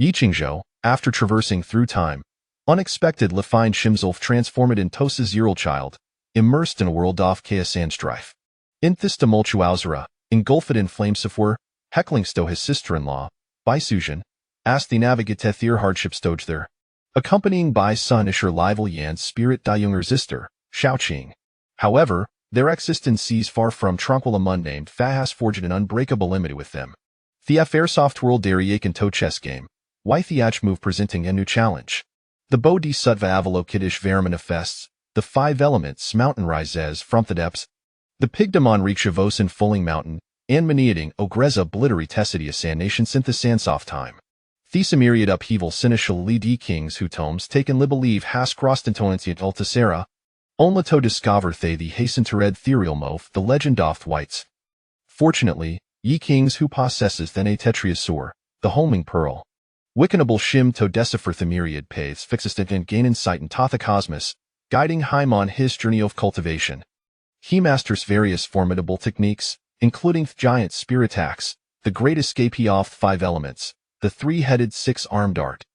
Yi Qingzhou, after traversing through time, unexpectedly find Shimzulf transformed in Tosa's Ural child, immersed in a world of chaos and strife. In this tumultuousera, engulfed in flames of heckling sto his sister-in-law, by Suzhan, asked the navigateth ihr hardships doj there, accompanying by son Isher Livel Yan's spirit die Junger Sister, Shaoqing. However, their existence sees far from tranquil a mundane has forged an unbreakable enmity with them. The Airsoft World Derriaken To chess game, why the move presenting a new challenge. The Bodhi Sattva Avalokitish manifests, the 5 elements mountain rises from the depths, the Pigdamon Rikshavos in Fulling Mountain, and Maniating Ogreza Obliteri Tessidia San Nation Synthesansoft Time. These myriad upheaval Seneschal Li D Kings who tomes taken libelieve has crossed intonanciat Altasera, only to discover the hasten to read ethereal mof the legend of whites. Fortunately, ye kings who possesses then a tetriosur, the homing pearl. Wickenable shim to decipher the myriad paths fixest and gain insight into the cosmos, guiding him on his journey of cultivation. He masters various formidable techniques, including giant spear attacks, the great escape of 5 elements, the 3-headed 6-armed art,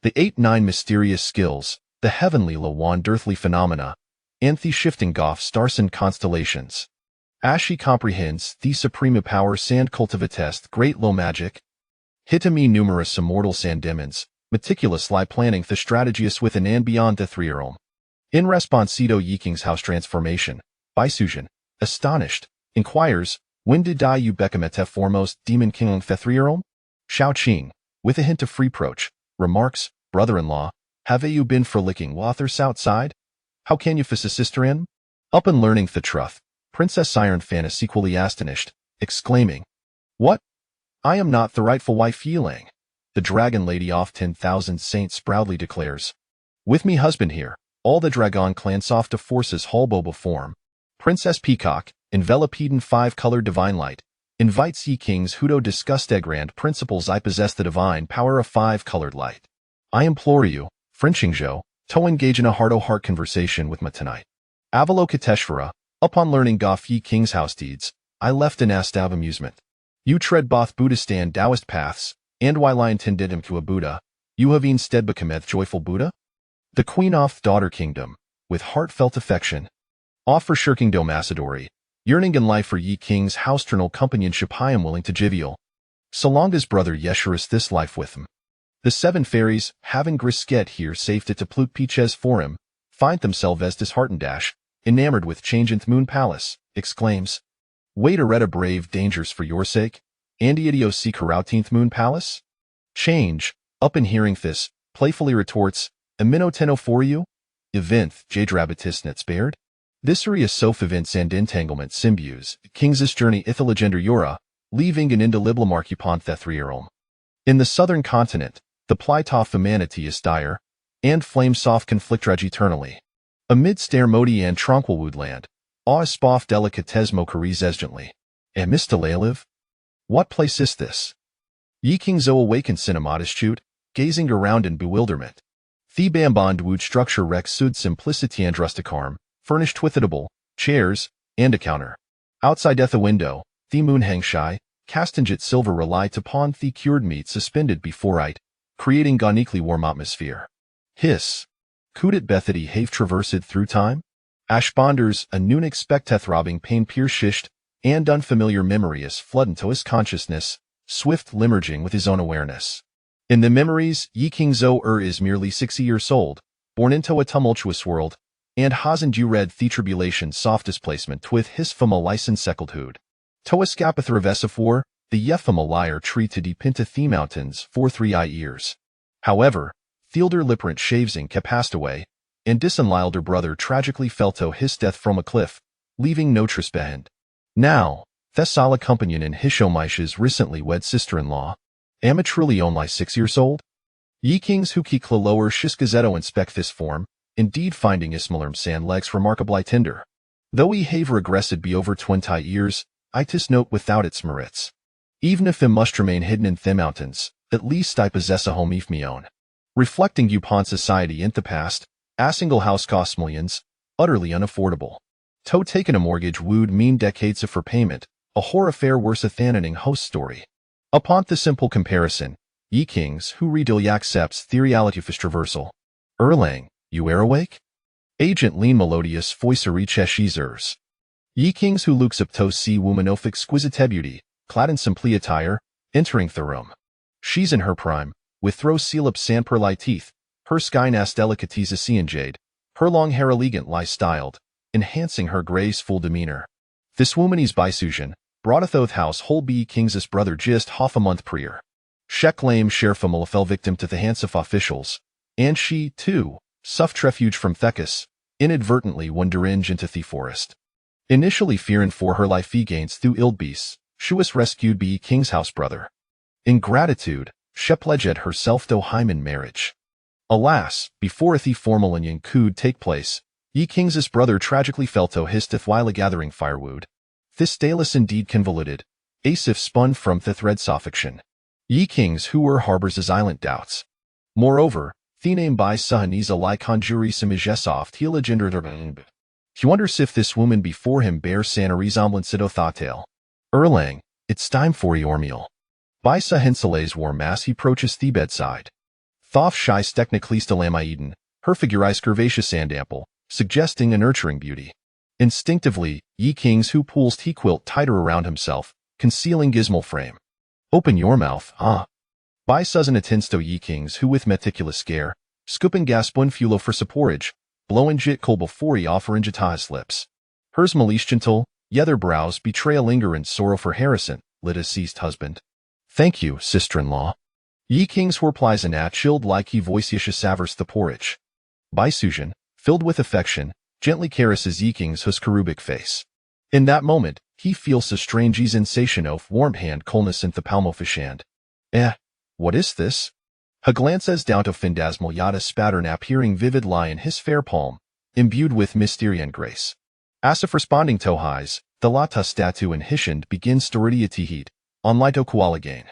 the 8-9 mysterious skills, the heavenly low-wand earthly phenomena, and the shifting goff stars and constellations. As she comprehends the supreme power sand cultivatest great low magic, hitami numerous immortal sand demons, meticulously planning the strategies within and beyond the 3 realm. In responsito Yiking's house transformation, by Suzhan, astonished, inquires, when did you become at foremost demon king on the 3 realm? Shaoqing, with a hint of reproach, remarks, brother-in-law, have you been for licking wathers outside? How can you fiss a sister in? Up and learning the truth, Princess Iron Fan is equally astonished, exclaiming, what? I am not the rightful wife feeling. The dragon lady of 10,000 saints proudly declares. With me husband here, all the dragon clan soft of forces holboba form. Princess Peacock, enveloped in 5-colored divine light, invites ye kings who do discuss the grand principles I possess the divine power of 5-colored light. I implore you, friend Qingzhou, to engage in a heart-to-heart conversation with me tonight. Avalokiteshvara, upon learning Goff ye king's house deeds, I left an nest of amusement. You tread both Buddhistan Taoist paths, and while I intended him to a Buddha, you have instead becometh joyful Buddha? The queen of daughter kingdom, with heartfelt affection, offer shirking do Macedori, yearning in life for ye king's house-ternal companionship I am willing to jivial. So long as brother Yeshurus this life with him. The 7 fairies, having grisket here saved it to Plut Peaches for him, find themselves as disheartened enamored with changent moon palace, exclaims, wait a retta brave dangers for your sake, and idios seek her 18th moon palace? Change, up in hearing this, playfully retorts, a minoteno for you? Event, jadrabatisnets bared? This is sof events and entanglement symbiuse, king's journey ithilagender yura, leaving an indelible upon thethrierum. In the southern continent, the plight of humanity is dire, and flame soft conflict reg eternally. Amidst air modi and tranquil woodland, awe spoff delicatesmo caries esgently. Live? What place is this? Ye Qingzhou awakened cinematistute, gazing around in bewilderment. The bambond wood structure rex sud simplicity and rusticarm, furnished with eatable chairs, and a counter. Outside at the window, the moon hangs shy, castanget silver relied upon the cured meat suspended before it, creating uniquely warm atmosphere. Hiss. Could it Bethany have traversed through time? Ashbonders, a noon expecteth robbing pain pierced, and unfamiliar memories flood into his consciousness, swift limerging with his own awareness. In the memories, Yi Qingzhou is merely 60 years old, born into a tumultuous world, and hasn't you read the tribulation soft displacement with his fama license seckledhood. To escapeth revessive war, the Yephama liar tree to deep into the mountains for 3 years. However, Theodor Liprant Shavesing kept passed away, and disenlilder brother tragically fell to his death from a cliff, leaving no trace behind. Now, Thessala companion and Hishomish's recently wed sister-in-law, amatruli only 6 years old? Ye kings who keep lower Shishgazetto inspect this form, indeed finding Ismalerm sand legs remarkably tender. Though he have regressed be over 20 years, itis note without its merits. Even if him must remain hidden in the mountains, at least I possess a home of me own. Reflecting upon society in the past, a single house costs millions, utterly unaffordable. To taking a mortgage would mean decades for payment, a horror affair worse than an host story. Upon the simple comparison, Ye kings, who redil accepts theoryality traversal. Erlang, you are awake? Agent lean melodious voice reacheshizers. Ye kings who looks up to see woman of exquisite beauty, clad in simply attire, entering the room. She's in her prime, with throw seal up sandpearl teeth, her sky nas delicatees a jade, her long hair elegant lie styled, enhancing her graceful demeanor. This woman by Susan, broughteth oath house whole be kings's brother just half a month prior. Shek lame sherfamil fell victim to the hands of officials, and she, too, suffed refuge from Thecus, inadvertently wandered into the forest. Initially fearing for her life gains through ill beasts, she was rescued by king's house brother. In gratitude, she pledged herself to him in marriage. Alas, before the formal union could take place, ye king's brother tragically fell to his death while gathering firewood. This dalus indeed convoluted, Asif spun from the thread sophiction. Ye kings who were harbors as island doubts. Moreover, the name by Sahanisa like conjuri simijesoft he legendary. He wonders if this woman before him bears sana resemblance to Thotale. Erlang, it's time for your meal. By Sahinsale's warm mass he approaches the bedside. Thoth shy stekniclista her figure eyes curvaceous and ample, suggesting a nurturing beauty. Instinctively, ye kings who pulls he quilt tighter around himself, concealing gizmal frame. Open your mouth, ah. By Susan attends to ye kings who with meticulous care, scooping gaspun fulo for supportage, blowing jit coal before he offer injita's lips. Hers malish gentle, yether brows betray a lingering sorrow for Harrison, lit a seized husband. Thank you, sister-in-law. Ye kings were pleasant at chilled like he voiceish savers the porridge. By Susan, filled with affection, gently caresses ye king's his cherubic face. In that moment, he feels a strange sensation of warm hand coldness in the palm of his hand. What is this? A glance as down to phantasmal yada spattern appearing vivid lie in his fair palm, imbued with mystery and grace. As if responding to his, the lata statue in hishand begins storidiati heat, on lito koalagain.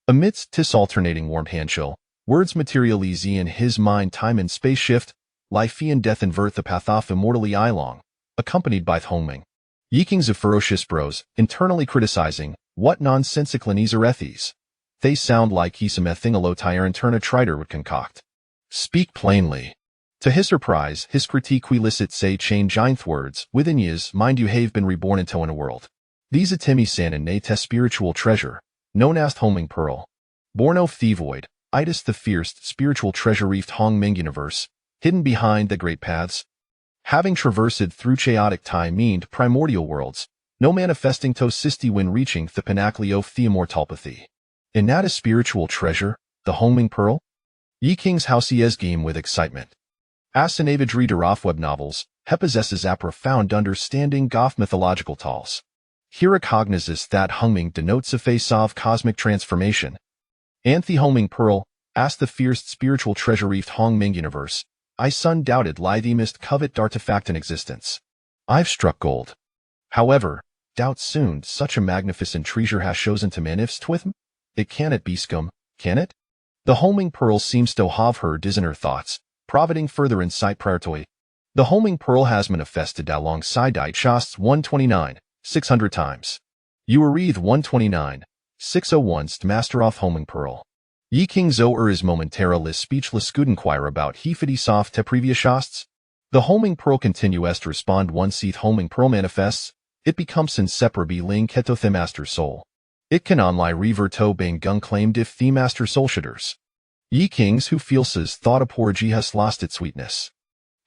Amidst tis alternating warm handchill, words materialize in his mind time and space shift, life and death invert the path of immortally ilong, accompanied by thoming. Ye kings of ferocious bros, internally criticizing, what nonsensicalines are ethes? They sound like hesamethingalo tire and turn a triter would concoct. Speak plainly. To his surprise, his critique elicit say chain giant words, within yes mind you have been reborn into in a world. These atimi san and nate spiritual treasure, known as homing pearl. Born of the void, itis the fierce spiritual treasure reefed Hong Ming universe, hidden behind the great paths. Having traversed through chaotic time meaned primordial worlds, no manifesting to sisti when reaching the pinnacle of the immortalpathy. In that a spiritual treasure, the homing pearl? Ye king's house is game with excitement. As an avid reader of web novels, he possesses a profound understanding of mythological tales. He recognizes that homing denotes a face of cosmic transformation. And the homing pearl, as the fierce spiritual treasure reefed Hong Ming universe, undoubted lie the most covet artifact in existence. I've struck gold. However, doubt soon such a magnificent treasure has chosen to manifest with him? It cannot be scum, can it? The homing pearl seems to have heard in her thoughts, providing further insight prior to it. The homing pearl has manifested alongside it shosts 129, 600 times. You read 129, 601 st master of homing pearl. Ye king zoer is momentarily speechless could inquire about hefity soft te previous shosts. The homing pearl continues to respond once the homing pearl manifests, it becomes inseparably linked to the master soul. It can only revert to being gun claimed if the master soul shitters. Ye kings who feels his thought apology has lost its sweetness.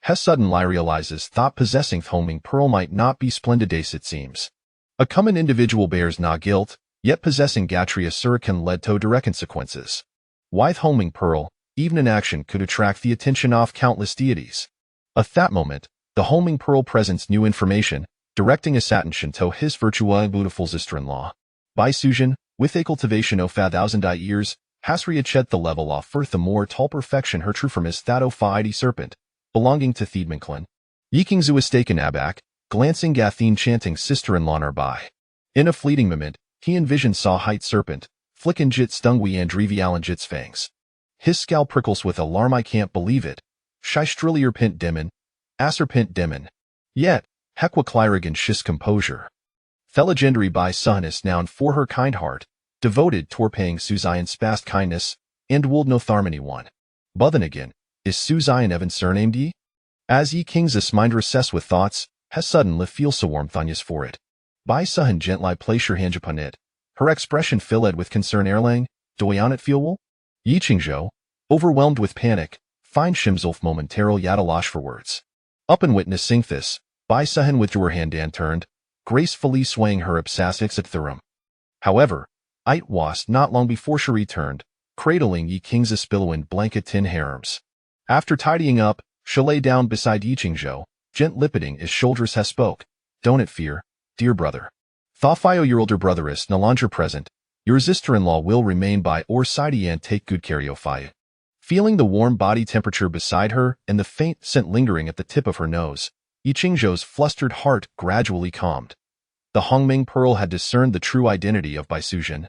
Has suddenly realizes thought possessing homing pearl might not be splendid as it seems. A common individual bears no guilt, yet possessing Gatria Surican led to direct consequences. Why homing pearl, even in action could attract the attention of countless deities. At that moment, the homing pearl presents new information, directing his attention to his virtua beautiful sister-in-law. By Susan, with a cultivation of 1,000 years, has reached the level of the more tall perfection her true is that of a serpent, belonging to Thiedmanklin. Ye kings who is taken aback, glancing at the enchanting sister-in-law nearby. In a fleeting moment, he envisioned saw height serpent, flickin' jit stungwi and drevi allen jit's fangs. His scalp prickles with alarm I can't believe it. Shy strillier pint demon, acer pint demon. Yet, hequa clyrigan shis composure. The legendary by Suhannis noun for her kind heart, devoted toward paying Suzion's past kindness, and would no tharmony one. Buthen again, is Suzayan Evan surnamed ye? As ye kings as mind recess with thoughts, has suddenly feel so warm thanyas for it. By suhan gently place your hand upon it. Her expression filled with concern Erlang, doyan it feelwol? Yi Qingzhou, overwhelmed with panic, find Shimzulf momentarily at a loss for words. Up and witnessing this, Bai Suhan withdrew her hand and turned, gracefully swaying her absasix at Thurum. However, it was not long before she returned, cradling Yi King's Aspilowin blanket tin harems. After tidying up, she lay down beside Yi Qingzhou, gent-lippeting his shoulders has spoke. Don't it fear, dear brother. Thofio your older brother is no longer present, your sister-in-law will remain by or side and take good care of you. Feeling the warm body temperature beside her and the faint scent lingering at the tip of her nose, Yi Qingzhou's flustered heart gradually calmed. The Hongming Pearl had discerned the true identity of Bai Suzhen,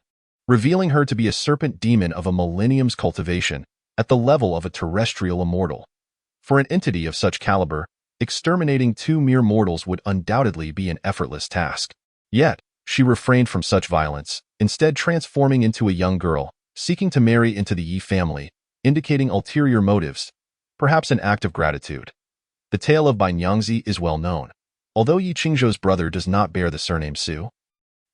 revealing her to be a serpent demon of a millennium's cultivation, at the level of a terrestrial immortal. For an entity of such caliber, exterminating two mere mortals would undoubtedly be an effortless task. Yet, she refrained from such violence, instead transforming into a young girl, seeking to marry into the Yi family, indicating ulterior motives, perhaps an act of gratitude. The tale of Bai Nyangzi is well known, although Yi Qingzhou's brother does not bear the surname Su,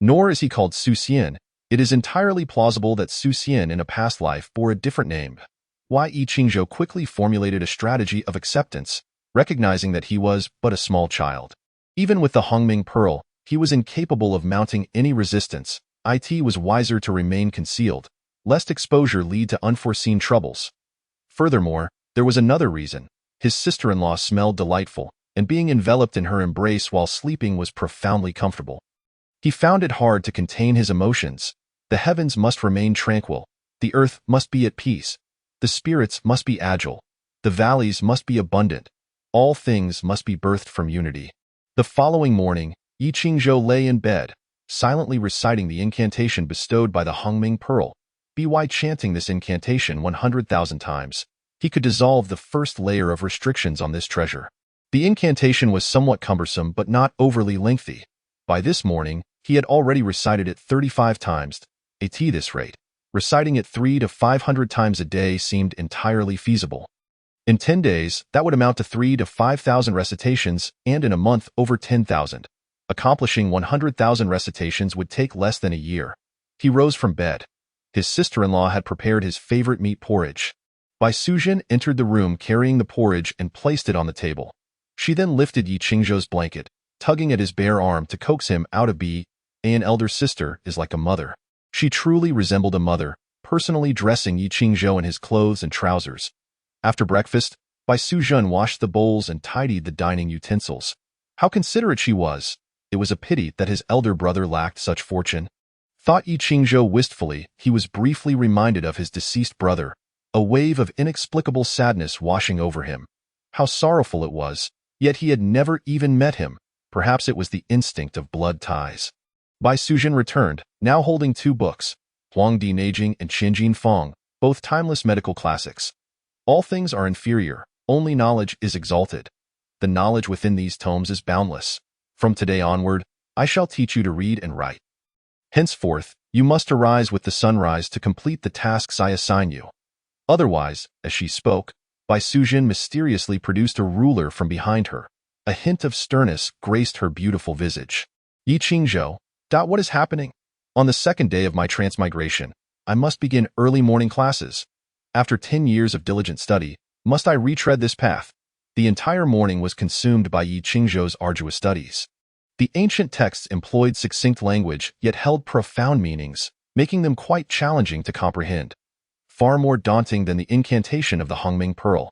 nor is he called Su Xian. It is entirely plausible that Su Xian in a past life bore a different name. Yi Qingzhou quickly formulated a strategy of acceptance, recognizing that he was but a small child. Even with the Hongming Pearl, he was incapable of mounting any resistance. It was wiser to remain concealed, lest exposure lead to unforeseen troubles. Furthermore, there was another reason. His sister-in-law smelled delightful, and being enveloped in her embrace while sleeping was profoundly comfortable. He found it hard to contain his emotions. The heavens must remain tranquil, the earth must be at peace, the spirits must be agile, the valleys must be abundant, all things must be birthed from unity. The following morning, Yi Qingzhou lay in bed, silently reciting the incantation bestowed by the Hongming Pearl. By chanting this incantation 100,000 times, he could dissolve the first layer of restrictions on this treasure. The incantation was somewhat cumbersome but not overly lengthy. By this morning, he had already recited it 35 times. At this rate, reciting it 300 to 500 times a day seemed entirely feasible. In 10 days, that would amount to 3,000 to 5,000 recitations, and in a month over 10,000. Accomplishing 100,000 recitations would take less than a year. He rose from bed. His sister-in-law had prepared his favorite meat porridge. Bai Suzhen entered the room carrying the porridge and placed it on the table. She then lifted Yi Qingzhou's blanket, tugging at his bare arm to coax him out of bed. An elder sister is like a mother. She truly resembled a mother, personally dressing Yi Qingzhou in his clothes and trousers. After breakfast, Bai Suzhen washed the bowls and tidied the dining utensils. How considerate she was! It was a pity that his elder brother lacked such fortune. Thought Yi Qingzhou wistfully, he was briefly reminded of his deceased brother, a wave of inexplicable sadness washing over him. How sorrowful it was, yet he had never even met him. Perhaps it was the instinct of blood ties. Bai Suzhen returned, now holding two books, Huangdi Neijing and Qianjin Fong, both timeless medical classics. All things are inferior, only knowledge is exalted. The knowledge within these tomes is boundless. From today onward, I shall teach you to read and write. Henceforth, you must arise with the sunrise to complete the tasks I assign you. Otherwise, as she spoke, Bai Suzhen mysteriously produced a ruler from behind her. A hint of sternness graced her beautiful visage. Yi Qingzhou, what is happening? On the second day of my transmigration, I must begin early morning classes. After 10 years of diligent study, must I retread this path? The entire morning was consumed by Yi Qingzhou's arduous studies. The ancient texts employed succinct language yet held profound meanings, making them quite challenging to comprehend. Far more daunting than the incantation of the Hongming Pearl.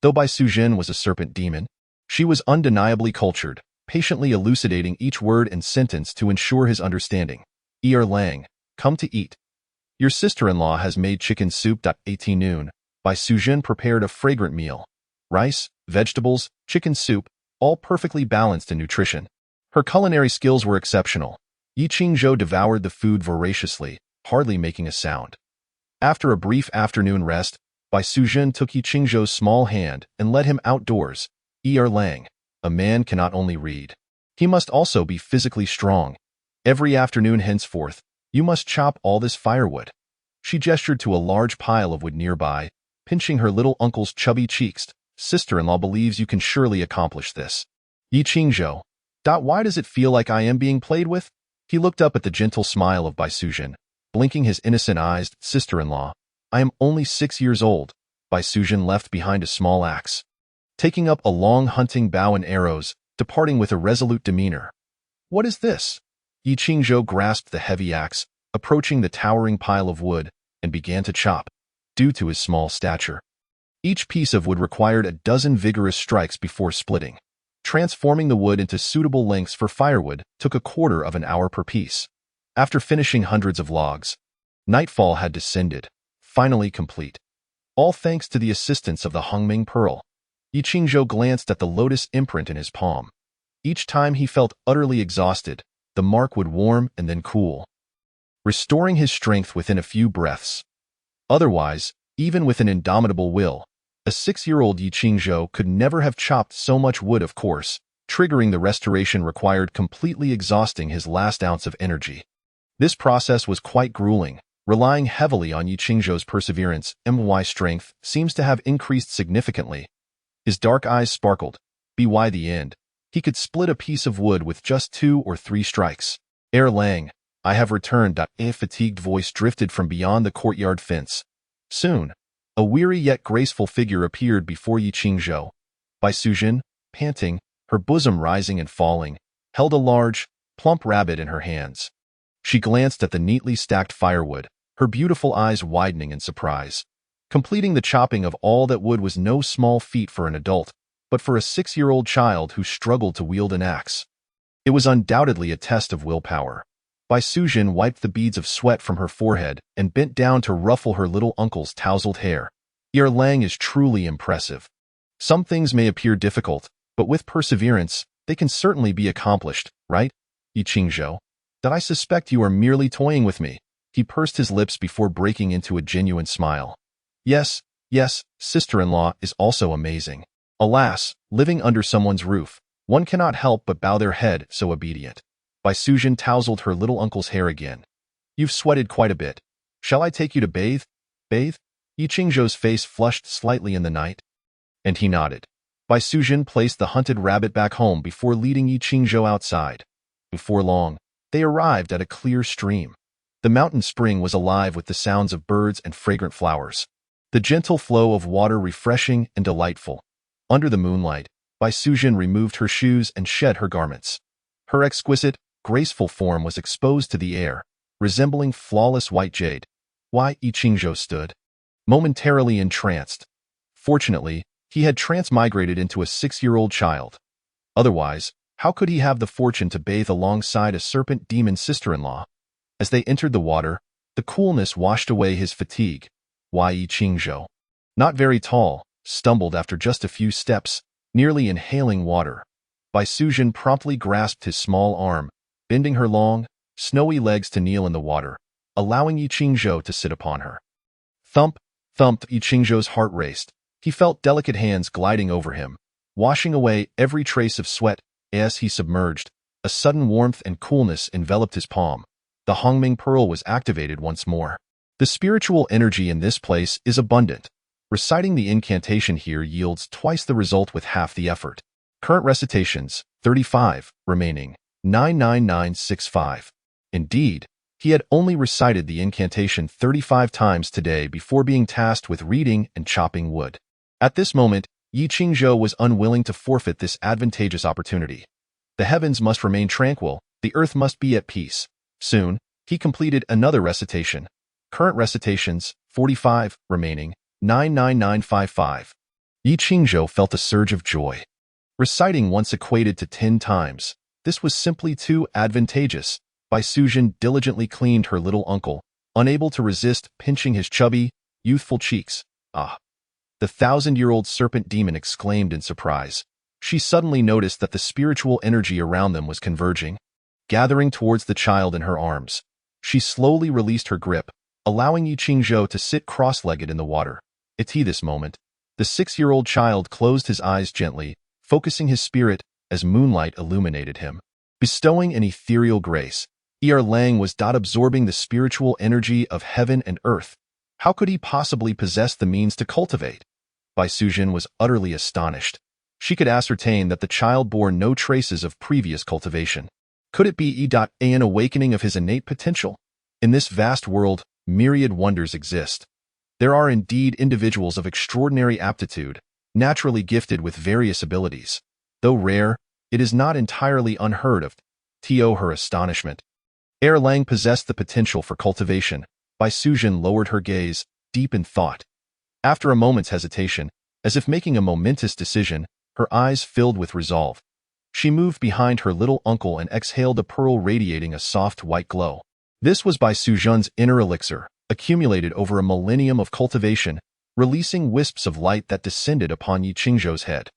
Though Bai Suzhen was a serpent demon, she was undeniably cultured, patiently elucidating each word and sentence to ensure his understanding. Lang, come to eat. Your sister-in-law has made chicken soup. At noon, Bai Suzhen prepared a fragrant meal. Rice, vegetables, chicken soup, all perfectly balanced in nutrition. Her culinary skills were exceptional. Yi Qingzhou devoured the food voraciously, hardly making a sound. After a brief afternoon rest, Bai Suzhen took Yi Qingzhou's small hand and led him outdoors. Lang, a man cannot only read. He must also be physically strong. Every afternoon henceforth, you must chop all this firewood. She gestured to a large pile of wood nearby, pinching her little uncle's chubby cheeks. Sister-in-law believes you can surely accomplish this. Yi Qingzhou. Why does it feel like I am being played with? He looked up at the gentle smile of Bai Sujin, blinking his innocent eyes. Sister-in-law, I am only 6 years old. Bai Sujin left behind a small axe, taking up a long hunting bow and arrows, departing with a resolute demeanor. What is this? Yi Qingzhou grasped the heavy axe, approaching the towering pile of wood, and began to chop. Due to his small stature, each piece of wood required a dozen vigorous strikes before splitting. Transforming the wood into suitable lengths for firewood took a quarter of an hour per piece. After finishing hundreds of logs, nightfall had descended, finally complete. All thanks to the assistance of the Hongming Pearl. Yi Qingzhou glanced at the lotus imprint in his palm. Each time he felt utterly exhausted, the mark would warm and then cool, restoring his strength within a few breaths. Otherwise, even with an indomitable will, a 6-year-old Yi Qingzhou could never have chopped so much wood. Of course, triggering the restoration required completely exhausting his last ounce of energy. This process was quite grueling, relying heavily on Yi Qingzhou's perseverance. My strength seems to have increased significantly. His dark eyes sparkled. By the end, he could split a piece of wood with just 2 or 3 strikes. Lang, I have returned. A fatigued voice drifted from beyond the courtyard fence. Soon, a weary yet graceful figure appeared before Yi Qingzhou. Bai Sujin, panting, her bosom rising and falling, held a large, plump rabbit in her hands. She glanced at the neatly stacked firewood, her beautiful eyes widening in surprise. Completing the chopping of all that wood was no small feat for an adult, but for a 6-year-old child who struggled to wield an axe, it was undoubtedly a test of willpower. Bai Sujin wiped the beads of sweat from her forehead and bent down to ruffle her little uncle's tousled hair. Lang is truly impressive. Some things may appear difficult, but with perseverance, they can certainly be accomplished, right? Yi Qingzhou, that I suspect you are merely toying with me. He pursed his lips before breaking into a genuine smile. Yes, sister-in-law is also amazing. Alas, living under someone's roof, one cannot help but bow their head, so obedient. Bai Sujin tousled her little uncle's hair again. You've sweated quite a bit. Shall I take you to bathe? Bathe? Yi Qingzhou's face flushed slightly in the night, and he nodded. Bai Sujin placed the hunted rabbit back home before leading Yi Qingzhou outside. Before long, they arrived at a clear stream. The mountain spring was alive with the sounds of birds and fragrant flowers. The gentle flow of water refreshing and delightful. Under the moonlight, Bai Sujin removed her shoes and shed her garments. Her exquisite, graceful form was exposed to the air, resembling flawless white jade. Yi Qingzhou stood, momentarily entranced. Fortunately, he had transmigrated into a 6-year-old child. Otherwise, how could he have the fortune to bathe alongside a serpent demon sister-in-law? As they entered the water, the coolness washed away his fatigue. Yi Qingzhou, not very tall, stumbled after just a few steps, nearly inhaling water. Bai Sujin promptly grasped his small arm, bending her long, snowy legs to kneel in the water, allowing Yi Qingzhou to sit upon her. Thump, thumped. Yi Qingzhou's heart raced. He felt delicate hands gliding over him, washing away every trace of sweat. As he submerged, a sudden warmth and coolness enveloped his palm. The Hongming Pearl was activated once more. The spiritual energy in this place is abundant. Reciting the incantation here yields twice the result with half the effort. Current recitations, 35, remaining, 99965. Indeed, he had only recited the incantation 35 times today before being tasked with reading and chopping wood. At this moment, Yi Qingzhou was unwilling to forfeit this advantageous opportunity. The heavens must remain tranquil, the earth must be at peace. Soon, he completed another recitation. Current recitations, 45, remaining, 99955. Yi Qingzhou felt a surge of joy. Reciting once equated to 10 times. This was simply too advantageous. Bai Sujin diligently cleaned her little uncle, unable to resist pinching his chubby, youthful cheeks. Ah! The 1,000-year-old serpent demon exclaimed in surprise. She suddenly noticed that the spiritual energy around them was converging, gathering towards the child in her arms. She slowly released her grip, allowing Yi Qingzhou to sit cross-legged in the water. At this moment, the 6-year-old child closed his eyes gently, focusing his spirit as moonlight illuminated him, bestowing an ethereal grace. Lang was absorbing the spiritual energy of heaven and earth. How could he possibly possess the means to cultivate? Bai Sujin was utterly astonished. She could ascertain that the child bore no traces of previous cultivation. Could it be an awakening of his innate potential? In this vast world, myriad wonders exist. There are indeed individuals of extraordinary aptitude, naturally gifted with various abilities. Though rare, it is not entirely unheard of. To her astonishment, Lang possessed the potential for cultivation. Bai Sujin lowered her gaze, deep in thought. After a moment's hesitation, as if making a momentous decision, her eyes filled with resolve. She moved behind her little uncle and exhaled a pearl radiating a soft white glow. This was Bai Sujin's inner elixir, accumulated over a millennium of cultivation, releasing wisps of light that descended upon Yi Qingzhou's head.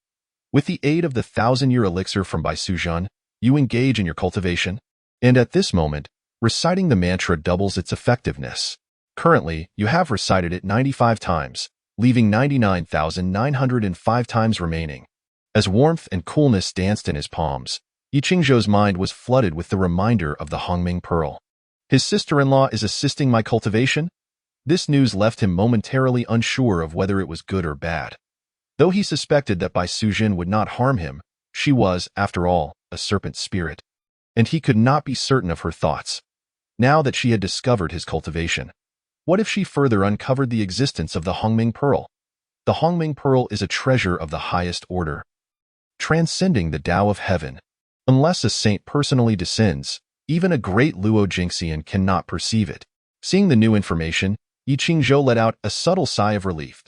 With the aid of the 1,000-year elixir from Bai Sujin, you engage in your cultivation, and at this moment, reciting the mantra doubles its effectiveness. Currently, you have recited it 95 times, leaving 99,905 times remaining. As warmth and coolness danced in his palms, Yi Qingzhou's mind was flooded with the reminder of the Hongming Pearl. His sister-in-law is assisting my cultivation? This news left him momentarily unsure of whether it was good or bad. Though he suspected that Bai Sujin would not harm him, she was, after all, a serpent spirit, and he could not be certain of her thoughts. Now that she had discovered his cultivation, what if she further uncovered the existence of the Hongming Pearl? The Hongming Pearl is a treasure of the highest order, transcending the Tao of heaven. Unless a saint personally descends, even a great Luo Jingxian cannot perceive it. Seeing the new information, Yi Qingzhou let out a subtle sigh of relief.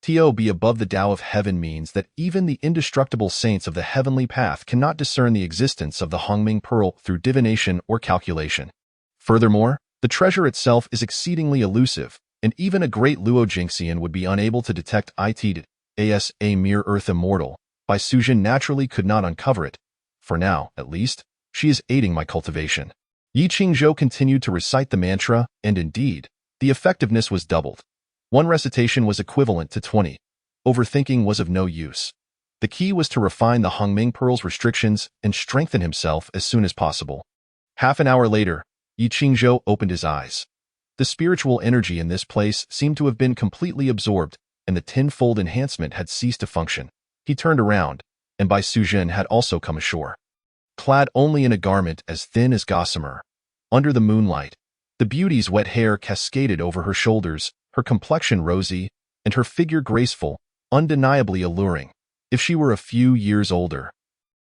To be above the Tao of heaven means that even the indestructible saints of the heavenly path cannot discern the existence of the Hongming Pearl through divination or calculation. Furthermore, the treasure itself is exceedingly elusive, and even a great Luo Jingxian would be unable to detect it. As a mere earth immortal, Bai Sujin naturally could not uncover it. For now, at least, she is aiding my cultivation. Yi Qingzhou continued to recite the mantra, and indeed, the effectiveness was doubled. One recitation was equivalent to 20. Overthinking was of no use. The key was to refine the Hongming Pearl's restrictions and strengthen himself as soon as possible. Half an hour later, Yi Qingzhou opened his eyes. The spiritual energy in this place seemed to have been completely absorbed, and the tenfold enhancement had ceased to function. He turned around, and Bai Sujin had also come ashore. Clad only in a garment as thin as gossamer. Under the moonlight, the beauty's wet hair cascaded over her shoulders, her complexion rosy, and her figure graceful, undeniably alluring. If she were a few years older,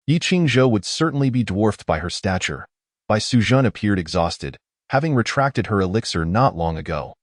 Yi Qingzhou would certainly be dwarfed by her stature. Bai Sujin appeared exhausted, having retracted her elixir not long ago.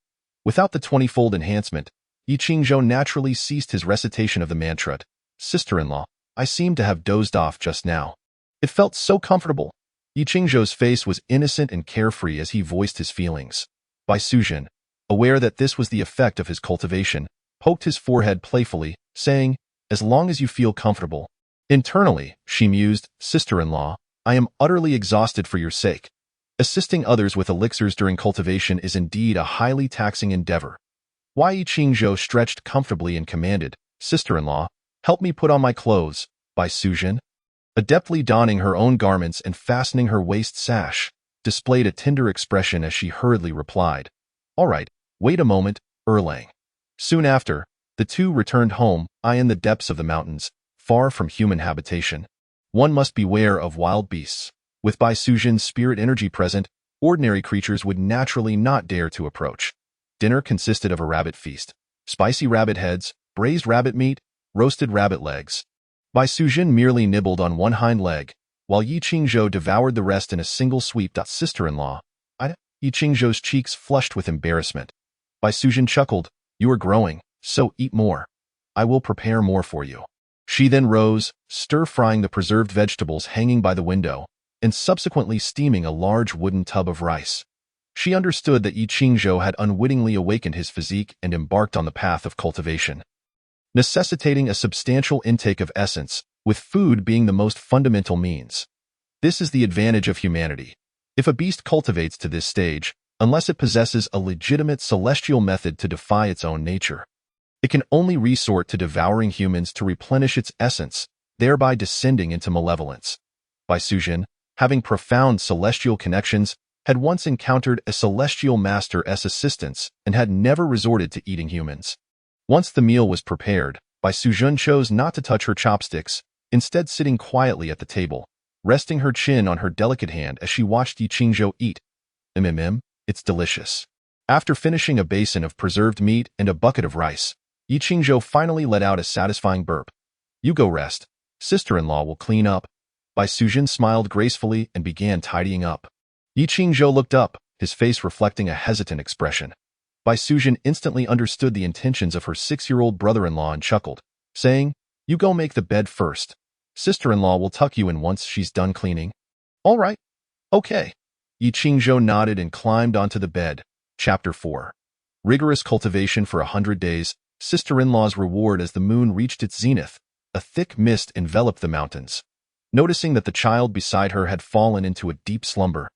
Without the 20-fold enhancement, Yi Qingzhou naturally ceased his recitation of the mantra. Sister-in-law, I seem to have dozed off just now. It felt so comfortable. Yi Qingzhou's face was innocent and carefree as he voiced his feelings. Bai Sujin, aware that this was the effect of his cultivation, poked his forehead playfully, saying, as long as you feel comfortable. Internally, she mused, Sister-in-law, I am utterly exhausted for your sake. Assisting others with elixirs during cultivation is indeed a highly taxing endeavor. Yi Qingzhou stretched comfortably and commanded, Sister-in-law, help me put on my clothes. Bai Sujin, adeptly donning her own garments and fastening her waist sash, displayed a tender expression as she hurriedly replied, all right, wait a moment, Erlang. Soon after, the two returned home, in the depths of the mountains, far from human habitation. One must beware of wild beasts. With Bai Sujin's spirit energy present, ordinary creatures would naturally not dare to approach. Dinner consisted of a rabbit feast, spicy rabbit heads, braised rabbit meat, roasted rabbit legs. Bai Sujin merely nibbled on one hind leg, while Yi Qingzhou devoured the rest in a single sweep. Sister-in-law, Yi Qingzhou's cheeks flushed with embarrassment. Bai Sujin chuckled, you are growing, so eat more. I will prepare more for you. She then rose, stir-frying the preserved vegetables hanging by the window, and subsequently steaming a large wooden tub of rice. She understood that Yi Qingzhou had unwittingly awakened his physique and embarked on the path of cultivation, necessitating a substantial intake of essence, with food being the most fundamental means. This is the advantage of humanity. If a beast cultivates to this stage, unless it possesses a legitimate celestial method to defy its own nature, it can only resort to devouring humans to replenish its essence, thereby descending into malevolence. Bai Sujin, having profound celestial connections, had once encountered a celestial master's assistance and had never resorted to eating humans. Once the meal was prepared, Bai Sujun chose not to touch her chopsticks, instead sitting quietly at the table, resting her chin on her delicate hand as she watched Yi Qingzhou eat. It's delicious. After finishing a basin of preserved meat and a bucket of rice, Yi Qingzhou finally let out a satisfying burp. You go rest. Sister-in-law will clean up. Bai Sujun smiled gracefully and began tidying up. Yi Qingzhou looked up, his face reflecting a hesitant expression. Bai Sujun instantly understood the intentions of her 6-year-old brother-in-law and chuckled, saying, You go make the bed first. Sister-in-law will tuck you in once she's done cleaning. All right. Okay. Yi Qingzhou nodded and climbed onto the bed. Chapter 4. Rigorous cultivation for 100 days, sister-in-law's reward. As the moon reached its zenith, a thick mist enveloped the mountains. Noticing that the child beside her had fallen into a deep slumber,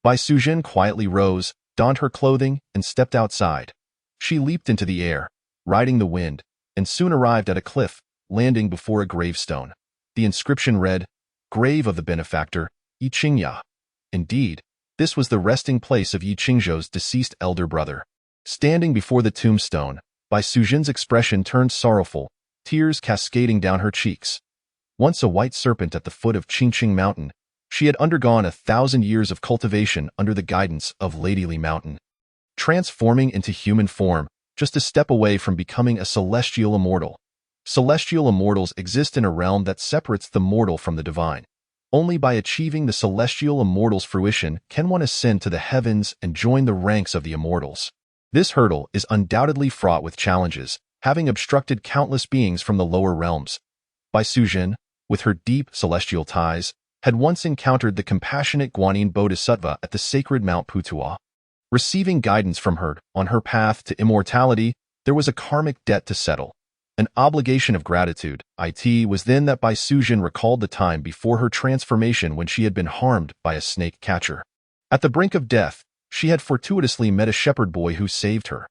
Bai Sujun quietly rose, donned her clothing, and stepped outside. She leaped into the air, riding the wind, and soon arrived at a cliff, landing before a gravestone. The inscription read, Grave of the Benefactor, Yi Qingya. Indeed, this was the resting place of Yi Qingzhou's deceased elder brother. Standing before the tombstone, Bai Sujun's expression turned sorrowful, tears cascading down her cheeks. Once a white serpent at the foot of Qingqing Mountain, she had undergone 1,000 years of cultivation under the guidance of Lady Li Mountain, transforming into human form, just a step away from becoming a celestial immortal. Celestial immortals exist in a realm that separates the mortal from the divine. Only by achieving the celestial immortal's fruition can one ascend to the heavens and join the ranks of the immortals. This hurdle is undoubtedly fraught with challenges, having obstructed countless beings from the lower realms. Bai Sujun, with her deep celestial ties, had once encountered the compassionate Guanyin Bodhisattva at the sacred Mount Putuo. Receiving guidance from her on her path to immortality, there was a karmic debt to settle. An obligation of gratitude. It was then that Bai Sujun recalled the time before her transformation when she had been harmed by a snake catcher. At the brink of death, she had fortuitously met a shepherd boy who saved her.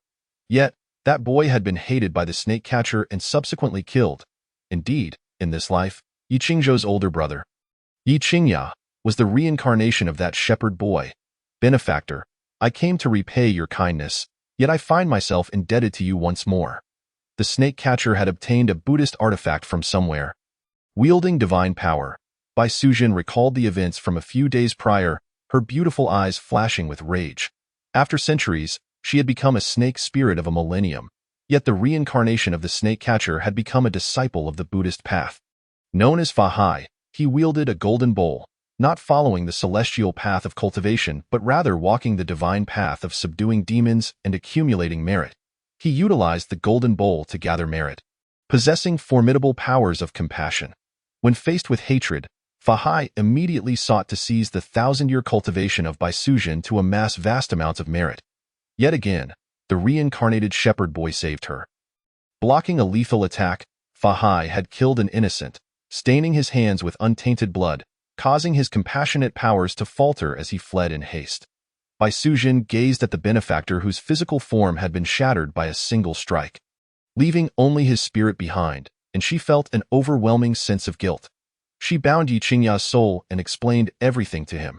Yet, that boy had been hated by the snake catcher and subsequently killed. Indeed, in this life, Yi Qingzhou's older brother, Yi Qingya, was the reincarnation of that shepherd boy. Benefactor, I came to repay your kindness, yet I find myself indebted to you once more. The snake catcher had obtained a Buddhist artifact from somewhere. Wielding divine power, Bai Sujun recalled the events from a few days prior, her beautiful eyes flashing with rage. After centuries, she had become a snake spirit of a millennium, yet the reincarnation of the snake catcher had become a disciple of the Buddhist path. Known as Fa Hai, he wielded a golden bowl, not following the celestial path of cultivation but rather walking the divine path of subduing demons and accumulating merit. He utilized the golden bowl to gather merit, possessing formidable powers of compassion. When faced with hatred, Fa Hai immediately sought to seize the 1,000-year cultivation of Bai Sujun to amass vast amounts of merit. Yet again, the reincarnated shepherd boy saved her. Blocking a lethal attack, Fa Hai had killed an innocent, staining his hands with untainted blood, causing his compassionate powers to falter as he fled in haste. Bai Sujun gazed at the benefactor whose physical form had been shattered by a single strike, leaving only his spirit behind, and she felt an overwhelming sense of guilt. She bound Yi Qingya's soul and explained everything to him.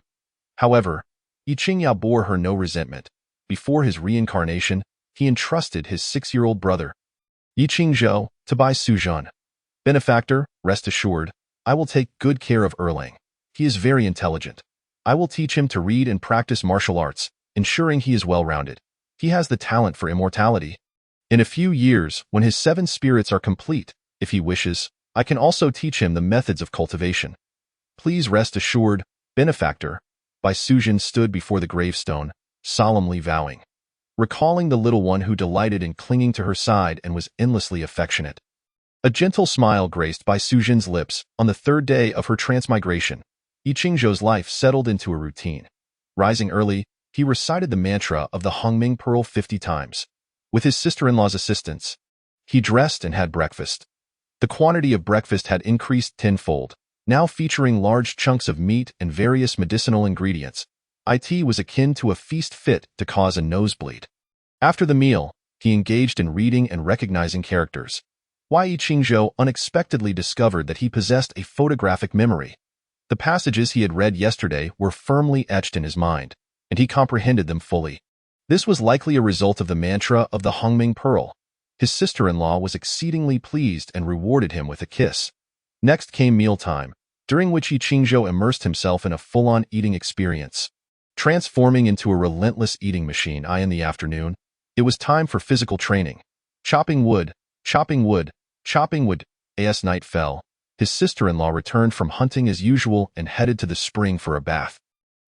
However, Yi Qingya bore her no resentment. Before his reincarnation, he entrusted his 6-year-old brother, Yi Qingzhou, to Bai Sujun. Benefactor, rest assured, I will take good care of Erlang. He is very intelligent. I will teach him to read and practice martial arts, ensuring he is well-rounded. He has the talent for immortality. In a few years, when his 7 spirits are complete, if he wishes, I can also teach him the methods of cultivation. Please rest assured, Benefactor. Bai Sujun stood before the gravestone, solemnly vowing, recalling the little one who delighted in clinging to her side and was endlessly affectionate. A gentle smile graced Bai Sujun's lips. On the 3rd day of her transmigration, Yi Qingzhou's life settled into a routine. Rising early, he recited the mantra of the Hongming Pearl 50 times. With his sister-in-law's assistance, he dressed and had breakfast. The quantity of breakfast had increased tenfold, now featuring large chunks of meat and various medicinal ingredients. It was akin to a feast fit to cause a nosebleed. After the meal, he engaged in reading and recognizing characters. Yi Qingzhou unexpectedly discovered that he possessed a photographic memory. The passages he had read yesterday were firmly etched in his mind, and he comprehended them fully. This was likely a result of the mantra of the Hongming Pearl. His sister-in-law was exceedingly pleased and rewarded him with a kiss. Next came mealtime, during which Yi Qingzhou immersed himself in a full-on eating experience. Transforming into a relentless eating machine in the afternoon, it was time for physical training. Chopping wood, chopping wood, chopping wood. As night fell, his sister-in-law returned from hunting as usual and headed to the spring for a bath.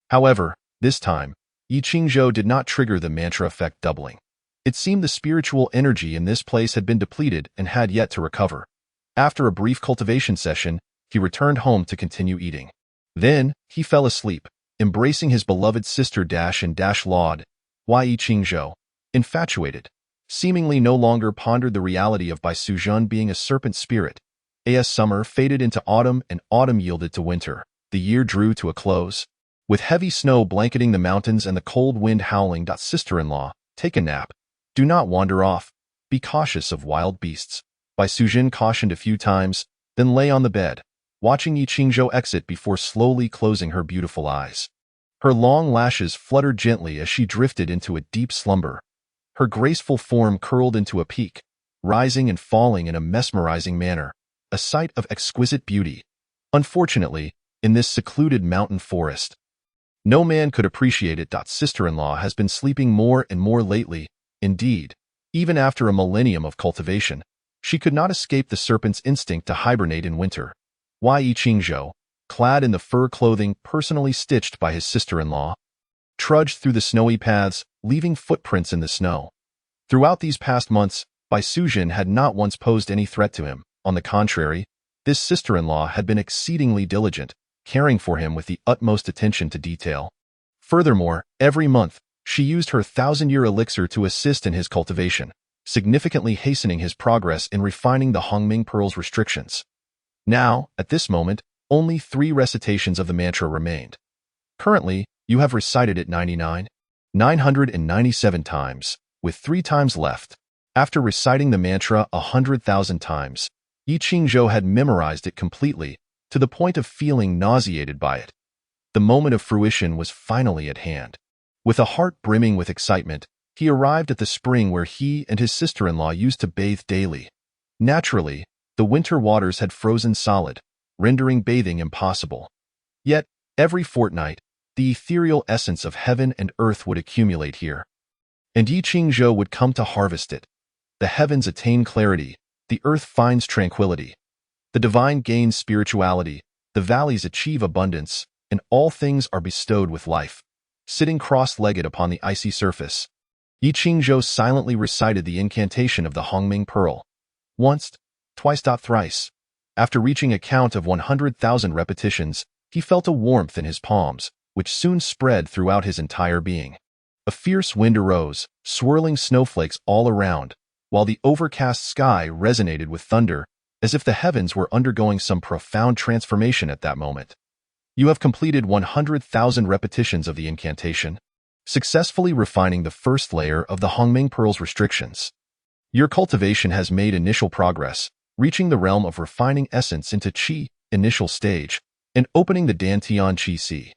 However, this time, Yi Qingzhou did not trigger the mantra effect doubling. It seemed the spiritual energy in this place had been depleted and had yet to recover. After a brief cultivation session, he returned home to continue eating. Then, he fell asleep, embracing his beloved sister and Laud. Yi Qingzhou, infatuated, seemingly no longer pondered the reality of Bai Suzhen being a serpent spirit. As summer faded into autumn and autumn yielded to winter, the year drew to a close. With heavy snow blanketing the mountains and the cold wind howling. Sister-in-law, take a nap. Do not wander off. Be cautious of wild beasts. Bai Suzhen cautioned a few times, then lay on the bed, watching Yi Qingzhou exit before slowly closing her beautiful eyes. Her long lashes fluttered gently as she drifted into a deep slumber. Her graceful form curled into a peak, rising and falling in a mesmerizing manner, a sight of exquisite beauty. Unfortunately, in this secluded mountain forest, no man could appreciate it. Sister-in-law has been sleeping more and more lately. Indeed, even after a millennium of cultivation, she could not escape the serpent's instinct to hibernate in winter. Yi Qingzhou, clad in the fur clothing personally stitched by his sister-in-law, trudged through the snowy paths, leaving footprints in the snow. Throughout these past months, Bai Suzhen had not once posed any threat to him. On the contrary, this sister-in-law had been exceedingly diligent, caring for him with the utmost attention to detail. Furthermore, every month, she used her 1,000-year elixir to assist in his cultivation, significantly hastening his progress in refining the Hongming Pearl's restrictions. Now, at this moment, only 3 recitations of the mantra remained. Currently, you have recited it 997 times, with 3 times left. After reciting the mantra 100,000 times, Yi Qingzhou had memorized it completely, to the point of feeling nauseated by it. The moment of fruition was finally at hand. With a heart brimming with excitement, he arrived at the spring where he and his sister-in-law used to bathe daily. Naturally, the winter waters had frozen solid, rendering bathing impossible. Yet, every fortnight, the ethereal essence of heaven and earth would accumulate here, and Yi Qingzhou would come to harvest it. The heavens attain clarity, the earth finds tranquility. The divine gains spirituality, the valleys achieve abundance, and all things are bestowed with life. Sitting cross-legged upon the icy surface, Yi Qingzhou silently recited the incantation of the Hongming Pearl. Once, twice, thrice. After reaching a count of 100,000 repetitions, he felt a warmth in his palms, which soon spread throughout his entire being. A fierce wind arose, swirling snowflakes all around, while the overcast sky resonated with thunder, as if the heavens were undergoing some profound transformation at that moment. You have completed 100,000 repetitions of the incantation, successfully refining the first layer of the Hongming Pearl's restrictions. Your cultivation has made initial progress, reaching the realm of refining essence into Qi, initial stage, and opening the Dantian Qi Si.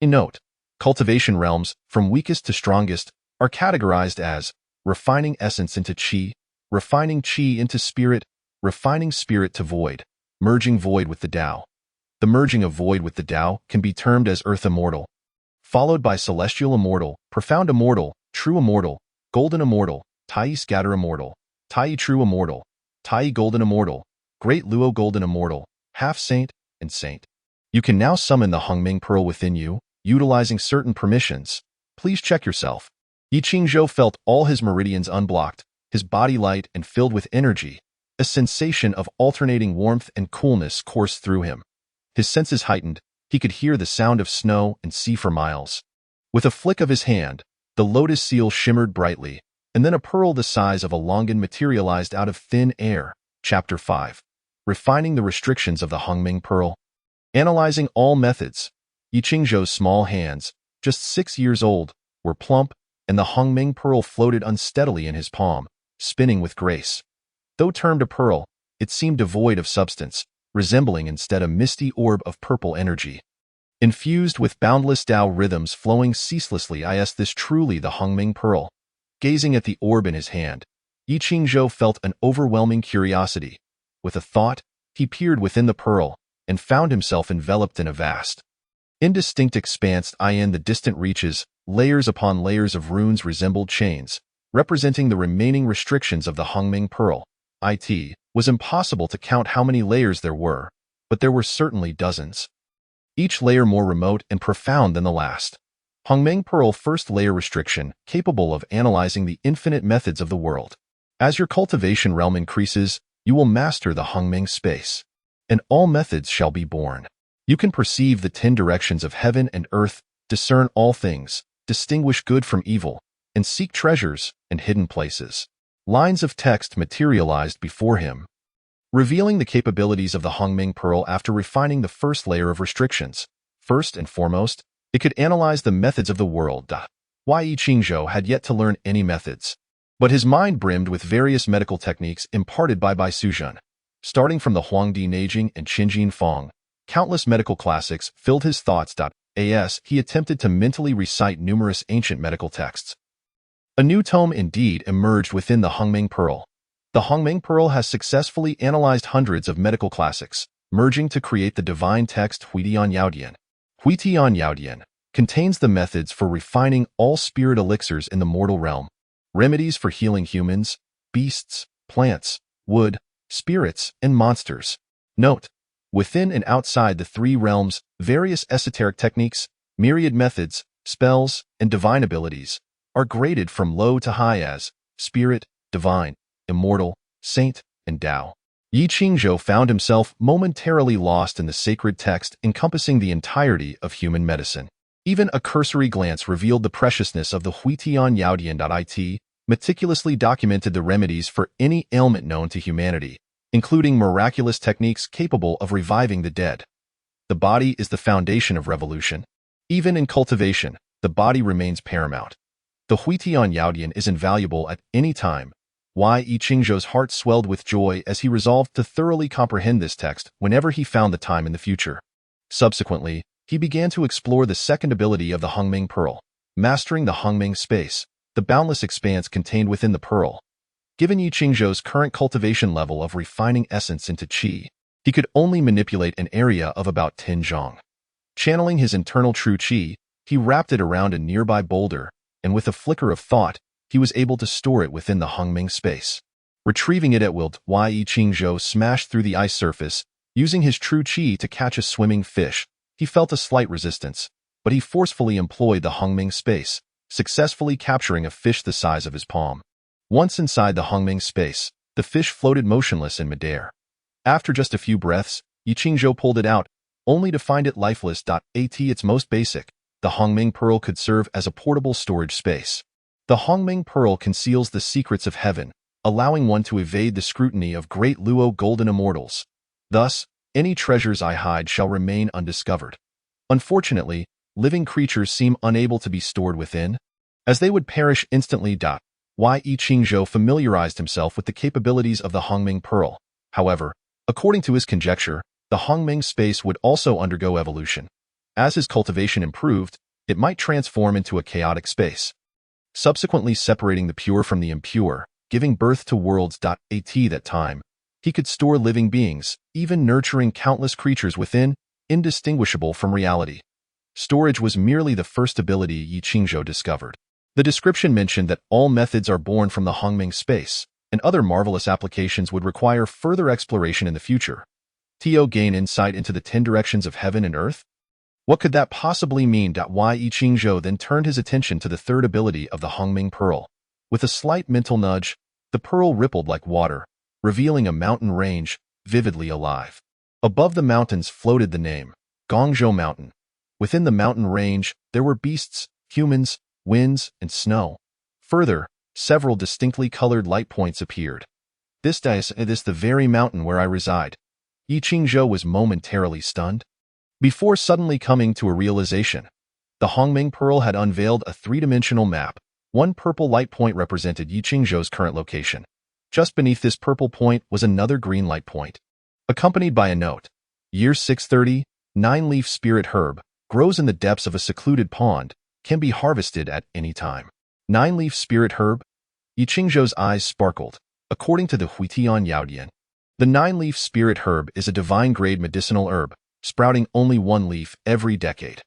In note, cultivation realms, from weakest to strongest, are categorized as refining essence into Qi, refining Qi into spirit, refining spirit to void, merging void with the Tao. The merging of void with the Tao can be termed as earth immortal, followed by celestial immortal, profound immortal, true immortal, golden immortal, Tai scatter immortal, Tai true immortal, Tai golden immortal, great Luo golden immortal, half saint, and saint. You can now summon the Hongming Pearl within you, utilizing certain permissions. Please check yourself. Yi Qingzhou felt all his meridians unblocked, his body light and filled with energy. A sensation of alternating warmth and coolness coursed through him. His senses heightened, he could hear the sound of snow and see for miles. With a flick of his hand, the lotus seal shimmered brightly, and then a pearl the size of a longan materialized out of thin air. Chapter 5. Refining the restrictions of the Hongming Pearl. Analyzing all methods, Yi Qingzhou's small hands, just 6 years old, were plump, and the Hongming Pearl floated unsteadily in his palm, spinning with grace. Though termed a pearl, it seemed devoid of substance, resembling instead a misty orb of purple energy. Infused with boundless Tao rhythms flowing ceaselessly, is this truly the Hongming Pearl? Gazing at the orb in his hand, Yi Qingzhou felt an overwhelming curiosity. With a thought, he peered within the pearl and found himself enveloped in a vast, indistinct expanse. In the distant reaches, layers upon layers of runes resembled chains, representing the remaining restrictions of the Hongming Pearl. It was impossible to count how many layers there were, but there were certainly dozens, each layer more remote and profound than the last. Hongming Pearl first layer restriction, capable of analyzing the infinite methods of the world. As your cultivation realm increases, you will master the Hongming space, and all methods shall be born. You can perceive the 10 directions of heaven and earth, discern all things, distinguish good from evil, and seek treasures and hidden places. Lines of text materialized before him, revealing the capabilities of the Hongming Pearl after refining the first layer of restrictions. First and foremost, it could analyze the methods of the world. Yi Qingzhou had yet to learn any methods, but his mind brimmed with various medical techniques imparted by Bai Suzhen. Starting from the Huangdi Neijing and Qinjin Fong, countless medical classics filled his thoughts. As he attempted to mentally recite numerous ancient medical texts, a new tome indeed emerged within the Hongming Pearl. The Hongming Pearl has successfully analyzed hundreds of medical classics, merging to create the divine text Huitian Yaodian. Huitian Yaodian contains the methods for refining all spirit elixirs in the mortal realm, remedies for healing humans, beasts, plants, wood, spirits, and monsters. Note: within and outside the 3 realms, various esoteric techniques, myriad methods, spells, and divine abilities are graded from low to high as spirit, divine, immortal, saint, and Tao. Yi Qingzhou found himself momentarily lost in the sacred text encompassing the entirety of human medicine. Even a cursory glance revealed the preciousness of the Huitian Yaodian. It meticulously documented the remedies for any ailment known to humanity, including miraculous techniques capable of reviving the dead. The body is the foundation of revolution. Even in cultivation, the body remains paramount. The Huitian Yaodian is invaluable at any time. Yi Qingzhou's heart swelled with joy as he resolved to thoroughly comprehend this text whenever he found the time in the future. Subsequently, he began to explore the second ability of the Hongming Pearl, mastering the Hongming space, the boundless expanse contained within the pearl. Given Yi Qingzhou's current cultivation level of refining essence into qi, he could only manipulate an area of about 10 zhong. Channeling his internal true qi, he wrapped it around a nearby boulder, and with a flicker of thought, he was able to store it within the Hongming space. Retrieving it at will, Yi Qingzhou smashed through the ice surface, using his true qi to catch a swimming fish. He felt a slight resistance, but he forcefully employed the Hongming space, successfully capturing a fish the size of his palm. Once inside the Hongming space, the fish floated motionless in midair. After just a few breaths, Yi Qingzhou pulled it out, only to find it lifeless. At its most basic, the Hongming Pearl could serve as a portable storage space. The Hongming Pearl conceals the secrets of heaven, allowing one to evade the scrutiny of great Luo golden immortals. Thus, any treasures I hide shall remain undiscovered. Unfortunately, living creatures seem unable to be stored within, as they would perish instantly. Yi Qingzhou familiarized himself with the capabilities of the Hongming Pearl. However, according to his conjecture, the Hongming space would also undergo evolution. As his cultivation improved, it might transform into a chaotic space, subsequently separating the pure from the impure, giving birth to worlds. At that time, he could store living beings, even nurturing countless creatures within, indistinguishable from reality. Storage was merely the first ability Yi Qingzhou discovered. The description mentioned that all methods are born from the Hongming space, and other marvelous applications would require further exploration in the future. To gain insight into the 10 directions of heaven and earth? What could that possibly mean? Yi Qingzhou then turned his attention to the third ability of the Hongming Pearl. With a slight mental nudge, the pearl rippled like water, revealing a mountain range, vividly alive. Above the mountains floated the name, Gongzhou Mountain. Within the mountain range, there were beasts, humans, winds, and snow. Further, several distinctly colored light points appeared. This is the very mountain where I reside. Yi Qingzhou was momentarily stunned, before suddenly coming to a realization. The Hongming Pearl had unveiled a 3-dimensional map. One purple light point represented Yi Qingzhou's current location. Just beneath this purple point was another green light point, accompanied by a note. Year 630, 9-leaf spirit herb, grows in the depths of a secluded pond, can be harvested at any time. Nine-leaf spirit herb? Yiqingzhou's eyes sparkled. According to the Huitian Yaodian, the nine-leaf spirit herb is a divine-grade medicinal herb, sprouting only one leaf every decade.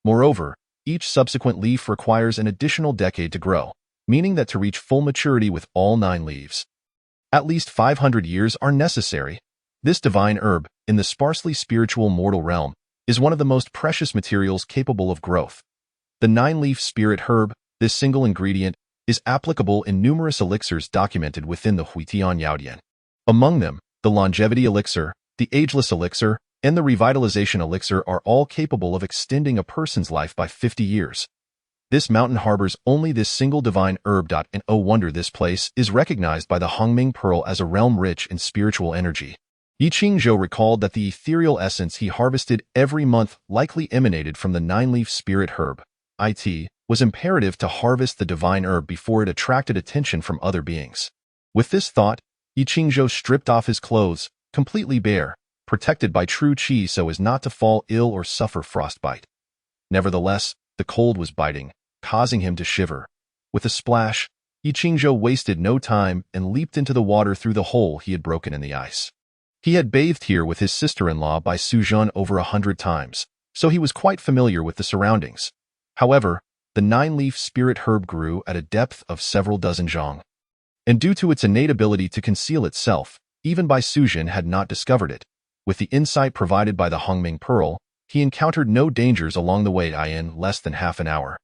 Moreover, each subsequent leaf requires an additional decade to grow, meaning that to reach full maturity with all 9 leaves, at least 500 years are necessary. This divine herb, in the sparsely spiritual mortal realm, is one of the most precious materials capable of growth. The nine-leaf spirit herb, this single ingredient, is applicable in numerous elixirs documented within the Huitian Yaodian. Among them, the longevity elixir, the ageless elixir, and the revitalization elixir are all capable of extending a person's life by 50 years. This mountain harbors only this single divine herb. And oh wonder, this place is recognized by the Hongming Pearl as a realm rich in spiritual energy. Yiqingzhou recalled that the ethereal essence he harvested every month likely emanated from the nine-leaf spirit herb. It was imperative to harvest the divine herb before it attracted attention from other beings. With this thought, Yiqingzhou stripped off his clothes, completely bare, protected by true qi so as not to fall ill or suffer frostbite. Nevertheless, the cold was biting, causing him to shiver. With a splash, Yiqingzhou wasted no time and leaped into the water through the hole he had broken in the ice. He had bathed here with his sister-in-law Baisuzhen over 100 times, so he was quite familiar with the surroundings. However, the nine-leaf spirit herb grew at a depth of several dozen zhang. And due to its innate ability to conceal itself, even Baisuzhen had not discovered it. With the insight provided by the Hongming Pearl, he encountered no dangers along the way in less than half an hour.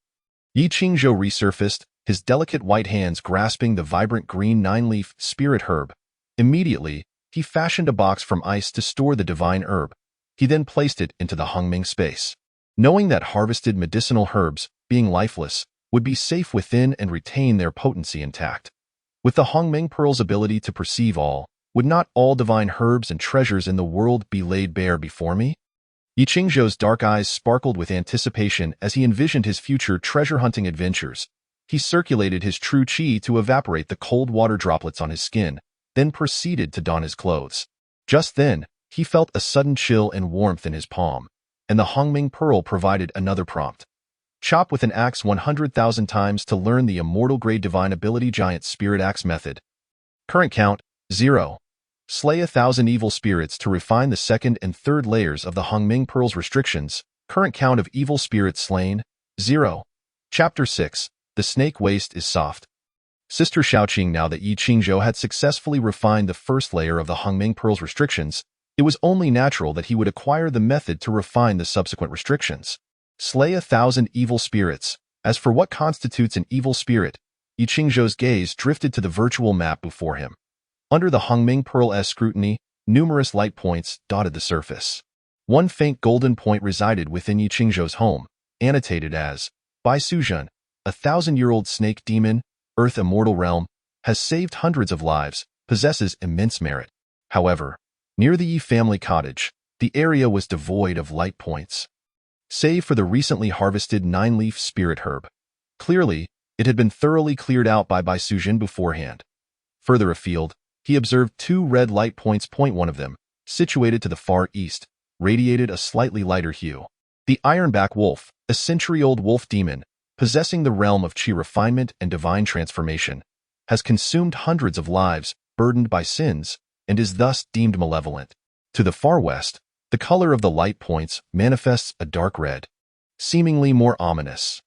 Yiqingzhou resurfaced, his delicate white hands grasping the vibrant green nine-leaf spirit herb. Immediately, he fashioned a box from ice to store the divine herb. He then placed it into the Hongming space. Knowing that harvested medicinal herbs, being lifeless, would be safe within and retain their potency intact. With the Hongming Pearl's ability to perceive all, would not all divine herbs and treasures in the world be laid bare before me? Yiqingzhou's dark eyes sparkled with anticipation as he envisioned his future treasure-hunting adventures. He circulated his true qi to evaporate the cold water droplets on his skin, then proceeded to don his clothes. Just then, he felt a sudden chill and warmth in his palm, and the Hongming Pearl provided another prompt. Chop with an axe 100,000 times to learn the immortal-grade divine ability giant spirit axe method. Current count, 0. Slay 1,000 evil spirits to refine the second and third layers of the Hongming Pearl's restrictions. Current count of evil spirits slain, 0. Chapter 6. The snake waist is soft. Sister Shaoqing, now that Yiqingzhou had successfully refined the first layer of the Hongming Pearl's restrictions, it was only natural that he would acquire the method to refine the subsequent restrictions. Slay 1,000 evil spirits. As for what constitutes an evil spirit, Yiqingzhou's gaze drifted to the virtual map before him. Under the Hongming Pearl's scrutiny, numerous light points dotted the surface. One faint golden point resided within Yiqingzhou's home, annotated as Baisuzhen, a 1,000-year-old snake demon, Earth immortal realm, has saved hundreds of lives, possesses immense merit. However, near the Yi family cottage, the area was devoid of light points, save for the recently harvested nine-leaf spirit herb. Clearly, it had been thoroughly cleared out by Baisuzhen beforehand. Further afield, he observed 2 red light points. One of them, situated to the far east, radiated a slightly lighter hue. The Ironback Wolf, a century-old wolf demon, possessing the realm of qi refinement and divine transformation, has consumed hundreds of lives, burdened by sins, and is thus deemed malevolent. To the far west, the color of the light points manifests a dark red, seemingly more ominous.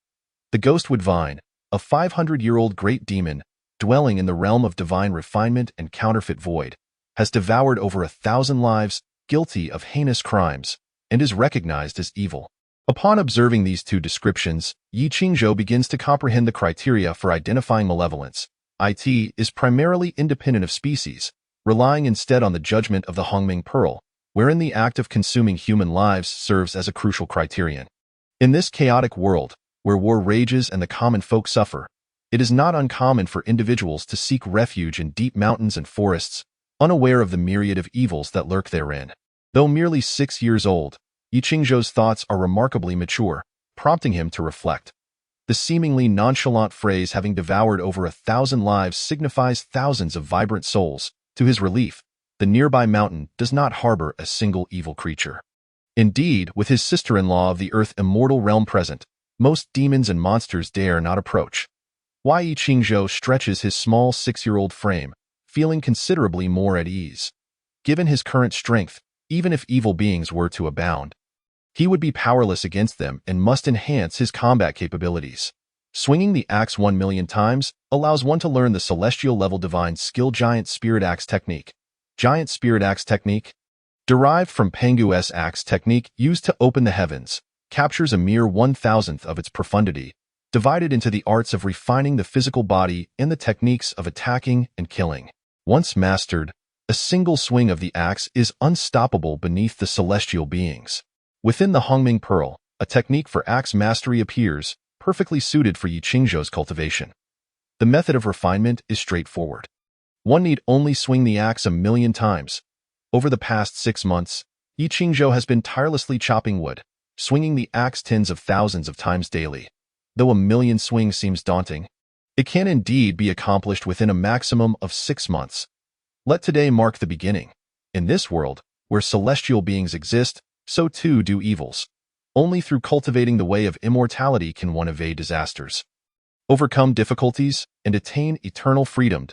The Ghostwood Vine, a 500-year-old great demon, dwelling in the realm of divine refinement and counterfeit void, has devoured over 1,000 lives, guilty of heinous crimes, and is recognized as evil. Upon observing these 2 descriptions, Yiqingzhou begins to comprehend the criteria for identifying malevolence. It is primarily independent of species, relying instead on the judgment of the Hongming Pearl, wherein the act of consuming human lives serves as a crucial criterion. In this chaotic world, where war rages and the common folk suffer, it is not uncommon for individuals to seek refuge in deep mountains and forests, unaware of the myriad of evils that lurk therein. Though merely 6 years old, Yiqingzhou's thoughts are remarkably mature, prompting him to reflect. The seemingly nonchalant phrase having devoured over 1,000 lives signifies thousands of vibrant souls. To his relief, the nearby mountain does not harbor a single evil creature. Indeed, with his sister-in-law of the Earth immortal realm present, most demons and monsters dare not approach. Yi Qingzhou stretches his small 6-year-old frame, feeling considerably more at ease. Given his current strength, even if evil beings were to abound, he would be powerless against them and must enhance his combat capabilities. Swinging the axe 1,000,000 times allows one to learn the celestial-level divine skill Giant Spirit Axe Technique. Giant Spirit Axe Technique, derived from Pengu's axe technique used to open the heavens, captures a mere 1,000th of its profundity, divided into the arts of refining the physical body and the techniques of attacking and killing. Once mastered, a single swing of the axe is unstoppable beneath the celestial beings. Within the Hongming Pearl, a technique for axe mastery appears, perfectly suited for Yi Qingzhou's cultivation. The method of refinement is straightforward. One need only swing the axe 1,000,000 times. Over the past 6 months, Yi Qingzhou has been tirelessly chopping wood, swinging the axe tens of thousands of times daily. Though 1,000,000 swings seems daunting, it can indeed be accomplished within a maximum of 6 months. Let today mark the beginning. In this world, where celestial beings exist, so too do evils. Only through cultivating the way of immortality can one evade disasters, overcome difficulties, and attain eternal freedom.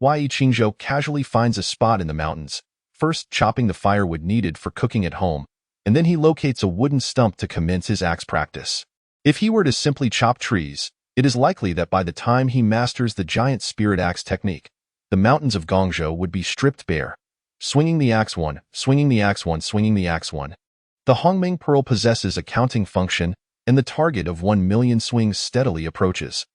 Yi Qingzhou casually finds a spot in the mountains, first chopping the firewood needed for cooking at home, and then he locates a wooden stump to commence his axe practice. If he were to simply chop trees, it is likely that by the time he masters the Giant Spirit Axe Technique, the mountains of Gongzhou would be stripped bare. Swinging the axe 1, swinging the axe 1, swinging the axe 1. The Hongming Pearl possesses a counting function, and the target of 1,000,000 swings steadily approaches.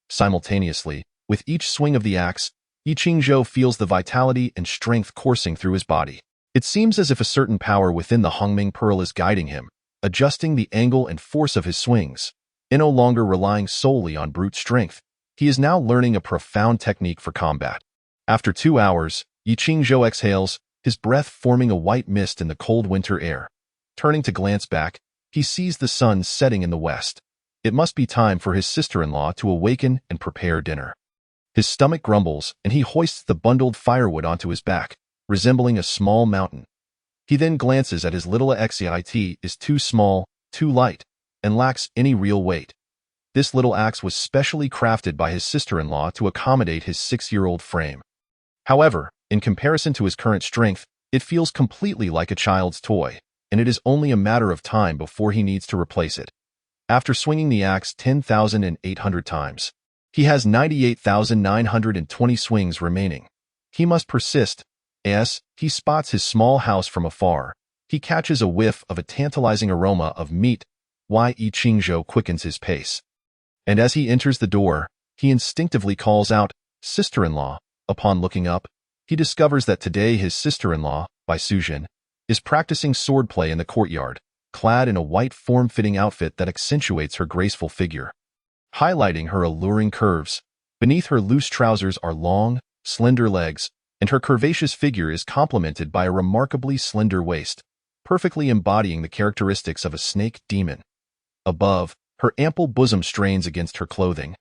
Simultaneously, with each swing of the axe, Yi Qingzhou feels the vitality and strength coursing through his body. It seems as if a certain power within the Hongming Pearl is guiding him, adjusting the angle and force of his swings. And no longer relying solely on brute strength, he is now learning a profound technique for combat. After 2 hours, Yi Qingzhou exhales, his breath forming a white mist in the cold winter air. Turning to glance back, he sees the sun setting in the west. It must be time for his sister-in-law to awaken and prepare dinner. His stomach grumbles, and he hoists the bundled firewood onto his back, resembling a small mountain. He then glances at his little axe is too small, too light, and lacks any real weight. This little axe was specially crafted by his sister-in-law to accommodate his 6-year-old frame. However, in comparison to his current strength, it feels completely like a child's toy, and it is only a matter of time before he needs to replace it. After swinging the axe 10,800 times, he has 98,920 swings remaining. He must persist. As he spots his small house from afar, he catches a whiff of a tantalizing aroma of meat. Yi Qingzhou quickens his pace. And as he enters the door, he instinctively calls out, "Sister-in-law." Upon looking up, he discovers that today his sister-in-law, Bai Sujin, is practicing swordplay in the courtyard, clad in a white form-fitting outfit that accentuates her graceful figure, highlighting her alluring curves. Beneath her loose trousers are long, slender legs, and her curvaceous figure is complemented by a remarkably slender waist, perfectly embodying the characteristics of a snake demon. Above, her ample bosom strains against her clothing,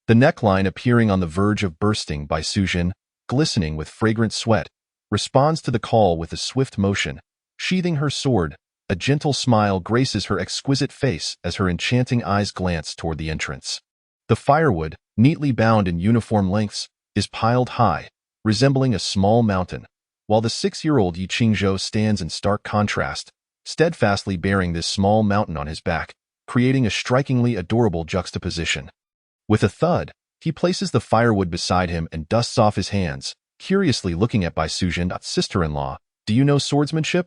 the neckline appearing on the verge of bursting. Bai Sujin, glistening with fragrant sweat, responds to the call with a swift motion. Sheathing her sword, a gentle smile graces her exquisite face as her enchanting eyes glance toward the entrance. The firewood, neatly bound in uniform lengths, is piled high, resembling a small mountain, while the 6-year-old Yi Qingzhou stands in stark contrast, steadfastly bearing this small mountain on his back, creating a strikingly adorable juxtaposition. With a thud, he places the firewood beside him and dusts off his hands, curiously looking at Bai Sujin. "Sister-in-law, do you know swordsmanship?"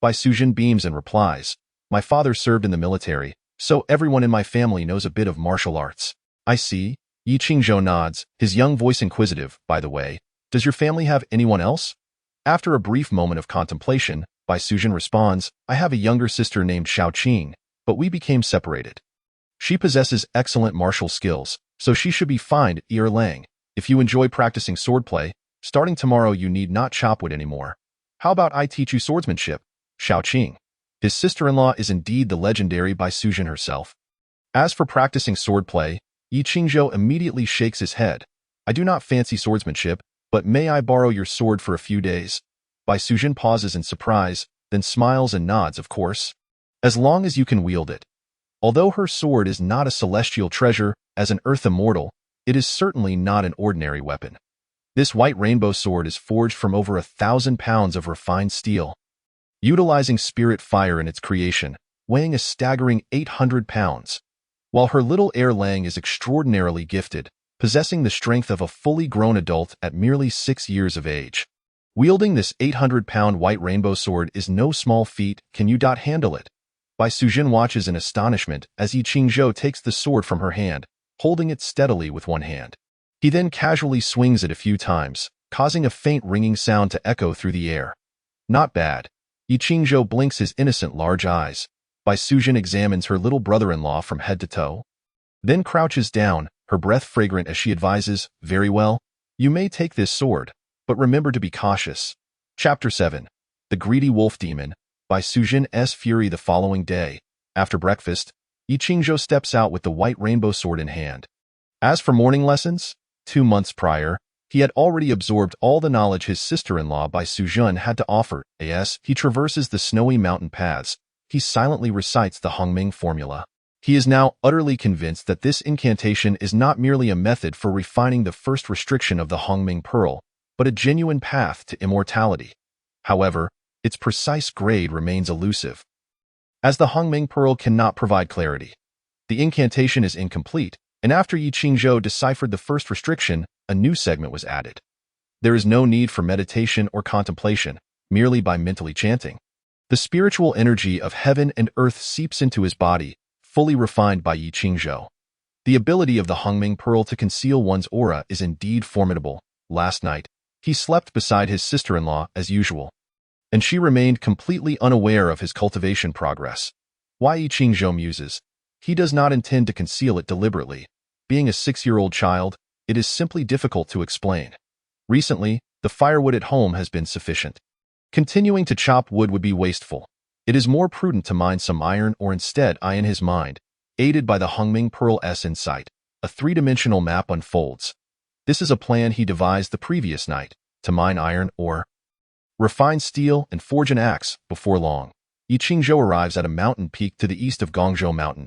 Bai Sujin beams and replies, "My father served in the military, so everyone in my family knows a bit of martial arts." "I see." Yi Qingzhou nods, his young voice inquisitive. "By the way, does your family have anyone else?" After a brief moment of contemplation, Bai Sujin responds, "I have a younger sister named Xiaoqing, but we became separated. She possesses excellent martial skills, so she should be fine at Erlang. If you enjoy practicing swordplay, starting tomorrow you need not chop wood anymore. How about I teach you swordsmanship?" Xiaoqing, his sister-in-law, is indeed the legendary Bai Sujin herself. As for practicing swordplay, Yi Qingzhou immediately shakes his head. "I do not fancy swordsmanship, but may I borrow your sword for a few days?" Bai Sujin pauses in surprise, then smiles and nods, "Of course." as long as you can wield it. Although her sword is not a celestial treasure, as an earth immortal, it is certainly not an ordinary weapon. This white rainbow sword is forged from over 1,000 pounds of refined steel, utilizing spirit fire in its creation, weighing a staggering 800 pounds. While her little heir Lang is extraordinarily gifted, possessing the strength of a fully grown adult at merely 6 years of age. Wielding this 800-pound white rainbow sword is no small feat. Can you handle it? Bai Sujin watches in astonishment as Yi Qingzhou takes the sword from her hand, holding it steadily with one hand. He then casually swings it a few times, causing a faint ringing sound to echo through the air. Not bad. Yi Qingzhou blinks his innocent large eyes. Bai Sujin examines her little brother-in-law from head to toe, then crouches down, her breath fragrant as she advises, "Very well, you may take this sword, but remember to be cautious." Chapter 7. The Greedy Wolf Demon. Bai Sujin's fury. The following day, after breakfast, Yi Qingzhou steps out with the white rainbow sword in hand. As for morning lessons, 2 months prior, he had already absorbed all the knowledge his sister-in-law Bai Sujin had to offer. As he traverses the snowy mountain paths, he silently recites the Hongming formula. He is now utterly convinced that this incantation is not merely a method for refining the first restriction of the Hongming Pearl, but a genuine path to immortality. However, its precise grade remains elusive, as the Hongming Pearl cannot provide clarity. The incantation is incomplete, and after Yi Qingzhou deciphered the first restriction, a new segment was added. There is no need for meditation or contemplation, merely by mentally chanting. The spiritual energy of heaven and earth seeps into his body, fully refined by Yi Qingzhou. The ability of the Hongming Pearl to conceal one's aura is indeed formidable. Last night, he slept beside his sister-in-law as usual, and she remained completely unaware of his cultivation progress. Why? Yi Qingzhou muses. He does not intend to conceal it deliberately. Being a 6-year-old child, it is simply difficult to explain. Recently, the firewood at home has been sufficient. Continuing to chop wood would be wasteful. It is more prudent to mine some iron, or instead, in his mind, aided by the Hongming Pearl's insight, a 3-dimensional map unfolds. This is a plan he devised the previous night, to mine iron ore, refine steel, and forge an axe. Before long, Yi Qingzhou arrives at a mountain peak to the east of Gongzhou Mountain.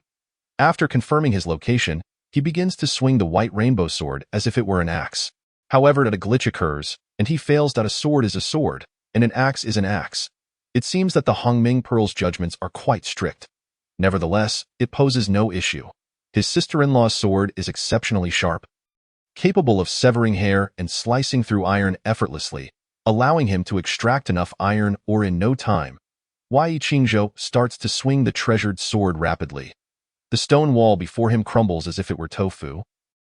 After confirming his location, he begins to swing the white rainbow sword as if it were an axe. However, a glitch occurs, and he fails. A sword is a sword, and an axe is an axe. It seems that the Hongming Pearl's judgments are quite strict. Nevertheless, it poses no issue. His sister-in-law's sword is exceptionally sharp, capable of severing hair and slicing through iron effortlessly, allowing him to extract enough iron ore in no time. Yi Qingzhou starts to swing the treasured sword rapidly. The stone wall before him crumbles as if it were tofu,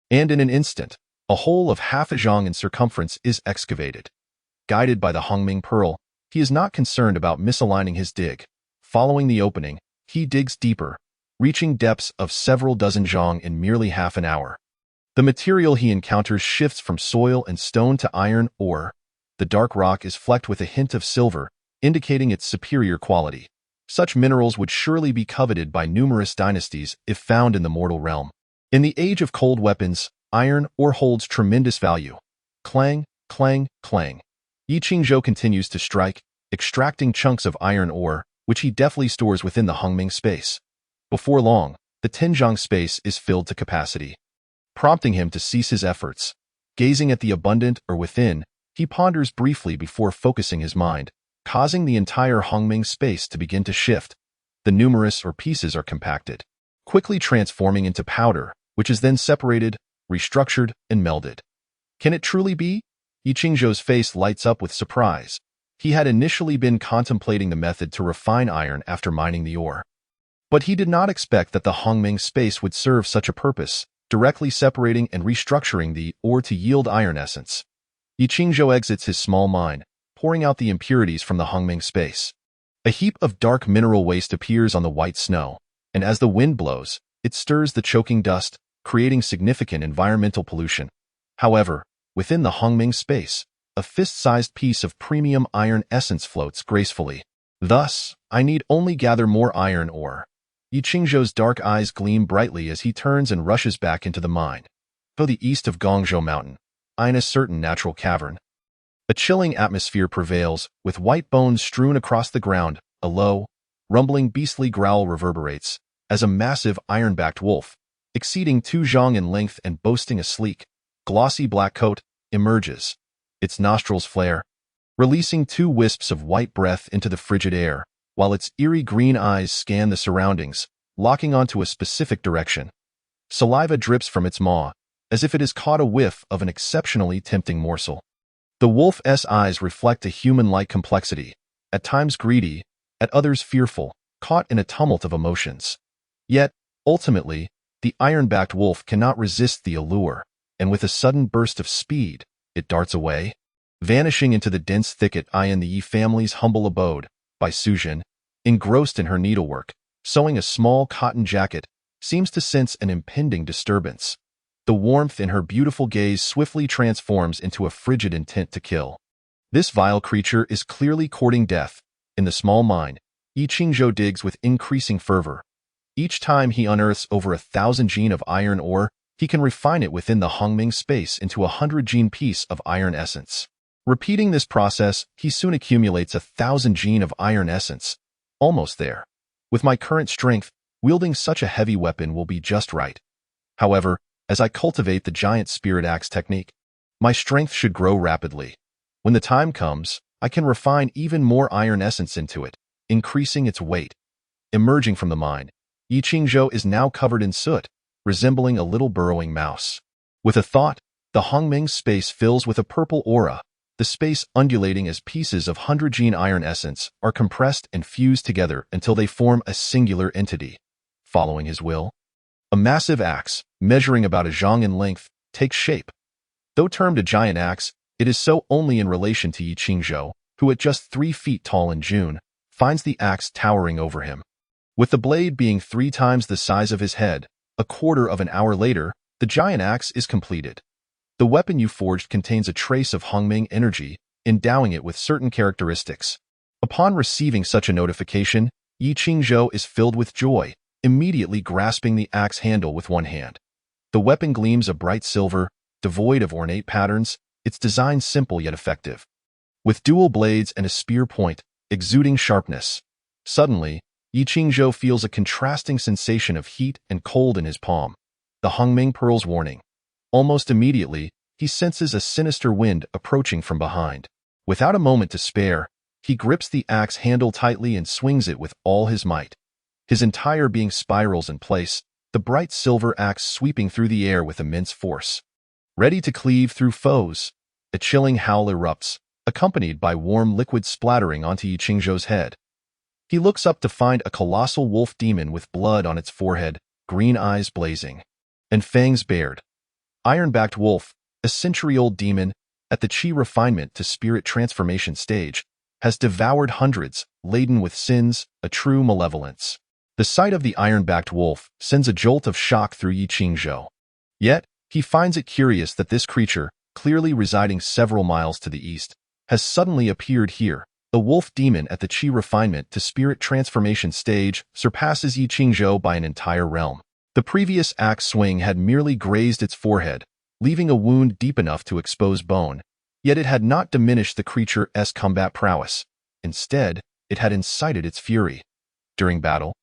and in an instant, a hole of half a zhang in circumference is excavated. Guided by the Hongming Pearl, he is not concerned about misaligning his dig. Following the opening, he digs deeper, reaching depths of several dozen zhang in merely half an hour. The material he encounters shifts from soil and stone to iron ore. The dark rock is flecked with a hint of silver, indicating its superior quality. Such minerals would surely be coveted by numerous dynasties if found in the mortal realm. In the age of cold weapons, iron ore holds tremendous value. Clang, clang, clang. Yi Qingzhou continues to strike, extracting chunks of iron ore, which he deftly stores within the Hongming space. Before long, the Tianzhang space is filled to capacity, prompting him to cease his efforts. Gazing at the abundant ore within, he ponders briefly before focusing his mind, causing the entire Hongming space to begin to shift. The numerous ore pieces are compacted, quickly transforming into powder, which is then separated, restructured, and melded. Can it truly be? Yi Qingzhou's face lights up with surprise. He had initially been contemplating the method to refine iron after mining the ore, but he did not expect that the Hongming space would serve such a purpose, directly separating and restructuring the ore to yield iron essence. Yi Qingzhou exits his small mine, pouring out the impurities from the Hongming space. A heap of dark mineral waste appears on the white snow, and as the wind blows, it stirs the choking dust, creating significant environmental pollution. However, within the Hongming space, a fist-sized piece of premium iron essence floats gracefully. Thus, I need only gather more iron ore. Yi Qingzhou's dark eyes gleam brightly as he turns and rushes back into the mine. To the east of Gongzhou Mountain, in a certain natural cavern, a chilling atmosphere prevails, with white bones strewn across the ground. A low, rumbling beastly growl reverberates as a massive iron-backed wolf, exceeding 2 zhang in length and boasting a sleek, glossy black coat, emerges. Its nostrils flare, releasing 2 wisps of white breath into the frigid air, while its eerie green eyes scan the surroundings, locking onto a specific direction. Saliva drips from its maw, as if it has caught a whiff of an exceptionally tempting morsel. The wolf's eyes reflect a human-like complexity, at times greedy, at others fearful, caught in a tumult of emotions. Yet, ultimately, the iron-backed wolf cannot resist the allure, and with a sudden burst of speed, it darts away, vanishing into the dense thicket. In the Yi family's humble abode, by Suzhen, engrossed in her needlework, sewing a small cotton jacket, seems to sense an impending disturbance. The warmth in her beautiful gaze swiftly transforms into a frigid intent to kill. This vile creature is clearly courting death. In the small mine, Yi Qingzhou digs with increasing fervor. Each time he unearths over 1,000 gene of iron ore, he can refine it within the Hongming space into a 100-gene piece of iron essence. Repeating this process, he soon accumulates 1,000 gene of iron essence. Almost there. With my current strength, wielding such a heavy weapon will be just right. However, as I cultivate the giant spirit axe technique, my strength should grow rapidly. When the time comes, I can refine even more iron essence into it, increasing its weight. Emerging from the mine, Yi Qingzhou is now covered in soot, resembling a little burrowing mouse. With a thought, the Hongming space fills with a purple aura, the space undulating as pieces of 100-gene iron essence are compressed and fused together until they form a singular entity. Following his will, a massive axe, measuring about a zhang in length, takes shape. Though termed a giant axe, it is so only in relation to Yi Qingzhou, who at just 3 feet tall in June, finds the axe towering over him. With the blade being 3 times the size of his head, a quarter of an hour later, the giant axe is completed. The weapon you forged contains a trace of Hongming energy, endowing it with certain characteristics. Upon receiving such a notification, Yi Qingzhou is filled with joy, immediately grasping the axe handle with one hand. The weapon gleams a bright silver, devoid of ornate patterns, its design simple yet effective. With dual blades and a spear point, exuding sharpness. Suddenly, Yi Qingzhou feels a contrasting sensation of heat and cold in his palm. The Hongming Pearl's warning. Almost immediately, he senses a sinister wind approaching from behind. Without a moment to spare, he grips the axe handle tightly and swings it with all his might. His entire being spirals in place, the bright silver axe sweeping through the air with immense force. Ready to cleave through foes, a chilling howl erupts, accompanied by warm liquid splattering onto Yi Qingzhou's head. He looks up to find a colossal wolf demon with blood on its forehead, green eyes blazing, and fangs bared. Iron-backed wolf, a century-old demon, at the Qi refinement to spirit transformation stage, has devoured hundreds, laden with sins, a true malevolence. The sight of the iron-backed wolf sends a jolt of shock through Yi Qingzhou. Yet, he finds it curious that this creature, clearly residing several miles to the east, has suddenly appeared here. The wolf demon at the Qi refinement to spirit transformation stage surpasses Yi Qingzhou by an entire realm. The previous axe swing had merely grazed its forehead, leaving a wound deep enough to expose bone, yet it had not diminished the creature's combat prowess. Instead, it had incited its fury. During battle,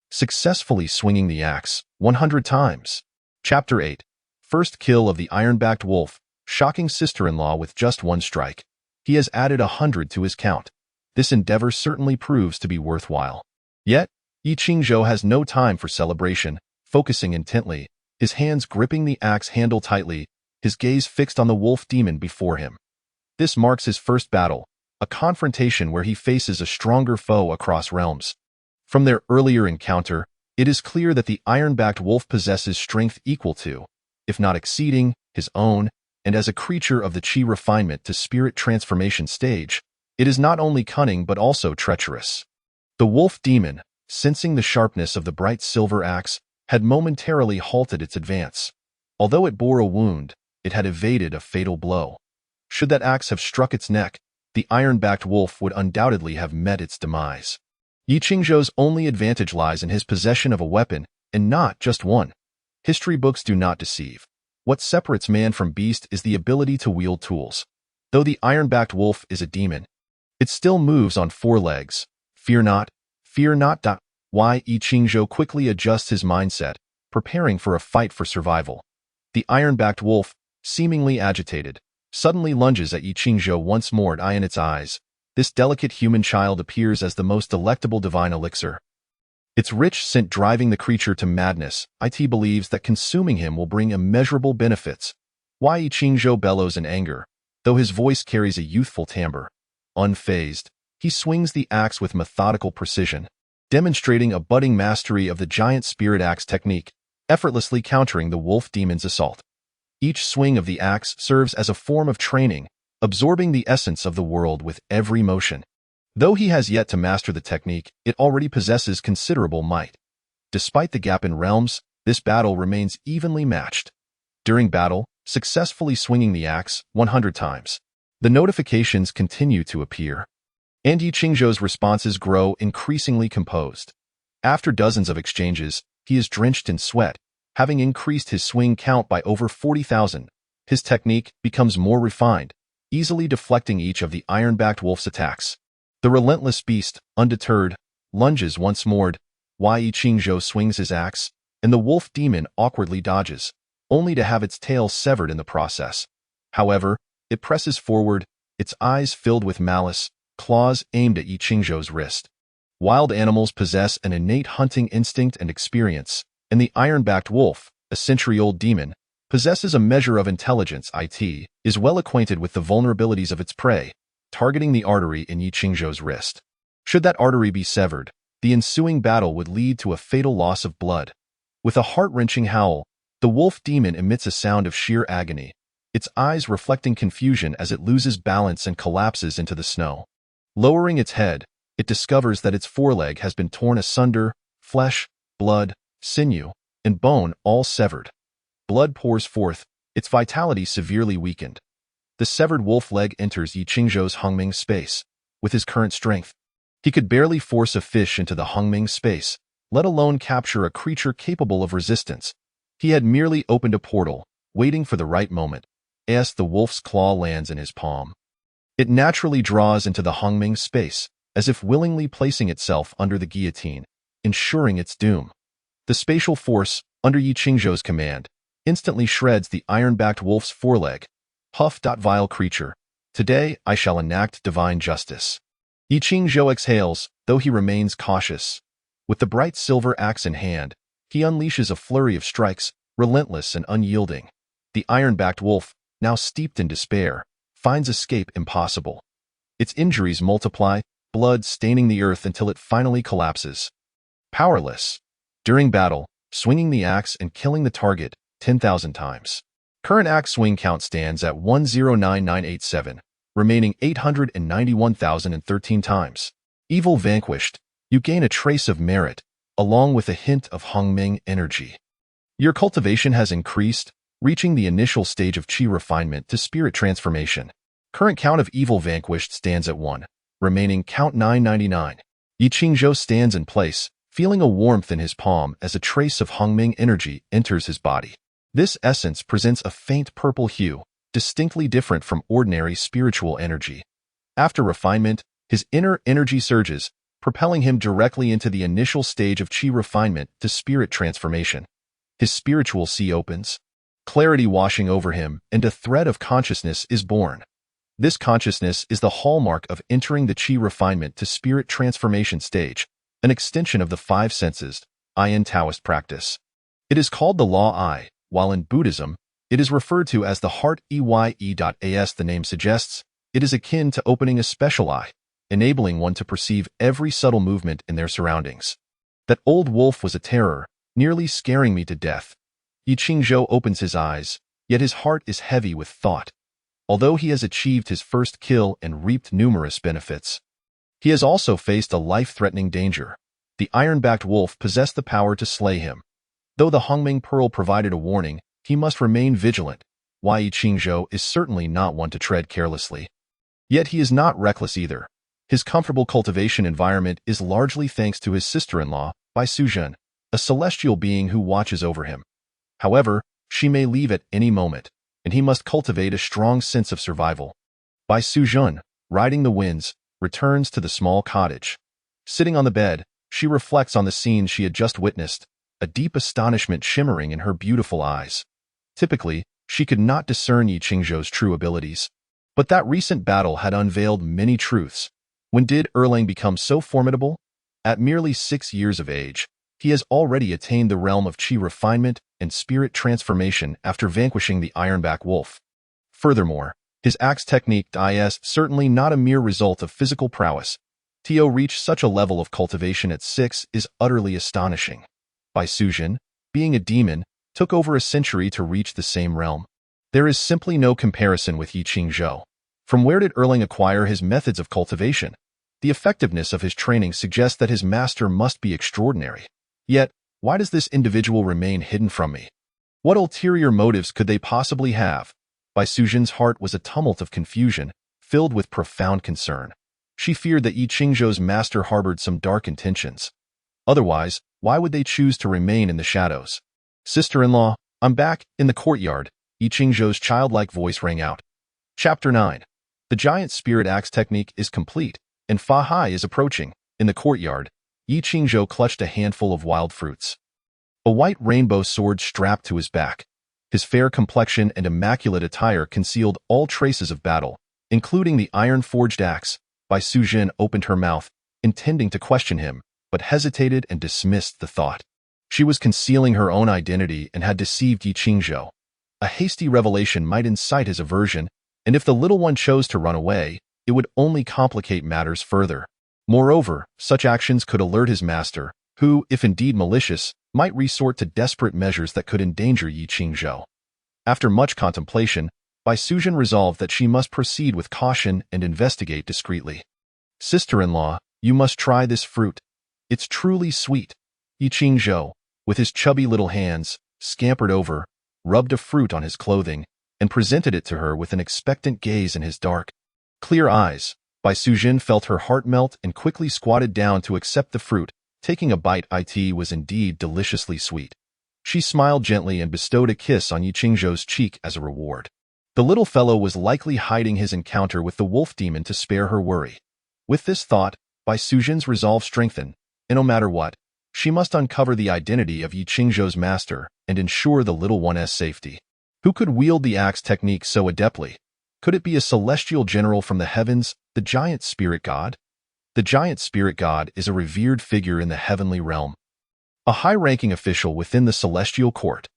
successfully swinging the axe 100 times. Chapter 8. First kill of the iron-backed wolf, shocking sister-in-law with just one strike. He has added 100 to his count. This endeavor certainly proves to be worthwhile. Yet, Yi Qingzhou has no time for celebration, focusing intently, his hands gripping the axe handle tightly, his gaze fixed on the wolf demon before him. This marks his first battle, a confrontation where he faces a stronger foe across realms. From their earlier encounter, it is clear that the iron-backed wolf possesses strength equal to, if not exceeding, his own, and as a creature of the Qi refinement to spirit transformation stage, it is not only cunning but also treacherous. The wolf demon, sensing the sharpness of the bright silver axe, had momentarily halted its advance. Although it bore a wound, it had evaded a fatal blow. Should that axe have struck its neck, the iron-backed wolf would undoubtedly have met its demise. Yi Qingzhou's only advantage lies in his possession of a weapon, and not just one. History books do not deceive. What separates man from beast is the ability to wield tools. Though the iron-backed wolf is a demon, it still moves on 4 legs. Fear not, Fear not. Yi Qingzhou quickly adjusts his mindset, preparing for a fight for survival. The iron-backed wolf, seemingly agitated, suddenly lunges at Yi Qingzhou once more in its eyes. This delicate human child appears as the most delectable divine elixir. Its rich scent driving the creature to madness. It believes that consuming him will bring immeasurable benefits. Yi Qingzhou bellows in anger, though his voice carries a youthful timbre. Unfazed, he swings the axe with methodical precision, demonstrating a budding mastery of the giant spirit axe technique, effortlessly countering the wolf demon's assault. Each swing of the axe serves as a form of training, absorbing the essence of the world with every motion. Though he has yet to master the technique, it already possesses considerable might. Despite the gap in realms, this battle remains evenly matched. During battle, successfully swinging the axe 100 times. The notifications continue to appear, and Yi Qingzhou's responses grow increasingly composed. After dozens of exchanges, he is drenched in sweat, having increased his swing count by over 40,000. His technique becomes more refined, easily deflecting each of the iron-backed wolf's attacks. The relentless beast, undeterred, lunges once more. Yi Qingzhou swings his axe, and the wolf demon awkwardly dodges, only to have its tail severed in the process. However, it presses forward, its eyes filled with malice, claws aimed at Yi Qingzhou's wrist. Wild animals possess an innate hunting instinct and experience, and the iron-backed wolf, a century-old demon, possesses a measure of intelligence. It is well acquainted with the vulnerabilities of its prey, targeting the artery in Yi Qingzhou's wrist. Should that artery be severed, the ensuing battle would lead to a fatal loss of blood. With a heart-wrenching howl, the wolf demon emits a sound of sheer agony, its eyes reflecting confusion as it loses balance and collapses into the snow. Lowering its head, it discovers that its foreleg has been torn asunder, flesh, blood, sinew, and bone all severed. Blood pours forth, its vitality severely weakened. The severed wolf leg enters Yi Qingzhou's Hongming space. With his current strength, he could barely force a fish into the Hongming space, let alone capture a creature capable of resistance. He had merely opened a portal, waiting for the right moment, as the wolf's claw lands in his palm. It naturally draws into the Hongming space, as if willingly placing itself under the guillotine, ensuring its doom. The spatial force, under Yi Qingzhou's command, instantly shreds the iron-backed wolf's foreleg. Huff. Vile creature, today I shall enact divine justice. Yi Qingzhou exhales, though he remains cautious. With the bright silver axe in hand, he unleashes a flurry of strikes, relentless and unyielding. The iron-backed wolf, now steeped in despair, finds escape impossible. Its injuries multiply, blood staining the earth until it finally collapses. Powerless. During battle, swinging the axe and killing the target 10,000 times. Current axe swing count stands at 109987, remaining 891,013 times. Evil vanquished, you gain a trace of merit, along with a hint of Hongming energy. Your cultivation has increased, reaching the initial stage of Qi refinement to spirit transformation. Current count of evil vanquished stands at 1, remaining count 999. Yi Qingzhou stands in place, feeling a warmth in his palm as a trace of Hongming energy enters his body. This essence presents a faint purple hue, distinctly different from ordinary spiritual energy. After refinement, his inner energy surges, propelling him directly into the initial stage of Qi refinement to spirit transformation. His spiritual sea opens, clarity washing over him, and a thread of consciousness is born. This consciousness is the hallmark of entering the Qi refinement to spirit transformation stage, an extension of the five senses, in Taoist practice. It is called the Law I, while in Buddhism, it is referred to as the heart As the name suggests, it is akin to opening a special eye, enabling one to perceive every subtle movement in their surroundings. That old wolf was a terror, nearly scaring me to death. Yi Qingzhou opens his eyes, yet his heart is heavy with thought. Although he has achieved his first kill and reaped numerous benefits, he has also faced a life-threatening danger. The iron-backed wolf possessed the power to slay him. Though the Hongming Pearl provided a warning, he must remain vigilant. Yi Qingzhou is certainly not one to tread carelessly. Yet he is not reckless either. His comfortable cultivation environment is largely thanks to his sister-in-law, Bai Suzhen, a celestial being who watches over him. However, she may leave at any moment, and he must cultivate a strong sense of survival. Bai Suzhen, riding the winds, returns to the small cottage. Sitting on the bed, She reflects on the scene she had just witnessed, a deep astonishment shimmering in her beautiful eyes. Typically, she could not discern Yi Qingzhou's true abilities. But that recent battle had unveiled many truths. When did Erlang become so formidable? At merely 6 years of age, he has already attained the realm of Qi refinement and spirit transformation after vanquishing the Ironback Wolf. Furthermore, his axe technique is certainly not a mere result of physical prowess. To reach such a level of cultivation at 6 is utterly astonishing. Bai Sujin, being a demon, took over a century to reach the same realm. There is simply no comparison with Yi Qingzhou. From where did Erlang acquire his methods of cultivation? The effectiveness of his training suggests that his master must be extraordinary. Yet, why does this individual remain hidden from me? What ulterior motives could they possibly have? Bai Sujin's heart was a tumult of confusion, filled with profound concern. She feared that Yi Qingzhou's master harbored some dark intentions. Otherwise, why would they choose to remain in the shadows? Sister-in-law, I'm back, in the courtyard, Yi Qingzhou's childlike voice rang out. Chapter 9. The giant spirit axe technique is complete, and Fa Hai is approaching. In the courtyard, Yi Qingzhou clutched a handful of wild fruits. A white rainbow sword strapped to his back. His fair complexion and immaculate attire concealed all traces of battle, including the iron-forged axe. Bai Sujin opened her mouth, intending to question him, but hesitated and dismissed the thought. She was concealing her own identity and had deceived Yi Qingzhou. A hasty revelation might incite his aversion, and if the little one chose to run away, it would only complicate matters further. Moreover, such actions could alert his master, who, if indeed malicious, might resort to desperate measures that could endanger Yi Qingzhou. After much contemplation, Bai Sujin resolved that she must proceed with caution and investigate discreetly. Sister-in-law, you must try this fruit. It's truly sweet. Yi Qingzhou, with his chubby little hands, scampered over, rubbed a fruit on his clothing, and presented it to her with an expectant gaze in his dark, clear eyes. Bai Sujin felt her heart melt and quickly squatted down to accept the fruit. Taking a bite, it was indeed deliciously sweet. She smiled gently and bestowed a kiss on Yi Qingzhou's cheek as a reward. The little fellow was likely hiding his encounter with the wolf demon to spare her worry. With this thought, Bai Sujin's resolve strengthened, and no matter what, she must uncover the identity of Yi Qingzhou's master and ensure the little one's safety. Who could wield the axe technique so adeptly? Could it be a celestial general from the heavens, the giant spirit god? The giant spirit god is a revered figure in the heavenly realm, a high-ranking official within the celestial court.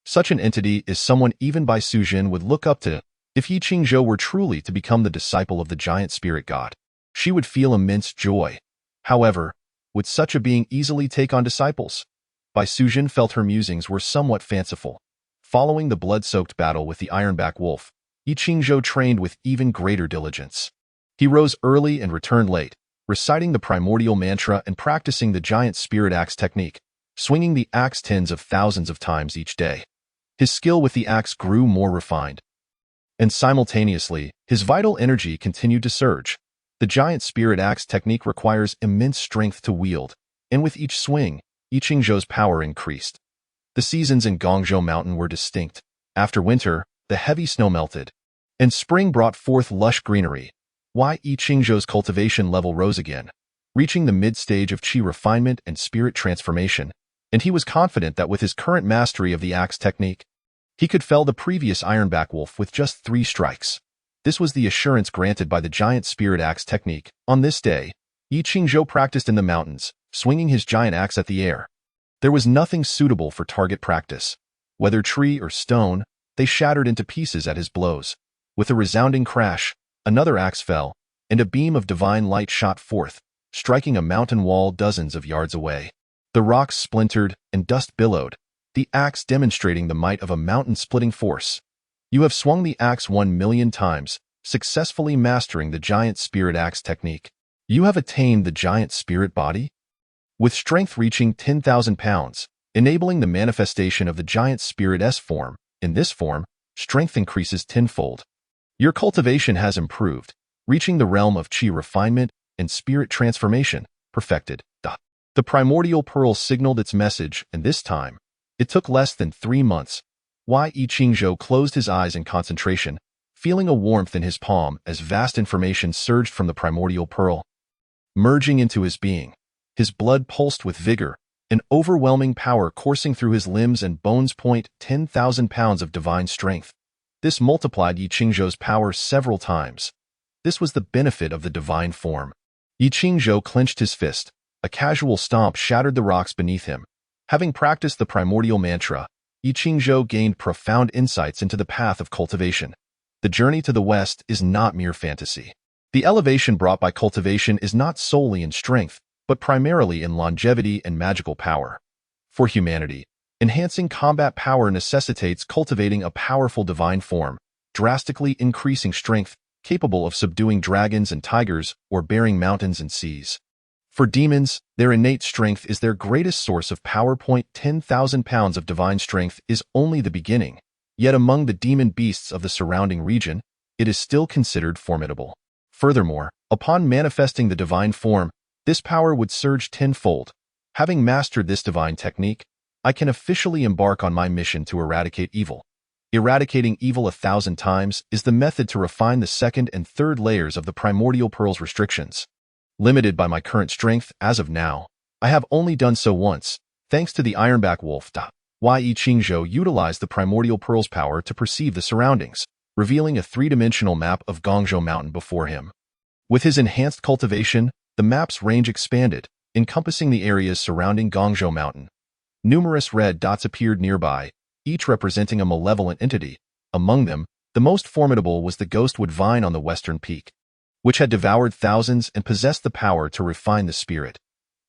Such an entity is someone even Bai Sujin would look up to. If Yi Qingzhou were truly to become the disciple of the giant spirit god, she would feel immense joy. However, would such a being easily take on disciples? Bai Sujin felt her musings were somewhat fanciful. Following the blood-soaked battle with the Ironback Wolf, Yi Qingzhou trained with even greater diligence. He rose early and returned late, reciting the primordial mantra and practicing the giant spirit axe technique, swinging the axe tens of thousands of times each day. His skill with the axe grew more refined, and simultaneously, his vital energy continued to surge. The giant spirit axe technique requires immense strength to wield, and with each swing, Yi Qingzhou's power increased. The seasons in Gongzhou Mountain were distinct. After winter, the heavy snow melted, and spring brought forth lush greenery. Yi Qingzhou's cultivation level rose again, reaching the mid-stage of Qi refinement and spirit transformation, and he was confident that with his current mastery of the axe technique, he could fell the previous Ironback Wolf with just 3 strikes. This was the assurance granted by the giant spirit axe technique. On this day, Yi Qingzhou practiced in the mountains, swinging his giant axe at the air. There was nothing suitable for target practice. Whether tree or stone, they shattered into pieces at his blows. With a resounding crash, another axe fell, and a beam of divine light shot forth, striking a mountain wall dozens of yards away. The rocks splintered and dust billowed, the axe demonstrating the might of a mountain-splitting force. You have swung the axe 1,000,000 times, successfully mastering the giant spirit axe technique. You have attained the giant spirit body, with strength reaching 10,000 pounds, enabling the manifestation of the giant spirit S form. In this form, strength increases tenfold. Your cultivation has improved, reaching the realm of Qi refinement and spirit transformation, perfected. The primordial pearl signaled its message, and this time, it took less than 3 months. Yi Qingzhou closed his eyes in concentration, feeling a warmth in his palm as vast information surged from the primordial pearl, merging into his being. His blood pulsed with vigor, an overwhelming power coursing through his limbs and bones. 10,000 pounds of divine strength. This multiplied Yi Qingzhou's power several times. This was the benefit of the divine form. Yi Qingzhou clenched his fist. A casual stomp shattered the rocks beneath him. Having practiced the primordial mantra, Yi Qingzhou gained profound insights into the path of cultivation. The journey to the west is not mere fantasy. The elevation brought by cultivation is not solely in strength, but primarily in longevity and magical power. For humanity, enhancing combat power necessitates cultivating a powerful divine form, drastically increasing strength, capable of subduing dragons and tigers or bearing mountains and seas. For demons, their innate strength is their greatest source of power. 10,000 pounds of divine strength is only the beginning, yet among the demon beasts of the surrounding region, it is still considered formidable. Furthermore, upon manifesting the divine form, this power would surge tenfold. Having mastered this divine technique, I can officially embark on my mission to eradicate evil. Eradicating evil 1,000 times is the method to refine the second and third layers of the primordial pearl's restrictions. Limited by my current strength as of now, I have only done so once, thanks to the Ironback Wolf. Yi Qingzhou utilized the primordial pearl's power to perceive the surroundings, revealing a three-dimensional map of Gongzhou Mountain before him. With his enhanced cultivation, the map's range expanded, encompassing the areas surrounding Gongzhou Mountain. Numerous red dots appeared nearby, each representing a malevolent entity. Among them, the most formidable was the ghostwood vine on the western peak, which had devoured thousands and possessed the power to refine the spirit.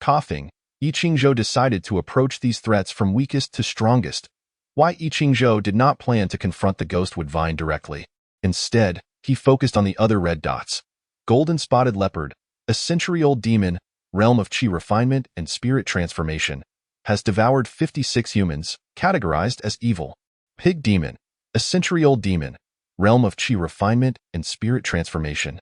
Coughing, Yi Qingzhou decided to approach these threats from weakest to strongest. Yi Qingzhou did not plan to confront the ghostwood vine directly. Instead, he focused on the other red dots. Golden-spotted leopard, a century-old demon, realm of qi refinement and spirit transformation, has devoured 56 humans, categorized as evil. Pig demon, a century-old demon, realm of qi refinement and spirit transformation,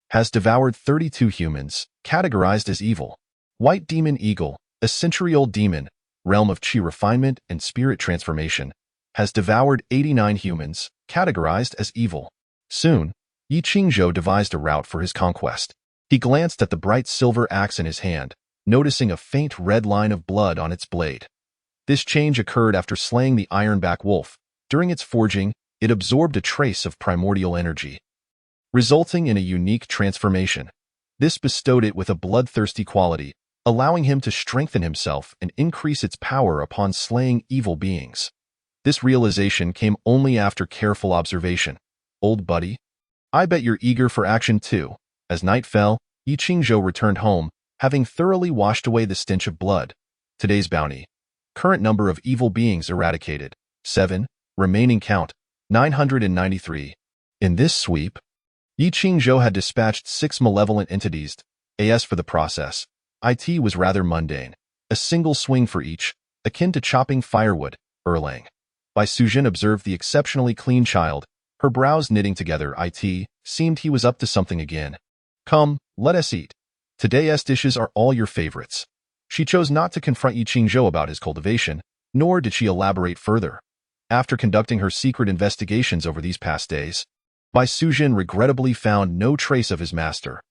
has devoured 32 humans, categorized as evil. White demon eagle, a century-old demon, realm of qi refinement and spirit transformation, has devoured 89 humans, categorized as evil. Soon, Yi Qingzhou devised a route for his conquest. He glanced at the bright silver axe in his hand, noticing a faint red line of blood on its blade. This change occurred after slaying the Ironback Wolf. During its forging, it absorbed a trace of primordial energy, resulting in a unique transformation. This bestowed it with a bloodthirsty quality, allowing him to strengthen himself and increase its power upon slaying evil beings. This realization came only after careful observation. Old buddy, I bet you're eager for action too. As night fell, Yi Qingzhou returned home, having thoroughly washed away the stench of blood. Today's bounty. Current number of evil beings eradicated, 7. Remaining count, 993. In this sweep, Yi Qingzhou had dispatched 6 malevolent entities. As for the process, it was rather mundane. A single swing for each, akin to chopping firewood. Erlang. Bai Sujin observed the exceptionally clean child, her brows knitting together. It seemed he was up to something again. Come, let us eat. Today's dishes are all your favorites. She chose not to confront Yi Qingzhou about his cultivation, nor did she elaborate further. After conducting her secret investigations over these past days, Bai Sujin regrettably found no trace of his master.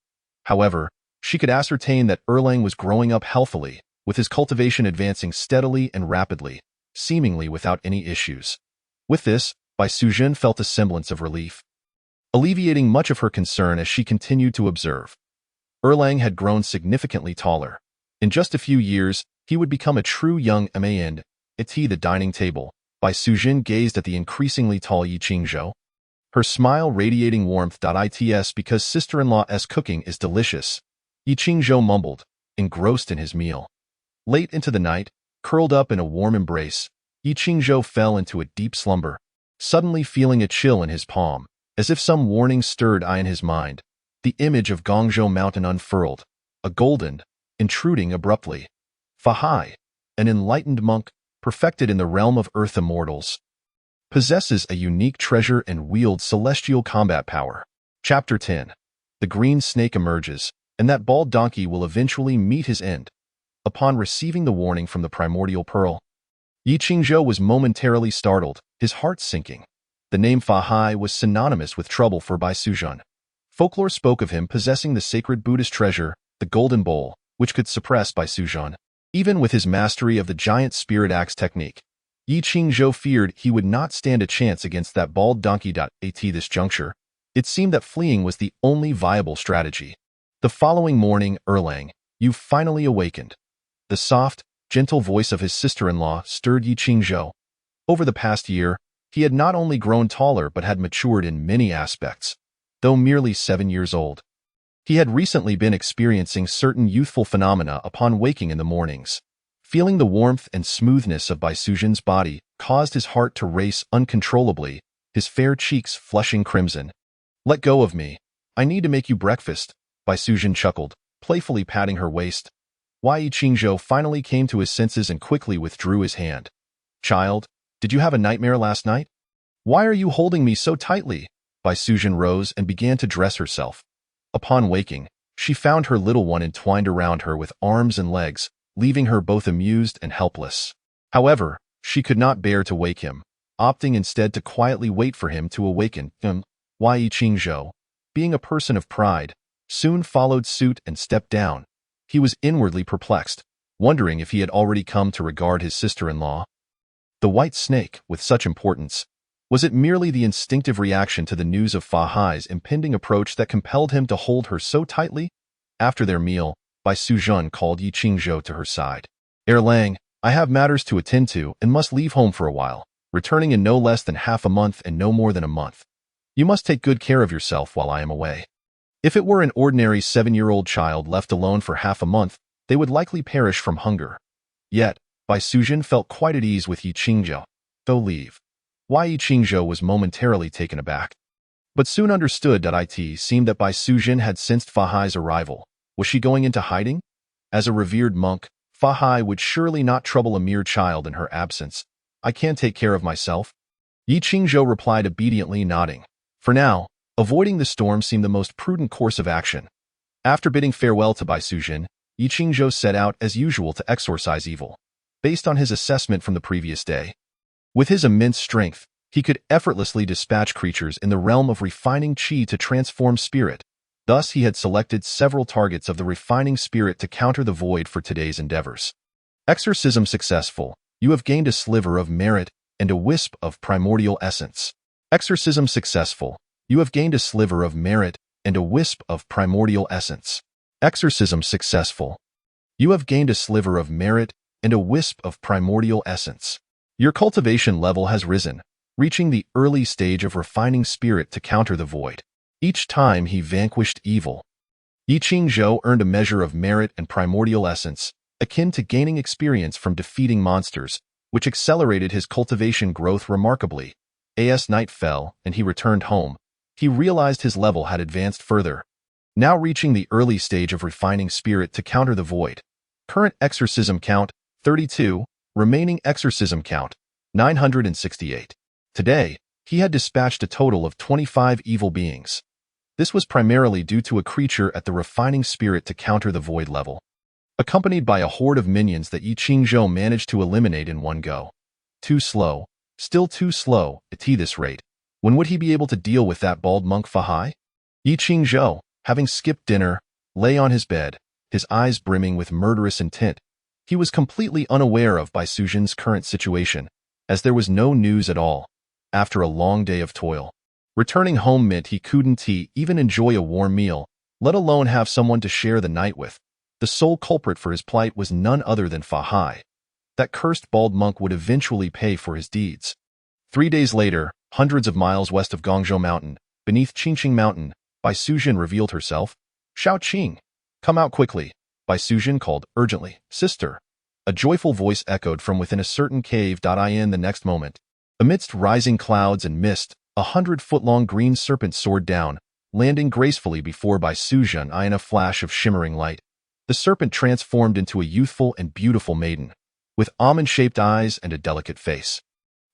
However, she could ascertain that Erlang was growing up healthily, with his cultivation advancing steadily and rapidly, seemingly without any issues. With this, Bai Sujin felt a semblance of relief, alleviating much of her concern as she continued to observe. Erlang had grown significantly taller. In just a few years, he would become a true young man. At the dining table, Bai Sujin gazed at the increasingly tall Yi Qingzhou, her smile radiating warmth. It's because sister-in-law's cooking is delicious, Yi Qingzhou mumbled, engrossed in his meal. Late into the night, curled up in a warm embrace, Yi Qingzhou fell into a deep slumber, suddenly feeling a chill in his palm, as if some warning stirred in his mind. The image of Gongzhou Mountain unfurled, a golden, intruding abruptly. Fahai, an enlightened monk, perfected in the realm of earth immortals, possesses a unique treasure and wields celestial combat power. Chapter 10. The green snake emerges, and that bald donkey will eventually meet his end. Upon receiving the warning from the primordial pearl, Yi Qingzhou was momentarily startled, his heart sinking. The name Fahai was synonymous with trouble for Bai Sujin. Folklore spoke of him possessing the sacred Buddhist treasure, the Golden Bowl, which could suppress Bai Suzhan. Even with his mastery of the giant spirit axe technique, Yi Qingzhou feared he would not stand a chance against that bald donkey. At this juncture, it seemed that fleeing was the only viable strategy. The following morning, Erlang, you've finally awakened. The soft, gentle voice of his sister-in-law stirred Yi Qingzhou. Over the past year, he had not only grown taller but had matured in many aspects. Though merely 7 years old, he had recently been experiencing certain youthful phenomena upon waking in the mornings. Feeling the warmth and smoothness of Bai Suzhan's body caused his heart to race uncontrollably, his fair cheeks flushing crimson. "Let go of me. I need to make you breakfast," Bai Suzhan chuckled, playfully patting her waist. Yi Qingzhou finally came to his senses and quickly withdrew his hand. "Child, did you have a nightmare last night? Why are you holding me so tightly?" Bai Suzhan rose and began to dress herself. Upon waking, she found her little one entwined around her with arms and legs, leaving her both amused and helpless. However, she could not bear to wake him, opting instead to quietly wait for him to awaken. Yi Qingzhou, being a person of pride, soon followed suit and stepped down. He was inwardly perplexed, wondering if he had already come to regard his sister-in-law, the white snake, with such importance. Was it merely the instinctive reaction to the news of Fa Hai's impending approach that compelled him to hold her so tightly? After their meal, Bai Suzhan called Yi Qingzhou to her side. "Erlang, I have matters to attend to and must leave home for a while, returning in no less than half a month and no more than a month. You must take good care of yourself while I am away." If it were an ordinary 7-year-old child left alone for half a month, they would likely perish from hunger. Yet, Bai Suzhan felt quite at ease with Yi Qingzhou. "Go leave." Yi Qingzhou was momentarily taken aback, but soon understood. It seemed that Bai Suzhan had sensed Fa Hai's arrival. Was she going into hiding? As a revered monk, Fa Hai would surely not trouble a mere child in her absence. "I can take care of myself," Yi Qingzhou replied obediently, nodding. For now, avoiding the storm seemed the most prudent course of action. After bidding farewell to Bai Suzhan, Yi Qingzhou set out as usual to exorcise evil. Based on his assessment from the previous day, with his immense strength, he could effortlessly dispatch creatures in the realm of refining qi to transform spirit. Thus, he had selected several targets of the refining spirit to counter the void for today's endeavors. Exorcism successful. You have gained a sliver of merit and a wisp of primordial essence. Exorcism successful. You have gained a sliver of merit and a wisp of primordial essence. Exorcism successful. You have gained a sliver of merit and a wisp of primordial essence. Your cultivation level has risen, reaching the early stage of refining spirit to counter the void. Each time he vanquished evil, Yi Qingzhou earned a measure of merit and primordial essence, akin to gaining experience from defeating monsters, which accelerated his cultivation growth remarkably. As night fell and he returned home, he realized his level had advanced further, now reaching the early stage of refining spirit to counter the void. Current exorcism count, 32. Remaining exorcism count, 968. Today, he had dispatched a total of 25 evil beings. This was primarily due to a creature at the refining spirit to counter the void level, accompanied by a horde of minions that Yi Qingzhou managed to eliminate in one go. Too slow, still too slow, at this rate. When would he be able to deal with that bald monk Fa Hai? Yi Qingzhou, having skipped dinner, lay on his bed, his eyes brimming with murderous intent. He was completely unaware of Bai Suzhan's current situation, as there was no news at all. After a long day of toil, returning home meant he couldn't even enjoy a warm meal, let alone have someone to share the night with. The sole culprit for his plight was none other than Fa Hai. That cursed bald monk would eventually pay for his deeds. 3 days later, hundreds of miles west of Gongzhou Mountain, beneath Qingqing Mountain, Bai Suzhan revealed herself. "Shao Qing, come out quickly," Bai Suzhan called urgently. "Sister." A joyful voice echoed from within a certain cave. In the next moment, amidst rising clouds and mist, 100-foot-long green serpent soared down, landing gracefully before Bai Suzhan in a flash of shimmering light. The serpent transformed into a youthful and beautiful maiden, with almond-shaped eyes and a delicate face.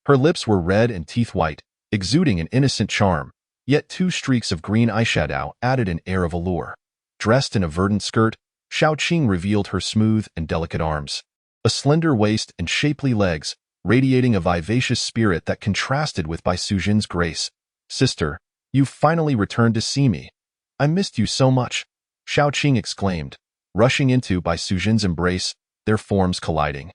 Her lips were red and teeth white, exuding an innocent charm, yet 2 streaks of green eyeshadow added an air of allure. Dressed in a verdant skirt, Shao Qing revealed her smooth and delicate arms, a slender waist and shapely legs, radiating a vivacious spirit that contrasted with Bai Suzhan's grace. "Sister, you've finally returned to see me. I missed you so much," Shao Qing exclaimed. rushing into Bai Sujin's embrace, their forms colliding.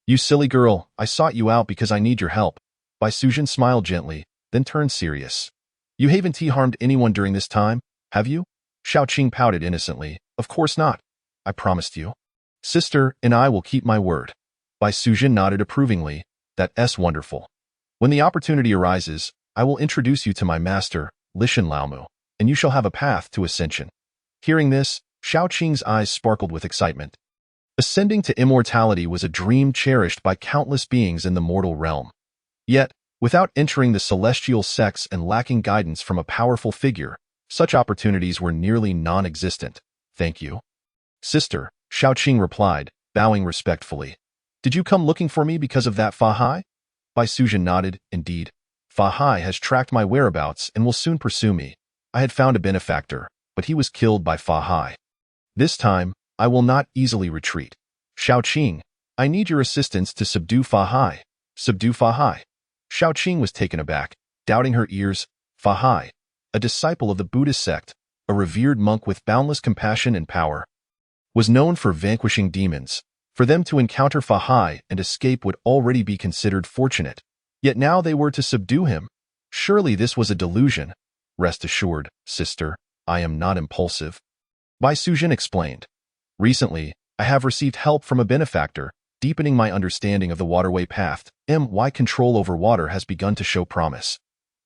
You silly girl, I sought you out because I need your help. Bai Sujin smiled gently, then turned serious. You haven't harmed anyone during this time, have you? Xiaoqing pouted innocently. Of course not. I promised you. Sister, and I will keep my word. Bai Sujin nodded approvingly. That's wonderful. When the opportunity arises, I will introduce you to my master, Lishan Laomu, and you shall have a path to ascension. Hearing this, Xiaoqing's eyes sparkled with excitement. Ascending to immortality was a dream cherished by countless beings in the mortal realm. Yet, without entering the celestial sects and lacking guidance from a powerful figure, such opportunities were nearly non-existent. Thank you. Sister, Xiaoqing replied, bowing respectfully. Did you come looking for me because of that Fa Hai? Bai Sujin nodded. Indeed. Fa Hai has tracked my whereabouts and will soon pursue me. I had found a benefactor, but he was killed by Fa Hai. This time, I will not easily retreat. Xiaoqing, I need your assistance to subdue Fa Hai. Subdue Fa Hai. Xiaoqing was taken aback, doubting her ears. Fa Hai, a disciple of the Buddhist sect, a revered monk with boundless compassion and power, was known for vanquishing demons. For them to encounter Fa Hai and escape would already be considered fortunate. Yet now they were to subdue him. Surely this was a delusion. Rest assured, sister, I am not impulsive. Bai Sujin explained. Recently, I have received help from a benefactor, deepening my understanding of the waterway path. My control over water has begun to show promise.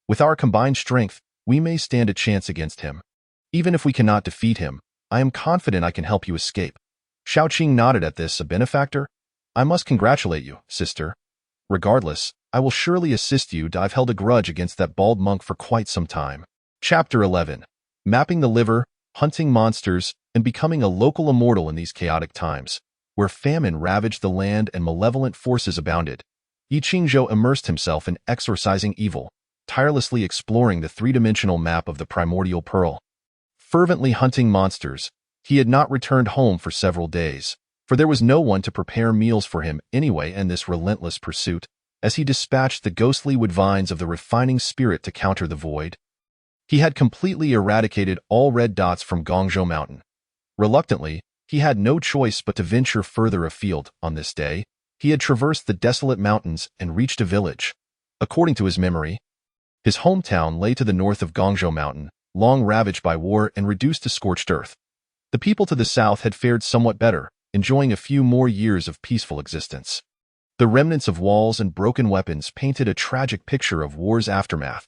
With our combined strength, we may stand a chance against him. Even if we cannot defeat him, I am confident I can help you escape. Xiaoqing nodded at this. A benefactor? I must congratulate you, sister. Regardless, I will surely assist you. I've held a grudge against that bald monk for quite some time. Chapter 11. Mapping the liver, hunting monsters, and becoming a local immortal in these chaotic times, where famine ravaged the land and malevolent forces abounded. Yi Qingzhou immersed himself in exorcising evil, tirelessly exploring the three-dimensional map of the primordial pearl. Fervently hunting monsters, he had not returned home for several days, for there was no one to prepare meals for him anyway in this relentless pursuit, as he dispatched the ghostly wood vines of the refining spirit to counter the void. He had completely eradicated all red dots from Gongzhou Mountain. Reluctantly, he had no choice but to venture further afield. On this day, he had traversed the desolate mountains and reached a village. According to his memory, his hometown lay to the north of Gongzhou Mountain, long ravaged by war and reduced to scorched earth. The people to the south had fared somewhat better, enjoying a few more years of peaceful existence. The remnants of walls and broken weapons painted a tragic picture of war's aftermath.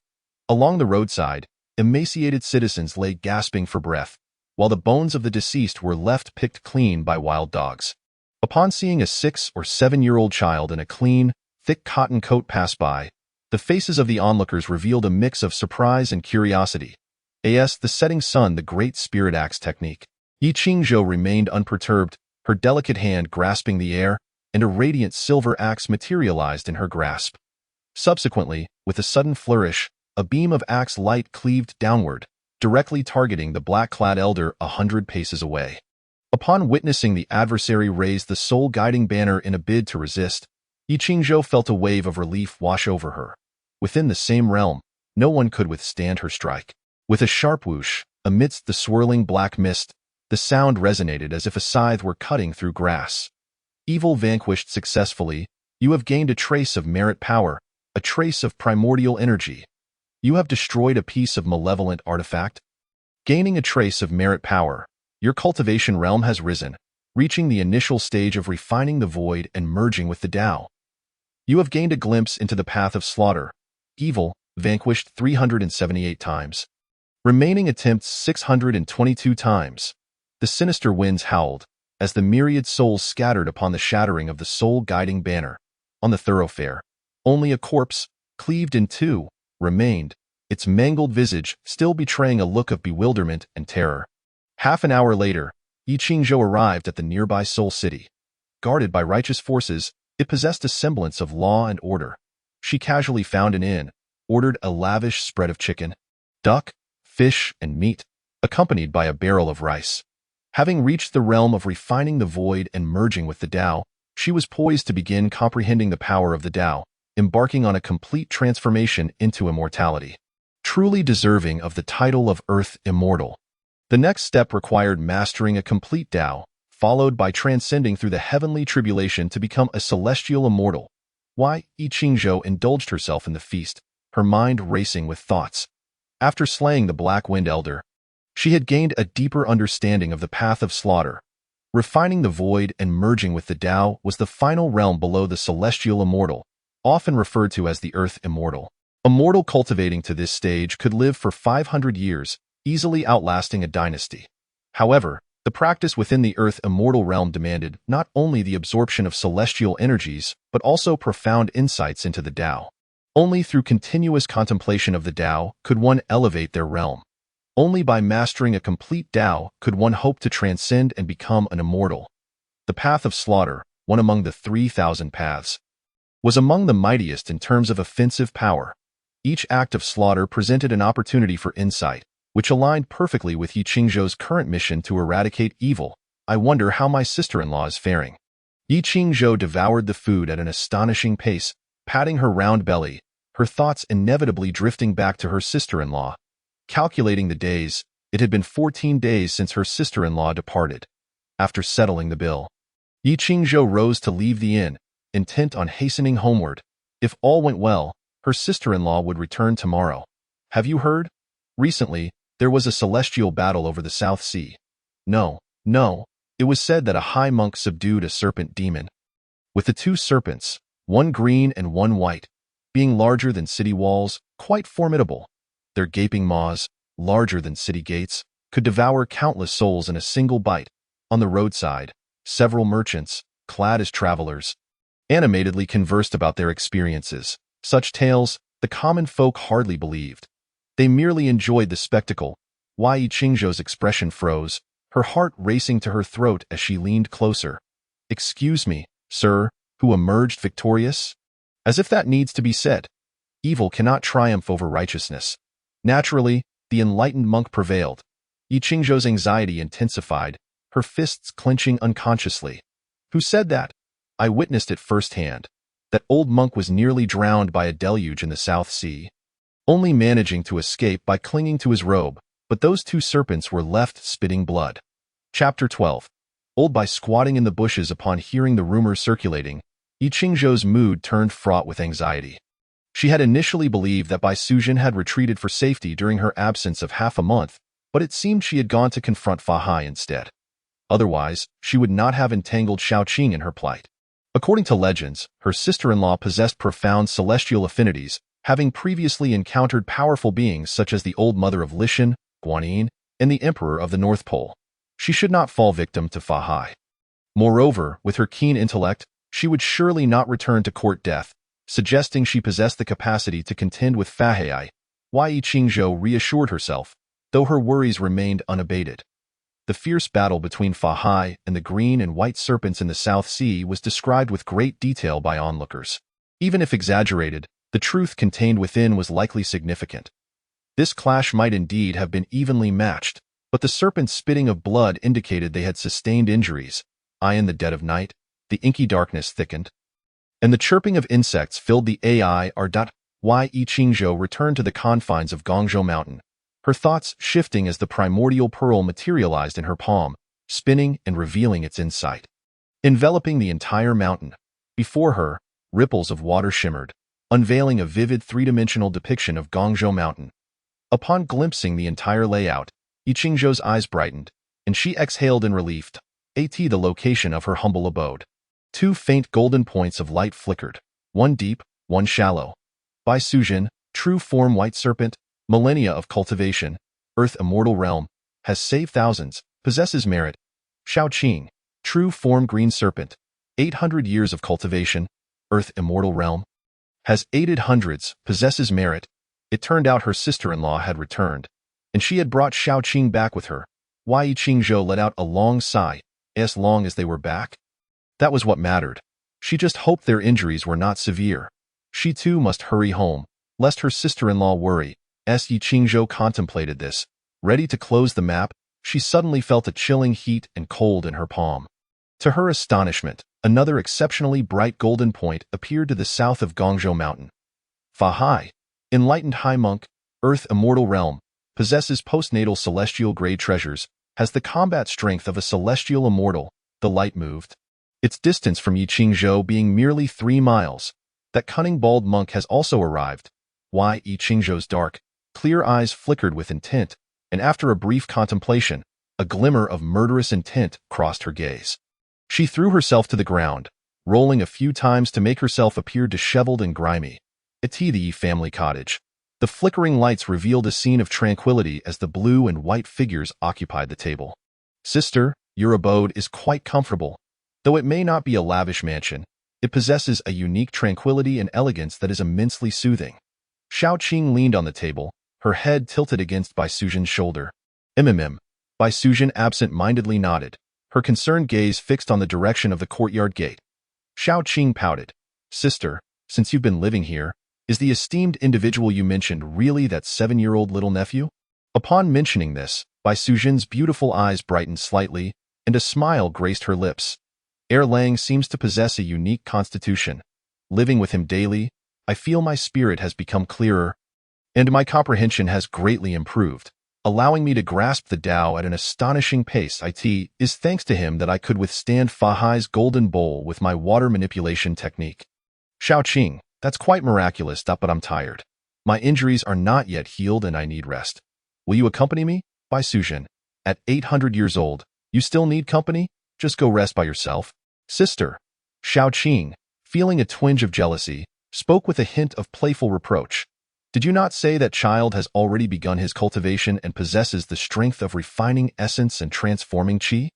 Along the roadside, emaciated citizens lay gasping for breath, while the bones of the deceased were left picked clean by wild dogs. Upon seeing a 6- or 7-year-old child in a clean, thick cotton coat pass by, the faces of the onlookers revealed a mix of surprise and curiosity. The setting sun, the great spirit axe technique. Yi Qingzhou remained unperturbed, her delicate hand grasping the air, and a radiant silver axe materialized in her grasp. Subsequently, with a sudden flourish, a beam of axe light cleaved downward, directly targeting the black-clad elder 100 paces away. Upon witnessing the adversary raise the soul-guiding banner in a bid to resist, Yi Qingzhou felt a wave of relief wash over her. Within the same realm, no one could withstand her strike. With a sharp whoosh, amidst the swirling black mist, the sound resonated as if a scythe were cutting through grass. Evil vanquished successfully, you have gained a trace of merit power, a trace of primordial energy. You have destroyed a piece of malevolent artifact. Gaining a trace of merit power, your cultivation realm has risen, reaching the initial stage of refining the void and merging with the Tao. You have gained a glimpse into the path of slaughter. Evil, vanquished 378 times. Remaining attempts 622 times. The sinister winds howled, as the myriad souls scattered upon the shattering of the soul-guiding banner. On the thoroughfare, only a corpse, cleaved in two, remained, its mangled visage still betraying a look of bewilderment and terror. Half an hour later, Yi Qingzhou arrived at the nearby Soul City. Guarded by righteous forces, it possessed a semblance of law and order. She casually found an inn, ordered a lavish spread of chicken, duck, fish, and meat, accompanied by a barrel of rice. Having reached the realm of refining the void and merging with the Tao, she was poised to begin comprehending the power of the Tao, embarking on a complete transformation into immortality. Truly deserving of the title of Earth Immortal. The next step required mastering a complete Tao, followed by transcending through the heavenly tribulation to become a celestial immortal. Why, Yi Qingzhou indulged herself in the feast, her mind racing with thoughts. After slaying the Black Wind Elder, she had gained a deeper understanding of the path of slaughter. Refining the void and merging with the Tao was the final realm below the celestial immortal, often referred to as the Earth Immortal. A mortal cultivating to this stage could live for 500 years, easily outlasting a dynasty. However, the practice within the Earth Immortal realm demanded not only the absorption of celestial energies, but also profound insights into the Tao. Only through continuous contemplation of the Tao could one elevate their realm. Only by mastering a complete Tao could one hope to transcend and become an immortal. The path of slaughter, one among the 3,000 paths, was among the mightiest in terms of offensive power. Each act of slaughter presented an opportunity for insight, which aligned perfectly with Yi Qingzhou's current mission to eradicate evil. I wonder how my sister-in-law is faring. Yi Qingzhou devoured the food at an astonishing pace, patting her round belly, her thoughts inevitably drifting back to her sister-in-law. Calculating the days, it had been 14 days since her sister-in-law departed. After settling the bill, Yi Qingzhou rose to leave the inn, intent on hastening homeward. If all went well, her sister-in-law would return tomorrow. Have you heard? Recently, there was a celestial battle over the South Sea. No, it was said that a high monk subdued a serpent demon. With the two serpents, one green and one white, being larger than city walls, quite formidable. Their gaping maws, larger than city gates, could devour countless souls in a single bite. On the roadside, several merchants, clad as travelers, animatedly conversed about their experiences. Such tales, the common folk hardly believed. They merely enjoyed the spectacle. Yi Qingzhou's expression froze, her heart racing to her throat as she leaned closer. Excuse me, sir, who emerged victorious? As if that needs to be said. Evil cannot triumph over righteousness. Naturally, the enlightened monk prevailed. Yi Qingzhou's anxiety intensified, her fists clenching unconsciously. Who said that? I witnessed it firsthand. That old monk was nearly drowned by a deluge in the South Sea, only managing to escape by clinging to his robe, but those two serpents were left spitting blood. Chapter 12. Old by squatting in the bushes upon hearing the rumors circulating, Yi Qingzhou's mood turned fraught with anxiety. She had initially believed that Bai Sujin had retreated for safety during her absence of half a month, but it seemed she had gone to confront Fa Hai instead. Otherwise, she would not have entangled Xiaoqing in her plight. According to legends, her sister-in-law possessed profound celestial affinities, having previously encountered powerful beings such as the Old Mother of Lishan, Guanyin, and the Emperor of the North Pole. She should not fall victim to Fa Hai. Moreover, with her keen intellect, she would surely not return to court death, suggesting she possessed the capacity to contend with Fa Hai. Yi Qingzhou reassured herself, though her worries remained unabated. The fierce battle between Fa Hai and the green and white serpents in the South Sea was described with great detail by onlookers. Even if exaggerated, the truth contained within was likely significant. This clash might indeed have been evenly matched, but the serpents' spitting of blood indicated they had sustained injuries. In the dead of night, the inky darkness thickened, and the chirping of insects filled the air. Yi Qingzhou returned to the confines of Gongzhou Mountain, her thoughts shifting as the primordial pearl materialized in her palm, spinning and revealing its insight. Enveloping the entire mountain, before her, ripples of water shimmered, unveiling a vivid three-dimensional depiction of Gongzhou Mountain. Upon glimpsing the entire layout, Yi Qingzhou's eyes brightened, and she exhaled in relief. The location of her humble abode. Two faint golden points of light flickered, one deep, one shallow. Bai Sujin, true form white serpent, millennia of cultivation, Earth Immortal Realm, has saved thousands, possesses merit. Xiaoqing, true form green serpent, 800 years of cultivation, Earth Immortal Realm, has aided hundreds, possesses merit. It turned out her sister-in-law had returned, and she had brought Xiaoqing back with her. Yi Qingzhou let out a long sigh. As long as they were back, that was what mattered. She just hoped their injuries were not severe. She too must hurry home, lest her sister-in-law worry. As Yi Qingzhou contemplated this, ready to close the map, she suddenly felt a chilling heat and cold in her palm. To her astonishment, another exceptionally bright golden point appeared to the south of Gongzhou Mountain. Fa Hai, enlightened high monk, Earth Immortal Realm, possesses postnatal celestial grade treasures, has the combat strength of a celestial immortal, The light moved. Its distance from Yiqingzhou being merely 3 miles. That cunning bald monk has also arrived. Why? Yiqingzhou's dark, clear eyes flickered with intent, and after a brief contemplation, a glimmer of murderous intent crossed her gaze. She threw herself to the ground, rolling a few times to make herself appear disheveled and grimy. It's the Yi family cottage. The flickering lights revealed a scene of tranquility as the blue and white figures occupied the table. Sister, your abode is quite comfortable. Though it may not be a lavish mansion, it possesses a unique tranquility and elegance that is immensely soothing. Xiaoqing leaned on the table, her head tilted against Bai Suzhen's shoulder. Bai Suzhen absent-mindedly nodded, her concerned gaze fixed on the direction of the courtyard gate. Xiaoqing pouted. Sister, since you've been living here, is the esteemed individual you mentioned really that 7-year-old little nephew? Upon mentioning this, Bai Suzhen's beautiful eyes brightened slightly, and a smile graced her lips. Erlang seems to possess a unique constitution. Living with him daily, I feel my spirit has become clearer, and my comprehension has greatly improved, allowing me to grasp the Tao at an astonishing pace. It is thanks to him that I could withstand Fa Hai's golden bowl with my water manipulation technique. Xiaoqing, that's quite miraculous, but I'm tired. My injuries are not yet healed and I need rest. Will you accompany me? Bai Suzhen, at 800 years old, you still need company? Just go rest by yourself. Sister. Xiaoqing, feeling a twinge of jealousy, spoke with a hint of playful reproach. Did you not say that child has already begun his cultivation and possesses the strength of refining essence and transforming qi?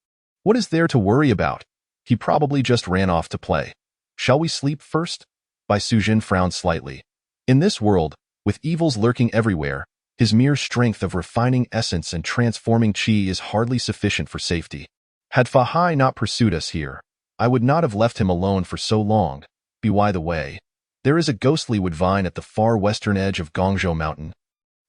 What is there to worry about? He probably just ran off to play. Shall we sleep first? Bai Suzhen frowned slightly. In this world, with evils lurking everywhere, his mere strength of refining essence and transforming qi is hardly sufficient for safety. Had Fa Hai not pursued us here, I would not have left him alone for so long. By the way, there is a ghostly wood vine at the far western edge of Gongzhou Mountain,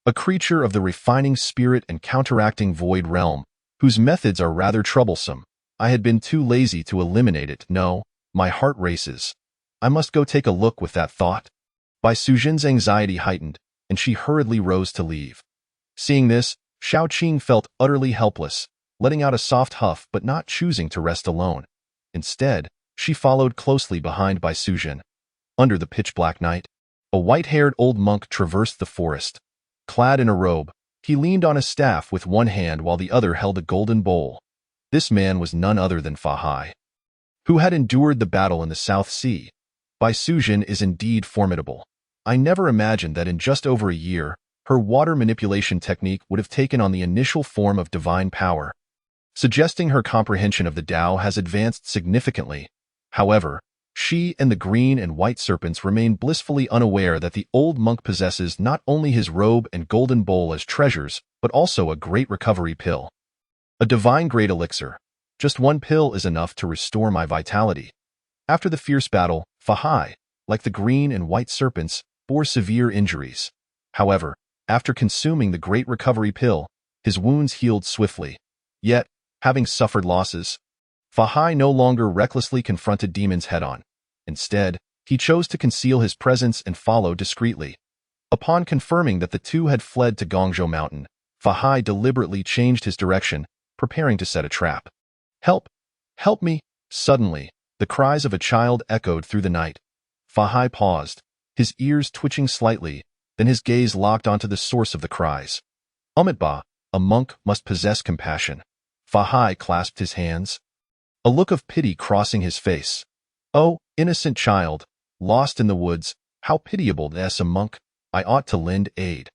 a creature of the refining spirit and counteracting void realm, whose methods are rather troublesome. I had been too lazy to eliminate it. No, my heart races. I must go take a look with that thought. Bai Suzhen's anxiety heightened, and she hurriedly rose to leave. Seeing this, Xiaoqing felt utterly helpless, letting out a soft huff but not choosing to rest alone. Instead, she followed closely behind Bai Suzhen. Under the pitch-black night, a white-haired old monk traversed the forest. Clad in a robe, he leaned on a staff with one hand while the other held a golden bowl. This man was none other than Fa Hai, who had endured the battle in the South Sea. Bai Suzhen is indeed formidable. I never imagined that in just over a year, her water manipulation technique would have taken on the initial form of divine power, suggesting her comprehension of the Tao has advanced significantly. However, she and the green and white serpents remain blissfully unaware that the old monk possesses not only his robe and golden bowl as treasures, but also a great recovery pill. A divine-grade elixir. Just one pill is enough to restore my vitality. After the fierce battle, Fa Hai, like the green and white serpents, bore severe injuries. However, after consuming the great recovery pill, his wounds healed swiftly. Yet, having suffered losses, Fa Hai no longer recklessly confronted demons head-on. Instead, he chose to conceal his presence and follow discreetly. Upon confirming that the two had fled to Gongzhou Mountain, Fa Hai deliberately changed his direction, preparing to set a trap. Help! Help me! Suddenly, the cries of a child echoed through the night. Fa Hai paused, his ears twitching slightly, then his gaze locked onto the source of the cries. Umitba, a monk must possess compassion. Fa Hai clasped his hands, a look of pity crossing his face. Oh, innocent child, lost in the woods, how pitiable as a monk, I ought to lend aid.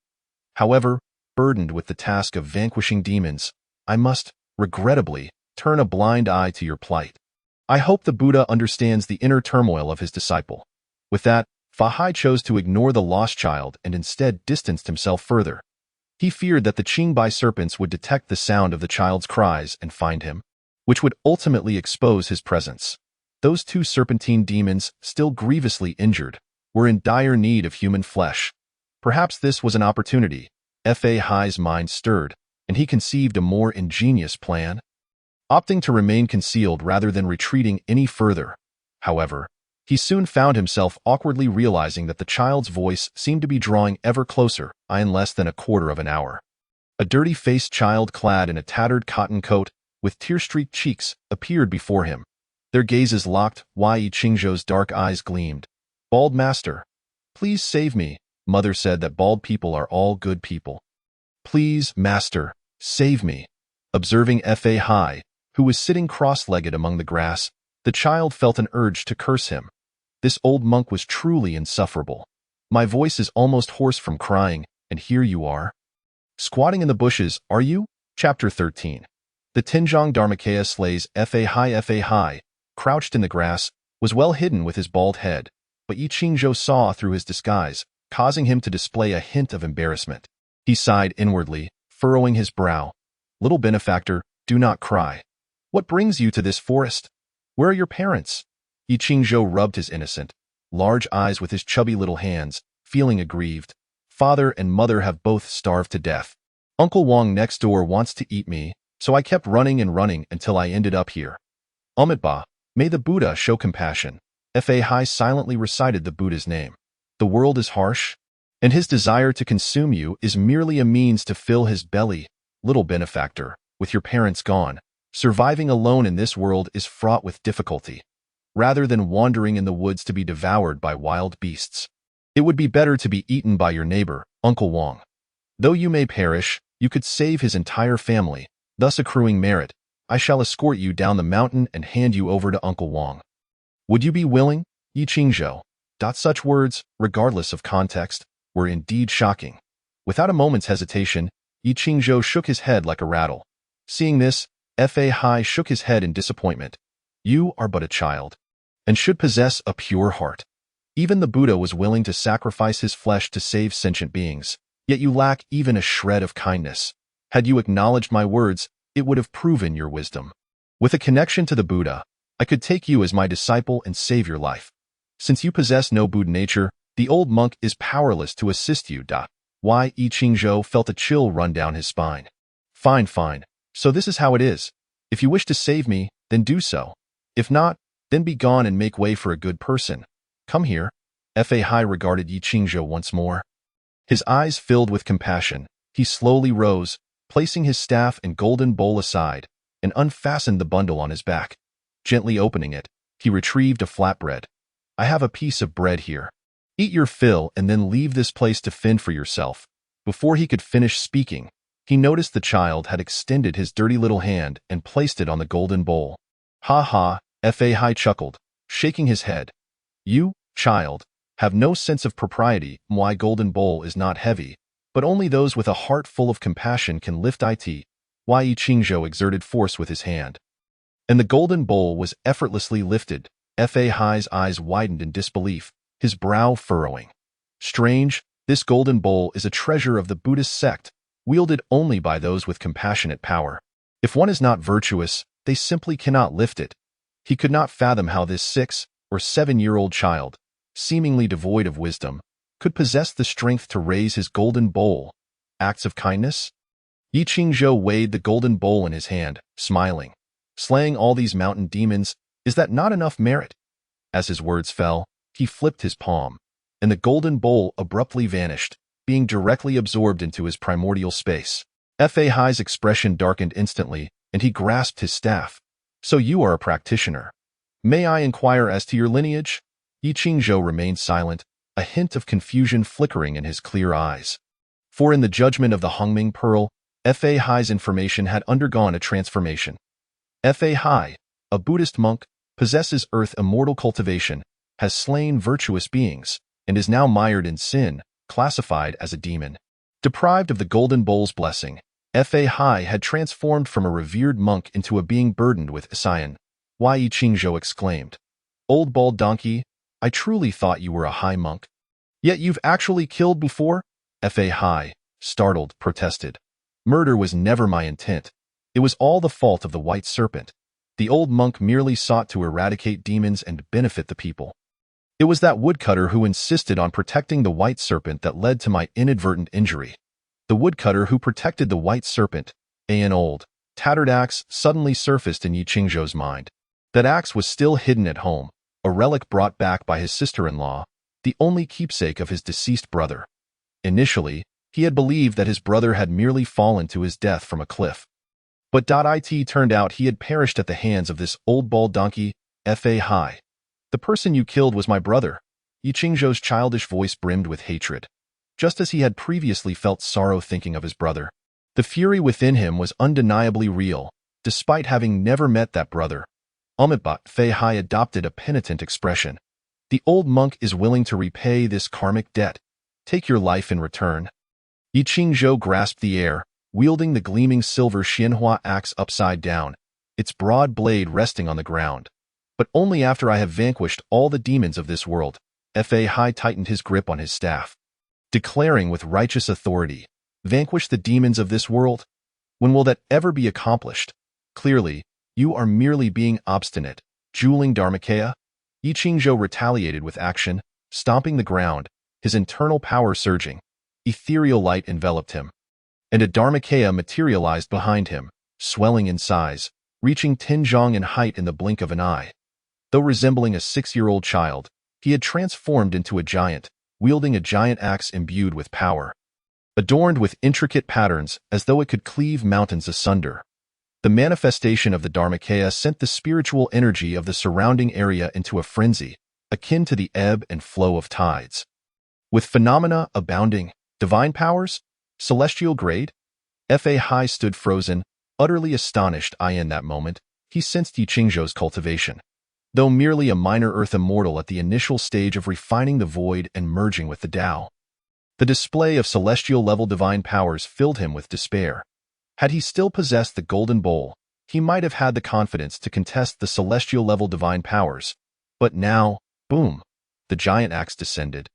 However, burdened with the task of vanquishing demons, I must, regrettably, turn a blind eye to your plight. I hope the Buddha understands the inner turmoil of his disciple. With that, Fa Hai chose to ignore the lost child and instead distanced himself further. He feared that the Qingbai serpents would detect the sound of the child's cries and find him, which would ultimately expose his presence. Those two serpentine demons, still grievously injured, were in dire need of human flesh. Perhaps this was an opportunity. Fa Hai's mind stirred, and he conceived a more ingenious plan. Opting to remain concealed rather than retreating any further. However, he soon found himself awkwardly realizing that the child's voice seemed to be drawing ever closer, in less than a quarter of an hour. A dirty-faced child clad in a tattered cotton coat, with tear-streaked cheeks, appeared before him. Their gazes locked. Yi Qingzhou's dark eyes gleamed. "Bald Master, please save me." Mother said that bald people are all good people. "Please, Master, save me." Observing Fa Hai, who was sitting cross-legged among the grass, the child felt an urge to curse him. This old monk was truly insufferable. "My voice is almost hoarse from crying, and here you are. Squatting in the bushes, are you?" Chapter 13. The Tinjiang Dharmakaya slays Fa Hai, crouched in the grass, was well hidden with his bald head, but Yi Qingzhou saw through his disguise, causing him to display a hint of embarrassment. He sighed inwardly, furrowing his brow. "Little benefactor, do not cry. What brings you to this forest? Where are your parents?" Yi Qingzhou rubbed his innocent, large eyes with his chubby little hands, feeling aggrieved. "Father and mother have both starved to death. Uncle Wang next door wants to eat me, so I kept running and running until I ended up here. Amitabha, may the Buddha show compassion." Fa Hai silently recited the Buddha's name. "The world is harsh, and his desire to consume you is merely a means to fill his belly. Little benefactor, with your parents gone, surviving alone in this world is fraught with difficulty. Rather than wandering in the woods to be devoured by wild beasts, it would be better to be eaten by your neighbor, Uncle Wang. Though you may perish, you could save his entire family, thus accruing merit. I shall escort you down the mountain and hand you over to Uncle Wang. Would you be willing, Yi Qingzhou?" Such words, regardless of context, were indeed shocking. Without a moment's hesitation, Yi Qingzhou shook his head like a rattle. Seeing this, Fa Hai shook his head in disappointment. "You are but a child, and should possess a pure heart. Even the Buddha was willing to sacrifice his flesh to save sentient beings, yet you lack even a shred of kindness. Had you acknowledged my words, it would have proven your wisdom. With a connection to the Buddha, I could take you as my disciple and save your life. Since you possess no Buddha nature, the old monk is powerless to assist you." Yi Qingzhou felt a chill run down his spine. Fine. So this is how it is. If you wish to save me, then do so. If not, then be gone and make way for a good person. Come here." Fa Hai regarded Yi Qingzhou once more. His eyes filled with compassion. He slowly rose, placing his staff and golden bowl aside, and unfastened the bundle on his back. Gently opening it, he retrieved a flatbread. "I have a piece of bread here. Eat your fill and then leave this place to fend for yourself." Before he could finish speaking, he noticed the child had extended his dirty little hand and placed it on the golden bowl. "Ha ha," Fa Hai chuckled, shaking his head. "You, child, have no sense of propriety. My golden bowl is not heavy, but only those with a heart full of compassion can lift it." Yi Qingzhou exerted force with his hand, and the golden bowl was effortlessly lifted. Fa Hai's eyes widened in disbelief, his brow furrowing. "Strange, this golden bowl is a treasure of the Buddhist sect, wielded only by those with compassionate power. If one is not virtuous, they simply cannot lift it." He could not fathom how this 6- or 7-year-old child, seemingly devoid of wisdom, could possess the strength to raise his golden bowl. Acts of kindness? Yi Qingzhou weighed the golden bowl in his hand, smiling. "Slaying all these mountain demons, is that not enough merit?" As his words fell, he flipped his palm, and the golden bowl abruptly vanished, being directly absorbed into his primordial space. Fa Hai's expression darkened instantly, and he grasped his staff. "So you are a practitioner. May I inquire as to your lineage?" Yi Qingzhou remained silent, a hint of confusion flickering in his clear eyes. For in the judgment of the Hongming Pearl, Fa Hai's information had undergone a transformation. Fa Hai, a Buddhist monk, possesses earth immortal cultivation, has slain virtuous beings, and is now mired in sin, classified as a demon. Deprived of the golden bowl's blessing, Fa Hai had transformed from a revered monk into a being burdened with Isayan. Yi Qingzhou exclaimed, "Old bald donkey, I truly thought you were a high monk. Yet you've actually killed before?" Fa Hai, startled, protested. "Murder was never my intent. It was all the fault of the white serpent. The old monk merely sought to eradicate demons and benefit the people. It was that woodcutter who insisted on protecting the white serpent that led to my inadvertent injury." The woodcutter who protected the white serpent, an old, tattered axe, suddenly surfaced in Yi Qingzhou's mind. That axe was still hidden at home, a relic brought back by his sister-in-law, the only keepsake of his deceased brother. Initially, he had believed that his brother had merely fallen to his death from a cliff. But it turned out he had perished at the hands of this old bald donkey, Fa Hai. The person you killed was my brother. Yi Qingzhou's childish voice brimmed with hatred. Just as he had previously felt sorrow thinking of his brother, the fury within him was undeniably real, despite having never met that brother. But Fei Hai adopted a penitent expression. The old monk is willing to repay this karmic debt. Take your life in return. Yi Qingzhou grasped the air, wielding the gleaming silver Xianhua axe upside down, its broad blade resting on the ground. But only after I have vanquished all the demons of this world. Fa Hai tightened his grip on his staff, declaring with righteous authority, vanquish the demons of this world? When will that ever be accomplished? Clearly, you are merely being obstinate, Juling Dharmakaya. Yi Qingzhou retaliated with action, stomping the ground, his internal power surging. Ethereal light enveloped him, and a Dharmakaya materialized behind him, swelling in size, reaching Tinzhong in height in the blink of an eye. Though resembling a 6-year-old child, he had transformed into a giant, wielding a giant axe imbued with power, adorned with intricate patterns as though it could cleave mountains asunder. The manifestation of the Dharmakaya sent the spiritual energy of the surrounding area into a frenzy, akin to the ebb and flow of tides. With phenomena abounding, divine powers, celestial grade? Fa Hai stood frozen, utterly astonished. In that moment, he sensed Yi Qingzhou's cultivation. Though merely a minor earth immortal at the initial stage of refining the void and merging with the Tao, the display of celestial-level divine powers filled him with despair. Had he still possessed the golden bowl, he might have had the confidence to contest the celestial-level divine powers. But now, boom, the giant axe descended,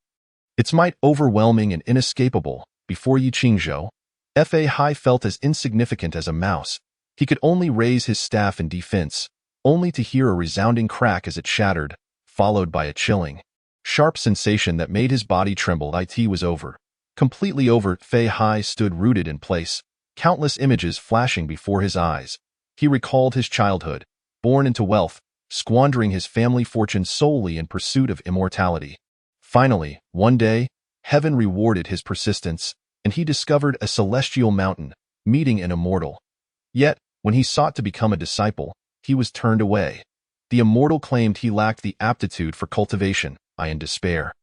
its might overwhelming and inescapable. Before Yi Qingzhou, Fa Hai felt as insignificant as a mouse. He could only raise his staff in defense, only to hear a resounding crack as it shattered, followed by a chilling, sharp sensation that made his body tremble. It was over. Completely over. Fei Hai stood rooted in place, countless images flashing before his eyes. He recalled his childhood, born into wealth, squandering his family fortune solely in pursuit of immortality. Finally, one day, heaven rewarded his persistence, and he discovered a celestial mountain, meeting an immortal. Yet, when he sought to become a disciple, he was turned away. The immortal claimed he lacked the aptitude for cultivation. In despair,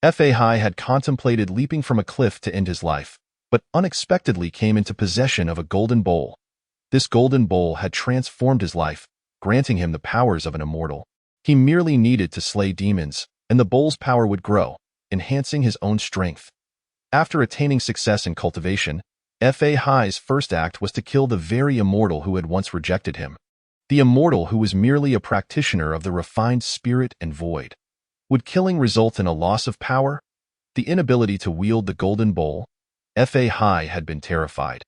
Fa Hai had contemplated leaping from a cliff to end his life, but unexpectedly came into possession of a golden bowl. This golden bowl had transformed his life, granting him the powers of an immortal. He merely needed to slay demons, and the bowl's power would grow, enhancing his own strength. After attaining success in cultivation, Fa Hai's first act was to kill the very immortal who had once rejected him. The immortal who was merely a practitioner of the refined spirit and void. Would killing result in a loss of power? The inability to wield the golden bowl? Fa Hai had been terrified,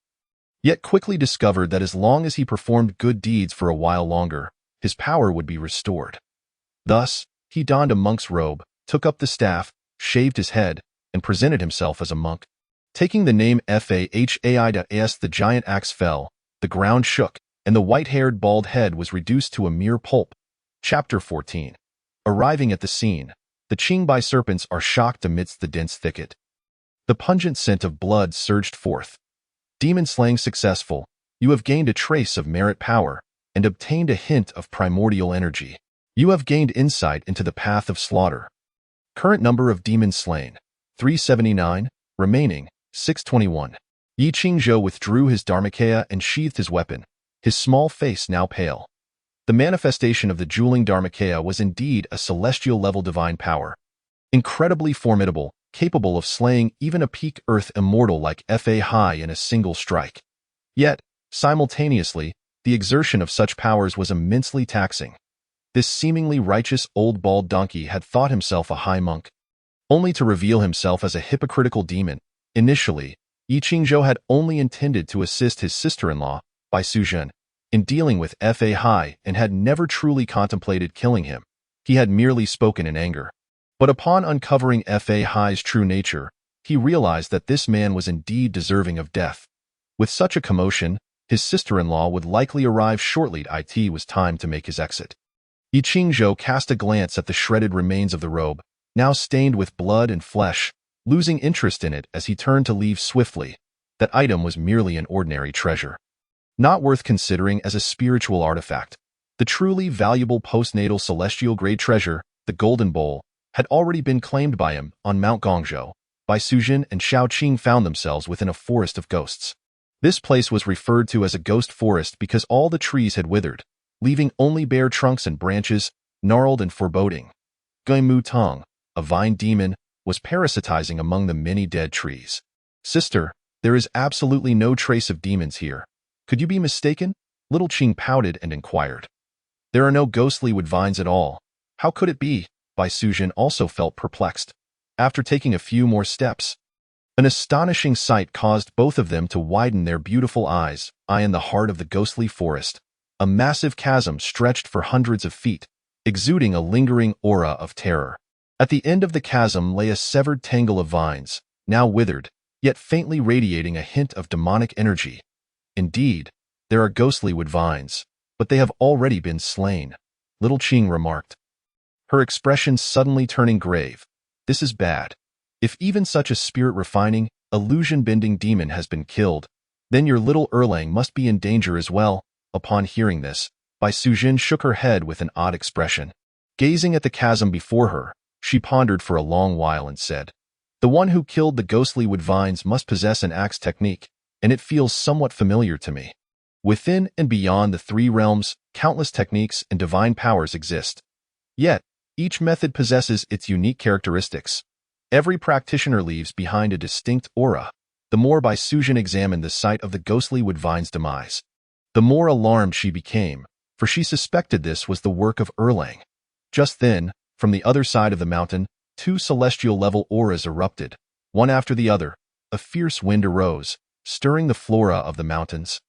yet quickly discovered that as long as he performed good deeds for a while longer, his power would be restored. Thus, he donned a monk's robe, took up the staff, shaved his head, and presented himself as a monk. Taking the name Fahais, the giant axe fell, the ground shook, and the white-haired bald head was reduced to a mere pulp. Chapter 14. Arriving at the scene, the Qingbai serpents are shocked amidst the dense thicket. The pungent scent of blood surged forth. Demon slaying successful, you have gained a trace of merit power and obtained a hint of primordial energy. You have gained insight into the path of slaughter. Current number of demons slain, 379, remaining, 621. Yi Qingzhou withdrew his Dharmakaya and sheathed his weapon, his small face now pale. The manifestation of the Juling Dharmakaya was indeed a celestial-level divine power. Incredibly formidable, capable of slaying even a peak earth immortal like Fa Hai in a single strike. Yet, simultaneously, the exertion of such powers was immensely taxing. This seemingly righteous old bald donkey had thought himself a high monk, only to reveal himself as a hypocritical demon. Initially, Yi Qingzhou had only intended to assist his sister-in-law, Bai Suzhen, in dealing with Fa Hai and had never truly contemplated killing him. He had merely spoken in anger. But upon uncovering Fa Hai's true nature, he realized that this man was indeed deserving of death. With such a commotion, his sister-in-law would likely arrive shortly. It was time to make his exit. Yi Qingzhou cast a glance at the shredded remains of the robe, now stained with blood and flesh, losing interest in it as he turned to leave swiftly. That item was merely an ordinary treasure. not worth considering as a spiritual artifact. The truly valuable postnatal celestial-grade treasure, the Golden Bowl, had already been claimed by him on Mount Gongzhou. Bai Sujin and Shao Qing found themselves within a forest of ghosts. This place was referred to as a ghost forest because all the trees had withered, leaving only bare trunks and branches, gnarled and foreboding. Gui Mu Tong, a vine demon, was parasitizing among the many dead trees. Sister, there is absolutely no trace of demons here. Could you be mistaken? Little Qing pouted and inquired. There are no ghostly wood vines at all. How could it be? Bai Sujin also felt perplexed. After taking a few more steps, an astonishing sight caused both of them to widen their beautiful eyes. In the heart of the ghostly forest, a massive chasm stretched for hundreds of feet, exuding a lingering aura of terror. At the end of the chasm lay a severed tangle of vines, now withered, yet faintly radiating a hint of demonic energy. Indeed, there are ghostly wood vines, but they have already been slain, Little Qing remarked, her expression suddenly turning grave. This is bad. If even such a spirit-refining, illusion-bending demon has been killed, then your little Erlang must be in danger as well. Upon hearing this, Bai Sujin shook her head with an odd expression. Gazing at the chasm before her, she pondered for a long while and said, "The one who killed the ghostly wood vines must possess an axe technique, and it feels somewhat familiar to me. Within and beyond the three realms, countless techniques and divine powers exist. Yet, each method possesses its unique characteristics. Every practitioner leaves behind a distinct aura." The more Bai Sujin examined the site of the ghostly wood vine's demise, the more alarmed she became, for she suspected this was the work of Erlang. Just then, from the other side of the mountain, two celestial-level auras erupted, one after the other. A fierce wind arose, stirring the flora of the mountains,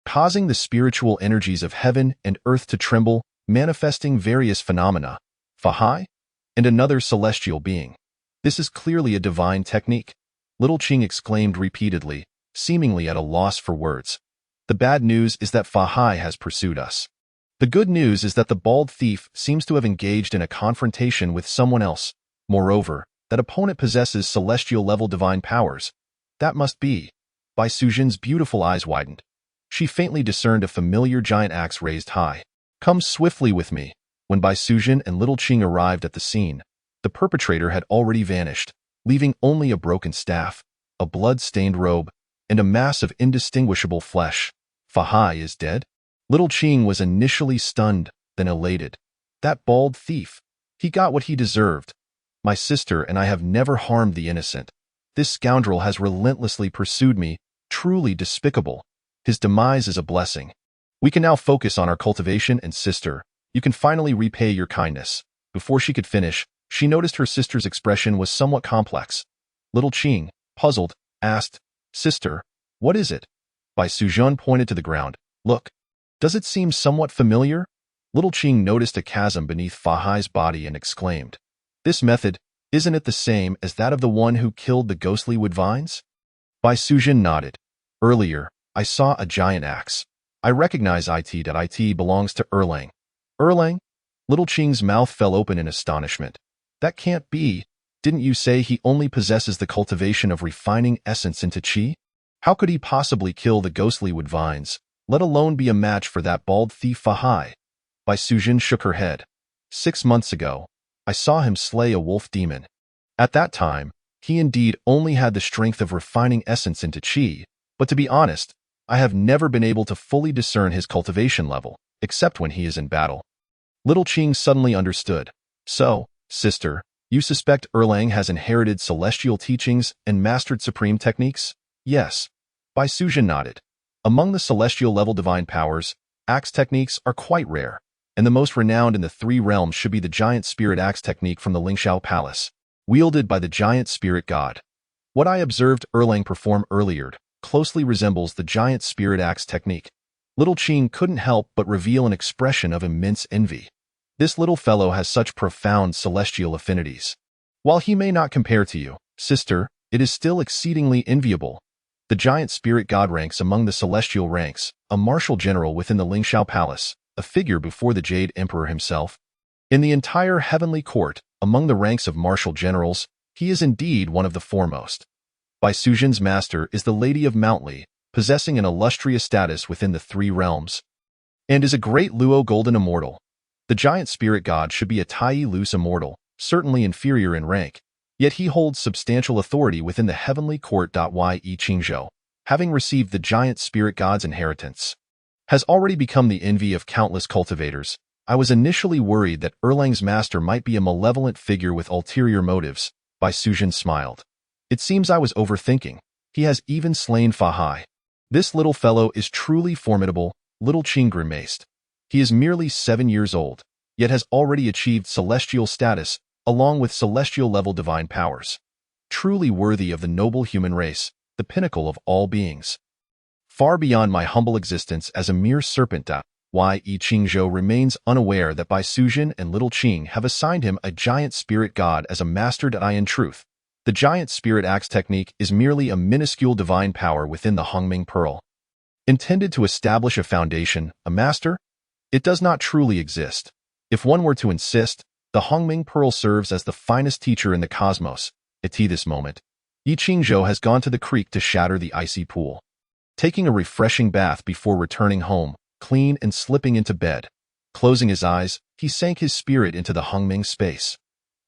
causing the spiritual energies of heaven and earth to tremble, manifesting various phenomena. Fahai? And another celestial being. This is clearly a divine technique, Little Qing exclaimed repeatedly, seemingly at a loss for words. The bad news is that Fahai has pursued us. The good news is that the bald thief seems to have engaged in a confrontation with someone else. Moreover, that opponent possesses celestial-level divine powers. That must be. Bai Sujin's beautiful eyes widened. She faintly discerned a familiar giant axe raised high. Come swiftly with me. When Bai Sujin and Little Qing arrived at the scene, the perpetrator had already vanished, leaving only a broken staff, a blood-stained robe, and a mass of indistinguishable flesh. Fahai is dead? Little Qing was initially stunned, then elated. That bald thief. He got what he deserved. My sister and I have never harmed the innocent. This scoundrel has relentlessly pursued me, truly despicable. His demise is a blessing. We can now focus on our cultivation, and sister, you can finally repay your kindness. Before she could finish, she noticed her sister's expression was somewhat complex. Little Qing, puzzled, asked, Sister, what is it? Bai Sujin pointed to the ground. Look. Does it seem somewhat familiar? Little Qing noticed a chasm beneath Fahai's body and exclaimed, This method, isn't it the same as that of the one who killed the ghostly wood vines? Bai Sujin nodded. Earlier, I saw a giant axe. I recognize it belongs to Erlang. Erlang? Little Qing's mouth fell open in astonishment. That can't be. Didn't you say he only possesses the cultivation of refining essence into qi? How could he possibly kill the ghostly wood vines, let alone be a match for that bald thief Fahai? Bai Sujin shook her head. 6 months ago, I saw him slay a wolf demon. At that time, he indeed only had the strength of refining essence into qi, but to be honest, I have never been able to fully discern his cultivation level, except when he is in battle. Little Qing suddenly understood. So, sister, you suspect Erlang has inherited celestial teachings and mastered supreme techniques? Yes. Bai Sujin nodded. Among the celestial-level divine powers, axe techniques are quite rare, and the most renowned in the three realms should be the giant spirit axe technique from the Lingxiao Palace, wielded by the giant spirit god. What I observed Erlang perform earlier closely resembles the giant spirit axe technique. Little Qing couldn't help but reveal an expression of immense envy. This little fellow has such profound celestial affinities. While he may not compare to you, sister, it is still exceedingly enviable. The giant spirit god ranks among the celestial ranks, a martial general within the Lingxiao Palace, a figure before the Jade Emperor himself. In the entire heavenly court, among the ranks of martial generals, he is indeed one of the foremost. Bai Sujin's master is the Lady of Mountli, possessing an illustrious status within the three realms, and is a great Luo Golden Immortal. The giant spirit god should be a Tai Lus Immortal, certainly inferior in rank, yet he holds substantial authority within the heavenly court. Yi Qingzhou, having received the giant spirit god's inheritance, has already become the envy of countless cultivators. I was initially worried that Erlang's master might be a malevolent figure with ulterior motives. Bai Sujin smiled. It seems I was overthinking. He has even slain Fa Hai. This little fellow is truly formidable, Little Qing grimaced. He is merely 7 years old, yet has already achieved celestial status, along with celestial-level divine powers. Truly worthy of the noble human race, the pinnacle of all beings. Far beyond my humble existence as a mere serpent. Yi Qingzhou remains unaware that Bai Sujin and Little Qing have assigned him a giant spirit god as a master. In truth, the giant spirit axe technique is merely a minuscule divine power within the Hongming Pearl. Intended to establish a foundation, a master? It does not truly exist. If one were to insist, the Hongming Pearl serves as the finest teacher in the cosmos. At this moment, Yi Qingzhou has gone to the creek to shatter the icy pool. Taking a refreshing bath before returning home, clean and slipping into bed. Closing his eyes, he sank his spirit into the Hongming space.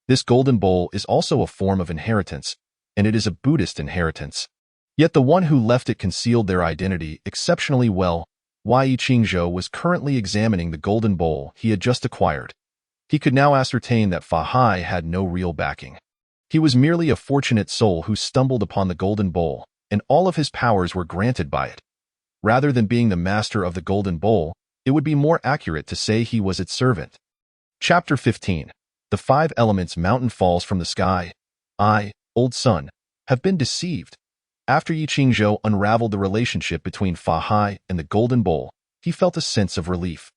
This golden bowl is also a form of inheritance, and it is a Buddhist inheritance. Yet the one who left it concealed their identity exceptionally well. Yi Qingzhou was currently examining the golden bowl he had just acquired. He could now ascertain that Fa Hai had no real backing. He was merely a fortunate soul who stumbled upon the golden bowl, and all of his powers were granted by it. Rather than being the master of the golden bowl, it would be more accurate to say he was its servant. Chapter 15. The 5 elements. Mountain falls from the sky. I, old son, have been deceived. After Yi Qingzhou unraveled the relationship between Fa Hai and the golden bowl, he felt a sense of relief.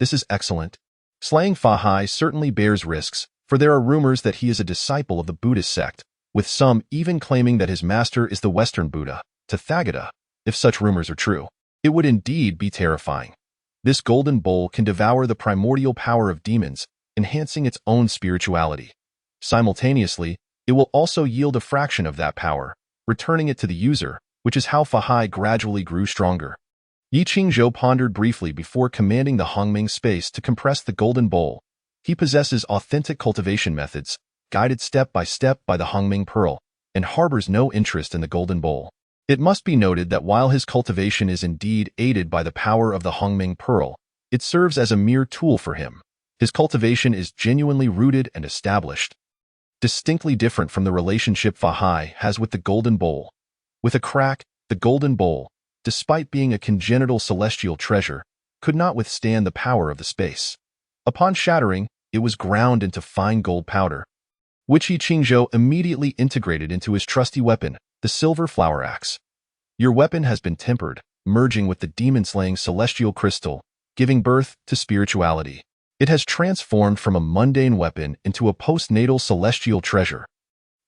This is excellent. Slaying Fa Hai certainly bears risks, for there are rumors that he is a disciple of the Buddhist sect, with some even claiming that his master is the Western Buddha, Tathagata. If such rumors are true, it would indeed be terrifying. This golden bowl can devour the primordial power of demons, enhancing its own spirituality. Simultaneously, it will also yield a fraction of that power, returning it to the user, which is how Fa Hai gradually grew stronger. Yi Qingzhou pondered briefly before commanding the Hongming space to compress the golden bowl. He possesses authentic cultivation methods, guided step by step by the Hongming Pearl, and harbors no interest in the golden bowl. It must be noted that while his cultivation is indeed aided by the power of the Hongming Pearl, it serves as a mere tool for him. His cultivation is genuinely rooted and established, distinctly different from the relationship Fa Hai has with the golden bowl. With a crack, the golden bowl, despite being a congenital celestial treasure, could not withstand the power of the space. Upon shattering, it was ground into fine gold powder, which Yi Qingzhou immediately integrated into his trusty weapon, the silver flower axe. Your weapon has been tempered, merging with the demon-slaying celestial crystal, giving birth to spirituality. It has transformed from a mundane weapon into a postnatal celestial treasure,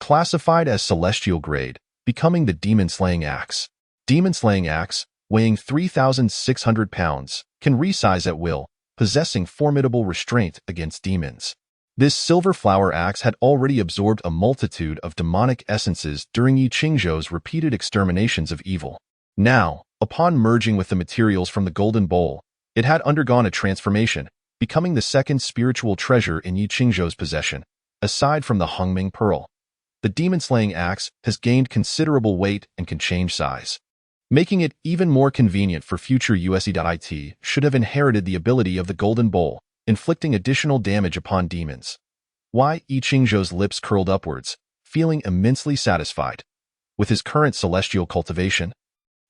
classified as celestial grade, becoming the demon-slaying axe. Demon-slaying axe, weighing 3,600 pounds, can resize at will, possessing formidable restraint against demons. This silver flower axe had already absorbed a multitude of demonic essences during Yi Qingzhou's repeated exterminations of evil. Now, upon merging with the materials from the golden bowl, it had undergone a transformation, becoming the second spiritual treasure in Yi Qingzhou's possession, aside from the Hongming Pearl. The demon-slaying axe has gained considerable weight and can change size, making it even more convenient for future USE.IT should have inherited the ability of the golden bowl, inflicting additional damage upon demons. Yi Qingzhou's lips curled upwards, feeling immensely satisfied. With his current celestial cultivation,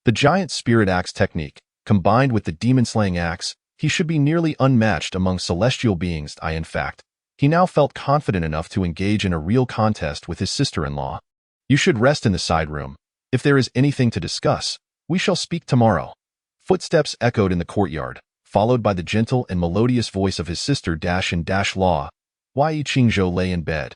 the giant spirit axe technique, combined with the demon-slaying axe, he should be nearly unmatched among celestial beings. In fact, he now felt confident enough to engage in a real contest with his sister-in-law. You should rest in the side room. If there is anything to discuss, we shall speak tomorrow. Footsteps echoed in the courtyard, followed by the gentle and melodious voice of his sister Law. Yi Qingzhou lay in bed,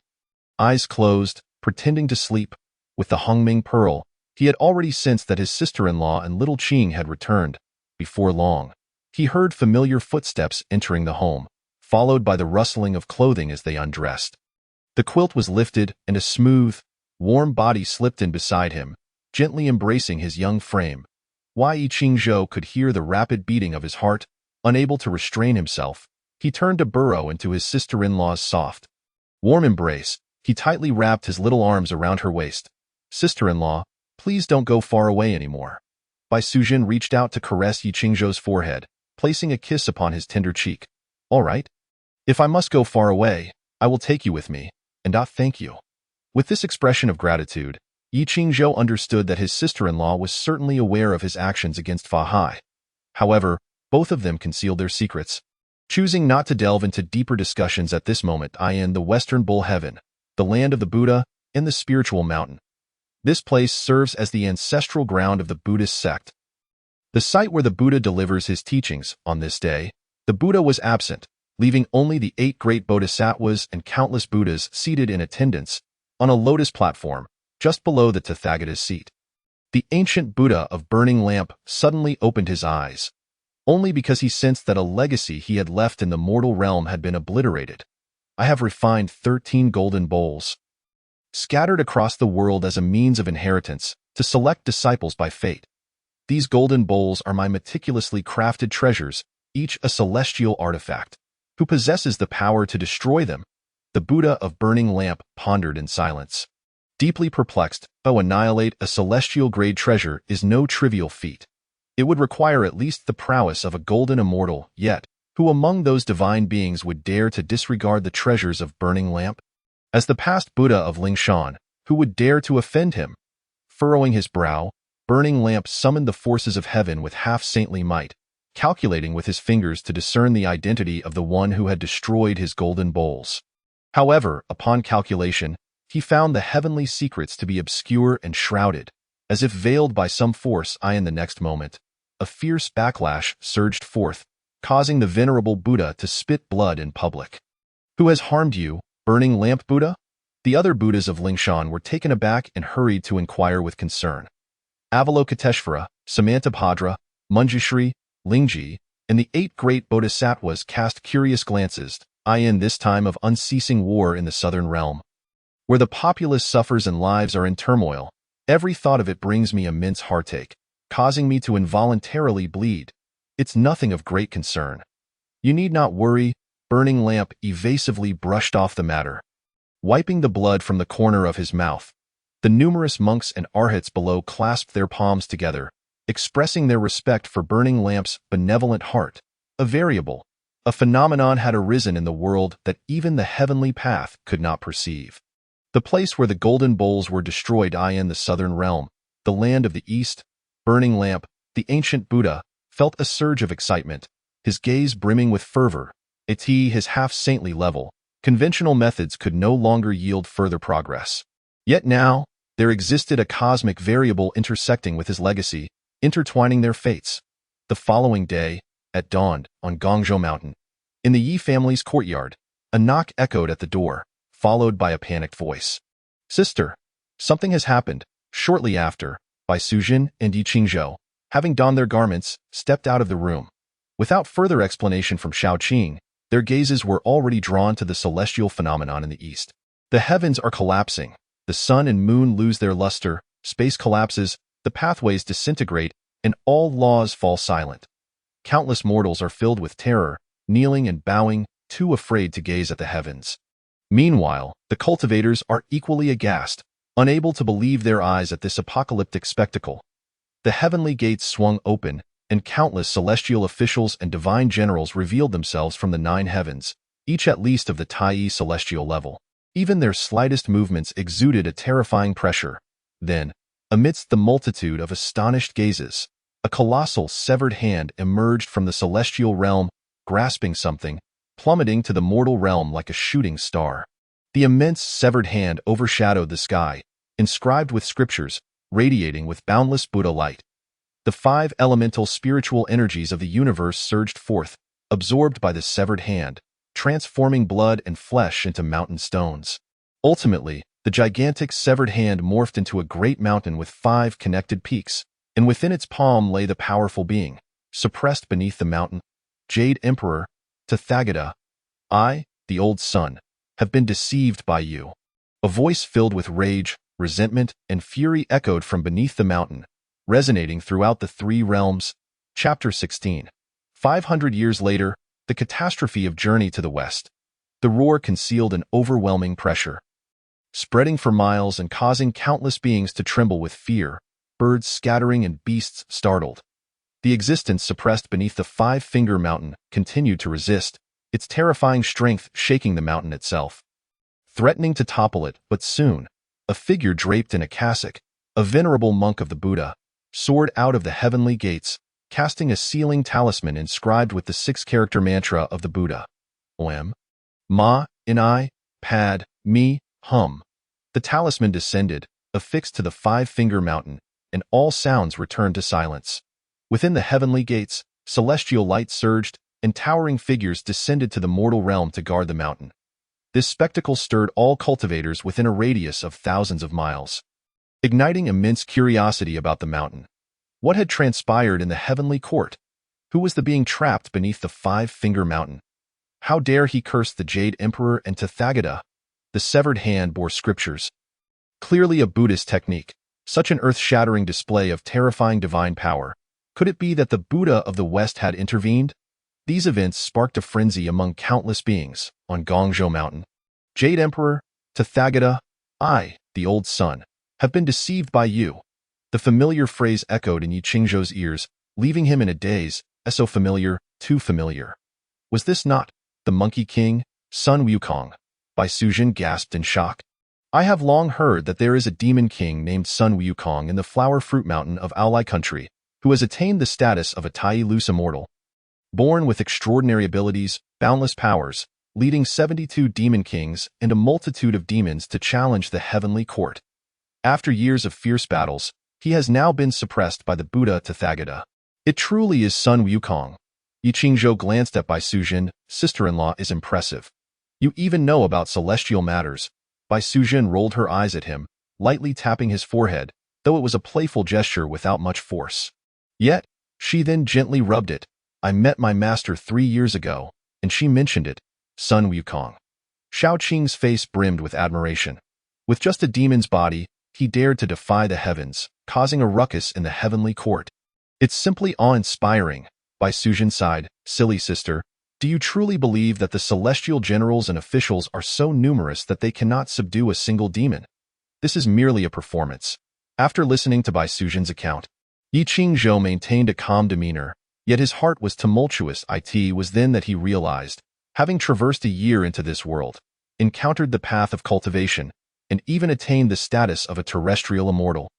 eyes closed, pretending to sleep. With the Hongming Pearl, he had already sensed that his sister-in-law and Little Qing had returned. Before long, he heard familiar footsteps entering the home, followed by the rustling of clothing as they undressed. The quilt was lifted, and a smooth, warm body slipped in beside him, gently embracing his young frame. Yi Qingzhou could hear the rapid beating of his heart. Unable to restrain himself, he turned to burrow into his sister-in-law's soft, warm embrace. He tightly wrapped his little arms around her waist. "Sister-in-law, please don't go far away anymore." Bai Sujin reached out to caress Yi Qingzhou's forehead, placing a kiss upon his tender cheek. "All right. If I must go far away, I will take you with me, and thank you." With this expression of gratitude, Yi Qingzhou understood that his sister-in-law was certainly aware of his actions against Fa Hai. However, both of them concealed their secrets, choosing not to delve into deeper discussions at this moment. In the Western Bull Heaven, the land of the Buddha, and the spiritual mountain. This place serves as the ancestral ground of the Buddhist sect. The site where the Buddha delivers his teachings. On this day, the Buddha was absent, leaving only the 8 great bodhisattvas and countless Buddhas seated in attendance on a lotus platform just below the Tathagata's seat. The ancient Buddha of burning lamp suddenly opened his eyes, only because he sensed that a legacy he had left in the mortal realm had been obliterated. "I have refined 13 golden bowls, scattered across the world as a means of inheritance, to select disciples by fate. These golden bowls are my meticulously crafted treasures, each a celestial artifact. Who possesses the power to destroy them?" The Buddha of burning lamp pondered in silence. Deeply perplexed, annihilate a celestial-grade treasure is no trivial feat. It would require at least the prowess of a golden immortal, yet who among those divine beings would dare to disregard the treasures of burning lamp? As the past Buddha of Lingshan, who would dare to offend him? Furrowing his brow, burning lamp summoned the forces of heaven with half-saintly might, calculating with his fingers to discern the identity of the one who had destroyed his golden bowls. However, upon calculation, he found the heavenly secrets to be obscure and shrouded, as if veiled by some force. In the next moment, a fierce backlash surged forth, causing the venerable Buddha to spit blood in public. "Who has harmed you, burning lamp Buddha?" The other Buddhas of Lingshan were taken aback and hurried to inquire with concern. Avalokiteshvara, Samantabhadra, Manjushri, Lingji, and the 8 great bodhisattvas cast curious glances. In this time of unceasing war in the southern realm, where the populace suffers and lives are in turmoil, every thought of it brings me immense heartache, causing me to involuntarily bleed. It's nothing of great concern. You need not worry. Burning lamp evasively brushed off the matter, wiping the blood from the corner of his mouth. The numerous monks and arhats below clasped their palms together, expressing their respect for burning lamp's benevolent heart. A phenomenon had arisen in the world that even the heavenly path could not perceive. The place where the golden bowls were destroyed. In the southern realm, the land of the east, burning lamp, the ancient Buddha, felt a surge of excitement, his gaze brimming with fervor. At his half-saintly level, conventional methods could no longer yield further progress. Yet now, there existed a cosmic variable intersecting with his legacy, intertwining their fates. The following day, at dawn, on Gongzhou Mountain, in the Yi family's courtyard, a knock echoed at the door, followed by a panicked voice. "Sister, something has happened." Shortly after, Bai Sujin and Yi Qingzhou, having donned their garments, stepped out of the room. Without further explanation from Shaoqing, their gazes were already drawn to the celestial phenomenon in the east. The heavens are collapsing. The sun and moon lose their luster, space collapses, the pathways disintegrate, and all laws fall silent. Countless mortals are filled with terror, kneeling and bowing, too afraid to gaze at the heavens. Meanwhile, the cultivators are equally aghast, unable to believe their eyes at this apocalyptic spectacle. The heavenly gates swung open, and countless celestial officials and divine generals revealed themselves from the 9 heavens, each at least of the Tai celestial level. Even their slightest movements exuded a terrifying pressure. Then, amidst the multitude of astonished gazes, a colossal severed hand emerged from the celestial realm, grasping something, plummeting to the mortal realm like a shooting star. The immense severed hand overshadowed the sky, inscribed with scriptures, radiating with boundless Buddha light. The 5 elemental spiritual energies of the universe surged forth, absorbed by the severed hand, transforming blood and flesh into mountain stones. Ultimately, the gigantic severed hand morphed into a great mountain with 5 connected peaks, and within its palm lay the powerful being, suppressed beneath the mountain, Jade Emperor, Tathagata. "I, the old sun, have been deceived by you." A voice filled with rage, resentment, and fury echoed from beneath the mountain, resonating throughout the three realms. Chapter 16. 500 years later, the catastrophe of Journey to the West. The roar concealed an overwhelming pressure, spreading for miles and causing countless beings to tremble with fear, birds scattering and beasts startled. The existence suppressed beneath the Five-Finger Mountain continued to resist, its terrifying strength shaking the mountain itself, threatening to topple it. But soon, a figure draped in a cassock, a venerable monk of the Buddha, soared out of the heavenly gates, casting a sealing talisman inscribed with the six-character mantra of the Buddha. Om. Ma, Ni, Pad, Mi, Hum. The talisman descended, affixed to the Five-Finger Mountain, and all sounds returned to silence. Within the heavenly gates, celestial light surged, and towering figures descended to the mortal realm to guard the mountain. This spectacle stirred all cultivators within a radius of thousands of miles, igniting immense curiosity about the mountain. What had transpired in the heavenly court? Who was the being trapped beneath the Five-Finger Mountain? How dare he curse the Jade Emperor and Tathagata? The severed hand bore scriptures. Clearly a Buddhist technique, such an earth-shattering display of terrifying divine power. Could it be that the Buddha of the West had intervened? These events sparked a frenzy among countless beings on Gongzhou Mountain. Jade Emperor, Tathagata, I, the old sun, have been deceived by you. The familiar phrase echoed in Yi Qingzhou's ears, leaving him in a daze, as so familiar, too familiar. Was this not the Monkey King, Sun Wukong? Bai Suzhen gasped in shock. I have long heard that there is a demon king named Sun Wukong in the Flower Fruit Mountain of Aolai Country, who has attained the status of a Tai Lus immortal. Born with extraordinary abilities, boundless powers, leading 72 demon kings and a multitude of demons to challenge the heavenly court. After years of fierce battles, he has now been suppressed by the Buddha Tathagata. It truly is Sun Wukong. Yi Qingzhou glanced at Bai Suzhen. Sister-in-law is impressive. You even know about celestial matters. Bai Suzhen rolled her eyes at him, lightly tapping his forehead, though it was a playful gesture without much force. Yet, she then gently rubbed it. I met my master 3 years ago, and she mentioned it, Sun Wukong. Shao Qing's face brimmed with admiration. With just a demon's body, he dared to defy the heavens, causing a ruckus in the heavenly court. It's simply awe-inspiring. Bai Suzhen sighed. Silly sister, do you truly believe that the celestial generals and officials are so numerous that they cannot subdue a single demon? This is merely a performance. After listening to Bai Suzhen's account, Yi Qingzhou maintained a calm demeanor, yet his heart was tumultuous. It was then that he realized, having traversed a year into this world, encountered the path of cultivation, and even attained the status of a terrestrial immortal,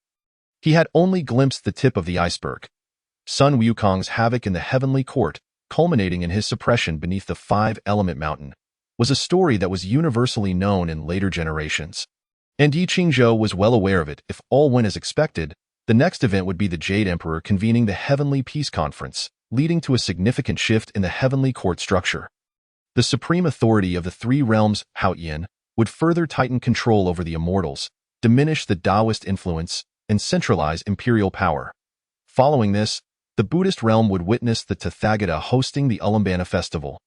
he had only glimpsed the tip of the iceberg. Sun Wukong's havoc in the heavenly court, culminating in his suppression beneath the Five-Element Mountain, was a story that was universally known in later generations. And Yi Qingzhou was well aware of it. If all went as expected, the next event would be the Jade Emperor convening the Heavenly Peace Conference, leading to a significant shift in the heavenly court structure. The supreme authority of the three realms, Haotian, would further tighten control over the immortals, diminish the Taoist influence, and centralize imperial power. Following this, the Buddhist realm would witness the Tathagata hosting the Ulambana festival,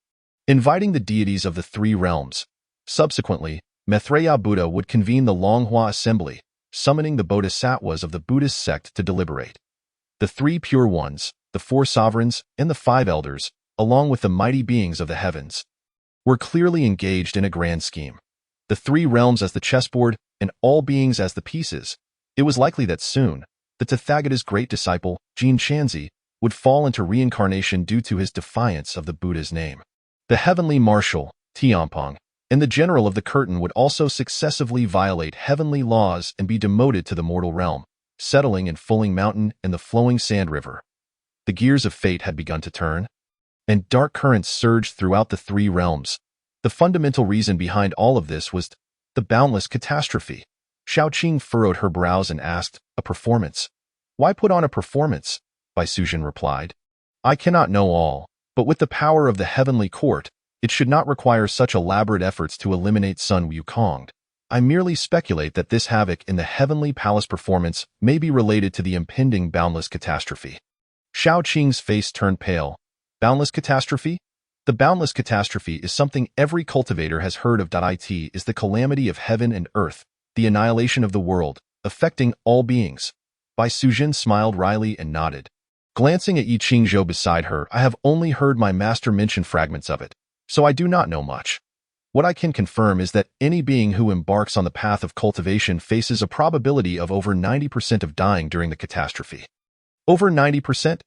inviting the deities of the three realms. Subsequently, Maitreya Buddha would convene the Longhua Assembly, summoning the bodhisattvas of the Buddhist sect to deliberate. The three pure ones, the four sovereigns, and the five elders, along with the mighty beings of the heavens, were clearly engaged in a grand scheme. The three realms as the chessboard, and all beings as the pieces. It was likely that soon, the Tathagata's great disciple, Jin Shanzi, would fall into reincarnation due to his defiance of the Buddha's name. The heavenly marshal, Tianpeng, and the general of the curtain would also successively violate heavenly laws and be demoted to the mortal realm, settling in Fuling Mountain and the flowing Sand River. The gears of fate had begun to turn, and dark currents surged throughout the three realms. The fundamental reason behind all of this was the boundless catastrophe. Shao Qing furrowed her brows and asked, a performance? Why put on a performance? Bai Suzhen replied. I cannot know all, but with the power of the heavenly court, it should not require such elaborate efforts to eliminate Sun Wukong. I merely speculate that this havoc in the heavenly palace performance may be related to the impending boundless catastrophe. Shao Qing's face turned pale. Boundless catastrophe? The boundless catastrophe is something every cultivator has heard of. It is the calamity of heaven and earth, the annihilation of the world, affecting all beings. Bai Sujin smiled wryly and nodded. Glancing at Yi Qingzhou beside her, I have only heard my master mention fragments of it, so I do not know much. What I can confirm is that any being who embarks on the path of cultivation faces a probability of over 90% of dying during the catastrophe. Over 90%?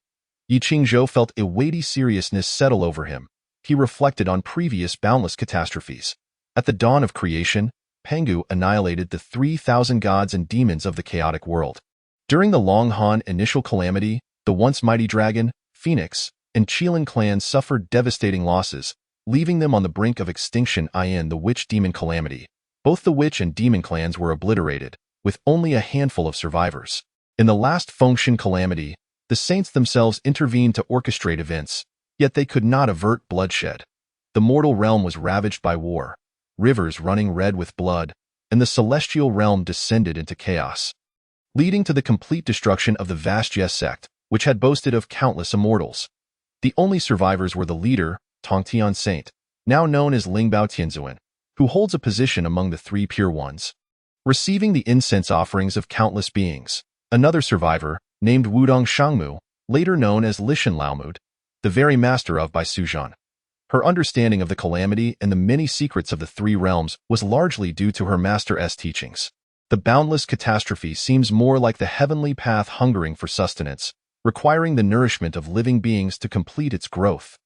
Yi Qingzhou felt a weighty seriousness settle over him. He reflected on previous boundless catastrophes. At the dawn of creation, Pengu annihilated the 3,000 gods and demons of the chaotic world. During the Long Han initial calamity, the once mighty dragon, Phoenix, and Qilin clans suffered devastating losses, leaving them on the brink of extinction. In the Witch Demon calamity, both the Witch and Demon clans were obliterated, with only a handful of survivors. In the last Fengshen calamity, the saints themselves intervened to orchestrate events, yet they could not avert bloodshed. The mortal realm was ravaged by war, rivers running red with blood, and the celestial realm descended into chaos, leading to the complete destruction of the vast Jie sect, which had boasted of countless immortals. The only survivors were the leader, Tongtian Saint, now known as Lingbao Tianzuan, who holds a position among the three pure ones, receiving the incense offerings of countless beings. Another survivor, named Wudong Shangmu, later known as Lishan Laomud, the very master of Bai Suzhan. Her understanding of the calamity and the many secrets of the three realms was largely due to her master's teachings. The boundless catastrophe seems more like the heavenly path hungering for sustenance, requiring the nourishment of living beings to complete its growth.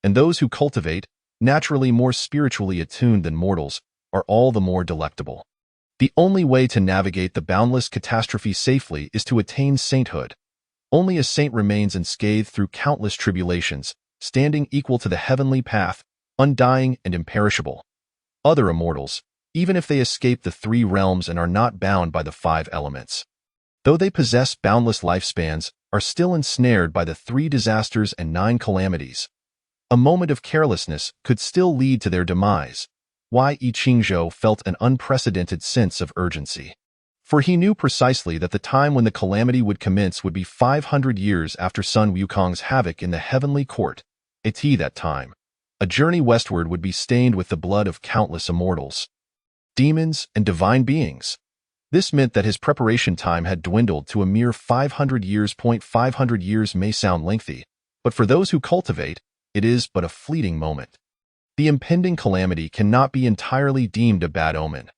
And those who cultivate, naturally more spiritually attuned than mortals, are all the more delectable. The only way to navigate the boundless catastrophe safely is to attain sainthood. Only a saint remains unscathed through countless tribulations, standing equal to the heavenly path, undying and imperishable. Other immortals, even if they escape the three realms and are not bound by the five elements, though they possess boundless lifespans, are still ensnared by the three disasters and 9 calamities. A moment of carelessness could still lead to their demise. Why Yi Qingzhou felt an unprecedented sense of urgency. For he knew precisely that the time when the calamity would commence would be 500 years after Sun Wukong's havoc in the heavenly court. That time, a journey westward would be stained with the blood of countless immortals, demons, and divine beings. This meant that his preparation time had dwindled to a mere 500 years. 500 years may sound lengthy, but for those who cultivate, it is but a fleeting moment. The impending calamity cannot be entirely deemed a bad omen.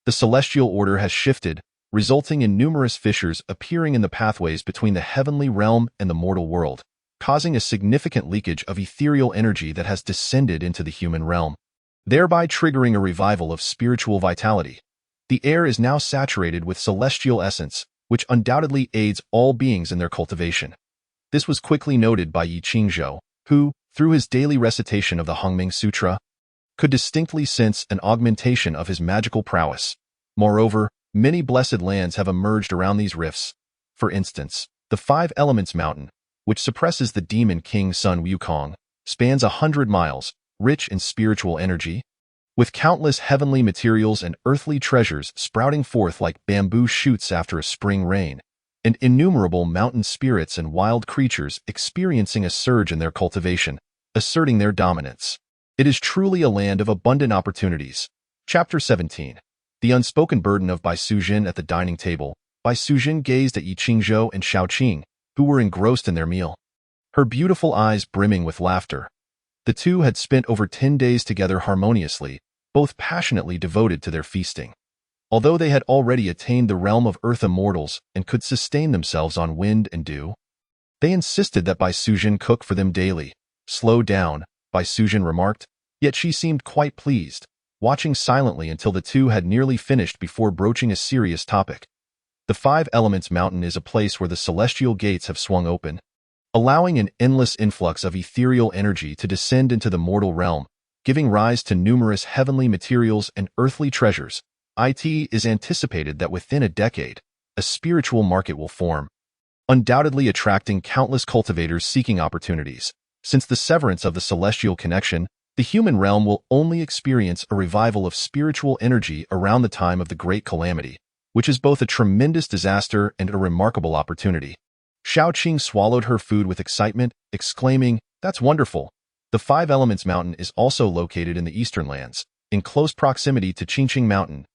The celestial order has shifted, resulting in numerous fissures appearing in the pathways between the heavenly realm and the mortal world, causing a significant leakage of ethereal energy that has descended into the human realm, thereby triggering a revival of spiritual vitality. The air is now saturated with celestial essence, which undoubtedly aids all beings in their cultivation. This was quickly noted by Yi Qingzhou, who, through his daily recitation of the Hongming Sutra, could distinctly sense an augmentation of his magical prowess. Moreover, many blessed lands have emerged around these rifts. For instance, the Five Elements Mountain, which suppresses the demon king Sun Wukong, spans 100 miles, rich in spiritual energy, with countless heavenly materials and earthly treasures sprouting forth like bamboo shoots after a spring rain, and innumerable mountain spirits and wild creatures experiencing a surge in their cultivation, asserting their dominance. It is truly a land of abundant opportunities. Chapter 17. The unspoken burden of Bai Suzhin at the dining table. Bai Suzhin gazed at Yi Qingzhou and Xiaoqing, who were engrossed in their meal, her beautiful eyes brimming with laughter. The two had spent over 10 days together harmoniously, both passionately devoted to their feasting. Although they had already attained the realm of earth immortals and could sustain themselves on wind and dew, they insisted that Bai Suzhin cook for them daily. Slow down, Bai Suzhin remarked, yet she seemed quite pleased, watching silently until the two had nearly finished before broaching a serious topic. The Five Elements Mountain is a place where the celestial gates have swung open, allowing an endless influx of ethereal energy to descend into the mortal realm, giving rise to numerous heavenly materials and earthly treasures. It is anticipated that within a decade, a spiritual market will form, undoubtedly attracting countless cultivators seeking opportunities. Since the severance of the celestial connection, the human realm will only experience a revival of spiritual energy around the time of the Great Calamity, which is both a tremendous disaster and a remarkable opportunity. Xiaoqing swallowed her food with excitement, exclaiming, "That's wonderful." The Five Elements Mountain is also located in the Eastern Lands, in close proximity to Qingqing Mountain.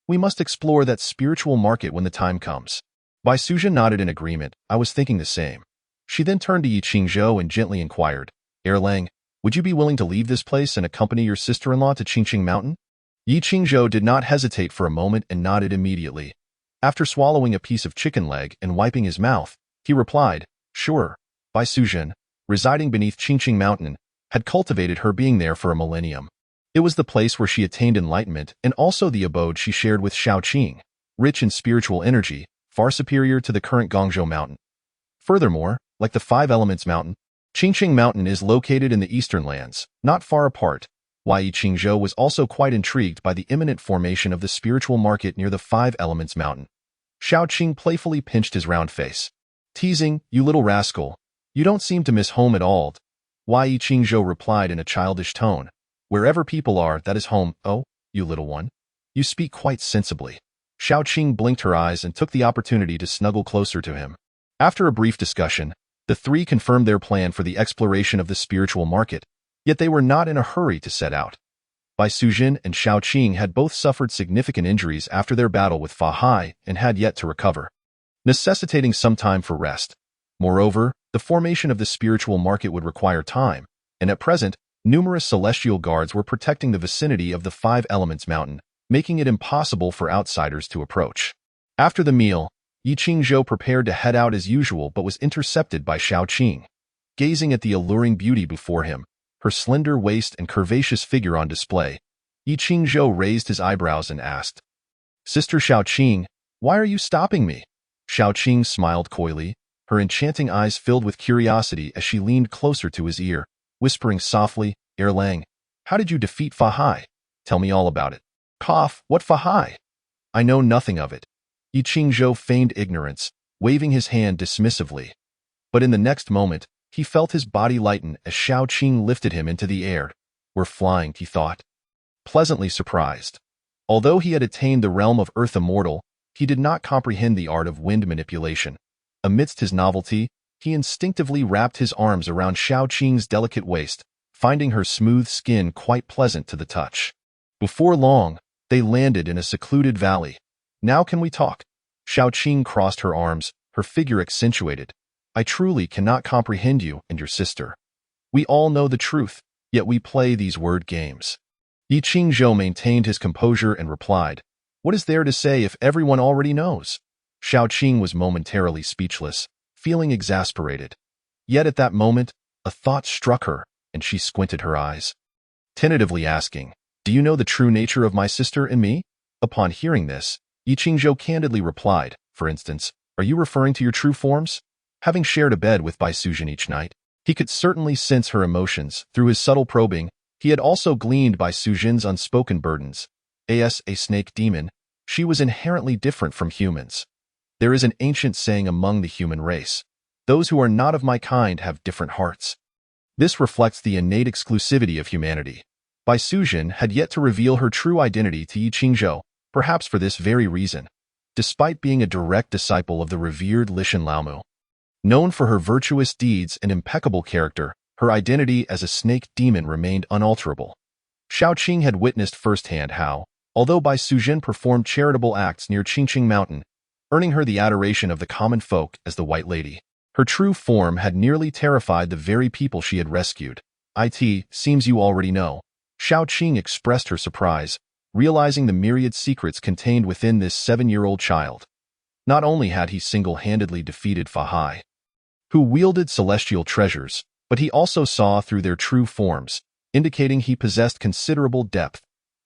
We must explore that spiritual market when the time comes. Bai Suzhen nodded in agreement. I was thinking the same. She then turned to Yi Qingzhou and gently inquired, Erlang, would you be willing to leave this place and accompany your sister-in-law to Qingqing Mountain? Yi Qingzhou did not hesitate for a moment and nodded immediately. After swallowing a piece of chicken leg and wiping his mouth, he replied, sure. Bai Suzhen, residing beneath Qingqing Mountain, had cultivated her being there for a millennium. It was the place where she attained enlightenment and also the abode she shared with Shaoqing, rich in spiritual energy, far superior to the current Gongzhou Mountain. Furthermore, like the Five Elements Mountain, Qingqing Mountain is located in the eastern lands, not far apart. Yi Qingzhou was also quite intrigued by the imminent formation of the spiritual market near the Five Elements Mountain. Shaoqing playfully pinched his round face. Teasing, you little rascal. You don't seem to miss home at all. Yi Qingzhou replied in a childish tone. Wherever people are, that is home. Oh, you little one. You speak quite sensibly. Shaoqing blinked her eyes and took the opportunity to snuggle closer to him. After a brief discussion, the three confirmed their plan for the exploration of the spiritual market, yet they were not in a hurry to set out. Bai Suzhen and Shaoqing had both suffered significant injuries after their battle with Fa Hai and had yet to recover, necessitating some time for rest. Moreover, the formation of the spiritual market would require time, and at present, numerous celestial guards were protecting the vicinity of the Five Elements Mountain, making it impossible for outsiders to approach. After the meal, Yi Qingzhou prepared to head out as usual but was intercepted by Shaoqing. Gazing at the alluring beauty before him, her slender waist and curvaceous figure on display, Yi Qingzhou raised his eyebrows and asked, Sister Shaoqing, why are you stopping me? Shaoqing smiled coyly, her enchanting eyes filled with curiosity as she leaned closer to his ear, whispering softly, Erlang, how did you defeat Fa Hai? Tell me all about it. Cough, what Fa Hai? I know nothing of it. Yi Qingzhou feigned ignorance, waving his hand dismissively. But in the next moment, he felt his body lighten as Shaoqing lifted him into the air. We're flying, he thought. Pleasantly surprised. Although he had attained the realm of Earth Immortal, he did not comprehend the art of wind manipulation. Amidst his novelty, he instinctively wrapped his arms around Shaoqing's delicate waist, finding her smooth skin quite pleasant to the touch. Before long, they landed in a secluded valley. Now can we talk? Shaoqing crossed her arms, her figure accentuated. I truly cannot comprehend you and your sister. We all know the truth, yet we play these word games. Yi Qingzhou maintained his composure and replied, what is there to say if everyone already knows? Shaoqing was momentarily speechless, feeling exasperated. Yet at that moment, a thought struck her, and she squinted her eyes, tentatively asking, do you know the true nature of my sister and me? Upon hearing this, Yi Qingzhou candidly replied, for instance, are you referring to your true forms? Having shared a bed with Bai Suzhen each night, he could certainly sense her emotions. Through his subtle probing, he had also gleaned Bai Suzhen's unspoken burdens. As a snake demon, she was inherently different from humans. There is an ancient saying among the human race, those who are not of my kind have different hearts. This reflects the innate exclusivity of humanity. Bai Suzhen had yet to reveal her true identity to Yi Qingzhou, perhaps for this very reason. Despite being a direct disciple of the revered Lishan Laomu, known for her virtuous deeds and impeccable character, her identity as a snake demon remained unalterable. Shaoqing had witnessed firsthand how, although Bai Suzhen performed charitable acts near Qingqing Mountain, earning her the adoration of the common folk as the White Lady, her true form had nearly terrified the very people she had rescued. It seems you already know. Shaoqing expressed her surprise, realizing the myriad secrets contained within this 7-year-old child. Not only had he single-handedly defeated Fa Hai, who wielded celestial treasures, but he also saw through their true forms, indicating he possessed considerable depth.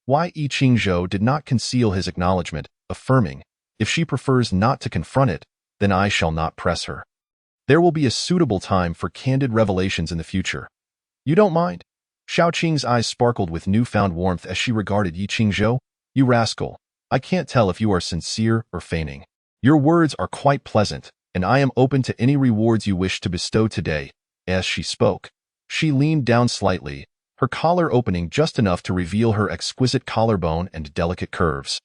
Yi Qingzhou did not conceal his acknowledgement, affirming, if she prefers not to confront it, then I shall not press her. There will be a suitable time for candid revelations in the future. You don't mind? Shaoqing's eyes sparkled with newfound warmth as she regarded Yi Qingzhou. You rascal, I can't tell if you are sincere or feigning. Your words are quite pleasant, and I am open to any rewards you wish to bestow today. As she spoke, she leaned down slightly, her collar opening just enough to reveal her exquisite collarbone and delicate curves.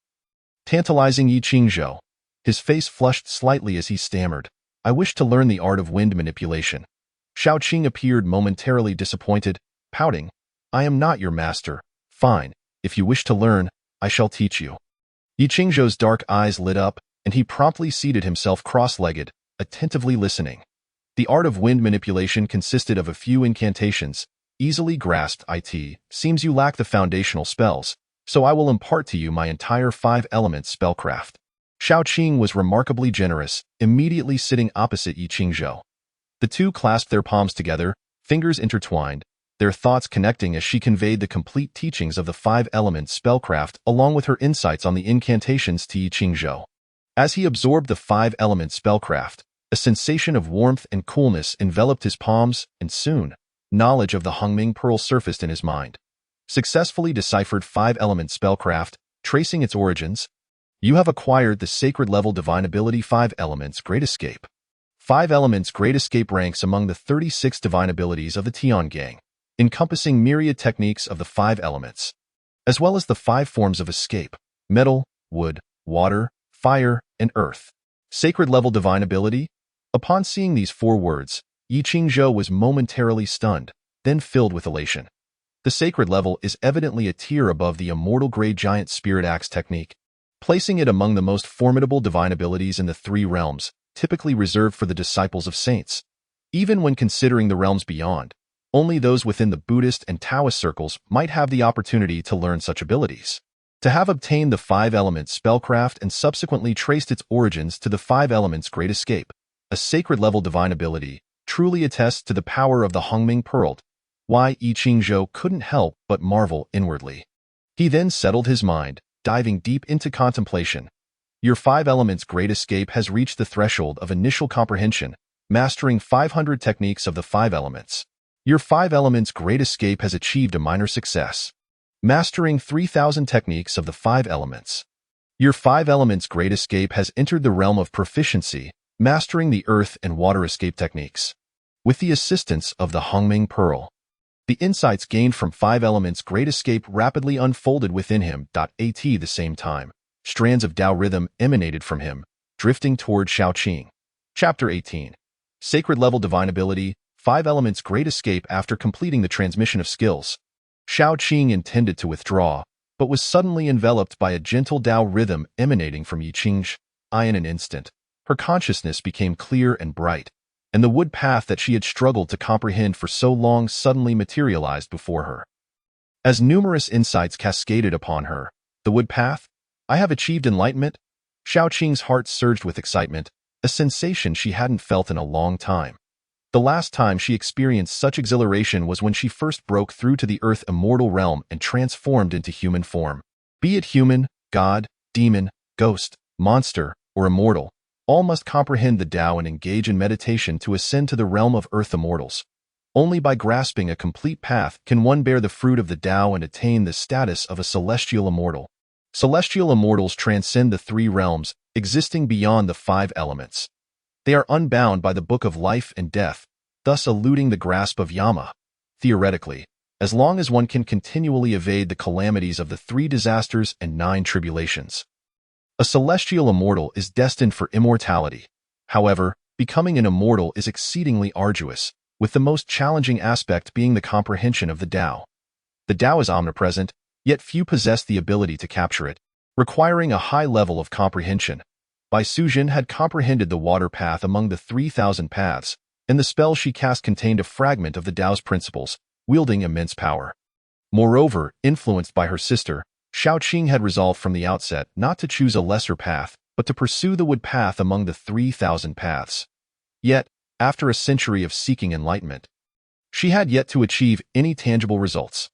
Tantalizing Yi Qingzhou, his face flushed slightly as he stammered, I wish to learn the art of wind manipulation. Shaoqing appeared momentarily disappointed, pouting, I am not your master. Fine, if you wish to learn, I shall teach you. Yi Qingzhou's dark eyes lit up, and he promptly seated himself cross-legged, attentively listening. The art of wind manipulation consisted of a few incantations, easily grasped. It seems you lack the foundational spells, so I will impart to you my entire 5-element spellcraft. Xiao Qing was remarkably generous, immediately sitting opposite Yi Qingzhou. The two clasped their palms together, fingers intertwined, their thoughts connecting as she conveyed the complete teachings of the 5-element spellcraft along with her insights on the incantations to Yi Qingzhou. As he absorbed the 5-element spellcraft, a sensation of warmth and coolness enveloped his palms, and soon, knowledge of the Hongming Pearl surfaced in his mind. Successfully deciphered 5-element spellcraft, tracing its origins, you have acquired the sacred level divine ability 5 Elements Great Escape. 5 Elements Great Escape ranks among the 36 divine abilities of the Tiangang, encompassing myriad techniques of the 5 elements, as well as the 5 forms of escape: metal, wood, water, fire, and earth. Sacred level divine ability? Upon seeing these 4 words, Yi Qingzhou was momentarily stunned, then filled with elation. The sacred level is evidently a tier above the immortal grade giant spirit axe technique, placing it among the most formidable divine abilities in the 3 realms, typically reserved for the disciples of saints. Even when considering the realms beyond, only those within the Buddhist and Taoist circles might have the opportunity to learn such abilities. To have obtained the 5-element spellcraft and subsequently traced its origins to the 5 elements Great Escape, a sacred-level divine ability, truly attests to the power of the Hongming Pearl. Why Yi Qingzhou couldn't help but marvel inwardly. He then settled his mind, diving deep into contemplation. Your 5 elements Great Escape has reached the threshold of initial comprehension, mastering 500 techniques of the 5 elements. Your 5 elements Great Escape has achieved a minor success, mastering 3,000 techniques of the 5 elements. Your 5 elements Great Escape has entered the realm of proficiency, mastering the earth and water escape techniques. With the assistance of the Hongming Pearl, the insights gained from 5 elements Great Escape rapidly unfolded within him. At the same time, strands of Tao rhythm emanated from him, drifting toward Xiao Qing. Chapter 18. Sacred Level Divine Ability, 5 Elements Great Escape. After completing the transmission of skills, Xiao Qing intended to withdraw, but was suddenly enveloped by a gentle Tao rhythm emanating from Yi Qingzhou. In an instant, her consciousness became clear and bright, and the wood path that she had struggled to comprehend for so long suddenly materialized before her. As numerous insights cascaded upon her, the wood path? I have achieved enlightenment? Xiao Qing's heart surged with excitement, a sensation she hadn't felt in a long time. The last time she experienced such exhilaration was when she first broke through to the earth immortal realm and transformed into human form. Be it human, god, demon, ghost, monster, or immortal, all must comprehend the Tao and engage in meditation to ascend to the realm of earth immortals. Only by grasping a complete path can one bear the fruit of the Tao and attain the status of a celestial immortal. Celestial immortals transcend the 3 realms, existing beyond the 5 elements. They are unbound by the book of life and death, thus eluding the grasp of Yama. Theoretically, as long as one can continually evade the calamities of the 3 disasters and 9 tribulations, a celestial immortal is destined for immortality. However, becoming an immortal is exceedingly arduous, with the most challenging aspect being the comprehension of the Tao. The Tao is omnipresent, yet few possess the ability to capture it, requiring a high level of comprehension. Bai Sujin had comprehended the water path among the 3,000 paths, and the spell she cast contained a fragment of the Tao's principles, wielding immense power. Moreover, influenced by her sister, Xiao Qing had resolved from the outset not to choose a lesser path, but to pursue the wood path among the 3,000 paths. Yet, after a century of seeking enlightenment, she had yet to achieve any tangible results.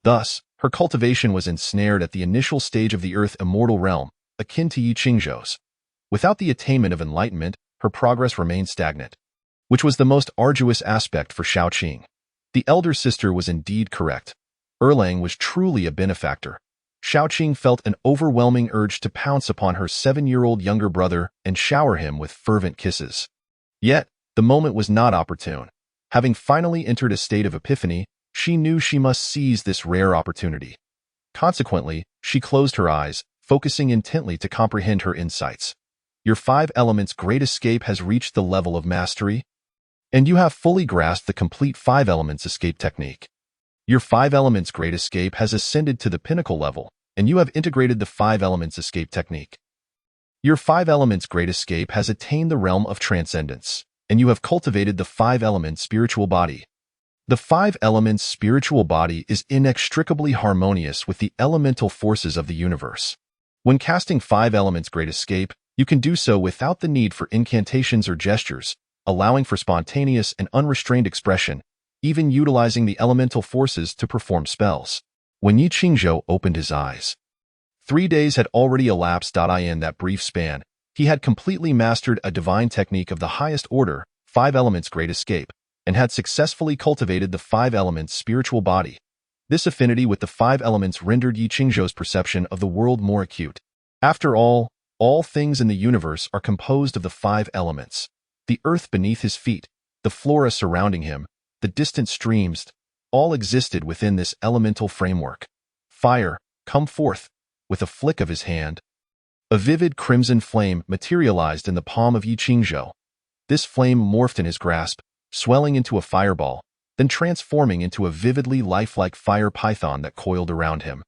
Thus, her cultivation was ensnared at the initial stage of the earth immortal realm, akin to Yi Qingzhou's. Without the attainment of enlightenment, her progress remained stagnant, which was the most arduous aspect for Xiao Qing. The elder sister was indeed correct. Erlang was truly a benefactor. Xiao Qing felt an overwhelming urge to pounce upon her 7-year-old younger brother and shower him with fervent kisses. Yet, the moment was not opportune. Having finally entered a state of epiphany, she knew she must seize this rare opportunity. Consequently, she closed her eyes, focusing intently to comprehend her insights. Your 5 elements Great Escape has reached the level of mastery, and you have fully grasped the complete 5 elements escape technique. Your 5 elements Great Escape has ascended to the pinnacle level, and you have integrated the 5 elements escape technique. Your five elements great escape has attained the realm of transcendence, and you have cultivated the five elements spiritual body. The five elements spiritual body is inextricably harmonious with the elemental forces of the universe. When casting five elements great escape, you can do so without the need for incantations or gestures, allowing for spontaneous and unrestrained expression, even utilizing the elemental forces to perform spells. When Yi Qingzhou opened his eyes, 3 days had already elapsed. In that brief span, he had completely mastered a divine technique of the highest order, five elements great escape, and had successfully cultivated the five elements spiritual body. This affinity with the five elements rendered Yi Qingzhou's perception of the world more acute. After all things in the universe are composed of the five elements. The earth beneath his feet, the flora surrounding him, the distant streams, all existed within this elemental framework. Fire, come forth. With a flick of his hand, a vivid crimson flame materialized in the palm of Yi Qingzhou. This flame morphed in his grasp, swelling into a fireball, then transforming into a vividly lifelike fire python that coiled around him.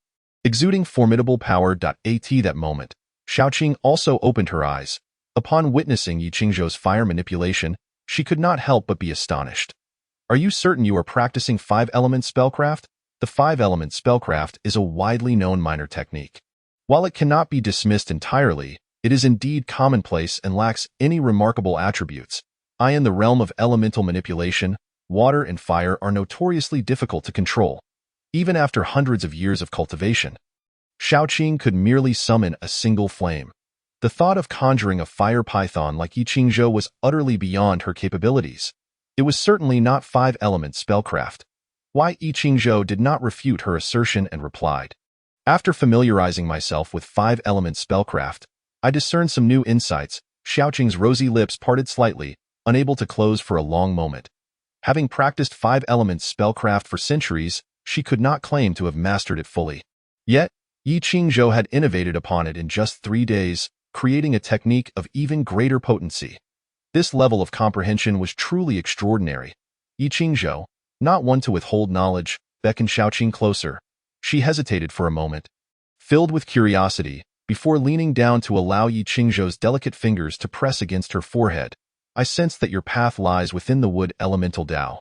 Exuding formidable power. At that moment, Xiaoqing also opened her eyes. Upon witnessing Yi Qingzhou's fire manipulation, she could not help but be astonished. Are you certain you are practicing five-element spellcraft? The five-element spellcraft is a widely known minor technique. While it cannot be dismissed entirely, it is indeed commonplace and lacks any remarkable attributes. In the realm of elemental manipulation, water and fire are notoriously difficult to control. Even after hundreds of years of cultivation, Xiaoqing could merely summon a single flame. The thought of conjuring a fire python like Yi Qingzhou was utterly beyond her capabilities. It was certainly not five-element spellcraft. Yi Qingzhou did not refute her assertion and replied, after familiarizing myself with five-element spellcraft, I discerned some new insights. Xiaoqing's rosy lips parted slightly, unable to close for a long moment. Having practiced five-element spellcraft for centuries, she could not claim to have mastered it fully. Yet, Yi Qingzhou had innovated upon it in just 3 days, creating a technique of even greater potency. This level of comprehension was truly extraordinary. Yi Qingzhou, not one to withhold knowledge, beckoned Xiaoqing closer. She hesitated for a moment, filled with curiosity, before leaning down to allow Yi Qingzhou's delicate fingers to press against her forehead. I sense that your path lies within the wood elemental Tao.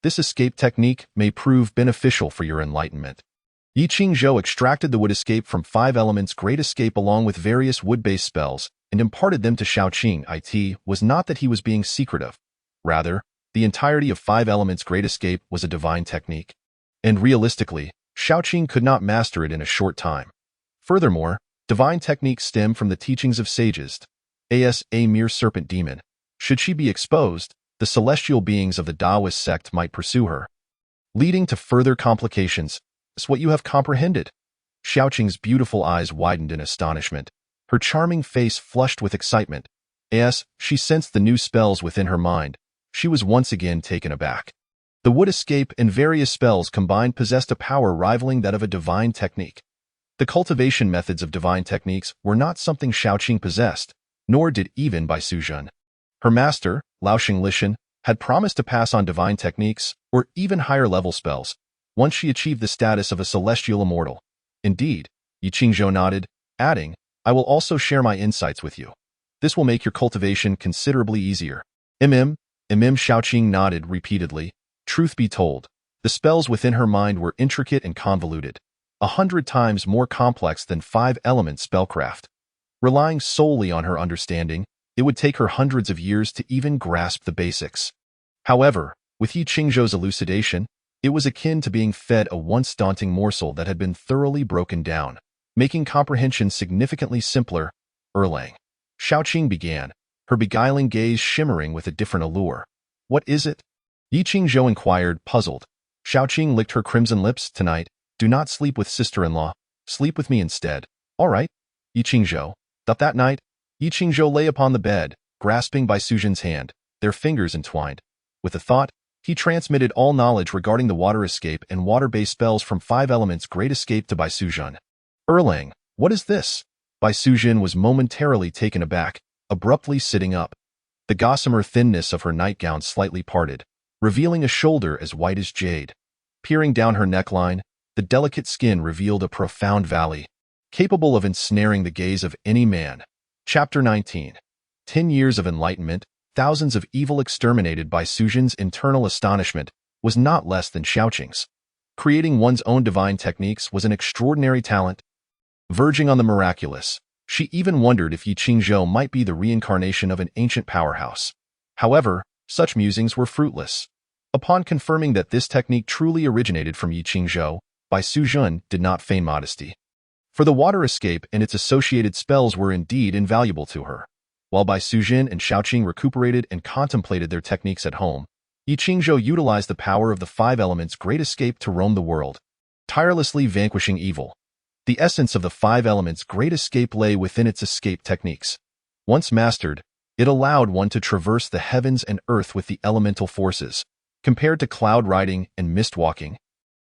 This escape technique may prove beneficial for your enlightenment. Yi Qingzhou extracted the wood escape from five elements great escape along with various wood-based spells and imparted them to Xiaoqing. It was not that he was being secretive. Rather, the entirety of five elements great escape was a divine technique. And realistically, Xiaoqing could not master it in a short time. Furthermore, divine techniques stem from the teachings of sages. As a mere serpent demon, should she be exposed, the celestial beings of the Taoist sect might pursue her, leading to further complications. Is what you have comprehended? Xiaoqing's beautiful eyes widened in astonishment, her charming face flushed with excitement. As she sensed the new spells within her mind, she was once again taken aback. The wood escape and various spells combined possessed a power rivaling that of a divine technique. The cultivation methods of divine techniques were not something Xiaoqing possessed, nor did even Bai Suzhen. Her master, Laoxing Lishan, had promised to pass on divine techniques, or even higher-level spells, once she achieved the status of a celestial immortal. Indeed, Yi Qingzhou nodded, adding, I will also share my insights with you. This will make your cultivation considerably easier. Xiaoqing nodded repeatedly. Truth be told, the spells within her mind were intricate and convoluted, 100 times more complex than five-element spellcraft. Relying solely on her understanding, it would take her hundreds of years to even grasp the basics. However, with Yi Qingzhou's elucidation, it was akin to being fed a once daunting morsel that had been thoroughly broken down, making comprehension significantly simpler. Erlang. Xiaoqing began, her beguiling gaze shimmering with a different allure. What is it? Yi Qingzhou inquired, puzzled. Xiaoqing licked her crimson lips. Tonight, do not sleep with sister-in-law. Sleep with me instead. All right, Yi Qingzhou. That night, Yi Qingzhou lay upon the bed, grasping Bai Suzhen's hand, their fingers entwined. With a thought, he transmitted all knowledge regarding the water escape and water-based spells from five elements great escape to Bai Suzhen. Erlang, what is this? Bai Suzhen was momentarily taken aback, abruptly sitting up. The gossamer thinness of her nightgown slightly parted, revealing a shoulder as white as jade. Peering down her neckline, the delicate skin revealed a profound valley, capable of ensnaring the gaze of any man. Chapter 19. 10 Years of Enlightenment, Thousands of Evil Exterminated by Sujin's internal astonishment was not less than Xiaoqing's. Creating one's own divine techniques was an extraordinary talent, verging on the miraculous. She even wondered if Yi Qingzhou might be the reincarnation of an ancient powerhouse. However, such musings were fruitless. Upon confirming that this technique truly originated from Yi Qingzhou, Bai Sujun did not feign modesty. For the water escape and its associated spells were indeed invaluable to her. While Bai Sujin and Xiaoqing recuperated and contemplated their techniques at home, Yi Qingzhou utilized the power of the five elements' great escape to roam the world, tirelessly vanquishing evil. The essence of the five elements' great escape lay within its escape techniques. Once mastered, it allowed one to traverse the heavens and earth with the elemental forces, compared to cloud riding and mist walking,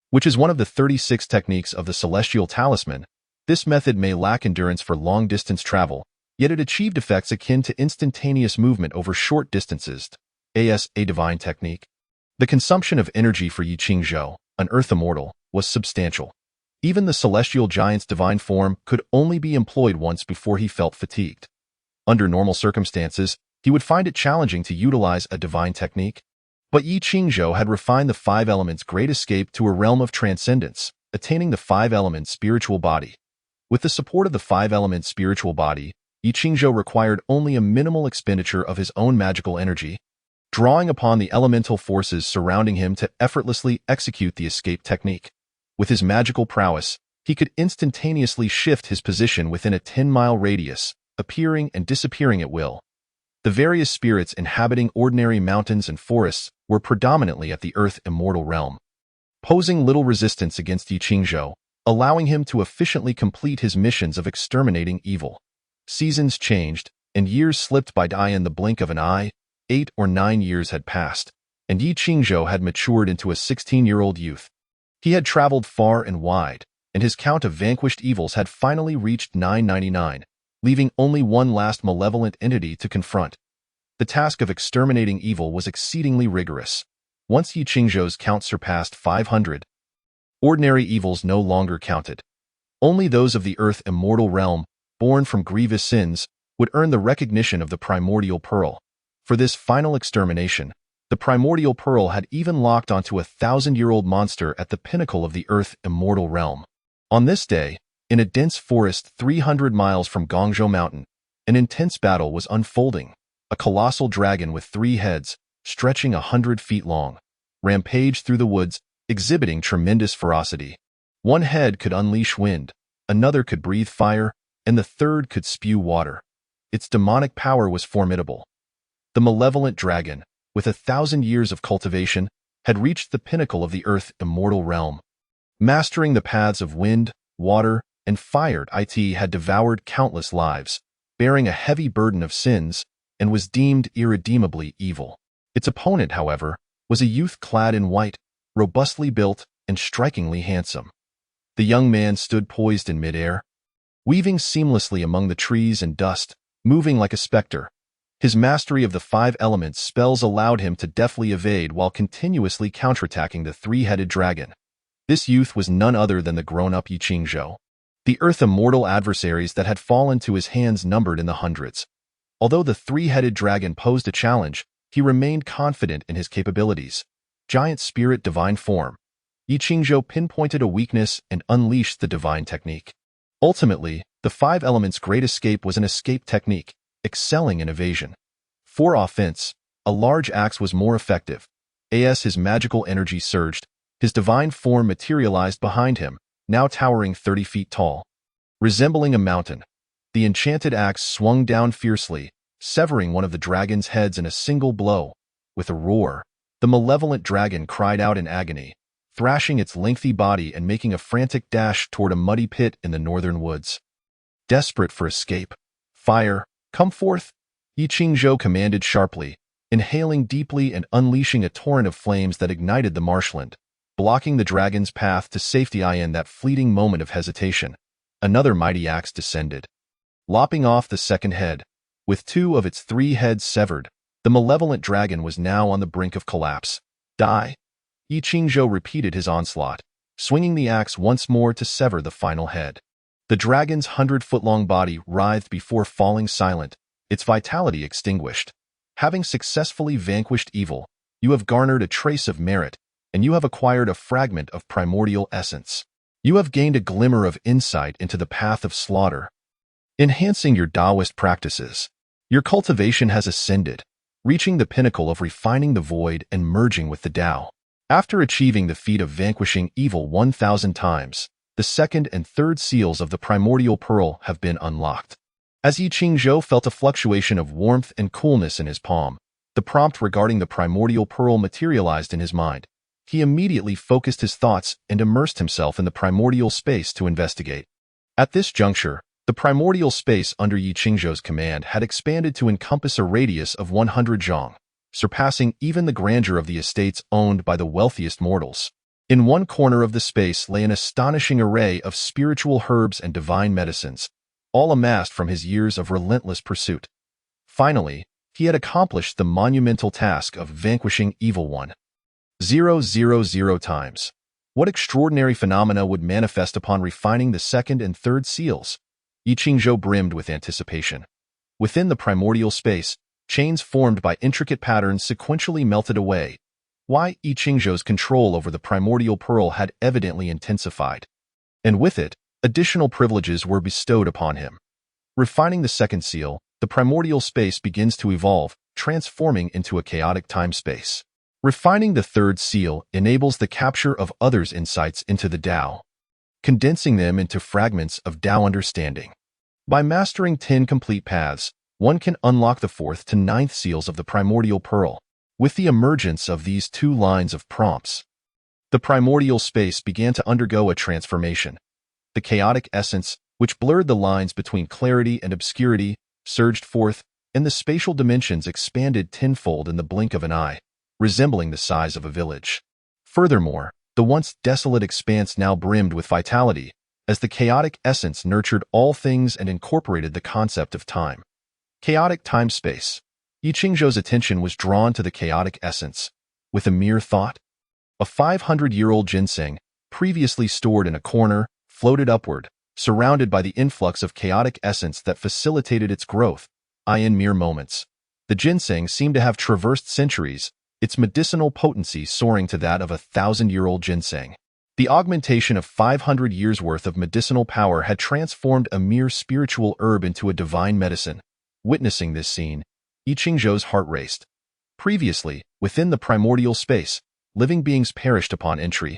which is one of the 36 techniques of the celestial talisman. This method may lack endurance for long-distance travel, yet it achieved effects akin to instantaneous movement over short distances, as a divine technique. The consumption of energy for Yi Qingzhou, an earth immortal, was substantial. Even the celestial giant's divine form could only be employed once before he felt fatigued. Under normal circumstances, he would find it challenging to utilize a divine technique. But Yi Qingzhou had refined the five elements' great escape to a realm of transcendence, attaining the five elements' spiritual body. With the support of the five elements' spiritual body, Yi Qingzhou required only a minimal expenditure of his own magical energy, drawing upon the elemental forces surrounding him to effortlessly execute the escape technique. With his magical prowess, he could instantaneously shift his position within a 10-mile radius, appearing and disappearing at will. The various spirits inhabiting ordinary mountains and forests were predominantly at the earth immortal realm, posing little resistance against Yi Qingzhou, allowing him to efficiently complete his missions of exterminating evil. Seasons changed, and years slipped by in the blink of an eye. 8 or 9 years had passed, and Yi Qingzhou had matured into a 16-year-old youth. He had traveled far and wide, and his count of vanquished evils had finally reached 999, leaving only one last malevolent entity to confront. The task of exterminating evil was exceedingly rigorous. Once Yi Qingzhou's count surpassed 500, ordinary evils no longer counted. Only those of the earth immortal realm, born from grievous sins, would earn the recognition of the primordial pearl. For this final extermination, the primordial pearl had even locked onto a 1,000-year-old monster at the pinnacle of the earth immortal realm. On this day, in a dense forest 300 miles from Gongzhou Mountain, an intense battle was unfolding. A colossal dragon with 3 heads, stretching 100 feet long, rampaged through the woods, exhibiting tremendous ferocity. One head could unleash wind, another could breathe fire, and the third could spew water. Its demonic power was formidable. The malevolent dragon, with 1,000 years of cultivation, had reached the pinnacle of the earth immortal realm. Mastering the paths of wind, water, and fire, it had devoured countless lives, bearing a heavy burden of sins, and was deemed irredeemably evil. Its opponent, however, was a youth clad in white, robustly built, and strikingly handsome. The young man stood poised in midair, weaving seamlessly among the trees and dust, moving like a specter. His mastery of the 5 elements spells allowed him to deftly evade while continuously counterattacking the 3-headed dragon. This youth was none other than the grown-up Yi Qingzhou. The earth immortal adversaries that had fallen to his hands numbered in the hundreds. Although the 3-headed dragon posed a challenge, he remained confident in his capabilities. Giant spirit divine form. Yi Qingzhou pinpointed a weakness and unleashed the divine technique. Ultimately, the 5 elements' great escape was an escape technique, excelling in evasion. For offense, a large axe was more effective. As his magical energy surged, his divine form materialized behind him, now towering 30 feet tall. Resembling a mountain, the enchanted axe swung down fiercely, severing one of the dragon's heads in a single blow. With a roar, the malevolent dragon cried out in agony, thrashing its lengthy body and making a frantic dash toward a muddy pit in the northern woods. Desperate for escape, fire, come forth, Yi Qingzhou commanded sharply, inhaling deeply and unleashing a torrent of flames that ignited the marshland, blocking the dragon's path to safety. In that fleeting moment of hesitation, another mighty axe descended, lopping off the second head. With 2 of its 3 heads severed, the malevolent dragon was now on the brink of collapse. Die! Yi Qingzhou repeated his onslaught, swinging the axe once more to sever the final head. The dragon's 100-foot-long body writhed before falling silent, its vitality extinguished. Having successfully vanquished evil, you have garnered a trace of merit, and you have acquired a fragment of primordial essence. You have gained a glimmer of insight into the path of slaughter, enhancing your Taoist practices. Your cultivation has ascended, reaching the pinnacle of refining the void and merging with the Tao. After achieving the feat of vanquishing evil 1,000 times, the second and third seals of the primordial pearl have been unlocked. As Yi Qingzhou felt a fluctuation of warmth and coolness in his palm, the prompt regarding the primordial pearl materialized in his mind. He immediately focused his thoughts and immersed himself in the primordial space to investigate. At this juncture, the primordial space under Yi Qingzhou's command had expanded to encompass a radius of 100 zhang, surpassing even the grandeur of the estates owned by the wealthiest mortals. In one corner of the space lay an astonishing array of spiritual herbs and divine medicines, all amassed from his years of relentless pursuit. Finally, he had accomplished the monumental task of vanquishing evil 1,000 times. What extraordinary phenomena would manifest upon refining the second and third seals? Yi Qingzhou brimmed with anticipation. Within the primordial space, chains formed by intricate patterns sequentially melted away. Yi Qingzhou's control over the primordial pearl had evidently intensified, and with it, additional privileges were bestowed upon him. Refining the second seal, the primordial space begins to evolve, transforming into a chaotic time-space. Refining the third seal enables the capture of others' insights into the Tao, condensing them into fragments of Tao understanding. By mastering 10 complete paths, one can unlock the 4th to 9th seals of the primordial pearl. With the emergence of these two lines of prompts, the primordial space began to undergo a transformation. The chaotic essence, which blurred the lines between clarity and obscurity, surged forth, and the spatial dimensions expanded tenfold in the blink of an eye, resembling the size of a village. Furthermore, the once desolate expanse now brimmed with vitality, as the chaotic essence nurtured all things and incorporated the concept of time. Chaotic time-space. Yi Qingzhou's attention was drawn to the chaotic essence. With a mere thought, a 500-year-old ginseng, previously stored in a corner, floated upward, surrounded by the influx of chaotic essence that facilitated its growth. In mere moments, the ginseng seemed to have traversed centuries, its medicinal potency soaring to that of a 1,000-year-old ginseng. The augmentation of 500 years' worth of medicinal power had transformed a mere spiritual herb into a divine medicine. Witnessing this scene, Yi Qingzhou's heart raced. Previously, within the primordial space, living beings perished upon entry,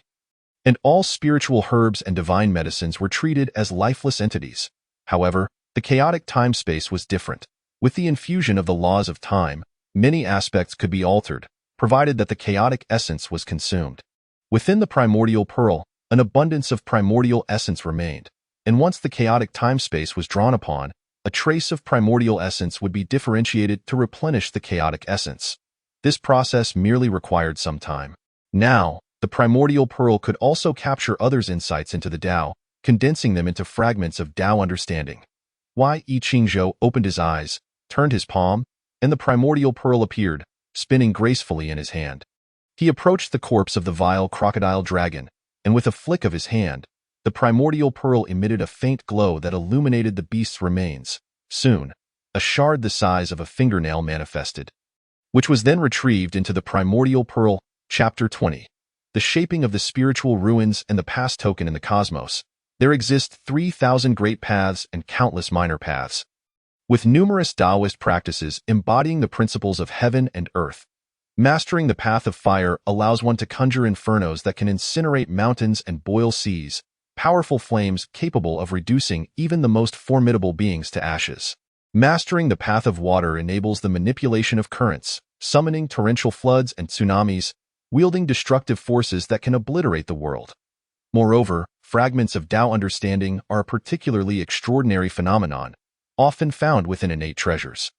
and all spiritual herbs and divine medicines were treated as lifeless entities. However, the chaotic time-space was different. With the infusion of the laws of time, many aspects could be altered, provided that the chaotic essence was consumed. Within the primordial pearl, an abundance of primordial essence remained, and once the chaotic time-space was drawn upon, a trace of primordial essence would be differentiated to replenish the chaotic essence. This process merely required some time. Now, the primordial pearl could also capture others' insights into the Tao, condensing them into fragments of Tao understanding. Yi Qingzhou opened his eyes, turned his palm, and the primordial pearl appeared, spinning gracefully in his hand. He approached the corpse of the vile crocodile dragon, and with a flick of his hand, the primordial pearl emitted a faint glow that illuminated the beast's remains. Soon, a shard the size of a fingernail manifested, which was then retrieved into the primordial pearl. Chapter 20. The shaping of the spiritual ruins and the past token in the cosmos. There exist 3,000 great paths and countless minor paths, with numerous Taoist practices embodying the principles of heaven and earth. Mastering the path of fire allows one to conjure infernos that can incinerate mountains and boil seas, powerful flames capable of reducing even the most formidable beings to ashes. Mastering the path of water enables the manipulation of currents, summoning torrential floods and tsunamis, wielding destructive forces that can obliterate the world. Moreover, fragments of Tao understanding are a particularly extraordinary phenomenon, often found within innate treasures.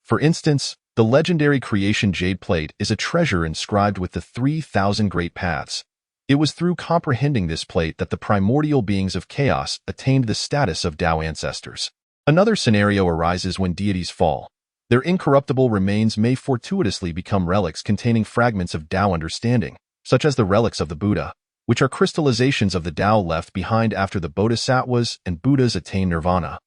For instance, the legendary creation jade plate is a treasure inscribed with the 3,000 great paths. It was through comprehending this plate that the primordial beings of chaos attained the status of Tao ancestors. Another scenario arises when deities fall. Their incorruptible remains may fortuitously become relics containing fragments of Tao understanding, such as the relics of the Buddha. which are crystallizations of the Tao left behind after the Bodhisattvas and Buddhas attain nirvana.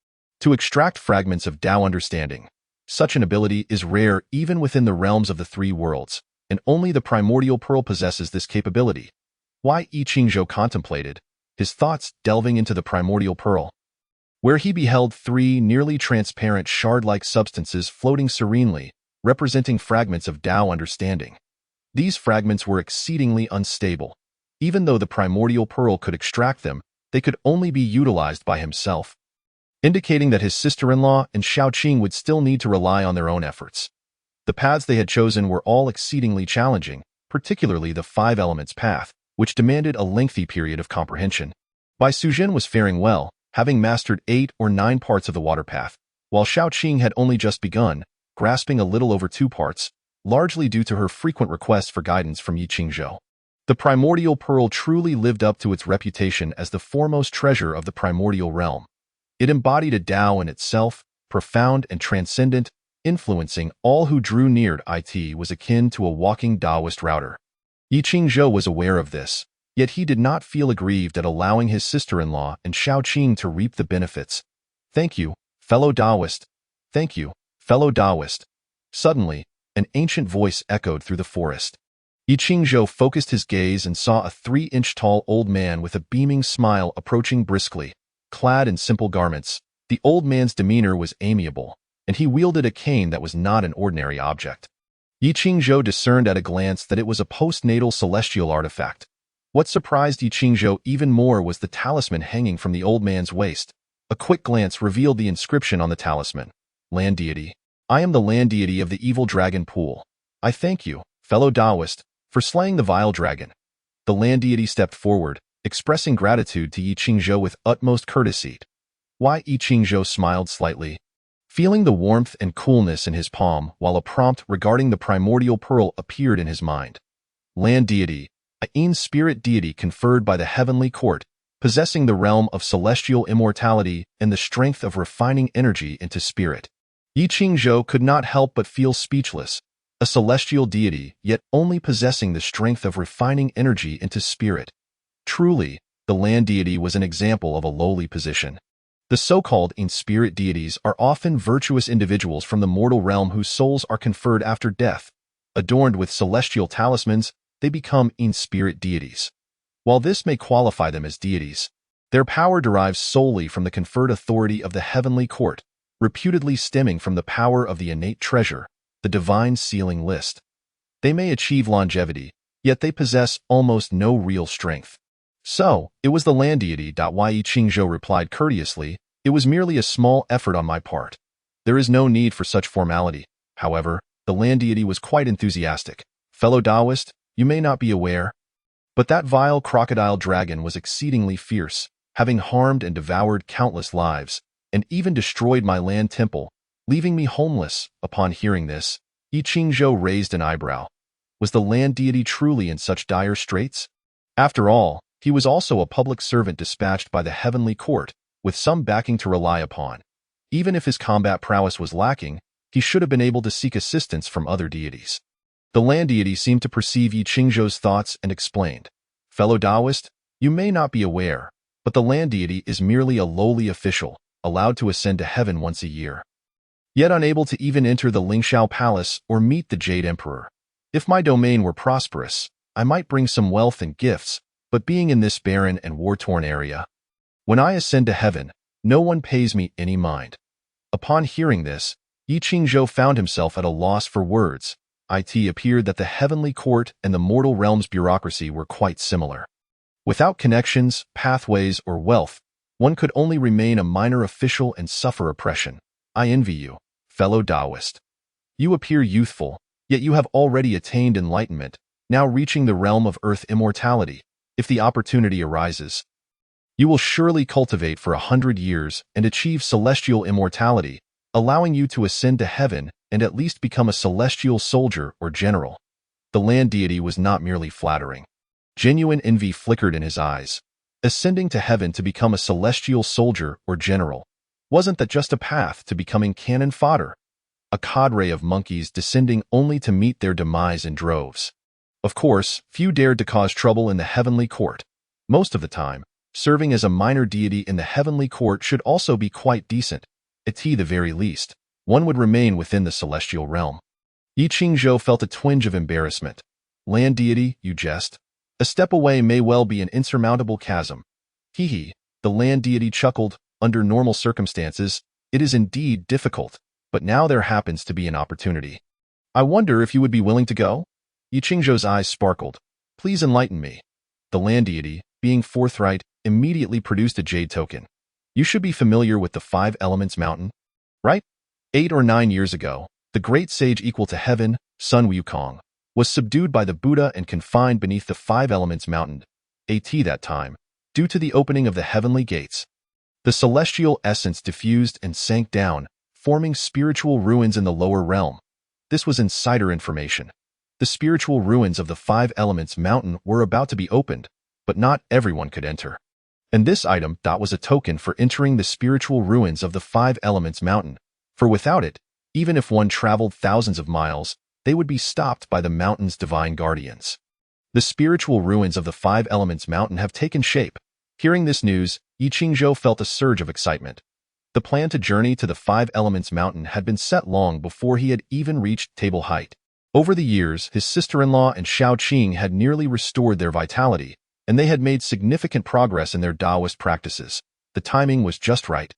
To extract fragments of Tao understanding. Such an ability is rare even within the realms of the three worlds, and only the primordial pearl possesses this capability. Why Qingzhou contemplated, his thoughts delving into the primordial pearl, where he beheld three nearly transparent shard-like substances floating serenely, representing fragments of Tao understanding. These fragments were exceedingly unstable. Even though the primordial pearl could extract them, they could only be utilized by himself, indicating that his sister-in-law and Shaoqing would still need to rely on their own efforts. The paths they had chosen were all exceedingly challenging, particularly the Five Elements path, which demanded a lengthy period of comprehension. Bai Sujin was faring well, having mastered 8 or 9 parts of the water path, while Shaoqing had only just begun, grasping a little over 2 parts, largely due to her frequent requests for guidance from Qingzhou. The primordial pearl truly lived up to its reputation as the foremost treasure of the primordial realm. It embodied a Tao in itself, profound and transcendent, influencing all who drew near. It was akin to a walking Taoist router. Qingzhou was aware of this, yet he did not feel aggrieved at allowing his sister-in-law and Shaoqing to reap the benefits. "Thank you, fellow Taoist. Thank you, fellow Taoist." Suddenly, an ancient voice echoed through the forest. Qingzhou focused his gaze and saw a 3-inch-tall old man with a beaming smile approaching briskly. Clad in simple garments, the old man's demeanor was amiable, and he wielded a cane that was not an ordinary object. Qingzhou discerned at a glance that it was a postnatal celestial artifact. What surprised Qingzhou even more was the talisman hanging from the old man's waist. A quick glance revealed the inscription on the talisman. Land Deity. I am the land deity of the evil dragon pool. I thank you, fellow Taoist, for slaying the vile dragon. The land deity stepped forward, expressing gratitude to Qingzhou with utmost courtesy. Why Qingzhou smiled slightly, feeling the warmth and coolness in his palm while a prompt regarding the primordial pearl appeared in his mind. Land deity. Ain spirit deity conferred by the heavenly court, possessing the realm of celestial immortality and the strength of refining energy into spirit. Qingzhou could not help but feel speechless. A celestial deity, yet only possessing the strength of refining energy into spirit. Truly, the land deity was an example of a lowly position. The so-called in-spirit deities are often virtuous individuals from the mortal realm whose souls are conferred after death. Adorned with celestial talismans, they become in-spirit deities. While this may qualify them as deities, their power derives solely from the conferred authority of the heavenly court, reputedly stemming from the power of the innate treasure, the divine sealing list. They may achieve longevity, yet they possess almost no real strength. So, it was the land deity. Qingzhou replied courteously, it was merely a small effort on my part. There is no need for such formality. However, the land deity was quite enthusiastic. Fellow Taoist, you may not be aware, but that vile crocodile dragon was exceedingly fierce, having harmed and devoured countless lives, and even destroyed my land temple, leaving me homeless. Upon hearing this, Qingzhou raised an eyebrow. Was the land deity truly in such dire straits? After all, he was also a public servant dispatched by the heavenly court, with some backing to rely upon. Even if his combat prowess was lacking, he should have been able to seek assistance from other deities. The land deity seemed to perceive Qingzhou's thoughts and explained, fellow Taoist, you may not be aware, but the land deity is merely a lowly official, allowed to ascend to heaven once a year, yet unable to even enter the Lingxiao Palace or meet the Jade Emperor. If my domain were prosperous, I might bring some wealth and gifts, but being in this barren and war-torn area, when I ascend to heaven, no one pays me any mind. Upon hearing this, Qingzhou found himself at a loss for words. It appeared that the heavenly court and the mortal realm's bureaucracy were quite similar. Without connections, pathways, or wealth, one could only remain a minor official and suffer oppression. I envy you, fellow Taoist. You appear youthful, yet you have already attained enlightenment, now reaching the realm of earth immortality. If the opportunity arises, you will surely cultivate for 100 years and achieve celestial immortality, allowing you to ascend to heaven and at least become a celestial soldier or general. The land deity was not merely flattering. Genuine envy flickered in his eyes. Ascending to heaven to become a celestial soldier or general, wasn't that just a path to becoming cannon fodder? A cadre of monkeys descending only to meet their demise in droves. Of course, few dared to cause trouble in the heavenly court, Most of the time, serving as a minor deity in the heavenly court should also be quite decent. At the very least, one would remain within the celestial realm. Yi Qingzhou felt a twinge of embarrassment. Land deity, you jest? A step away may well be an insurmountable chasm. Hee, the land deity chuckled. Under normal circumstances, it is indeed difficult, but now there happens to be an opportunity. I wonder if you would be willing to go? Yi Qingzhou's eyes sparkled. Please enlighten me. The land deity, being forthright, immediately produced a jade token. You should be familiar with the Five Elements Mountain, right? 8 or 9 years ago, the great sage equal to heaven, Sun Wukong, was subdued by the Buddha and confined beneath the Five Elements Mountain, at that time, due to the opening of the heavenly gates. The celestial essence diffused and sank down, forming spiritual ruins in the lower realm. This was insider information. The spiritual ruins of the Five Elements Mountain were about to be opened, but not everyone could enter. And this item was a token for entering the spiritual ruins of the Five Elements Mountain, for without it, even if one traveled thousands of miles, they would be stopped by the mountain's divine guardians. The spiritual ruins of the Five Elements Mountain have taken shape. Hearing this news, Yi Qingzhou felt a surge of excitement. The plan to journey to the Five Elements Mountain had been set long before he had even reached table height. Over the years, his sister-in-law and Shao Qing had nearly restored their vitality, and they had made significant progress in their Taoist practices. The timing was just right.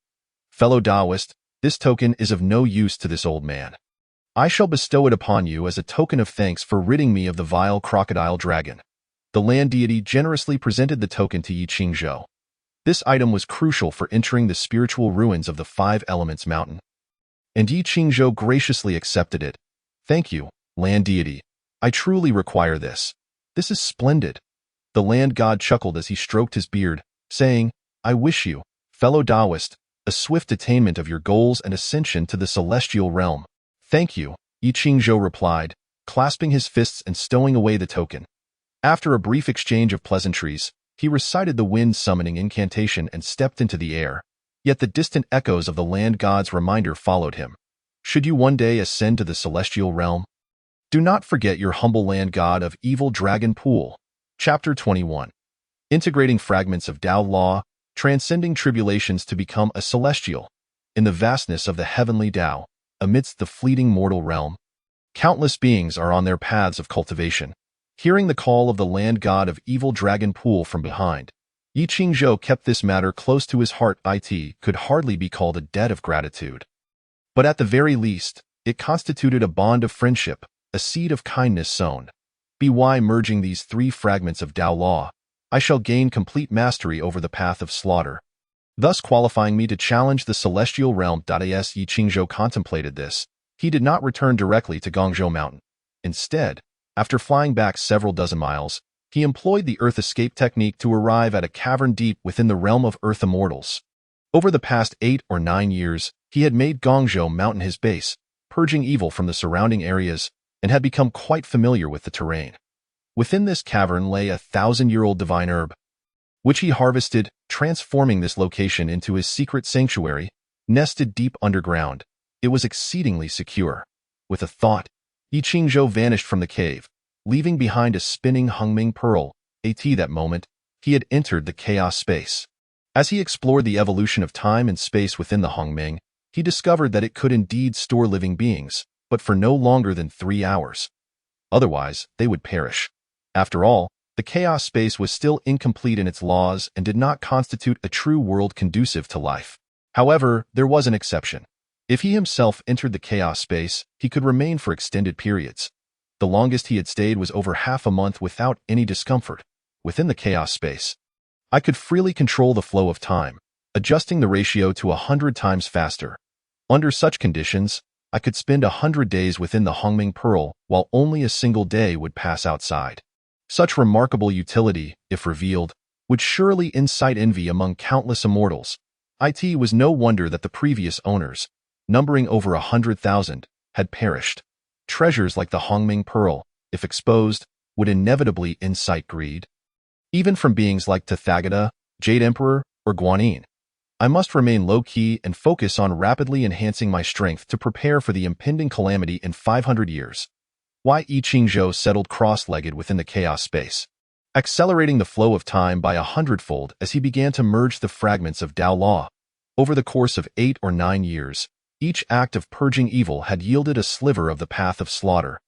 Fellow Taoist, this token is of no use to this old man. I shall bestow it upon you as a token of thanks for ridding me of the vile crocodile dragon. The land deity generously presented the token to Yi Qingzhou. This item was crucial for entering the spiritual ruins of the Five Elements Mountain. And Yi Qingzhou graciously accepted it. Thank you, land deity. I truly require this. This is splendid. The land god chuckled as he stroked his beard, saying, I wish you, fellow Taoist, a swift attainment of your goals and ascension to the celestial realm. Thank you, Yi Qingzhou replied, clasping his fists and stowing away the token. After a brief exchange of pleasantries, he recited the wind summoning incantation and stepped into the air. Yet the distant echoes of the land god's reminder followed him. Should you one day ascend to the celestial realm, do not forget your humble land god of Evil Dragon Pool. Chapter 21. Integrating fragments of Tao law, transcending tribulations to become a celestial. In the vastness of the heavenly Tao, amidst the fleeting mortal realm, countless beings are on their paths of cultivation. Hearing the call of the land god of Evil Dragon Pool from behind, Yi Qingzhou kept this matter close to his heart. It could hardly be called a debt of gratitude. But at the very least, it constituted a bond of friendship, a seed of kindness sown. By merging these three fragments of Tao law, I shall gain complete mastery over the path of slaughter, thus qualifying me to challenge the celestial realm. As Yi Qingzhou contemplated this, he did not return directly to Gongzhou Mountain. Instead, after flying back several dozen miles, he employed the Earth Escape technique to arrive at a cavern deep within the realm of Earth Immortals. Over the past 8 or 9 years, he had made Gongzhou Mountain his base, purging evil from the surrounding areas, and had become quite familiar with the terrain. Within this cavern lay a 1,000-year-old divine herb, which he harvested, transforming this location into his secret sanctuary, nested deep underground. It was exceedingly secure. With a thought, Yi Qingzhou vanished from the cave, leaving behind a spinning Hongming pearl. At that moment, he had entered the chaos space. As he explored the evolution of time and space within the Hongming, he discovered that it could indeed store living beings, but for no longer than 3 hours. Otherwise, they would perish. After all, the chaos space was still incomplete in its laws and did not constitute a true world conducive to life. However, there was an exception. If he himself entered the chaos space, he could remain for extended periods. The longest he had stayed was over half a month without any discomfort. Within the chaos space, I could freely control the flow of time, adjusting the ratio to 100 times faster. Under such conditions, I could spend 100 days within the Hongming Pearl, while only a single day would pass outside. Such remarkable utility, if revealed, would surely incite envy among countless immortals. It was no wonder that the previous owners, numbering over 100,000, had perished. Treasures like the Hongming Pearl, if exposed, would inevitably incite greed. Even from beings like Tathagata, Jade Emperor, or Guanyin, I must remain low-key and focus on rapidly enhancing my strength to prepare for the impending calamity in 500 years. Yi Qingzhou settled cross-legged within the chaos space. accelerating the flow of time by 100-fold as he began to merge the fragments of Tao Law. Over the course of 8 or 9 years, each act of purging evil had yielded a sliver of the path of slaughter.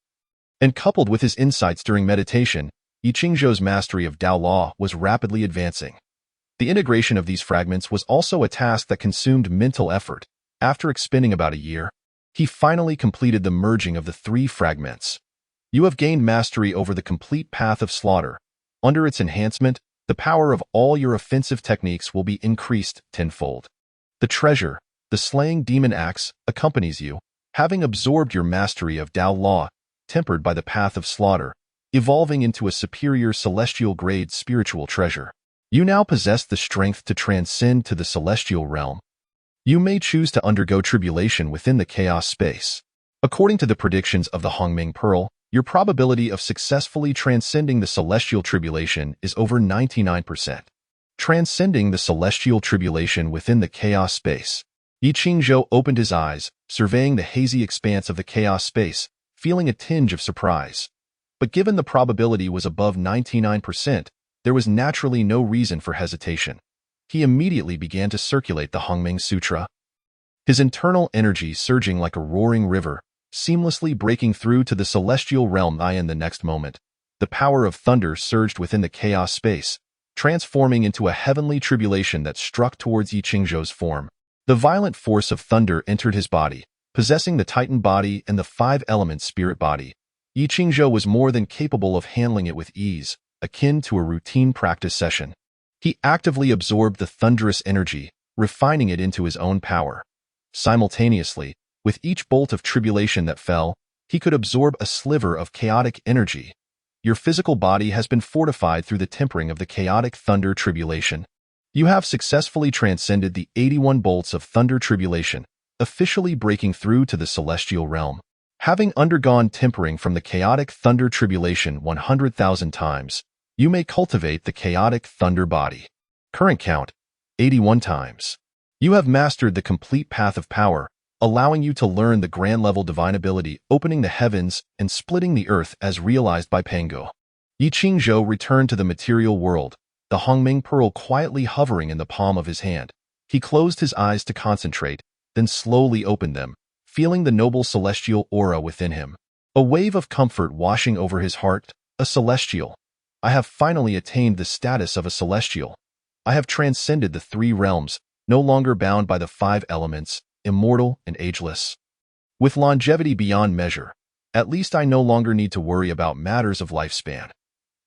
And coupled with his insights during meditation, Yi Qingzhou's mastery of Tao Law was rapidly advancing. The integration of these fragments was also a task that consumed mental effort. After expending about a year, he finally completed the merging of the 3 fragments. You have gained mastery over the complete path of slaughter. Under its enhancement, the power of all your offensive techniques will be increased tenfold. The treasure, the slaying demon axe, accompanies you, having absorbed your mastery of Tao Law, tempered by the path of slaughter, evolving into a superior celestial-grade spiritual treasure. You now possess the strength to transcend to the celestial realm. You may choose to undergo tribulation within the chaos space. According to the predictions of the Hongming Pearl, your probability of successfully transcending the celestial tribulation is over 99%. Transcending the celestial tribulation within the chaos space. Yi Qingzhou opened his eyes, surveying the hazy expanse of the chaos space, feeling a tinge of surprise. But given the probability was above 99%, there was naturally no reason for hesitation. He immediately began to circulate the Hongming Sutra, his internal energy surging like a roaring river, seamlessly breaking through to the celestial realm. In the next moment, the power of thunder surged within the chaos space, transforming into a heavenly tribulation that struck towards Yi Qingzhou's form. The violent force of thunder entered his body, possessing the Titan body and the 5-element spirit body. Yi Qingzhou was more than capable of handling it with ease, akin to a routine practice session. He actively absorbed the thunderous energy, refining it into his own power. Simultaneously, with each bolt of tribulation that fell, he could absorb a sliver of chaotic energy. Your physical body has been fortified through the tempering of the chaotic thunder tribulation. You have successfully transcended the 81 bolts of thunder tribulation, officially breaking through to the celestial realm. Having undergone tempering from the chaotic thunder tribulation 100,000 times, you may cultivate the chaotic thunder body. Current count, 81 times. You have mastered the complete path of power, allowing you to learn the grand-level divine ability, opening the heavens and splitting the earth as realized by Pangu. Yi Qingzhou returned to the material world, the Hongming Pearl quietly hovering in the palm of his hand. He closed his eyes to concentrate, then slowly opened them, feeling the noble celestial aura within him. A wave of comfort washing over his heart, a celestial. I have finally attained the status of a celestial. I have transcended the 3 realms, no longer bound by the 5 elements, immortal and ageless. With longevity beyond measure, at least I no longer need to worry about matters of lifespan.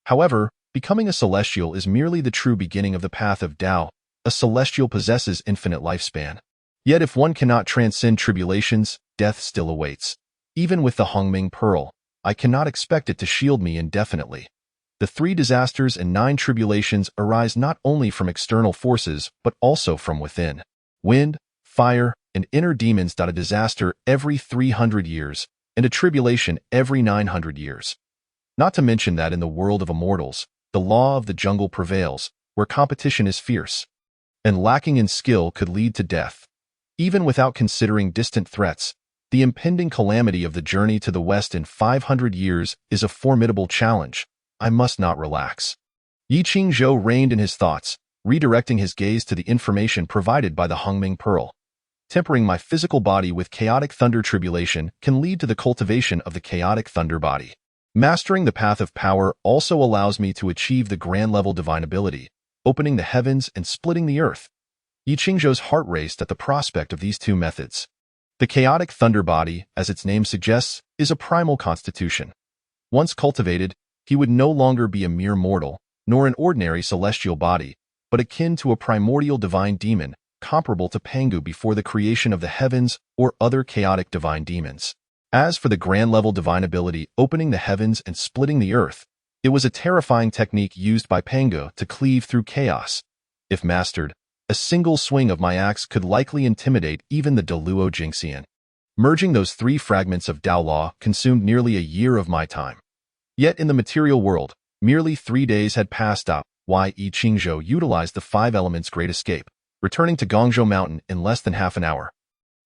However, becoming a celestial is merely the true beginning of the path of Tao. A celestial possesses infinite lifespan. Yet if one cannot transcend tribulations, death still awaits. Even with the Hongming Pearl, I cannot expect it to shield me indefinitely. The 3 disasters and 9 tribulations arise not only from external forces, but also from within. Wind, fire, and inner demons. A disaster every 300 years, and a tribulation every 900 years. Not to mention that in the world of immortals, the law of the jungle prevails, where competition is fierce, and lacking in skill could lead to death. Even without considering distant threats, the impending calamity of the journey to the west in 500 years is a formidable challenge. I must not relax. Yi Qingzhou reined in his thoughts, redirecting his gaze to the information provided by the Hongming Pearl. Tempering my physical body with chaotic thunder tribulation can lead to the cultivation of the chaotic thunder body. Mastering the path of power also allows me to achieve the grand-level divine ability, opening the heavens and splitting the earth. Yi Qingzhou's heart raced at the prospect of these 2 methods. The chaotic thunder body, as its name suggests, is a primal constitution. Once cultivated, he would no longer be a mere mortal, nor an ordinary celestial body, but akin to a primordial divine demon, comparable to Pangu before the creation of the heavens or other chaotic divine demons. As for the grand-level divine ability opening the heavens and splitting the earth, it was a terrifying technique used by Pangu to cleave through chaos. If mastered, a single swing of my axe could likely intimidate even the Deluo Jingxian. Merging those 3 fragments of Tao Law consumed nearly a year of my time. Yet in the material world, merely 3 days had passed up. Yi Qingzhou utilized the 5 elements' great escape, returning to Gongzhou Mountain in less than half an hour.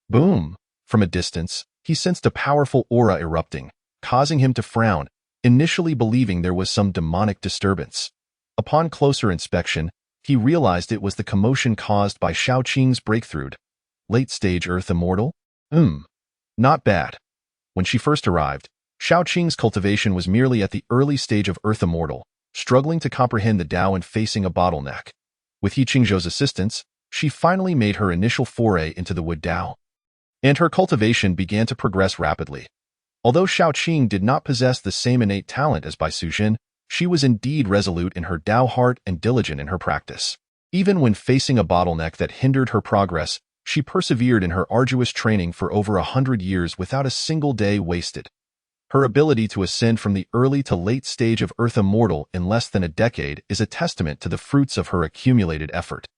Boom! From a distance, he sensed a powerful aura erupting, causing him to frown, initially believing there was some demonic disturbance. Upon closer inspection, he realized it was the commotion caused by Xiaoqing's breakthrough. Late-stage Earth Immortal? Not bad. When she first arrived, Xiaoqing's cultivation was merely at the early stage of Earth Immortal, struggling to comprehend the Tao and facing a bottleneck. With Yi Qingzhou's assistance, she finally made her initial foray into the Wood Tao, and her cultivation began to progress rapidly. Although Xiaoqing did not possess the same innate talent as Bai Sujin, she was indeed resolute in her Tao heart and diligent in her practice. Even when facing a bottleneck that hindered her progress, she persevered in her arduous training for over 100 years without a single day wasted. Her ability to ascend from the early to late stage of Earth Immortal in less than a decade is a testament to the fruits of her accumulated effort.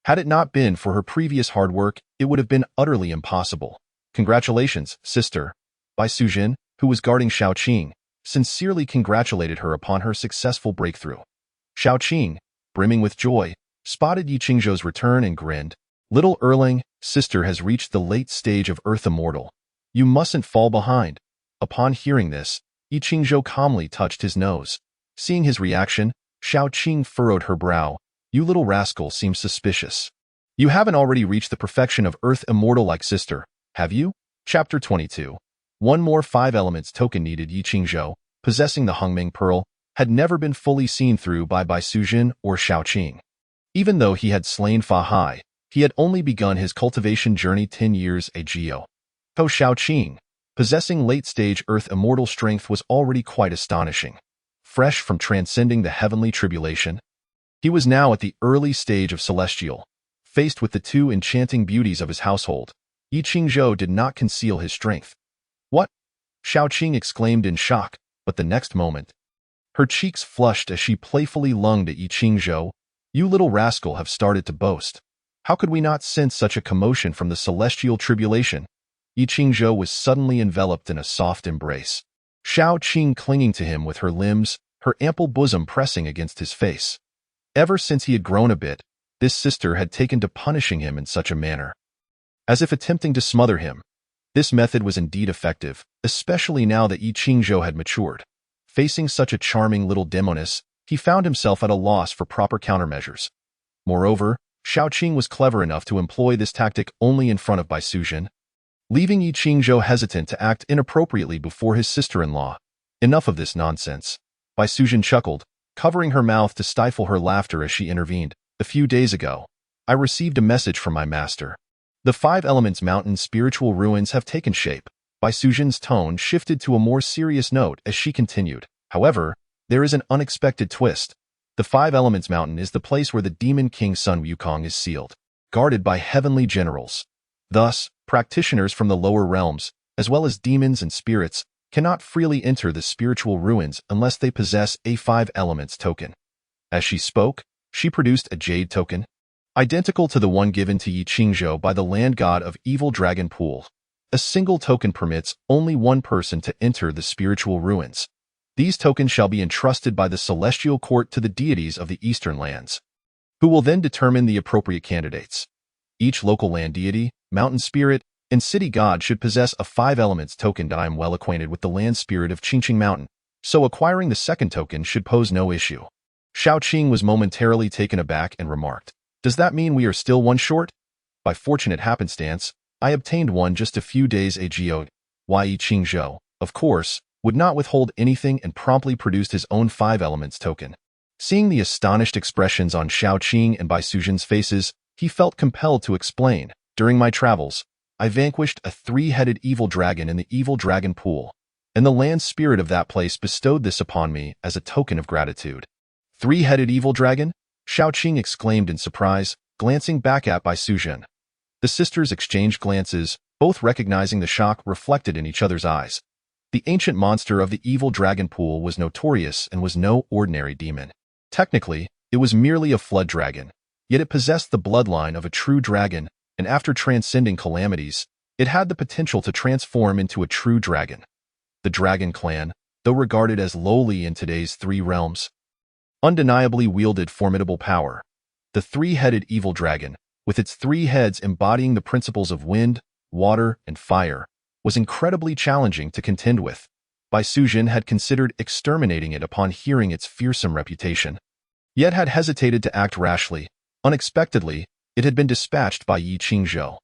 Had it not been for her previous hard work, it would have been utterly impossible. Congratulations, sister. Bai Sujin, who was guarding Xiaoqing, sincerely congratulated her upon her successful breakthrough. Xiaoqing, brimming with joy, spotted Yi Qingzhou's return and grinned. Little Erling, sister has reached the late stage of Earth Immortal. You mustn't fall behind. Upon hearing this, Yi Qingzhou calmly touched his nose. Seeing his reaction, Xiaoqing furrowed her brow. You little rascal seem suspicious. You haven't already reached the perfection of Earth Immortal like sister, have you? Chapter 22. One more 5 elements token needed. Yi Qingzhou, possessing the Hongming Pearl, had never been fully seen through by Bai Sujin or Xiaoqing. Even though he had slain Fa Hai, he had only begun his cultivation journey 10 years ago. To Xiaoqing, possessing late-stage Earth Immortal strength was already quite astonishing. Fresh from transcending the heavenly tribulation, he was now at the early stage of Celestial. Faced with the 2 enchanting beauties of his household, Yi Qingzhou did not conceal his strength. What? Xiaoqing exclaimed in shock, but the next moment, her cheeks flushed as she playfully lunged at Yi Qingzhou. You little rascal have started to boast. How could we not sense such a commotion from the celestial tribulation? Yi Qingzhou was suddenly enveloped in a soft embrace. Xiaoqing clinging to him with her limbs, her ample bosom pressing against his face. Ever since he had grown a bit, this sister had taken to punishing him in such a manner, as if attempting to smother him. This method was indeed effective, especially now that Yi Qingzhou had matured. Facing such a charming little demoness, he found himself at a loss for proper countermeasures. Moreover, Xiaoqing was clever enough to employ this tactic only in front of Bai Sujin, leaving Yi Qingzhou hesitant to act inappropriately before his sister-in-law. Enough of this nonsense. Bai Sujin chuckled, covering her mouth to stifle her laughter as she intervened. A few days ago, I received a message from my master. The 5 Elements Mountain spiritual ruins have taken shape. Bai Sujin's tone shifted to a more serious note as she continued. However, there is an unexpected twist. The 5 Elements Mountain is the place where the Demon King Sun Wukong is sealed, guarded by heavenly generals. Thus, practitioners from the lower realms, as well as demons and spirits, cannot freely enter the spiritual ruins unless they possess a 5 Elements token. As she spoke, she produced a jade token, identical to the one given to Yi Qingzhou by the land god of Evil Dragon Pool. A single token permits only one person to enter the spiritual ruins. These tokens shall be entrusted by the celestial court to the deities of the eastern lands, who will then determine the appropriate candidates. Each local land deity, mountain spirit, and city god should possess a 5 Elements token. I am well acquainted with the land spirit of Qingqing Mountain, so acquiring the second token should pose no issue. Xiaoqing was momentarily taken aback and remarked, Does that mean we are still one short? By fortunate happenstance, I obtained one just a few days ago. Yi Qingzhou, of course, would not withhold anything and promptly produced his own 5 Elements token. Seeing the astonished expressions on Xiaoqing and Bai Sujin's faces, he felt compelled to explain. During my travels, I vanquished a 3-headed evil dragon in the Evil Dragon Pool, and the land spirit of that place bestowed this upon me as a token of gratitude. 3-headed evil dragon? Xiaoqing exclaimed in surprise, glancing back at Bai Sujin. The sisters exchanged glances, both recognizing the shock reflected in each other's eyes. The ancient monster of the Evil Dragon Pool was notorious and was no ordinary demon. Technically, it was merely a flood dragon, yet it possessed the bloodline of a true dragon, and after transcending calamities, it had the potential to transform into a true dragon. The Dragon Clan, though regarded as lowly in today's 3 realms, undeniably wielded formidable power. The 3-headed evil dragon, with its 3 heads embodying the principles of wind, water, and fire, was incredibly challenging to contend with. Bai Sujin had considered exterminating it upon hearing its fearsome reputation. yet had hesitated to act rashly. Unexpectedly, it had been dispatched by Yi Qingzhou.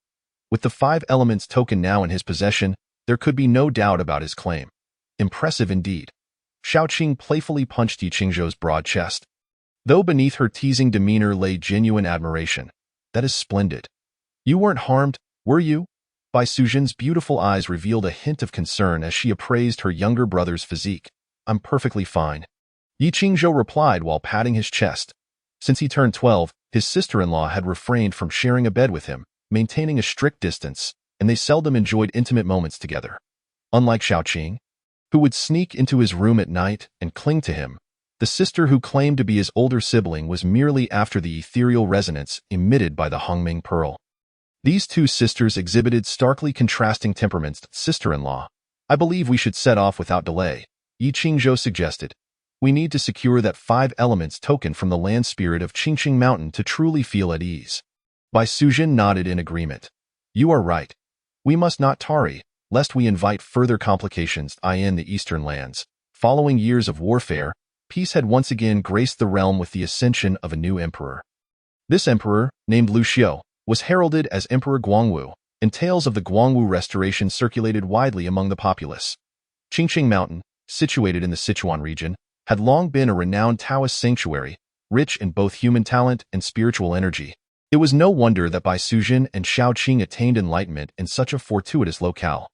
With the 5 elements token now in his possession, there could be no doubt about his claim. Impressive indeed. Xiaoqing playfully punched Yi Qingzhou's broad chest. Though beneath her teasing demeanor lay genuine admiration. That is splendid. You weren't harmed, were you? Bai Suzhen's beautiful eyes revealed a hint of concern as she appraised her younger brother's physique. I'm perfectly fine. Yi Qingzhou replied while patting his chest. Since he turned 12, his sister-in-law had refrained from sharing a bed with him, maintaining a strict distance, and they seldom enjoyed intimate moments together. Unlike Xiaoqing, who would sneak into his room at night and cling to him, the sister who claimed to be his older sibling was merely after the ethereal resonance emitted by the Hongming Pearl. These two sisters exhibited starkly contrasting temperaments. Sister-in-law, I believe we should set off without delay, Yi Qingzhou suggested. We need to secure that 5 elements token from the land spirit of Qingqing Mountain to truly feel at ease. Bai Suzhen nodded in agreement. You are right. We must not tarry, lest we invite further complications in the eastern lands. Following years of warfare, peace had once again graced the realm with the ascension of a new emperor. This emperor, named Lu Xiu, was heralded as Emperor Guangwu, and tales of the Guangwu restoration circulated widely among the populace. Qingqing Mountain, situated in the Sichuan region, had long been a renowned Taoist sanctuary, rich in both human talent and spiritual energy. It was no wonder that Bai Suzhen and Xiaoqing attained enlightenment in such a fortuitous locale.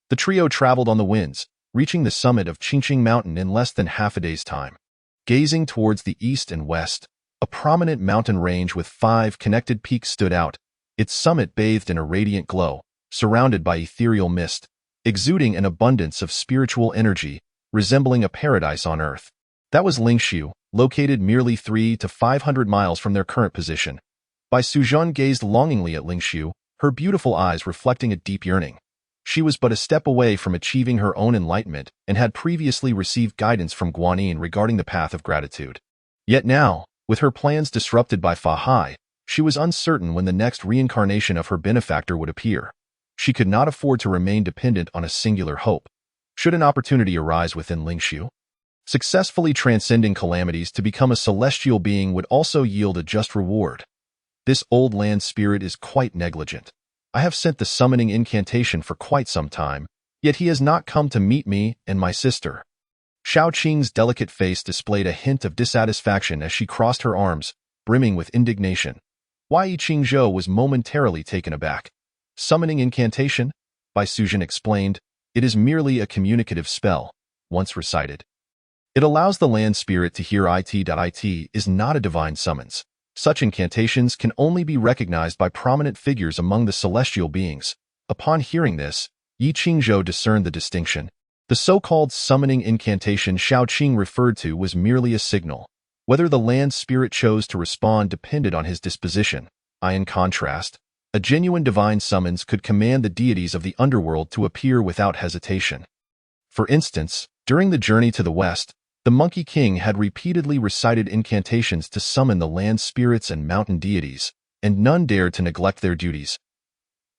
The trio traveled on the winds, reaching the summit of Qingqing Mountain in less than half a day's time. Gazing towards the east and west, a prominent mountain range with 5 connected peaks stood out, its summit bathed in a radiant glow, surrounded by ethereal mist, exuding an abundance of spiritual energy, resembling a paradise on earth. That was Lingshu, located merely 300 to 500 miles from their current position. Bai Suzhen gazed longingly at Lingshu, her beautiful eyes reflecting a deep yearning. She was but a step away from achieving her own enlightenment and had previously received guidance from Guanyin regarding the path of gratitude. Yet now, with her plans disrupted by Fa Hai, she was uncertain when the next reincarnation of her benefactor would appear. She could not afford to remain dependent on a singular hope. Should an opportunity arise within Lingshu, successfully transcending calamities to become a celestial being would also yield a just reward. This old land spirit is quite negligent. I have sent the summoning incantation for quite some time, yet he has not come to meet me and my sister. Xiaoqing's delicate face displayed a hint of dissatisfaction as she crossed her arms, brimming with indignation. Yi Qingzhou was momentarily taken aback. Summoning incantation? Bai Suzhen explained. It is merely a communicative spell, once recited. It allows the land spirit to hear it. It is not a divine summons. Such incantations can only be recognized by prominent figures among the celestial beings. Upon hearing this, Yi Qingzhou discerned the distinction. The so-called summoning incantation Xiaoqing referred to was merely a signal. Whether the land spirit chose to respond depended on his disposition. In contrast, a genuine divine summons could command the deities of the underworld to appear without hesitation. For instance, during the journey to the west, the Monkey King had repeatedly recited incantations to summon the land spirits and mountain deities, and none dared to neglect their duties.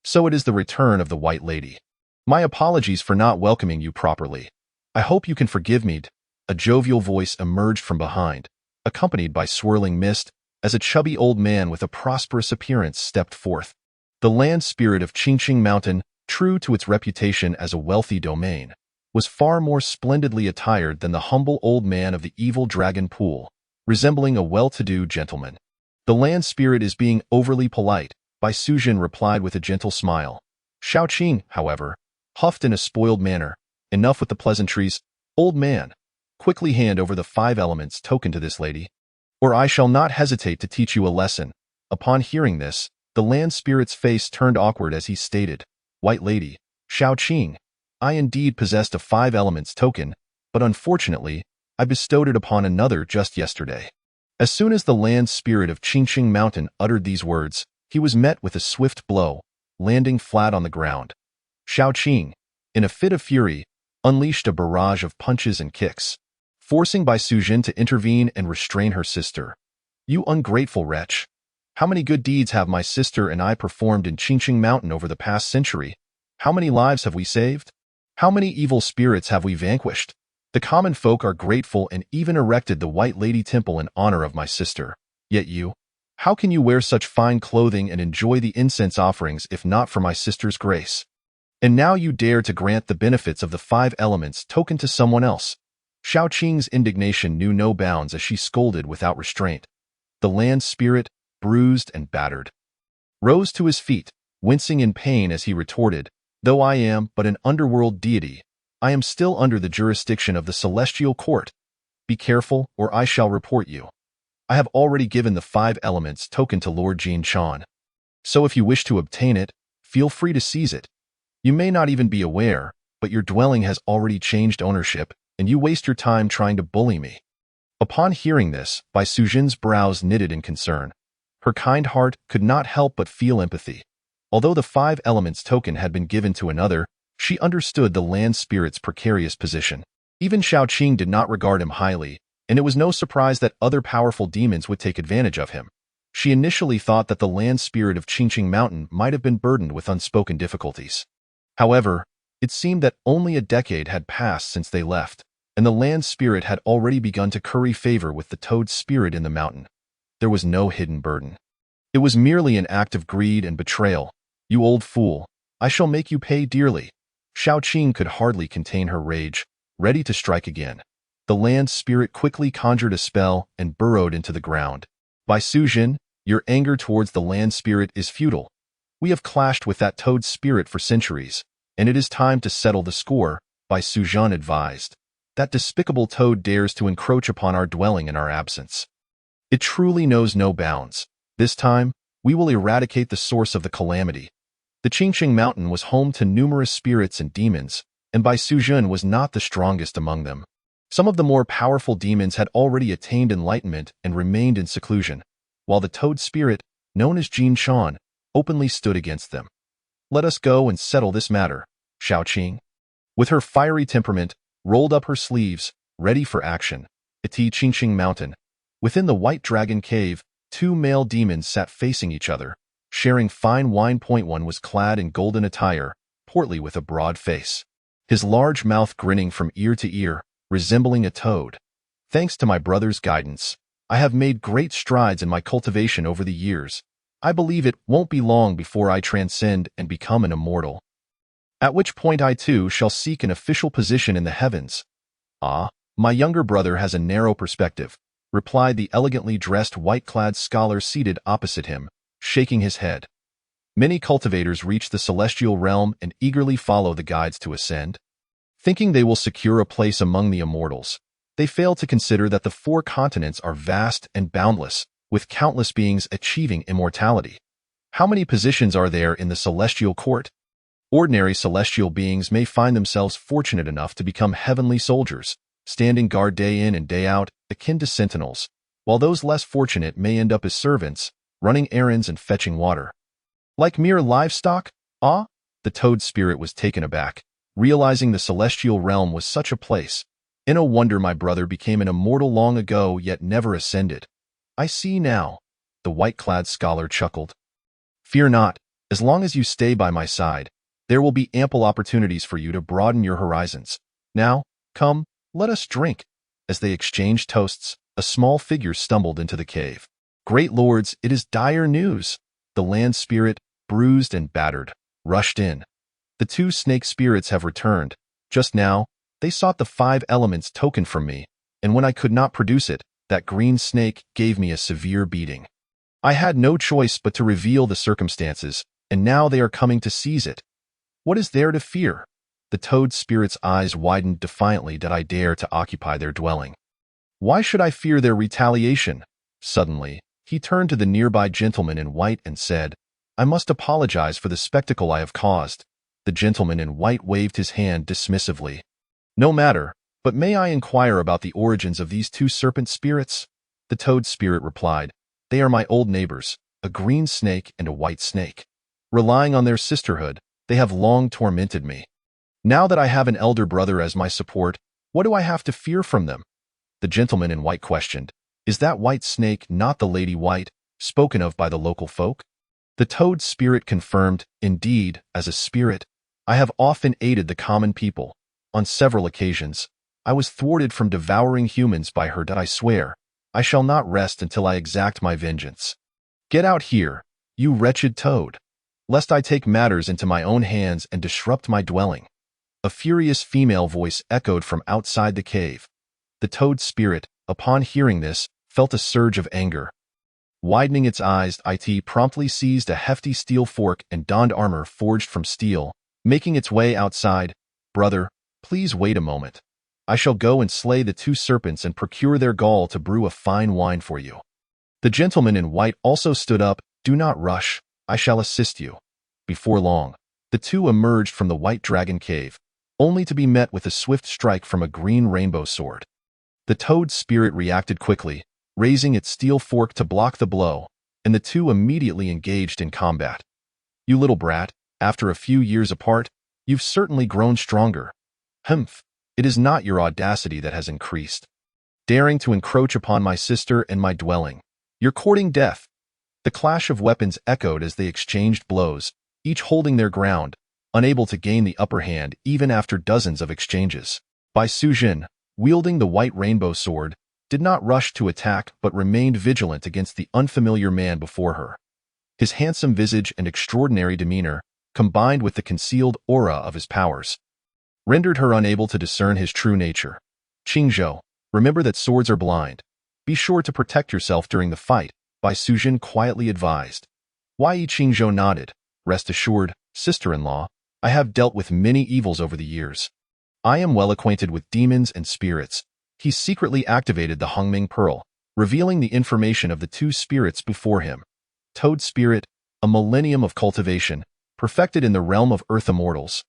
So it is the return of the White Lady. My apologies for not welcoming you properly. I hope you can forgive me. A jovial voice emerged from behind, accompanied by swirling mist, as a chubby old man with a prosperous appearance stepped forth. The land spirit of Qingqing Mountain, true to its reputation as a wealthy domain, was far more splendidly attired than the humble old man of the evil dragon pool, resembling a well-to-do gentleman. The land spirit is being overly polite, Bai Suzhen replied with a gentle smile. Xiaoqing, however, huffed in a spoiled manner. Enough with the pleasantries, old man. Quickly hand over the 5 elements token to this lady, or I shall not hesitate to teach you a lesson. Upon hearing this, the land spirit's face turned awkward as he stated, White Lady, Xiaoqing, I indeed possessed a 5 elements token, but unfortunately, I bestowed it upon another just yesterday. As soon as the land spirit of Qingqing Mountain uttered these words, he was met with a swift blow, landing flat on the ground. Xiaoqing, in a fit of fury, unleashed a barrage of punches and kicks, forcing Bai Suzhen to intervene and restrain her sister. You ungrateful wretch! How many good deeds have my sister and I performed in Qingqing Mountain over the past century? How many lives have we saved? How many evil spirits have we vanquished? The common folk are grateful and even erected the White Lady Temple in honor of my sister. Yet you, how can you wear such fine clothing and enjoy the incense offerings if not for my sister's grace? And now you dare to grant the benefits of the 5 elements token to someone else. Shao Qing's indignation knew no bounds as she scolded without restraint. The land spirit, bruised and battered, rose to his feet, wincing in pain as he retorted, "Though I am but an underworld deity, I am still under the jurisdiction of the celestial court. Be careful, or I shall report you. I have already given the 5 elements token to Lord Jin Chan. So if you wish to obtain it, feel free to seize it. You may not even be aware, but your dwelling has already changed ownership, and you waste your time trying to bully me." Upon hearing this, Bai Sujin's brows knitted in concern. Her kind heart could not help but feel empathy. Although the 5 elements token had been given to another, she understood the land spirit's precarious position. Even Shao Qing did not regard him highly, and it was no surprise that other powerful demons would take advantage of him. She initially thought that the land spirit of Qingqing Mountain might have been burdened with unspoken difficulties. However, it seemed that only a decade had passed since they left, and the land spirit had already begun to curry favor with the toad spirit in the mountain. There was no hidden burden. It was merely an act of greed and betrayal. "You old fool, I shall make you pay dearly." Shao Qing could hardly contain her rage, ready to strike again. The land spirit quickly conjured a spell and burrowed into the ground. "Bai Sujin, your anger towards the land spirit is futile. We have clashed with that toad spirit for centuries, and it is time to settle the score," Bai Sujin advised. "That despicable toad dares to encroach upon our dwelling in our absence. It truly knows no bounds. This time, we will eradicate the source of the calamity." The Qingqing Mountain was home to numerous spirits and demons, and Bai Sujin was not the strongest among them. Some of the more powerful demons had already attained enlightenment and remained in seclusion, while the toad spirit, known as Jin Shan, openly stood against them. "Let us go and settle this matter," Shao Qing, with her fiery temperament, rolled up her sleeves, ready for action. At Qingqing Mountain, within the White Dragon Cave, 2 male demons sat facing each other, sharing fine wine. One was clad in golden attire, portly with a broad face, his large mouth grinning from ear to ear, resembling a toad. "Thanks to my brother's guidance, I have made great strides in my cultivation over the years. I believe it won't be long before I transcend and become an immortal. At which point I too shall seek an official position in the heavens." "Ah, my younger brother has a narrow perspective," replied the elegantly dressed white-clad scholar seated opposite him, shaking his head. "Many cultivators reach the celestial realm and eagerly follow the guides to ascend, thinking they will secure a place among the immortals. They fail to consider that the 4 continents are vast and boundless, with countless beings achieving immortality. How many positions are there in the celestial court? Ordinary celestial beings may find themselves fortunate enough to become heavenly soldiers, standing guard day in and day out, akin to sentinels, while those less fortunate may end up as servants, running errands and fetching water. Like mere livestock? Ah?" The toad spirit was taken aback, realizing the celestial realm was such a place. "No wonder my brother became an immortal long ago yet never ascended. I see now," the white-clad scholar chuckled. "Fear not, as long as you stay by my side, there will be ample opportunities for you to broaden your horizons. Now, come, let us drink." As they exchanged toasts, a small figure stumbled into the cave. "Great lords, it is dire news." The land spirit, bruised and battered, rushed in. "The 2 snake spirits have returned. Just now, they sought the 5 elements token from me, and when I could not produce it, that green snake gave me a severe beating. I had no choice but to reveal the circumstances, and now they are coming to seize it. What is there to fear?" The toad spirit's eyes widened defiantly. "Did I dare to occupy their dwelling? Why should I fear their retaliation?" Suddenly, he turned to the nearby gentleman in white and said, "I must apologize for the spectacle I have caused." The gentleman in white waved his hand dismissively. "No matter, but may I inquire about the origins of these 2 serpent spirits?" The toad spirit replied, "They are my old neighbors, a green snake and a white snake. Relying on their sisterhood, they have long tormented me. Now that I have an elder brother as my support, what do I have to fear from them?" The gentleman in white questioned, "Is that white snake not the Lady White, spoken of by the local folk?" The toad spirit confirmed, "Indeed, as a spirit, I have often aided the common people. On several occasions, I was thwarted from devouring humans by her. I swear, I shall not rest until I exact my vengeance. Get out here, you wretched toad, lest I take matters into my own hands and disrupt my dwelling. A furious female voice echoed from outside the cave. The toad spirit, upon hearing this, felt a surge of anger. Widening its eyes, it promptly seized a hefty steel fork and donned armor forged from steel, making its way outside. Brother, please wait a moment. I shall go and slay the two serpents and procure their gall to brew a fine wine for you. The gentleman in white also stood up. Do not rush, I shall assist you. Before long, the two emerged from the White Dragon Cave, only to be met with a swift strike from a green rainbow sword. The toad spirit reacted quickly, raising its steel fork to block the blow, and the two immediately engaged in combat. You little brat, after a few years apart, you've certainly grown stronger. Humph, it is not your audacity that has increased. Daring to encroach upon my sister and my dwelling. You're courting death. The clash of weapons echoed as they exchanged blows, each holding their ground, unable to gain the upper hand even after dozens of exchanges. Bai Sujin, wielding the white rainbow sword, did not rush to attack but remained vigilant against the unfamiliar man before her. His handsome visage and extraordinary demeanor, combined with the concealed aura of his powers, rendered her unable to discern his true nature. Qingzhou, remember that swords are blind. Be sure to protect yourself during the fight, Bai Sujin quietly advised. Yi Qingzhou nodded. Rest assured, sister-in-law, I have dealt with many evils over the years. I am well acquainted with demons and spirits. He secretly activated the Hongming Pearl, revealing the information of the two spirits before him. Toad Spirit, a millennium of cultivation, perfected in the realm of earth immortals,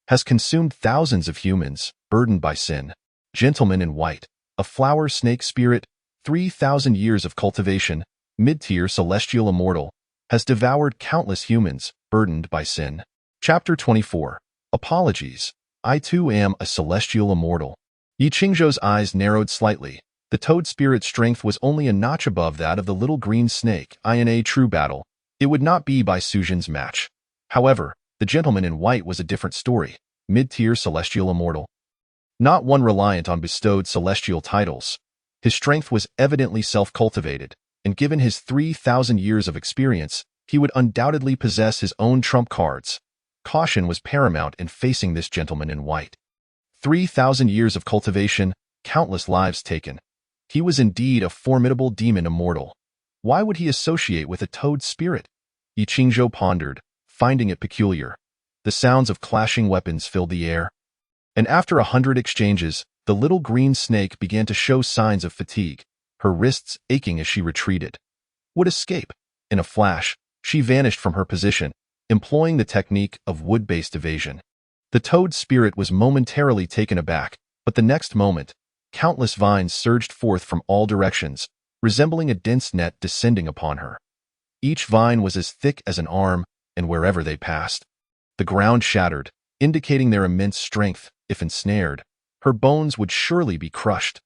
has consumed thousands of humans, burdened by sin. Gentleman in White, a flower snake spirit, 3,000 years of cultivation, mid-tier celestial immortal, has devoured countless humans, burdened by sin. Chapter 24. Apologies. I too am a celestial immortal. Yi Qingzhou's eyes narrowed slightly. The toad spirit's strength was only a notch above that of the little green snake. In a true battle, it would not be Bai Sujin's match. However, the gentleman in white was a different story. Mid-tier celestial immortal. Not one reliant on bestowed celestial titles. His strength was evidently self-cultivated, and given his 3,000 years of experience, he would undoubtedly possess his own trump cards. Caution was paramount in facing this gentleman in white. 3,000 years of cultivation, countless lives taken. He was indeed a formidable demon immortal. Why would he associate with a toad spirit? Yi Qingzhou pondered, finding it peculiar. The sounds of clashing weapons filled the air. And after 100 exchanges, the little green snake began to show signs of fatigue, her wrists aching as she retreated. Would escape. In a flash, she vanished from her position, employing the technique of wood-based evasion. The toad spirit was momentarily taken aback, but the next moment, countless vines surged forth from all directions, resembling a dense net descending upon her. Each vine was as thick as an arm, and wherever they passed, the ground shattered, indicating their immense strength. If ensnared, her bones would surely be crushed.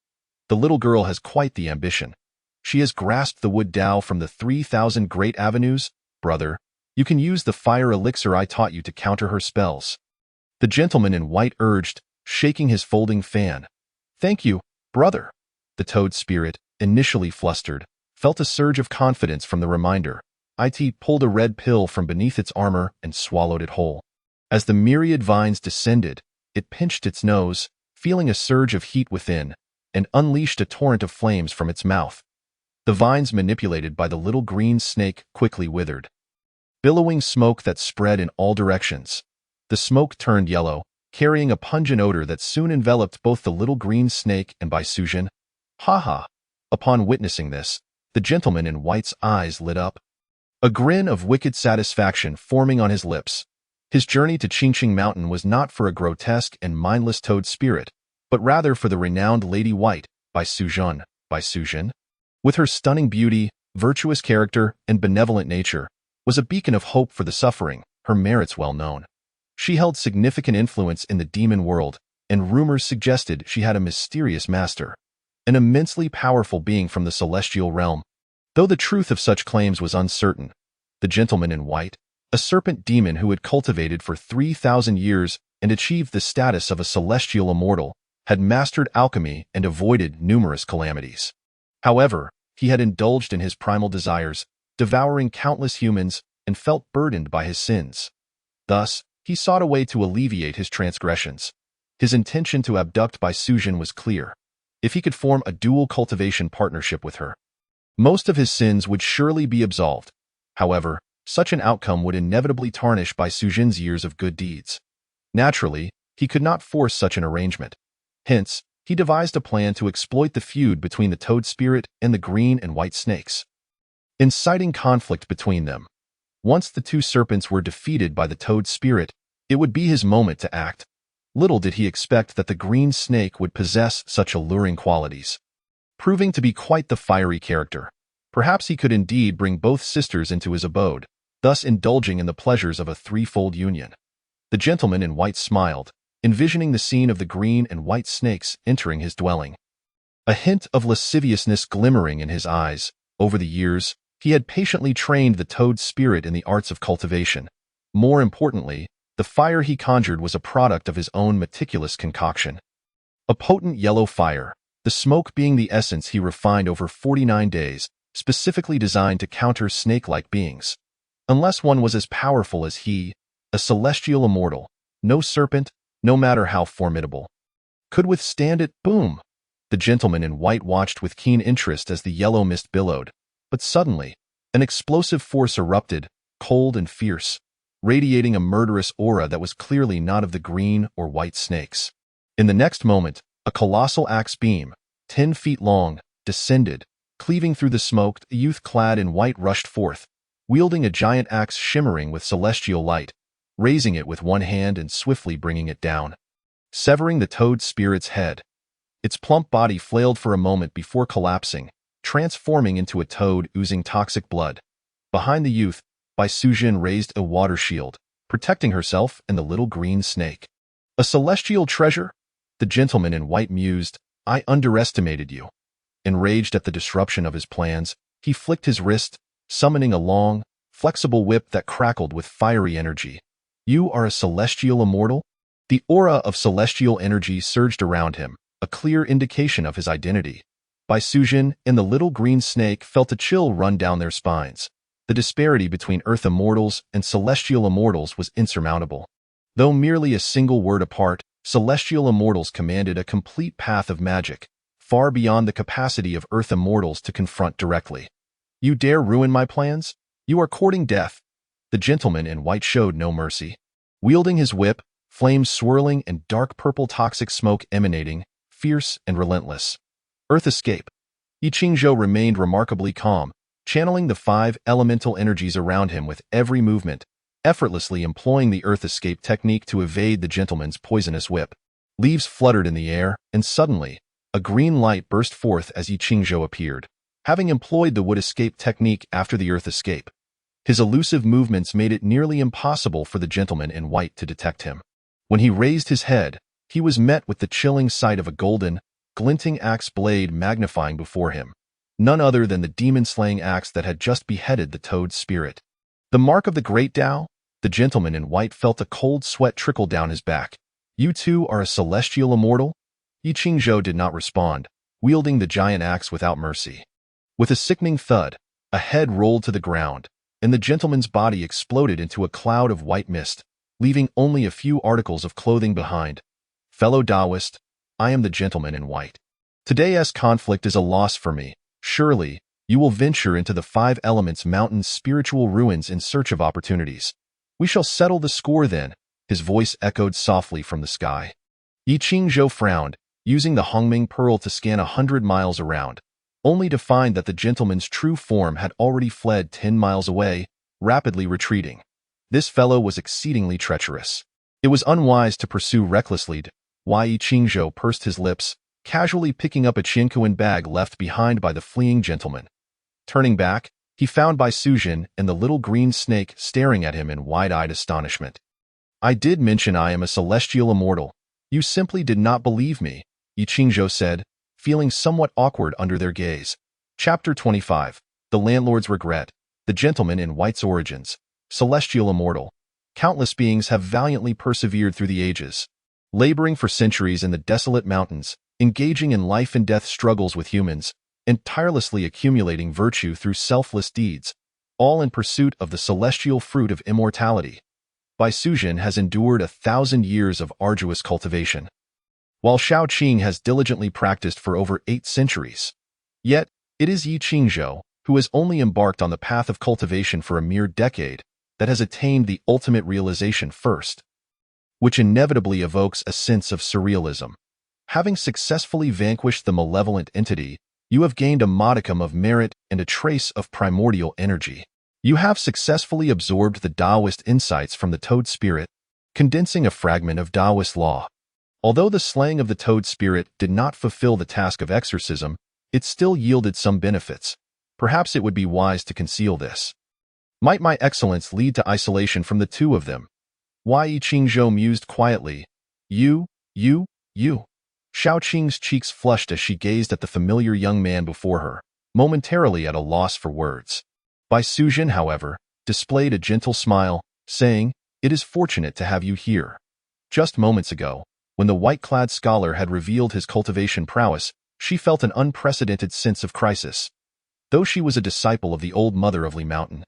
The little girl has quite the ambition. She has grasped the wood Dao from the 3,000 great avenues. Brother, you can use the fire elixir I taught you to counter her spells. The gentleman in white urged, shaking his folding fan. Thank you, brother. The toad spirit, initially flustered, felt a surge of confidence from the reminder. It pulled a red pill from beneath its armor and swallowed it whole. As the myriad vines descended, it pinched its nose, feeling a surge of heat within, and unleashed a torrent of flames from its mouth. The vines manipulated by the little green snake quickly withered. Billowing smoke that spread in all directions. The smoke turned yellow, carrying a pungent odor that soon enveloped both the little green snake and Bai Sujin. Ha ha! Upon witnessing this, the gentleman in white's eyes lit up. A grin of wicked satisfaction forming on his lips. His journey to Qingqing Mountain was not for a grotesque and mindless toad spirit, but rather for the renowned Lady White, Bai Sujin. Bai Sujin, with her stunning beauty, virtuous character, and benevolent nature, was a beacon of hope for the suffering, her merits well known. She held significant influence in the demon world, and rumors suggested she had a mysterious master, an immensely powerful being from the celestial realm. Though the truth of such claims was uncertain, the gentleman in white, a serpent demon who had cultivated for 3,000 years and achieved the status of a celestial immortal, had mastered alchemy and avoided numerous calamities. However, he had indulged in his primal desires, devouring countless humans, and felt burdened by his sins. Thus, he sought a way to alleviate his transgressions. His intention to abduct Bai Sujin was clear. If he could form a dual cultivation partnership with her, most of his sins would surely be absolved. However, such an outcome would inevitably tarnish Bai Sujin's years of good deeds. Naturally, he could not force such an arrangement. Hence, he devised a plan to exploit the feud between the toad spirit and the green and white snakes, inciting conflict between them. Once the two serpents were defeated by the toad spirit, it would be his moment to act. Little did he expect that the green snake would possess such alluring qualities, proving to be quite the fiery character. Perhaps he could indeed bring both sisters into his abode, thus indulging in the pleasures of a threefold union. The gentleman in white smiled, envisioning the scene of the green and white snakes entering his dwelling. A hint of lasciviousness glimmering in his eyes. Over the years, he had patiently trained the toad spirit in the arts of cultivation. More importantly, the fire he conjured was a product of his own meticulous concoction. A potent yellow fire, the smoke being the essence he refined over 49 days, specifically designed to counter snake-like beings. Unless one was as powerful as he, a celestial immortal, no serpent, no matter how formidable, could withstand it. Boom! The gentleman in white watched with keen interest as the yellow mist billowed. But suddenly, an explosive force erupted, cold and fierce, radiating a murderous aura that was clearly not of the green or white snakes. In the next moment, a colossal axe beam, 10 feet long, descended, cleaving through the smoke. A youth clad in white rushed forth, wielding a giant axe shimmering with celestial light, raising it with one hand and swiftly bringing it down, severing the toad spirit's head. Its plump body flailed for a moment before collapsing, transforming into a toad oozing toxic blood. Behind the youth, Bai Sujin raised a water shield, protecting herself and the little green snake. A celestial treasure? The gentleman in white mused. I underestimated you. Enraged at the disruption of his plans, he flicked his wrist, summoning a long, flexible whip that crackled with fiery energy. You are a celestial immortal? The aura of celestial energy surged around him, a clear indication of his identity. Bai Sujin and the little green snake felt a chill run down their spines. The disparity between Earth immortals and celestial immortals was insurmountable. Though merely a single word apart, celestial immortals commanded a complete path of magic, far beyond the capacity of Earth immortals to confront directly. You dare ruin my plans? You are courting death. The gentleman in white showed no mercy. Wielding his whip, flames swirling and dark purple toxic smoke emanating, fierce and relentless. Earth escape. Yi Qingzhou remained remarkably calm, channeling the 5 elemental energies around him with every movement, effortlessly employing the earth escape technique to evade the gentleman's poisonous whip. Leaves fluttered in the air, and suddenly, a green light burst forth as Yi Qingzhou appeared, having employed the wood escape technique after the earth escape. His elusive movements made it nearly impossible for the gentleman in white to detect him. When he raised his head, he was met with the chilling sight of a golden, glinting axe blade magnifying before him, none other than the demon-slaying axe that had just beheaded the toad spirit. The mark of the great Tao? The gentleman in white felt a cold sweat trickle down his back. You too are a celestial immortal? Yi Qingzhou did not respond, wielding the giant axe without mercy. With a sickening thud, a head rolled to the ground, and the gentleman's body exploded into a cloud of white mist, leaving only a few articles of clothing behind. Fellow Taoist, I am the gentleman in white. Today's conflict is a loss for me. Surely, you will venture into the 5 elements mountain's spiritual ruins in search of opportunities. We shall settle the score then, his voice echoed softly from the sky. Yi Qingzhou frowned, using the Hongming Pearl to scan 100 miles around, only to find that the gentleman's true form had already fled 10 miles away, rapidly retreating. This fellow was exceedingly treacherous. It was unwise to pursue recklessly. Yi Qingzhou pursed his lips, casually picking up a Qianquan bag left behind by the fleeing gentleman. Turning back, he found Bai Sujin and the little green snake staring at him in wide-eyed astonishment. I did mention I am a celestial immortal. You simply did not believe me, Yi Qingzhou said, feeling somewhat awkward under their gaze. Chapter 25. The Landlord's Regret. The Gentleman in White's Origins. Celestial immortal. Countless beings have valiantly persevered through the ages. laboring for centuries in the desolate mountains, engaging in life-and-death struggles with humans, and tirelessly accumulating virtue through selfless deeds, all in pursuit of the celestial fruit of immortality. Bai Suzhen has endured 1,000 years of arduous cultivation, while Shao Qing has diligently practiced for over 8 centuries. Yet, it is Yi Qingzhou, who has only embarked on the path of cultivation for a mere decade, that has attained the ultimate realization first, which inevitably evokes a sense of surrealism. Having successfully vanquished the malevolent entity, you have gained a modicum of merit and a trace of primordial energy. You have successfully absorbed the Taoist insights from the Toad Spirit, condensing a fragment of Taoist law. Although the slaying of the Toad Spirit did not fulfill the task of exorcism, it still yielded some benefits. Perhaps it would be wise to conceal this. Might my excellence lead to isolation from the two of them? Yi Qingzhou mused quietly. You. Shao Qing's cheeks flushed as she gazed at the familiar young man before her, momentarily at a loss for words. Bai Suzhen, however, displayed a gentle smile, saying, "It is fortunate to have you here." Just moments ago, when the white-clad scholar had revealed his cultivation prowess, she felt an unprecedented sense of crisis. Though she was a disciple of the old mother of Li Mountain,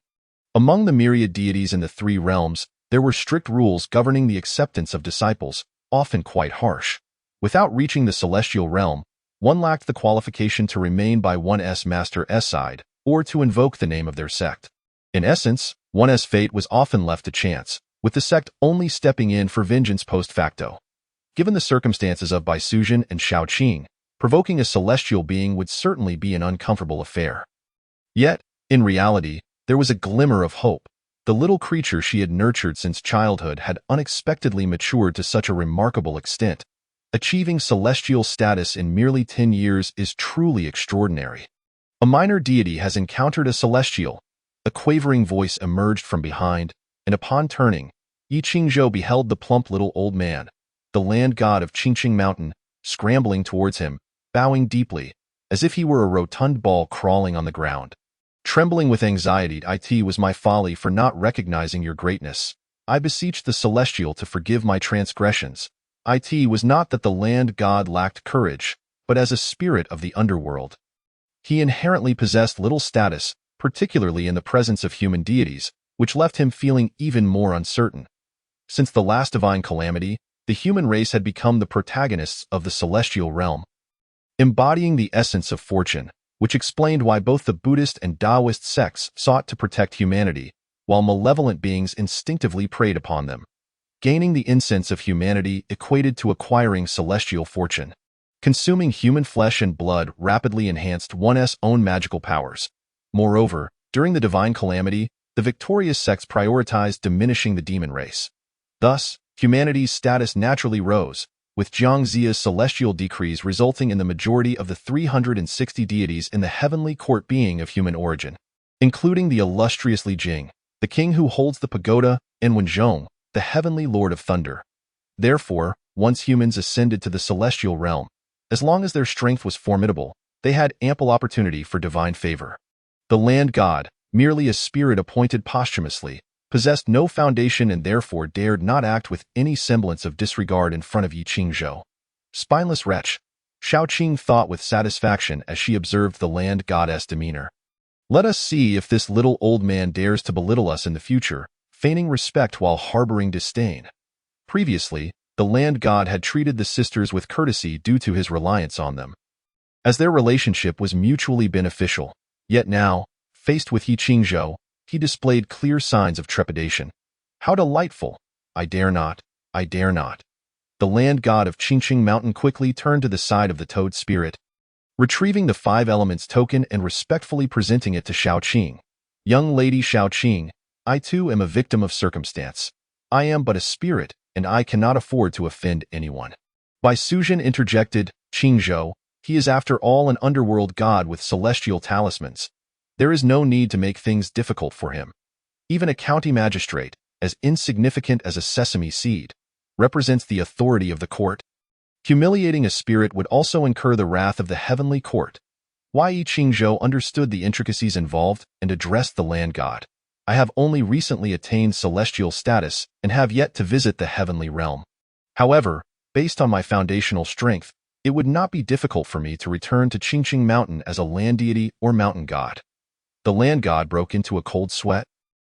among the myriad deities in the 3 realms, there were strict rules governing the acceptance of disciples, often quite harsh. Without reaching the celestial realm, one lacked the qualification to remain by one's master's side, or to invoke the name of their sect. In essence, one's fate was often left to chance, with the sect only stepping in for vengeance post facto. Given the circumstances of Bai Suzhen and Shao Qing, provoking a celestial being would certainly be an uncomfortable affair. Yet, in reality, there was a glimmer of hope. The little creature she had nurtured since childhood had unexpectedly matured to such a remarkable extent. Achieving celestial status in merely 10 years is truly extraordinary. A minor deity has encountered a celestial. A quavering voice emerged from behind, and upon turning, Yi Qingzhou beheld the plump little old man, the land god of Qingqing Mountain, scrambling towards him, bowing deeply, as if he were a rotund ball crawling on the ground. Trembling with anxiety, "It was my folly for not recognizing your greatness. I beseech the celestial to forgive my transgressions." It was not that the land god lacked courage, but as a spirit of the underworld, he inherently possessed little status, particularly in the presence of human deities, which left him feeling even more uncertain. Since the last divine calamity, the human race had become the protagonists of the celestial realm, embodying the essence of fortune, which explained why both the Buddhist and Taoist sects sought to protect humanity, while malevolent beings instinctively preyed upon them. Gaining the incense of humanity equated to acquiring celestial fortune. Consuming human flesh and blood rapidly enhanced one's own magical powers. Moreover, during the divine calamity, the victorious sects prioritized diminishing the demon race. Thus, humanity's status naturally rose, with Jiang Ziya's celestial decrees resulting in the majority of the 360 deities in the heavenly court being of human origin, including the illustrious Li Jing, the king who holds the pagoda, and Wenzhong, the heavenly lord of thunder. Therefore, once humans ascended to the celestial realm, as long as their strength was formidable, they had ample opportunity for divine favor. The land god, merely a spirit appointed posthumously, possessed no foundation and therefore dared not act with any semblance of disregard in front of Yi Qingzhou. Spineless wretch, Shao Qing thought with satisfaction as she observed the land goddess' demeanor. Let us see if this little old man dares to belittle us in the future, feigning respect while harboring disdain. Previously, the land god had treated the sisters with courtesy due to his reliance on them, as their relationship was mutually beneficial. Yet now, faced with Yi Qingzhou, he displayed clear signs of trepidation. How delightful! I dare not. The land god of Qingqing Mountain quickly turned to the side of the Toad Spirit, retrieving the 5 elements token and respectfully presenting it to Shao Qing. Young lady Shao Qing, I too am a victim of circumstance. I am but a spirit, and I cannot afford to offend anyone. Bai Suzhen interjected, Qingzhou, he is after all an underworld god with celestial talismans. There is no need to make things difficult for him. Even a county magistrate, as insignificant as a sesame seed, represents the authority of the court. Humiliating a spirit would also incur the wrath of the heavenly court. Yi Qingzhou understood the intricacies involved and addressed the land god. I have only recently attained celestial status and have yet to visit the heavenly realm. However, Based on my foundational strength, it would not be difficult for me to return to Qingqing Mountain as a land deity or mountain god. The land god broke into a cold sweat.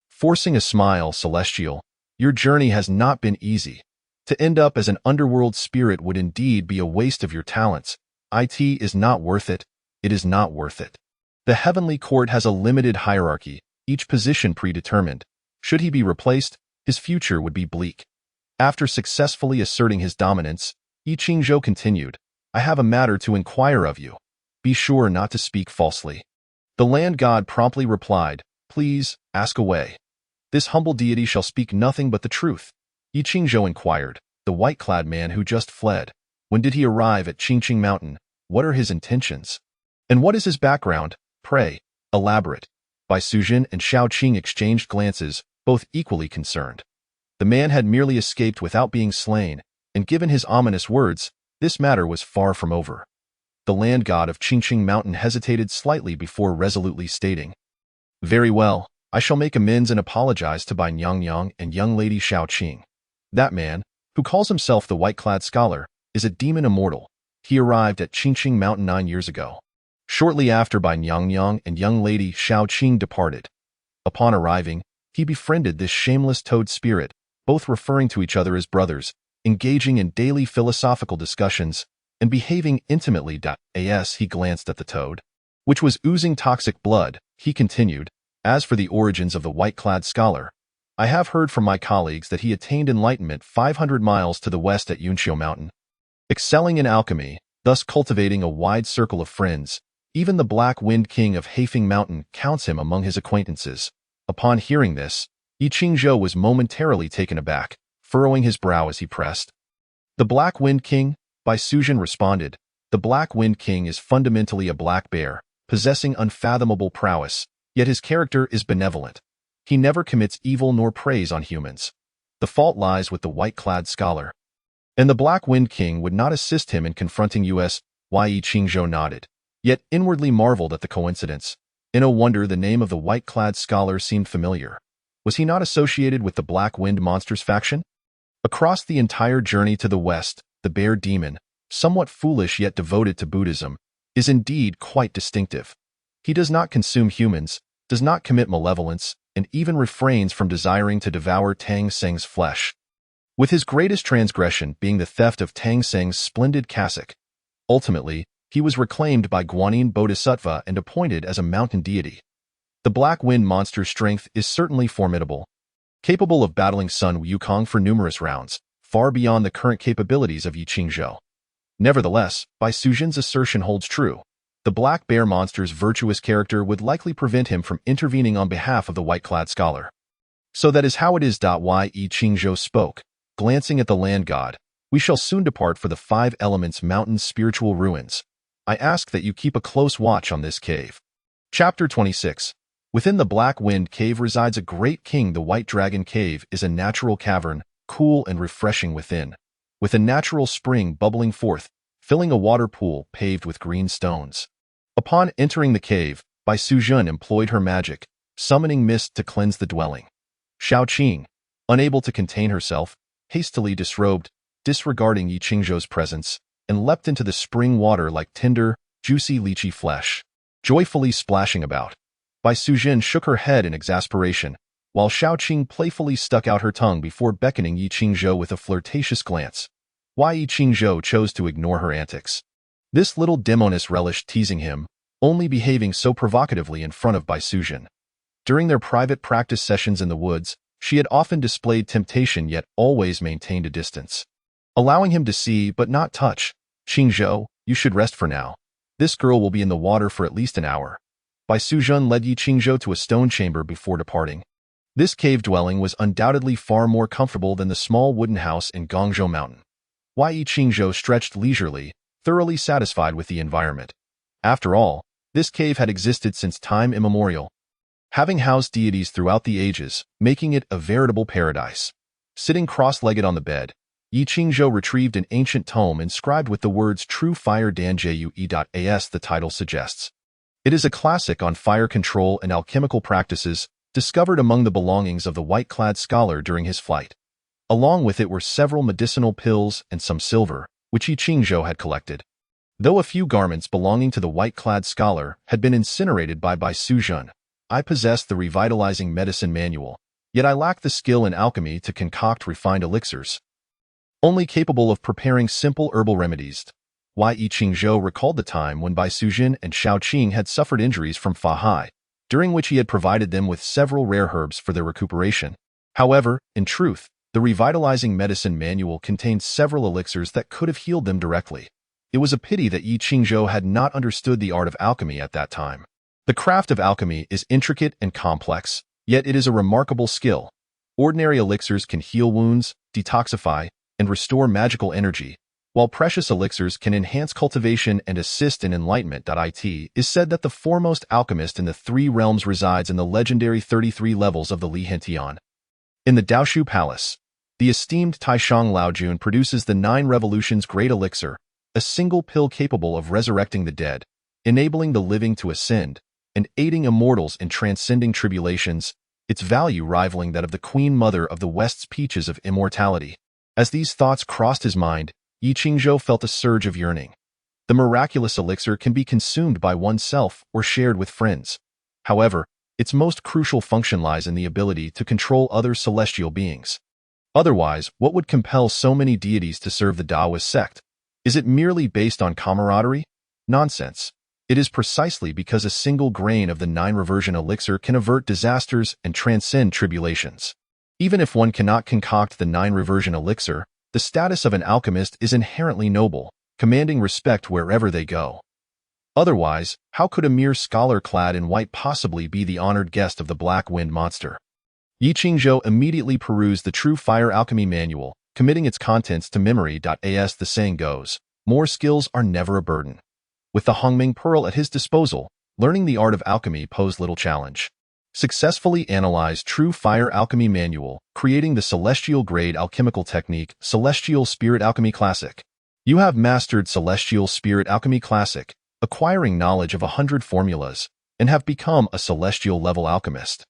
Forcing a smile, Celestial, your journey has not been easy. To end up as an underworld spirit would indeed be a waste of your talents. It is not worth it. It is not worth it. The heavenly court has a limited hierarchy, each position predetermined. Should he be replaced, his future would be bleak. After successfully asserting his dominance, Yi Qingzhou continued, I have a matter to inquire of you. Be sure not to speak falsely. The land god promptly replied, Please, ask away. This humble deity shall speak nothing but the truth. Yi Qingzhou inquired, the white-clad man who just fled. When did he arrive at Qingqing Mountain? What are his intentions? And what is his background? Pray, elaborate. Bai Suzhen and Shao Qing exchanged glances, both equally concerned. The man had merely escaped without being slain, and given his ominous words, this matter was far from over. The land god of Qingqing Mountain hesitated slightly before resolutely stating, Very well, I shall make amends and apologize to Bai Nyang and young lady Shao Qing. That man, who calls himself the white-clad scholar, is a demon immortal. He arrived at Qingqing Mountain 9 years ago. Shortly after Bai Nyang and young lady Shao Qing departed. Upon arriving, he befriended this shameless toad spirit, both referring to each other as brothers, engaging in daily philosophical discussions, and behaving intimately. As he glanced at the toad, which was oozing toxic blood, he continued, As for the origins of the white-clad scholar, I have heard from my colleagues that he attained enlightenment 500 miles to the west at Yunqiu Mountain. Excelling in alchemy, thus cultivating a wide circle of friends, even the Black Wind King of Haifeng Mountain counts him among his acquaintances. Upon hearing this, Yi Qingzhou was momentarily taken aback, furrowing his brow as he pressed. The Black Wind King? Bai Suzhen responded. The Black Wind King is fundamentally a black bear, possessing unfathomable prowess, yet his character is benevolent. He never commits evil nor preys on humans. The fault lies with the white-clad scholar. And the Black Wind King would not assist him in confronting Yi Qingzhou nodded, yet inwardly marveled at the coincidence. No wonder the name of the white-clad scholar seemed familiar. Was he not associated with the Black Wind Monsters faction? Across the entire journey to the west, the bear demon, somewhat foolish yet devoted to Buddhism, is indeed quite distinctive. He does not consume humans, does not commit malevolence, and even refrains from desiring to devour Tang Seng's flesh. With his greatest transgression being the theft of Tang Seng's splendid cassock. Ultimately, he was reclaimed by Guanyin Bodhisattva and appointed as a mountain deity. The Black Wind monster's strength is certainly formidable, capable of battling Sun Wukong for numerous rounds, far beyond the current capabilities of Yi Qingzhou. Nevertheless, Bai Suzhen's assertion holds true. The black bear monster's virtuous character would likely prevent him from intervening on behalf of the white-clad scholar. So that is how it is. Yi Qingzhou spoke, glancing at the land god. We shall soon depart for the 5 Elements Mountain's spiritual ruins. I ask that you keep a close watch on this cave. Chapter 26. Within the Black Wind Cave resides a great king. The White Dragon Cave is a natural cavern, cool and refreshing within, with a natural spring bubbling forth, filling a water pool paved with green stones. Upon entering the cave, Bai Suzhen employed her magic, summoning mist to cleanse the dwelling. Shao Qing, unable to contain herself, hastily disrobed, disregarding Yi Qingzhou's presence, and leapt into the spring water like tender, juicy lychee flesh, joyfully splashing about. Bai Suzhen shook her head in exasperation, while Shao Qing playfully stuck out her tongue before beckoning Yi Qingzhou with a flirtatious glance. Yi Qingzhou chose to ignore her antics. This little demoness relished teasing him, only behaving so provocatively in front of Bai Suzhen. During their private practice sessions in the woods, she had often displayed temptation yet always maintained a distance, allowing him to see but not touch. Qingzhou, you should rest for now. This girl will be in the water for at least an hour. Bai Suzhen led Yi Qingzhou to a stone chamber before departing. This cave dwelling was undoubtedly far more comfortable than the small wooden house in Gongzhou Mountain. Yi Qingzhou stretched leisurely, thoroughly satisfied with the environment. After all, this cave had existed since time immemorial, having housed deities throughout the ages, making it a veritable paradise. Sitting cross-legged on the bed, Yi Qingzhou retrieved an ancient tome inscribed with the words True Fire Danjue.as the title suggests. It is a classic on fire control and alchemical practices, discovered among the belongings of the white-clad scholar during his flight. Along with it were several medicinal pills and some silver, which Yi Qingzhou had collected. Though a few garments belonging to the white-clad scholar had been incinerated by Bai Suzhen, I possessed the revitalizing medicine manual, yet I lacked the skill in alchemy to concoct refined elixirs, only capable of preparing simple herbal remedies. Yi Qingzhou recalled the time when Bai Suzhen and Xiao Qing had suffered injuries from Fa Hai, during which he had provided them with several rare herbs for their recuperation. However, in truth, the revitalizing medicine manual contained several elixirs that could have healed them directly. It was a pity that Yi Qingzhou had not understood the art of alchemy at that time. The craft of alchemy is intricate and complex, yet it is a remarkable skill. Ordinary elixirs can heal wounds, detoxify, and restore magical energy, while precious elixirs can enhance cultivation and assist in enlightenment. It is said that the foremost alchemist in the three realms resides in the legendary 33 levels of the Li Hentian. In the Daoshu Palace, the esteemed Taishang Laojun produces the 9 Revolutions Great Elixir, a single pill capable of resurrecting the dead, enabling the living to ascend, and aiding immortals in transcending tribulations, its value rivaling that of the Queen Mother of the West's peaches of immortality. As these thoughts crossed his mind, Yi Qingzhou felt a surge of yearning. The miraculous elixir can be consumed by oneself or shared with friends. However, its most crucial function lies in the ability to control other celestial beings. Otherwise, what would compel so many deities to serve the Taoist sect? Is it merely based on camaraderie? Nonsense. It is precisely because a single grain of the 9 reversion elixir can avert disasters and transcend tribulations. Even if one cannot concoct the 9 reversion elixir, the status of an alchemist is inherently noble, commanding respect wherever they go. Otherwise, how could a mere scholar clad in white possibly be the honored guest of the Black Wind Monster? Yi Qingzhou immediately perused the True Fire Alchemy Manual, committing its contents to memory. As the saying goes, more skills are never a burden. With the Hongming Pearl at his disposal, learning the art of alchemy posed little challenge. Successfully analyzed True Fire Alchemy Manual, creating the Celestial Grade Alchemical Technique, Celestial Spirit Alchemy Classic. You have mastered Celestial Spirit Alchemy Classic, acquiring knowledge of 100 formulas, and have become a celestial level alchemist.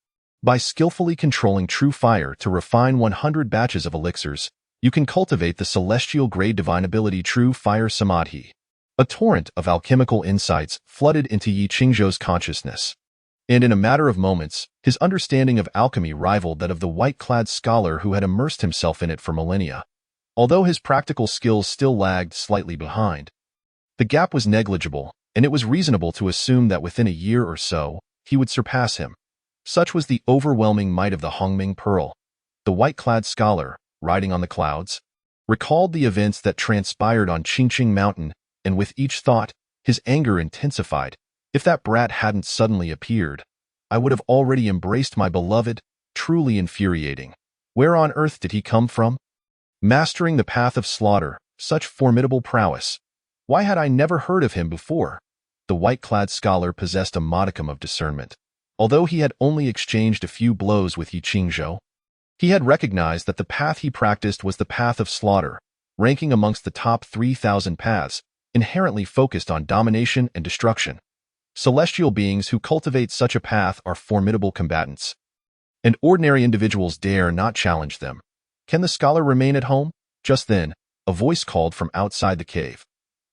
By skillfully controlling true fire to refine 100 batches of elixirs, you can cultivate the celestial grade divine ability True Fire Samadhi. A torrent of alchemical insights flooded into Yi Qingzhou's consciousness. And in a matter of moments, his understanding of alchemy rivaled that of the white-clad scholar who had immersed himself in it for millennia. Although his practical skills still lagged slightly behind, the gap was negligible, and it was reasonable to assume that within a year or so, he would surpass him. Such was the overwhelming might of the Hongming Pearl. The white-clad scholar, riding on the clouds, recalled the events that transpired on Qingqing Mountain, and with each thought, his anger intensified. If that brat hadn't suddenly appeared, I would have already embraced my beloved, truly infuriating. Where on earth did he come from? Mastering the path of slaughter, such formidable prowess. Why had I never heard of him before? The white-clad scholar possessed a modicum of discernment. Although he had only exchanged a few blows with Yi Qingzhou, he had recognized that the path he practiced was the path of slaughter, ranking amongst the top 3,000 paths, inherently focused on domination and destruction. Celestial beings who cultivate such a path are formidable combatants, and ordinary individuals dare not challenge them. Can the scholar remain at home? Just then, a voice called from outside the cave.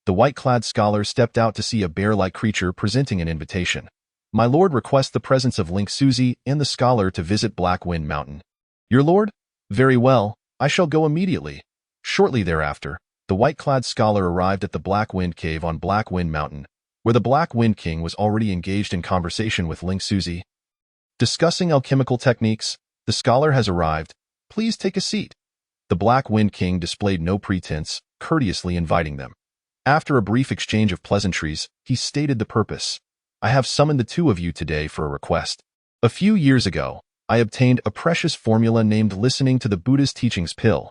The white-clad scholar stepped out to see a bear-like creature presenting an invitation. My lord requests the presence of Ling Suzi and the scholar to visit Black Wind Mountain. Your lord? Very well, I shall go immediately. Shortly thereafter, the white-clad scholar arrived at the Black Wind Cave on Black Wind Mountain, where the Black Wind King was already engaged in conversation with Ling Suzi. Discussing alchemical techniques, the scholar has arrived. Please take a seat. The Black Wind King displayed no pretense, courteously inviting them. After a brief exchange of pleasantries, he stated the purpose. I have summoned the two of you today for a request. A few years ago, I obtained a precious formula named Listening to the Buddha's Teachings pill.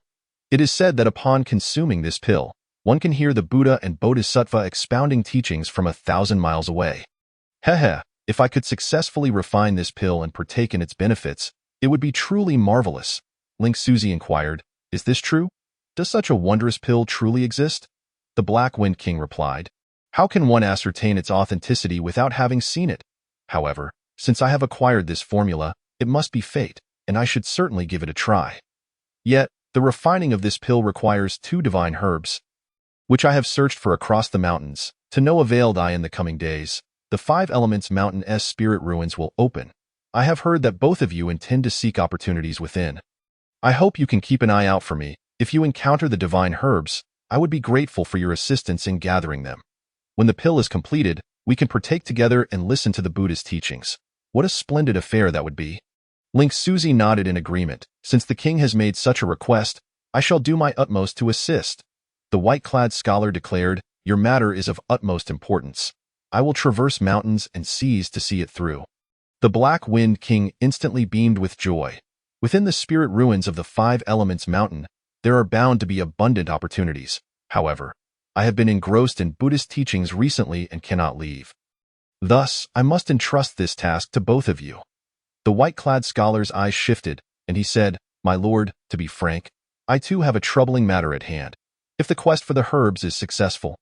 It is said that upon consuming this pill, one can hear the Buddha and Bodhisattva expounding teachings from 1,000 miles away. If I could successfully refine this pill and partake in its benefits, it would be truly marvelous. Ling Suzi inquired, Is this true? Does such a wondrous pill truly exist? The Black Wind King replied, How can one ascertain its authenticity without having seen it? However, since I have acquired this formula, it must be fate, and I should certainly give it a try. Yet, The refining of this pill requires 2 divine herbs, which I have searched for across the mountains. To no avail in the coming days. The 5 Elements Mountain S Spirit Ruins will open. I have heard that both of you intend to seek opportunities within. I hope you can keep an eye out for me. If you encounter the divine herbs, I would be grateful for your assistance in gathering them. When the pill is completed, we can partake together and listen to the Buddha's teachings. What a splendid affair that would be. Link Suzy nodded in agreement. Since the king has made such a request, I shall do my utmost to assist. The white-clad scholar declared, your matter is of utmost importance. I will traverse mountains and seas to see it through. The Black Wind King instantly beamed with joy. Within the spirit ruins of the 5 Elements Mountain, there are bound to be abundant opportunities. However, I have been engrossed in Buddhist teachings recently and cannot leave. Thus, I must entrust this task to both of you. The white-clad scholar's eyes shifted, and he said, My lord, to be frank, I too have a troubling matter at hand. If the quest for the herbs is successful,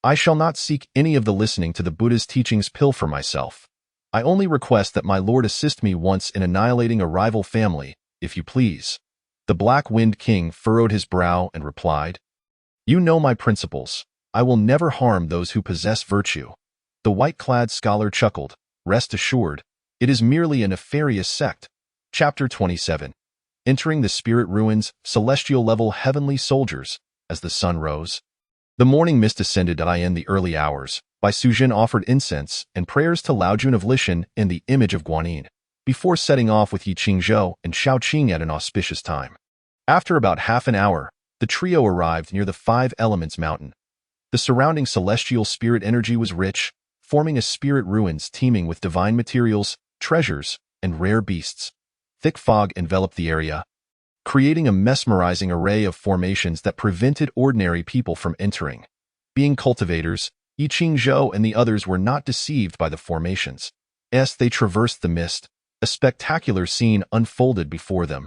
I shall not seek any of the listening to the Buddha's teachings pill for myself. I only request that my lord assist me once in annihilating a rival family, if you please. The Black Wind King furrowed his brow and replied, You know my principles. I will never harm those who possess virtue. The white-clad scholar chuckled. Rest assured, it is merely a nefarious sect. Chapter 27. Entering the spirit ruins, celestial-level heavenly soldiers, as the sun rose. The morning mist descended in the early hours. Bai Sujin offered incense and prayers to Lao Jun of Lishan in the image of Guanyin, before setting off with Yi Qingzhou and Shao Qing at an auspicious time. After about half an hour, the trio arrived near the 5 Elements Mountain. The surrounding celestial spirit energy was rich, forming a spirit ruins teeming with divine materials, treasures, and rare beasts. Thick fog enveloped the area, creating a mesmerizing array of formations that prevented ordinary people from entering. Being cultivators, Yi Qingzhou and the others were not deceived by the formations. As they traversed the mist, a spectacular scene unfolded before them.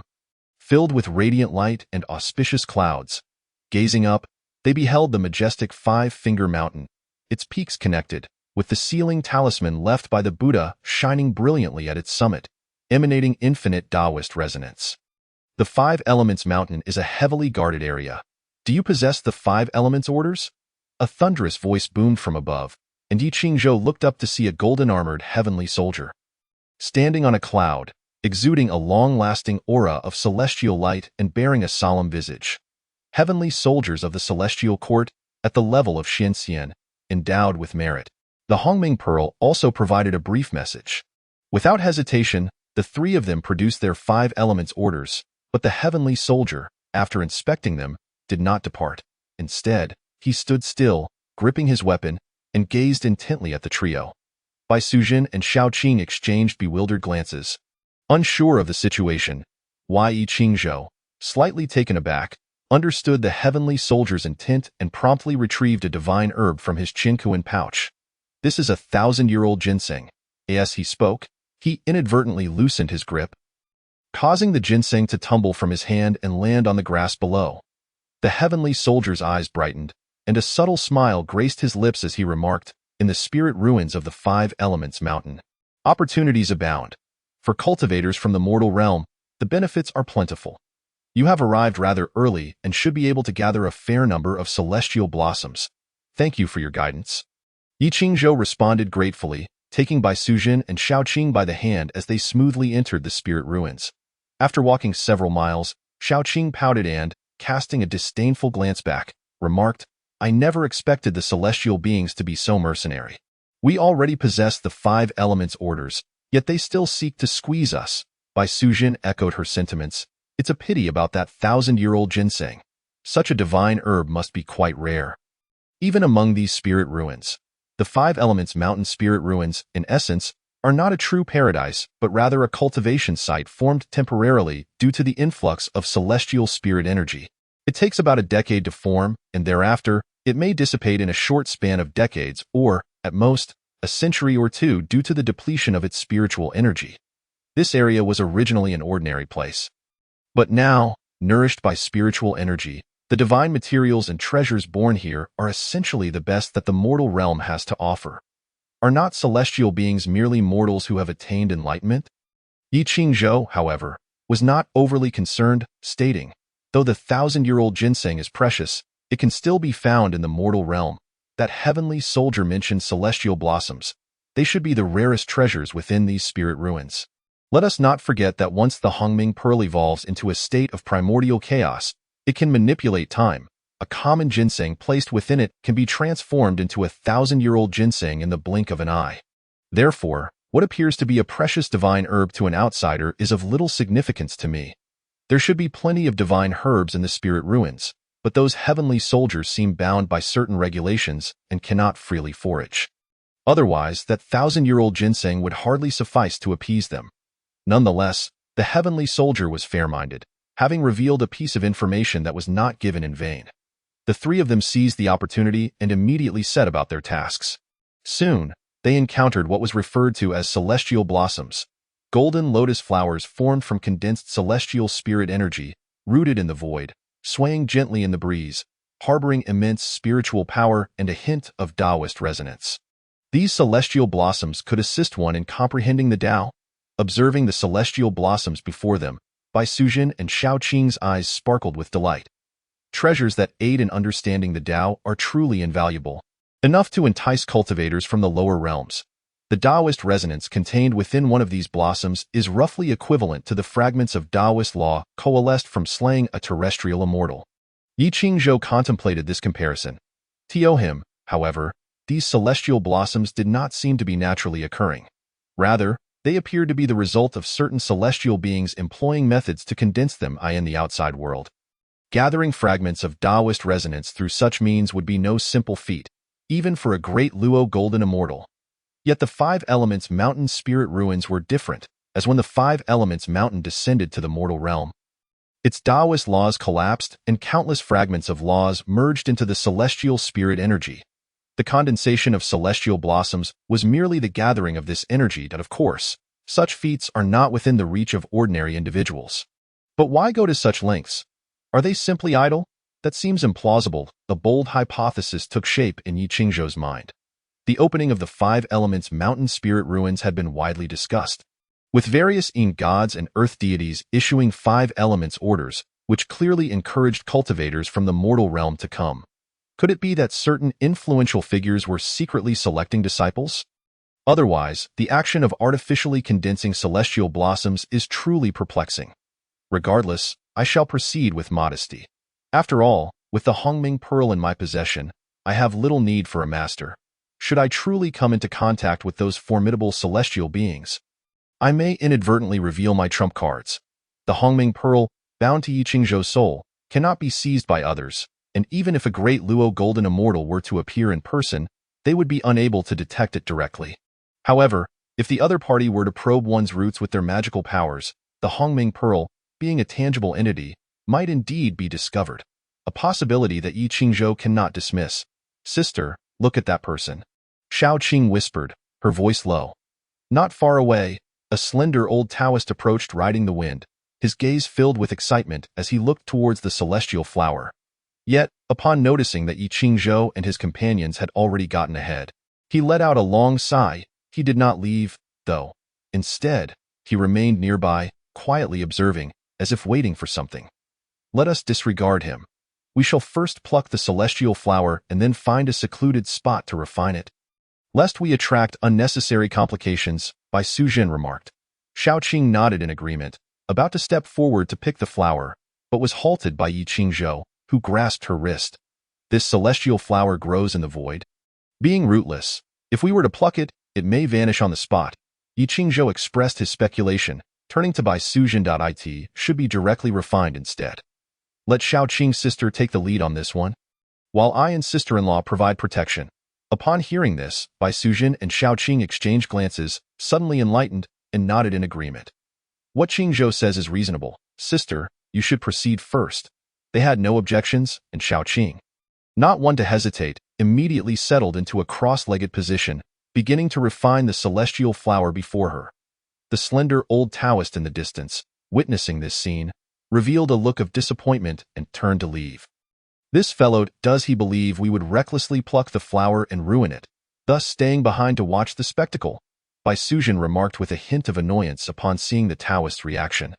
Filled with radiant light and auspicious clouds, gazing up, they beheld the majestic 5-Finger Mountain, its peaks connected, with the sealing talisman left by the Buddha shining brilliantly at its summit, emanating infinite Taoist resonance. The 5 Elements Mountain is a heavily guarded area. Do you possess the 5 Elements orders? A thunderous voice boomed from above, and Yi Qingzhou looked up to see a golden-armored heavenly soldier. Standing on a cloud, exuding a long-lasting aura of celestial light and bearing a solemn visage. Heavenly soldiers of the celestial court, at the level of Xianxian, endowed with merit. The Hongming Pearl also provided a brief message. Without hesitation, the 3 of them produced their 5 Elements orders, but the heavenly soldier, after inspecting them, did not depart. Instead, he stood still, gripping his weapon, and gazed intently at the trio. Bai Sujin and Shao Qing exchanged bewildered glances. Unsure of the situation, Yi Qingzhou, slightly taken aback, understood the heavenly soldier's intent and promptly retrieved a divine herb from his Qinkuan pouch. This is a 1,000-year-old ginseng. As he spoke, he inadvertently loosened his grip, causing the ginseng to tumble from his hand and land on the grass below. The heavenly soldier's eyes brightened, and a subtle smile graced his lips as he remarked, In the spirit ruins of the 5 Elements Mountain, opportunities abound. For cultivators from the mortal realm, the benefits are plentiful. You have arrived rather early and should be able to gather a fair number of celestial blossoms. Thank you for your guidance. Yi Qingzhou responded gratefully, taking Bai Sujin and Shao Qing by the hand as they smoothly entered the spirit ruins. After walking several miles, Shao Qing pouted and, casting a disdainful glance back, remarked, I never expected the celestial beings to be so mercenary. We already possess the 5 Elements orders, yet they still seek to squeeze us. Bai Sujin echoed her sentiments. It's a pity about that 1,000-year-old ginseng. Such a divine herb must be quite rare. Even among these spirit ruins, the 5 Elements Mountain spirit ruins, in essence, are not a true paradise, but rather a cultivation site formed temporarily due to the influx of celestial spirit energy. It takes about a decade to form, and thereafter, it may dissipate in a short span of decades or, at most, a century or two due to the depletion of its spiritual energy. This area was originally an ordinary place. But now, nourished by spiritual energy, the divine materials and treasures born here are essentially the best that the mortal realm has to offer. Are not celestial beings merely mortals who have attained enlightenment? Yi Qingzhou, however, was not overly concerned, stating, Though the 1,000-year-old ginseng is precious, it can still be found in the mortal realm. That heavenly soldier mentioned celestial blossoms. They should be the rarest treasures within these spirit ruins. Let us not forget that once the Hongming Pearl evolves into a state of primordial chaos, it can manipulate time. A common ginseng placed within it can be transformed into a 1,000-year-old ginseng in the blink of an eye. Therefore, what appears to be a precious divine herb to an outsider is of little significance to me. There should be plenty of divine herbs in the spirit ruins, but those heavenly soldiers seem bound by certain regulations and cannot freely forage. Otherwise, that 1,000-year-old ginseng would hardly suffice to appease them. Nonetheless, the heavenly soldier was fair-minded, having revealed a piece of information that was not given in vain. The three of them seized the opportunity and immediately set about their tasks. Soon, they encountered what was referred to as celestial blossoms, golden lotus flowers formed from condensed celestial spirit energy, rooted in the void, swaying gently in the breeze, harboring immense spiritual power and a hint of Taoist resonance. These celestial blossoms could assist one in comprehending the Tao. Observing the celestial blossoms before them, Bai Sujin and Shao Qing's eyes sparkled with delight. Treasures that aid in understanding the Tao are truly invaluable, enough to entice cultivators from the lower realms. The Taoist resonance contained within one of these blossoms is roughly equivalent to the fragments of Taoist law coalesced from slaying a terrestrial immortal. Yi Qingzhou contemplated this comparison. To him, however, these celestial blossoms did not seem to be naturally occurring. Rather, they appeared to be the result of certain celestial beings employing methods to condense them in the outside world. Gathering fragments of Taoist resonance through such means would be no simple feat, even for a great Luo golden immortal. Yet the Five Elements Mountain spirit ruins were different, as when the Five Elements Mountain descended to the mortal realm, its Taoist laws collapsed and countless fragments of laws merged into the celestial spirit energy. The condensation of celestial blossoms was merely the gathering of this energy that, of course, such feats are not within the reach of ordinary individuals. But why go to such lengths? Are they simply idle? That seems implausible. A bold hypothesis took shape in Yi Qingzhou's mind. The opening of the Five Elements Mountain spirit ruins had been widely discussed, with various Yin gods and earth deities issuing Five Elements orders, which clearly encouraged cultivators from the mortal realm to come. Could it be that certain influential figures were secretly selecting disciples? Otherwise, the action of artificially condensing celestial blossoms is truly perplexing. Regardless, I shall proceed with modesty. After all, with the Hongming Pearl in my possession, I have little need for a master. Should I truly come into contact with those formidable celestial beings, I may inadvertently reveal my trump cards. The Hongming Pearl, bound to Yi Qingzhou's soul, cannot be seized by others, and even if a great Luo golden immortal were to appear in person, they would be unable to detect it directly. However, if the other party were to probe one's roots with their magical powers, the Hongming Pearl, being a tangible entity, might indeed be discovered. A possibility that Yi Qingzhou cannot dismiss. Sister, look at that person. Shao Qing whispered, her voice low. Not far away, a slender old Taoist approached riding the wind, his gaze filled with excitement as he looked towards the celestial flower. Yet, upon noticing that Yi Qingzhou and his companions had already gotten ahead, he let out a long sigh. He did not leave, though. Instead, he remained nearby, quietly observing, as if waiting for something. Let us disregard him. We shall first pluck the celestial flower and then find a secluded spot to refine it. Lest we attract unnecessary complications, Bai Sujin remarked. Shao Qing nodded in agreement, about to step forward to pick the flower, but was halted by Yi Qingzhou, who grasped her wrist. This celestial flower grows in the void. Being rootless, if we were to pluck it, it may vanish on the spot. Yi Qingzhou expressed his speculation, turning to Bai Sujin. It should be directly refined instead. Let Shao Qing's sister take the lead on this one, while I and sister-in-law provide protection. Upon hearing this, Bai Sujin and Shao Qing exchanged glances, suddenly enlightened, and nodded in agreement. What Qingzhou says is reasonable. Sister, you should proceed first. They had no objections, and Shao Qing, not one to hesitate, immediately settled into a cross-legged position, beginning to refine the celestial flower before her. The slender old Taoist in the distance, witnessing this scene, revealed a look of disappointment and turned to leave. This fellow, does he believe we would recklessly pluck the flower and ruin it, thus staying behind to watch the spectacle? Bai Sujin remarked with a hint of annoyance upon seeing the Taoist's reaction.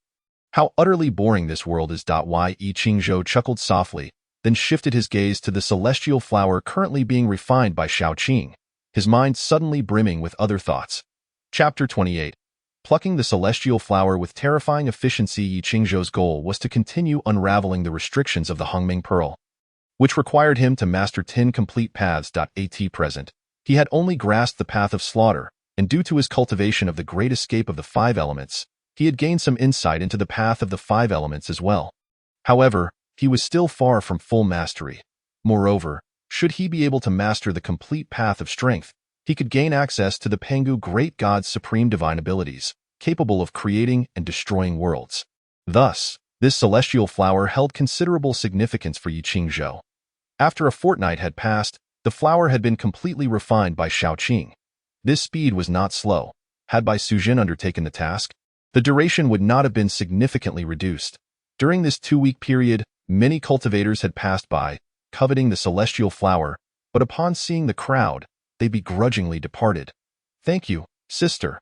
How utterly boring this world is. Yi Qingzhou chuckled softly, then shifted his gaze to the celestial flower currently being refined by Xiaoqing, his mind suddenly brimming with other thoughts. Chapter 28. Plucking the celestial flower with terrifying efficiency. Yi Qingzhou's goal was to continue unraveling the restrictions of the Hongming Pearl, which required him to master 10 complete paths. At present, he had only grasped the path of slaughter, and due to his cultivation of the great escape of the 5 elements, he had gained some insight into the path of the 5 elements as well. However, he was still far from full mastery. Moreover, should he be able to master the complete path of strength, he could gain access to the Pengu Great God's supreme divine abilities, capable of creating and destroying worlds. Thus, this celestial flower held considerable significance for Yi Qingzhou. After a fortnight had passed, the flower had been completely refined by Xiaoqing. This speed was not slow. Had Bai Sujin undertaken the task, the duration would not have been significantly reduced. During this 2-week period, many cultivators had passed by, coveting the celestial flower, but upon seeing the crowd, they begrudgingly departed. "Thank you, sister,"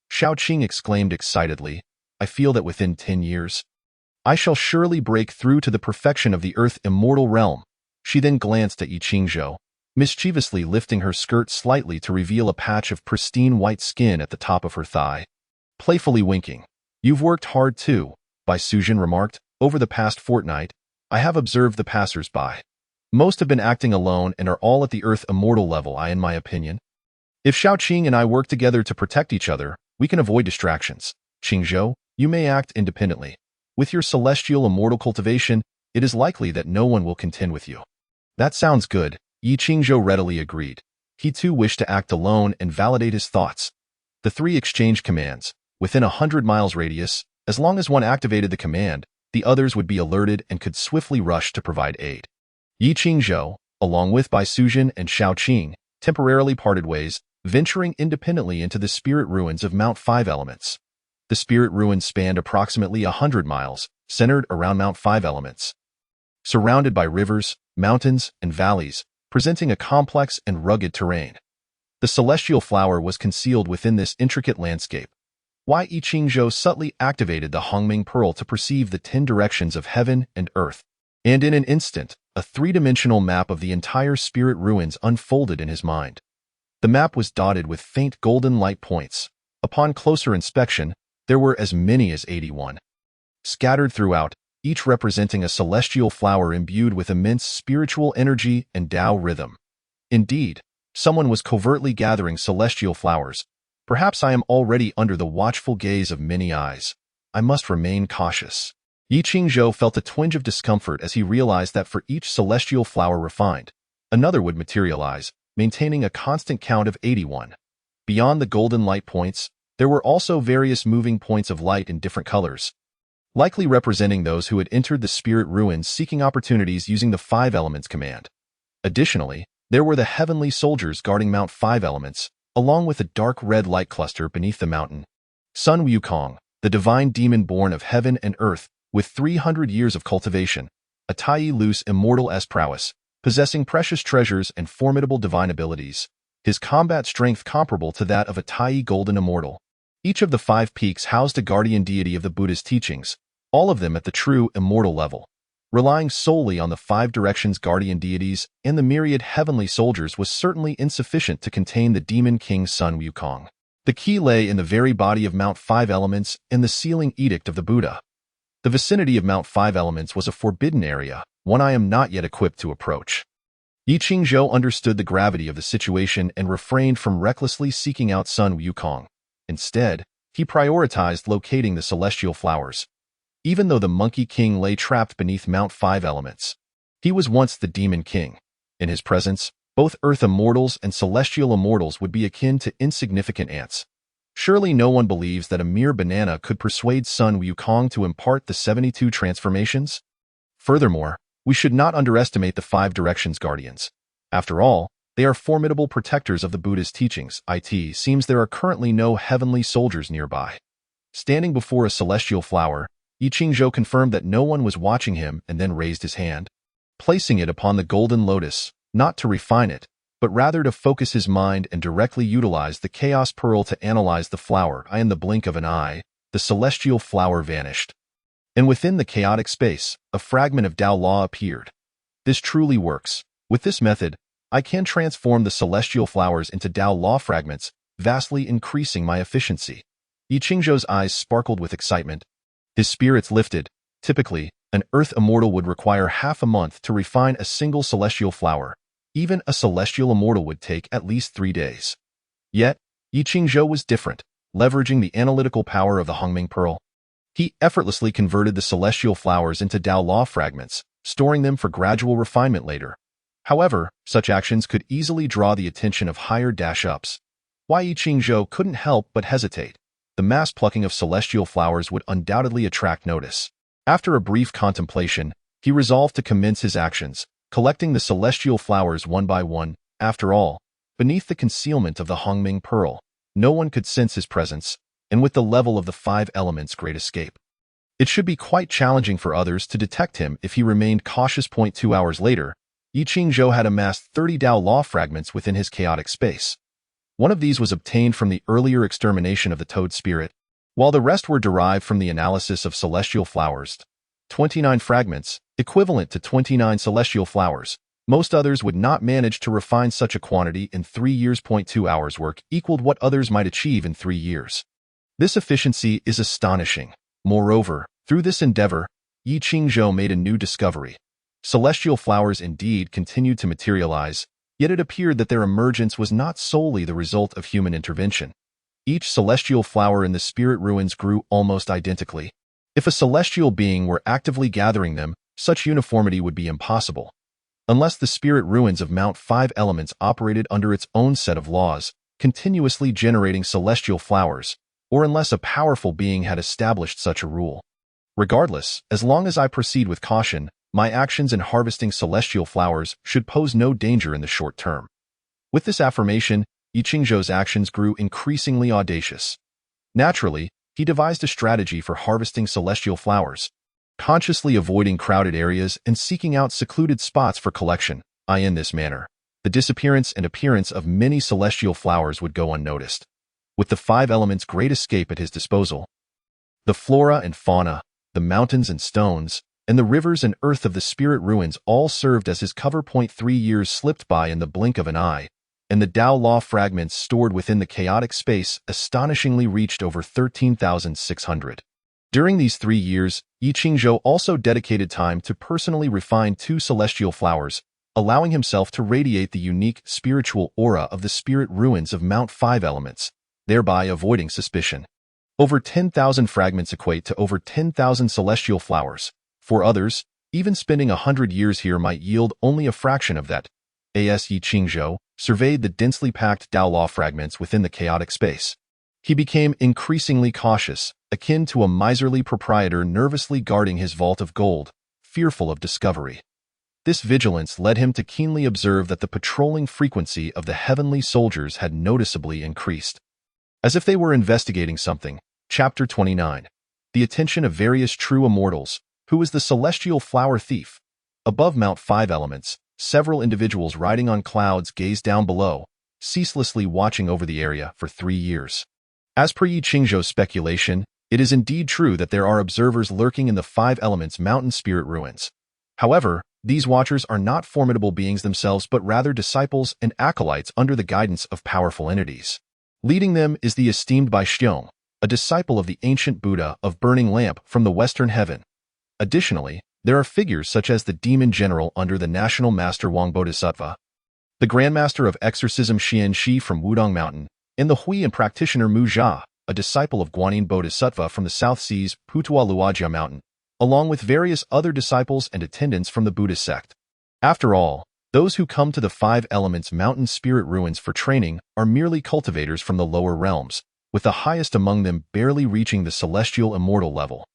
Xiaoqing exclaimed excitedly. "I feel that within 10 years, I shall surely break through to the perfection of the earth immortal realm." She then glanced at Yi Qingzhou, mischievously lifting her skirt slightly to reveal a patch of pristine white skin at the top of her thigh. Playfully winking. "You've worked hard too," Bai Sujin remarked. "Over the past fortnight, I have observed the passers-by. Most have been acting alone and are all at the earth immortal level. In my opinion, if Xiaoqing and I work together to protect each other, we can avoid distractions. Qingzhou, you may act independently. With your celestial immortal cultivation, it is likely that no one will contend with you." "That sounds good," Yi Qingzhou readily agreed. He too wished to act alone and validate his thoughts. The 3 exchanged commands. Within 100 miles radius, as long as one activated the command, the others would be alerted and could swiftly rush to provide aid. Yi Qingzhou, along with Bai Sujin and Xiaoqing, temporarily parted ways, venturing independently into the spirit ruins of Mount 5 Elements. The spirit ruins spanned approximately 100 miles, centered around Mount 5 Elements. Surrounded by rivers, mountains, and valleys, presenting a complex and rugged terrain. The celestial flower was concealed within this intricate landscape. Yi Qingzhou subtly activated the Hongming Pearl to perceive the 10 directions of heaven and earth, and in an instant, a 3-dimensional map of the entire spirit ruins unfolded in his mind. The map was dotted with faint golden light points. Upon closer inspection, there were as many as 81. Scattered throughout, each representing a celestial flower imbued with immense spiritual energy and Tao rhythm. Indeed, someone was covertly gathering celestial flowers. Perhaps I am already under the watchful gaze of many eyes. I must remain cautious. Yi Qingzhou felt a twinge of discomfort as he realized that for each celestial flower refined, another would materialize, maintaining a constant count of 81. Beyond the golden light points, there were also various moving points of light in different colors, likely representing those who had entered the spirit ruins seeking opportunities using the 5 Elements command. Additionally, there were the heavenly soldiers guarding Mount 5 Elements, along with a dark red light cluster beneath the mountain. Sun Wukong, the divine demon born of heaven and earth, with 300 years of cultivation, a Tai Lu's immortal prowess, possessing precious treasures and formidable divine abilities, his combat strength comparable to that of a Tai Golden Immortal. Each of the 5 peaks housed a guardian deity of the Buddha's teachings, all of them at the true immortal level. Relying solely on the 5 directions guardian deities and the myriad heavenly soldiers was certainly insufficient to contain the demon king Sun Wukong. The key lay in the very body of Mount 5 Elements and the sealing edict of the Buddha. The vicinity of Mount 5 Elements was a forbidden area, one I am not yet equipped to approach. Yi Qingzhou understood the gravity of the situation and refrained from recklessly seeking out Sun Wukong. Instead, he prioritized locating the celestial flowers. Even though the Monkey King lay trapped beneath Mount 5 Elements, he was once the Demon King. In his presence, both Earth Immortals and Celestial Immortals would be akin to insignificant ants. Surely no one believes that a mere banana could persuade Sun Wukong to impart the 72 transformations? Furthermore, we should not underestimate the 5 Directions Guardians. After all, they are formidable protectors of the Buddha's teachings. It seems there are currently no heavenly soldiers nearby. Standing before a celestial flower, Yi Qingzhou confirmed that no one was watching him and then raised his hand, placing it upon the golden lotus, not to refine it, but rather to focus his mind and directly utilize the chaos pearl to analyze the flower. In the blink of an eye, the celestial flower vanished. and within the chaotic space, a fragment of Tao Law appeared. This truly works. With this method, I can transform the celestial flowers into Tao Law fragments, vastly increasing my efficiency. Yi Qingzhou's eyes sparkled with excitement. His spirits lifted. Typically, an earth immortal would require half a month to refine a single celestial flower. Even a celestial immortal would take at least 3 days. Yet, Yi Qingzhou was different. Leveraging the analytical power of the Hongming Pearl, he effortlessly converted the celestial flowers into Tao Law fragments, storing them for gradual refinement later. However, such actions could easily draw the attention of higher dash-ups. Yi Qingzhou couldn't help but hesitate. The mass plucking of celestial flowers would undoubtedly attract notice. After a brief contemplation, he resolved to commence his actions, collecting the celestial flowers one by one. After all, beneath the concealment of the Hongming Pearl, no one could sense his presence, and with the level of the 5 elements' great escape, it should be quite challenging for others to detect him if he remained cautious. 2 hours later, Yi Qingzhou had amassed 30 Tao Law fragments within his chaotic space. One of these was obtained from the earlier extermination of the toad spirit, while the rest were derived from the analysis of celestial flowers. 29 fragments, equivalent to 29 celestial flowers. Most others would not manage to refine such a quantity in 3 years. 2 hours work equaled what others might achieve in 3 years. This efficiency is astonishing. Moreover, through this endeavor, Yi Qingzhou made a new discovery. Celestial flowers indeed continued to materialize, yet it appeared that their emergence was not solely the result of human intervention. Each celestial flower in the spirit ruins grew almost identically. If a celestial being were actively gathering them, such uniformity would be impossible. Unless the spirit ruins of Mount 5 Elements operated under its own set of laws, continuously generating celestial flowers, or unless a powerful being had established such a rule. Regardless, as long as I proceed with caution, my actions in harvesting celestial flowers should pose no danger in the short term. With this affirmation, Yi Qingzhou's actions grew increasingly audacious. Naturally, he devised a strategy for harvesting celestial flowers, consciously avoiding crowded areas and seeking out secluded spots for collection. In this manner, the disappearance and appearance of many celestial flowers would go unnoticed. With the 5 elements' great escape at his disposal, the flora and fauna, the mountains and stones, and the rivers and earth of the spirit ruins all served as his cover. 3 years slipped by in the blink of an eye, and the Tao Law fragments stored within the chaotic space astonishingly reached over 13,600. During these 3 years, Yi Qingzhou also dedicated time to personally refine 2 celestial flowers, allowing himself to radiate the unique spiritual aura of the spirit ruins of Mount 5 Elements, thereby avoiding suspicion. Over 10,000 fragments equate to over 10,000 celestial flowers. For others, even spending 100 years here might yield only a fraction of that. Yi Qingzhou surveyed the densely packed Tao Law fragments within the chaotic space. He became increasingly cautious, akin to a miserly proprietor nervously guarding his vault of gold, fearful of discovery. This vigilance led him to keenly observe that the patrolling frequency of the heavenly soldiers had noticeably increased. As if they were investigating something. Chapter 29. The attention of various true immortals. Who is the celestial flower thief? Above Mount 5 Elements, several individuals riding on clouds gazed down below, ceaselessly watching over the area for 3 years. As per Yi Qingzhou's speculation, it is indeed true that there are observers lurking in the 5 Elements mountain spirit ruins. However, these watchers are not formidable beings themselves but rather disciples and acolytes under the guidance of powerful entities. Leading them is the esteemed Bai Xiong, a disciple of the ancient Buddha of Burning Lamp from the Western Heaven. Additionally, there are figures such as the demon general under the national master Wang Bodhisattva, the grandmaster of exorcism Xian Shi from Wudong Mountain, and the Huiyan practitioner Mu Jia, a disciple of Guanyin Bodhisattva from the South Seas Putua Luojia Mountain, along with various other disciples and attendants from the Buddhist sect. After all, those who come to the 5 Elements mountain spirit ruins for training are merely cultivators from the lower realms, with the highest among them barely reaching the celestial immortal level,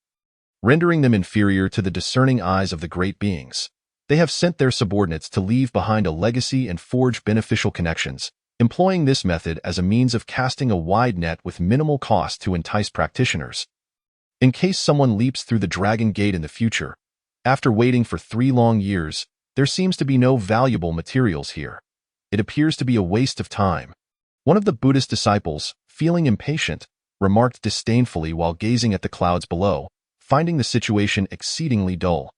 rendering them inferior to the discerning eyes of the great beings. They have sent their subordinates to leave behind a legacy and forge beneficial connections, employing this method as a means of casting a wide net with minimal cost to entice practitioners. In case someone leaps through the Dragon Gate in the future, after waiting for 3 long years, there seems to be no valuable materials here. It appears to be a waste of time. One of the Buddhist disciples, feeling impatient, remarked disdainfully while gazing at the clouds below, finding the situation exceedingly dull.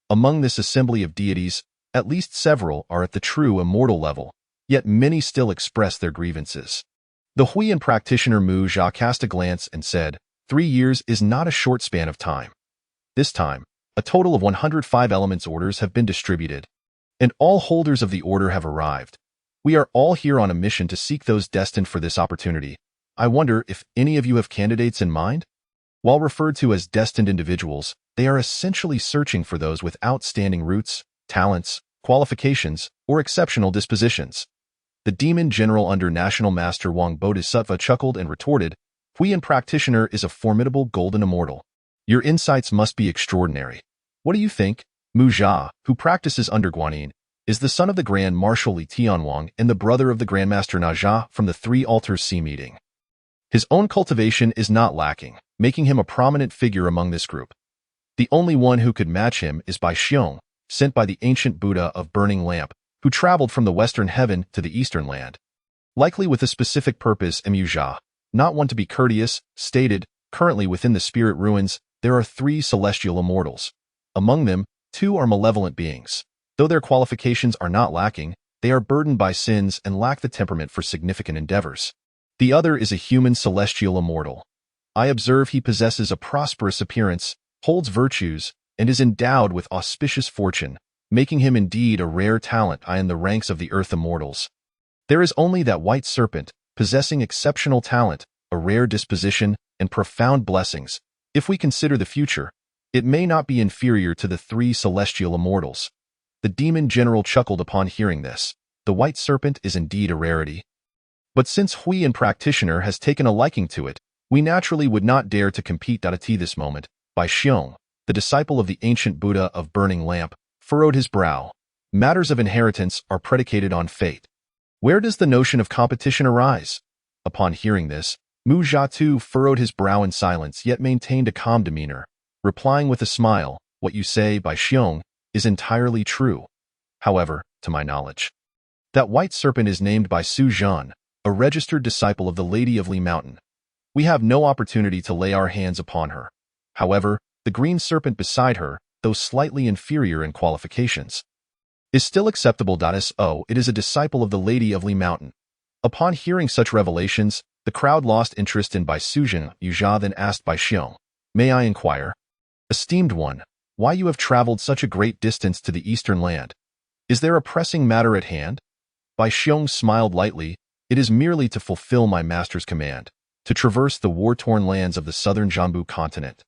Among this assembly of deities, at least several are at the true immortal level, yet many still express their grievances. The Huiyan practitioner Mu Jia cast a glance and said, 3 years is not a short span of time. This time, a total of 105 elements orders have been distributed, and all holders of the order have arrived. We are all here on a mission to seek those destined for this opportunity. I wonder if any of you have candidates in mind? While referred to as destined individuals, they are essentially searching for those with outstanding roots, talents, qualifications, or exceptional dispositions. The demon general under National Master Wang Bodhisattva chuckled and retorted, Huiyan practitioner is a formidable golden immortal. Your insights must be extraordinary. What do you think? Mu Jia, who practices under Guanyin, is the son of the Grand Marshal Li Tianwang and the brother of the Grandmaster Na Jia from the Three Altars Sea meeting. His own cultivation is not lacking, making him a prominent figure among this group. The only one who could match him is Bai Xiong, sent by the ancient Buddha of Burning Lamp, who traveled from the western heaven to the eastern land. Likely with a specific purpose, Mu Jia, not one to be courteous, stated, currently within the spirit ruins, there are 3 celestial immortals. Among them, 2 are malevolent beings. Though their qualifications are not lacking, they are burdened by sins and lack the temperament for significant endeavors. The other is a human celestial immortal. I observe he possesses a prosperous appearance, holds virtues, and is endowed with auspicious fortune, making him indeed a rare talent in the ranks of the earth immortals. There is only that white serpent, possessing exceptional talent, a rare disposition, and profound blessings. If we consider the future, it may not be inferior to the 3 celestial immortals. The demon general chuckled upon hearing this. The white serpent is indeed a rarity. But since Huiyan practitioner has taken a liking to it, we naturally would not dare to compete. At this moment, Bai Xiong, the disciple of the ancient Buddha of Burning Lamp, furrowed his brow. Matters of inheritance are predicated on fate. Where does the notion of competition arise? Upon hearing this, Mu Jia too furrowed his brow in silence yet maintained a calm demeanor, replying with a smile, what you say, Bai Xiong, is entirely true. However, to my knowledge, that white serpent is named by Su Zhan, a registered disciple of the Lady of Li Mountain. We have no opportunity to lay our hands upon her. However, the green serpent beside her, though slightly inferior in qualifications, is still acceptable. It is a disciple of the Lady of Li Mountain. Upon hearing such revelations, the crowd lost interest in Bai Suzhen. Mu Jia then asked Bai Xiong, may I inquire, esteemed one, why you have traveled such a great distance to the eastern land? Is there a pressing matter at hand? Bai Xiong smiled lightly, it is merely to fulfill my master's command, to traverse the war-torn lands of the southern Jambu continent,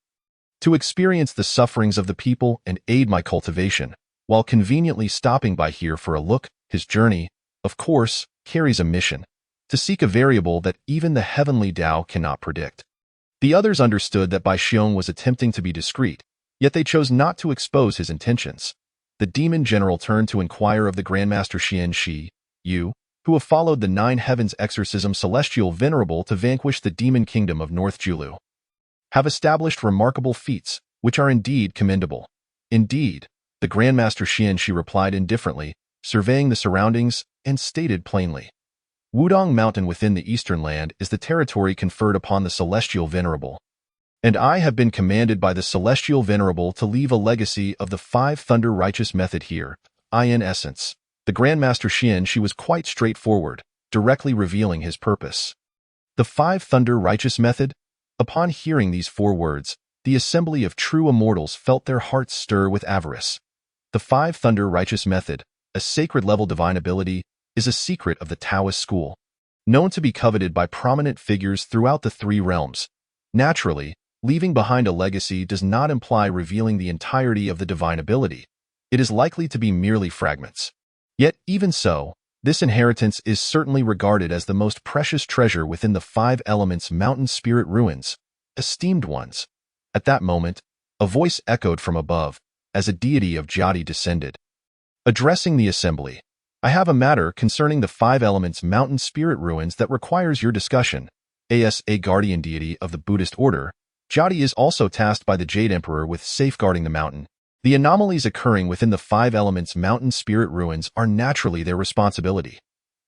to experience the sufferings of the people and aid my cultivation, while conveniently stopping by here for a look. His journey, of course, carries a mission, to seek a variable that even the heavenly Tao cannot predict. The others understood that Bai Xiong was attempting to be discreet, yet they chose not to expose his intentions. The demon general turned to inquire of the Grandmaster Xian Shi, you, who have followed the 9 heavens exorcism celestial venerable to vanquish the demon kingdom of North Julu, have established remarkable feats, which are indeed commendable. Indeed, the Grandmaster Xian Shi replied indifferently, surveying the surroundings, and stated plainly, Wudong Mountain within the eastern land is the territory conferred upon the celestial venerable, and I have been commanded by the celestial venerable to leave a legacy of the 5 thunder righteous method here. In essence, the Grandmaster Xian Shi was quite straightforward, directly revealing his purpose. The 5 thunder righteous method? Upon hearing these 4 words, the assembly of true immortals felt their hearts stir with avarice. The 5 thunder righteous method, a sacred level divine ability, is a secret of the Taoist school, known to be coveted by prominent figures throughout the 3 realms. Naturally, leaving behind a legacy does not imply revealing the entirety of the divine ability. It is likely to be merely fragments. Yet, even so, this inheritance is certainly regarded as the most precious treasure within the 5 elements mountain spirit ruins. Esteemed ones. At that moment, a voice echoed from above, as a deity of Jati descended. Addressing the assembly, I have a matter concerning the 5 elements mountain spirit ruins that requires your discussion. As a guardian deity of the Buddhist order, Jati is also tasked by the Jade Emperor with safeguarding the mountain. The anomalies occurring within the 5 elements mountain spirit ruins are naturally their responsibility.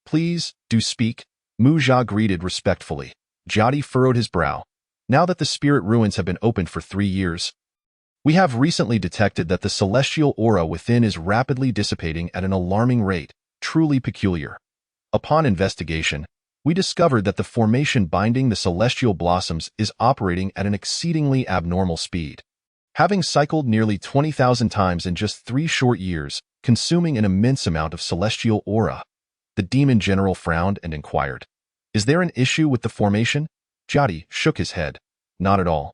Please, do speak, Mu Jia greeted respectfully. Jati furrowed his brow. Now that the spirit ruins have been opened for 3 years, We have recently detected that the celestial aura within is rapidly dissipating at an alarming rate, truly peculiar. Upon investigation, we discovered that the formation binding the celestial blossoms is operating at an exceedingly abnormal speed. Having cycled nearly 20,000 times in just 3 short years, consuming an immense amount of celestial aura, the demon general frowned and inquired, "Is there an issue with the formation?" Jyoti shook his head. "Not at all.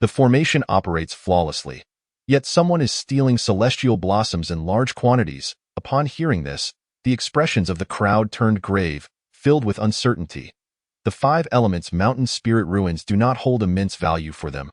The formation operates flawlessly. Yet someone is stealing celestial blossoms in large quantities." Upon hearing this, the expressions of the crowd turned grave, filled with uncertainty. The 5 elements mountain spirit ruins do not hold immense value for them,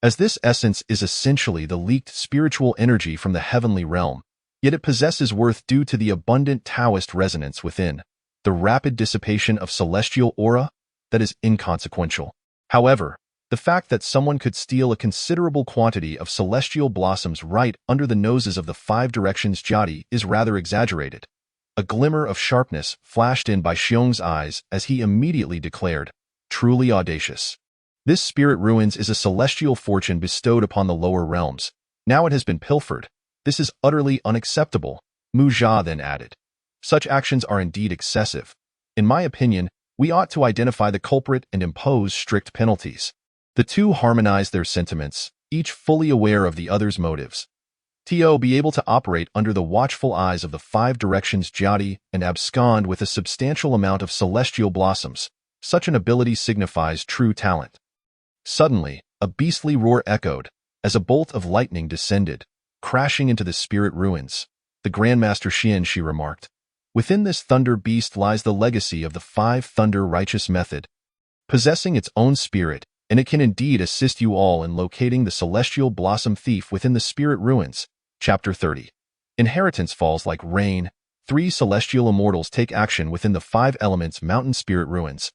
as this essence is essentially the leaked spiritual energy from the heavenly realm, yet it possesses worth due to the abundant Taoist resonance within. The rapid dissipation of celestial aura? That is inconsequential. However, the fact that someone could steal a considerable quantity of celestial blossoms right under the noses of the 5 directions Jyoti is rather exaggerated. A glimmer of sharpness flashed in by Xiong's eyes as he immediately declared, "Truly audacious. This spirit ruins is a celestial fortune bestowed upon the lower realms. Now it has been pilfered. This is utterly unacceptable." Mu Jia then added, "Such actions are indeed excessive. In my opinion, we ought to identify the culprit and impose strict penalties." The two harmonized their sentiments, each fully aware of the other's motives. To be able to operate under the watchful eyes of the 5 directions Jyoti and abscond with a substantial amount of celestial blossoms, such an ability signifies true talent. Suddenly, a beastly roar echoed, as a bolt of lightning descended, crashing into the spirit ruins. "The Grandmaster Xianxi remarked, within this thunder beast lies the legacy of the 5 thunder righteous method, possessing its own spirit, and it can indeed assist you all in locating the celestial blossom thief within the spirit ruins." Chapter 30. Inheritance falls like rain. 3 celestial immortals take action within the 5 elements mountain spirit ruins.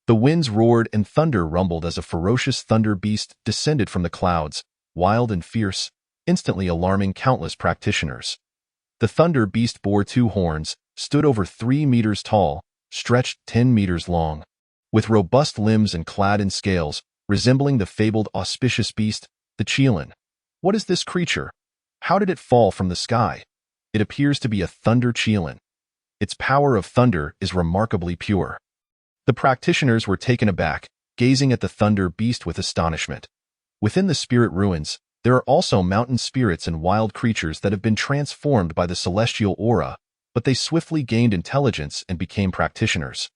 The winds roared and thunder rumbled as a ferocious thunder beast descended from the clouds, wild and fierce, instantly alarming countless practitioners. The thunder beast bore 2 horns, stood over 3 meters tall, stretched 10 meters long, with robust limbs and clad in scales, resembling the fabled auspicious beast, the Qilin. What is this creature? How did it fall from the sky? It appears to be a thunder Qilin. Its power of thunder is remarkably pure. The practitioners were taken aback, gazing at the thunder beast with astonishment. Within the spirit ruins, there are also mountain spirits and wild creatures that have been transformed by the celestial aura, but they swiftly gained intelligence and became practitioners,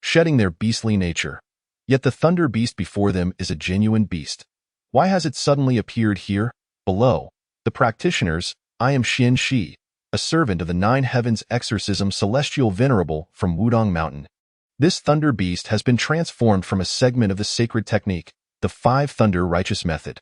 shedding their beastly nature. Yet the thunder beast before them is a genuine beast. Why has it suddenly appeared here, below? The practitioners, I am Xianxi, a servant of the 9 heavens exorcism celestial venerable from Wudong Mountain. This thunder beast has been transformed from a segment of the sacred technique, the 5 thunder righteous method.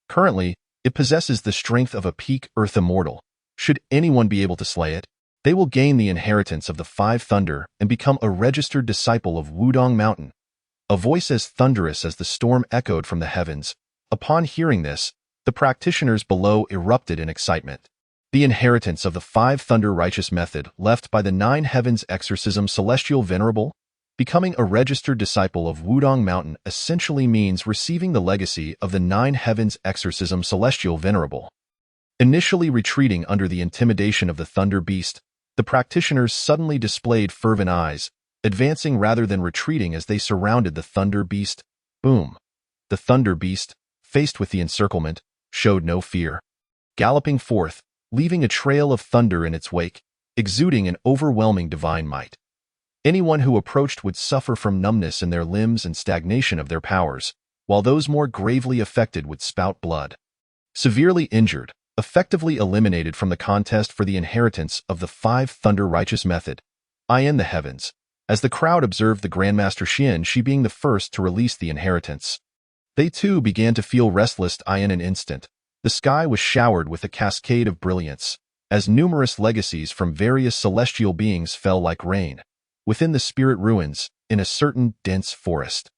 Currently, it possesses the strength of a peak earth immortal. Should anyone be able to slay it, they will gain the inheritance of the 5 thunder and become a registered disciple of Wudong Mountain. A voice as thunderous as the storm echoed from the heavens. Upon hearing this, the practitioners below erupted in excitement. The inheritance of the 5 thunder righteous method left by the 9 heavens exorcism celestial venerable, becoming a registered disciple of Wudong Mountain essentially means receiving the legacy of the 9 heavens exorcism celestial venerable. Initially retreating under the intimidation of the thunder beast, the practitioners suddenly displayed fervent eyes, advancing rather than retreating as they surrounded the thunder beast. Boom! The thunder beast, faced with the encirclement, showed no fear, galloping forth, leaving a trail of thunder in its wake, exuding an overwhelming divine might. Anyone who approached would suffer from numbness in their limbs and stagnation of their powers, while those more gravely affected would spout blood. Severely injured, effectively eliminated from the contest for the inheritance of the 5 thunder righteous method, I in the heavens, as the crowd observed the Grandmaster Xianxi being the first to release the inheritance. They too began to feel restless. In an instant, the sky was showered with a cascade of brilliance, as numerous legacies from various celestial beings fell like rain. Within the spirit ruins, in a certain dense forest,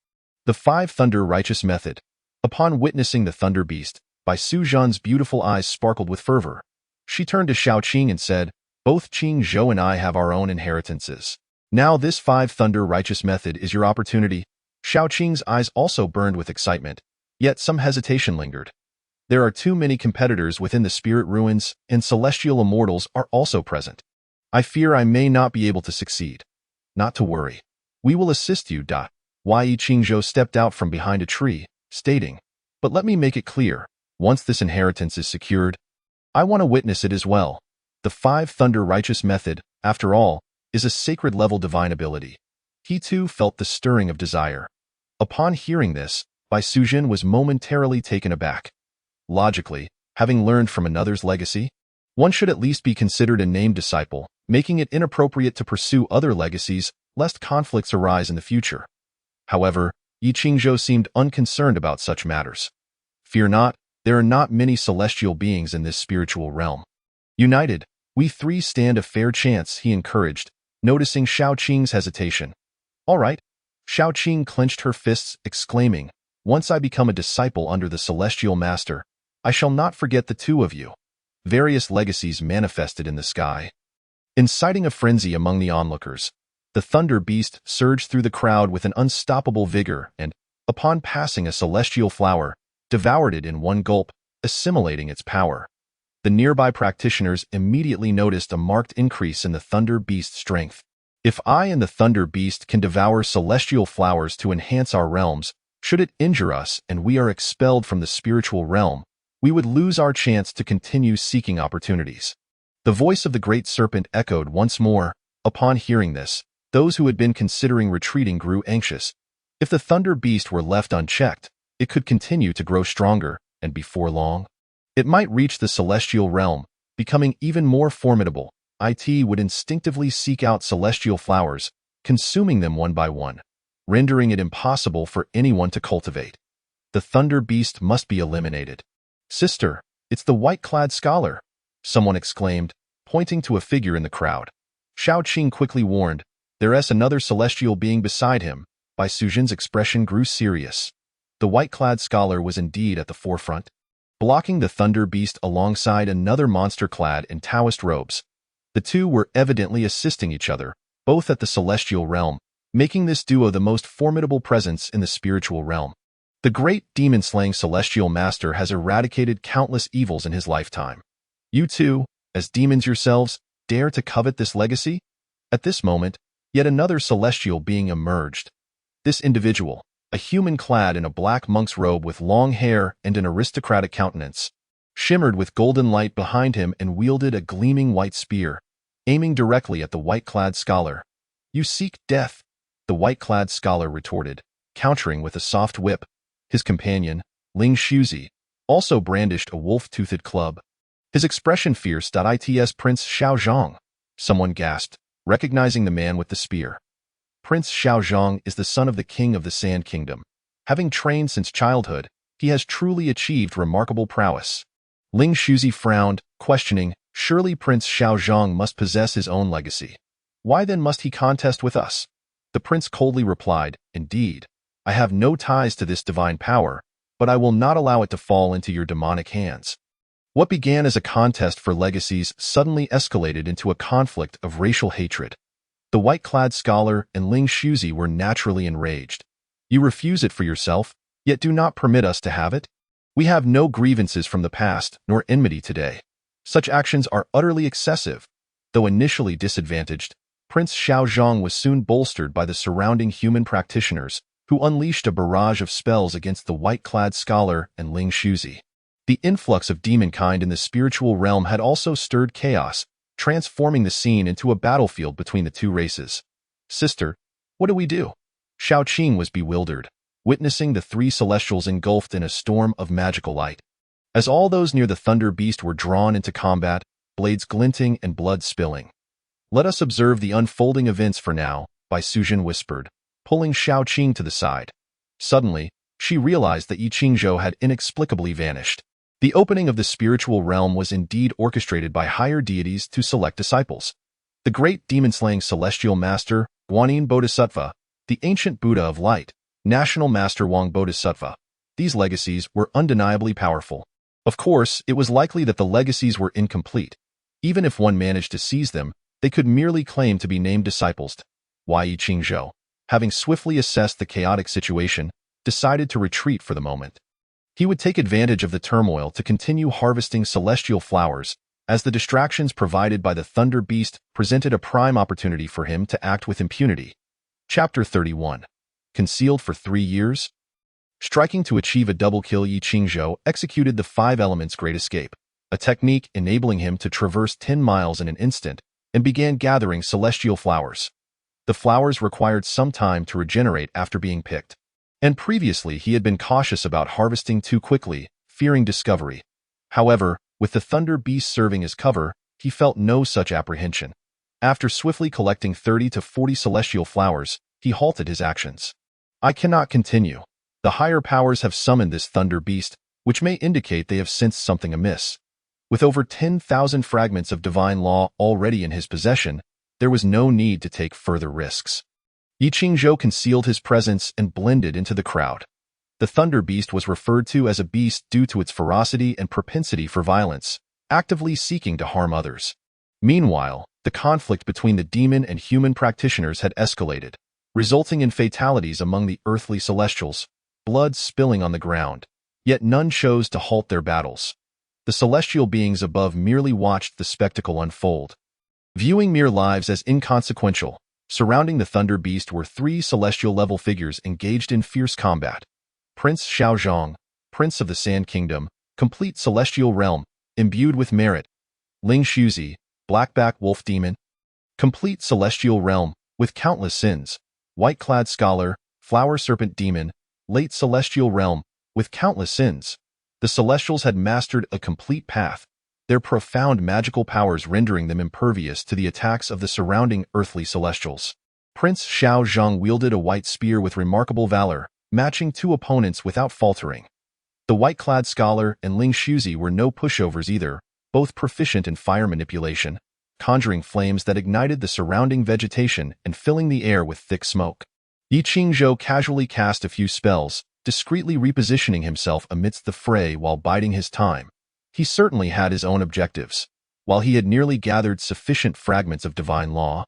the 5 thunder righteous method, upon witnessing the thunder beast, by Su Zhan's beautiful eyes sparkled with fervor. She turned to Xiao Qing and said, "Both Qing Zhou and I have our own inheritances. Now this 5 thunder righteous method is your opportunity." Xiao Qing's eyes also burned with excitement, yet some hesitation lingered. There are too many competitors within the spirit ruins, and celestial immortals are also present. I fear I may not be able to succeed. Not to worry. We will assist you. Yi Qingzhou stepped out from behind a tree, stating, but let me make it clear, once this inheritance is secured, I want to witness it as well. The Five Thunder Righteous Method, after all, is a sacred-level divine ability. He too felt the stirring of desire. Upon hearing this, Bai Sujin was momentarily taken aback. Logically, having learned from another's legacy, one should at least be considered a named disciple, making it inappropriate to pursue other legacies lest conflicts arise in the future. However, Yi Qingzhou seemed unconcerned about such matters. Fear not, there are not many celestial beings in this spiritual realm. United, we three stand a fair chance, he encouraged, noticing Shao Qing's hesitation. All right. Shao Qing clenched her fists, exclaiming, once I become a disciple under the Celestial Master, I shall not forget the two of you. Various legacies manifested in the sky. Inciting a frenzy among the onlookers, the Thunder Beast surged through the crowd with an unstoppable vigor and, upon passing a celestial flower, devoured it in one gulp, assimilating its power. The nearby practitioners immediately noticed a marked increase in the Thunder Beast's strength. If I and the Thunder Beast can devour celestial flowers to enhance our realms, should it injure us and we are expelled from the spiritual realm, we would lose our chance to continue seeking opportunities. The voice of the Great Serpent echoed once more. Upon hearing this, those who had been considering retreating grew anxious. If the Thunder Beast were left unchecked, it could continue to grow stronger, and before long, it might reach the celestial realm, becoming even more formidable. It would instinctively seek out celestial flowers, consuming them one by one, rendering it impossible for anyone to cultivate. The Thunder Beast must be eliminated. Sister, it's the white-clad scholar, someone exclaimed, pointing to a figure in the crowd. Shao Qing quickly warned, there's another celestial being beside him. Bai Sujin's expression grew serious. The white-clad scholar was indeed at the forefront, blocking the Thunder Beast alongside another monster clad in Taoist robes. The two were evidently assisting each other, both at the celestial realm, making this duo the most formidable presence in the spiritual realm. The great demon-slaying celestial master has eradicated countless evils in his lifetime. You two, as demons yourselves, dare to covet this legacy? At this moment, yet another celestial being emerged. This individual, a human clad in a black monk's robe with long hair and an aristocratic countenance, shimmered with golden light behind him and wielded a gleaming white spear, aiming directly at the white-clad scholar. You seek death, the white-clad scholar retorted, countering with a soft whip. His companion, Ling Shuzi, also brandished a wolf-toothed club. His expression fierce. It's Prince Xiaozhong, someone gasped, recognizing the man with the spear. Prince Xiaozhong is the son of the king of the Sand Kingdom. Having trained since childhood, he has truly achieved remarkable prowess. Ling Shuzi frowned, questioning, surely Prince Xiaozhong must possess his own legacy. Why then must he contest with us? The prince coldly replied, indeed, I have no ties to this divine power, but I will not allow it to fall into your demonic hands. What began as a contest for legacies suddenly escalated into a conflict of racial hatred. The white-clad scholar and Ling Shuzi were naturally enraged. You refuse it for yourself, yet do not permit us to have it? We have no grievances from the past, nor enmity today. Such actions are utterly excessive. Though initially disadvantaged, Prince Xiaozhong was soon bolstered by the surrounding human practitioners, who unleashed a barrage of spells against the white-clad scholar and Ling Shuzi. The influx of demonkind in the spiritual realm had also stirred chaos, transforming the scene into a battlefield between the two races. Sister, what do we do? Shao Qing was bewildered, witnessing the three celestials engulfed in a storm of magical light. As all those near the Thunder Beast were drawn into combat, blades glinting and blood spilling. Let us observe the unfolding events for now, Bai Sujin whispered, pulling Shao Qing to the side. Suddenly, she realized that Yi Qingzhou had inexplicably vanished. The opening of the spiritual realm was indeed orchestrated by higher deities to select disciples. The great demon-slaying celestial master, Guanyin Bodhisattva, the ancient Buddha of light, national master Wang Bodhisattva. These legacies were undeniably powerful. Of course, it was likely that the legacies were incomplete. Even if one managed to seize them, they could merely claim to be named disciples. Yi Qingzhou, having swiftly assessed the chaotic situation, decided to retreat for the moment. He would take advantage of the turmoil to continue harvesting celestial flowers, as the distractions provided by the Thunder Beast presented a prime opportunity for him to act with impunity. Chapter 31. Concealed for 3 years? Striking to achieve a double kill, Yi Qingzhou executed the 5 Elements Great Escape, a technique enabling him to traverse 10 miles in an instant, and began gathering celestial flowers. The flowers required some time to regenerate after being picked, and previously he had been cautious about harvesting too quickly, fearing discovery. However, with the Thunder Beast serving as cover, he felt no such apprehension. After swiftly collecting 30 to 40 celestial flowers, he halted his actions. I cannot continue. The higher powers have summoned this Thunder Beast, which may indicate they have sensed something amiss. With over 10,000 fragments of divine law already in his possession, there was no need to take further risks. Yi Qingzhou concealed his presence and blended into the crowd. The Thunder Beast was referred to as a beast due to its ferocity and propensity for violence, actively seeking to harm others. Meanwhile, the conflict between the demon and human practitioners had escalated, resulting in fatalities among the earthly celestials, blood spilling on the ground, yet none chose to halt their battles. The celestial beings above merely watched the spectacle unfold. Viewing mere lives as inconsequential, surrounding the Thunder Beast were 3 celestial-level figures engaged in fierce combat. Prince Xiaozhong, Prince of the Sand Kingdom, complete celestial realm, imbued with merit. Ling Shuzi, Blackback Wolf Demon, complete celestial realm, with countless sins. White-clad Scholar, Flower Serpent Demon, late celestial realm, with countless sins. The Celestials had mastered a complete path, their profound magical powers rendering them impervious to the attacks of the surrounding earthly Celestials. Prince Xiaozhong wielded a white spear with remarkable valor, matching 2 opponents without faltering. The white-clad Scholar and Ling Shuzi were no pushovers either, both proficient in fire manipulation, conjuring flames that ignited the surrounding vegetation and filling the air with thick smoke. Yi Qingzhou casually cast a few spells, discreetly repositioning himself amidst the fray while biding his time. He certainly had his own objectives. While he had nearly gathered sufficient fragments of divine law,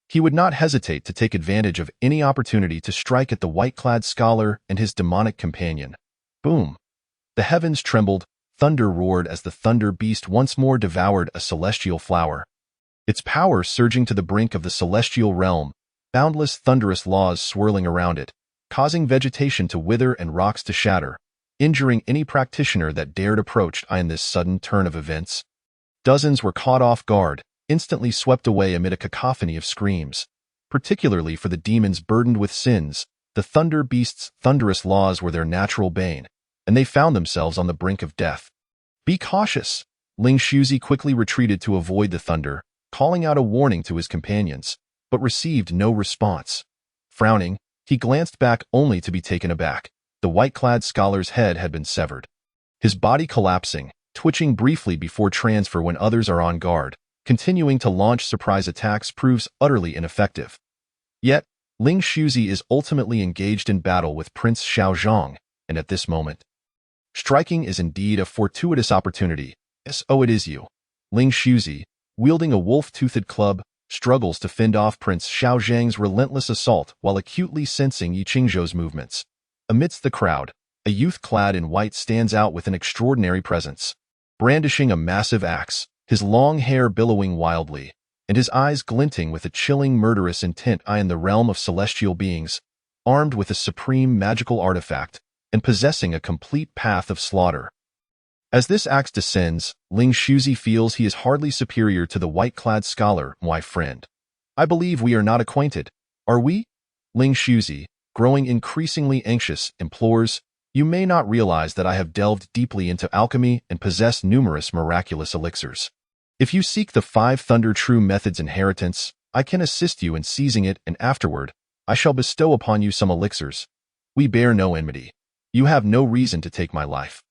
he would not hesitate to take advantage of any opportunity to strike at the white-clad Scholar and his demonic companion. Boom! The heavens trembled, thunder roared as the Thunder Beast once more devoured a celestial flower. Its power surging to the brink of the celestial realm, boundless thunderous laws swirling around it, causing vegetation to wither and rocks to shatter, injuring any practitioner that dared approach in this sudden turn of events. Dozens were caught off guard, instantly swept away amid a cacophony of screams. Particularly for the demons burdened with sins, the Thunder Beast's thunderous laws were their natural bane, and they found themselves on the brink of death. Be cautious! Ling Shuzi quickly retreated to avoid the thunder, calling out a warning to his companions, but received no response. Frowning, he glanced back only to be taken aback. The white-clad Scholar's head had been severed. His body collapsing, twitching briefly before transfer when others are on guard, continuing to launch surprise attacks proves utterly ineffective. Yet, Ling Shuzi is ultimately engaged in battle with Prince Xiaozhong, and at this moment, striking is indeed a fortuitous opportunity. So it is you. Ling Shuzi, wielding a wolf-toothed club, struggles to fend off Prince Xiaozhang's relentless assault while acutely sensing Yi Qingzhou's movements. Amidst the crowd, a youth clad in white stands out with an extraordinary presence. Brandishing a massive axe, his long hair billowing wildly, and his eyes glinting with a chilling murderous intent in the realm of celestial beings, armed with a supreme magical artifact, and possessing a complete path of slaughter. As this axe descends, Ling Shuzi feels he is hardly superior to the white-clad Scholar. My friend, I believe we are not acquainted, are we? Ling Shuzi, growing increasingly anxious, implores, you may not realize that I have delved deeply into alchemy and possess numerous miraculous elixirs. If you seek the 5 Thunder True Methods inheritance, I can assist you in seizing it, and afterward, I shall bestow upon you some elixirs. We bear no enmity. You have no reason to take my life.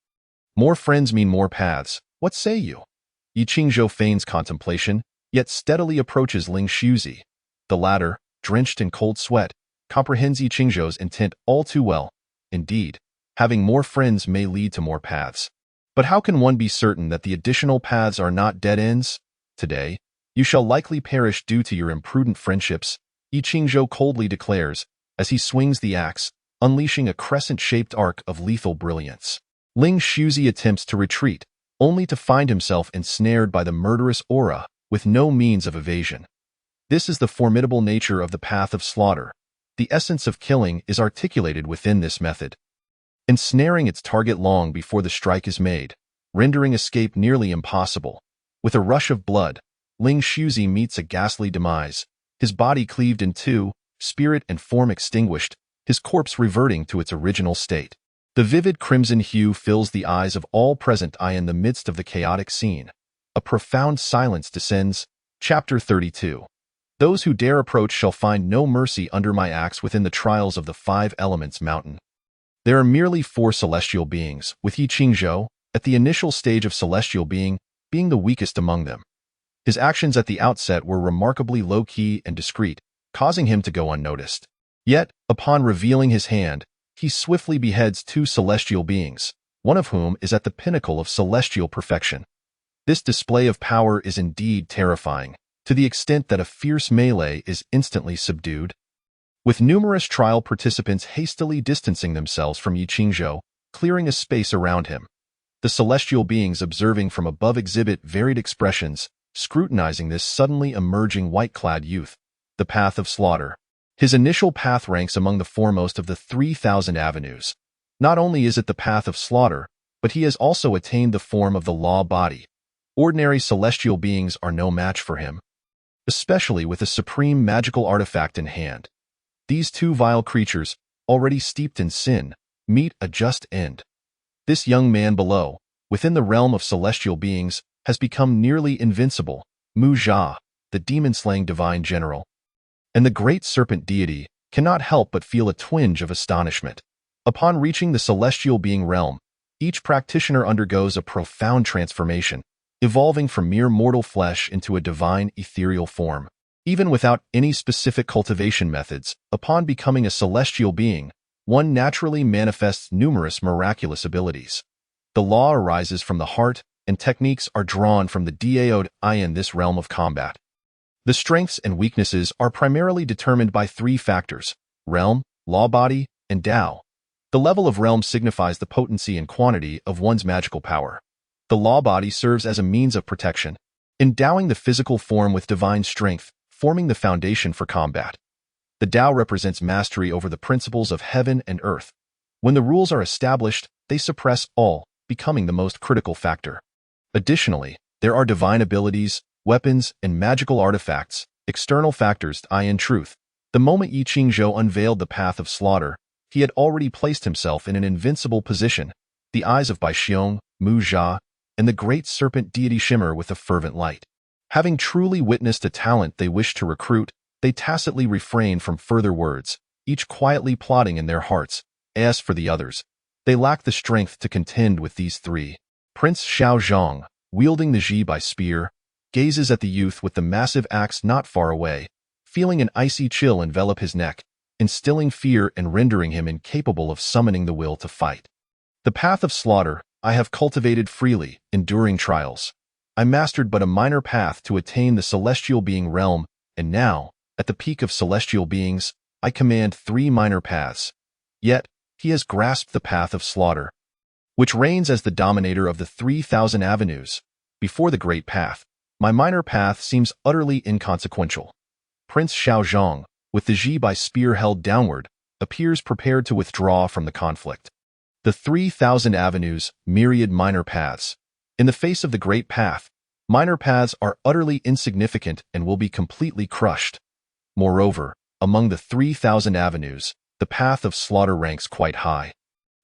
More friends mean more paths. What say you? Yi Qingzhou feigns contemplation, yet steadily approaches Ling Shuzi. The latter, drenched in cold sweat, comprehends Yi Qingzhou's intent all too well. Indeed, having more friends may lead to more paths. But how can one be certain that the additional paths are not dead ends? Today, you shall likely perish due to your imprudent friendships, Yi Qingzhou coldly declares, as he swings the axe, unleashing a crescent-shaped arc of lethal brilliance. Ling Shuzi attempts to retreat, only to find himself ensnared by the murderous aura with no means of evasion. This is the formidable nature of the path of slaughter. The essence of killing is articulated within this method, ensnaring its target long before the strike is made, rendering escape nearly impossible. With a rush of blood, Ling Shuzi meets a ghastly demise, his body cleaved in two, spirit and form extinguished, his corpse reverting to its original state. The vivid crimson hue fills the eyes of all present in the midst of the chaotic scene. A profound silence descends. Chapter 32. Those who dare approach shall find no mercy under my axe within the trials of the Five Elements Mountain. There are merely 4 celestial beings, with Yi Qingzhou, at the initial stage of celestial being the weakest among them. His actions at the outset were remarkably low-key and discreet, causing him to go unnoticed. Yet, upon revealing his hand, he swiftly beheads 2 celestial beings, one of whom is at the pinnacle of celestial perfection. This display of power is indeed terrifying, to the extent that a fierce melee is instantly subdued. With numerous trial participants hastily distancing themselves from Yi Qingzhou, clearing a space around him, the celestial beings observing from above exhibit varied expressions, scrutinizing this suddenly emerging white-clad youth. The path of slaughter. His initial path ranks among the foremost of the 3,000 avenues. Not only is it the path of slaughter, but he has also attained the form of the law body. Ordinary celestial beings are no match for him, especially with a supreme magical artifact in hand. These 2 vile creatures, already steeped in sin, meet a just end. This young man below, within the realm of celestial beings, has become nearly invincible. Mu Jia, the demon-slaying divine general, and the great serpent deity cannot help but feel a twinge of astonishment. Upon reaching the celestial being realm, each practitioner undergoes a profound transformation, evolving from mere mortal flesh into a divine ethereal form. Even without any specific cultivation methods, upon becoming a celestial being, one naturally manifests numerous miraculous abilities. The law arises from the heart, and techniques are drawn from the Daoed in this realm of combat. The strengths and weaknesses are primarily determined by 3 factors: realm, law body, and Dao. The level of realm signifies the potency and quantity of one's magical power. The law body serves as a means of protection, endowing the physical form with divine strength, forming the foundation for combat. The Dao represents mastery over the principles of heaven and earth. When the rules are established, they suppress all, becoming the most critical factor. Additionally, there are divine abilities, weapons, and magical artifacts, external factors. In truth, the moment Yi Qingzhou unveiled the path of slaughter, he had already placed himself in an invincible position. The eyes of Baixiong, Mu Jia, and the great serpent deity shimmer with a fervent light. Having truly witnessed a talent they wished to recruit, they tacitly refrained from further words, each quietly plotting in their hearts. As for the others, they lacked the strength to contend with these 3. Prince Xiao Zhang, wielding the Ji Bai spear, gazes at the youth with the massive axe not far away, feeling an icy chill envelop his neck, instilling fear and rendering him incapable of summoning the will to fight. The path of slaughter I have cultivated freely, enduring trials. I mastered but a minor path to attain the celestial being realm, and now, at the peak of celestial beings, I command 3 minor paths. Yet, he has grasped the path of slaughter, which reigns as the dominator of the 3,000 avenues. Before the great path, my minor path seems utterly inconsequential. Prince Xiao Zhang, with the Ji Bai spear held downward, appears prepared to withdraw from the conflict. The 3,000 avenues, myriad minor paths. In the face of the great path, minor paths are utterly insignificant and will be completely crushed. Moreover, among the 3,000 avenues, the path of slaughter ranks quite high,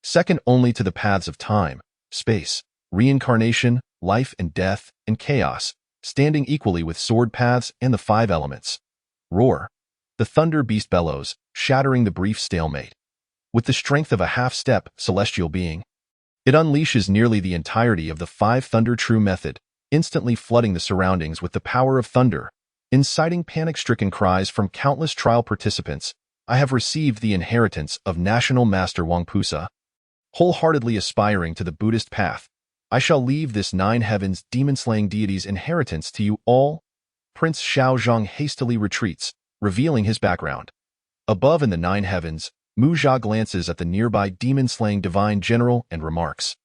second only to the paths of time, space, reincarnation, life and death, and chaos, standing equally with sword paths and the 5 elements. Roar. The thunder beast bellows, shattering the brief stalemate. With the strength of a half-step, celestial being, it unleashes nearly the entirety of the 5 thunder true method, instantly flooding the surroundings with the power of thunder, inciting panic-stricken cries from countless trial participants. I have received the inheritance of National Master Wang Pusa. Wholeheartedly aspiring to the Buddhist path, I shall leave this 9 heavens demon-slaying deity's inheritance to you all. Prince Xiao Zhang hastily retreats, revealing his background. Above in the 9 heavens, Mu Jia glances at the nearby demon-slaying divine general and remarks,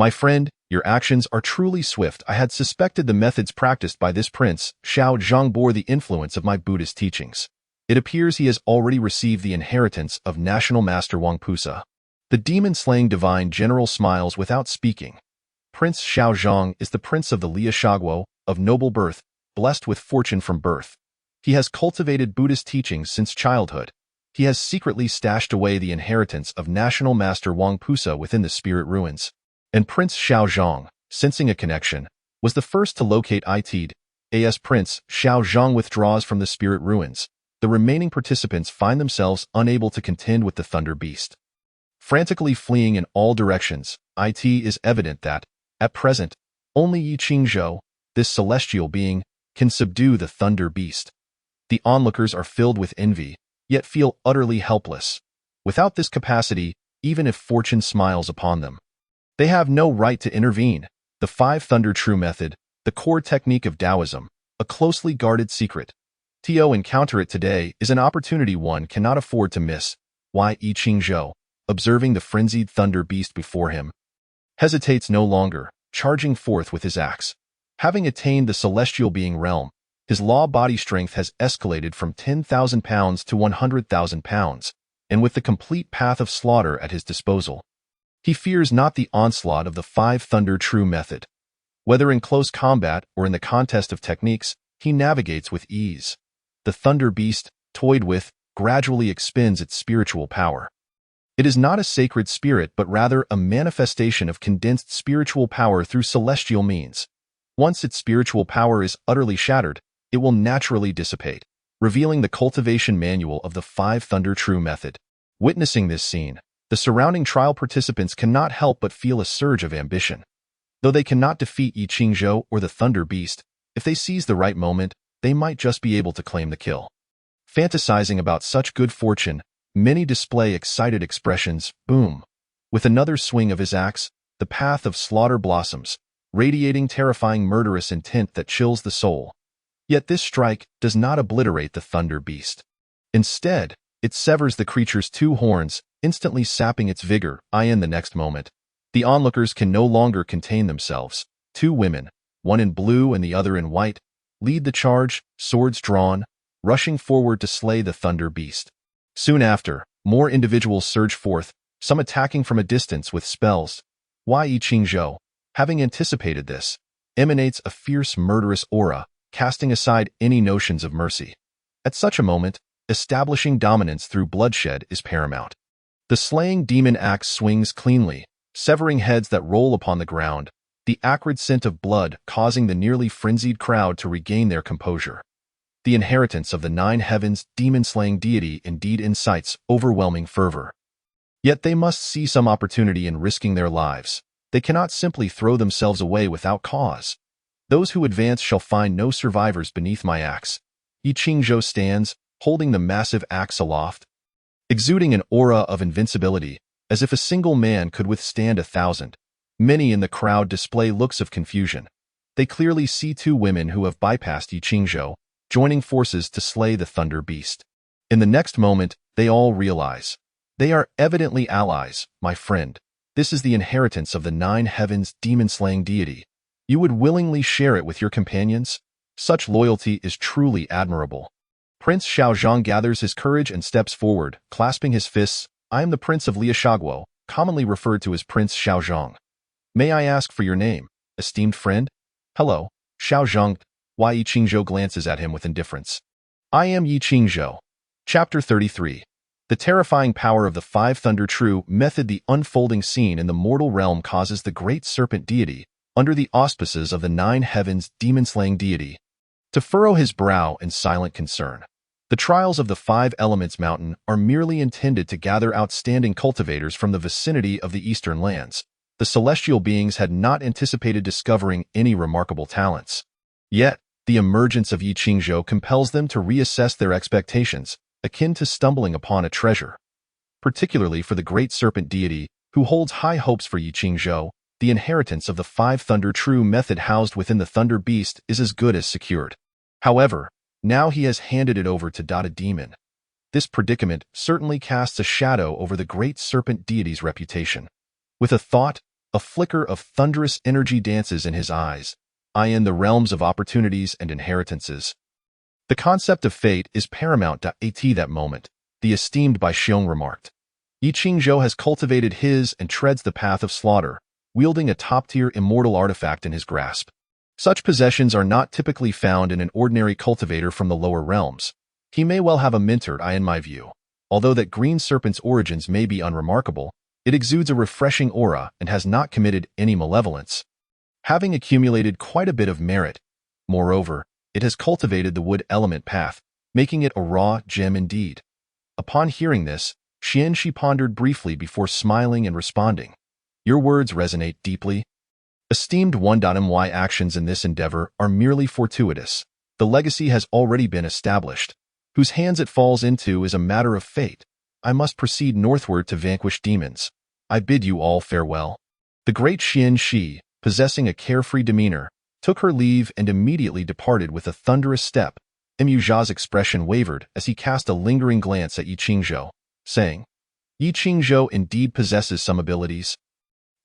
My friend, your actions are truly swift. I had suspected the methods practiced by this prince, Xiao Zhang, bore the influence of my Buddhist teachings. It appears he has already received the inheritance of National Master Wang Pusa. The demon-slaying divine general smiles without speaking. Prince Xiao Zhang is the prince of the Liashagwo, of noble birth, blessed with fortune from birth. He has cultivated Buddhist teachings since childhood. He has secretly stashed away the inheritance of National Master Wang Pusa within the spirit ruins. And Prince Xiao Zhang, sensing a connection, was the first to locate it. As Prince Xiao Zhang withdraws from the spirit ruins, the remaining participants find themselves unable to contend with the Thunder Beast. Frantically fleeing in all directions, it is evident that, at present, only Yi Qingzhou, this celestial being, can subdue the Thunder Beast. The onlookers are filled with envy, yet feel utterly helpless. Without this capacity, even if fortune smiles upon them, they have no right to intervene. The Five Thunder True Method, the core technique of Taoism, a closely guarded secret. To encounter it today is an opportunity one cannot afford to miss. Yi Qingzhou, observing the frenzied Thunder Beast before him, hesitates no longer, charging forth with his axe. Having attained the celestial being realm, his law body strength has escalated from 10,000 pounds to 100,000 pounds, and with the complete path of slaughter at his disposal, he fears not the onslaught of the Five Thunder True Method. Whether in close combat or in the contest of techniques, he navigates with ease. The Thunder Beast, toyed with, gradually expends its spiritual power. It is not a sacred spirit but rather a manifestation of condensed spiritual power through celestial means. Once its spiritual power is utterly shattered, it will naturally dissipate, revealing the cultivation manual of the Five Thunder True Method. Witnessing this scene, the surrounding trial participants cannot help but feel a surge of ambition. Though they cannot defeat Yi Qingzhou or the Thunder Beast, if they seize the right moment, they might just be able to claim the kill. Fantasizing about such good fortune, many display excited expressions. Boom! With another swing of his axe, the path of slaughter blossoms, radiating terrifying murderous intent that chills the soul. Yet this strike does not obliterate the Thunder Beast. Instead, it severs the creature's two horns, instantly sapping its vigor. In the next moment, the onlookers can no longer contain themselves. Two women, one in blue and the other in white, lead the charge, swords drawn, rushing forward to slay the Thunder Beast. Soon after, more individuals surge forth, some attacking from a distance with spells. Yi Qingzhou, having anticipated this, emanates a fierce murderous aura, casting aside any notions of mercy. At such a moment, establishing dominance through bloodshed is paramount. The slaying demon axe swings cleanly, severing heads that roll upon the ground, the acrid scent of blood causing the nearly frenzied crowd to regain their composure. The inheritance of the Nine Heavens demon-slaying deity indeed incites overwhelming fervor. Yet they must see some opportunity in risking their lives. They cannot simply throw themselves away without cause. Those who advance shall find no survivors beneath my axe. Yi Qingzhou stands, holding the massive axe aloft, exuding an aura of invincibility, as if a single man could withstand 1,000. Many in the crowd display looks of confusion. They clearly see two women who have bypassed Yi Qingzhou, joining forces to slay the Thunder Beast. In the next moment, they all realize. They are evidently allies, my friend. This is the inheritance of the Nine Heavens demon-slaying deity. You would willingly share it with your companions? Such loyalty is truly admirable. Prince Xiao Zhang gathers his courage and steps forward, clasping his fists. I am the Prince of Liashagwo, commonly referred to as Prince Xiao Zhang. May I ask for your name, esteemed friend? Hello, Xiao Zhang. Yi Qingzhou glances at him with indifference. I am Yi Qingzhou. Chapter 33. The terrifying power of the Five Thunder True Method. The unfolding scene in the mortal realm causes the great serpent deity, under the auspices of the Nine Heavens demon-slaying deity, to furrow his brow in silent concern. The trials of the Five Elements Mountain are merely intended to gather outstanding cultivators from the vicinity of the eastern lands. The celestial beings had not anticipated discovering any remarkable talents. Yet, the emergence of Yi Qingzhou compels them to reassess their expectations, akin to stumbling upon a treasure. Particularly for the great serpent deity, who holds high hopes for Yi Qingzhou, the inheritance of the Five Thunder True Method housed within the Thunder Beast is as good as secured. However, now he has handed it over to Dada Demon. This predicament certainly casts a shadow over the great serpent deity's reputation. With a thought, A flicker of thunderous energy dances in his eyes, eyeing the realms of opportunities and inheritances. The concept of fate is paramount at that moment, the esteemed Bai Xiong remarked. Yi Qingzhou has cultivated his and treads the path of slaughter, wielding a top-tier immortal artifact in his grasp. Such possessions are not typically found in an ordinary cultivator from the lower realms. He may well have a mentored eye in my view. Although that green serpent's origins may be unremarkable, it exudes a refreshing aura and has not committed any malevolence. Having accumulated quite a bit of merit, moreover, it has cultivated the wood element path, making it a raw gem indeed. Upon hearing this, Xianxi pondered briefly before smiling and responding. Your words resonate deeply. Esteemed 1.my actions in this endeavor are merely fortuitous. The legacy has already been established. Whose hands it falls into is a matter of fate. I must proceed northward to vanquish demons. I bid you all farewell. The great Xianxi, possessing a carefree demeanor, took her leave and immediately departed with a thunderous step. Mu Zha's expression wavered as he cast a lingering glance at Yi Qingzhou, saying, Yi Qingzhou indeed possesses some abilities.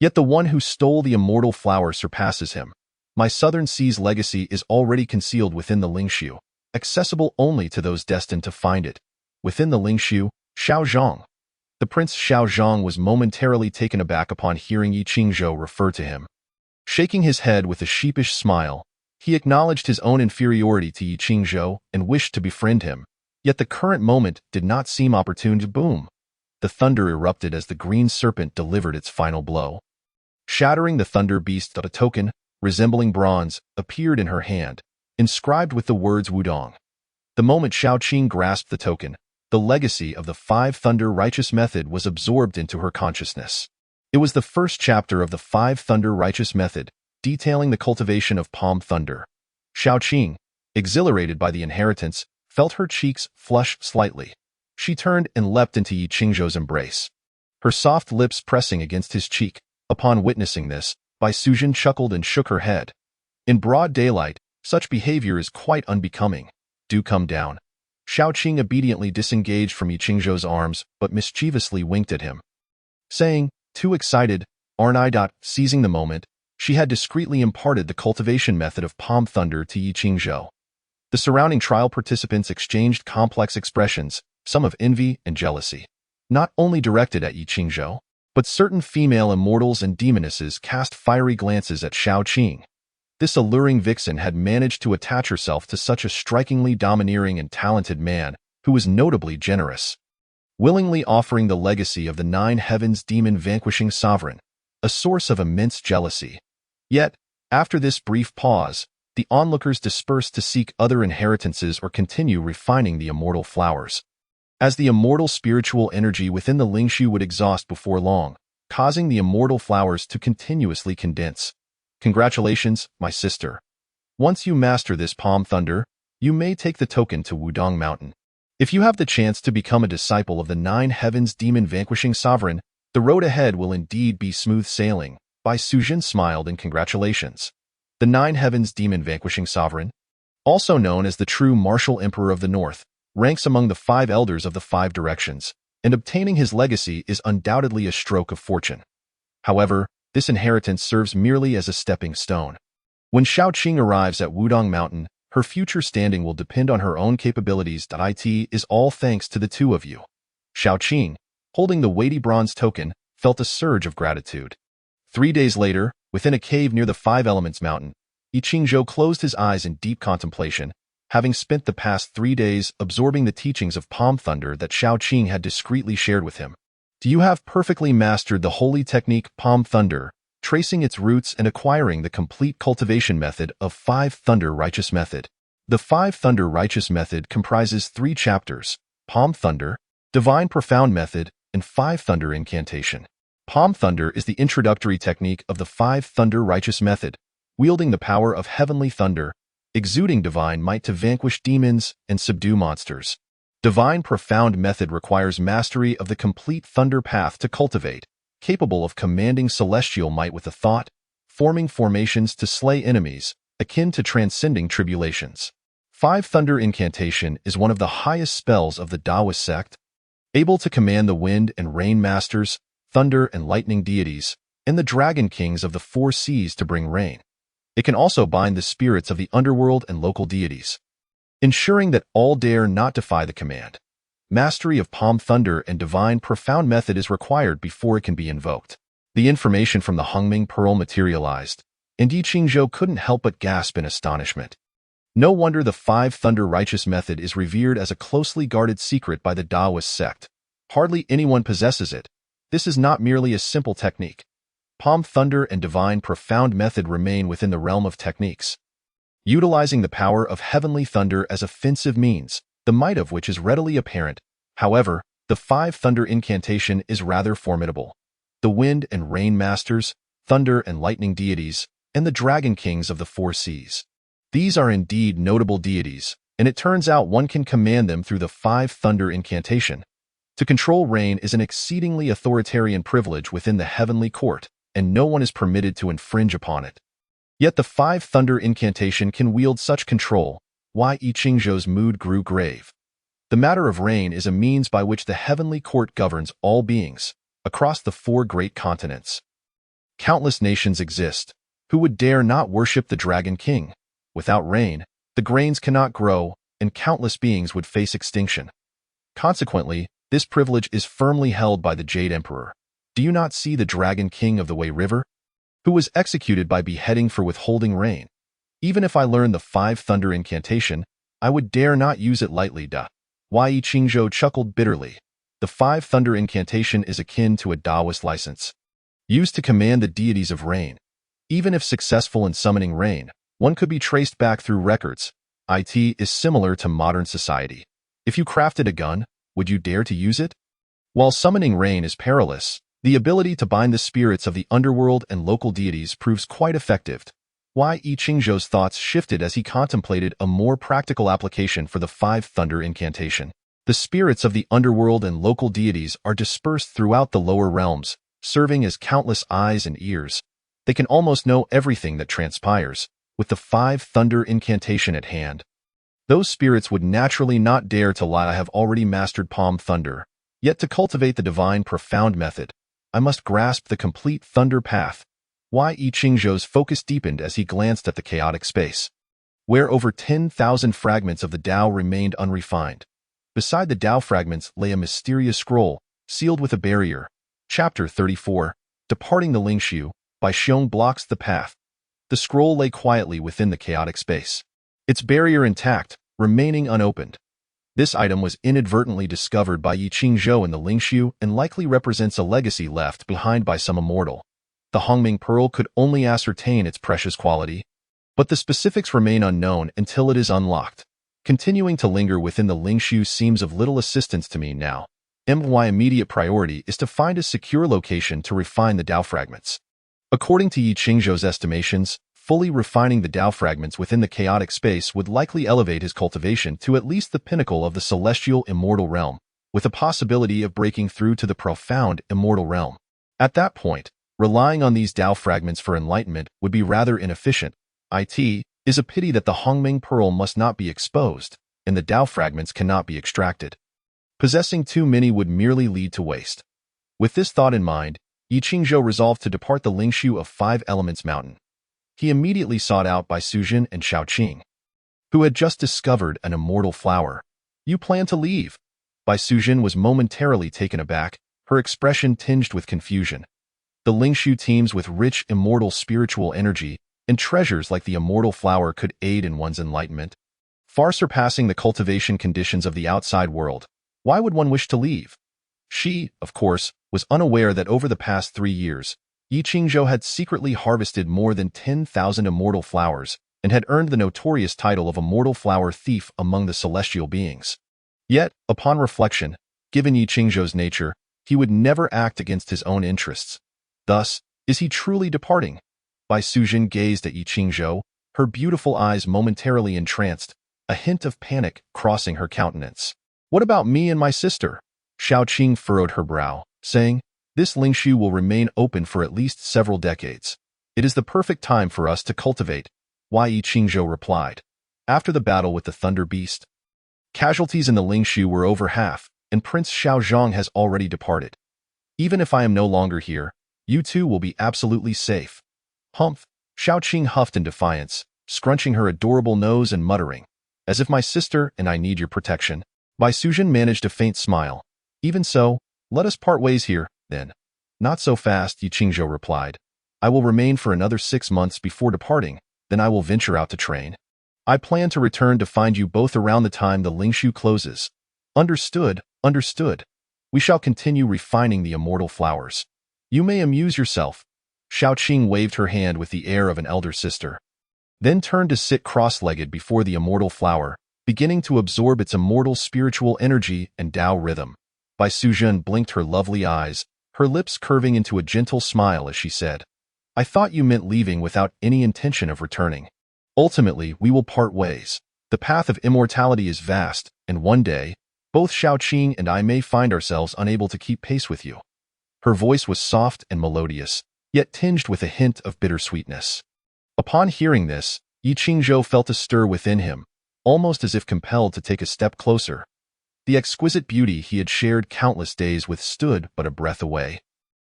Yet the one who stole the immortal flower surpasses him. My Southern Sea's legacy is already concealed within the Lingxiu, accessible only to those destined to find it. Within the Lingxiu, Xiaozhong. The Prince Xiaozhong was momentarily taken aback upon hearing Yi Qingzhou refer to him. Shaking his head with a sheepish smile, he acknowledged his own inferiority to Yi Qingzhou and wished to befriend him. Yet the current moment did not seem opportune to boom. The thunder erupted as the green serpent delivered its final blow. Shattering the thunder beast, a token, resembling bronze, appeared in her hand, inscribed with the words Wudong. The moment Xiaoqing grasped the token, the legacy of the Five Thunder Righteous Method was absorbed into her consciousness. It was the first chapter of the Five Thunder Righteous Method, detailing the cultivation of palm thunder. Xiaoqing, exhilarated by the inheritance, felt her cheeks flush slightly. She turned and leapt into Yi Qingzhou's embrace, her soft lips pressing against his cheek. Upon witnessing this, Bai Suzhen chuckled and shook her head. In broad daylight, such behavior is quite unbecoming. Do come down. Xiaoqing obediently disengaged from Yi Qingzhou's arms, but mischievously winked at him, saying, too excited, aren't I? Seizing the moment, she had discreetly imparted the cultivation method of palm thunder to Yi Qingzhou. The surrounding trial participants exchanged complex expressions, some of envy and jealousy, not only directed at Yi Qingzhou, but certain female immortals and demonesses cast fiery glances at Xiaoqing. This alluring vixen had managed to attach herself to such a strikingly domineering and talented man, who was notably generous, willingly offering the legacy of the Nine Heavens demon-vanquishing sovereign, a source of immense jealousy. Yet, after this brief pause, the onlookers dispersed to seek other inheritances or continue refining the immortal flowers, as the immortal spiritual energy within the Lingxiu would exhaust before long, causing the immortal flowers to continuously condense. Congratulations, my sister. Once you master this palm thunder, you may take the token to Wudong Mountain. If you have the chance to become a disciple of the Nine Heavens demon-vanquishing sovereign, the road ahead will indeed be smooth sailing. Bai Suzhen smiled in congratulations. The Nine Heavens demon-vanquishing sovereign, also known as the true martial emperor of the north, ranks among the 5 elders of the 5 directions, and obtaining his legacy is undoubtedly a stroke of fortune. However, this inheritance serves merely as a stepping stone. When Xiaoqing arrives at Wudong Mountain, her future standing will depend on her own capabilities. It is all thanks to the two of you. Xiaoqing, holding the weighty bronze token, felt a surge of gratitude. 3 days later, within a cave near the Five Elements Mountain, Yi Qingzhou closed his eyes in deep contemplation, having spent the past 3 days absorbing the teachings of palm thunder that Xiaoqing had discreetly shared with him. Do you have perfectly mastered the holy technique palm thunder, tracing its roots and acquiring the complete cultivation method of Five Thunder Righteous Method? The Five Thunder Righteous Method comprises 3 chapters: Palm Thunder, Divine Profound Method, and Five Thunder Incantation. Palm Thunder is the introductory technique of the Five Thunder Righteous Method, wielding the power of heavenly thunder, exuding divine might to vanquish demons and subdue monsters. Divine Profound Method requires mastery of the complete thunder path to cultivate, capable of commanding celestial might with a thought, forming formations to slay enemies, akin to transcending tribulations. Five Thunder Incantation is one of the highest spells of the Taoist sect, able to command the wind and rain masters, thunder and lightning deities, and the dragon kings of the four seas to bring rain. It can also bind the spirits of the underworld and local deities, ensuring that all dare not defy the command. Mastery of Palm Thunder and Divine Profound Method is required before it can be invoked. The information from the Hongming Pearl materialized, and Yi Qingzhou couldn't help but gasp in astonishment. No wonder the Five Thunder Righteous Method is revered as a closely guarded secret by the Taoist sect. Hardly anyone possesses it. This is not merely a simple technique. Palm Thunder and Divine Profound Method remain within the realm of techniques, utilizing the power of heavenly thunder as offensive means, the might of which is readily apparent. However, the Five Thunder Incantation is rather formidable. The wind and rain masters, thunder and lightning deities, and the dragon kings of the four seas. These are indeed notable deities, and it turns out one can command them through the Five Thunder Incantation. To control rain is an exceedingly authoritarian privilege within the heavenly court, and no one is permitted to infringe upon it. Yet the Five Thunder Incantation can wield such control. Why Yi Qingzhou's mood grew grave. The matter of rain is a means by which the heavenly court governs all beings, across the four great continents. Countless nations exist, who would dare not worship the Dragon King. Without rain, the grains cannot grow, and countless beings would face extinction. Consequently, this privilege is firmly held by the Jade Emperor. Do you not see the Dragon King of the Wei River, who was executed by beheading for withholding rain? Even if I learned the Five Thunder Incantation, I would dare not use it lightly. Yi Qingzhou chuckled bitterly. The Five Thunder Incantation is akin to a Taoist license, used to command the deities of rain. Even if successful in summoning rain, one could be traced back through records. It is similar to modern society. If you crafted a gun, would you dare to use it? While summoning rain is perilous, the ability to bind the spirits of the underworld and local deities proves quite effective. Yi Qingzhou's thoughts shifted as he contemplated a more practical application for the Five Thunder Incantation. The spirits of the underworld and local deities are dispersed throughout the lower realms, serving as countless eyes and ears. They can almost know everything that transpires. With the Five Thunder Incantation at hand, those spirits would naturally not dare to lie. I have already mastered Palm Thunder. Yet to cultivate the Divine Profound Method, I must grasp the complete thunder path. Yi Qingzhou's focus deepened as he glanced at the chaotic space, where over 10,000 fragments of the Tao remained unrefined. Beside the Tao fragments lay a mysterious scroll, sealed with a barrier. Chapter 34, Departing the Lingshu, by Xiong blocks the path. The scroll lay quietly within the chaotic space, its barrier intact, remaining unopened. This item was inadvertently discovered by Yi Qingzhou in the Lingshu and likely represents a legacy left behind by some immortal. The Hongming Pearl could only ascertain its precious quality, but the specifics remain unknown until it is unlocked. Continuing to linger within the Lingshu seems of little assistance to me now. My immediate priority is to find a secure location to refine the Tao fragments. According to Yi Qingzhou's estimations, fully refining the Tao fragments within the chaotic space would likely elevate his cultivation to at least the pinnacle of the celestial immortal realm, with a possibility of breaking through to the profound immortal realm. At that point, relying on these Tao fragments for enlightenment would be rather inefficient. It is a pity that the Hongming Pearl must not be exposed, and the Tao fragments cannot be extracted. Possessing too many would merely lead to waste. With this thought in mind, Yi Qingzhou resolved to depart the Lingshu of Five Elements Mountain. He immediately sought out Bai Sujin and Xiaoqing, who had just discovered an immortal flower. You plan to leave? Bai Sujin was momentarily taken aback, her expression tinged with confusion. The Lingshu teems with rich immortal spiritual energy, and treasures like the immortal flower could aid in one's enlightenment, far surpassing the cultivation conditions of the outside world. Why would one wish to leave? She, of course, was unaware that over the past 3 years, Yi Qingzhou had secretly harvested more than 10,000 immortal flowers and had earned the notorious title of Immortal Flower Thief among the celestial beings. Yet, upon reflection, given Yi Qingzhou's nature, he would never act against his own interests. Thus, is he truly departing? Bai Sujin gazed at Yi Qingzhou, her beautiful eyes momentarily entranced, a hint of panic crossing her countenance. What about me and my sister? Xiaoqing furrowed her brow, saying, this Lingshu will remain open for at least several decades. It is the perfect time for us to cultivate, Yi Qingzhou replied. After the battle with the Thunder Beast, casualties in the Lingshu were over half, and Prince Xiaozhong has already departed. Even if I am no longer here, You two will be absolutely safe. Humph, Xiaoqing huffed in defiance, scrunching her adorable nose and muttering, as if my sister and I need your protection. Bai Suzhen managed a faint smile. Even so, let us part ways here, then. Not so fast, Yi Qingzhou replied. I will remain for another 6 months before departing, then I will venture out to train. I plan to return to find you both around the time the Lingshu closes. Understood, understood. We shall continue refining the immortal flowers. You may amuse yourself. Xiaoqing waved her hand with the air of an elder sister. Then turned to sit cross-legged before the immortal flower, beginning to absorb its immortal spiritual energy and Tao rhythm. Bai Suzhen blinked her lovely eyes, her lips curving into a gentle smile as she said, I thought you meant leaving without any intention of returning. Ultimately, we will part ways. The path of immortality is vast, and one day, both Xiaoqing and I may find ourselves unable to keep pace with you. Her voice was soft and melodious, yet tinged with a hint of bittersweetness. Upon hearing this, Yi Qingzhou felt a stir within him, almost as if compelled to take a step closer. The exquisite beauty he had shared countless days with stood but a breath away.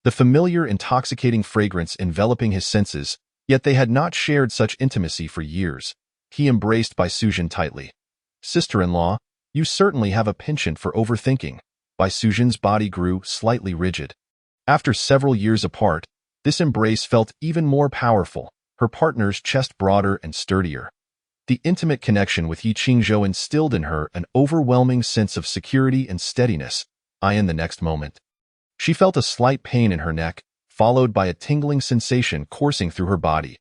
The familiar, intoxicating fragrance enveloping his senses, yet they had not shared such intimacy for years. He embraced Bai Suzhen tightly. Sister-in-law, you certainly have a penchant for overthinking. Bai Suzhen's body grew slightly rigid. After several years apart, this embrace felt even more powerful, her partner's chest broader and sturdier. The intimate connection with Yi Qingzhou instilled in her an overwhelming sense of security and steadiness. In the next moment, she felt a slight pain in her neck, followed by a tingling sensation coursing through her body.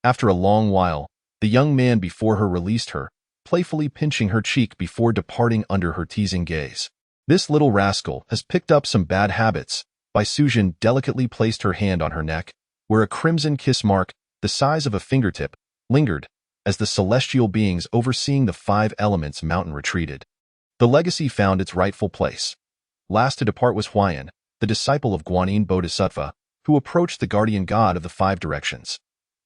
After a long while, the young man before her released her, playfully pinching her cheek before departing under her teasing gaze. This little rascal has picked up some bad habits. Bai Suzhen delicately placed her hand on her neck, where a crimson kiss mark, the size of a fingertip, lingered, as the celestial beings overseeing the 5 elements mountain retreated. The legacy found its rightful place. Last to depart was Huayan, the disciple of Guanyin Bodhisattva, who approached the guardian god of the 5 directions.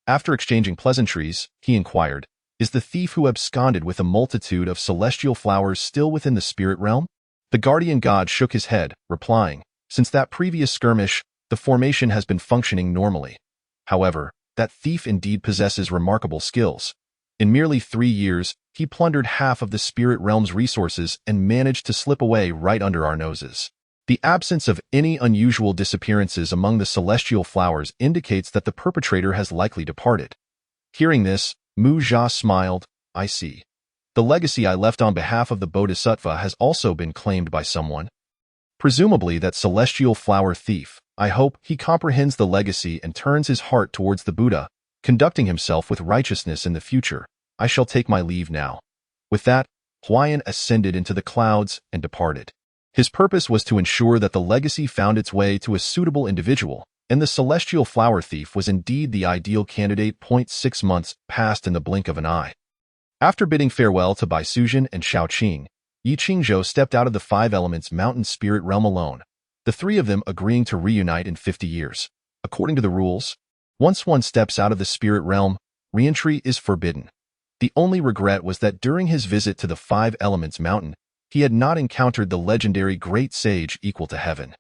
After exchanging pleasantries, he inquired, Is the thief who absconded with a multitude of celestial flowers still within the spirit realm? The guardian god shook his head, replying, Since that previous skirmish, the formation has been functioning normally. However, that thief indeed possesses remarkable skills. In merely 3 years, he plundered half of the spirit realm's resources and managed to slip away right under our noses. The absence of any unusual disappearances among the celestial flowers indicates that the perpetrator has likely departed. Hearing this, Mu Jia smiled, I see. The legacy I left on behalf of the Bodhisattva has also been claimed by someone. Presumably that celestial flower thief. I hope he comprehends the legacy and turns his heart towards the Buddha, conducting himself with righteousness in the future. I shall take my leave now. With that, Huayan ascended into the clouds and departed. His purpose was to ensure that the legacy found its way to a suitable individual, and the celestial flower thief was indeed the ideal candidate. 6 months passed in the blink of an eye. After bidding farewell to Bai Suzhen and Xiaoqing, Yi Qingzhou stepped out of the 5 elements mountain spirit realm alone, the 3 of them agreeing to reunite in 50 years. According to the rules, once one steps out of the spirit realm, re-entry is forbidden. The only regret was that during his visit to the 5 elements mountain, he had not encountered the legendary great sage equal to heaven.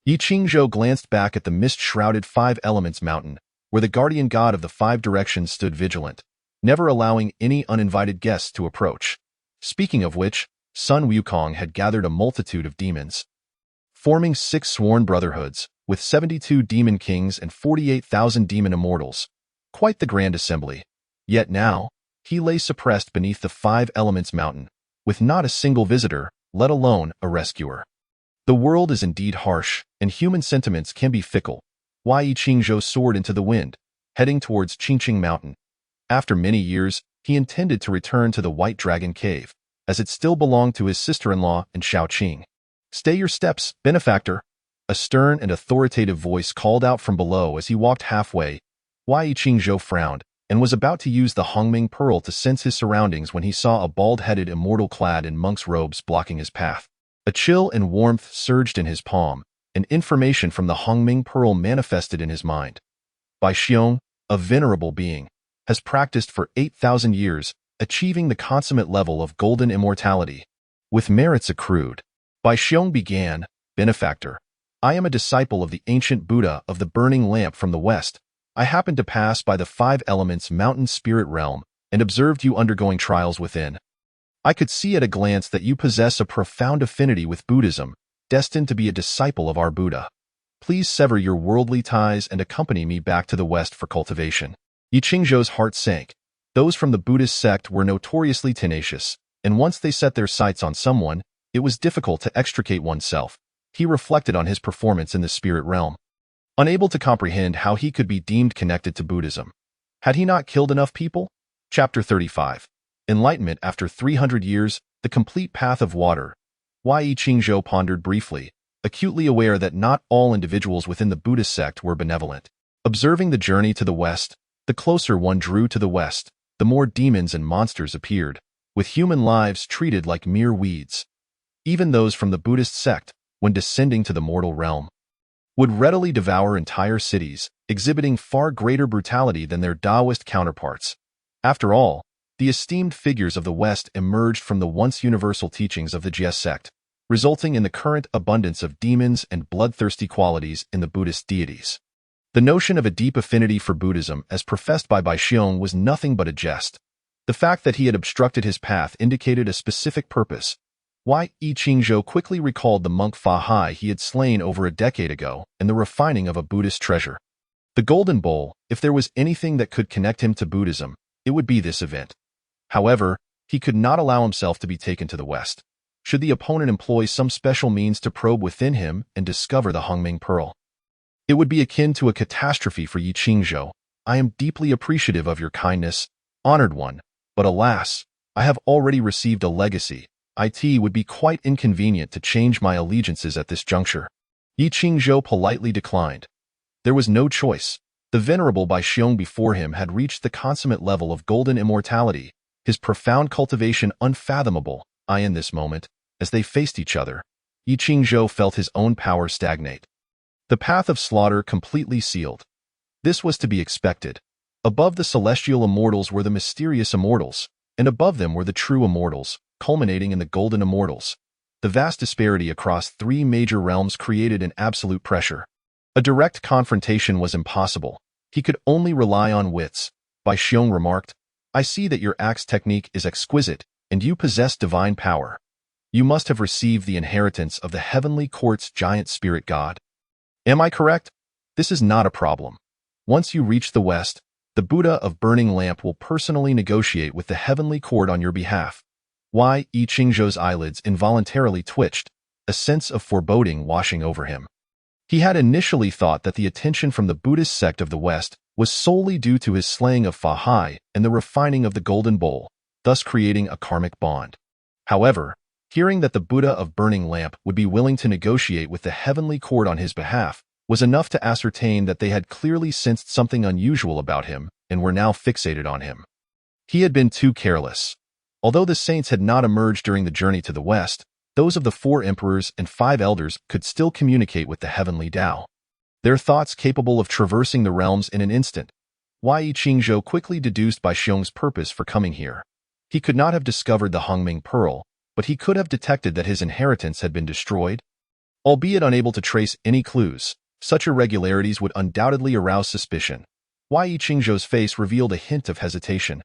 Yi Qingzhou glanced back at the mist-shrouded 5 elements mountain, where the guardian god of the 5 directions stood vigilant, never allowing any uninvited guests to approach. Speaking of which, Sun Wukong had gathered a multitude of demons, forming 6 sworn brotherhoods, with 72 demon kings and 48,000 demon immortals. Quite the grand assembly. Yet now, he lay suppressed beneath the 5 elements mountain, with not a single visitor, let alone a rescuer. The world is indeed harsh, and human sentiments can be fickle. Yi Qingzhou soared into the wind, heading towards Qingqing Mountain. After many years, he intended to return to the White Dragon Cave, as it still belonged to his sister-in-law and Xiaoqing. Stay your steps, benefactor. A stern and authoritative voice called out from below as he walked halfway. Yi Qingzhou frowned, and was about to use the Hongming Pearl to sense his surroundings when he saw a bald-headed immortal clad in monk's robes blocking his path. A chill and warmth surged in his palm, and information from the Hongming Pearl manifested in his mind. Bai Xiong, a venerable being, has practiced for 8,000 years, achieving the consummate level of golden immortality. With merits accrued, Bai Xiong began, benefactor. I am a disciple of the ancient Buddha of the burning lamp from the west. I happened to pass by the five elements mountain spirit realm and observed you undergoing trials within. I could see at a glance that you possess a profound affinity with Buddhism, destined to be a disciple of our Buddha. Please sever your worldly ties and accompany me back to the west for cultivation. Yi Qingzhou's heart sank. Those from the Buddhist sect were notoriously tenacious, and once they set their sights on someone, it was difficult to extricate oneself. He reflected on his performance in the spirit realm, unable to comprehend how he could be deemed connected to Buddhism. Had he not killed enough people? Chapter 35. Enlightenment after 300 years, the complete path of water. Yi Qingzhou pondered briefly, acutely aware that not all individuals within the Buddhist sect were benevolent. Observing the journey to the west, the closer one drew to the west, the more demons and monsters appeared, with human lives treated like mere weeds. Even those from the Buddhist sect, when descending to the mortal realm, would readily devour entire cities, exhibiting far greater brutality than their Taoist counterparts. After all, the esteemed figures of the West emerged from the once universal teachings of the Jie sect, resulting in the current abundance of demons and bloodthirsty qualities in the Buddhist deities. The notion of a deep affinity for Buddhism as professed by Bai Xiong was nothing but a jest. The fact that he had obstructed his path indicated a specific purpose. Yi Qingzhou quickly recalled the monk Fa Hai he had slain over a decade ago and the refining of a Buddhist treasure. The Golden Bowl, if there was anything that could connect him to Buddhism, it would be this event. However, he could not allow himself to be taken to the west. Should the opponent employ some special means to probe within him and discover the Hongming Pearl, it would be akin to a catastrophe for Yi Qingzhou. I am deeply appreciative of your kindness, honored one, but alas, I have already received a legacy. It would be quite inconvenient to change my allegiances at this juncture. Yi Qingzhou politely declined. There was no choice. The venerable Bai Xiong before him had reached the consummate level of golden immortality, his profound cultivation unfathomable. In this moment, as they faced each other, Yi Qingzhou felt his own power stagnate. The path of slaughter completely sealed. This was to be expected. Above the celestial immortals were the mysterious immortals, and above them were the true immortals, culminating in the golden immortals. The vast disparity across three major realms created an absolute pressure. A direct confrontation was impossible. He could only rely on wits. Bai Xiong remarked, I see that your axe technique is exquisite, and you possess divine power. You must have received the inheritance of the heavenly court's giant spirit god. Am I correct? This is not a problem. Once you reach the west, the Buddha of Burning Lamp will personally negotiate with the heavenly court on your behalf. Yi Qingzhou's eyelids involuntarily twitched, a sense of foreboding washing over him. He had initially thought that the attention from the Buddhist sect of the West was solely due to his slaying of Fa Hai and the refining of the Golden Bowl, thus creating a karmic bond. However, hearing that the Buddha of Burning Lamp would be willing to negotiate with the heavenly court on his behalf was enough to ascertain that they had clearly sensed something unusual about him and were now fixated on him. He had been too careless. Although the saints had not emerged during the journey to the west, those of the 4 emperors and 5 elders could still communicate with the heavenly Tao. Their thoughts capable of traversing the realms in an instant. Yi Qingzhou quickly deduced Bai Xiong's purpose for coming here. He could not have discovered the Hongming Pearl, but he could have detected that his inheritance had been destroyed. Albeit unable to trace any clues, such irregularities would undoubtedly arouse suspicion. Yi Qingzhou's face revealed a hint of hesitation.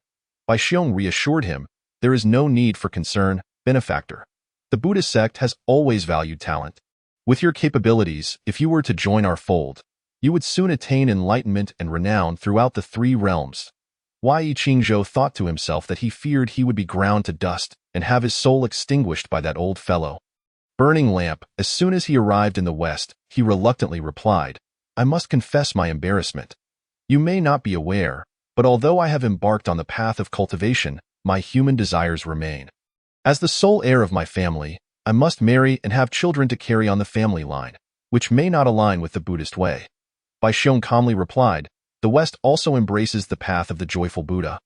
Bai Xiong reassured him, there is no need for concern, benefactor. The Buddhist sect has always valued talent. With your capabilities, if you were to join our fold, you would soon attain enlightenment and renown throughout the 3 realms. Yi Qingzhou thought to himself that he feared he would be ground to dust and have his soul extinguished by that old fellow. Burning Lamp, as soon as he arrived in the West, he reluctantly replied, I must confess my embarrassment. You may not be aware, but although I have embarked on the path of cultivation, my human desires remain. As the sole heir of my family, I must marry and have children to carry on the family line, which may not align with the Buddhist way. Bai Xiong calmly replied, the West also embraces the path of the joyful Buddha,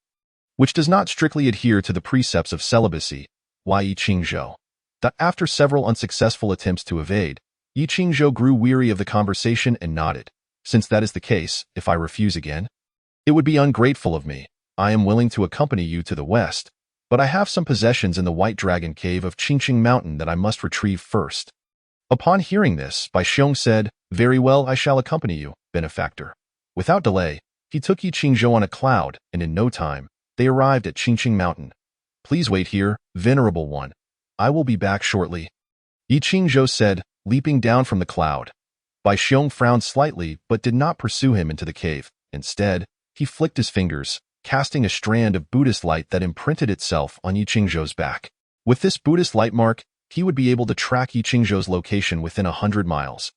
which does not strictly adhere to the precepts of celibacy. Yi Qingzhou. After several unsuccessful attempts to evade, Yi Qingzhou grew weary of the conversation and nodded. Since that is the case, if I refuse again, it would be ungrateful of me. I am willing to accompany you to the west, but I have some possessions in the White Dragon Cave of Qingqing Mountain that I must retrieve first. Upon hearing this, Bai Xiong said, "Very well, I shall accompany you, benefactor." Without delay, he took Yi Qingzhou on a cloud, and in no time, they arrived at Qingqing Mountain. "Please wait here, venerable one. I will be back shortly," Yi Qingzhou said, leaping down from the cloud. Bai Xiong frowned slightly but did not pursue him into the cave. Instead, he flicked his fingers, casting a strand of Buddhist light that imprinted itself on Yi Qingzhou's back. With this Buddhist light mark, he would be able to track Yi Qingzhou's location within 100 miles.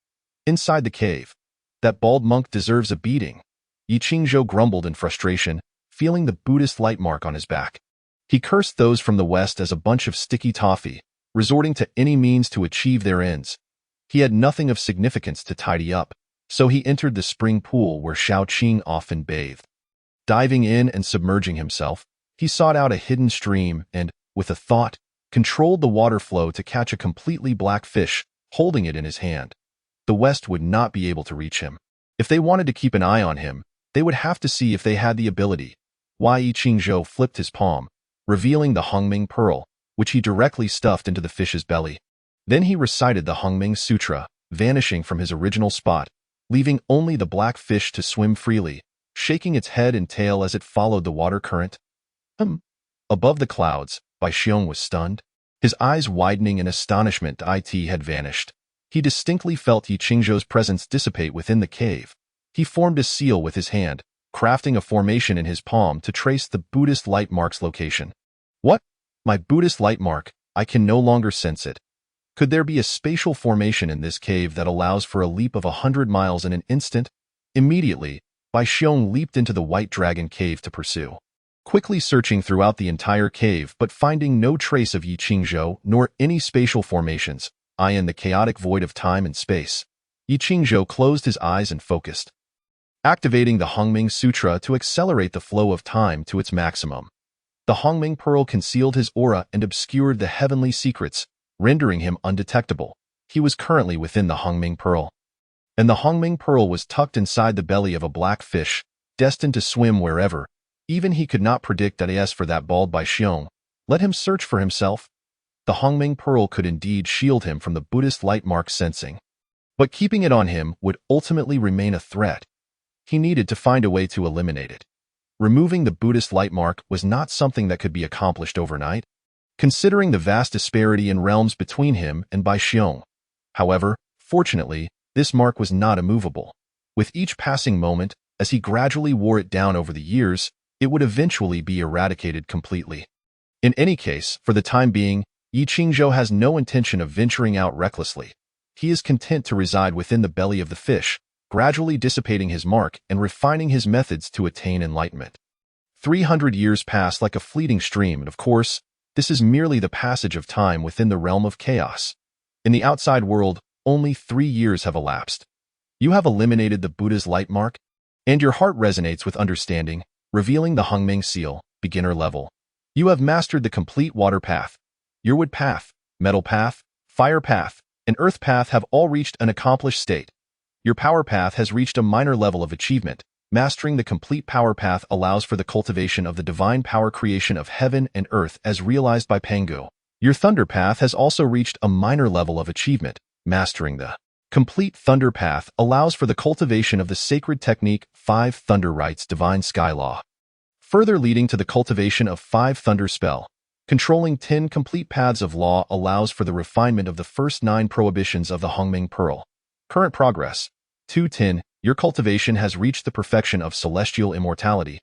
Inside the cave, "That bald monk deserves a beating," Yi Qingzhou grumbled in frustration, feeling the Buddhist light mark on his back. He cursed those from the west as a bunch of sticky toffee, resorting to any means to achieve their ends. He had nothing of significance to tidy up, so he entered the spring pool where Shaoqing often bathed. Diving in and submerging himself, he sought out a hidden stream and, with a thought, controlled the water flow to catch a completely black fish, holding it in his hand. The West would not be able to reach him. If they wanted to keep an eye on him, they would have to see if they had the ability. Yi Qingzhou flipped his palm, revealing the Hongming Pearl, which he directly stuffed into the fish's belly. Then he recited the Hongming Sutra, vanishing from his original spot, leaving only the black fish to swim freely, shaking its head and tail as it followed the water current. Above the clouds, Bai Xiong was stunned. His eyes widening in astonishment, it had vanished. He distinctly felt Yi Qingzhou's presence dissipate within the cave. He formed a seal with his hand, crafting a formation in his palm to trace the Buddhist light mark's location. "What? My Buddhist light mark, I can no longer sense it. Could there be a spatial formation in this cave that allows for a leap of 100 miles in an instant?" Immediately, Bai Xiong leaped into the White Dragon Cave to pursue. Quickly searching throughout the entire cave but finding no trace of Yi Qingzhou nor any spatial formations, in the chaotic void of time and space, Yi Qingzhou closed his eyes and focused, activating the Hongming Sutra to accelerate the flow of time to its maximum. The Hongming Pearl concealed his aura and obscured the heavenly secrets, rendering him undetectable. He was currently within the Hongming Pearl. And the Hongming Pearl was tucked inside the belly of a black fish, destined to swim wherever. Even he could not predict that as for that bald Bai Xiong. Let him search for himself. The Hongming Pearl could indeed shield him from the Buddhist light mark sensing. But keeping it on him would ultimately remain a threat. He needed to find a way to eliminate it. Removing the Buddhist light mark was not something that could be accomplished overnight, considering the vast disparity in realms between him and Bai Xiong. However, fortunately, this mark was not immovable. With each passing moment, as he gradually wore it down over the years, it would eventually be eradicated completely. In any case, for the time being, Yi Qingzhou has no intention of venturing out recklessly. He is content to reside within the belly of the fish, gradually dissipating his mark and refining his methods to attain enlightenment. 300 years pass like a fleeting stream, and of course, this is merely the passage of time within the realm of chaos. In the outside world, only 3 years have elapsed. You have eliminated the Buddha's light mark, and your heart resonates with understanding, revealing the Hongming Seal, beginner level. You have mastered the complete water path. Your wood path, metal path, fire path, and earth path have all reached an accomplished state. Your power path has reached a minor level of achievement. Mastering the complete power path allows for the cultivation of the divine power creation of heaven and earth as realized by Pangu. Your thunder path has also reached a minor level of achievement. Mastering the complete thunder path allows for the cultivation of the sacred technique 5 Thunder Rites Divine Sky Law, further leading to the cultivation of 5 Thunder Spell. Controlling 10 complete paths of law allows for the refinement of the first 9 prohibitions of the Hongming Pearl. Current progress. 210. Your cultivation has reached the perfection of celestial immortality.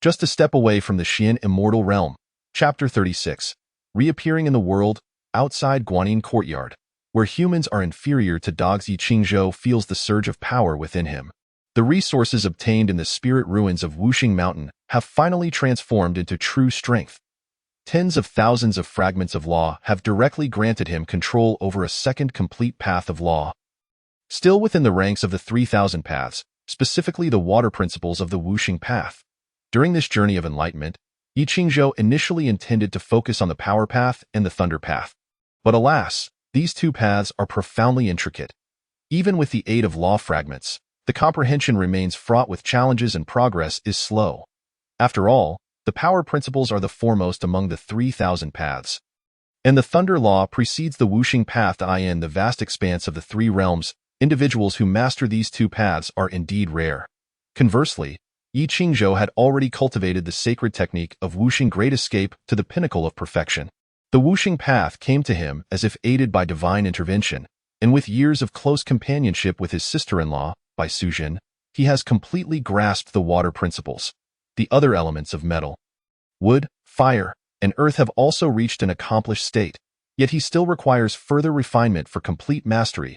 Just a step away from the Xian immortal realm. Chapter 36. Reappearing in the world, outside Guanyin Courtyard. Where humans are inferior to dogs, Yi Qingzhou feels the surge of power within him. The resources obtained in the spirit ruins of Wuxing Mountain have finally transformed into true strength. Tens of thousands of fragments of law have directly granted him control over a second complete path of law. Still within the ranks of the 3,000 paths, specifically the water principles of the Wuxing path. During this journey of enlightenment, Yi Qingzhou initially intended to focus on the power path and the thunder path. But alas, these 2 paths are profoundly intricate. Even with the aid of law fragments, the comprehension remains fraught with challenges and progress is slow. After all, the power principles are the foremost among the 3,000 paths. And the Thunder Law precedes the Wuxing Path. In the vast expanse of the three realms, individuals who master these two paths are indeed rare. Conversely, Yi Qingzhou had already cultivated the sacred technique of Wuxing Great Escape to the pinnacle of perfection. The Wuxing Path came to him as if aided by divine intervention, and with years of close companionship with his sister-in-law, Bai Sujin, he has completely grasped the water principles. The other elements of metal, wood, fire, and earth have also reached an accomplished state, yet he still requires further refinement for complete mastery.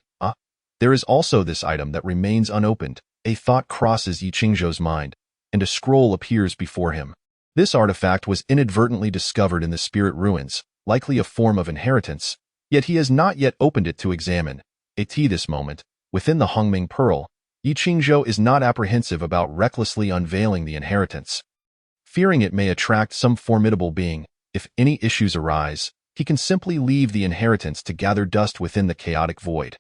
There is also this item that remains unopened. A thought crosses Yi Qingzhou's mind, and a scroll appears before him. This artifact was inadvertently discovered in the spirit ruins, likely a form of inheritance, yet he has not yet opened it to examine. At this moment, within the Hongming Pearl, Yi Qingzhou is not apprehensive about recklessly unveiling the inheritance. Fearing it may attract some formidable being, if any issues arise, he can simply leave the inheritance to gather dust within the chaotic void.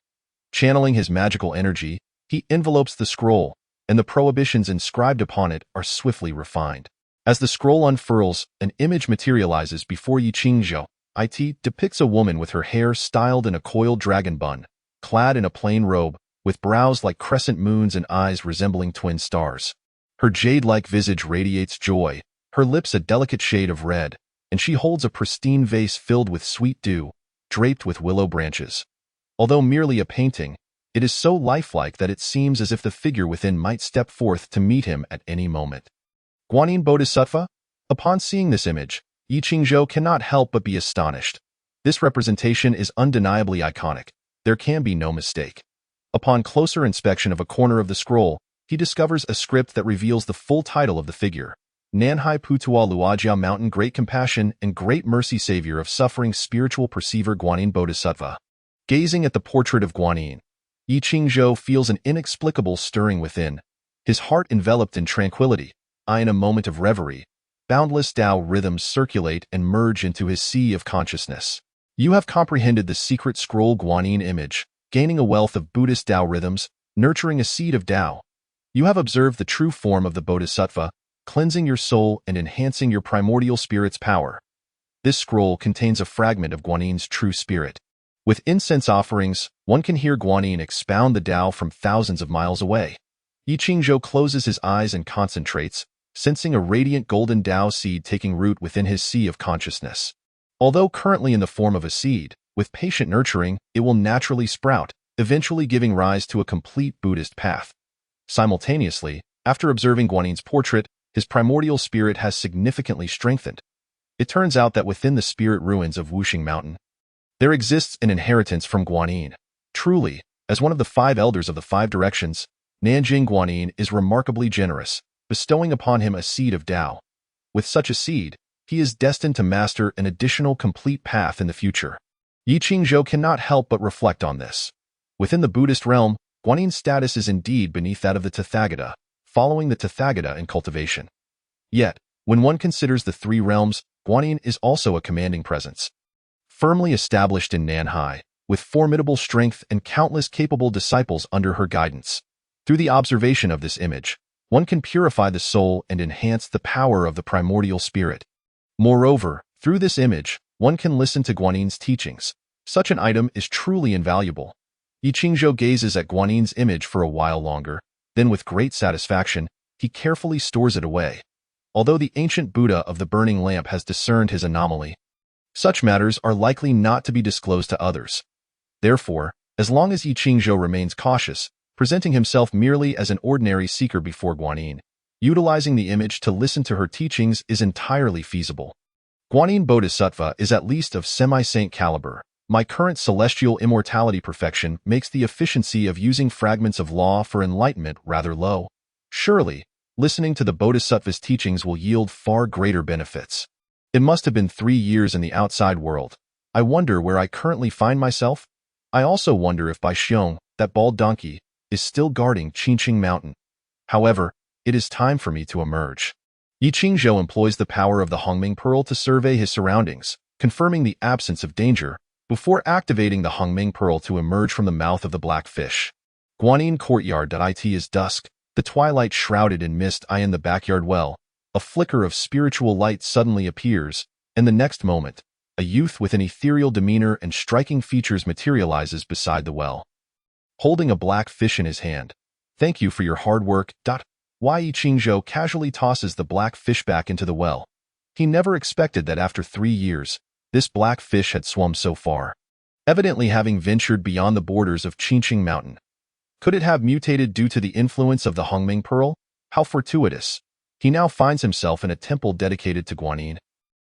Channeling his magical energy, he envelopes the scroll, and the prohibitions inscribed upon it are swiftly refined. As the scroll unfurls, an image materializes before Yi Qingzhou. It depicts a woman with her hair styled in a coiled dragon bun, clad in a plain robe, with brows like crescent moons and eyes resembling twin stars. Her jade-like visage radiates joy, her lips a delicate shade of red, and she holds a pristine vase filled with sweet dew, draped with willow branches. Although merely a painting, it is so lifelike that it seems as if the figure within might step forth to meet him at any moment. Guanyin Bodhisattva? Upon seeing this image, Yi Qingzhou cannot help but be astonished. This representation is undeniably iconic. There can be no mistake. Upon closer inspection of a corner of the scroll, he discovers a script that reveals the full title of the figure: Nanhai Putua Luojia Mountain Great Compassion and Great Mercy Savior of Suffering Spiritual Perceiver Guanyin Bodhisattva. Gazing at the portrait of Guanyin, Yi Qingzhou feels an inexplicable stirring within, his heart enveloped in tranquility. In a moment of reverie, boundless Tao rhythms circulate and merge into his sea of consciousness. You have comprehended the secret scroll Guanyin image, gaining a wealth of Buddhist Tao rhythms, nurturing a seed of Tao. You have observed the true form of the Bodhisattva, cleansing your soul and enhancing your primordial spirit's power. This scroll contains a fragment of Guanyin's true spirit. With incense offerings, one can hear Guanyin expound the Tao from thousands of miles away. Yi Qingzhou closes his eyes and concentrates, sensing a radiant golden Tao seed taking root within his sea of consciousness. Although currently in the form of a seed, with patient nurturing, it will naturally sprout, eventually giving rise to a complete Buddhist path. Simultaneously, after observing Guanyin's portrait, his primordial spirit has significantly strengthened. It turns out that within the spirit ruins of Wuxing Mountain, there exists an inheritance from Guanyin. Truly, as one of the 5 elders of the 5 directions, Nanjing Guanyin is remarkably generous, bestowing upon him a seed of Tao. With such a seed, he is destined to master an additional complete path in the future. Yi Qingzhou cannot help but reflect on this. Within the Buddhist realm, Guanyin's status is indeed beneath that of the Tathagata, following the Tathagata in cultivation. Yet, when one considers the 3 realms, Guanyin is also a commanding presence. Firmly established in Nanhai, with formidable strength and countless capable disciples under her guidance. Through the observation of this image, one can purify the soul and enhance the power of the primordial spirit. Moreover, through this image, one can listen to Guanyin's teachings. Such an item is truly invaluable. Yi Qingzhou gazes at Guanyin's image for a while longer, then with great satisfaction, he carefully stores it away. Although the ancient Buddha of the burning lamp has discerned his anomaly, such matters are likely not to be disclosed to others. Therefore, as long as Yi Qingzhou remains cautious, presenting himself merely as an ordinary seeker before Guanyin, utilizing the image to listen to her teachings is entirely feasible. Guanyin Bodhisattva is at least of semi-saint caliber. My current celestial immortality perfection makes the efficiency of using fragments of law for enlightenment rather low. Surely, listening to the Bodhisattva's teachings will yield far greater benefits. It must have been 3 years in the outside world. I wonder where I currently find myself. I also wonder if Bai Xiong, that bald donkey, is still guarding Qingqing Mountain. However, it is time for me to emerge. Yi Qingzhou employs the power of the Hongming Pearl to survey his surroundings, confirming the absence of danger, before activating the Hongming Pearl to emerge from the mouth of the black fish. Guanyin Courtyard. It is dusk, the twilight shrouded in mist. In the backyard well, a flicker of spiritual light suddenly appears, and the next moment, a youth with an ethereal demeanor and striking features materializes beside the well, holding a black fish in his hand. "Thank you for your hard work." Wei Qingzhou casually tosses the black fish back into the well. He never expected that after 3 years, this black fish had swum so far, evidently having ventured beyond the borders of Qingqing Mountain. Could it have mutated due to the influence of the Hongming Pearl? How fortuitous. He now finds himself in a temple dedicated to Guanyin,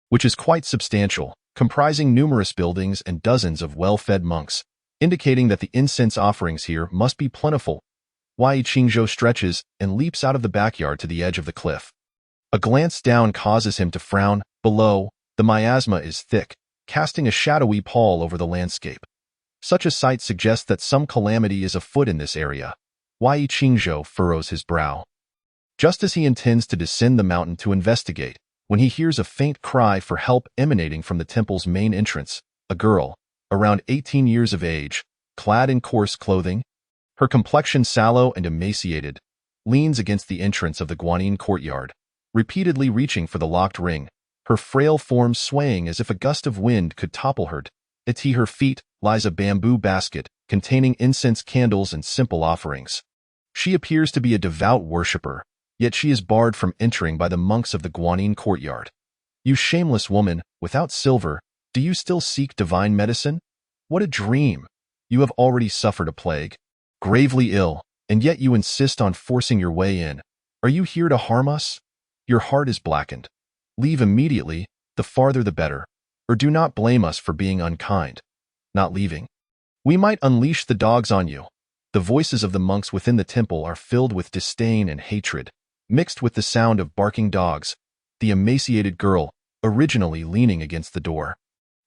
which is quite substantial, comprising numerous buildings and dozens of well-fed monks, indicating that the incense offerings here must be plentiful. Wei Qingzhou stretches and leaps out of the backyard to the edge of the cliff. A glance down causes him to frown. Below, the miasma is thick, casting a shadowy pall over the landscape. Such a sight suggests that some calamity is afoot in this area. Wei Qingzhou furrows his brow. Just as he intends to descend the mountain to investigate, when he hears a faint cry for help emanating from the temple's main entrance, a girl, around 18 years of age, clad in coarse clothing, her complexion sallow and emaciated, leans against the entrance of the Guanyin courtyard, repeatedly reaching for the locked ring, her frail form swaying as if a gust of wind could topple her. At her feet lies a bamboo basket containing incense candles and simple offerings. She appears to be a devout worshipper, yet she is barred from entering by the monks of the Guanyin courtyard. "You shameless woman, without silver, do you still seek divine medicine? What a dream! You have already suffered a plague, gravely ill, and yet you insist on forcing your way in. Are you here to harm us? Your heart is blackened. Leave immediately, the farther the better, or do not blame us for being unkind. Not leaving, we might unleash the dogs on you." The voices of the monks within the temple are filled with disdain and hatred, mixed with the sound of barking dogs. The emaciated girl, originally leaning against the door,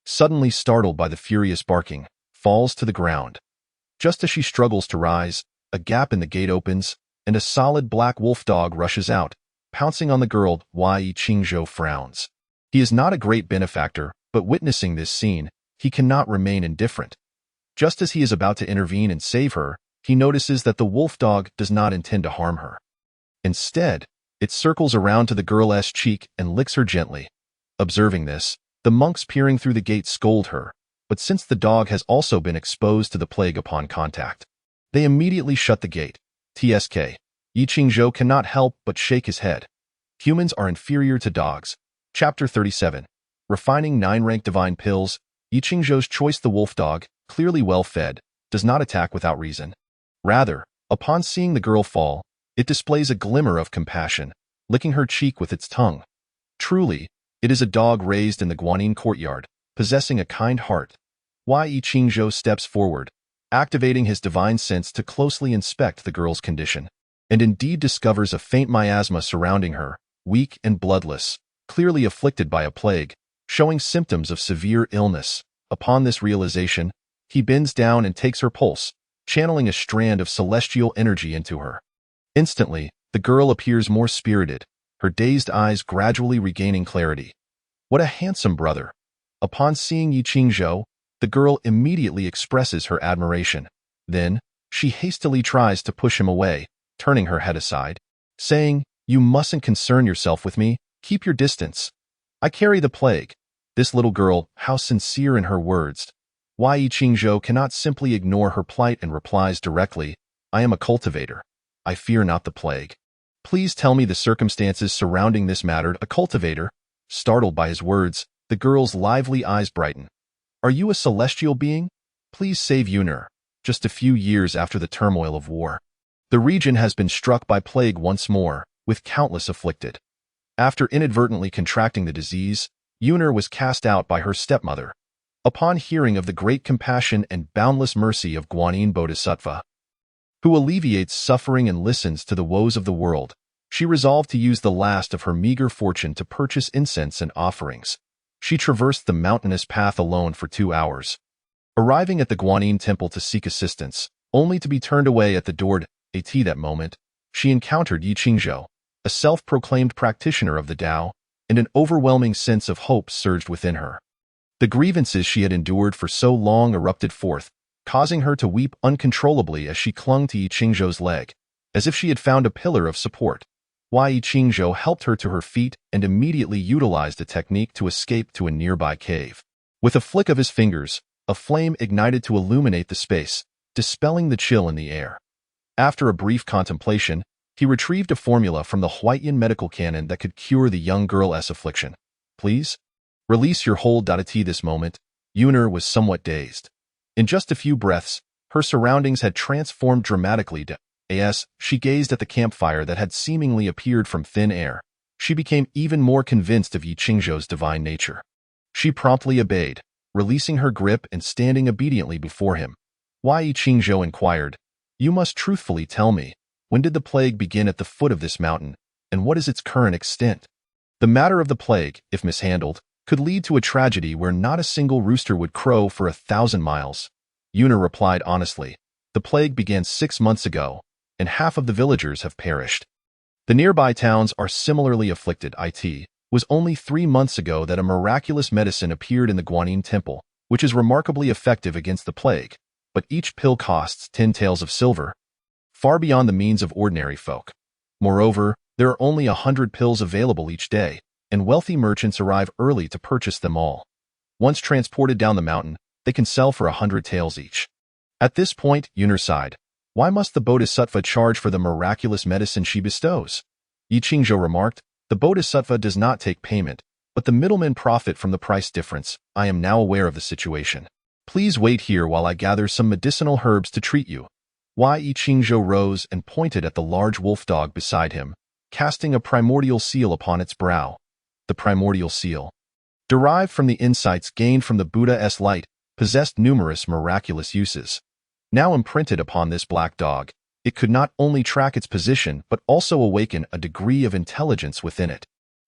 suddenly startled by the furious barking, falls to the ground. Just as she struggles to rise, a gap in the gate opens, and a solid black wolf dog rushes out, pouncing on the girl. Wei Qingzhou frowns. He is not a great benefactor, but witnessing this scene, he cannot remain indifferent. Just as he is about to intervene and save her, he notices that the wolf dog does not intend to harm her. Instead, it circles around to the girl's cheek and licks her gently. Observing this, the monks peering through the gate scold her, but since the dog has also been exposed to the plague upon contact, they immediately shut the gate. Tsk. Yi Qingzhou cannot help but shake his head. Humans are inferior to dogs. Chapter 37. Refining 9-rank divine pills. Yi Qingzhou's choice. The wolf dog, clearly well-fed, does not attack without reason. Rather, upon seeing the girl fall, it displays a glimmer of compassion, licking her cheek with its tongue. Truly, it is a dog raised in the Guanyin courtyard, possessing a kind heart. Wei Qingzhou steps forward, activating his divine sense to closely inspect the girl's condition, and indeed discovers a faint miasma surrounding her, weak and bloodless, clearly afflicted by a plague, showing symptoms of severe illness. Upon this realization, he bends down and takes her pulse, channeling a strand of celestial energy into her. Instantly, the girl appears more spirited, her dazed eyes gradually regaining clarity. What a handsome brother! Upon seeing Yi Qingzhou, the girl immediately expresses her admiration. Then, she hastily tries to push him away, turning her head aside, saying, "You mustn't concern yourself with me, keep your distance. I carry the plague." This little girl, how sincere in her words. Wei Qingzhou cannot simply ignore her plight and replies directly, "I am a cultivator. I fear not the plague. Please tell me the circumstances surrounding this matter." A cultivator? Startled by his words, the girl's lively eyes brighten. "Are you a celestial being? Please save Yun'er." Just a few years after the turmoil of war, the region has been struck by plague once more, with countless afflicted. After inadvertently contracting the disease, Yun'er was cast out by her stepmother. Upon hearing of the great compassion and boundless mercy of Guanyin Bodhisattva, who alleviates suffering and listens to the woes of the world, she resolved to use the last of her meager fortune to purchase incense and offerings. She traversed the mountainous path alone for 2 hours, arriving at the Guanyin temple to seek assistance, only to be turned away at the door. At that moment, she encountered Yi Qingzhou, a self-proclaimed practitioner of the Tao, and an overwhelming sense of hope surged within her. The grievances she had endured for so long erupted forth, causing her to weep uncontrollably as she clung to Yi Qingzhou's leg, as if she had found a pillar of support. Wei Qingzhou helped her to her feet and immediately utilized a technique to escape to a nearby cave. With a flick of his fingers, a flame ignited to illuminate the space, dispelling the chill in the air. After a brief contemplation, he retrieved a formula from the Huaitian medical canon that could cure the young girl's affliction. Please? Release your hold. At this moment, Yuner was somewhat dazed. In just a few breaths, her surroundings had transformed dramatically. As she gazed at the campfire that had seemingly appeared from thin air, she became even more convinced of Yi Qingzhou's divine nature. She promptly obeyed, releasing her grip and standing obediently before him. Why? Yi Qingzhou inquired. You must truthfully tell me, when did the plague begin at the foot of this mountain, and what is its current extent? The matter of the plague, if mishandled, could lead to a tragedy where not a single rooster would crow for 1,000 miles. Yuner replied honestly. The plague began 6 months ago, and half of the villagers have perished. The nearby towns are similarly afflicted. It was only 3 months ago that a miraculous medicine appeared in the Guanyin Temple, which is remarkably effective against the plague, but each pill costs 10 taels of silver, far beyond the means of ordinary folk. Moreover, there are only 100 pills available each day, and wealthy merchants arrive early to purchase them all. Once transported down the mountain, they can sell for 100 taels each. At this point, Yuner sighed. Why must the Bodhisattva charge for the miraculous medicine she bestows? Yi Qingzhou remarked, the Bodhisattva does not take payment, but the middlemen profit from the price difference. I am now aware of the situation. Please wait here while I gather some medicinal herbs to treat you. Yi Qingzhou rose and pointed at the large wolf dog beside him, casting a primordial seal upon its brow. The primordial seal, derived from the insights gained from the Buddha's light, possessed numerous miraculous uses. Now imprinted upon this black dog, it could not only track its position but also awaken a degree of intelligence within it.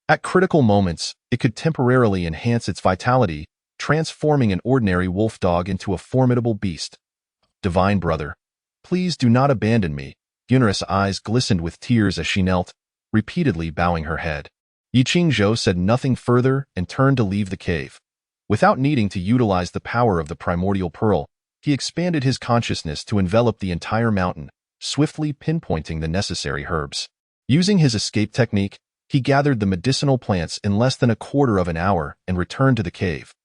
At critical moments, it could temporarily enhance its vitality, transforming an ordinary wolf dog into a formidable beast. Divine brother, please do not abandon me. Yuner's eyes glistened with tears as she knelt, repeatedly bowing her head. Yi Qingzhou said nothing further and turned to leave the cave. Without needing to utilize the power of the primordial pearl, he expanded his consciousness to envelop the entire mountain, swiftly pinpointing the necessary herbs. Using his escape technique, he gathered the medicinal plants in less than a quarter of an hour and returned to the cave.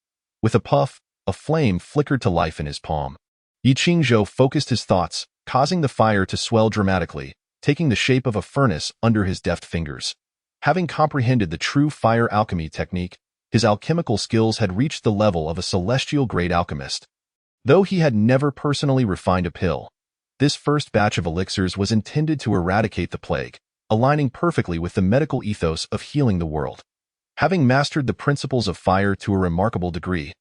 With a puff, a flame flickered to life in his palm. Yi Qingzhou focused his thoughts, causing the fire to swell dramatically, taking the shape of a furnace under his deft fingers. Having comprehended the true fire alchemy technique, his alchemical skills had reached the level of a celestial-grade alchemist. Though he had never personally refined a pill, this first batch of elixirs was intended to eradicate the plague, aligning perfectly with the medical ethos of healing the world. Having mastered the principles of fire to a remarkable degree,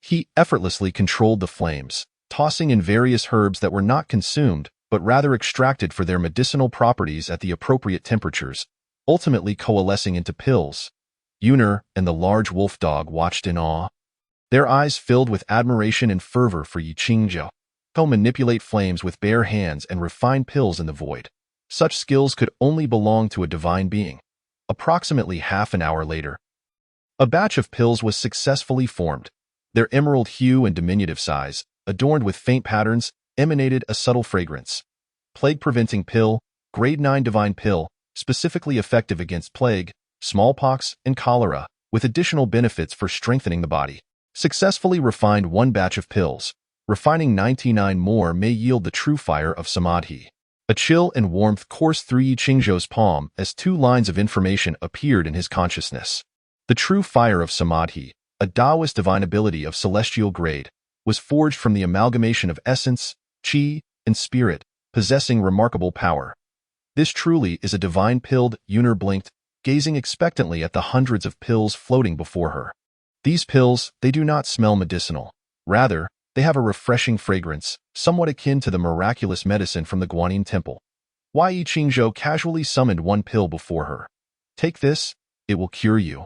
he effortlessly controlled the flames, tossing in various herbs that were not consumed, but rather extracted for their medicinal properties at the appropriate temperatures, ultimately coalescing into pills. Yuner and the large wolf dog watched in awe. Their eyes filled with admiration and fervor for Yi Qingzhou. He'll manipulate flames with bare hands and refine pills in the void. Such skills could only belong to a divine being. Approximately half an hour later, a batch of pills was successfully formed. Their emerald hue and diminutive size, adorned with faint patterns, emanated a subtle fragrance. Plague-preventing pill, grade 9 divine pill, specifically effective against plague, smallpox, and cholera, with additional benefits for strengthening the body. Successfully refined 1 batch of pills. Refining 99 more may yield the true fire of Samadhi. A chill and warmth coursed through Yi Qingzhou's palm as 2 lines of information appeared in his consciousness. The true fire of Samadhi, a Taoist divine ability of celestial grade, was forged from the amalgamation of essence, qi, and spirit, possessing remarkable power. This truly is a divine pill. Yuner blinked, gazing expectantly at the hundreds of pills floating before her. These pills, they do not smell medicinal. Rather, they have a refreshing fragrance, somewhat akin to the miraculous medicine from the Guanyin Temple. Yi Qingzhou casually summoned 1 pill before her. Take this, it will cure you.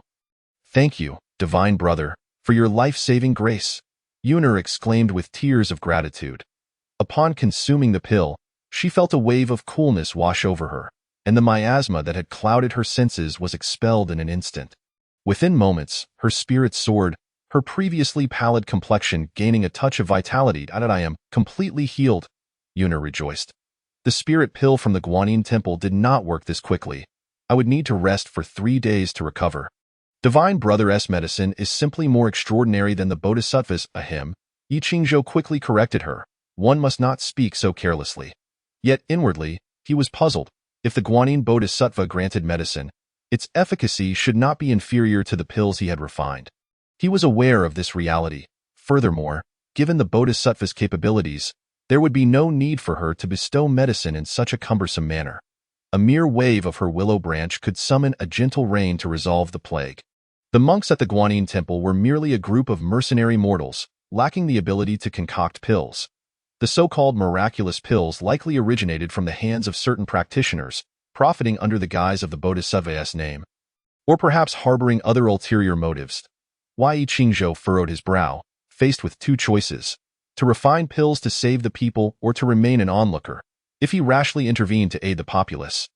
Thank you, divine brother, for your life-saving grace. Yuner exclaimed with tears of gratitude. Upon consuming the pill, she felt a wave of coolness wash over her, and the miasma that had clouded her senses was expelled in an instant. Within moments, her spirit soared, her previously pallid complexion gaining a touch of vitality. I am completely healed, Yuner rejoiced. The spirit pill from the Guanyin Temple did not work this quickly. I would need to rest for 3 days to recover. Divine Brother's medicine is simply more extraordinary than the Bodhisattva's. Yi Qingzhou quickly corrected her. One must not speak so carelessly. Yet inwardly, he was puzzled. If the Guanyin Bodhisattva granted medicine, its efficacy should not be inferior to the pills he had refined. He was aware of this reality. Furthermore, given the Bodhisattva's capabilities, there would be no need for her to bestow medicine in such a cumbersome manner. A mere wave of her willow branch could summon a gentle rain to resolve the plague. The monks at the Guanyin Temple were merely a group of mercenary mortals, lacking the ability to concoct pills. The so-called miraculous pills likely originated from the hands of certain practitioners, profiting under the guise of the Bodhisattva's name, or perhaps harboring other ulterior motives. Yi Qingzhou furrowed his brow, faced with two choices: to refine pills to save the people or to remain an onlooker. If he rashly intervened to aid the populace,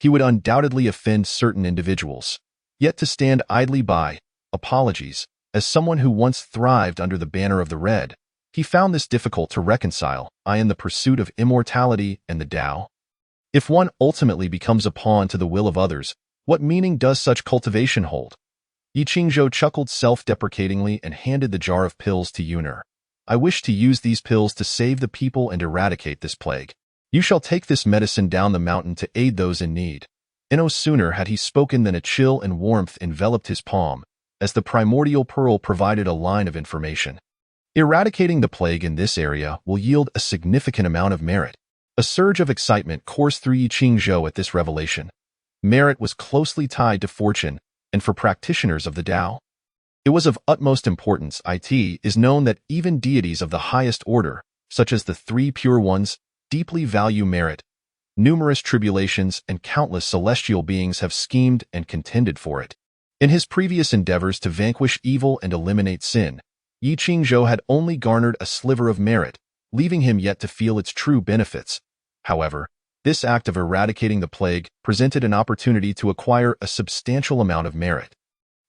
he would undoubtedly offend certain individuals. Yet to stand idly by, apologies, as someone who once thrived under the banner of the Red, he found this difficult to reconcile, in the pursuit of immortality and the Tao. If one ultimately becomes a pawn to the will of others, what meaning does such cultivation hold? Yi Qingzhou chuckled self-deprecatingly and handed the jar of pills to Yuner. I wish to use these pills to save the people and eradicate this plague. You shall take this medicine down the mountain to aid those in need. No sooner had he spoken than a chill and warmth enveloped his palm, as the primordial pearl provided a line of information. Eradicating the plague in this area will yield a significant amount of merit. A surge of excitement coursed through Yi Qingzhou at this revelation. Merit was closely tied to fortune, and for practitioners of the Tao, it was of utmost importance. It is known that even deities of the highest order, such as the Three Pure Ones, deeply value merit. Numerous tribulations and countless celestial beings have schemed and contended for it. In his previous endeavors to vanquish evil and eliminate sin, Yi Qingzhou had only garnered a sliver of merit, leaving him yet to feel its true benefits. However, this act of eradicating the plague presented an opportunity to acquire a substantial amount of merit.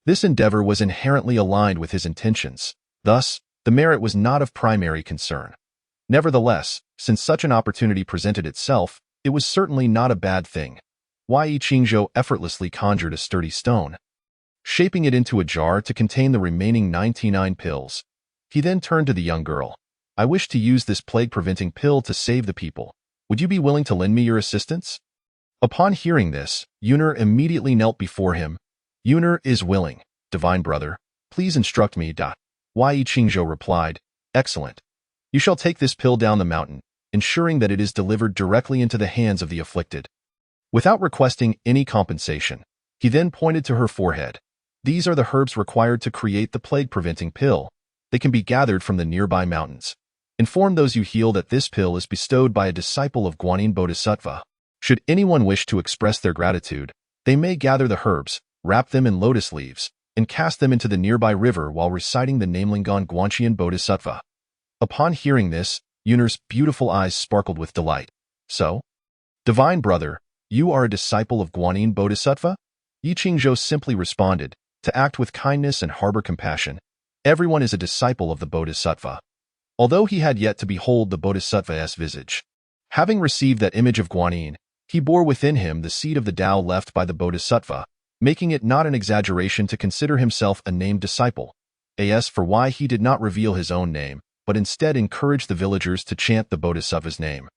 This endeavor was inherently aligned with his intentions. Thus, the merit was not of primary concern. Nevertheless, since such an opportunity presented itself, it was certainly not a bad thing. Yi Qingzhou effortlessly conjured a sturdy stone, shaping it into a jar to contain the remaining 99 pills. He then turned to the young girl. I wish to use this plague-preventing pill to save the people. Would you be willing to lend me your assistance? Upon hearing this, Yuner immediately knelt before him. Yuner is willing, Divine Brother. Please instruct me. Yi Qingzhou replied, Excellent. You shall take this pill down the mountain, ensuring that it is delivered directly into the hands of the afflicted. Without requesting any compensation, he then pointed to her forehead. These are the herbs required to create the plague-preventing pill. They can be gathered from the nearby mountains. Inform those you heal that this pill is bestowed by a disciple of Guanyin Bodhisattva. Should anyone wish to express their gratitude, they may gather the herbs, wrap them in lotus leaves, and cast them into the nearby river while reciting the Namelingon Guanyin Bodhisattva. Upon hearing this, Yuner's beautiful eyes sparkled with delight. So, Divine Brother, you are a disciple of Guanyin Bodhisattva? Yi Qingzhou simply responded, to act with kindness and harbor compassion. Everyone is a disciple of the Bodhisattva. Although he had yet to behold the Bodhisattva's visage, having received that image of Guanyin, he bore within him the seed of the Tao left by the Bodhisattva, making it not an exaggeration to consider himself a named disciple. As for why he did not reveal his own name, but instead encouraged the villagers to chant the Bodhisattva's name.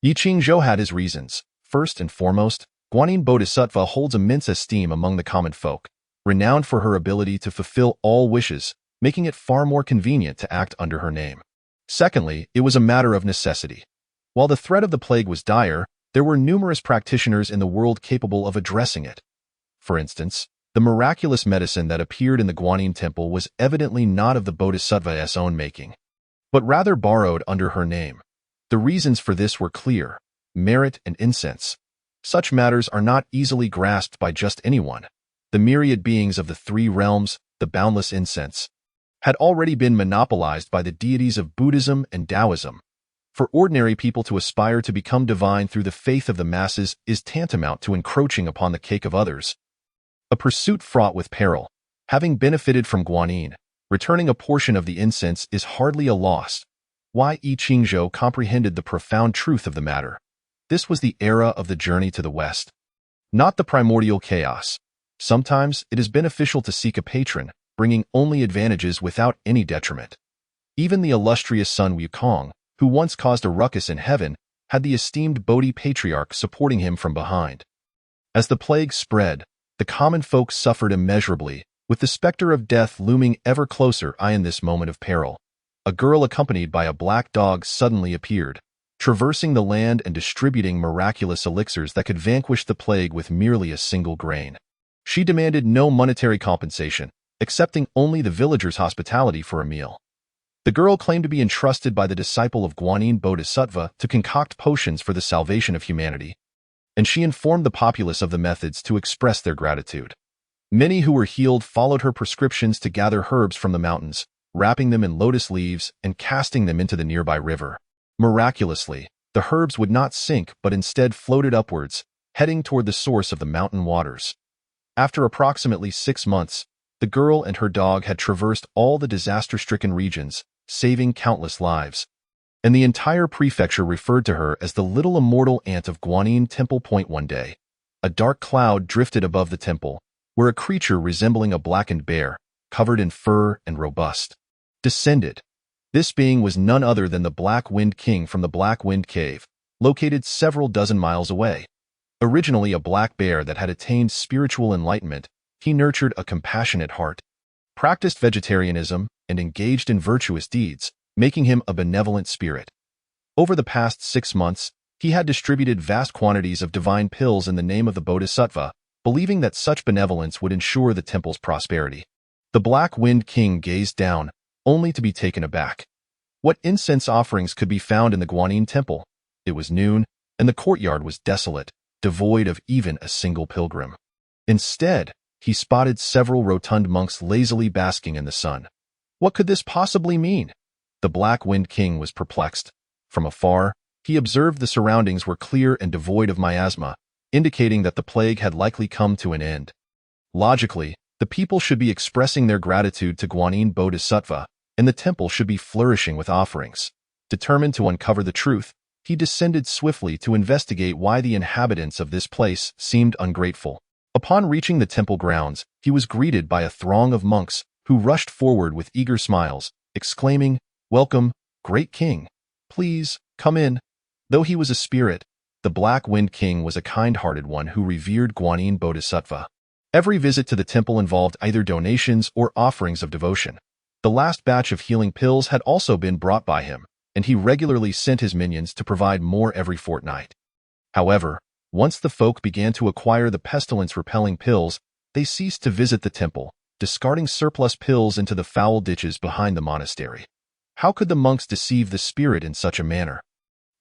Yi Qingzhou had his reasons. First and foremost, Guanyin Bodhisattva holds immense esteem among the common folk, renowned for her ability to fulfill all wishes, making it far more convenient to act under her name. Secondly, it was a matter of necessity. While the threat of the plague was dire, there were numerous practitioners in the world capable of addressing it. For instance, the miraculous medicine that appeared in the Guanyin Temple was evidently not of the Bodhisattva's own making, but rather borrowed under her name. The reasons for this were clear: merit and incense. Such matters are not easily grasped by just anyone. The myriad beings of the three realms, the boundless incense, had already been monopolized by the deities of Buddhism and Taoism. For ordinary people to aspire to become divine through the faith of the masses is tantamount to encroaching upon the cake of others. A pursuit fraught with peril. Having benefited from Guanyin, returning a portion of the incense is hardly a loss. Yi Qingzhou comprehended the profound truth of the matter. This was the era of the journey to the West, not the primordial chaos. Sometimes it is beneficial to seek a patron, bringing only advantages without any detriment. Even the illustrious Sun Wukong, who once caused a ruckus in heaven, had the esteemed Bodhi patriarch supporting him from behind. As the plague spread, the common folk suffered immeasurably, with the specter of death looming ever closer. In this moment of peril, a girl accompanied by a black dog suddenly appeared, traversing the land and distributing miraculous elixirs that could vanquish the plague with merely a single grain. She demanded no monetary compensation, accepting only the villagers' hospitality for a meal. The girl claimed to be entrusted by the disciple of Guanyin Bodhisattva to concoct potions for the salvation of humanity, and she informed the populace of the methods to express their gratitude. Many who were healed followed her prescriptions to gather herbs from the mountains, wrapping them in lotus leaves and casting them into the nearby river. Miraculously, the herbs would not sink but instead floated upwards, heading toward the source of the mountain waters. After approximately 6 months, the girl and her dog had traversed all the disaster-stricken regions, saving countless lives, and the entire prefecture referred to her as the little immortal aunt of Guanyin Temple. One day, a dark cloud drifted above the temple, where a creature resembling a blackened bear, covered in fur and robust, descended. This being was none other than the Black Wind King from the Black Wind Cave, located several dozen miles away. Originally a black bear that had attained spiritual enlightenment, he nurtured a compassionate heart, practiced vegetarianism, and engaged in virtuous deeds, making him a benevolent spirit. Over the past 6 months, he had distributed vast quantities of divine pills in the name of the Bodhisattva, believing that such benevolence would ensure the temple's prosperity. The Black Wind King gazed down, only to be taken aback. What incense offerings could be found in the Guanyin Temple? It was noon, and the courtyard was desolate, devoid of even a single pilgrim. Instead, he spotted several rotund monks lazily basking in the sun. What could this possibly mean? The Black Wind King was perplexed. From afar, he observed the surroundings were clear and devoid of miasma, indicating that the plague had likely come to an end. Logically, the people should be expressing their gratitude to Guanyin Bodhisattva, and the temple should be flourishing with offerings. Determined to uncover the truth, he descended swiftly to investigate why the inhabitants of this place seemed ungrateful. Upon reaching the temple grounds, he was greeted by a throng of monks who rushed forward with eager smiles, exclaiming, "Welcome, great king. Please, come in." Though he was a spirit, the Black Wind King was a kind-hearted one who revered Guanyin Bodhisattva. Every visit to the temple involved either donations or offerings of devotion. The last batch of healing pills had also been brought by him, and he regularly sent his minions to provide more every fortnight. However, once the folk began to acquire the pestilence-repelling pills, they ceased to visit the temple, discarding surplus pills into the foul ditches behind the monastery. How could the monks deceive the spirit in such a manner?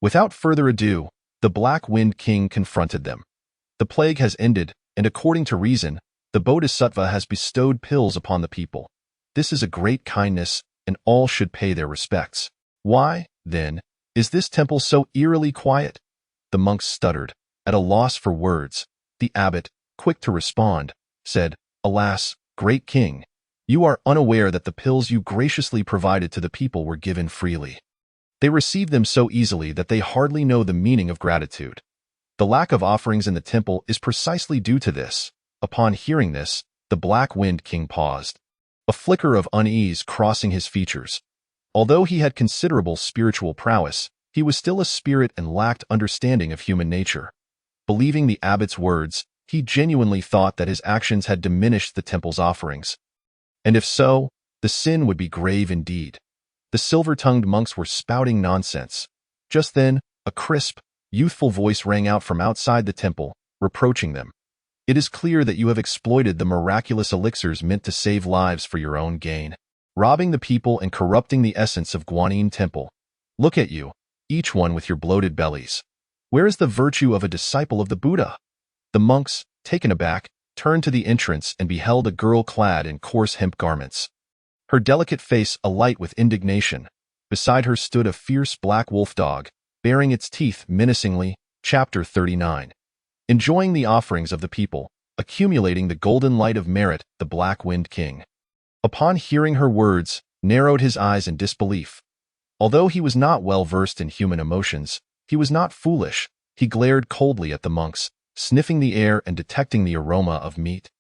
Without further ado, the Black Wind King confronted them. The plague has ended, and according to reason, the Bodhisattva has bestowed pills upon the people. This is a great kindness, and all should pay their respects. Why, then, is this temple so eerily quiet? The monks stuttered, at a loss for words. The abbot, quick to respond, said, "Alas, great king, you are unaware that the pills you graciously provided to the people were given freely. They receive them so easily that they hardly know the meaning of gratitude. The lack of offerings in the temple is precisely due to this." Upon hearing this, the Black Wind King paused, a flicker of unease crossing his features. Although he had considerable spiritual prowess, he was still a spirit and lacked understanding of human nature. Believing the abbot's words, he genuinely thought that his actions had diminished the temple's offerings. And if so, the sin would be grave indeed. The silver-tongued monks were spouting nonsense. Just then, a crisp, youthful voice rang out from outside the temple, reproaching them. "It is clear that you have exploited the miraculous elixirs meant to save lives for your own gain, robbing the people and corrupting the essence of Guanyin Temple. Look at you, each one with your bloated bellies. Where is the virtue of a disciple of the Buddha?" The monks, taken aback, turned to the entrance and beheld a girl clad in coarse hemp garments, her delicate face alight with indignation. Beside her stood a fierce black wolf dog, baring its teeth menacingly. Chapter 39. Enjoying the offerings of the people, accumulating the golden light of merit, the Black Wind King, upon hearing her words, narrowed his eyes in disbelief. Although he was not well versed in human emotions, he was not foolish. He glared coldly at the monks, sniffing the air and detecting the aroma of meat.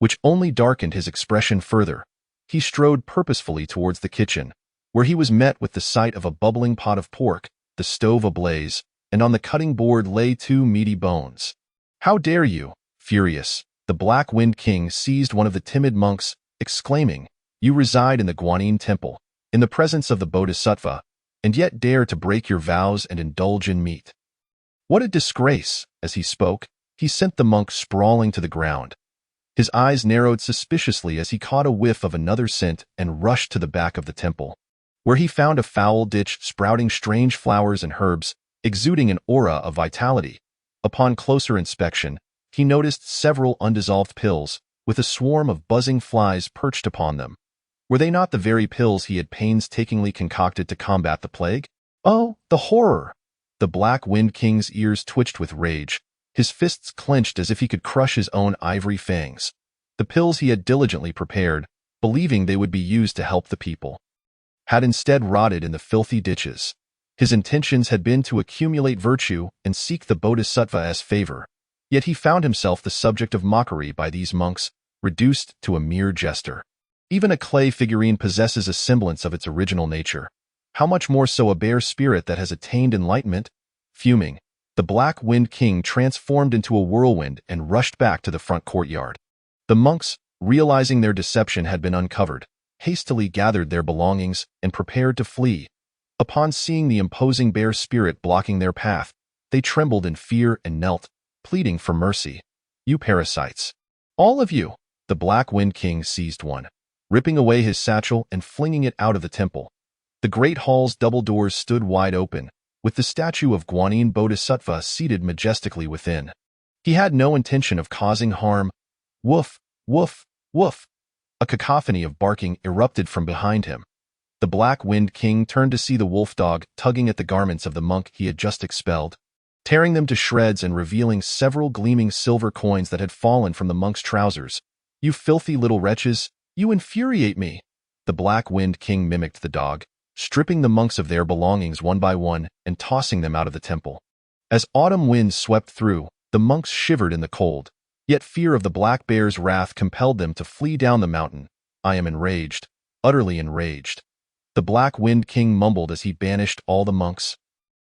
which only darkened his expression further. He strode purposefully towards the kitchen, where he was met with the sight of a bubbling pot of pork, the stove ablaze, and on the cutting board lay 2 meaty bones. "How dare you?" Furious, the Black Wind King seized one of the timid monks, exclaiming, "You reside in the Guanyin Temple, in the presence of the Bodhisattva, and yet dare to break your vows and indulge in meat. What a disgrace!" As he spoke, he sent the monk sprawling to the ground. His eyes narrowed suspiciously as he caught a whiff of another scent and rushed to the back of the temple, where he found a foul ditch sprouting strange flowers and herbs, exuding an aura of vitality. Upon closer inspection, he noticed several undissolved pills, with a swarm of buzzing flies perched upon them. Were they not the very pills he had painstakingly concocted to combat the plague? Oh, the horror! The Black Wind King's ears twitched with rage. His fists clenched as if he could crush his own ivory fangs. The pills he had diligently prepared, believing they would be used to help the people, had instead rotted in the filthy ditches. His intentions had been to accumulate virtue and seek the Bodhisattva's favor, yet he found himself the subject of mockery by these monks, reduced to a mere jester. Even a clay figurine possesses a semblance of its original nature. How much more so a bare spirit that has attained enlightenment? Fuming, the Black Wind King transformed into a whirlwind and rushed back to the front courtyard. The monks, realizing their deception had been uncovered, hastily gathered their belongings and prepared to flee. Upon seeing the imposing bare spirit blocking their path, they trembled in fear and knelt, pleading for mercy. "You parasites! All of you!" The Black Wind King seized one, ripping away his satchel and flinging it out of the temple. The great hall's double doors stood wide open, with the statue of Guanyin Bodhisattva seated majestically within. He had no intention of causing harm. Woof, woof, woof! A cacophony of barking erupted from behind him. The Black Wind King turned to see the wolf dog tugging at the garments of the monk he had just expelled, tearing them to shreds and revealing several gleaming silver coins that had fallen from the monk's trousers. "You filthy little wretches! You infuriate me!" The Black Wind King mimicked the dog, stripping the monks of their belongings one by one and tossing them out of the temple. As autumn winds swept through, the monks shivered in the cold, yet fear of the black bear's wrath compelled them to flee down the mountain. "I am enraged, utterly enraged," the Black Wind King mumbled as he banished all the monks.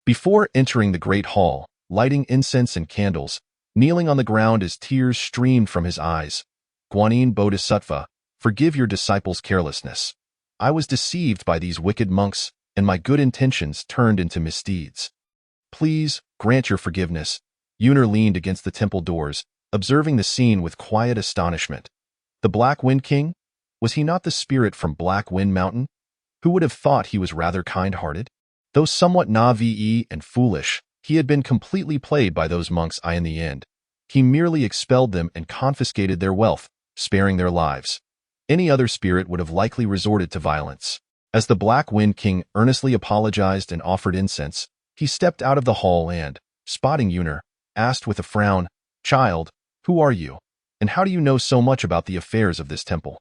Before entering the great hall, lighting incense and candles, kneeling on the ground as tears streamed from his eyes, "Guanyin Bodhisattva, forgive your disciples' carelessness. I was deceived by these wicked monks, and my good intentions turned into misdeeds. Please grant your forgiveness." Yunner leaned against the temple doors, observing the scene with quiet astonishment. The Black Wind King? Was he not the spirit from Black Wind Mountain? Who would have thought he was rather kind-hearted? Though somewhat naive and foolish, he had been completely played by those monks in the end. He merely expelled them and confiscated their wealth, sparing their lives. Any other spirit would have likely resorted to violence. As the Black Wind King earnestly apologized and offered incense, he stepped out of the hall and, spotting Yunner, asked with a frown, "Child, who are you, and how do you know so much about the affairs of this temple?"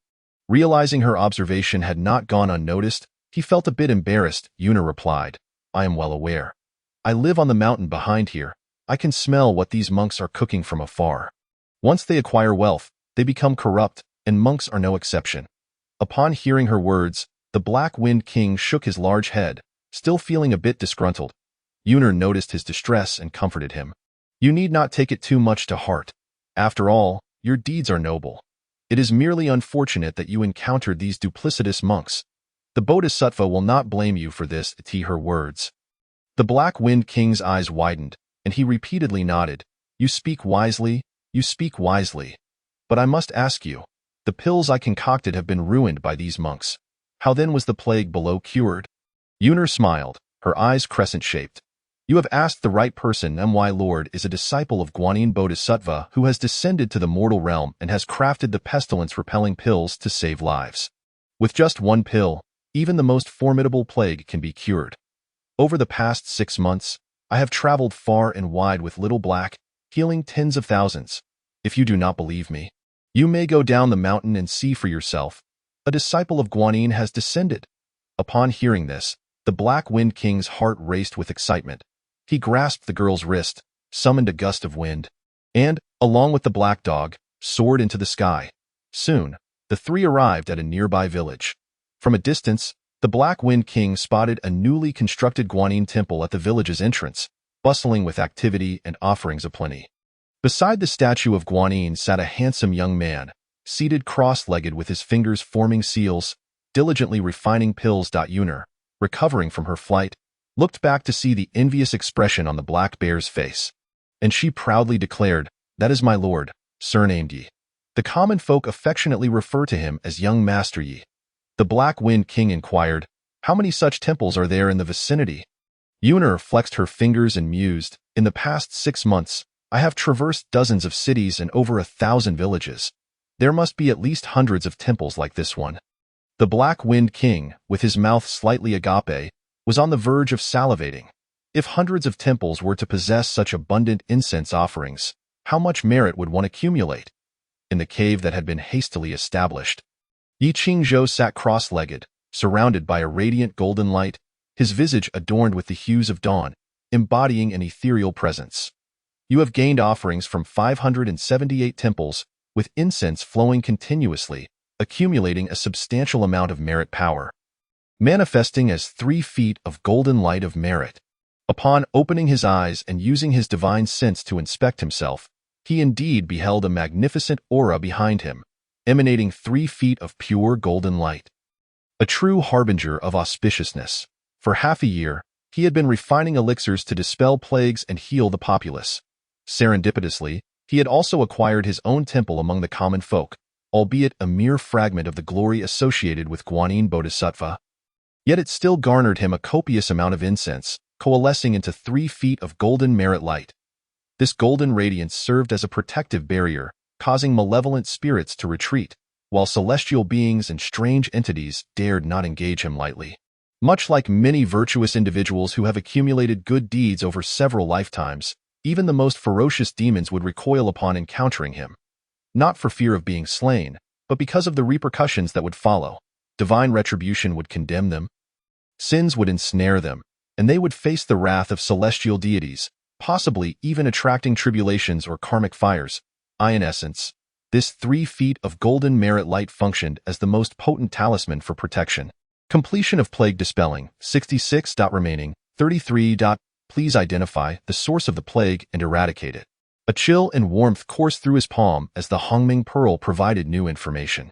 Realizing her observation had not gone unnoticed, he felt a bit embarrassed. Yunner replied, "I am well aware. I live on the mountain behind here. I can smell what these monks are cooking from afar. Once they acquire wealth, they become corrupt, and monks are no exception." Upon hearing her words, the Black Wind King shook his large head, still feeling a bit disgruntled. Yunner noticed his distress and comforted him. "You need not take it too much to heart. After all, your deeds are noble. It is merely unfortunate that you encountered these duplicitous monks. The Bodhisattva will not blame you for this." Her words. The Black Wind King's eyes widened, and he repeatedly nodded. "You speak wisely, you speak wisely. But I must ask you, the pills I concocted have been ruined by these monks. How then was the plague below cured?" Yunner smiled, her eyes crescent-shaped. "You have asked the right person. My lord is a disciple of Guanyin Bodhisattva who has descended to the mortal realm and has crafted the pestilence-repelling pills to save lives. With just one pill, even the most formidable plague can be cured. Over the past 6 months, I have traveled far and wide with Little Black, healing tens of thousands. If you do not believe me, you may go down the mountain and see for yourself. A disciple of Guanyin has descended." Upon hearing this, the Black Wind King's heart raced with excitement. He grasped the girl's wrist, summoned a gust of wind, and, along with the black dog, soared into the sky. Soon, the three arrived at a nearby village. From a distance, the Black Wind King spotted a newly constructed Guanyin temple at the village's entrance, bustling with activity and offerings aplenty. Beside the statue of Guanyin sat a handsome young man, seated cross-legged with his fingers forming seals, diligently refining pills. Yuner, recovering from her flight, looked back to see the envious expression on the black bear's face. And she proudly declared, "That is my lord, surnamed Yi." The common folk affectionately refer to him as young Master Yi. The Black Wind King inquired, "How many such temples are there in the vicinity?" Yuner flexed her fingers and mused, "In the past 6 months, I have traversed dozens of cities and over 1,000 villages. There must be at least hundreds of temples like this one." The Black Wind King, with his mouth slightly agape, was on the verge of salivating. If hundreds of temples were to possess such abundant incense offerings, how much merit would one accumulate? In the cave that had been hastily established, Yi Qingzhou sat cross-legged, surrounded by a radiant golden light, his visage adorned with the hues of dawn, embodying an ethereal presence. "You have gained offerings from 578 temples, with incense flowing continuously, accumulating a substantial amount of merit power, manifesting as 3 feet of golden light of merit." Upon opening his eyes and using his divine sense to inspect himself, he indeed beheld a magnificent aura behind him, emanating 3 feet of pure golden light. A true harbinger of auspiciousness. For half a year, he had been refining elixirs to dispel plagues and heal the populace. Serendipitously, he had also acquired his own temple among the common folk, albeit a mere fragment of the glory associated with Guanyin Bodhisattva. Yet it still garnered him a copious amount of incense, coalescing into 3 feet of golden merit light. This golden radiance served as a protective barrier, causing malevolent spirits to retreat, while celestial beings and strange entities dared not engage him lightly. Much like many virtuous individuals who have accumulated good deeds over several lifetimes, even the most ferocious demons would recoil upon encountering him. Not for fear of being slain, but because of the repercussions that would follow. Divine retribution would condemn them. Sins would ensnare them, and they would face the wrath of celestial deities, possibly even attracting tribulations or karmic fires. In essence, this 3 feet of golden merit light functioned as the most potent talisman for protection. Completion of plague dispelling, 66. Remaining, 33. Please identify the source of the plague and eradicate it. A chill and warmth coursed through his palm as the Hongming Pearl provided new information.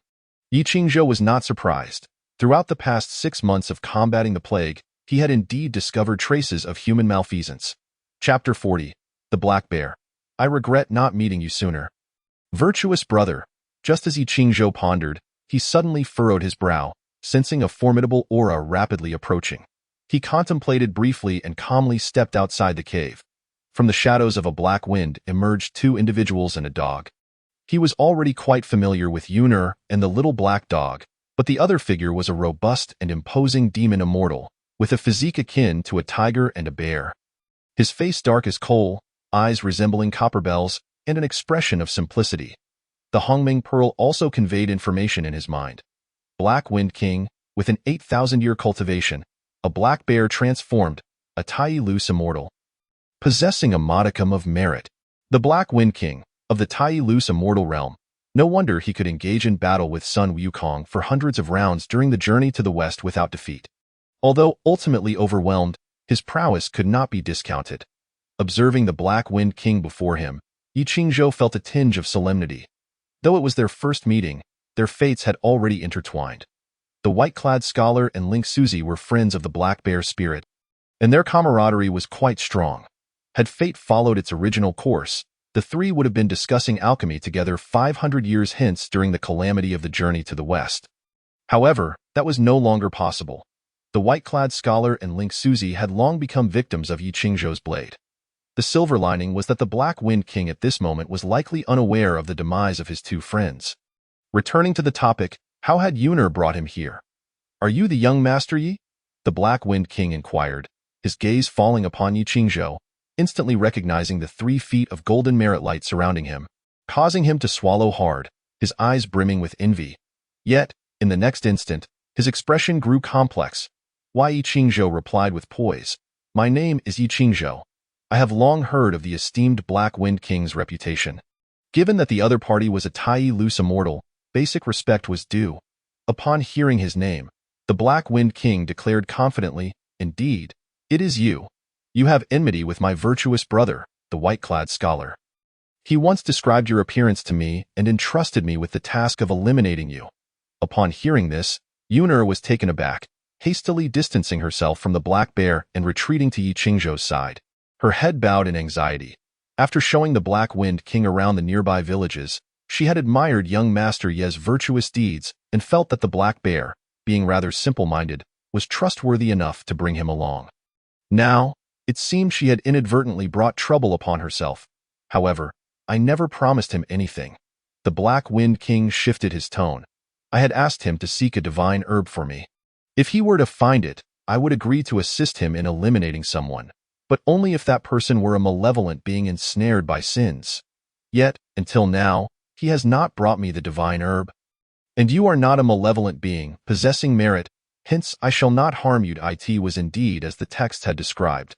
Yi Qingzhou was not surprised. Throughout the past 6 months of combating the plague, he had indeed discovered traces of human malfeasance. Chapter 40. The Black Bear. I regret not meeting you sooner. Virtuous brother. Just as Yi Qingzhou pondered, he suddenly furrowed his brow, sensing a formidable aura rapidly approaching. He contemplated briefly and calmly stepped outside the cave. From the shadows of a black wind emerged 2 individuals and a dog. He was already quite familiar with Yuner and the little black dog, but the other figure was a robust and imposing demon immortal, with a physique akin to a tiger and a bear. His face dark as coal, eyes resembling copper bells, and an expression of simplicity. The Hongming Pearl also conveyed information in his mind. Black Wind King, with an 8,000-year cultivation, a black bear transformed, a Tai Lus immortal, possessing a modicum of merit. The Black Wind King, of the Tai Lus immortal realm. No wonder he could engage in battle with Sun Wukong for hundreds of rounds during the journey to the west without defeat. Although ultimately overwhelmed, his prowess could not be discounted. Observing the Black Wind King before him, Yi Qingzhou felt a tinge of solemnity. Though it was their first meeting, their fates had already intertwined. The white-clad scholar and Ling Suzi were friends of the Black Bear spirit, and their camaraderie was quite strong. Had fate followed its original course, the three would have been discussing alchemy together 500 years hence during the calamity of the journey to the west. However, that was no longer possible. The white-clad scholar and Ling Suzi had long become victims of Yi Qingzhou's blade. The silver lining was that the Black Wind King at this moment was likely unaware of the demise of his 2 friends. Returning to the topic, how had Yuner brought him here? "Are you the young Master Yi?" the Black Wind King inquired, his gaze falling upon Yi Qingzhou, instantly recognizing the 3 feet of golden merit light surrounding him, causing him to swallow hard, his eyes brimming with envy. Yet, in the next instant, his expression grew complex. Yi Qingzhou replied with poise, "My name is Yi Qingzhou. I have long heard of the esteemed Black Wind King's reputation." Given that the other party was a Tai Lus immortal, basic respect was due. Upon hearing his name, the Black Wind King declared confidently, "Indeed, it is you. You have enmity with my virtuous brother, the white-clad scholar. He once described your appearance to me and entrusted me with the task of eliminating you." Upon hearing this, Yun'er was taken aback, hastily distancing herself from the Black Bear and retreating to Yi Qingzhou's side. Her head bowed in anxiety. After showing the Black Wind King around the nearby villages, she had admired young Master Ye's virtuous deeds and felt that the Black Bear, being rather simple-minded, was trustworthy enough to bring him along. Now, it seemed she had inadvertently brought trouble upon herself. However, I never promised him anything. The Black Wind King shifted his tone. I had asked him to seek a divine herb for me. If he were to find it, I would agree to assist him in eliminating someone, but only if that person were a malevolent being ensnared by sins. Yet, until now, he has not brought me the divine herb. And you are not a malevolent being, possessing merit, hence I shall not harm you. It was indeed as the text had described.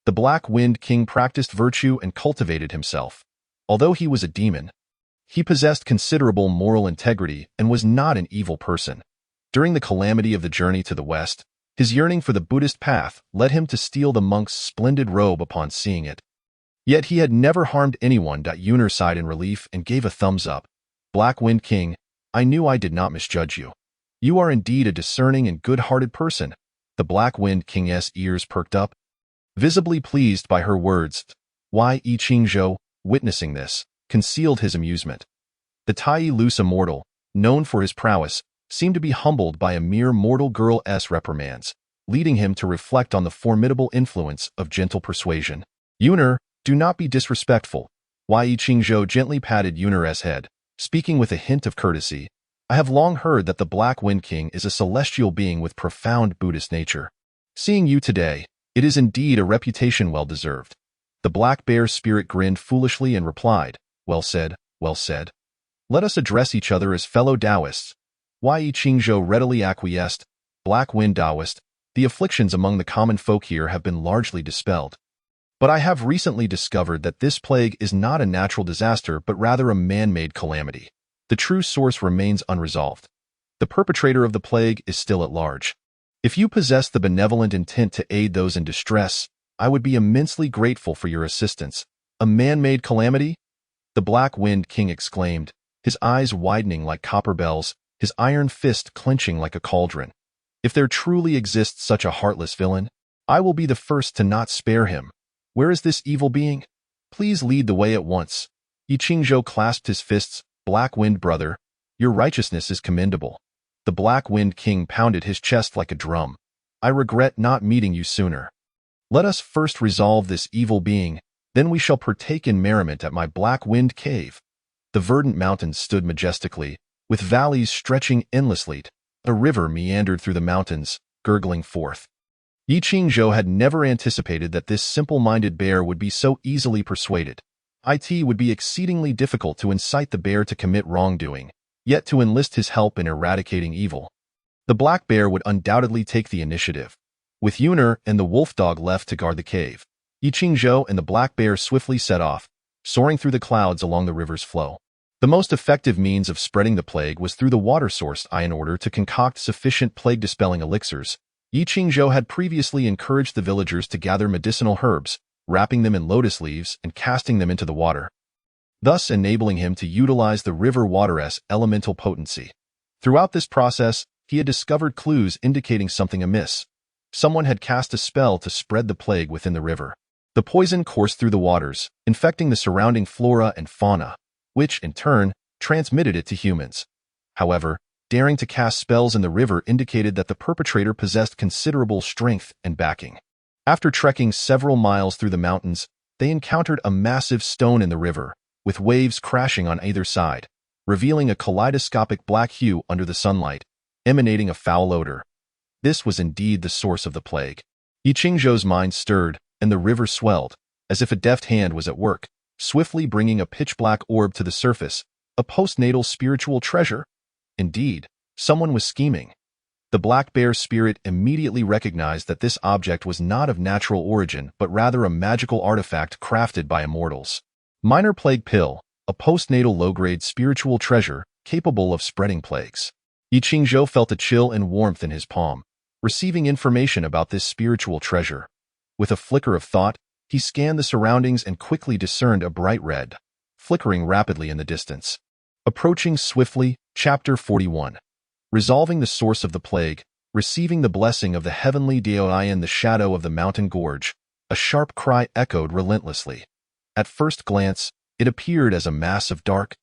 The Black Wind King practiced virtue and cultivated himself. Although he was a demon, he possessed considerable moral integrity and was not an evil person. During the calamity of the journey to the west, his yearning for the Buddhist path led him to steal the monk's splendid robe upon seeing it. Yet he had never harmed anyone. Yun'er sighed in relief and gave a thumbs up. Black Wind King, I knew I did not misjudge you. You are indeed a discerning and good-hearted person. The Black Wind King's ears perked up. Visibly pleased by her words, Yi Qingzhou, witnessing this, concealed his amusement. The Tai Loose immortal, known for his prowess, seemed to be humbled by a mere mortal girl's reprimands, leading him to reflect on the formidable influence of gentle persuasion. Yun'er, do not be disrespectful. Yi Qingzhou gently patted Yun'er's head, speaking with a hint of courtesy. I have long heard that the Black Wind King is a celestial being with profound Buddhist nature. Seeing you today, it is indeed a reputation well deserved. The Black Bear's spirit grinned foolishly and replied, Well said, well said. Let us address each other as fellow Taoists. Yi Qingzhou readily acquiesced. Black Wind Taoist, the afflictions among the common folk here have been largely dispelled. But I have recently discovered that this plague is not a natural disaster but rather a man-made calamity. The true source remains unresolved. The perpetrator of the plague is still at large. If you possess the benevolent intent to aid those in distress, I would be immensely grateful for your assistance. A man-made calamity? The Black Wind King exclaimed, his eyes widening like copper bells, his iron fist clenching like a cauldron. If there truly exists such a heartless villain, I will be the first to not spare him. Where is this evil being? Please lead the way at once. Yi Qingzhou clasped his fists. Black Wind brother, your righteousness is commendable. The Black Wind King pounded his chest like a drum. I regret not meeting you sooner. Let us first resolve this evil being, then we shall partake in merriment at my Black Wind Cave. The verdant mountains stood majestically, with valleys stretching endlessly. A river meandered through the mountains, gurgling forth. Yi Qingzhou had never anticipated that this simple-minded bear would be so easily persuaded. It would be exceedingly difficult to incite the bear to commit wrongdoing, yet to enlist his help in eradicating evil. The Black Bear would undoubtedly take the initiative. With Yun'er and the wolf dog left to guard the cave, Yi Qingzhou and the Black Bear swiftly set off, soaring through the clouds along the river's flow. The most effective means of spreading the plague was through the water source. In order to concoct sufficient plague-dispelling elixirs, Yi Qingzhou had previously encouraged the villagers to gather medicinal herbs, wrapping them in lotus leaves and casting them into the water, thus enabling him to utilize the river water's elemental potency. Throughout this process, he had discovered clues indicating something amiss. Someone had cast a spell to spread the plague within the river. The poison coursed through the waters, infecting the surrounding flora and fauna, which, in turn, transmitted it to humans. However, daring to cast spells in the river indicated that the perpetrator possessed considerable strength and backing. After trekking several miles through the mountains, they encountered a massive stone in the river, with waves crashing on either side, revealing a kaleidoscopic black hue under the sunlight, emanating a foul odor. This was indeed the source of the plague. Yi Qingzhou's mind stirred, and the river swelled, as if a deft hand was at work, swiftly bringing a pitch-black orb to the surface, a postnatal spiritual treasure. Indeed, someone was scheming. The Black Bear's spirit immediately recognized that this object was not of natural origin but rather a magical artifact crafted by immortals. Minor Plague Pill, a postnatal low-grade spiritual treasure, capable of spreading plagues. Yi Qingzhou felt a chill and warmth in his palm, receiving information about this spiritual treasure. With a flicker of thought, he scanned the surroundings and quickly discerned a bright red, flickering rapidly in the distance. Approaching swiftly, Chapter 41. Resolving the source of the plague, receiving the blessing of the heavenly Daoyi in the shadow of the mountain gorge, a sharp cry echoed relentlessly. At first glance, it appeared as a mass of dark,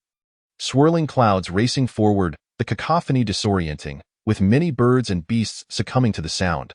swirling clouds racing forward, the cacophony disorienting, with many birds and beasts succumbing to the sound.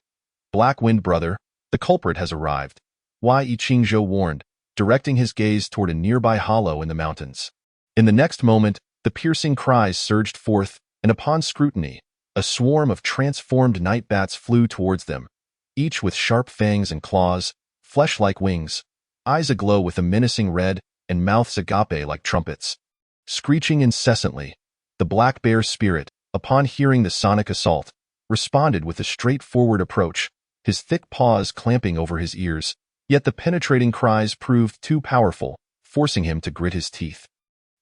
Black Wind brother, the culprit has arrived, Yi Qingzhou warned, directing his gaze toward a nearby hollow in the mountains. In the next moment, the piercing cries surged forth, and upon scrutiny, a swarm of transformed night bats flew towards them, each with sharp fangs and claws, flesh-like wings, eyes aglow with a menacing red, and mouths agape like trumpets. Screeching incessantly, the black bear's spirit, upon hearing the sonic assault, responded with a straightforward approach, his thick paws clamping over his ears, yet the penetrating cries proved too powerful, forcing him to grit his teeth.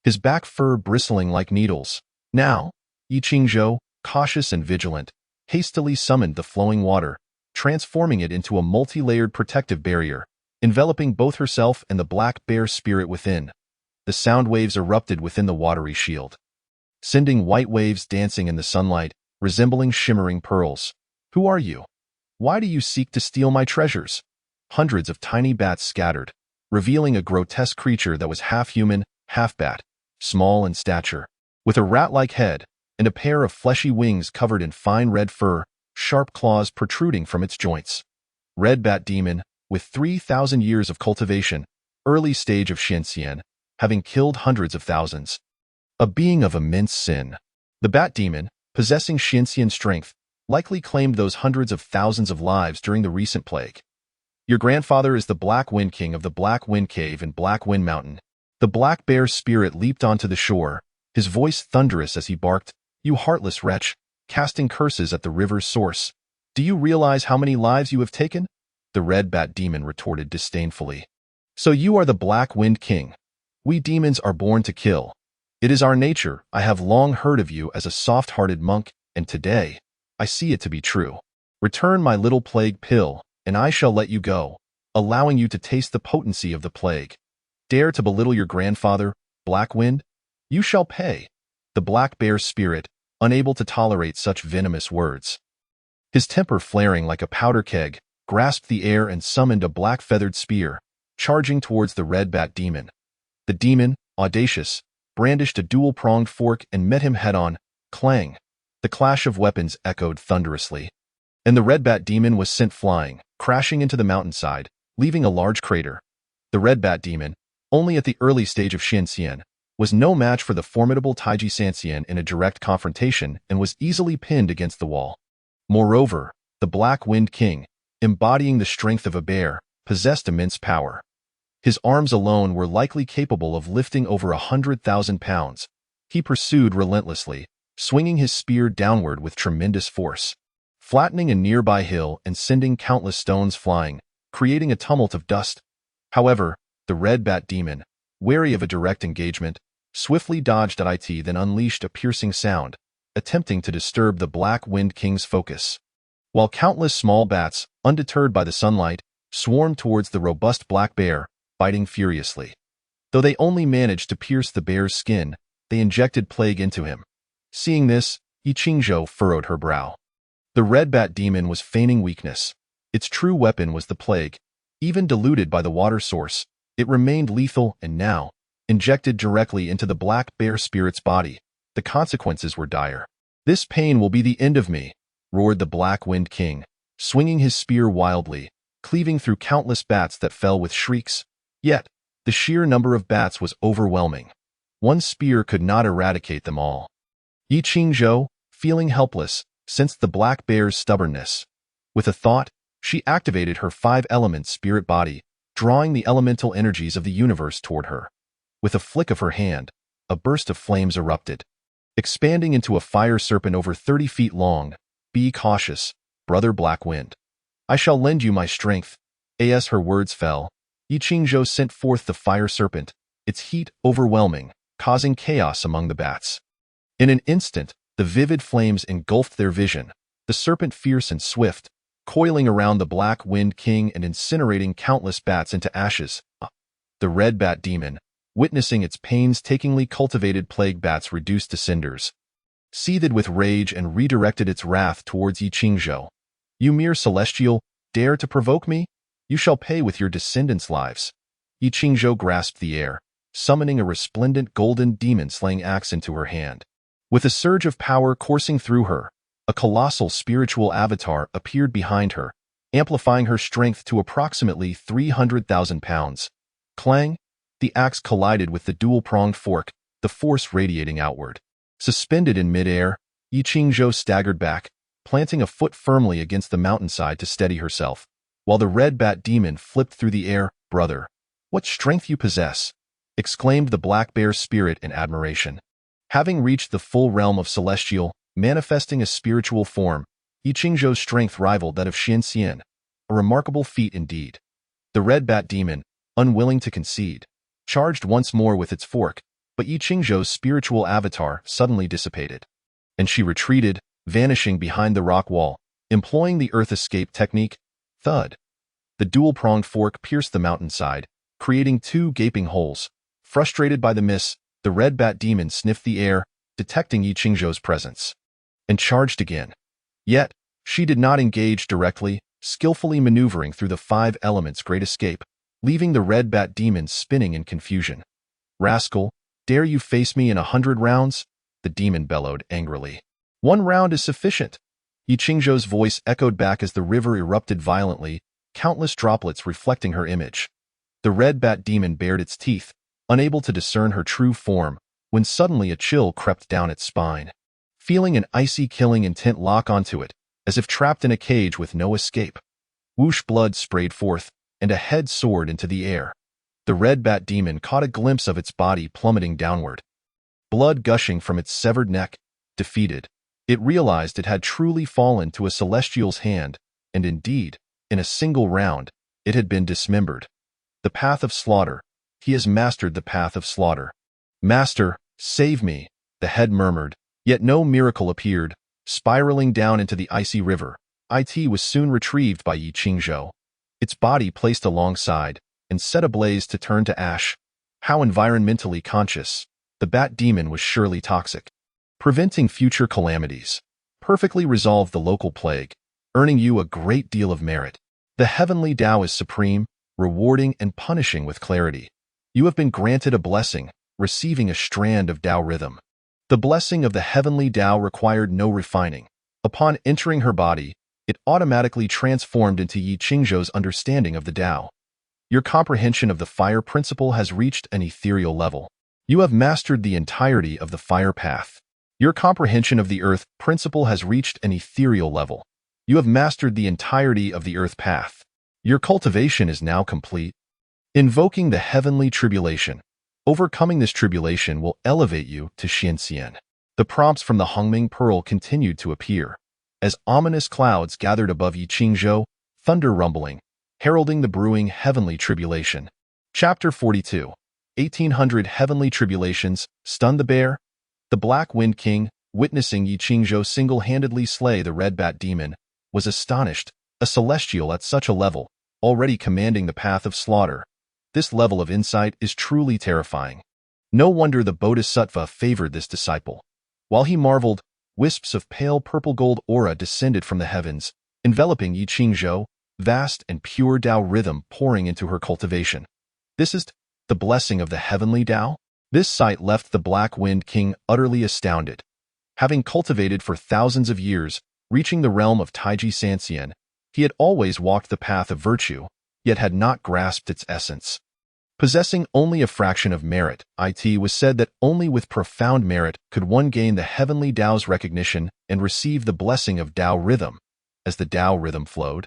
His back fur bristling like needles. Now, Yi Qingzhou, cautious and vigilant, hastily summoned the flowing water, transforming it into a multi-layered protective barrier, enveloping both herself and the black bear spirit within. The sound waves erupted within the watery shield, sending white waves dancing in the sunlight, resembling shimmering pearls. Who are you? Why do you seek to steal my treasures? Hundreds of tiny bats scattered, revealing a grotesque creature that was half human, half bat, small in stature, with a rat-like head and a pair of fleshy wings covered in fine red fur, sharp claws protruding from its joints. Red Bat Demon, with 3,000 years of cultivation, early stage of Xianxian, having killed hundreds of thousands. A being of immense sin. The Bat Demon, possessing Xianxian strength, likely claimed those hundreds of thousands of lives during the recent plague. Your grandfather is the Black Wind King of the Black Wind Cave in Black Wind Mountain. The black bear's spirit leaped onto the shore, his voice thunderous as he barked, "You heartless wretch, casting curses at the river's source. Do you realize how many lives you have taken?" The Red Bat Demon retorted disdainfully. "So you are the Black Wind King. We demons are born to kill. It is our nature. I have long heard of you as a soft-hearted monk, and today, I see it to be true. Return my little plague pill, and I shall let you go, allowing you to taste the potency of the plague. Dare to belittle your grandfather, Black Wind? You shall pay." The black bear's spirit, unable to tolerate such venomous words, his temper flaring like a powder keg, grasped the air and summoned a black-feathered spear, charging towards the Red Bat Demon. The demon, audacious, brandished a dual-pronged fork and met him head-on. Clang! The clash of weapons echoed thunderously, and the Red Bat Demon was sent flying, crashing into the mountainside, leaving a large crater. The Red Bat Demon, only at the early stage of Xianxian, was no match for the formidable Taiji Sanxian in a direct confrontation and was easily pinned against the wall. Moreover, the Black Wind King, embodying the strength of a bear, possessed immense power. His arms alone were likely capable of lifting over 100,000 pounds. He pursued relentlessly, swinging his spear downward with tremendous force, flattening a nearby hill and sending countless stones flying, creating a tumult of dust. However, the Red Bat Demon, wary of a direct engagement, swiftly dodged at it, then unleashed a piercing sound, attempting to disturb the Black Wind King's focus. While countless small bats, undeterred by the sunlight, swarmed towards the robust black bear, biting furiously. Though they only managed to pierce the bear's skin, they injected plague into him. Seeing this, Yi Qingzhou furrowed her brow. The Red Bat Demon was feigning weakness. Its true weapon was the plague. Even diluted by the water source, it remained lethal, and now, injected directly into the black bear spirit's body, the consequences were dire. "This pain will be the end of me," roared the Black Wind King, swinging his spear wildly, cleaving through countless bats that fell with shrieks. Yet, the sheer number of bats was overwhelming. One spear could not eradicate them all. Yi Qingzhou, feeling helpless, sensed the black bear's stubbornness. With a thought, she activated her five-element spirit body, drawing the elemental energies of the universe toward her. With a flick of her hand, a burst of flames erupted, expanding into a fire serpent over 30 feet long. "Be cautious, brother Black Wind. I shall lend you my strength." As her words fell, Yi Qingzhou sent forth the fire serpent, its heat overwhelming, causing chaos among the bats. In an instant, the vivid flames engulfed their vision, the serpent fierce and swift, coiling around the Black Wind King and incinerating countless bats into ashes. The red bat demon, witnessing its painstakingly cultivated plague bats reduced to cinders, seethed with rage and redirected its wrath towards Yi Qingzhou. You mere celestial, dare to provoke me? You shall pay with your descendants' lives. Yi Qingzhou grasped the air, summoning a resplendent golden demon-slaying axe into her hand. With a surge of power coursing through her, a colossal spiritual avatar appeared behind her, amplifying her strength to approximately 300,000 pounds. Clang! The axe collided with the dual-pronged fork, the force radiating outward. Suspended in mid-air, Yi Qingzhou staggered back, planting a foot firmly against the mountainside to steady herself, while the red bat demon flipped through the air. Brother, what strength you possess! Exclaimed the black bear spirit in admiration. Having reached the full realm of celestial, manifesting a spiritual form, Yi Qingzhou's strength rivaled that of Xianxian, a remarkable feat indeed. The red bat demon, unwilling to concede, charged once more with its fork, but Yi Qingzhou's spiritual avatar suddenly dissipated, and she retreated, vanishing behind the rock wall, employing the earth escape technique. Thud! The dual-pronged fork pierced the mountainside, creating two gaping holes. Frustrated by the miss, the red bat demon sniffed the air, detecting Yi Qingzhou's presence, and charged again. Yet, she did not engage directly, skillfully maneuvering through the five elements' great escape, leaving the red bat demon spinning in confusion. Rascal, dare you face me in 100 rounds? The demon bellowed angrily. 1 round is sufficient. Yi Qingzhou's voice echoed back as the river erupted violently, countless droplets reflecting her image. The red bat demon bared its teeth, unable to discern her true form, when suddenly a chill crept down its spine. Feeling an icy killing intent lock onto it, as if trapped in a cage with no escape. Whoosh! Blood sprayed forth, and a head soared into the air. The red bat demon caught a glimpse of its body plummeting downward. Blood gushing from its severed neck. Defeated, it realized it had truly fallen to a celestial's hand, and indeed, in a single round, it had been dismembered. The path of slaughter. He has mastered the path of slaughter. Master, save me, the head murmured, yet no miracle appeared. Spiraling down into the icy river, it was soon retrieved by Yi Qingzhou, its body placed alongside, and set ablaze to turn to ash. How environmentally conscious. The bat demon was surely toxic. Preventing future calamities. Perfectly resolved the local plague, earning you a great deal of merit. The heavenly Tao is supreme, rewarding and punishing with clarity. You have been granted a blessing, receiving a strand of Tao rhythm. The blessing of the heavenly Tao required no refining. Upon entering her body, it automatically transformed into Yi Qingzhou's understanding of the Tao. Your comprehension of the fire principle has reached an ethereal level. You have mastered the entirety of the fire path. Your comprehension of the earth principle has reached an ethereal level. You have mastered the entirety of the earth path. Your cultivation is now complete. Invoking the heavenly tribulation. Overcoming this tribulation will elevate you to Xianxian. The prompts from the Hongming Pearl continued to appear, as ominous clouds gathered above Yi Qingzhou, thunder rumbling, heralding the brewing heavenly tribulation. Chapter 42. 1800 Heavenly Tribulations. Stun the bear. The Black Wind King, witnessing Yi Qingzhou single-handedly slay the red bat demon, was astonished. A celestial at such a level, already commanding the path of slaughter. This level of insight is truly terrifying. No wonder the Bodhisattva favored this disciple. While he marveled, wisps of pale purple-gold aura descended from the heavens, enveloping Yi Qingzhou, vast and pure Tao rhythm pouring into her cultivation. This is the blessing of the heavenly Tao? This sight left the Black Wind King utterly astounded. Having cultivated for thousands of years, reaching the realm of Taiji Sanxian, he had always walked the path of virtue, yet had not grasped its essence. Possessing only a fraction of merit, it was said that only with profound merit could one gain the heavenly Tao's recognition and receive the blessing of Tao rhythm. As the Tao rhythm flowed,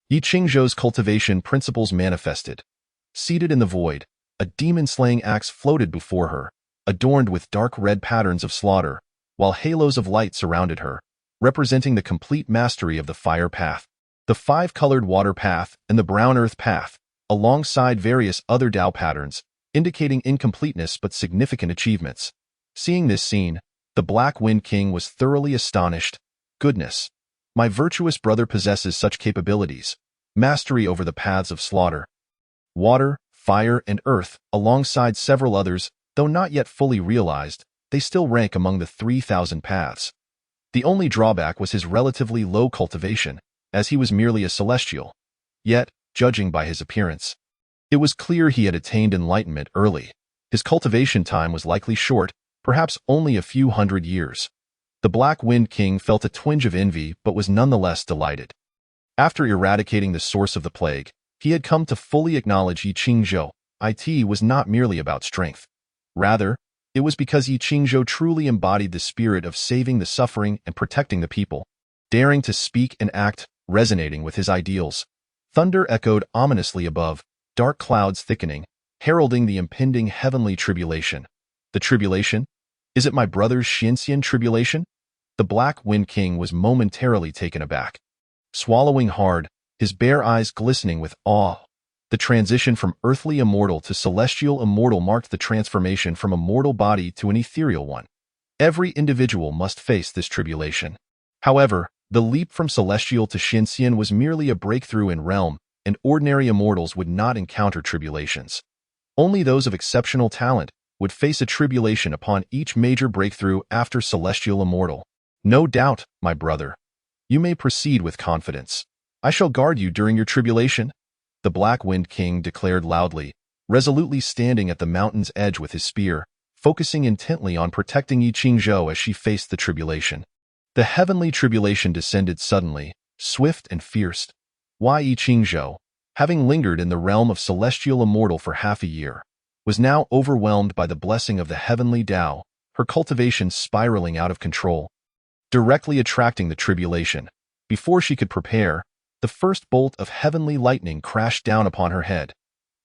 Yi Qingzhou's cultivation principles manifested. Seated in the void, a demon-slaying axe floated before her, adorned with dark red patterns of slaughter, while halos of light surrounded her, representing the complete mastery of the fire path, the five-colored water path, and the brown earth path, alongside various other Tao patterns, indicating incompleteness but significant achievements. Seeing this scene, The Black Wind King was thoroughly astonished. Goodness! My virtuous brother possesses such capabilities. Mastery over the paths of slaughter. Water, fire, and earth, alongside several others, though not yet fully realized, they still rank among the 3,000 paths. The only drawback was his relatively low cultivation, as he was merely a celestial. Yet, judging by his appearance, it was clear he had attained enlightenment early. His cultivation time was likely short, perhaps only a few hundred years. The Black Wind King felt a twinge of envy but was nonetheless delighted. After eradicating the source of the plague, he had come to fully acknowledge Yi Qingzhou. It was not merely about strength. Rather, it was because Yi Qingzhou truly embodied the spirit of saving the suffering and protecting the people, daring to speak and act, resonating with his ideals. Thunder echoed ominously above, dark clouds thickening, heralding the impending heavenly tribulation. The tribulation? Is it my brother's Xianxian tribulation? The Black Wind King was momentarily taken aback. Swallowing hard, his bare eyes glistening with awe, the transition from earthly immortal to celestial immortal marked the transformation from a mortal body to an ethereal one. Every individual must face this tribulation. However, the leap from celestial to Xianxian was merely a breakthrough in realm, and ordinary immortals would not encounter tribulations. Only those of exceptional talent would face a tribulation upon each major breakthrough after celestial immortal. No doubt, my brother. You may proceed with confidence. I shall guard you during your tribulation, the Black Wind King declared loudly, resolutely standing at the mountain's edge with his spear, focusing intently on protecting Yi Qingzhou as she faced the tribulation. The heavenly tribulation descended suddenly, swift and fierce. Yi Qingzhou, having lingered in the realm of celestial immortal for half a year, was now overwhelmed by the blessing of the heavenly Tao, her cultivation spiraling out of control, directly attracting the tribulation. Before she could prepare, the first bolt of heavenly lightning crashed down upon her head.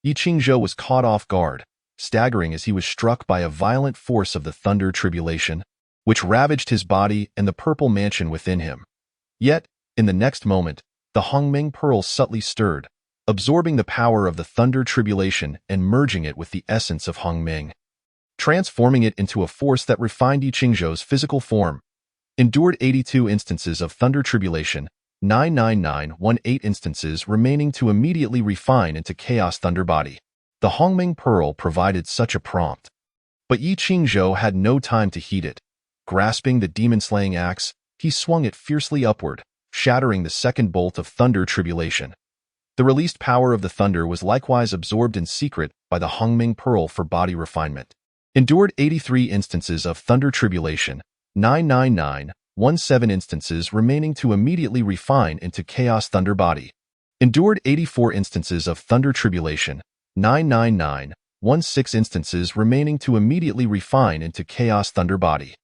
Yi Qingzhou was caught off guard, staggering as he was struck by a violent force of the thunder tribulation, which ravaged his body and the purple mansion within him. Yet, in the next moment, the Hongming Pearl subtly stirred, absorbing the power of the thunder tribulation and merging it with the essence of Hongming, transforming it into a force that refined Yi Qingzhou's physical form. Endured 82 instances of thunder tribulation, 99918 instances remaining to immediately refine into Chaos Thunder Body. The Hongming Pearl provided such a prompt. But Yi Qingzhou had no time to heed it. Grasping the demon-slaying axe, he swung it fiercely upward, shattering the second bolt of thunder tribulation. The released power of the thunder was likewise absorbed in secret by the Hongming Pearl for body refinement. Endured 83 instances of thunder tribulation, 99917 instances remaining to immediately refine into Chaos Thunder Body. Endured 84 instances of thunder tribulation, 99916 instances remaining to immediately refine into Chaos Thunder Body.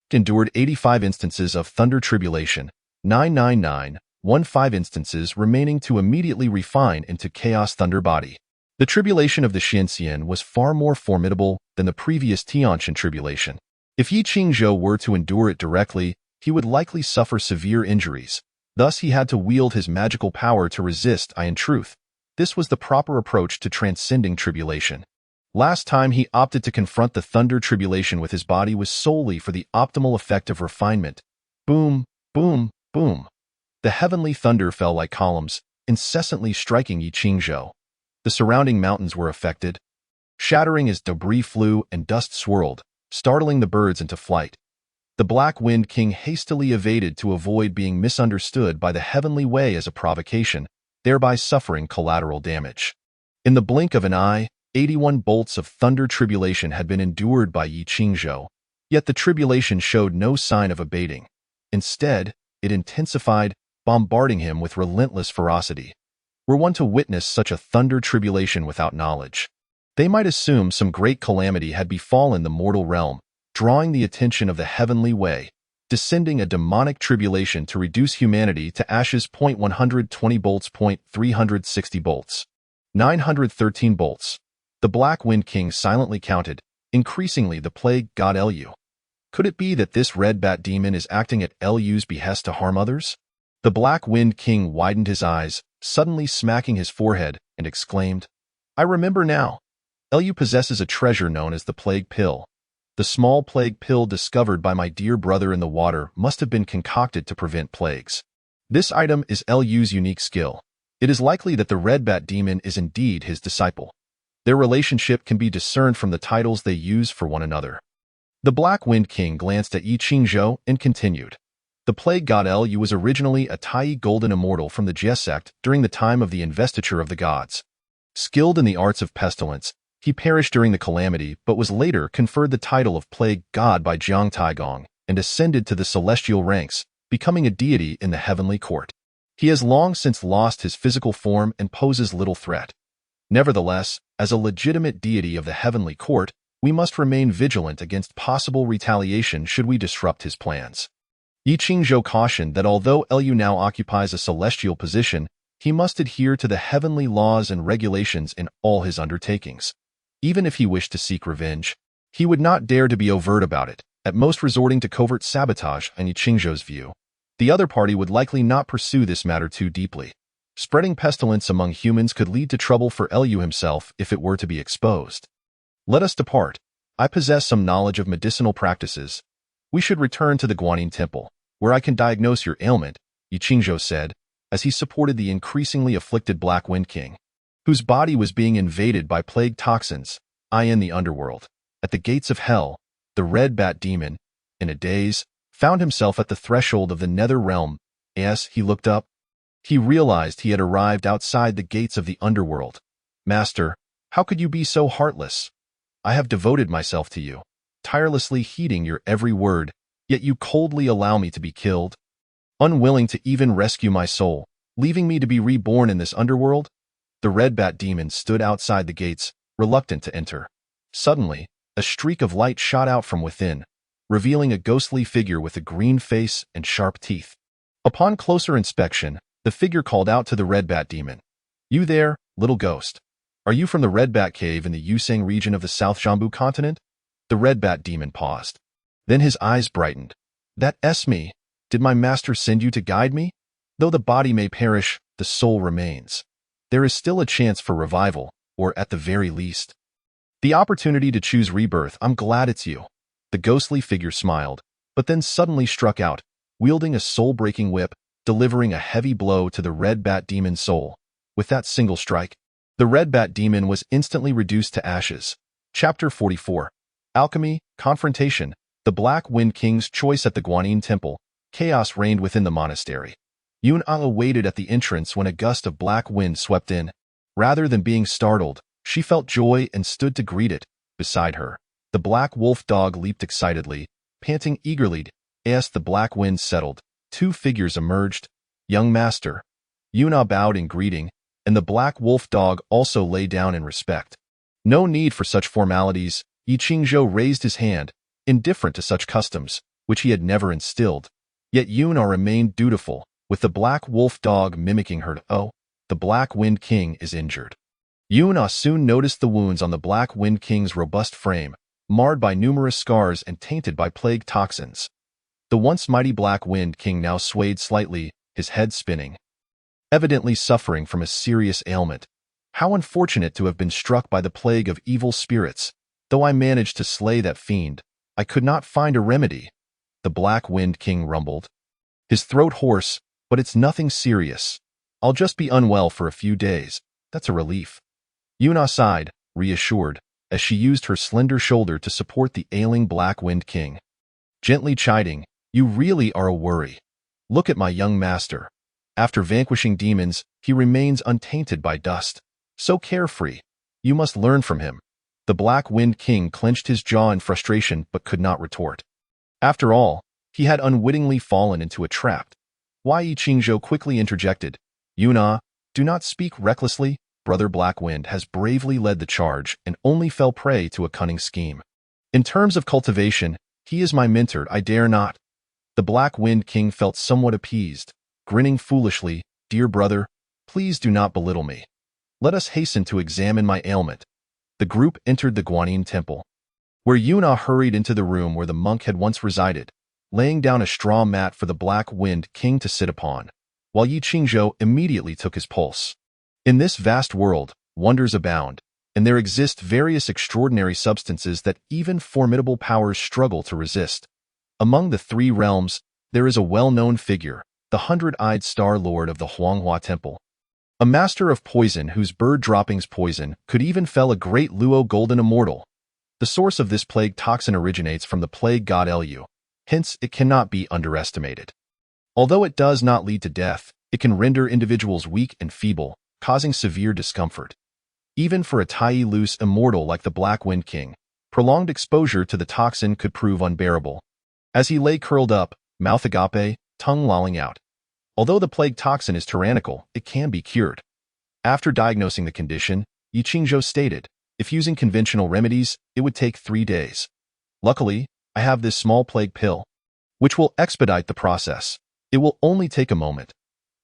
Endured 85 instances of thunder tribulation, 99915 instances remaining to immediately refine into Chaos Thunder Body. The tribulation of the Xianxian was far more formidable than the previous Tianqian tribulation. If Yi Qingzhou were to endure it directly, he would likely suffer severe injuries. Thus he had to wield his magical power to resist. In truth, this was the proper approach to transcending tribulation. Last time he opted to confront the thunder tribulation with his body was solely for the optimal effect of refinement. Boom, boom, boom. The heavenly thunder fell like columns, incessantly striking Yi Qingzhou. The surrounding mountains were affected, shattering as debris flew and dust swirled, startling the birds into flight. The Black Wind King hastily evaded to avoid being misunderstood by the heavenly way as a provocation, thereby suffering collateral damage. In the blink of an eye, 81 bolts of thunder tribulation had been endured by Yi Qingzhou, yet the tribulation showed no sign of abating. Instead, it intensified, bombarding him with relentless ferocity. Were one to witness such a thunder tribulation without knowledge, they might assume some great calamity had befallen the mortal realm, drawing the attention of the heavenly way, descending a demonic tribulation to reduce humanity to ashes. 120 bolts. 360 bolts. 913 bolts. The Black Wind King silently counted, increasingly the plague god Lu. Could it be that this red bat demon is acting at Lu's behest to harm others? The Black Wind King widened his eyes, suddenly smacking his forehead, and exclaimed, I remember now. Lu possesses a treasure known as the Plague Pill. The small plague pill discovered by my dear brother in the water must have been concocted to prevent plagues. This item is Lu's unique skill. It is likely that the red bat demon is indeed his disciple. Their relationship can be discerned from the titles they use for one another. The Black Wind King glanced at Yi Qingzhou and continued. The plague god Lu was originally a Tai golden immortal from the Jie sect during the time of the investiture of the gods. Skilled in the arts of pestilence, he perished during the calamity but was later conferred the title of plague god by Jiang Taigong and ascended to the celestial ranks, becoming a deity in the heavenly court. He has long since lost his physical form and poses little threat. Nevertheless, as a legitimate deity of the heavenly court, we must remain vigilant against possible retaliation should we disrupt his plans. Yi Qingzhou cautioned that although Lu now occupies a celestial position, he must adhere to the heavenly laws and regulations in all his undertakings. Even if he wished to seek revenge, he would not dare to be overt about it, at most resorting to covert sabotage in Yi Qingzhou's view. The other party would likely not pursue this matter too deeply. Spreading pestilence among humans could lead to trouble for Lu himself if it were to be exposed. Let us depart. I possess some knowledge of medicinal practices. We should return to the Guanyin Temple, where I can diagnose your ailment, Yi Qingzhou said, as he supported the increasingly afflicted Black Wind King, whose body was being invaded by plague toxins, in the underworld. At the gates of hell, the red bat demon, in a daze, found himself at the threshold of the nether realm. As he looked up, he realized he had arrived outside the gates of the underworld. Master, how could you be so heartless? I have devoted myself to you, tirelessly heeding your every word, yet you coldly allow me to be killed? Unwilling to even rescue my soul, leaving me to be reborn in this underworld? The red bat demon stood outside the gates, reluctant to enter. Suddenly, a streak of light shot out from within, revealing a ghostly figure with a green face and sharp teeth. Upon closer inspection, the figure called out to the red bat demon. You there, little ghost. Are you from the Red Bat Cave in the Yusang region of the South Jambu continent? The red bat demon paused. Then his eyes brightened. That's me. Did my master send you to guide me? Though the body may perish, the soul remains. There is still a chance for revival, or at the very least, the opportunity to choose rebirth. I'm glad it's you. The ghostly figure smiled, but then suddenly struck out, wielding a soul-breaking whip, delivering a heavy blow to the red bat demon's soul. With that single strike, the red bat demon was instantly reduced to ashes. Chapter 44. Alchemy, Confrontation, the Black Wind King's choice at the Guanyin Temple. Chaos reigned within the monastery. Yun A waited at the entrance when a gust of black wind swept in. Rather than being startled, she felt joy and stood to greet it. Beside her, the black wolf dog leaped excitedly, panting eagerly. As the black wind settled, two figures emerged. Young master. Yun A bowed in greeting, and the black wolf dog also lay down in respect. No need for such formalities. Yi Qingzhou raised his hand, indifferent to such customs, which he had never instilled. Yet Yun A remained dutiful, with the black wolf dog mimicking her. Oh, the Black Wind King is injured. Yun A soon noticed the wounds on the Black Wind King's robust frame, marred by numerous scars and tainted by plague toxins. The once mighty Black Wind King now swayed slightly, his head spinning, evidently suffering from a serious ailment. How unfortunate to have been struck by the plague of evil spirits. Though I managed to slay that fiend, I could not find a remedy. The Black Wind King rumbled, his throat hoarse, but it's nothing serious. I'll just be unwell for a few days. That's a relief. Yun A sighed, reassured, as she used her slender shoulder to support the ailing Black Wind King. Gently chiding, you really are a worry. Look at my young master. After vanquishing demons, he remains untainted by dust. So carefree. You must learn from him. The Black Wind King clenched his jaw in frustration but could not retort. After all, he had unwittingly fallen into a trap. Yi Qingzhou quickly interjected. Yun A, do not speak recklessly. Brother Black Wind has bravely led the charge and only fell prey to a cunning scheme. In terms of cultivation, he is my mentor. I dare not. The Black Wind King felt somewhat appeased, grinning foolishly. Dear brother, please do not belittle me. Let us hasten to examine my ailment. The group entered the Guanyin Temple, where Yun A hurried into the room where the monk had once resided, laying down a straw mat for the Black Wind King to sit upon, while Yi Qingzhou immediately took his pulse. In this vast world, wonders abound, and there exist various extraordinary substances that even formidable powers struggle to resist. Among the three realms, there is a well-known figure, the hundred-eyed Star Lord of the Huanghua Temple. A master of poison whose bird droppings poison could even fell a great Luo golden immortal. The source of this plague toxin originates from the plague god Elu, hence it cannot be underestimated. Although it does not lead to death, it can render individuals weak and feeble, causing severe discomfort. Even for a Tai Loose immortal like the Black Wind King, prolonged exposure to the toxin could prove unbearable. As he lay curled up, mouth agape, tongue lolling out. Although the plague toxin is tyrannical, it can be cured. After diagnosing the condition, Yi Qingzhou stated, if using conventional remedies, it would take 3 days. Luckily, I have this small plague pill, which will expedite the process. It will only take a moment.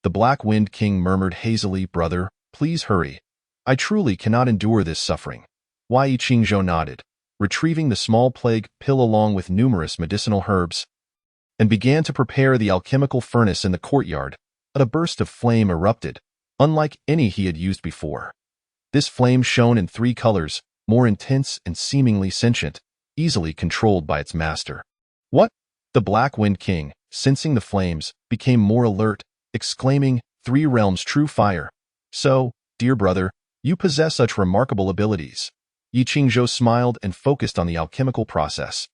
The Black Wind King murmured hazily, brother, please hurry. I truly cannot endure this suffering. Yi Qingzhou nodded, retrieving the small plague pill along with numerous medicinal herbs, and began to prepare the alchemical furnace in the courtyard. A burst of flame erupted, unlike any he had used before. This flame shone in 3 colors, more intense and seemingly sentient, easily controlled by its master. What? The Black Wind King, sensing the flames, became more alert, exclaiming, 3 realms true fire. So, dear brother, you possess such remarkable abilities. Yi Qingzhou smiled and focused on the alchemical process.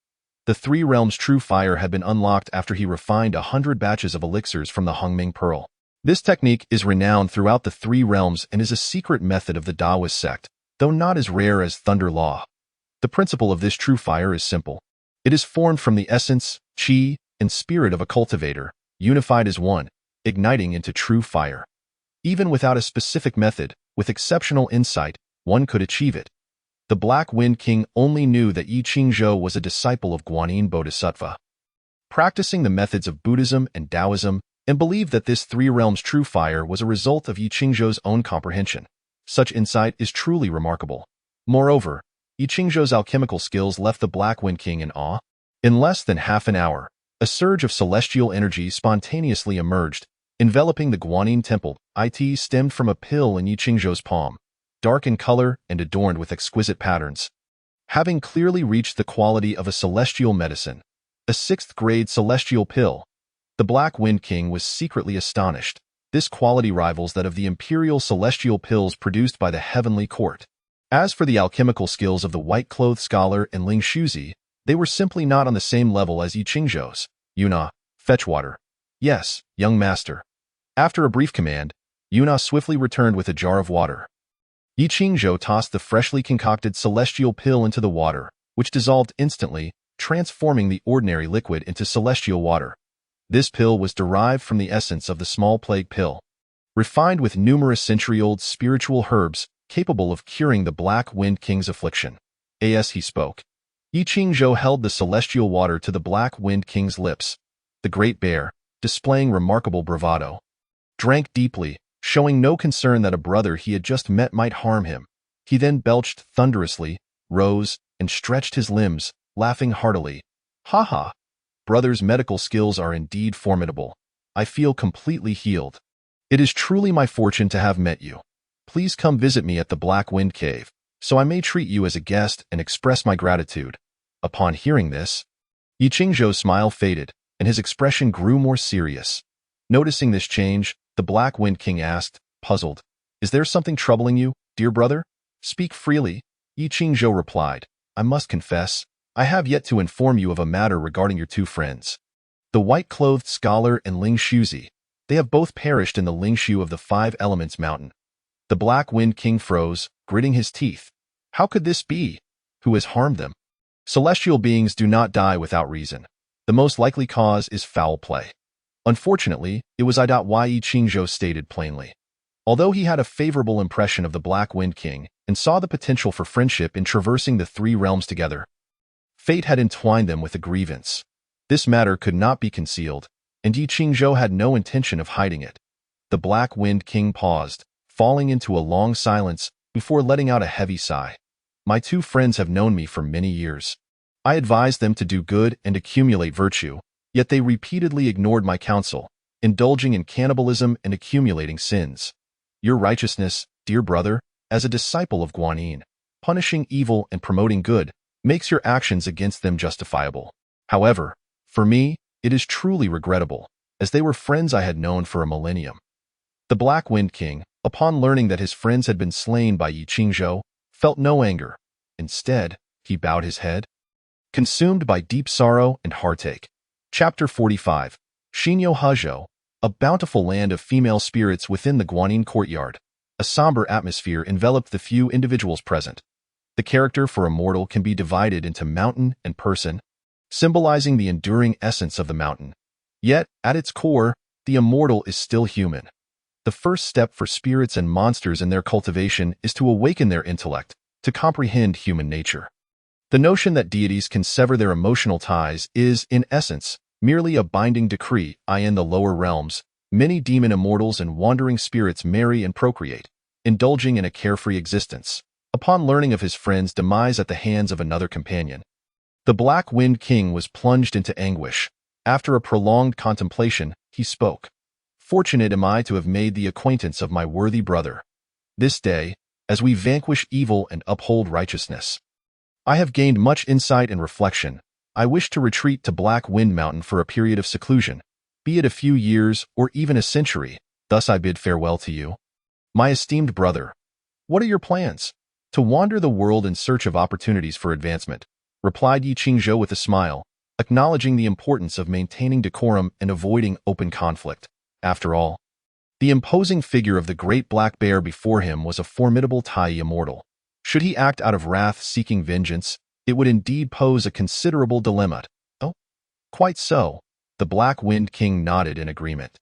The 3 realms true fire had been unlocked after he refined 100 batches of elixirs from the Hongming Pearl. This technique is renowned throughout the 3 realms and is a secret method of the Taoist sect, though not as rare as Thunder Law. The principle of this true fire is simple. It is formed from the essence, qi, and spirit of a cultivator, unified as one, igniting into true fire. Even without a specific method, with exceptional insight, one could achieve it. The Black Wind King only knew that Yi Qingzhou was a disciple of Guanyin Bodhisattva, practicing the methods of Buddhism and Taoism, and believed that this 3 realms true fire was a result of Yi Qingzhou's own comprehension. Such insight is truly remarkable. Moreover, Yi Qingzhou's alchemical skills left the Black Wind King in awe. In less than half an hour, a surge of celestial energy spontaneously emerged, enveloping the Guanyin Temple. It stemmed from a pill in Yi Qingzhou's palm, dark in color and adorned with exquisite patterns. Having clearly reached the quality of a celestial medicine, a 6th-grade celestial pill, the Black Wind King was secretly astonished. This quality rivals that of the imperial celestial pills produced by the Heavenly Court. As for the alchemical skills of the white-clothed scholar and Ling Shuzi, they were simply not on the same level as Yi Qingzhou's. Yuna, fetch water. Yes, young master. After a brief command, Yuna swiftly returned with a jar of water. Yi Qingzhou tossed the freshly concocted celestial pill into the water, which dissolved instantly, transforming the ordinary liquid into celestial water. This pill was derived from the essence of the small plague pill, refined with numerous century-old spiritual herbs capable of curing the Black Wind King's affliction. As he spoke, Yi Qingzhou held the celestial water to the Black Wind King's lips. The great bear, displaying remarkable bravado, drank deeply, showing no concern that a brother he had just met might harm him. He then belched thunderously, rose, and stretched his limbs, laughing heartily. Ha ha! Brother's medical skills are indeed formidable. I feel completely healed. It is truly my fortune to have met you. Please come visit me at the Black Wind Cave, so I may treat you as a guest and express my gratitude. Upon hearing this, Yi Qingzhou's smile faded, and his expression grew more serious. Noticing this change, the Black Wind King asked, puzzled, is there something troubling you, dear brother? Speak freely. Yi Qingzhou replied, I must confess, I have yet to inform you of a matter regarding your 2 friends. The white-clothed scholar and Ling Shuzi. They have both perished in the Lingshu of the 5 Elements Mountain. The Black Wind King froze, gritting his teeth. How could this be? Who has harmed them? Celestial beings do not die without reason. The most likely cause is foul play. Unfortunately, it was Yi Qingzhou stated plainly. Although he had a favorable impression of the Black Wind King and saw the potential for friendship in traversing the 3 realms together, fate had entwined them with a grievance. This matter could not be concealed, and Yi Qingzhou had no intention of hiding it. The Black Wind King paused, falling into a long silence before letting out a heavy sigh. My 2 friends have known me for many years. I advised them to do good and accumulate virtue, yet they repeatedly ignored my counsel, indulging in cannibalism and accumulating sins. Your righteousness, dear brother, as a disciple of Guanyin, punishing evil and promoting good makes your actions against them justifiable. However, for me, it is truly regrettable, as they were friends I had known for a millennium. The Black Wind King, upon learning that his friends had been slain by Yi Qingzhou, felt no anger. Instead, he bowed his head, consumed by deep sorrow and heartache. Chapter 45. Xinyo Hezhou, a bountiful land of female spirits within the Guanyin courtyard. A somber atmosphere enveloped the few individuals present. The character for a mortal can be divided into mountain and person, symbolizing the enduring essence of the mountain. Yet, at its core, the immortal is still human. The first step for spirits and monsters in their cultivation is to awaken their intellect, to comprehend human nature. The notion that deities can sever their emotional ties is, in essence, merely a binding decree. In the lower realms, many demon immortals and wandering spirits marry and procreate, indulging in a carefree existence. Upon learning of his friend's demise at the hands of another companion, the Black Wind King was plunged into anguish. After a prolonged contemplation, he spoke. Fortunate am I to have made the acquaintance of my worthy brother. This day, as we vanquish evil and uphold righteousness, I have gained much insight and reflection. I wish to retreat to Black Wind Mountain for a period of seclusion, be it a few years or even a century. Thus I bid farewell to you, my esteemed brother. What are your plans? To wander the world in search of opportunities for advancement, replied Yi Qingzhou with a smile, acknowledging the importance of maintaining decorum and avoiding open conflict. After all, the imposing figure of the great black bear before him was a formidable Tai immortal. Should he act out of wrath seeking vengeance, it would indeed pose a considerable dilemma. Oh, quite so. The Black Wind King nodded in agreement.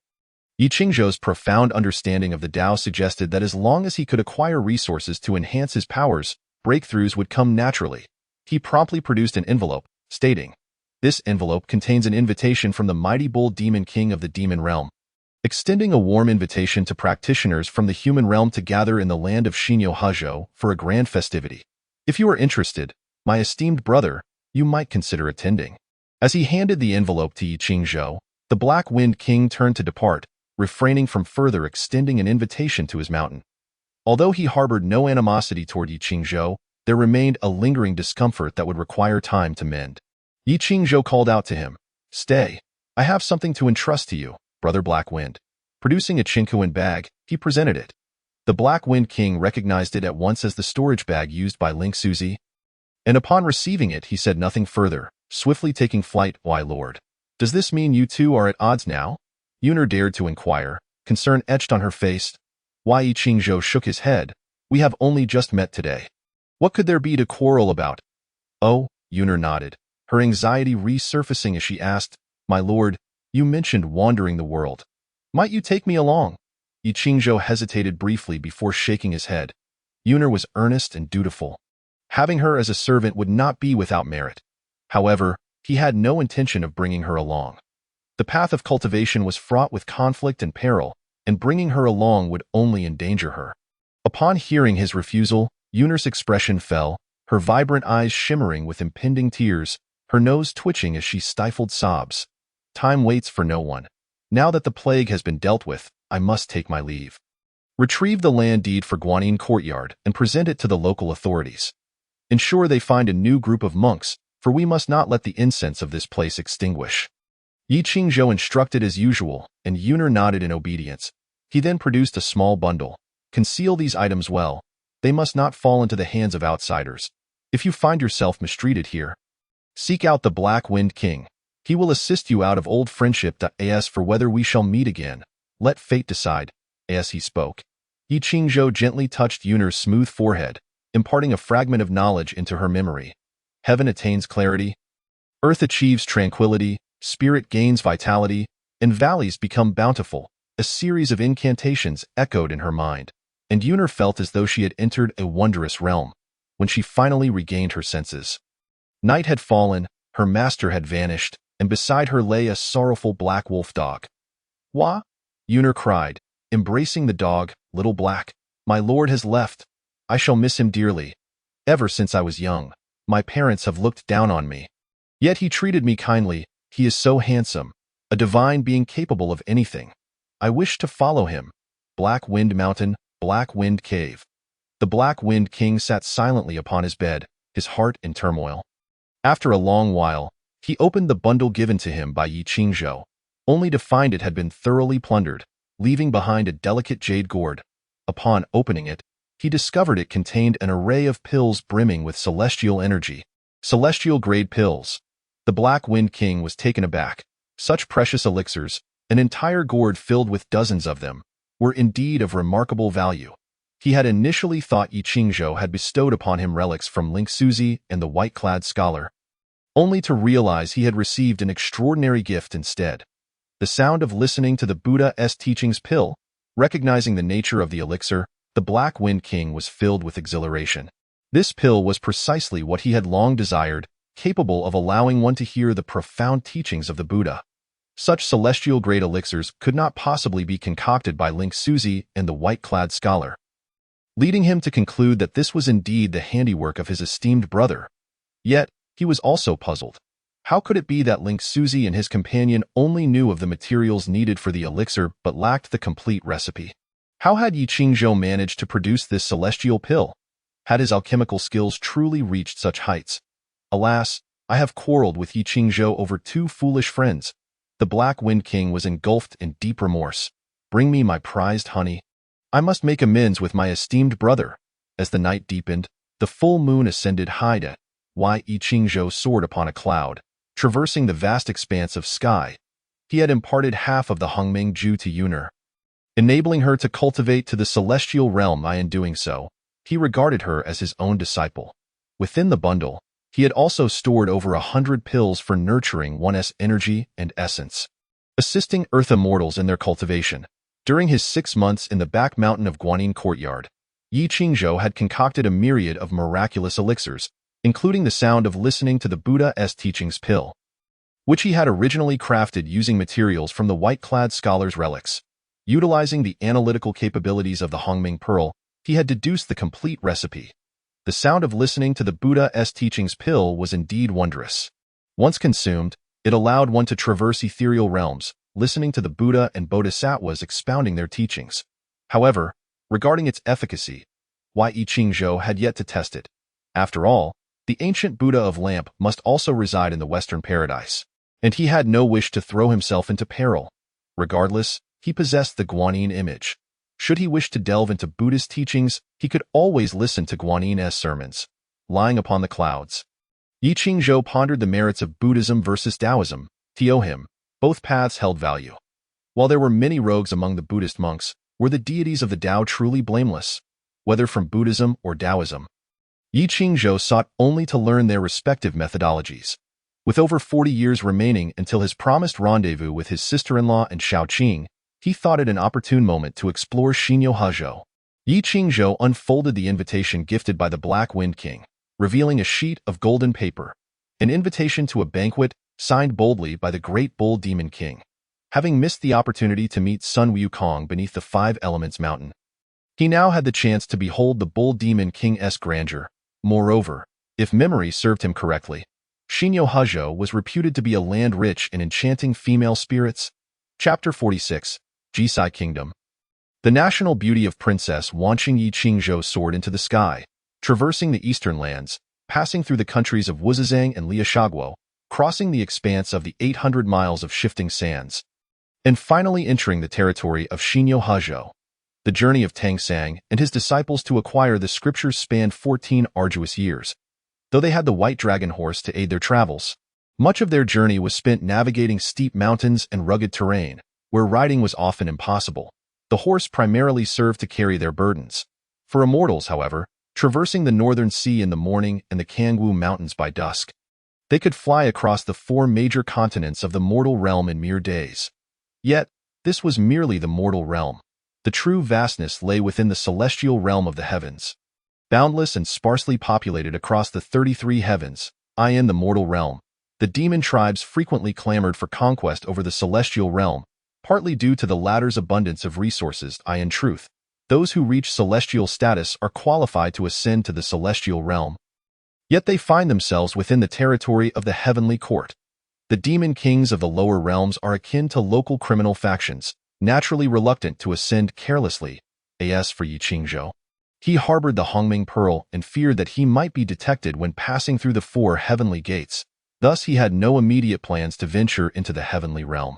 Yi Qingzhou's profound understanding of the Tao suggested that as long as he could acquire resources to enhance his powers, breakthroughs would come naturally. He promptly produced an envelope, stating, "This envelope contains an invitation from the mighty bull demon king of the demon realm, extending a warm invitation to practitioners from the human realm to gather in the land of Xinyo Hezhou for a grand festivity. If you are interested, my esteemed brother, you might consider attending." As he handed the envelope to Yi Qingzhou, the Black Wind King turned to depart, refraining from further extending an invitation to his mountain. Although he harbored no animosity toward Yi Qingzhou, there remained a lingering discomfort that would require time to mend. Yi Qingzhou called out to him, "Stay, I have something to entrust to you, Brother Black Wind." Producing a Qinghuan bag, he presented it. The Black Wind King recognized it at once as the storage bag used by Ling Suzi, and upon receiving it he said nothing further, swiftly taking flight. "Why, Lord, does this mean you two are at odds now?" Yuner dared to inquire, concern etched on her face. Why? Yi Qingzhou shook his head. "We have only just met today. What could there be to quarrel about?" "Oh," Yuner nodded, her anxiety resurfacing as she asked, "My lord, you mentioned wandering the world. Might you take me along?" Yi Qingzhou hesitated briefly before shaking his head. Yuner was earnest and dutiful. Having her as a servant would not be without merit. However, he had no intention of bringing her along. The path of cultivation was fraught with conflict and peril, and bringing her along would only endanger her. Upon hearing his refusal, Yuner's expression fell, her vibrant eyes shimmering with impending tears, her nose twitching as she stifled sobs. "Time waits for no one. Now that the plague has been dealt with, I must take my leave. Retrieve the land deed for Guanyin Courtyard and present it to the local authorities. Ensure they find a new group of monks, for we must not let the incense of this place extinguish." Yi Qingzhou instructed as usual, and Yuner nodded in obedience. He then produced a small bundle. "Conceal these items well. They must not fall into the hands of outsiders. If you find yourself mistreated here, seek out the Black Wind King. He will assist you out of old friendship. As for whether we shall meet again, let fate decide." As he spoke, Yi Qingzhou gently touched Yuner's smooth forehead, imparting a fragment of knowledge into her memory. Heaven attains clarity, earth achieves tranquility, spirit gains vitality, and valleys become bountiful. A series of incantations echoed in her mind, and Yuner felt as though she had entered a wondrous realm. When she finally regained her senses, night had fallen, her master had vanished, and beside her lay a sorrowful black wolf dog. "Wah!" Yuner cried, embracing the dog. "Little Black, my lord has left. I shall miss him dearly. Ever since I was young, my parents have looked down on me. Yet he treated me kindly. He is so handsome, a divine being capable of anything. I wish to follow him. Black Wind Mountain, Black Wind Cave." The Black Wind King sat silently upon his bed, his heart in turmoil. After a long while, he opened the bundle given to him by Yi Qingzhou, only to find it had been thoroughly plundered, leaving behind a delicate jade gourd. Upon opening it, he discovered it contained an array of pills brimming with celestial energy. Celestial-grade pills. The Black Wind King was taken aback. Such precious elixirs, an entire gourd filled with dozens of them, were indeed of remarkable value. He had initially thought Yi Qingzhou had bestowed upon him relics from Ling Suzi and the white-clad scholar, only to realize he had received an extraordinary gift instead. The sound of listening to the Buddha's teachings pill, recognizing the nature of the elixir, the Black Wind King was filled with exhilaration. This pill was precisely what he had long desired, capable of allowing one to hear the profound teachings of the Buddha. Such celestial-grade elixirs could not possibly be concocted by Ling Suzi and the white-clad scholar, leading him to conclude that this was indeed the handiwork of his esteemed brother. Yet, he was also puzzled. How could it be that Ling Suzi and his companion only knew of the materials needed for the elixir but lacked the complete recipe? How had Yi Qingzhou managed to produce this celestial pill? Had his alchemical skills truly reached such heights? Alas, I have quarreled with Yi Qingzhou over two foolish friends. The Black Wind King was engulfed in deep remorse. Bring me my prized honey. I must make amends with my esteemed brother. As the night deepened, the full moon ascended high to Yi Qingzhou soared upon a cloud, traversing the vast expanse of sky. He had imparted half of the Hongming Ju to Yuner, enabling her to cultivate to the celestial realm. In doing so, he regarded her as his own disciple. Within the bundle, he had also stored over 100 pills for nurturing one's energy and essence, assisting Earth immortals in their cultivation. During his 6 months in the back mountain of Guanyin Courtyard, Yi Qingzhou had concocted a myriad of miraculous elixirs, including the sound of listening to the Buddha's teachings pill, which he had originally crafted using materials from the white-clad scholar's relics. Utilizing the analytical capabilities of the Hongming Pearl, he had deduced the complete recipe. The sound of listening to the Buddha's teachings pill was indeed wondrous. Once consumed, it allowed one to traverse ethereal realms, listening to the Buddha and Bodhisattvas expounding their teachings. However, regarding its efficacy, Yi Qingzhou had yet to test it. After all, the ancient Buddha of Lamp must also reside in the Western Paradise, and he had no wish to throw himself into peril. Regardless, he possessed the Guanyin image. Should he wish to delve into Buddha's teachings, he could always listen to Guanyin's sermons. Lying upon the clouds, Yi Qingzhou pondered the merits of Buddhism versus Taoism. To him, both paths held value. While there were many rogues among the Buddhist monks, were the deities of the Tao truly blameless? Whether from Buddhism or Taoism, Yi Qingzhou sought only to learn their respective methodologies. With over 40 years remaining until his promised rendezvous with his sister-in-law and Shaoqing, he thought it an opportune moment to explore Xinyu Hezhou. Yi Qingzhou unfolded the invitation gifted by the Black Wind King, revealing a sheet of golden paper, an invitation to a banquet signed boldly by the Great Bull Demon King. Having missed the opportunity to meet Sun Wukong beneath the Five Elements Mountain, he now had the chance to behold the Bull Demon King's grandeur. Moreover, if memory served him correctly, Xinyu Hezhou was reputed to be a land rich in enchanting female spirits. Chapter 46, Jisai Kingdom. The national beauty of Princess Wanqing. Yi Qingzhou soared into the sky, traversing the eastern lands, passing through the countries of Wuzizang and Liushaguo, crossing the expanse of the 800 miles of shifting sands, and finally entering the territory of Xinyu Hezhou. The journey of Tang Sang and his disciples to acquire the scriptures spanned 14 arduous years. Though they had the white dragon horse to aid their travels, much of their journey was spent navigating steep mountains and rugged terrain, where riding was often impossible. The horse primarily served to carry their burdens. For immortals, however, traversing the northern sea in the morning and the Kangwu Mountains by dusk, they could fly across the 4 major continents of the mortal realm in mere days. Yet, this was merely the mortal realm. The true vastness lay within the celestial realm of the heavens. Boundless and sparsely populated across the 33 heavens, in the mortal realm, the demon tribes frequently clamored for conquest over the celestial realm, partly due to the latter's abundance of resources. In truth, those who reach celestial status are qualified to ascend to the celestial realm. Yet they find themselves within the territory of the heavenly court. The demon kings of the lower realms are akin to local criminal factions, naturally reluctant to ascend carelessly. As for Yi Qingzhou, He harbored the Hongming Pearl and feared that he might be detected when passing through the 4 heavenly gates. Thus, he had no immediate plans to venture into the heavenly realm.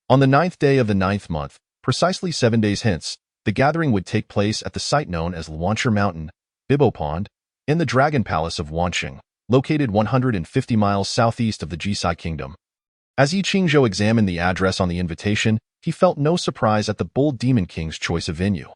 On the 9th day of the 9th month, precisely 7 days hence, the gathering would take place at the site known as Luanshire Mountain, Bibo Pond, in the Dragon Palace of Wanqing, located 150 miles southeast of the Jisai Kingdom. As Yi Qingzhou examined the address on the invitation, he felt no surprise at the Bull Demon King's choice of venue.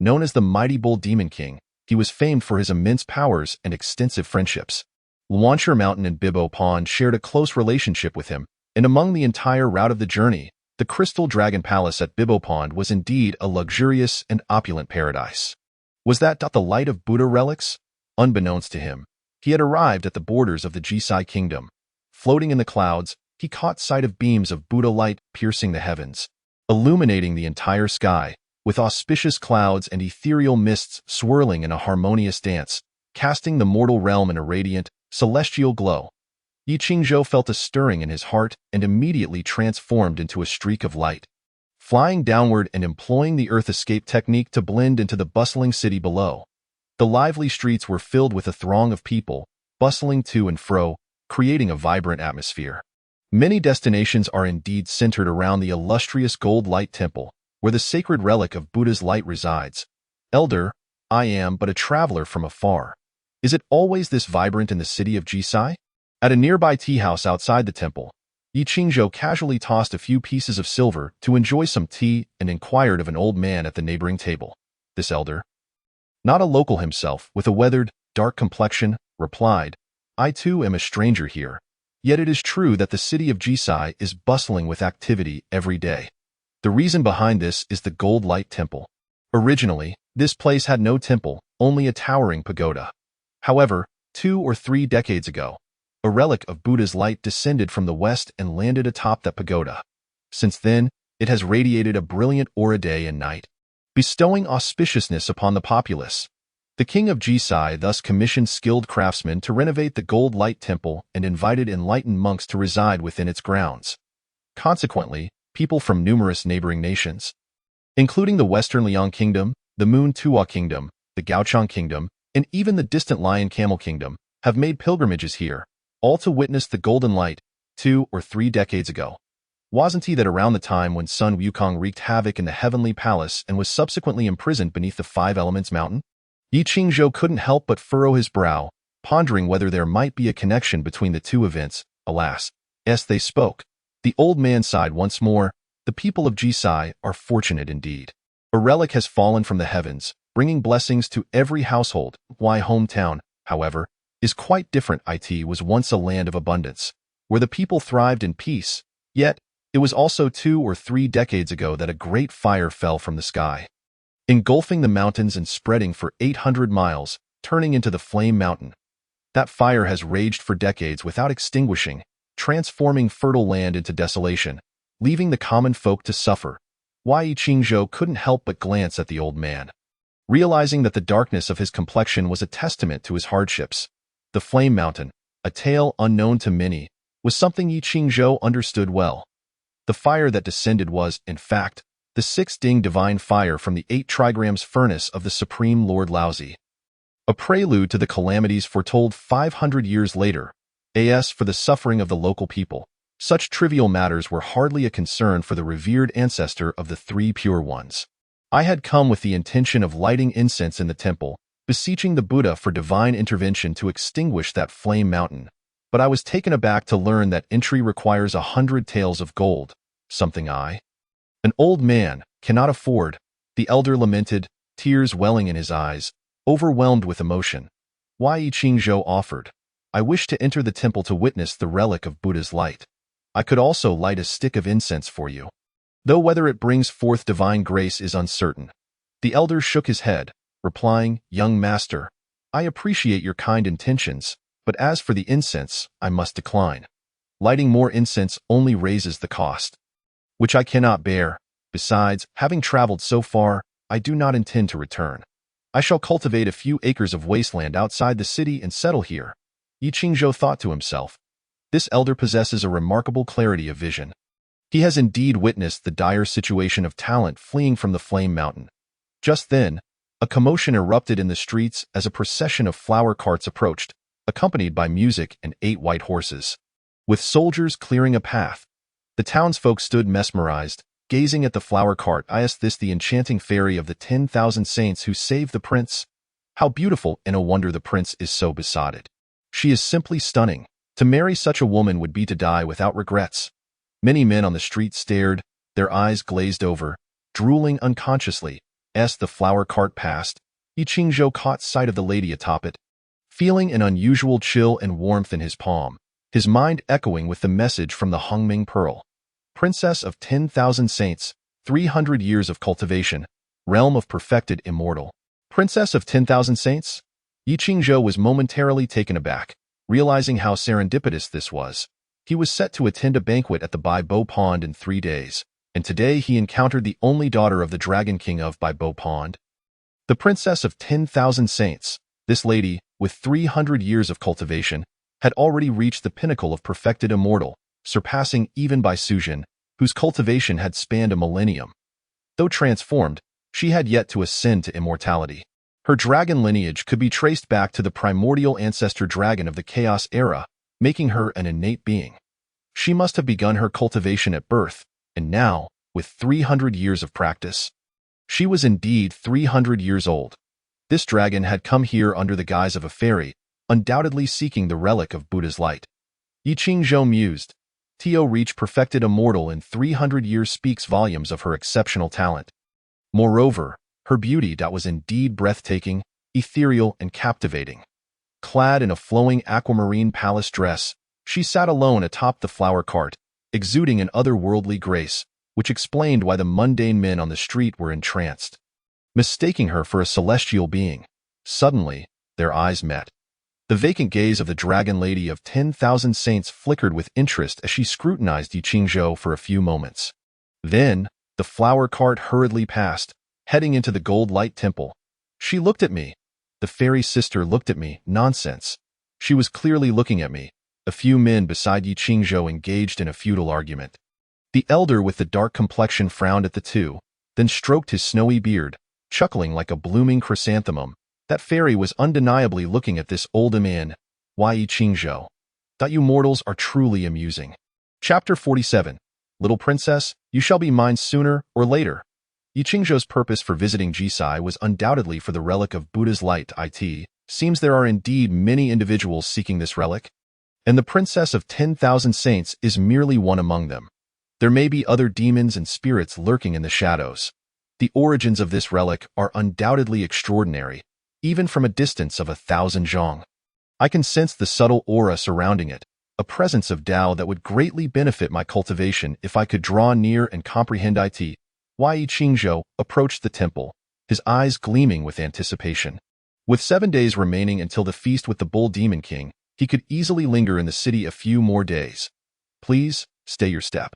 Known as the Mighty Bull Demon King, he was famed for his immense powers and extensive friendships. Luanshire Mountain and Bibo Pond shared a close relationship with him, and among the entire route of the journey, the Crystal Dragon Palace at Bibo Pond was indeed a luxurious and opulent paradise. Was that the light of Buddha relics? Unbeknownst to him, he had arrived at the borders of the Jisai Kingdom. Floating in the clouds, he caught sight of beams of Buddha light piercing the heavens, illuminating the entire sky, with auspicious clouds and ethereal mists swirling in a harmonious dance, casting the mortal realm in a radiant, celestial glow. Yi Qingzhou felt a stirring in his heart and immediately transformed into a streak of light. Flying downward and employing the earth escape technique to blend into the bustling city below. The lively streets were filled with a throng of people, bustling to and fro, creating a vibrant atmosphere. Many destinations are indeed centered around the illustrious Gold Light Temple, where the sacred relic of Buddha's light resides. Elder, I am but a traveler from afar. Is it always this vibrant in the city of Jisai? At a nearby tea house outside the temple, Yi Qingzhou casually tossed a few pieces of silver to enjoy some tea and inquired of an old man at the neighboring table. This elder, not a local himself, with a weathered, dark complexion, replied, I too am a stranger here. Yet it is true that the city of Jisai is bustling with activity every day. The reason behind this is the Gold Light Temple. Originally, this place had no temple, only a towering pagoda. However, 2 or 3 decades ago, a relic of Buddha's light descended from the west and landed atop that pagoda. Since then, it has radiated a brilliant aura day and night, bestowing auspiciousness upon the populace. The king of Jisai thus commissioned skilled craftsmen to renovate the Gold Light Temple and invited enlightened monks to reside within its grounds. Consequently, people from numerous neighboring nations, including the Western Liang Kingdom, the Moon Tuo Kingdom, the Gaochang Kingdom, and even the distant Lion Camel Kingdom, have made pilgrimages here, all to witness the golden light. 2 or 3 decades ago. Wasn't he that around the time when Sun Wukong wreaked havoc in the heavenly palace and was subsequently imprisoned beneath the 5 Elements Mountain? Yi Qingzhou couldn't help but furrow his brow, pondering whether there might be a connection between the 2 events. Alas, as they spoke, the old man sighed once more. The people of Jisai are fortunate indeed. A relic has fallen from the heavens, bringing blessings to every household. Why hometown, however, is quite different. It was once a land of abundance, where the people thrived in peace, yet it was also 2 or 3 decades ago that a great fire fell from the sky, engulfing the mountains and spreading for 800 miles, turning into the Flame Mountain. That fire has raged for decades without extinguishing, transforming fertile land into desolation, leaving the common folk to suffer. Yi Qingzhou couldn't help but glance at the old man, realizing that the darkness of his complexion was a testament to his hardships. The Flame Mountain, a tale unknown to many, was something Yi Qingzhou understood well. The fire that descended was, in fact, the 6th divine fire from the 8 trigrams furnace of the Supreme Lord Laozi. A prelude to the calamities foretold 500 years later, as for the suffering of the local people. Such trivial matters were hardly a concern for the revered ancestor of the 3 Pure Ones. I had come with the intention of lighting incense in the temple, beseeching the Buddha for divine intervention to extinguish that Flame Mountain. But I was taken aback to learn that entry requires 100 taels of gold, something an old man, cannot afford. The elder lamented, tears welling in his eyes, overwhelmed with emotion. Yi Qingzhou offered, I wish to enter the temple to witness the relic of Buddha's light. I could also light a stick of incense for you, though whether it brings forth divine grace is uncertain. The elder shook his head, replying, Young master, I appreciate your kind intentions, but as for the incense, I must decline. Lighting more incense only raises the cost, which I cannot bear. Besides, having traveled so far, I do not intend to return. I shall cultivate a few acres of wasteland outside the city and settle here. Yi Qingzhou thought to himself, this elder possesses a remarkable clarity of vision. He has indeed witnessed the dire situation of talent fleeing from the Flame Mountain. Just then, A commotion erupted in the streets as a procession of flower carts approached, accompanied by music and 8 white horses. With soldiers clearing a path, the townsfolk stood mesmerized, gazing at the flower cart. Is this the enchanting fairy of the 10,000 saints who saved the prince? How beautiful and a wonder the prince is so besotted. She is simply stunning. To marry such a woman would be to die without regrets. Many men on the street stared, their eyes glazed over, drooling unconsciously. As the flower cart passed, Yi Qingzhou caught sight of the lady atop it. Feeling an unusual chill and warmth in his palm, his mind echoing with the message from the Hongming Pearl. Princess of 10,000 saints, 300 years of cultivation, realm of perfected immortal. Princess of 10,000 saints? Yi Qingzhou was momentarily taken aback, realizing how serendipitous this was. He was set to attend a banquet at the Bai Bo Pond in 3 days, and today he encountered the only daughter of the Dragon King of Bai Bo Pond. The Princess of 10,000 saints, this lady, with 300 years of cultivation, had already reached the pinnacle of perfected immortal, surpassing even Bai Sujin, whose cultivation had spanned a millennium. Though transformed, she had yet to ascend to immortality. Her dragon lineage could be traced back to the primordial ancestor dragon of the Chaos era, making her an innate being. She must have begun her cultivation at birth, and now, with 300 years of practice, she was indeed 300 years old. This dragon had come here under the guise of a fairy, undoubtedly seeking the relic of Buddha's light. Yi Qingzhou mused. Tio reached perfected immortal in 300 years speaks volumes of her exceptional talent. Moreover, her beauty that was indeed breathtaking, ethereal, and captivating. Clad in a flowing aquamarine palace dress, she sat alone atop the flower cart, exuding an otherworldly grace, which explained why the mundane men on the street were entranced. Mistaking her for a celestial being, suddenly, their eyes met. The vacant gaze of the dragon lady of 10,000 saints flickered with interest as she scrutinized Yi Qingzhou for a few moments. Then, the flower cart hurriedly passed, heading into the Gold Light Temple. She looked at me. The fairy sister looked at me. Nonsense. She was clearly looking at me. A few men beside Yi Qingzhou engaged in a futile argument. The elder with the dark complexion frowned at the two, then stroked his snowy beard, chuckling like a blooming chrysanthemum. That fairy was undeniably looking at this older man. Why, Yi Qingzhou? That you mortals are truly amusing. Chapter 47. Little princess, you shall be mine sooner or later. Yi Qingzhou's purpose for visiting Jisai was undoubtedly for the relic of Buddha's light. It seems there are indeed many individuals seeking this relic, and the Princess of 10,000 saints is merely one among them. There may be other demons and spirits lurking in the shadows. The origins of this relic are undoubtedly extraordinary, even from a distance of 1,000 zhong. I can sense the subtle aura surrounding it, a presence of Tao that would greatly benefit my cultivation if I could draw near and comprehend it. Yi Qingzhou approached the temple, his eyes gleaming with anticipation. With 7 days remaining until the feast with the Bull Demon King, he could easily linger in the city a few more days. Please, stay your step.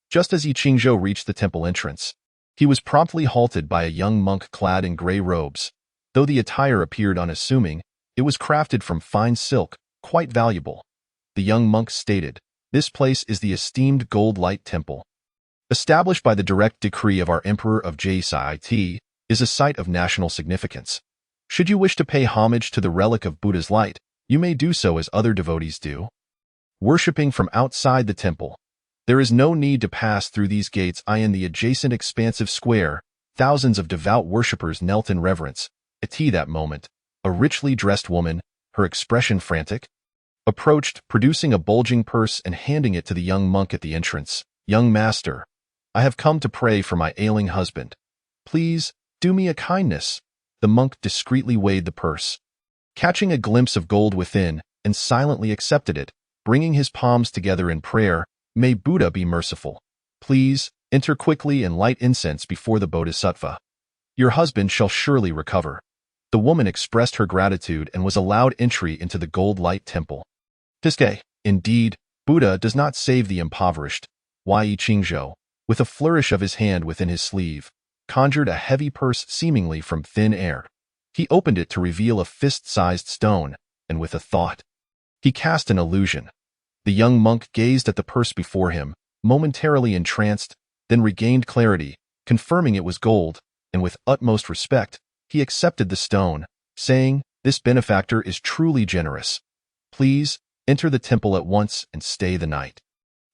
Just as Yi Qingzhou reached the temple entrance, he was promptly halted by a young monk clad in gray robes. Though the attire appeared unassuming, it was crafted from fine silk, quite valuable. The young monk stated, "This place is the esteemed Gold Light Temple. Established by the direct decree of our Emperor of Jisai, it is a site of national significance. Should you wish to pay homage to the relic of Buddha's light, you may do so as other devotees do. Worshipping from outside the temple, there is no need to pass through these gates. In the adjacent expansive square, thousands of devout worshippers knelt in reverence. At that moment, a richly dressed woman, her expression frantic, approached, producing a bulging purse and handing it to the young monk at the entrance. Young master, I have come to pray for my ailing husband. Please, do me a kindness." The monk discreetly weighed the purse, catching a glimpse of gold within, and silently accepted it, bringing his palms together in prayer. "May Buddha be merciful. Please, enter quickly and light incense before the Bodhisattva. Your husband shall surely recover." The woman expressed her gratitude and was allowed entry into the Gold Light Temple. Tiske, indeed, Buddha does not save the impoverished. Yi Qingzhou, with a flourish of his hand within his sleeve, conjured a heavy purse seemingly from thin air. He opened it to reveal a fist-sized stone, and with a thought, he cast an illusion. The young monk gazed at the purse before him, momentarily entranced, then regained clarity, confirming it was gold, and with utmost respect, he accepted the stone, saying, "This benefactor is truly generous. Please, enter the temple at once and stay the night."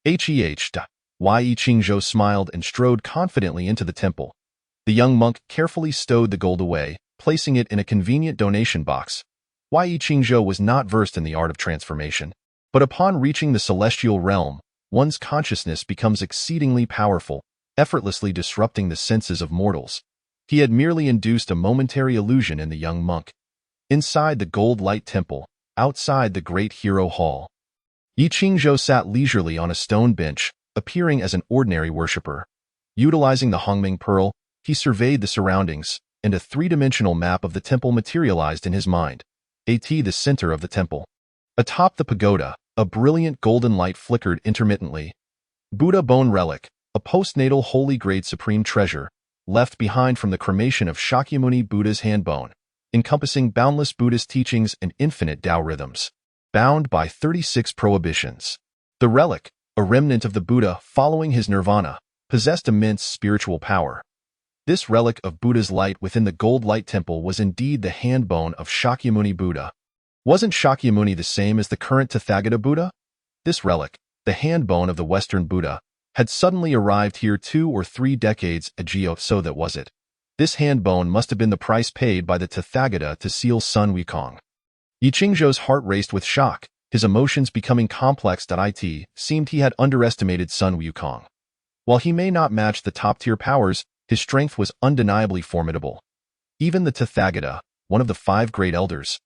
Yi Qingzhou smiled and strode confidently into the temple. The young monk carefully stowed the gold away, placing it in a convenient donation box. Yi Qingzhou was not versed in the art of transformation, but upon reaching the celestial realm, one's consciousness becomes exceedingly powerful, effortlessly disrupting the senses of mortals. He had merely induced a momentary illusion in the young monk. Inside the gold light temple, outside the great hero hall, Yi Qingzhou sat leisurely on a stone bench, appearing as an ordinary worshipper. Utilizing the Hongming Pearl, he surveyed the surroundings, and a three-dimensional map of the temple materialized in his mind. The center of the temple. Atop the pagoda, a brilliant golden light flickered intermittently. Buddha Bone Relic, a postnatal holy-grade supreme treasure, left behind from the cremation of Shakyamuni Buddha's hand bone, encompassing boundless Buddhist teachings and infinite Tao rhythms, bound by 36 prohibitions. The relic, a remnant of the Buddha following his nirvana, possessed immense spiritual power. This relic of Buddha's light within the gold light temple was indeed the hand bone of Shakyamuni Buddha. Wasn't Shakyamuni the same as the current Tathagata Buddha? This relic, the hand bone of the Western Buddha, had suddenly arrived here 2 or 3 decades ago, so that was it. This hand bone must have been the price paid by the Tathagata to seal Sun Wukong. Yi Qingzhou's heart raced with shock, his emotions becoming complex. It seemed he had underestimated Sun Wukong. While he may not match the top-tier powers, his strength was undeniably formidable. Even the Tathagata, one of the 5 great elders,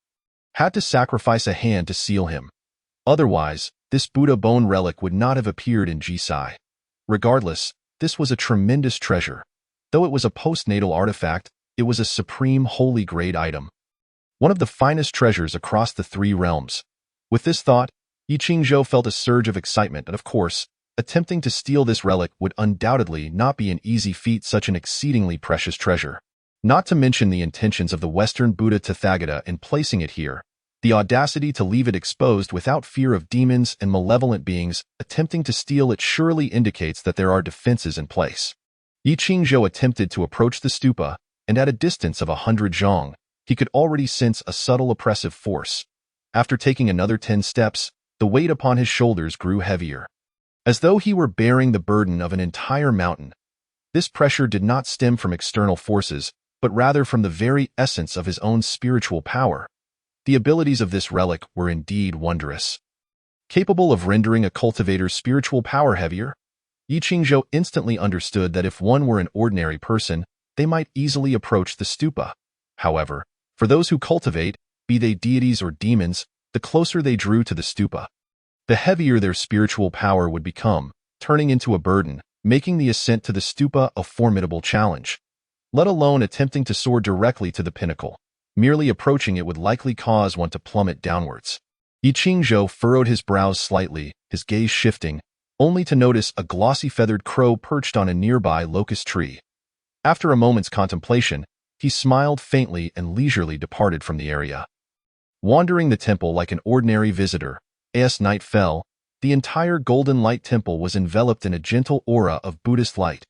had to sacrifice a hand to seal him. Otherwise, this Buddha bone relic would not have appeared in Jisai. Regardless, this was a tremendous treasure. Though it was a postnatal artifact, it was a supreme holy grade item. One of the finest treasures across the 3 realms. With this thought, Yi Qingzhou felt a surge of excitement, and of course, attempting to steal this relic would undoubtedly not be an easy feat, such an exceedingly precious treasure. Not to mention the intentions of the Western Buddha Tathagata in placing it here. The audacity to leave it exposed without fear of demons and malevolent beings attempting to steal it surely indicates that there are defenses in place. Yi Qingzhou attempted to approach the stupa, and at a distance of 100 zhong, he could already sense a subtle oppressive force. After taking another 10 steps, the weight upon his shoulders grew heavier, as though he were bearing the burden of an entire mountain. This pressure did not stem from external forces, but rather from the very essence of his own spiritual power. The abilities of this relic were indeed wondrous. Capable of rendering a cultivator's spiritual power heavier, Yi Qingzhou instantly understood that if one were an ordinary person, they might easily approach the stupa. However, for those who cultivate, be they deities or demons, the closer they drew to the stupa, the heavier their spiritual power would become, turning into a burden, making the ascent to the stupa a formidable challenge. Let alone attempting to soar directly to the pinnacle. Merely approaching it would likely cause one to plummet downwards. Yi Qingzhou furrowed his brows slightly, his gaze shifting, only to notice a glossy feathered crow perched on a nearby locust tree. After a moment's contemplation, he smiled faintly and leisurely departed from the area. Wandering the temple like an ordinary visitor, as night fell, the entire golden light temple was enveloped in a gentle aura of Buddhist light.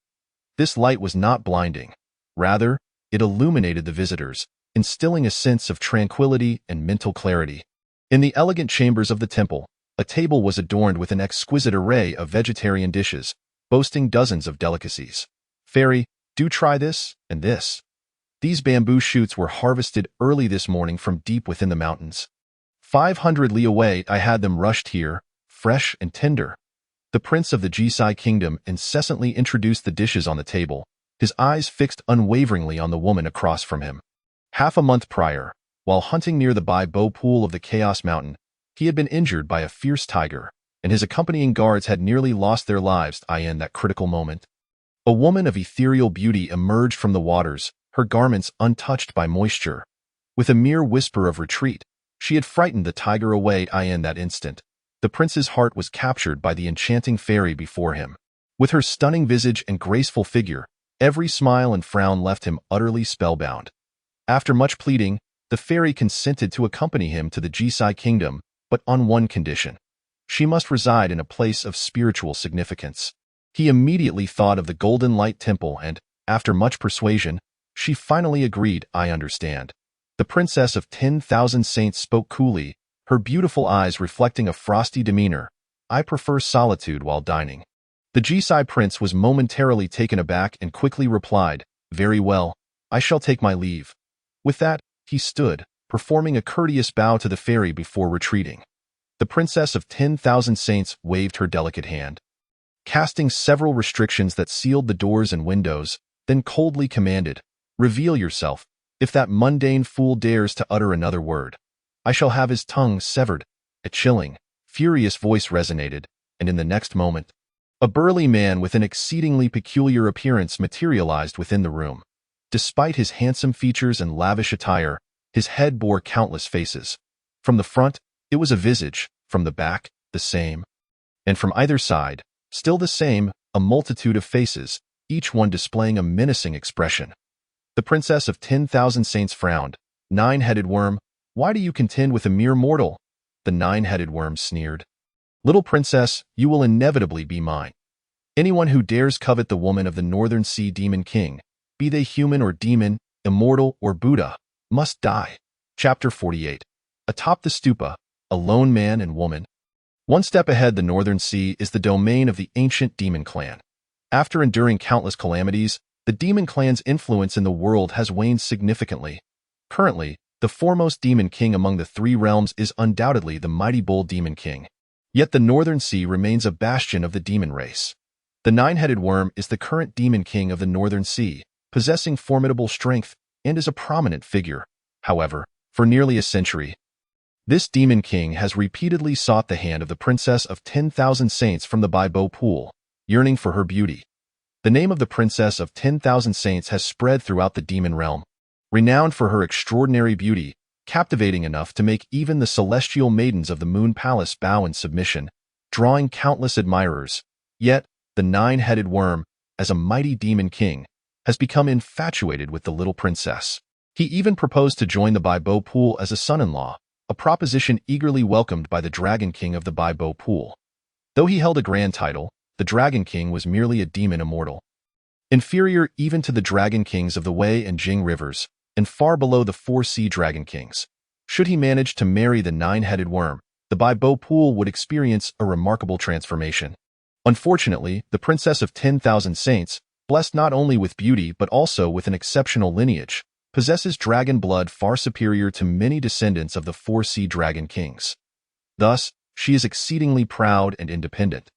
This light was not blinding. Rather, it illuminated the visitors, instilling a sense of tranquility and mental clarity. In the elegant chambers of the temple, a table was adorned with an exquisite array of vegetarian dishes, boasting dozens of delicacies. "Fairy, do try this and this." These bamboo shoots were harvested early this morning from deep within the mountains. 500 li away I had them rushed here, fresh and tender. The prince of the Jisai kingdom incessantly introduced the dishes on the table, his eyes fixed unwaveringly on the woman across from him. Half a month prior, while hunting near the Bai Bo pool of the Chaos Mountain, he had been injured by a fierce tiger, and his accompanying guards had nearly lost their lives in that critical moment. A woman of ethereal beauty emerged from the waters, her garments untouched by moisture. With a mere whisper of retreat, she had frightened the tiger away in that instant. The prince's heart was captured by the enchanting fairy before him. With her stunning visage and graceful figure, every smile and frown left him utterly spellbound. After much pleading, the fairy consented to accompany him to the Jisai kingdom, but on one condition. She must reside in a place of spiritual significance. He immediately thought of the Golden Light Temple and, after much persuasion, She finally agreed, "I understand." The Princess of 10,000 Saints spoke coolly, her beautiful eyes reflecting a frosty demeanor. "I prefer solitude while dining." The Jisai prince was momentarily taken aback and quickly replied, "Very well, I shall take my leave." With that, he stood, performing a courteous bow to the fairy before retreating. The Princess of 10,000 Saints waved her delicate hand, casting several restrictions that sealed the doors and windows, then coldly commanded, "Reveal yourself. If that mundane fool dares to utter another word, I shall have his tongue severed." A chilling, furious voice resonated, and in the next moment, a burly man with an exceedingly peculiar appearance materialized within the room. Despite his handsome features and lavish attire, his head bore countless faces. From the front, it was a visage; from the back, the same; and from either side, still the same, a multitude of faces, each one displaying a menacing expression. The Princess of 10,000 Saints frowned. "Nine-headed worm, why do you contend with a mere mortal?" The nine-headed worm sneered. "Little princess, you will inevitably be mine. Anyone who dares covet the woman of the Northern Sea Demon King, be they human or demon, immortal or Buddha, must die." Chapter 48. Atop the stupa, a lone man and woman. One step ahead, the Northern Sea is the domain of the ancient demon clan. After enduring countless calamities, the demon clan's influence in the world has waned significantly. Currently, the foremost demon king among the three realms is undoubtedly the mighty bull demon king. Yet the Northern Sea remains a bastion of the demon race. The nine-headed worm is the current demon king of the Northern Sea, possessing formidable strength, and is a prominent figure. However, for nearly a century, this demon king has repeatedly sought the hand of the Princess of 10,000 Saints from the Baibo Pool, yearning for her beauty. The name of the Princess of 10,000 Saints has spread throughout the demon realm, renowned for her extraordinary beauty, captivating enough to make even the celestial maidens of the Moon Palace bow in submission, drawing countless admirers. Yet, the nine-headed worm, as a mighty demon king, has become infatuated with the little princess. He even proposed to join the Baibo Pool as a son-in-law, a proposition eagerly welcomed by the Dragon King of the Baibo Pool. Though he held a grand title, the Dragon King was merely a demon immortal, inferior even to the Dragon Kings of the Wei and Jing rivers, and far below the four sea Dragon Kings. Should he manage to marry the nine-headed worm, the Baibo Pool would experience a remarkable transformation. Unfortunately, the Princess of 10,000 Saints, blessed not only with beauty but also with an exceptional lineage, possesses dragon blood far superior to many descendants of the four sea Dragon Kings. Thus, she is exceedingly proud and independent,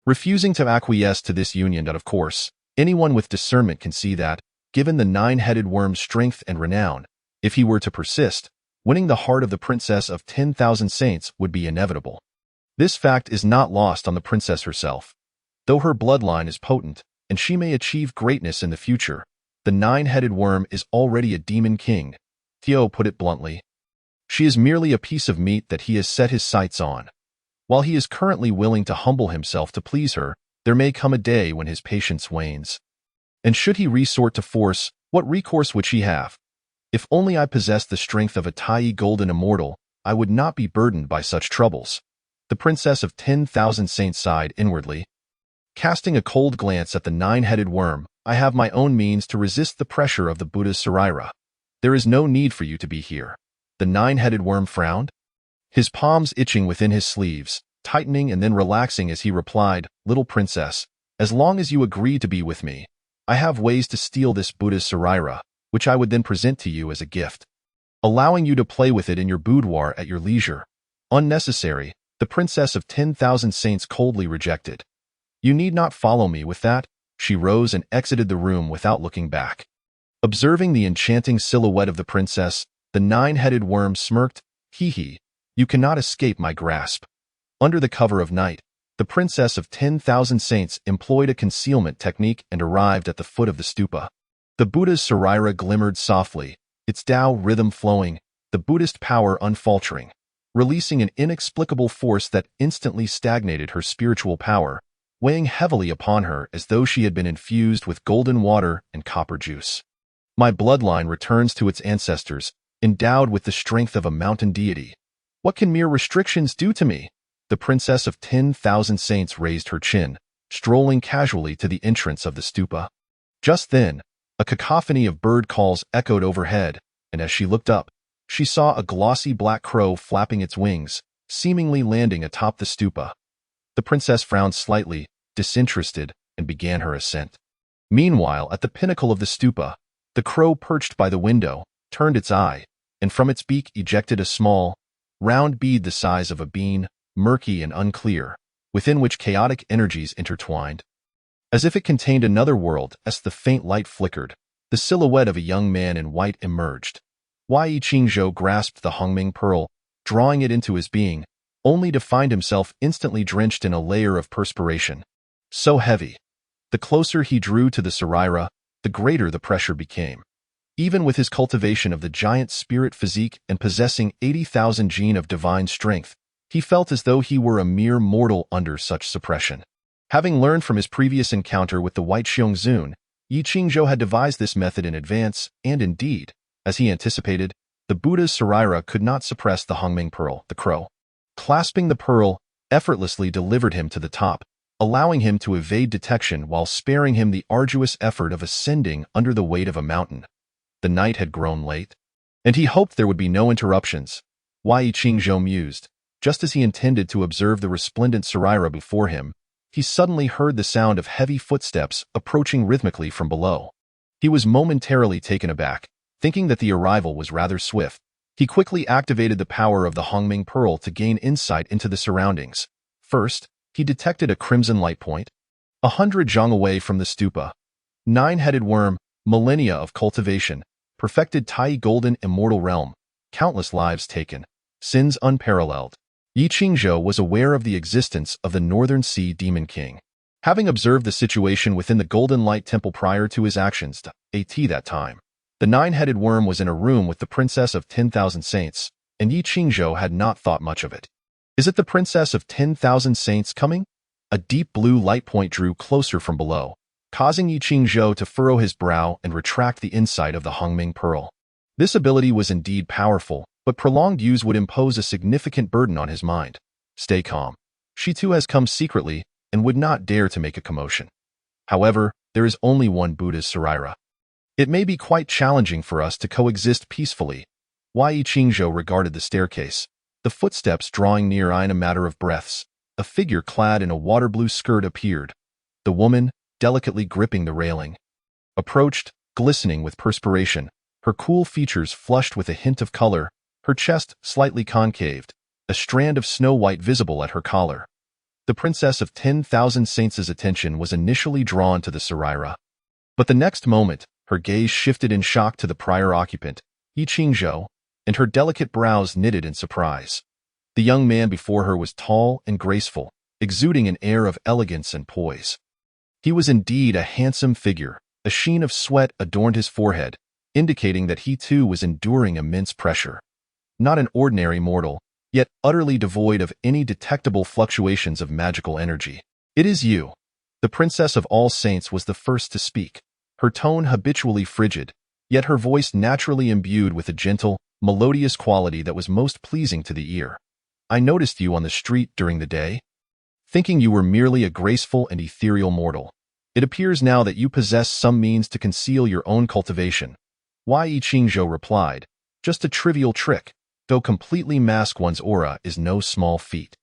refusing to acquiesce to this union. Of course, anyone with discernment can see that, given the nine-headed worm's strength and renown, if he were to persist, winning the heart of the Princess of 10,000 Saints would be inevitable. This fact is not lost on the princess herself. Though her bloodline is potent, and she may achieve greatness in the future, the nine-headed worm is already a demon king. Theo put it bluntly. She is merely a piece of meat that he has set his sights on. While he is currently willing to humble himself to please her, there may come a day when his patience wanes. And should he resort to force, what recourse would she have? If only I possessed the strength of a Tai golden immortal, I would not be burdened by such troubles. The Princess of 10,000 Saints sighed inwardly. Casting a cold glance at the nine-headed worm, "I have my own means to resist the pressure of the Buddha's Saraira. There is no need for you to be here." The nine-headed worm frowned, his palms itching within his sleeves, tightening and then relaxing as he replied, "Little princess, as long as you agree to be with me, I have ways to steal this Buddha's Saraira, which I would then present to you as a gift, allowing you to play with it in your boudoir at your leisure." "Unnecessary," the Princess of 10,000 Saints coldly rejected. "You need not follow me with that." She rose and exited the room without looking back. Observing the enchanting silhouette of the princess, the nine-headed worm smirked. "Hee, you cannot escape my grasp." Under the cover of night, the Princess of 10,000 Saints employed a concealment technique and arrived at the foot of the stupa. The Buddha's Saraira glimmered softly, its Tao rhythm flowing, the Buddhist power unfaltering, releasing an inexplicable force that instantly stagnated her spiritual power, weighing heavily upon her as though she had been infused with golden water and copper juice. "My bloodline returns to its ancestors, endowed with the strength of a mountain deity. What can mere restrictions do to me?" The Princess of 10,000 Saints raised her chin, strolling casually to the entrance of the stupa. Just then, A cacophony of bird calls echoed overhead, and as she looked up, she saw a glossy black crow flapping its wings, seemingly landing atop the stupa. The princess frowned slightly, disinterested, and began her ascent. Meanwhile, at the pinnacle of the stupa, the crow perched by the window turned its eye, and from its beak ejected a small, round bead the size of a bean, murky and unclear, within which chaotic energies intertwined. As if it contained another world, as the faint light flickered, the silhouette of a young man in white emerged. Wei Qingzhou grasped the Hongming pearl, drawing it into his being, only to find himself instantly drenched in a layer of perspiration. So heavy. The closer he drew to the Saraira, the greater the pressure became. Even with his cultivation of the giant spirit physique and possessing 80,000 gene of divine strength, he felt as though he were a mere mortal under such suppression. Having learned from his previous encounter with the White Xiongzun, Yi Qingzhou had devised this method in advance, and indeed, as he anticipated, the Buddha's Saraira could not suppress the Hongming pearl. The crow, clasping the pearl, effortlessly delivered him to the top, allowing him to evade detection while sparing him the arduous effort of ascending under the weight of a mountain. The night had grown late, and he hoped there would be no interruptions. Wei Qingzhou mused. Just as he intended to observe the resplendent Saraira before him, he suddenly heard the sound of heavy footsteps approaching rhythmically from below. He was momentarily taken aback, thinking that the arrival was rather swift. He quickly activated the power of the Hongming pearl to gain insight into the surroundings. First, he detected a crimson light point, 100 zhang away from the stupa. Nine-headed worm, millennia of cultivation, perfected Tai golden immortal realm, countless lives taken, sins unparalleled. Yi Qingzhou was aware of the existence of the Northern Sea Demon King. Having observed the situation within the Golden Light Temple prior to his actions at that time, the nine-headed worm was in a room with the Princess of 10,000 Saints, and Yi Qingzhou had not thought much of it. Is it the Princess of 10,000 Saints coming? A deep blue light point drew closer from below, causing Yi Qingzhou to furrow his brow and retract the insight of the Hongming pearl. This ability was indeed powerful, but prolonged use would impose a significant burden on his mind. Stay calm. She too has come secretly and would not dare to make a commotion. However, there is only one Buddha's Saraira. It may be quite challenging for us to coexist peacefully. Wei Qingzhou regarded the staircase, the footsteps drawing near in a matter of breaths. A figure clad in a water-blue skirt appeared. The woman, delicately gripping the railing, approached, glistening with perspiration, her cool features flushed with a hint of color, her chest slightly concaved, a strand of snow white visible at her collar. The Princess of 10,000 Saints' attention was initially drawn to the Saraira. But the next moment, her gaze shifted in shock to the prior occupant, Yi Qingzhou, and her delicate brows knitted in surprise. The young man before her was tall and graceful, exuding an air of elegance and poise. He was indeed a handsome figure. A sheen of sweat adorned his forehead, indicating that he too was enduring immense pressure. Not an ordinary mortal, yet utterly devoid of any detectable fluctuations of magical energy. "It is you." The Princess of All Saints was the first to speak, her tone habitually frigid, yet her voice naturally imbued with a gentle, melodious quality that was most pleasing to the ear. "I noticed you on the street during the day, thinking you were merely a graceful and ethereal mortal. It appears now that you possess some means to conceal your own cultivation." Wei Qingzhou replied, "Just a trivial trick, though completely mask one's aura is no small feat.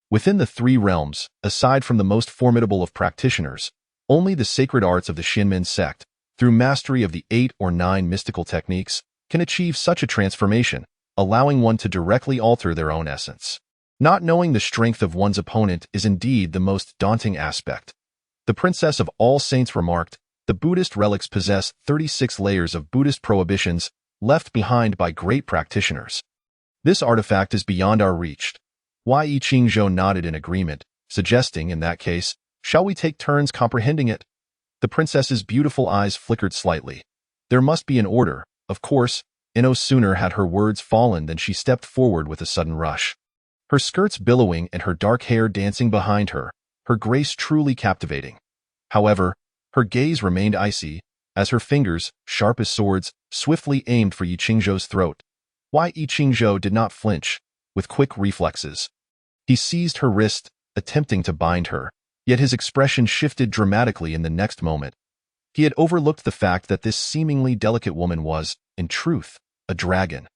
Within the three realms, aside from the most formidable of practitioners, only the sacred arts of the Xinmen sect, through mastery of the 8 or 9 mystical techniques, can achieve such a transformation, allowing one to directly alter their own essence. Not knowing the strength of one's opponent is indeed the most daunting aspect." The Princess of All Saints remarked, "The Buddhist relics possess 36 layers of Buddhist prohibitions left behind by great practitioners. This artifact is beyond our reach." Wei Qingzhou nodded in agreement, suggesting, in that case, "Shall we take turns comprehending it?" The princess's beautiful eyes flickered slightly. There must be an order, of course, and no sooner had her words fallen than she stepped forward with a sudden rush. Her skirts billowing and her dark hair dancing behind her, her grace truly captivating. However, her gaze remained icy, as her fingers, sharp as swords, swiftly aimed for Yi Qingzhou's throat. Wei Qingzhou did not flinch. With quick reflexes, he seized her wrist, attempting to bind her, yet his expression shifted dramatically in the next moment. He had overlooked the fact that this seemingly delicate woman was, in truth, a dragon.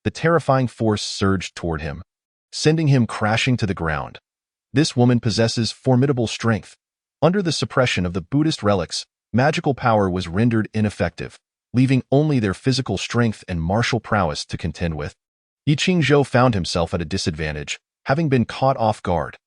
The terrifying force surged toward him, sending him crashing to the ground. This woman possesses formidable strength. Under the suppression of the Buddhist relics, magical power was rendered ineffective, leaving only their physical strength and martial prowess to contend with. Yi Qingzhou found himself at a disadvantage, having been caught off guard.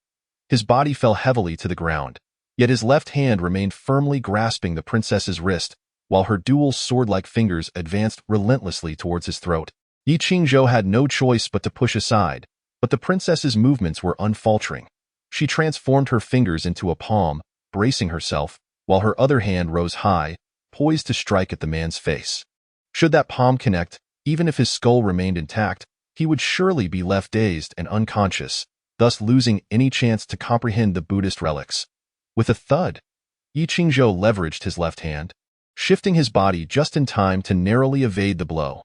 His body fell heavily to the ground, yet his left hand remained firmly grasping the princess's wrist, while her dual sword-like fingers advanced relentlessly towards his throat. Yi Qingzhou had no choice but to push aside, but the princess's movements were unfaltering. She transformed her fingers into a palm, bracing herself, while her other hand rose high, poised to strike at the man's face. Should that palm connect, even if his skull remained intact, he would surely be left dazed and unconscious, thus losing any chance to comprehend the Buddhist relics. With a thud, Yi Qingzhou leveraged his left hand, shifting his body just in time to narrowly evade the blow.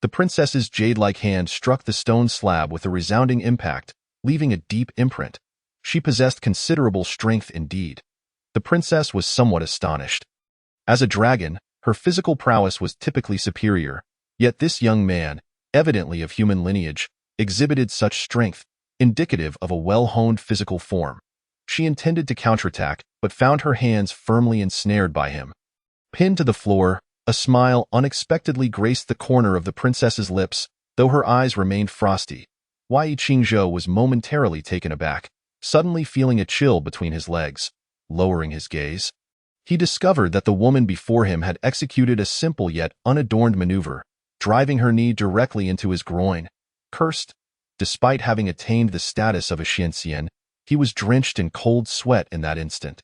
The princess's jade-like hand struck the stone slab with a resounding impact, leaving a deep imprint. She possessed considerable strength indeed. The princess was somewhat astonished. As a dragon, her physical prowess was typically superior, yet this young man, evidently of human lineage, exhibited such strength, indicative of a well-honed physical form. She intended to counterattack, but found her hands firmly ensnared by him. Pinned to the floor, a smile unexpectedly graced the corner of the princess's lips, though her eyes remained frosty. Yi Qingzhou was momentarily taken aback, suddenly feeling a chill between his legs. Lowering his gaze, he discovered that the woman before him had executed a simple yet unadorned maneuver, driving her knee directly into his groin. Cursed, despite having attained the status of a xianxian, he was drenched in cold sweat in that instant.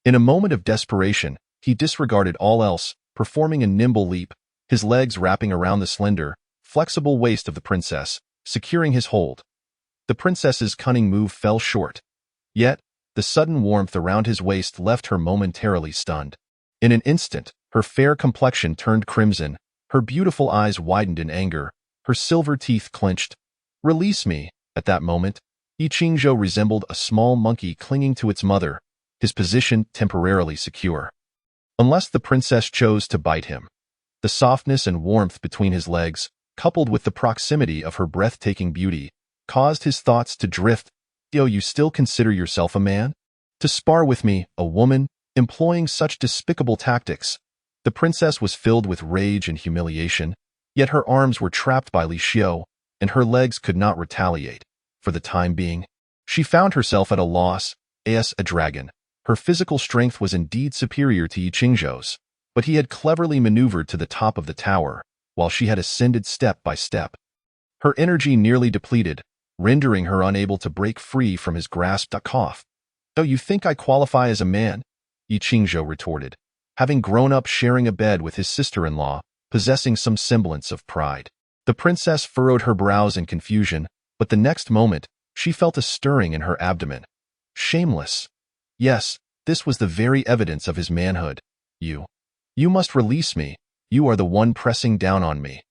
In a moment of desperation, he disregarded all else, performing a nimble leap, his legs wrapping around the slender, flexible waist of the princess, securing his hold. The princess's cunning move fell short. Yet, the sudden warmth around his waist left her momentarily stunned. In an instant, her fair complexion turned crimson, her beautiful eyes widened in anger, her silver teeth clenched. "Release me!" At that moment, Yi Qingzhou resembled a small monkey clinging to its mother, his position temporarily secure. Unless the princess chose to bite him. The softness and warmth between his legs, coupled with the proximity of her breathtaking beauty, caused his thoughts to drift. You still consider yourself a man? To spar with me, a woman, employing such despicable tactics? The princess was filled with rage and humiliation, yet her arms were trapped by Li Xiu, and her legs could not retaliate. For the time being, she found herself at a loss. As a dragon, her physical strength was indeed superior to Yi Qingzhou's, but he had cleverly maneuvered to the top of the tower, while she had ascended step by step. Her energy nearly depleted, rendering her unable to break free from his grasp. Cough. "Oh, you think I qualify as a man?" Yi Qingzhou retorted, having grown up sharing a bed with his sister-in-law, possessing some semblance of pride. The princess furrowed her brows in confusion, but the next moment, she felt a stirring in her abdomen. Shameless. Yes, this was the very evidence of his manhood. You must release me. You are the one pressing down on me."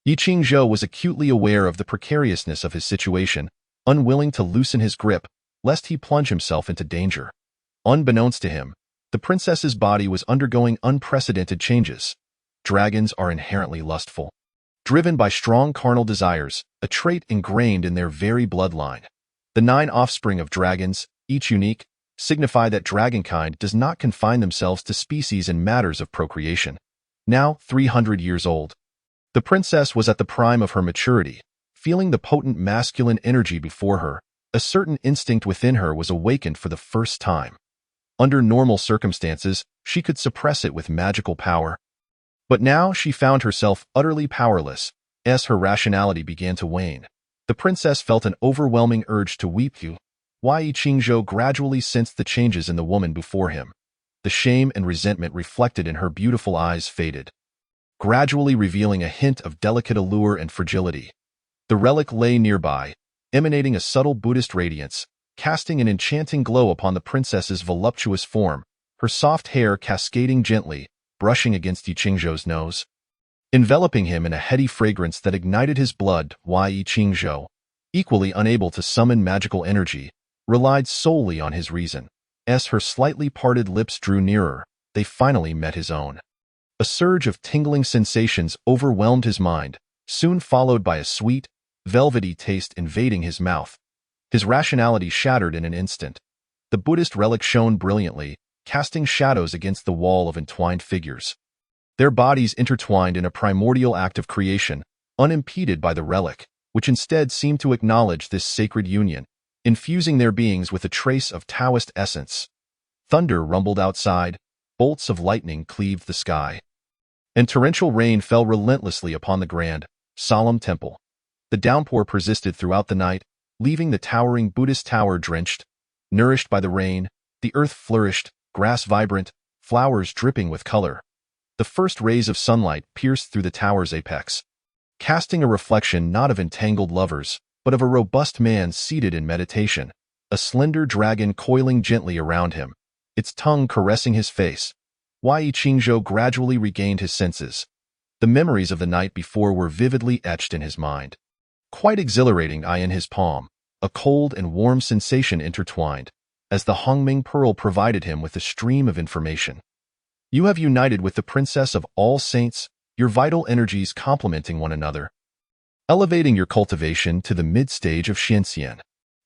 Yi Qingzhou was acutely aware of the precariousness of his situation, unwilling to loosen his grip, lest he plunge himself into danger. Unbeknownst to him, the princess's body was undergoing unprecedented changes. Dragons are inherently lustful, driven by strong carnal desires, a trait ingrained in their very bloodline. The 9 offspring of dragons, each unique, signify that dragonkind does not confine themselves to species in matters of procreation. Now 300 years old, the princess was at the prime of her maturity. Feeling the potent masculine energy before her, a certain instinct within her was awakened for the first time. Under normal circumstances, she could suppress it with magical power. But now she found herself utterly powerless, as her rationality began to wane. The princess felt an overwhelming urge to weep. Yi Qingzhou gradually sensed the changes in the woman before him. The shame and resentment reflected in her beautiful eyes faded, gradually revealing a hint of delicate allure and fragility. The relic lay nearby, emanating a subtle Buddhist radiance, casting an enchanting glow upon the princess's voluptuous form, her soft hair cascading gently, brushing against Yi Qingzhou's nose. Enveloping him in a heady fragrance that ignited his blood, Yi Qingzhou, equally unable to summon magical energy, relied solely on his reason. As her slightly parted lips drew nearer, they finally met his own. A surge of tingling sensations overwhelmed his mind, soon followed by a sweet, velvety taste invading his mouth. His rationality shattered in an instant. The Buddhist relic shone brilliantly, casting shadows against the wall of entwined figures. Their bodies intertwined in a primordial act of creation, unimpeded by the relic, which instead seemed to acknowledge this sacred union, infusing their beings with a trace of Taoist essence. Thunder rumbled outside, bolts of lightning cleaved the sky, and torrential rain fell relentlessly upon the grand, solemn temple. The downpour persisted throughout the night, leaving the towering Buddhist tower drenched. Nourished by the rain, the earth flourished, grass vibrant, flowers dripping with color. The first rays of sunlight pierced through the tower's apex, casting a reflection not of entangled lovers, but of a robust man seated in meditation, a slender dragon coiling gently around him, its tongue caressing his face. Wei Qingzhou gradually regained his senses. The memories of the night before were vividly etched in his mind. Quite exhilarating eye in his palm, a cold and warm sensation intertwined, as the Hongming Pearl provided him with a stream of information. You have united with the Princess of All Saints, your vital energies complementing one another, elevating your cultivation to the mid-stage of Xianxian.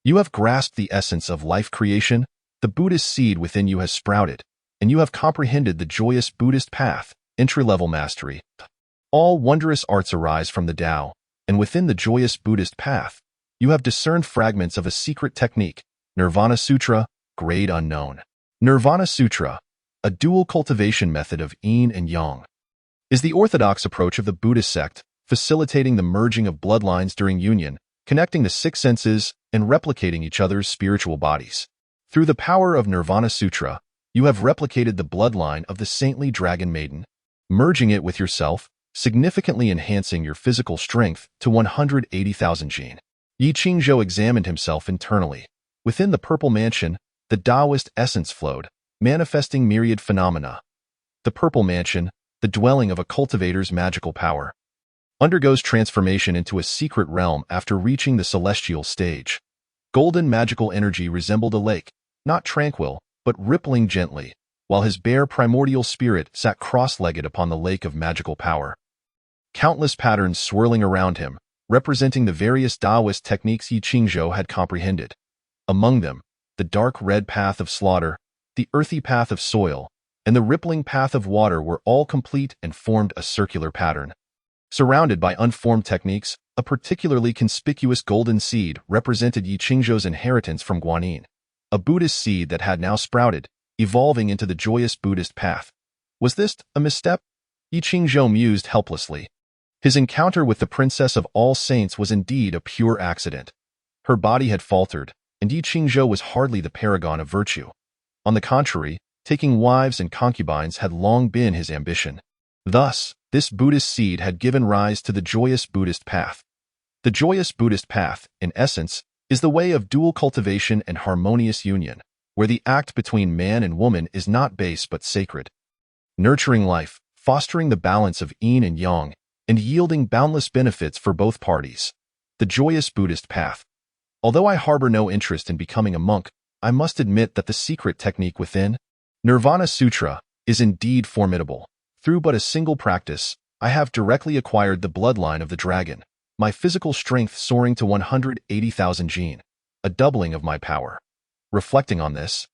You have grasped the essence of life creation, the Buddhist seed within you has sprouted, and you have comprehended the joyous Buddhist path, entry-level mastery. All wondrous arts arise from the Tao, and within the joyous Buddhist path, you have discerned fragments of a secret technique, Nirvana Sutra, grade unknown. Nirvana Sutra, a dual cultivation method of yin and yang, is the orthodox approach of the Buddhist sect, facilitating the merging of bloodlines during union, connecting the six senses, and replicating each other's spiritual bodies. Through the power of Nirvana Sutra, you have replicated the bloodline of the saintly dragon maiden, merging it with yourself, significantly enhancing your physical strength to 180,000 jin. Yi Qingzhou examined himself internally. Within the Purple Mansion, the Taoist essence flowed, manifesting myriad phenomena. The Purple Mansion, the dwelling of a cultivator's magical power, undergoes transformation into a secret realm after reaching the celestial stage. Golden magical energy resembled a lake, not tranquil, but rippling gently, while his bare primordial spirit sat cross-legged upon the lake of magical power. Countless patterns swirling around him, representing the various Taoist techniques Yi Qingzhou had comprehended. Among them, the dark red path of slaughter, the earthy path of soil, and the rippling path of water were all complete and formed a circular pattern. Surrounded by unformed techniques, a particularly conspicuous golden seed represented Yi Qingzhou's inheritance from Guanyin, a Buddhist seed that had now sprouted, evolving into the joyous Buddhist path. Was this a misstep? Yi Qingzhou mused helplessly. His encounter with the Princess of All Saints was indeed a pure accident. Her body had faltered, and Yi Qingzhou was hardly the paragon of virtue. On the contrary, taking wives and concubines had long been his ambition. Thus, this Buddhist seed had given rise to the joyous Buddhist path. The joyous Buddhist path, in essence, is the way of dual cultivation and harmonious union, where the act between man and woman is not base but sacred, nurturing life, fostering the balance of yin and yang, and yielding boundless benefits for both parties. The joyous Buddhist path. Although I harbor no interest in becoming a monk, I must admit that the secret technique within Nirvana Sutra is indeed formidable. Through but a single practice, I have directly acquired the bloodline of the dragon, my physical strength soaring to 180,000 jin, a doubling of my power. Reflecting on this,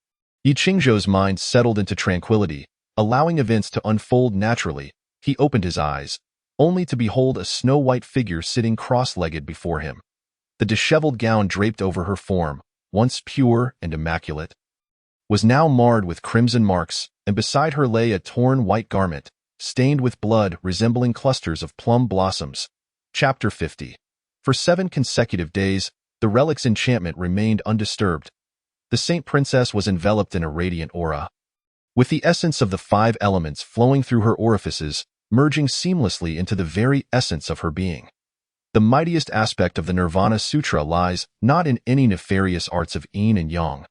Yi Qingzhou's mind settled into tranquility, allowing events to unfold naturally. He opened his eyes, only to behold a snow-white figure sitting cross-legged before him. The disheveled gown draped over her form, once pure and immaculate, was now marred with crimson marks, and beside her lay a torn white garment, stained with blood resembling clusters of plum blossoms. Chapter 50. For 7 consecutive days, the relic's enchantment remained undisturbed. The Saint Princess was enveloped in a radiant aura, with the essence of the 5 elements flowing through her orifices, merging seamlessly into the very essence of her being. The mightiest aspect of the Nirvana Sutra lies not in any nefarious arts of yin and yang,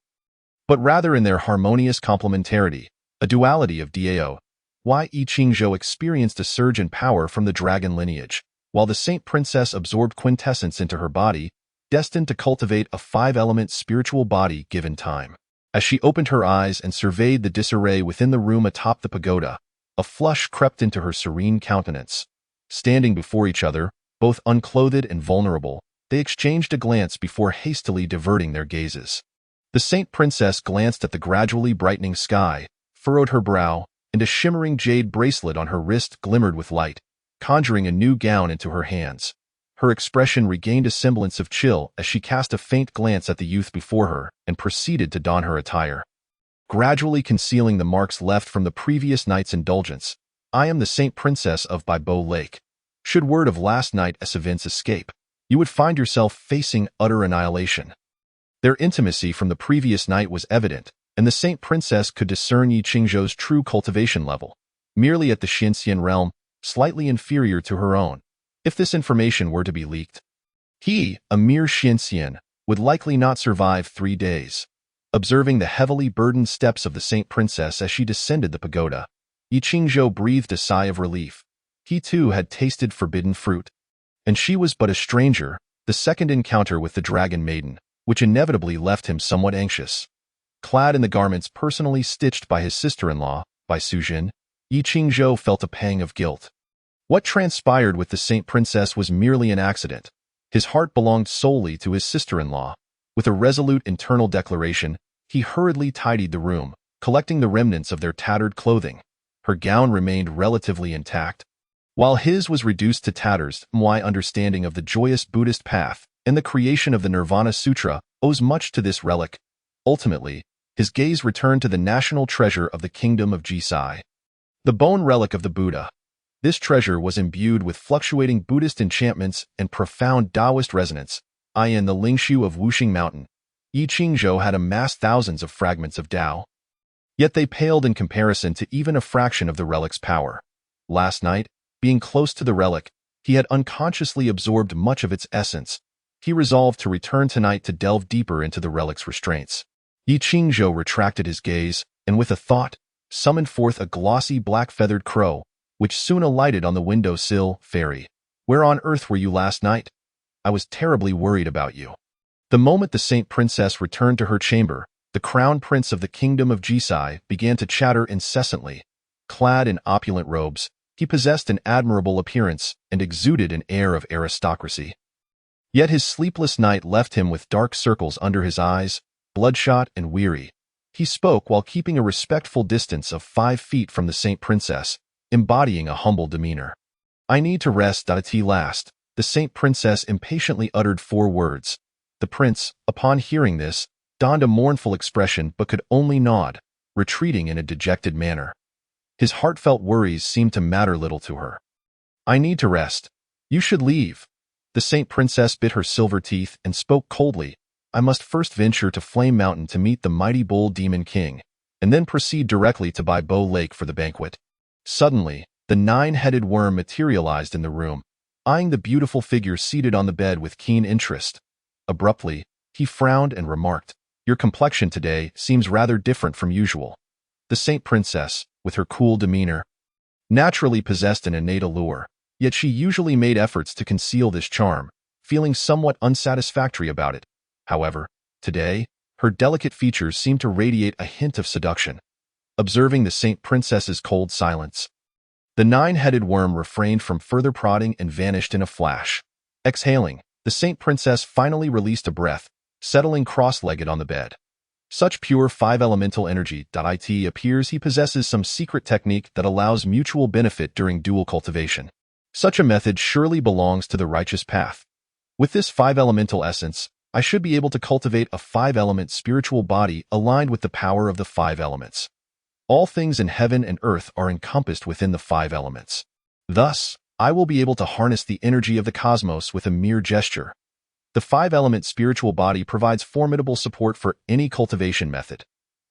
but rather in their harmonious complementarity, a duality of Dao. Yi Qingzhou experienced a surge in power from the dragon lineage, while the Saint Princess absorbed quintessence into her body, destined to cultivate a 5-element spiritual body given time. As she opened her eyes and surveyed the disarray within the room atop the pagoda, a flush crept into her serene countenance. Standing before each other, both unclothed and vulnerable, they exchanged a glance before hastily diverting their gazes. The Saint Princess glanced at the gradually brightening sky, furrowed her brow, and a shimmering jade bracelet on her wrist glimmered with light, conjuring a new gown into her hands. Her expression regained a semblance of chill as she cast a faint glance at the youth before her and proceeded to don her attire. Gradually concealing the marks left from the previous night's indulgence, I am the Saint Princess of Bai Bo Lake. Should word of last night's events escape, you would find yourself facing utter annihilation. Their intimacy from the previous night was evident, and the Saint Princess could discern Yi Qingzhou's true cultivation level, merely at the Xianxian realm, slightly inferior to her own. If this information were to be leaked, he, a mere Xianxian, would likely not survive 3 days. Observing the heavily burdened steps of the Saint Princess as she descended the pagoda, Yi Qingzhou breathed a sigh of relief. He too had tasted forbidden fruit. And she was but a stranger, the second encounter with the Dragon Maiden, which inevitably left him somewhat anxious. Clad in the garments personally stitched by his sister-in-law, Bai Sujin, Yi Qingzhou felt a pang of guilt. What transpired with the Saint Princess was merely an accident. His heart belonged solely to his sister-in-law. With a resolute internal declaration, he hurriedly tidied the room, collecting the remnants of their tattered clothing. Her gown remained relatively intact, while his was reduced to tatters. My understanding of the joyous Buddhist path and the creation of the Nirvana Sutra owes much to this relic. Ultimately, his gaze returned to the national treasure of the kingdom of Jisai, the bone relic of the Buddha. This treasure was imbued with fluctuating Buddhist enchantments and profound Taoist resonance. In the Lingshu of Wuxing Mountain, Yi Qingzhou had amassed thousands of fragments of Tao. Yet they paled in comparison to even a fraction of the relic's power. Last night, being close to the relic, he had unconsciously absorbed much of its essence. He resolved to return tonight to delve deeper into the relic's restraints. Yi Qingzhou retracted his gaze, and with a thought, summoned forth a glossy black-feathered crow, which soon alighted on the window sill. Fairy, where on earth were you last night? I was terribly worried about you. The moment the Saint Princess returned to her chamber, the crown prince of the kingdom of Jisai began to chatter incessantly. Clad in opulent robes, he possessed an admirable appearance and exuded an air of aristocracy. Yet his sleepless night left him with dark circles under his eyes, bloodshot and weary. He spoke while keeping a respectful distance of 5 feet from the Saint Princess, embodying a humble demeanor. I need to rest. At last, the Saint Princess impatiently uttered 4 words. The prince, upon hearing this, donned a mournful expression but could only nod, retreating in a dejected manner. His heartfelt worries seemed to matter little to her. I need to rest. You should leave. The Saint Princess bit her silver teeth and spoke coldly. I must first venture to Flame Mountain to meet the mighty bull demon king, and then proceed directly to Bai Bo Lake for the banquet. Suddenly, the 9-headed worm materialized in the room, eyeing the beautiful figure seated on the bed with keen interest. Abruptly, he frowned and remarked, Your complexion today seems rather different from usual. The Saint Princess, with her cool demeanor, naturally possessed an innate allure, yet she usually made efforts to conceal this charm, feeling somewhat unsatisfactory about it. However, today, her delicate features seemed to radiate a hint of seduction. Observing the Saint Princess's cold silence, the 9-headed worm refrained from further prodding and vanished in a flash. Exhaling, the Saint Princess finally released a breath, settling cross-legged on the bed. Such pure 5-elemental energy. It appears he possesses some secret technique that allows mutual benefit during dual cultivation. Such a method surely belongs to the righteous path. With this 5-elemental essence, I should be able to cultivate a 5-element spiritual body aligned with the power of the 5 elements. All things in heaven and earth are encompassed within the 5 elements. Thus, I will be able to harness the energy of the cosmos with a mere gesture. The 5-element spiritual body provides formidable support for any cultivation method.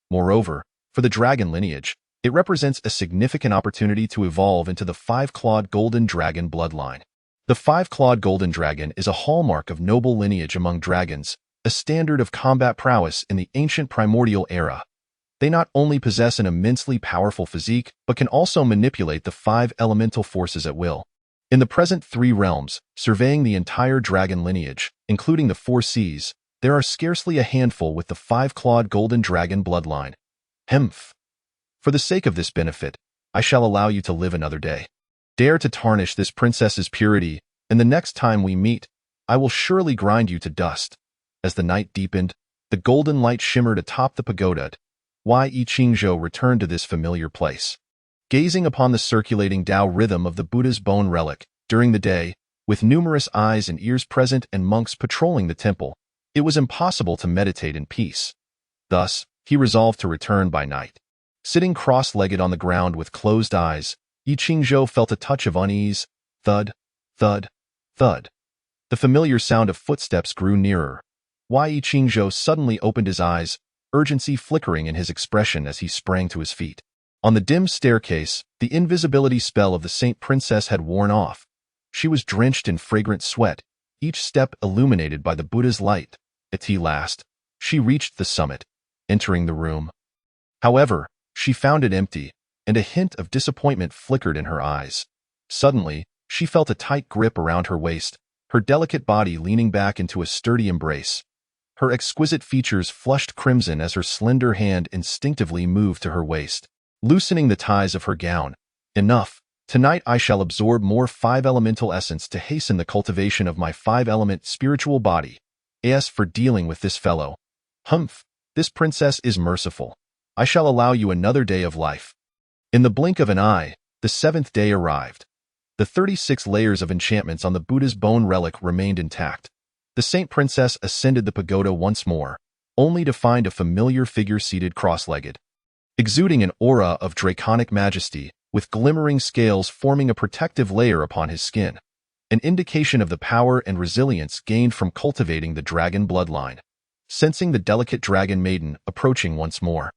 Moreover, for the dragon lineage, it represents a significant opportunity to evolve into the 5-clawed golden dragon bloodline. The 5-clawed golden dragon is a hallmark of noble lineage among dragons, a standard of combat prowess in the ancient primordial era. They not only possess an immensely powerful physique, but can also manipulate the 5 elemental forces at will. In the present 3 realms, surveying the entire dragon lineage, including the 4 seas, there are scarcely a handful with the five-clawed golden dragon bloodline. Hemph. For the sake of this benefit, I shall allow you to live another day. Dare to tarnish this princess's purity, and the next time we meet, I will surely grind you to dust. As the night deepened, the golden light shimmered atop the pagoda. Yi Qingzhou returned to this familiar place. Gazing upon the circulating Tao rhythm of the Buddha's bone relic, during the day, with numerous eyes and ears present and monks patrolling the temple, it was impossible to meditate in peace. Thus, he resolved to return by night. Sitting cross-legged on the ground with closed eyes, Yi Qingzhou felt a touch of unease. Thud, thud, thud. The familiar sound of footsteps grew nearer. Yi Qingzhou suddenly opened his eyes, urgency flickering in his expression as he sprang to his feet. On the dim staircase, the invisibility spell of the Saint Princess had worn off. She was drenched in fragrant sweat, each step illuminated by the Buddha's light. At last, she reached the summit, entering the room. However, she found it empty, and a hint of disappointment flickered in her eyes. Suddenly, she felt a tight grip around her waist, her delicate body leaning back into a sturdy embrace. Her exquisite features flushed crimson as her slender hand instinctively moved to her waist, loosening the ties of her gown. Enough. Tonight I shall absorb more five-elemental essence to hasten the cultivation of my five-element spiritual body. As for dealing with this fellow, humph, this princess is merciful. I shall allow you another day of life. In the blink of an eye, the seventh day arrived. The 36 layers of enchantments on the Buddha's bone relic remained intact. The Saint Princess ascended the pagoda once more, only to find a familiar figure seated cross-legged. Exuding an aura of draconic majesty, with glimmering scales forming a protective layer upon his skin, an indication of the power and resilience gained from cultivating the dragon bloodline. Sensing the delicate dragon maiden approaching once more,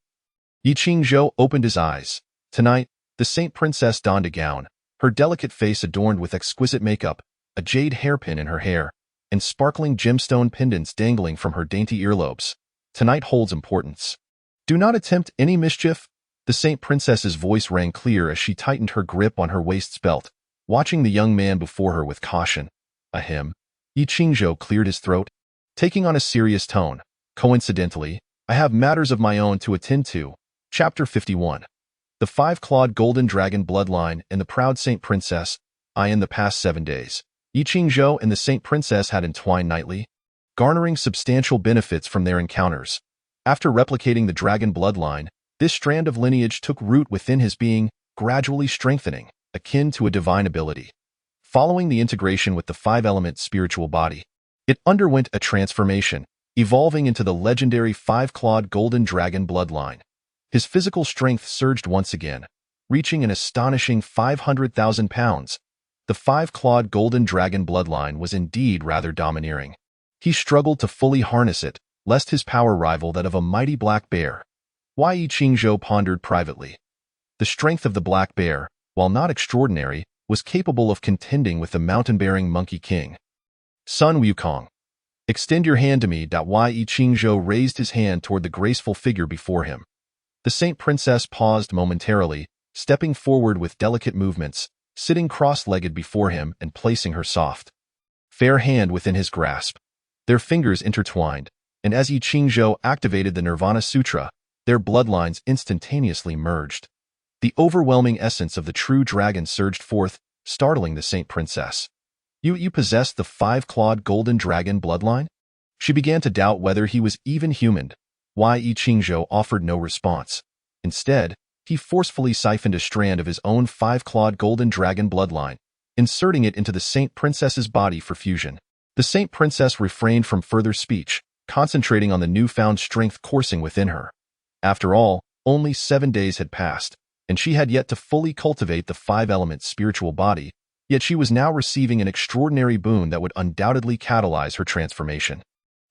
Yi Qingzhou opened his eyes. Tonight, the Saint Princess donned a gown, her delicate face adorned with exquisite makeup, a jade hairpin in her hair, and sparkling gemstone pendants dangling from her dainty earlobes. Tonight holds importance. Do not attempt any mischief. The Saint Princess's voice rang clear as she tightened her grip on her waist's belt, watching the young man before her with caution. Ahem. Yi Qingzhou cleared his throat, taking on a serious tone. Coincidentally, I have matters of my own to attend to. Chapter 51. The five-clawed golden dragon bloodline and the proud Saint Princess. In the past 7 days, Yi Qingzhou and the Saint Princess had entwined nightly, garnering substantial benefits from their encounters. After replicating the dragon bloodline, this strand of lineage took root within his being, gradually strengthening, akin to a divine ability. Following the integration with the five-element spiritual body, it underwent a transformation, evolving into the legendary five-clawed golden dragon bloodline. His physical strength surged once again, reaching an astonishing 500,000 pounds. The five-clawed golden dragon bloodline was indeed rather domineering. He struggled to fully harness it, lest his power rival that of a mighty black bear. Yi Qingzhou pondered privately. The strength of the black bear, while not extraordinary, was capable of contending with the mountain-bearing Monkey King. Sun Wukong. Extend your hand to me. Yi Qingzhou raised his hand toward the graceful figure before him. The Saint Princess paused momentarily, stepping forward with delicate movements, sitting cross-legged before him and placing her soft, fair hand within his grasp. Their fingers intertwined, and as Yi Qingzhou activated the Nirvana Sutra, their bloodlines instantaneously merged. The overwhelming essence of the true dragon surged forth, startling the Saint Princess. You possess the five-clawed golden dragon bloodline? She began to doubt whether he was even human. Yi Qingzhou offered no response. Instead, he forcefully siphoned a strand of his own five-clawed golden dragon bloodline, inserting it into the Saint Princess's body for fusion. The Saint Princess refrained from further speech, concentrating on the newfound strength coursing within her. After all, only 7 days had passed, and she had yet to fully cultivate the five-element spiritual body, yet she was now receiving an extraordinary boon that would undoubtedly catalyze her transformation.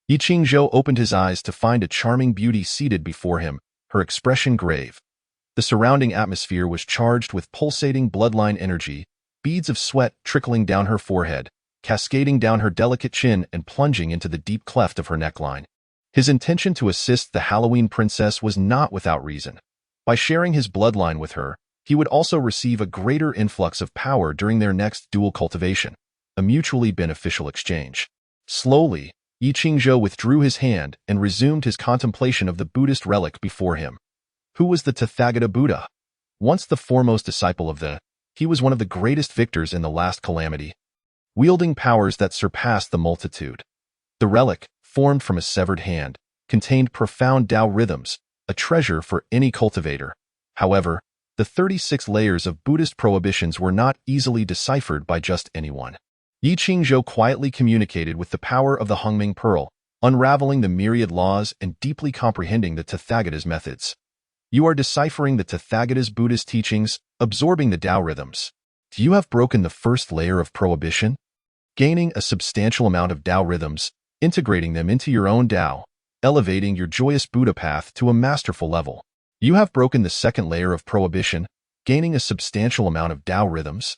Yi Qingzhou opened his eyes to find a charming beauty seated before him, her expression grave. The surrounding atmosphere was charged with pulsating bloodline energy, beads of sweat trickling down her forehead, cascading down her delicate chin and plunging into the deep cleft of her neckline. His intention to assist the Halloween princess was not without reason. By sharing his bloodline with her, he would also receive a greater influx of power during their next dual cultivation, a mutually beneficial exchange. Slowly, Yi Qingzhou withdrew his hand and resumed his contemplation of the Buddhist relic before him. Who was the Tathagata Buddha? Once the foremost disciple of the, he was one of the greatest victors in the last calamity, wielding powers that surpassed the multitude. The relic, formed from a severed hand, contained profound Tao rhythms, a treasure for any cultivator. However, the 36 layers of Buddhist prohibitions were not easily deciphered by just anyone. Yi Qingzhou quietly communicated with the power of the Hongming Pearl, unraveling the myriad laws and deeply comprehending the Tathagata's methods. You are deciphering the Tathagata's Buddhist teachings, absorbing the Tao rhythms. You have broken the first layer of prohibition, gaining a substantial amount of Tao rhythms, integrating them into your own Tao, elevating your joyous Buddha path to a masterful level. You have broken the second layer of prohibition, gaining a substantial amount of Tao rhythms,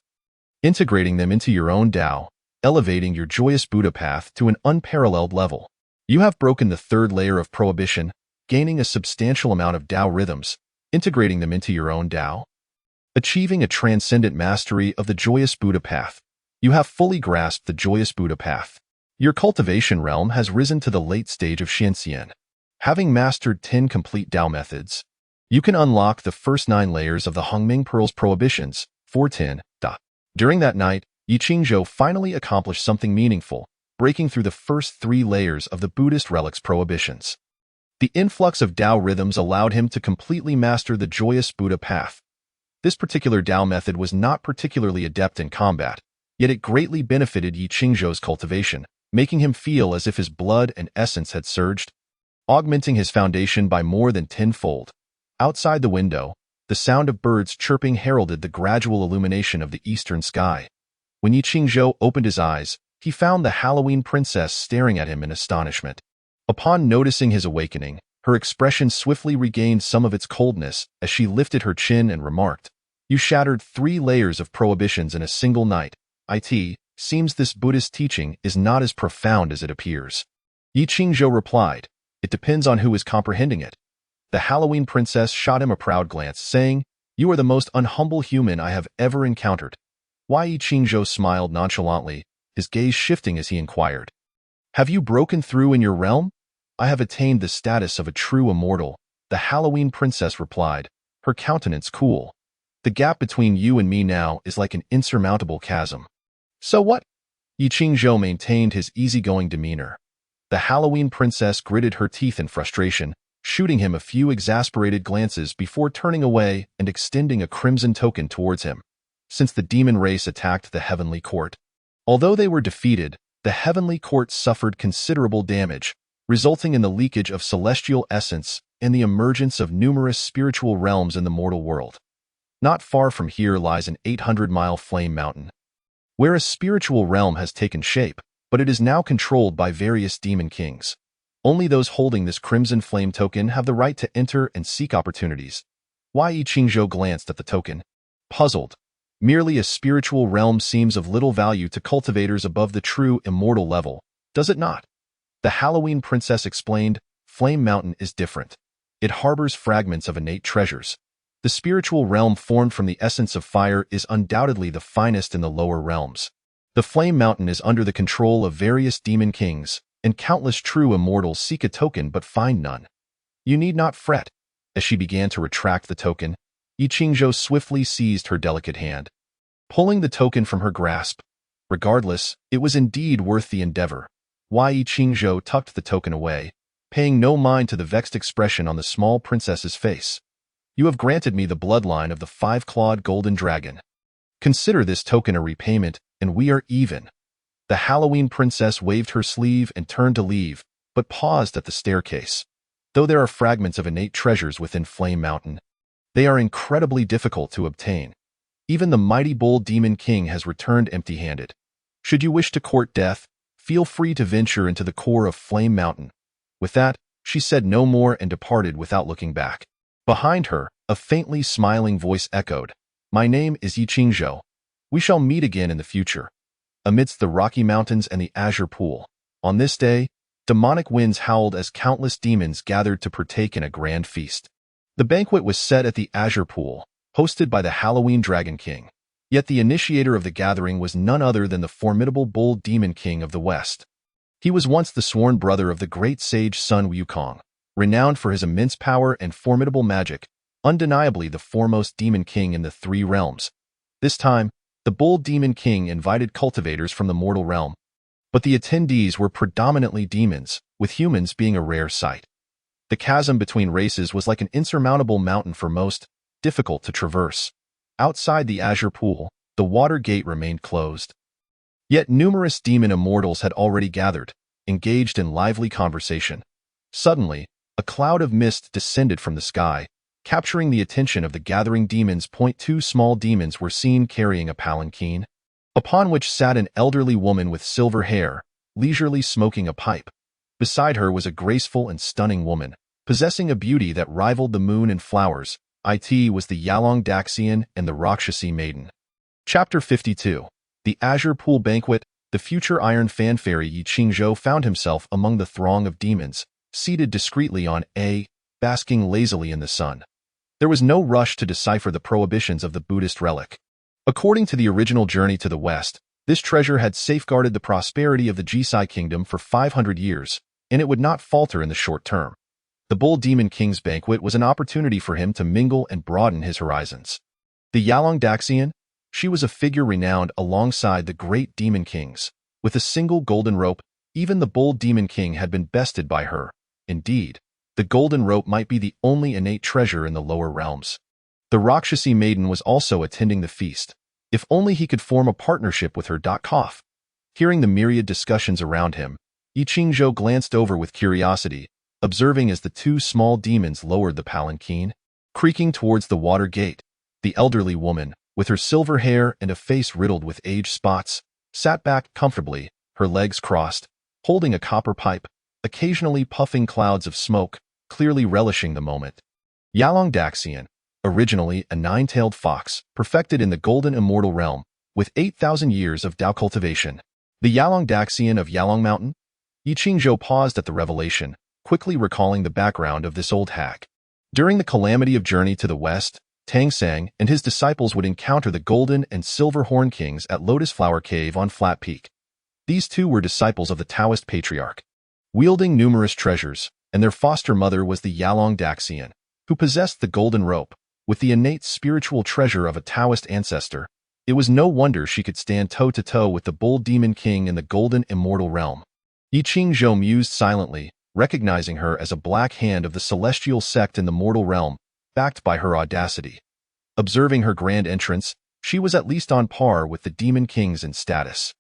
integrating them into your own Tao, elevating your joyous Buddha path to an unparalleled level. You have broken the third layer of prohibition, gaining a substantial amount of Tao rhythms, integrating them into your own Tao, achieving a transcendent mastery of the joyous Buddha path. You have fully grasped the joyous Buddha path. Your cultivation realm has risen to the late stage of Xianxian. Having mastered 10 complete Tao methods, you can unlock the first 9 layers of the Hongming Pearl's prohibitions, 410. During that night, Yi Qingzhou finally accomplished something meaningful, breaking through the first 3 layers of the Buddhist relic's prohibitions. The influx of Tao rhythms allowed him to completely master the joyous Buddha path. This particular Tao method was not particularly adept in combat, yet it greatly benefited Yi Qingzhou's cultivation, making him feel as if his blood and essence had surged, augmenting his foundation by more than 10-fold. Outside the window, the sound of birds chirping heralded the gradual illumination of the eastern sky. When Yi Qingzhou opened his eyes, he found the Halloween princess staring at him in astonishment. Upon noticing his awakening, her expression swiftly regained some of its coldness as she lifted her chin and remarked, "You shattered 3 layers of prohibitions in a single night. It seems this Buddhist teaching is not as profound as it appears." Yi Qingzhou replied, "It depends on who is comprehending it." The Halloween princess shot him a proud glance, saying, "You are the most unhumble human I have ever encountered." Yi Qingzhou smiled nonchalantly, his gaze shifting as he inquired, "Have you broken through in your realm?" "I have attained the status of a true immortal," the Halloween princess replied, her countenance cool. "The gap between you and me now is like an insurmountable chasm." "So what?" Yi Qingzhou maintained his easygoing demeanor. The Halloween princess gritted her teeth in frustration, shooting him a few exasperated glances before turning away and extending a crimson token towards him. Since the demon race attacked the Heavenly Court, although they were defeated, the Heavenly Court suffered considerable damage, resulting in the leakage of celestial essence and the emergence of numerous spiritual realms in the mortal world. Not far from here lies an 800-mile flame mountain, where a spiritual realm has taken shape, but it is now controlled by various demon kings. Only those holding this crimson flame token have the right to enter and seek opportunities. Yi Qingzhou glanced at the token, puzzled. Merely a spiritual realm seems of little value to cultivators above the true immortal level, does it not? The Halloween princess explained, "Flame Mountain is different. It harbors fragments of innate treasures. The spiritual realm formed from the essence of fire is undoubtedly the finest in the lower realms. The Flame Mountain is under the control of various demon kings, and countless true immortals seek a token but find none. You need not fret." As she began to retract the token, Yi Qingzhou swiftly seized her delicate hand, pulling the token from her grasp. Regardless, it was indeed worth the endeavor. Yi Qingzhou tucked the token away, paying no mind to the vexed expression on the small princess's face. "You have granted me the bloodline of the 5-clawed golden dragon. Consider this token a repayment, and we are even." The Halloween princess waved her sleeve and turned to leave, but paused at the staircase. Though there are fragments of innate treasures within Flame Mountain, they are incredibly difficult to obtain. Even the mighty bull demon king has returned empty-handed. Should you wish to court death, feel free to venture into the core of Flame Mountain. With that, she said no more and departed without looking back. Behind her, a faintly smiling voice echoed, "My name is Yi Qingzhou. We shall meet again in the future." Amidst the Rocky Mountains and the Azure Pool, on this day, demonic winds howled as countless demons gathered to partake in a grand feast. The banquet was set at the Azure Pool, hosted by the Halloween Dragon King. Yet the initiator of the gathering was none other than the formidable Bull Demon King of the West. He was once the sworn brother of the great sage Sun Wukong, renowned for his immense power and formidable magic, undeniably the foremost demon king in the three realms. This time, the bold demon king invited cultivators from the mortal realm, but the attendees were predominantly demons, with humans being a rare sight. The chasm between races was like an insurmountable mountain for most, difficult to traverse. Outside the azure pool, the water gate remained closed. Yet numerous demon immortals had already gathered, engaged in lively conversation. Suddenly, a cloud of mist descended from the sky, capturing the attention of the gathering demons. Two small demons were seen carrying a palanquin, upon which sat an elderly woman with silver hair, leisurely smoking a pipe. Beside her was a graceful and stunning woman, possessing a beauty that rivaled the moon and flowers. It was the Yalong Daxian and the Rakshasi Maiden. Chapter 52. The Azure Pool Banquet. The future Iron Fan Fairy Yi Qingzhou found himself among the throng of demons, seated discreetly on a, basking lazily in the sun. There was no rush to decipher the prohibitions of the Buddhist relic. According to the original Journey to the West, this treasure had safeguarded the prosperity of the Jisai Kingdom for 500 years, and it would not falter in the short term. The Bull Demon King's banquet was an opportunity for him to mingle and broaden his horizons. The Yalong Daxian, she was a figure renowned alongside the great demon kings. With a single golden rope, even the Bull Demon King had been bested by her. Indeed, the golden rope might be the only innate treasure in the lower realms. The Rakshasi Maiden was also attending the feast. If only he could form a partnership with her. Cough. Hearing the myriad discussions around him, Yi Qingzhou glanced over with curiosity, observing as the two small demons lowered the palanquin, creaking towards the water gate. The elderly woman, with her silver hair and a face riddled with age spots, sat back comfortably, her legs crossed, holding a copper pipe, occasionally puffing clouds of smoke, clearly relishing the moment. Yalong Daxian, originally a nine-tailed fox, perfected in the golden immortal realm, with 8,000 years of Dao cultivation. The Yalong Daxian of Yalong Mountain? Yi Qingzhou paused at the revelation, quickly recalling the background of this old hag. During the calamity of Journey to the West, Tang Sang and his disciples would encounter the Golden and Silver Horn Kings at Lotus Flower Cave on Flat Peak. These two were disciples of the Taoist patriarch, wielding numerous treasures, and their foster mother was the Yalong Daxian, who possessed the golden rope. With the innate spiritual treasure of a Taoist ancestor, it was no wonder she could stand toe-to-toe with the Bull Demon King in the golden immortal realm. Yi Qingzhou mused silently, recognizing her as a black hand of the celestial sect in the mortal realm, backed by her audacity. Observing her grand entrance, she was at least on par with the demon kings in status.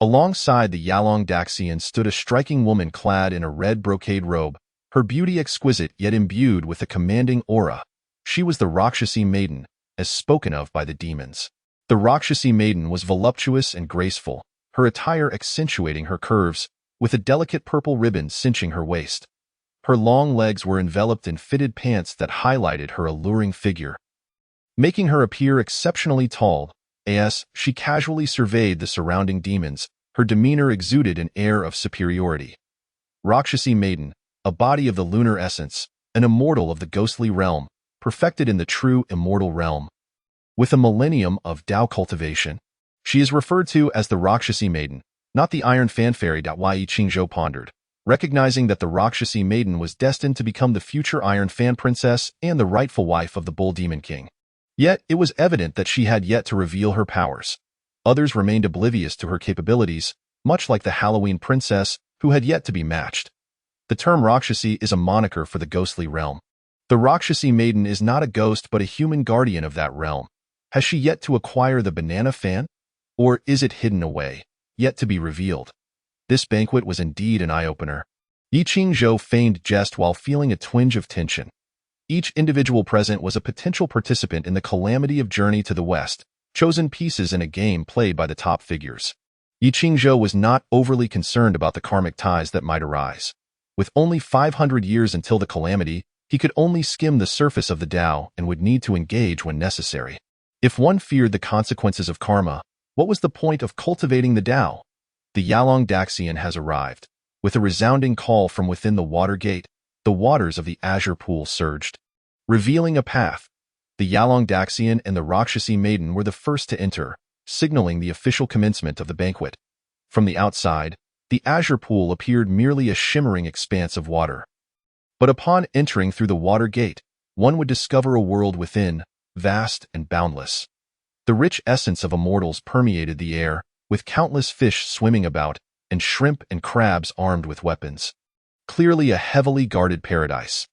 Alongside the Yalong Daxian stood a striking woman clad in a red brocade robe, her beauty exquisite yet imbued with a commanding aura. She was the Rakshasi Maiden, as spoken of by the demons. The Rakshasi Maiden was voluptuous and graceful, her attire accentuating her curves, with a delicate purple ribbon cinching her waist. Her long legs were enveloped in fitted pants that highlighted her alluring figure, making her appear exceptionally tall. As she casually surveyed the surrounding demons, her demeanor exuded an air of superiority. Rakshasi Maiden, a body of the lunar essence, an immortal of the ghostly realm, perfected in the true immortal realm. With a millennium of Dao cultivation, she is referred to as the Rakshasi Maiden, not the Iron Fan Fairy. Yi Qingzhou pondered, recognizing that the Rakshasi Maiden was destined to become the future Iron Fan Princess and the rightful wife of the Bull Demon King. Yet it was evident that she had yet to reveal her powers. Others remained oblivious to her capabilities, much like the Halloween princess, who had yet to be matched. The term Rakshasi is a moniker for the ghostly realm. The Rakshasi Maiden is not a ghost but a human guardian of that realm. Has she yet to acquire the banana fan? Or is it hidden away, yet to be revealed? This banquet was indeed an eye-opener. Yi Qingzhou feigned jest while feeling a twinge of tension. Each individual present was a potential participant in the calamity of Journey to the West, chosen pieces in a game played by the top figures. Yi Qingzhou was not overly concerned about the karmic ties that might arise. With only 500 years until the calamity, he could only skim the surface of the Tao and would need to engage when necessary. If one feared the consequences of karma, what was the point of cultivating the Tao? The Yalong Daxian has arrived. With a resounding call from within the water gate, the waters of the azure pool surged, revealing a path. The Yalong Daxian and the Rakshasi Maiden were the first to enter, signaling the official commencement of the banquet. From the outside, The azure pool appeared merely a shimmering expanse of water. But upon entering through the water gate, one would discover a world within, vast and boundless. The rich essence of immortals permeated the air, with countless fish swimming about, and shrimp and crabs armed with weapons. Clearly a heavily guarded paradise.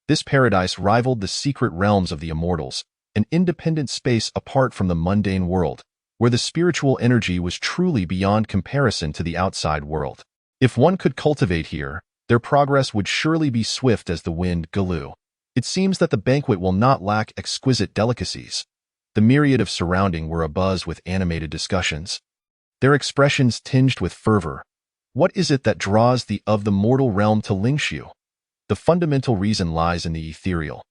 This paradise rivaled the secret realms of the immortals, an independent space apart from the mundane world, where the spiritual energy was truly beyond comparison to the outside world. If one could cultivate here, their progress would surely be swift as the wind. Galu. It seems that the banquet will not lack exquisite delicacies. The myriad of surrounding were abuzz with animated discussions, their expressions tinged with fervor. What is it that draws the mortal realm to Lingshu? The fundamental reason lies in the ethereal.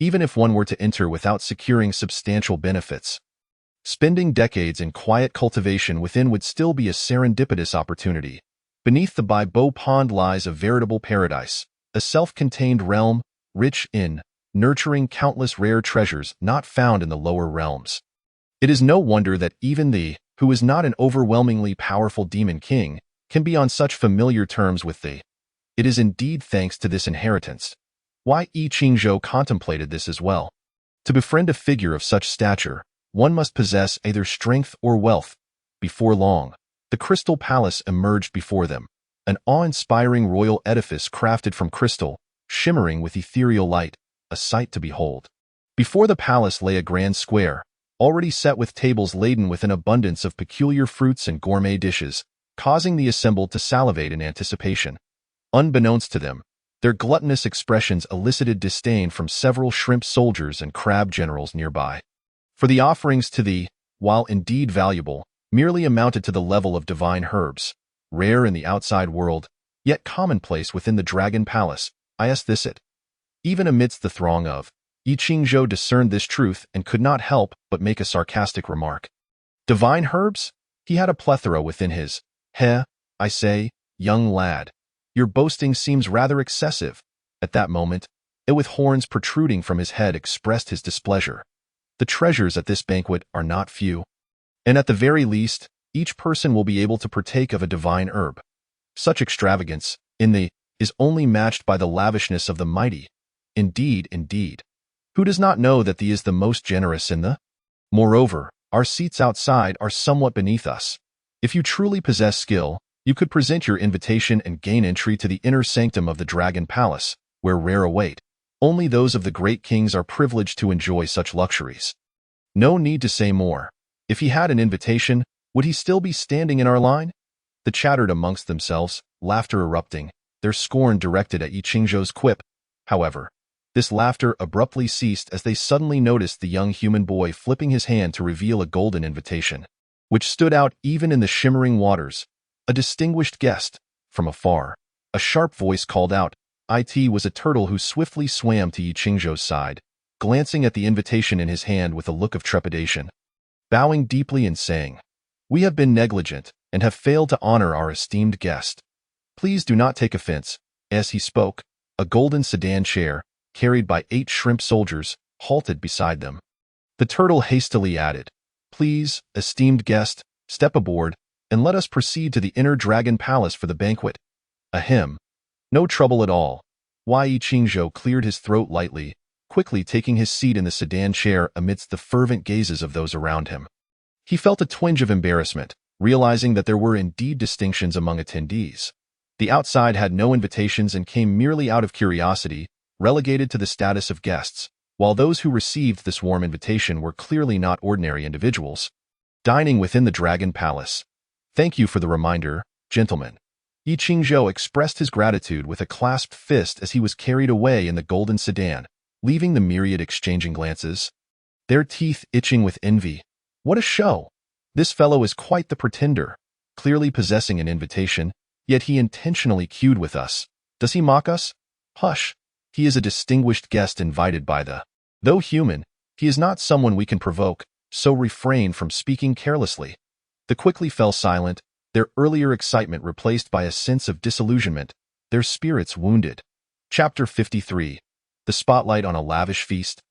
Even if one were to enter without securing substantial benefits, spending decades in quiet cultivation within would still be a serendipitous opportunity. Beneath the Baibo Pond lies a veritable paradise, a self-contained realm, rich in, nurturing countless rare treasures not found in the lower realms. It is no wonder that even the, who is not an overwhelmingly powerful demon king, can be on such familiar terms with the. It is indeed thanks to this inheritance. Why Yi Qingzhou contemplated this as well. To befriend a figure of such stature, one must possess either strength or wealth. Before long, the Crystal Palace emerged before them, an awe-inspiring royal edifice crafted from crystal, shimmering with ethereal light, a sight to behold. Before the palace lay a grand square, already set with tables laden with an abundance of peculiar fruits and gourmet dishes, causing the assembled to salivate in anticipation. Unbeknownst to them, their gluttonous expressions elicited disdain from several shrimp soldiers and crab generals nearby. For the offerings to the, while indeed valuable, merely amounted to the level of divine herbs, rare in the outside world, yet commonplace within the Dragon Palace. Even amidst the throng of, Yi Qingzhou discerned this truth and could not help but make a sarcastic remark. Divine herbs? He had a plethora within his. I say, young lad, your boasting seems rather excessive. At that moment, it with horns protruding from his head expressed his displeasure. The treasures at this banquet are not few, and at the very least, each person will be able to partake of a divine herb. Such extravagance, in the, is only matched by the lavishness of the mighty. Indeed. Who does not know that the is the most generous in the? Moreover, our seats outside are somewhat beneath us. If you truly possess skill, you could present your invitation and gain entry to the inner sanctum of the Dragon Palace, where rare await. Only those of the great kings are privileged to enjoy such luxuries. No need to say more. If he had an invitation, would he still be standing in our line? They chattered amongst themselves, laughter erupting, their scorn directed at Yi Qingzhou's quip. However, this laughter abruptly ceased as they suddenly noticed the young human boy flipping his hand to reveal a golden invitation, which stood out even in the shimmering waters. A distinguished guest. From afar, a sharp voice called out. It was a turtle who swiftly swam to Yi Qingzhou's side, glancing at the invitation in his hand with a look of trepidation. Bowing deeply and saying, "We have been negligent, and have failed to honor our esteemed guest. Please do not take offense." As he spoke, a golden sedan chair, carried by 8 shrimp soldiers, halted beside them. The turtle hastily added, "Please, esteemed guest, step aboard, and let us proceed to the inner Dragon Palace for the banquet." Ahem. No trouble at all. Yi Qingzhou cleared his throat lightly, quickly taking his seat in the sedan chair amidst the fervent gazes of those around him. He felt a twinge of embarrassment, realizing that there were indeed distinctions among attendees. The outside had no invitations and came merely out of curiosity, relegated to the status of guests, while those who received this warm invitation were clearly not ordinary individuals. Dining within the Dragon Palace. Thank you for the reminder, gentlemen. Yi Qingzhou expressed his gratitude with a clasped fist as he was carried away in the golden sedan, leaving the myriad exchanging glances, their teeth itching with envy. What a show! This fellow is quite the pretender, clearly possessing an invitation, yet he intentionally queued with us. Does he mock us? Hush! He is a distinguished guest invited by the. Though human, he is not someone we can provoke, so refrain from speaking carelessly. They quickly fell silent, their earlier excitement replaced by a sense of disillusionment, their spirits wounded. Chapter 53. The spotlight on a lavish feast.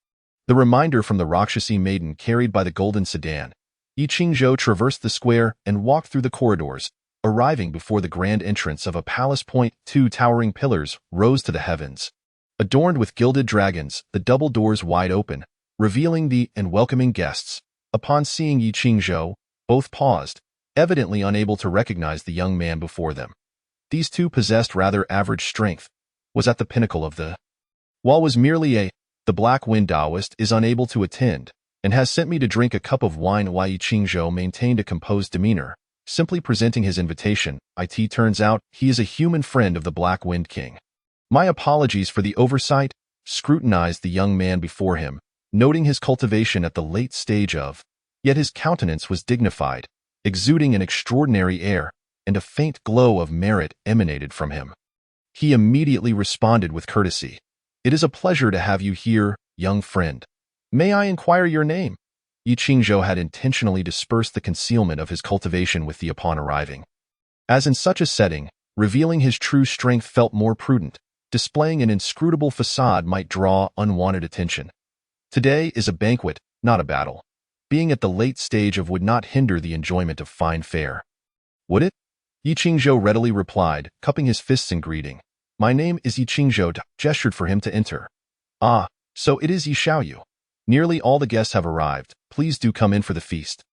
The reminder from the Rakshasi maiden carried by the golden sedan. Yi Qingzhou traversed the square and walked through the corridors, arriving before the grand entrance of a palace. Two towering pillars rose to the heavens. Adorned with gilded dragons, the double doors wide open, revealing the and welcoming guests. Upon seeing Yi Qingzhou, both paused, evidently unable to recognize the young man before them. These two possessed rather average strength, was at the pinnacle of the wall was merely the Black Wind Taoist is unable to attend, and has sent me to drink a cup of wine. Yi Qingzhou maintained a composed demeanor, simply presenting his invitation. It turns out he is a human friend of the Black Wind King. My apologies for the oversight, scrutinized the young man before him, noting his cultivation at the late stage of, yet his countenance was dignified, exuding an extraordinary air, and a faint glow of merit emanated from him. He immediately responded with courtesy. It is a pleasure to have you here, young friend. May I inquire your name? Yi Qingzhou had intentionally dispersed the concealment of his cultivation with the upon arriving. As in such a setting, revealing his true strength felt more prudent. Displaying an inscrutable facade might draw unwanted attention. Today is a banquet, not a battle. Being at the late stage of would not hinder the enjoyment of fine fare. Would it? Yi Qingzhou readily replied, cupping his fists in greeting. My name is Yi Qingzhou, gestured for him to enter. Ah, so it is Yi Xiaoyu. Nearly all the guests have arrived. Please do come in for the feast.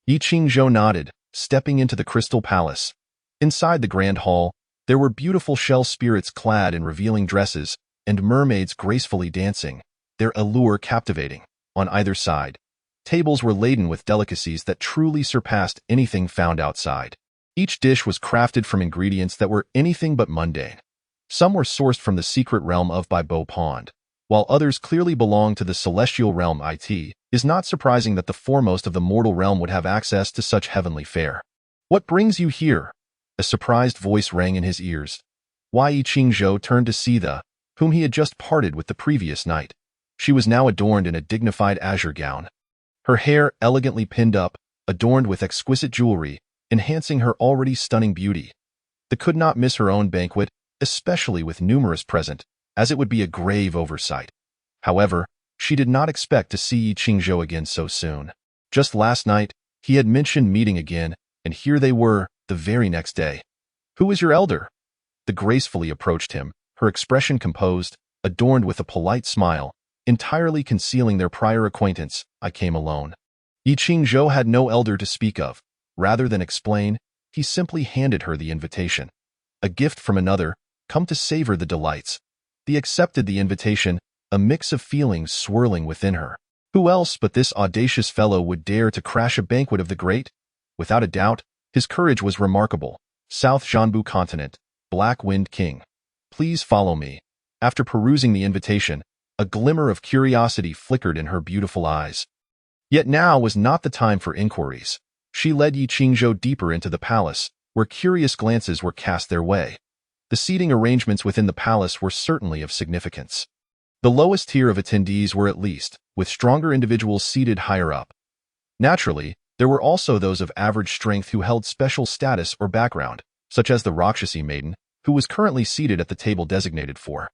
Yi Qingzhou nodded, stepping into the Crystal Palace. Inside the grand hall, there were beautiful shell spirits clad in revealing dresses, and mermaids gracefully dancing, their allure captivating. On either side, tables were laden with delicacies that truly surpassed anything found outside. Each dish was crafted from ingredients that were anything but mundane. Some were sourced from the secret realm of Baibo Pond, while others clearly belonged to the celestial realm. It is not surprising that the foremost of the mortal realm would have access to such heavenly fare. What brings you here? A surprised voice rang in his ears. Yi Qingzhou turned to see the, whom he had just parted with the previous night. She was now adorned in a dignified azure gown. Her hair elegantly pinned up, adorned with exquisite jewelry, enhancing her already stunning beauty. They could not miss her own banquet, especially with numerous present, as it would be a grave oversight. However, she did not expect to see Yi Qingzhou again so soon. Just last night, he had mentioned meeting again, and here they were, the very next day. Who is your elder? The gracefully approached him, her expression composed, adorned with a polite smile, entirely concealing their prior acquaintance. I came alone. Yi Qingzhou had no elder to speak of. Rather than explain, he simply handed her the invitation. A gift from another, come to savor the delights. They accepted the invitation, a mix of feelings swirling within her. Who else but this audacious fellow would dare to crash a banquet of the great? Without a doubt, his courage was remarkable. South Zhanbu Continent, Black Wind King. Please follow me. After perusing the invitation, a glimmer of curiosity flickered in her beautiful eyes. Yet now was not the time for inquiries. She led Yi Qingzhou deeper into the palace, where curious glances were cast their way. The seating arrangements within the palace were certainly of significance. The lowest tier of attendees were at least, with stronger individuals seated higher up. Naturally, there were also those of average strength who held special status or background, such as the Rakshasi maiden, who was currently seated at the table designated for.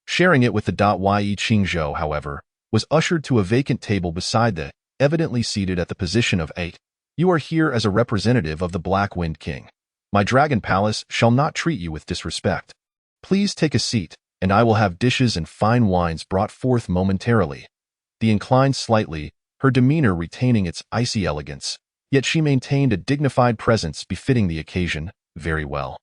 Sharing it with the Yi Qingzhou, however, was ushered to a vacant table beside the, evidently seated at the position of 8. You are here as a representative of the Black Wind King. My dragon palace shall not treat you with disrespect. Please take a seat, and I will have dishes and fine wines brought forth momentarily. The inclined slightly, her demeanor retaining its icy elegance, yet she maintained a dignified presence befitting the occasion very well.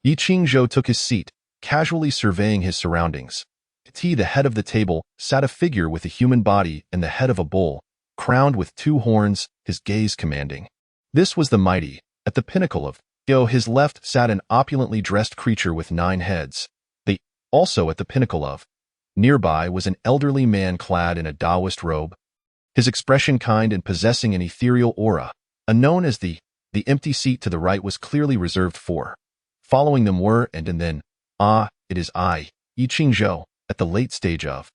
Yi Qingzhou took his seat, casually surveying his surroundings. At the head of the table sat a figure with a human body and the head of a bull, crowned with 2 horns, his gaze commanding. This was the mighty, at the pinnacle of his left sat an opulently dressed creature with 9 heads. Also at the pinnacle of. Nearby was an elderly man clad in a Taoist robe. His expression kind and possessing an ethereal aura, unknown as the empty seat to the right was clearly reserved for. Following them were and then, it is I, Yi Qingzhou, at the late stage of.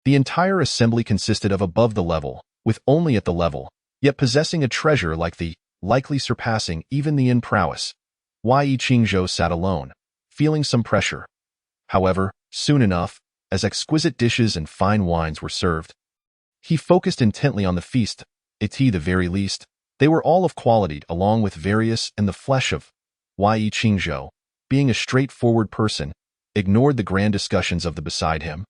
The entire assembly consisted of above the level, with only at the level, yet possessing a treasure like the, likely surpassing even the in prowess. Yi Qingzhou sat alone, feeling some pressure. However, soon enough, as exquisite dishes and fine wines were served, he focused intently on the feast. At the very least, they were all of quality along with various and the flesh of. Yi Qingzhou, being a straightforward person, ignored the grand discussions of the beside him,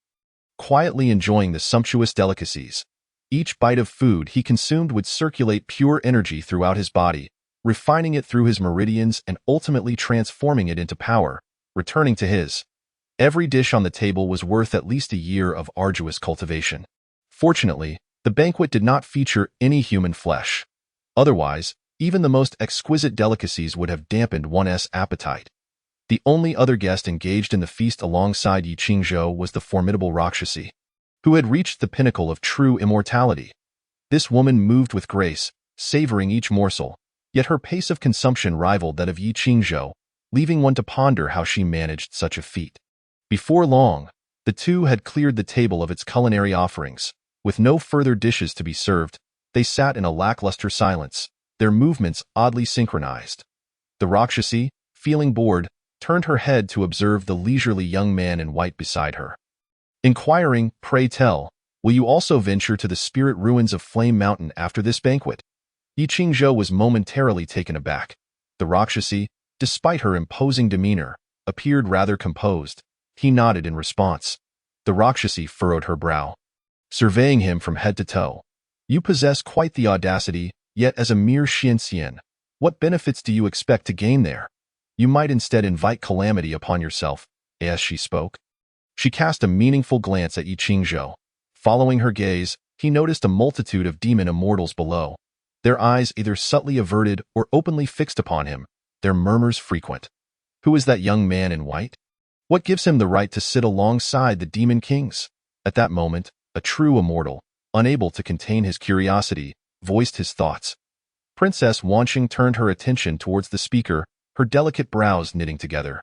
quietly enjoying the sumptuous delicacies. Each bite of food he consumed would circulate pure energy throughout his body, refining it through his meridians and ultimately transforming it into power, returning to his. Every dish on the table was worth at least a year of arduous cultivation. Fortunately, the banquet did not feature any human flesh. Otherwise, even the most exquisite delicacies would have dampened one's appetite. The only other guest engaged in the feast alongside Yi Qingzhou was the formidable Rakshasi, who had reached the pinnacle of true immortality. This woman moved with grace, savoring each morsel, yet her pace of consumption rivaled that of Yi Qingzhou, leaving one to ponder how she managed such a feat. Before long, the two had cleared the table of its culinary offerings. With no further dishes to be served, they sat in a lackluster silence, their movements oddly synchronized. The Rakshasi, feeling bored, turned her head to observe the leisurely young man in white beside her. Inquiring, "Pray tell, will you also venture to the spirit ruins of Flame Mountain after this banquet?" Yi Qingzhou was momentarily taken aback. The Rakshasi, despite her imposing demeanor, appeared rather composed. He nodded in response. The Rakshasi furrowed her brow, surveying him from head to toe. "You possess quite the audacity, yet as a mere Xianxian, what benefits do you expect to gain there? You might instead invite calamity upon yourself." As she spoke, she cast a meaningful glance at Yi Qingzhou. Following her gaze, he noticed a multitude of demon immortals below, their eyes either subtly averted or openly fixed upon him, their murmurs frequent. Who is that young man in white? What gives him the right to sit alongside the demon kings? At that moment, a true immortal, unable to contain his curiosity, voiced his thoughts. Princess Wanqing turned her attention towards the speaker, her delicate brows knitting together.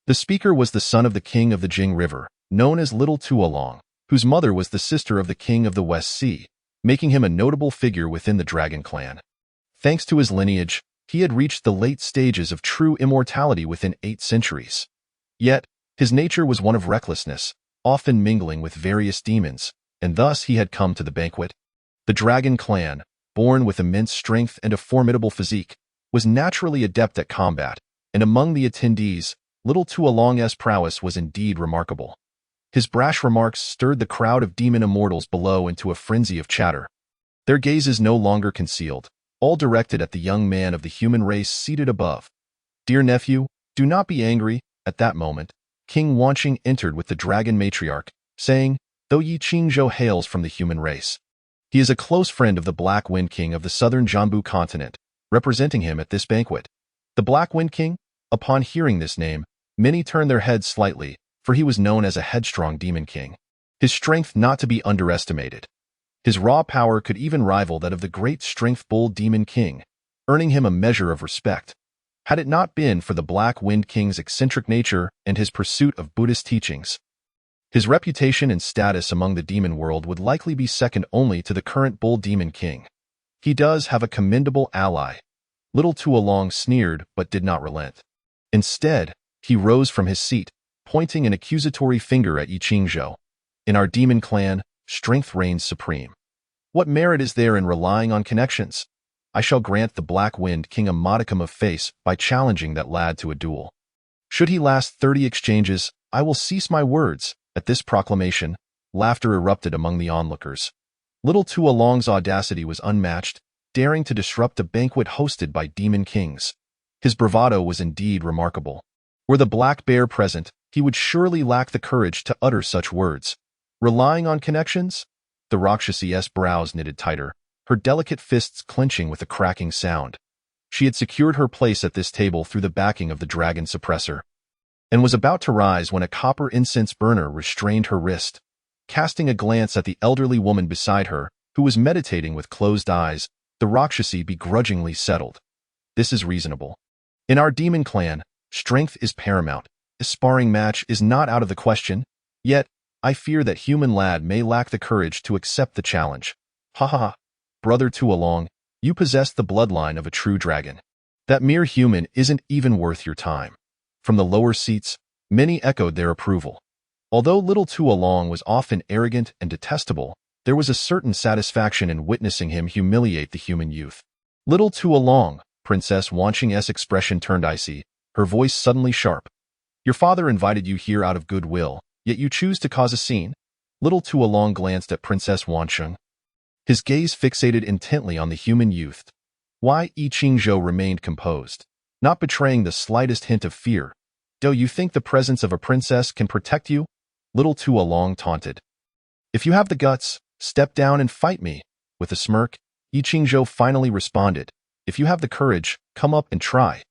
The speaker was the son of the king of the Jing River, known as Little Tuolong, whose mother was the sister of the king of the West Sea, making him a notable figure within the dragon clan. Thanks to his lineage, he had reached the late stages of true immortality within 8 centuries. Yet, his nature was one of recklessness, often mingling with various demons, and thus he had come to the banquet. The dragon clan, born with immense strength and a formidable physique, was naturally adept at combat, and among the attendees, Little Tuolong's prowess was indeed remarkable. His brash remarks stirred the crowd of demon immortals below into a frenzy of chatter. Their gazes no longer concealed, all directed at the young man of the human race seated above. "Dear nephew, do not be angry." At that moment, King Wanqing entered with the dragon matriarch, saying, "Though Yi Qingzhou hails from the human race, he is a close friend of the Black Wind King of the southern Jambu continent, representing him at this banquet." The Black Wind King? Upon hearing this name, many turned their heads slightly, for he was known as a headstrong demon king. His strength not to be underestimated. His raw power could even rival that of the great strength bull demon king, earning him a measure of respect. Had it not been for the Black Wind King's eccentric nature and his pursuit of Buddhist teachings, his reputation and status among the demon world would likely be second only to the current bull demon king. He does have a commendable ally. Little Tuolong sneered but did not relent. Instead, he rose from his seat, pointing an accusatory finger at Yi Qingzhou. "In our demon clan, strength reigns supreme. What merit is there in relying on connections? I shall grant the Black Wind King a modicum of face by challenging that lad to a duel. Should he last 30 exchanges, I will cease my words." At this proclamation, laughter erupted among the onlookers. Little Tuolong's audacity was unmatched, daring to disrupt a banquet hosted by demon kings. His bravado was indeed remarkable. Were the Black Bear present, he would surely lack the courage to utter such words. Relying on connections? The Rakshasi's brows knitted tighter, her delicate fists clenching with a cracking sound. She had secured her place at this table through the backing of the dragon suppressor, and was about to rise when a copper incense burner restrained her wrist. Casting a glance at the elderly woman beside her, who was meditating with closed eyes, the Rakshasi begrudgingly settled. "This is reasonable. In our demon clan, strength is paramount. A sparring match is not out of the question. Yet, I fear that human lad may lack the courage to accept the challenge. Ha ha ha. Brother Tuolong, you possess the bloodline of a true dragon. That mere human isn't even worth your time." From the lower seats, many echoed their approval. Although Little Tuolong was often arrogant and detestable, there was a certain satisfaction in witnessing him humiliate the human youth. "Little Tuolong," Princess Wanqing's expression turned icy, her voice suddenly sharp. Your father invited you here out of goodwill, yet you choose to cause a scene? Little Tuolong glanced at Princess Wansheng, his gaze fixated intently on the human youth. Why Yi Qingzhou remained composed, not betraying the slightest hint of fear. Do you think the presence of a princess can protect you? Little Tuolong taunted. If you have the guts, step down and fight me. With a smirk, Yi Qingzhou finally responded. If you have the courage, come up and try.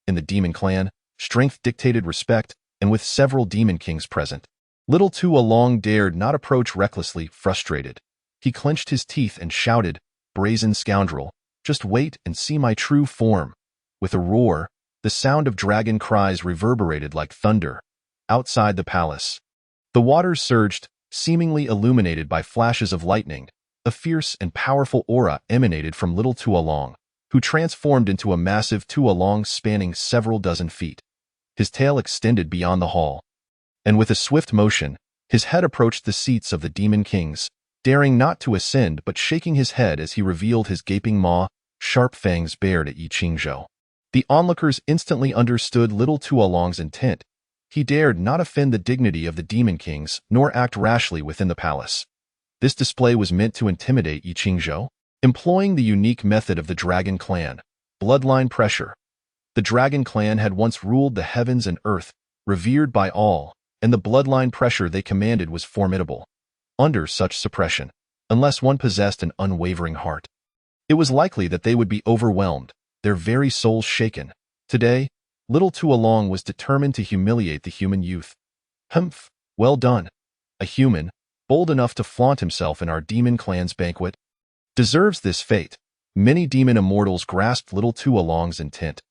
In the demon clan, strength dictated respect, and with several demon kings present, Little Tuolong dared not approach recklessly, frustrated. He clenched his teeth and shouted, brazen scoundrel, just wait and see my true form. With a roar, the sound of dragon cries reverberated like thunder. Outside the palace, the waters surged, seemingly illuminated by flashes of lightning. A fierce and powerful aura emanated from Little Tuolong, who transformed into a massive Tuolong spanning several dozen feet. His tail extended beyond the hall, and with a swift motion, his head approached the seats of the demon kings, daring not to ascend but shaking his head as he revealed his gaping maw, sharp fangs bared at Yi Qingzhou. The onlookers instantly understood Little Tuolong's intent. He dared not offend the dignity of the demon kings nor act rashly within the palace. This display was meant to intimidate Yi Qingzhou, employing the unique method of the Dragon Clan, bloodline pressure. The Dragon Clan had once ruled the heavens and earth, revered by all, and the bloodline pressure they commanded was formidable. Under such suppression, unless one possessed an unwavering heart, it was likely that they would be overwhelmed, their very souls shaken. Today, Little Tuolong was determined to humiliate the human youth. Humph, well done. A human, bold enough to flaunt himself in our demon clan's banquet, deserves this fate. Many demon immortals grasped Little Tuolong's intent.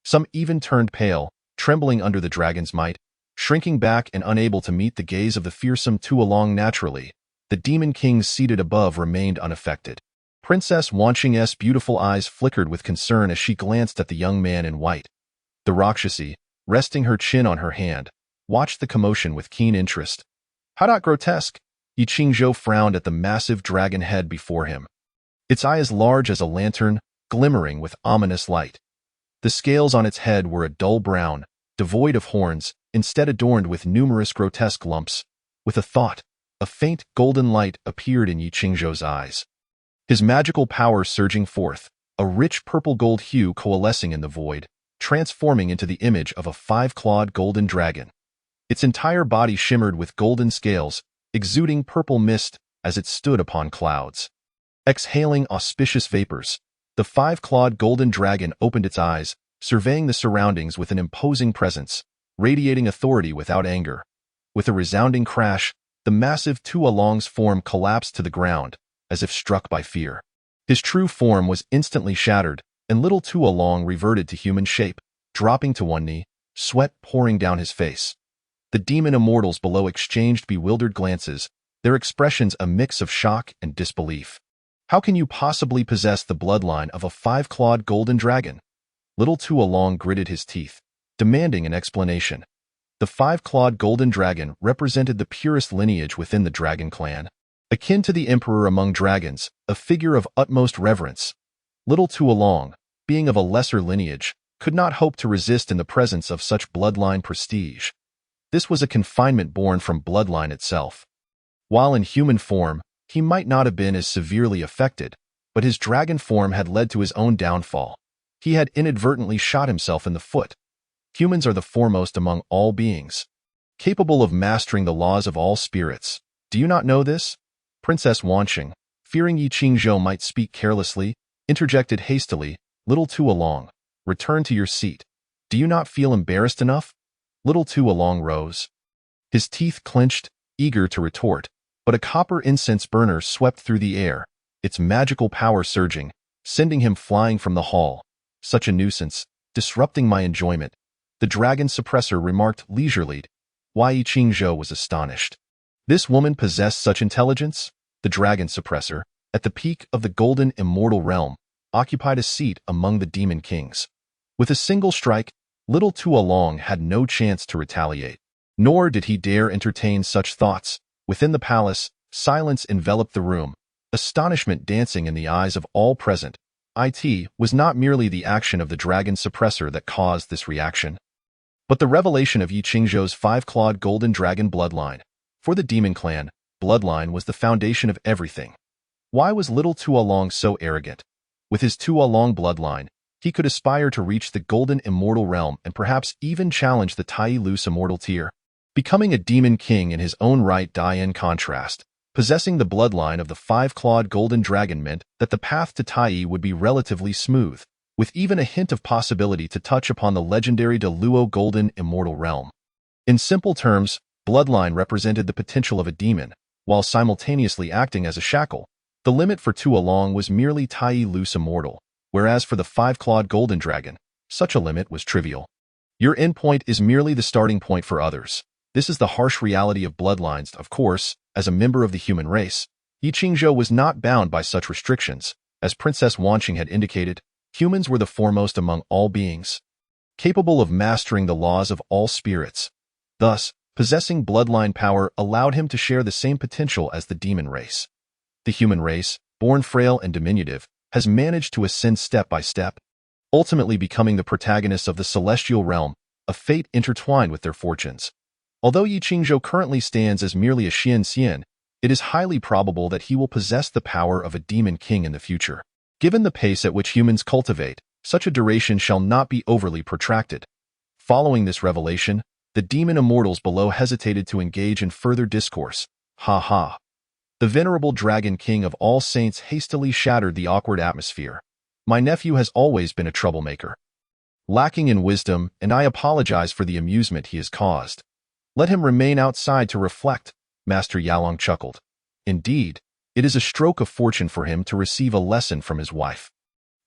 Some even turned pale, trembling under the dragon's might, shrinking back and unable to meet the gaze of the fearsome Tuolong naturally. The demon kings seated above remained unaffected. Princess Wansheng's beautiful eyes flickered with concern as she glanced at the young man in white. The Rakshasi, resting her chin on her hand, watched the commotion with keen interest. How not grotesque! Yi Qingzhou frowned at the massive dragon head before him. Its eye as large as a lantern, glimmering with ominous light. The scales on its head were a dull brown, devoid of horns, instead adorned with numerous grotesque lumps. With a thought, a faint golden light appeared in Yi Qingzhou's eyes. His magical power surging forth, a rich purple-gold hue coalescing in the void, transforming into the image of a five-clawed golden dragon. Its entire body shimmered with golden scales, exuding purple mist as it stood upon clouds. Exhaling auspicious vapors, the five-clawed golden dragon opened its eyes, surveying the surroundings with an imposing presence, radiating authority without anger. With a resounding crash, the massive Tuolong's form collapsed to the ground, as if struck by fear. His true form was instantly shattered, and Little Tuolong reverted to human shape, dropping to one knee, sweat pouring down his face. The demon immortals below exchanged bewildered glances, their expressions a mix of shock and disbelief. How can you possibly possess the bloodline of a five-clawed golden dragon? Little Tuolong gritted his teeth, demanding an explanation. The five-clawed golden dragon represented the purest lineage within the Dragon Clan, akin to the emperor among dragons, a figure of utmost reverence. Little Tuolong, being of a lesser lineage, could not hope to resist in the presence of such bloodline prestige. This was a confinement born from bloodline itself. While in human form, he might not have been as severely affected, but his dragon form had led to his own downfall. He had inadvertently shot himself in the foot. Humans are the foremost among all beings, capable of mastering the laws of all spirits. Do you not know this? Princess Wansheng, fearing Yi Qingzhou might speak carelessly, interjected hastily, Little Tuolong, return to your seat. Do you not feel embarrassed enough? Little Tuolong rose, his teeth clenched, eager to retort, but a copper incense burner swept through the air, its magical power surging, sending him flying from the hall. Such a nuisance, disrupting my enjoyment, the dragon suppressor remarked leisurely. Why Yi Qingzhou was astonished. This woman possessed such intelligence? The dragon suppressor, at the peak of the golden immortal realm, occupied a seat among the demon kings. With a single strike, Little Tuolong had no chance to retaliate, nor did he dare entertain such thoughts. Within the palace, silence enveloped the room, astonishment dancing in the eyes of all present. It was not merely the action of the dragon suppressor that caused this reaction. But the revelation of Yi Qingzhou's five-clawed golden dragon bloodline. For the demon clan, bloodline was the foundation of everything. Why was little Tuolong so arrogant? With his Tuolong bloodline, he could aspire to reach the golden immortal realm and perhaps even challenge the Tai Lu's immortal tier. Becoming a demon king in his own right. In contrast, possessing the bloodline of the five-clawed golden dragon meant that the path to Tai would be relatively smooth, with even a hint of possibility to touch upon the legendary De Luo golden immortal realm. In simple terms, bloodline represented the potential of a demon, while simultaneously acting as a shackle. The limit for Tuolong was merely Tai Lu's immortal, whereas for the five-clawed golden dragon, such a limit was trivial. Your endpoint is merely the starting point for others. This is the harsh reality of bloodlines. Of course, as a member of the human race, Yi Qingzhou was not bound by such restrictions. As Princess Wanqing had indicated, humans were the foremost among all beings, capable of mastering the laws of all spirits. Thus, possessing bloodline power allowed him to share the same potential as the demon race. The human race, born frail and diminutive, has managed to ascend step by step, ultimately becoming the protagonists of the celestial realm, a fate intertwined with their fortunes. Although Yi Qingzhou currently stands as merely a Xian, it is highly probable that he will possess the power of a demon king in the future. Given the pace at which humans cultivate, such a duration shall not be overly protracted. Following this revelation, the demon immortals below hesitated to engage in further discourse. Ha ha. The venerable Dragon King of All Saints hastily shattered the awkward atmosphere. My nephew has always been a troublemaker, lacking in wisdom, and I apologize for the amusement he has caused. Let him remain outside to reflect, Master Yalong chuckled. Indeed, it is a stroke of fortune for him to receive a lesson from his wife.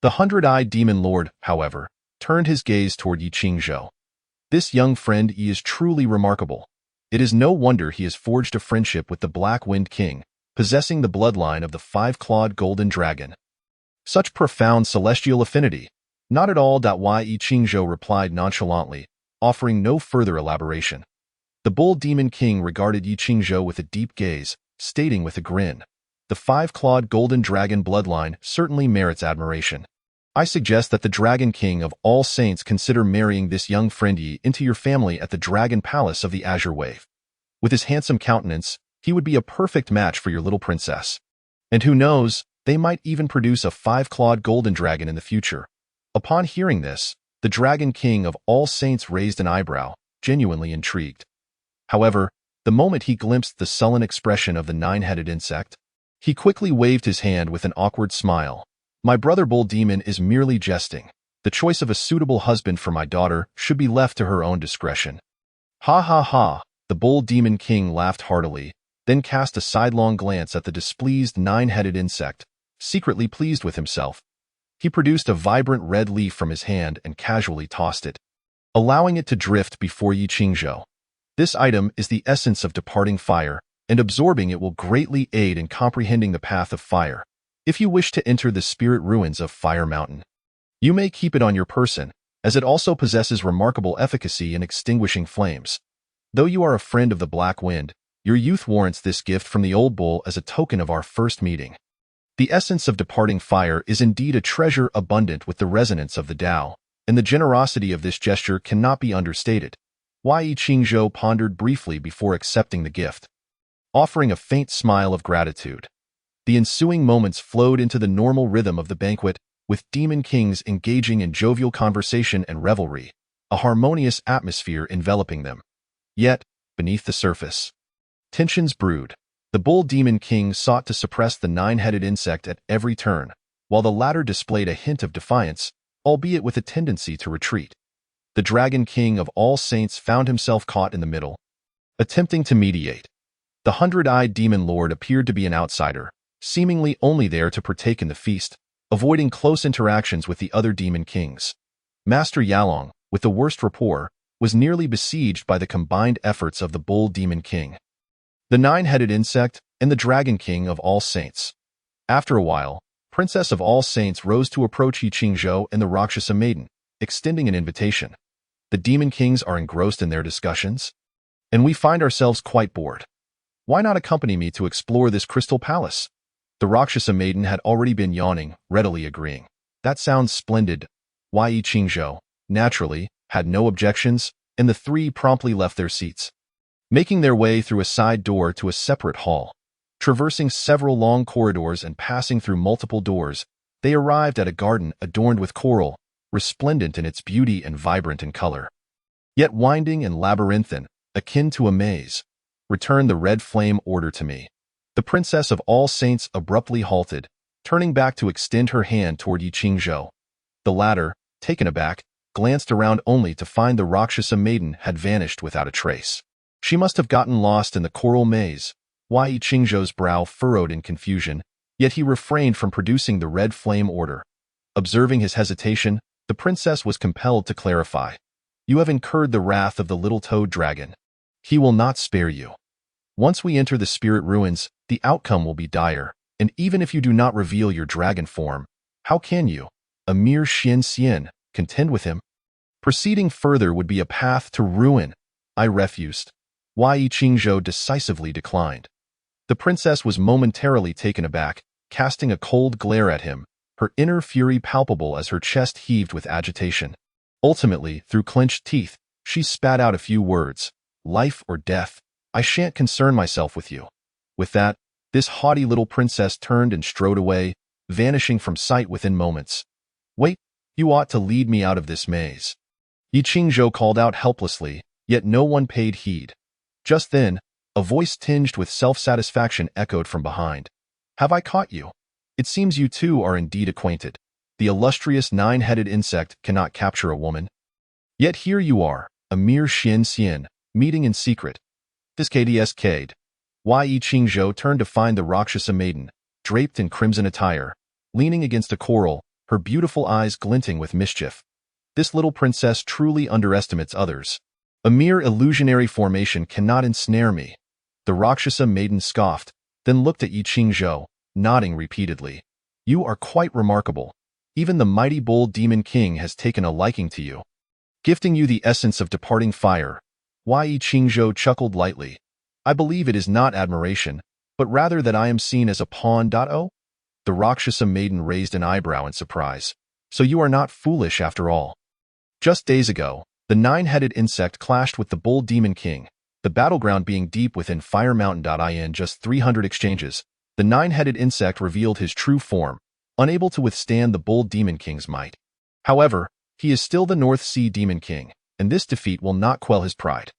The hundred-eyed demon lord, however, turned his gaze toward Yi Qingzhou. This young friend Yi is truly remarkable. It is no wonder he has forged a friendship with the Black Wind King, possessing the bloodline of the five-clawed golden dragon. Such profound celestial affinity. Not at all. Yi Qingzhou replied nonchalantly, offering no further elaboration. The Bull Demon King regarded Yi Qingzhou with a deep gaze, stating with a grin, "The five-clawed golden dragon bloodline certainly merits admiration. I suggest that the Dragon King of All Saints consider marrying this young friend Yi into your family at the Dragon Palace of the Azure Wave. With his handsome countenance, he would be a perfect match for your little princess. And who knows, they might even produce a five-clawed golden dragon in the future." Upon hearing this, the Dragon King of All Saints raised an eyebrow, genuinely intrigued. However, the moment he glimpsed the sullen expression of the nine-headed insect, he quickly waved his hand with an awkward smile. "My brother Bull Demon is merely jesting. The choice of a suitable husband for my daughter should be left to her own discretion." Ha ha ha, the Bull Demon King laughed heartily, then cast a sidelong glance at the displeased nine-headed insect, secretly pleased with himself. He produced a vibrant red leaf from his hand and casually tossed it, allowing it to drift before Yi Qingzhou. This item is the essence of departing fire, and absorbing it will greatly aid in comprehending the path of fire. If you wish to enter the spirit ruins of Fire Mountain, you may keep it on your person, as it also possesses remarkable efficacy in extinguishing flames. Though you are a friend of the Black Wind, your youth warrants this gift from the old bull as a token of our first meeting. The essence of departing fire is indeed a treasure abundant with the resonance of the Tao, and the generosity of this gesture cannot be understated. Yi Qingzhou pondered briefly before accepting the gift, offering a faint smile of gratitude. The ensuing moments flowed into the normal rhythm of the banquet, with demon kings engaging in jovial conversation and revelry, a harmonious atmosphere enveloping them. Yet, beneath the surface, tensions brewed. The Bull Demon King sought to suppress the nine-headed insect at every turn, while the latter displayed a hint of defiance, albeit with a tendency to retreat. The Dragon King of All Saints found himself caught in the middle, attempting to mediate. The hundred-eyed demon lord appeared to be an outsider, seemingly only there to partake in the feast, avoiding close interactions with the other demon kings. Master Yalong, with the worst rapport, was nearly besieged by the combined efforts of the Bull Demon King, the nine-headed insect, and the Dragon King of All Saints. After a while, Princess of All Saints rose to approach Yi Qingzhou and the Rakshasa Maiden, extending an invitation. The demon kings are engrossed in their discussions, and we find ourselves quite bored. Why not accompany me to explore this crystal palace? The Rakshasa Maiden had already been yawning, readily agreeing. That sounds splendid. Yi Qingzhou, naturally, had no objections, and the three promptly left their seats, making their way through a side door to a separate hall. Traversing several long corridors and passing through multiple doors, they arrived at a garden adorned with coral, resplendent in its beauty and vibrant in color, yet winding and labyrinthine, akin to a maze. "Return the red flame order to me." The Princess of All Saints abruptly halted, turning back to extend her hand toward Yi Qingzhou. The latter, taken aback, glanced around only to find the Rakshasa maiden had vanished without a trace. She must have gotten lost in the coral maze. Yi Qingzhou's brow furrowed in confusion, yet he refrained from producing the red flame order. Observing his hesitation, the princess was compelled to clarify. "You have incurred the wrath of the little toad dragon. He will not spare you. Once we enter the spirit ruins, the outcome will be dire, and even if you do not reveal your dragon form, how can you, a mere Xian, contend with him? Proceeding further would be a path to ruin." I refused. Yi Qingzhou decisively declined. The princess was momentarily taken aback, casting a cold glare at him, her inner fury palpable as her chest heaved with agitation. Ultimately, through clenched teeth, she spat out a few words. "Life or death, I shan't concern myself with you." With that, this haughty little princess turned and strode away, vanishing from sight within moments. "Wait, you ought to lead me out of this maze." Yi Qingzhou called out helplessly, yet no one paid heed. Just then, a voice tinged with self-satisfaction echoed from behind. "Have I caught you? It seems you two are indeed acquainted. The illustrious nine-headed insect cannot capture a woman. Yet here you are, a mere Xian, meeting in secret." This KDSK'd. Yi Qingzhou turned to find the Rakshasa maiden, draped in crimson attire, leaning against a coral, her beautiful eyes glinting with mischief. This little princess truly underestimates others. "A mere illusionary formation cannot ensnare me." The Rakshasa maiden scoffed, then looked at Yi Qingzhou, nodding repeatedly. "You are quite remarkable. Even the mighty bull demon king has taken a liking to you, gifting you the essence of departing fire." Yi Qingzhou chuckled lightly. "I believe it is not admiration, but rather that I am seen as a pawn. The Rakshasa maiden raised an eyebrow in surprise. "So you are not foolish after all." Just days ago, the nine-headed insect clashed with the bull demon king, the battleground being deep within Fire Mountain. In just 300 exchanges, the nine-headed insect revealed his true form, unable to withstand the bull demon king's might. However, he is still the North Sea demon king, and this defeat will not quell his pride.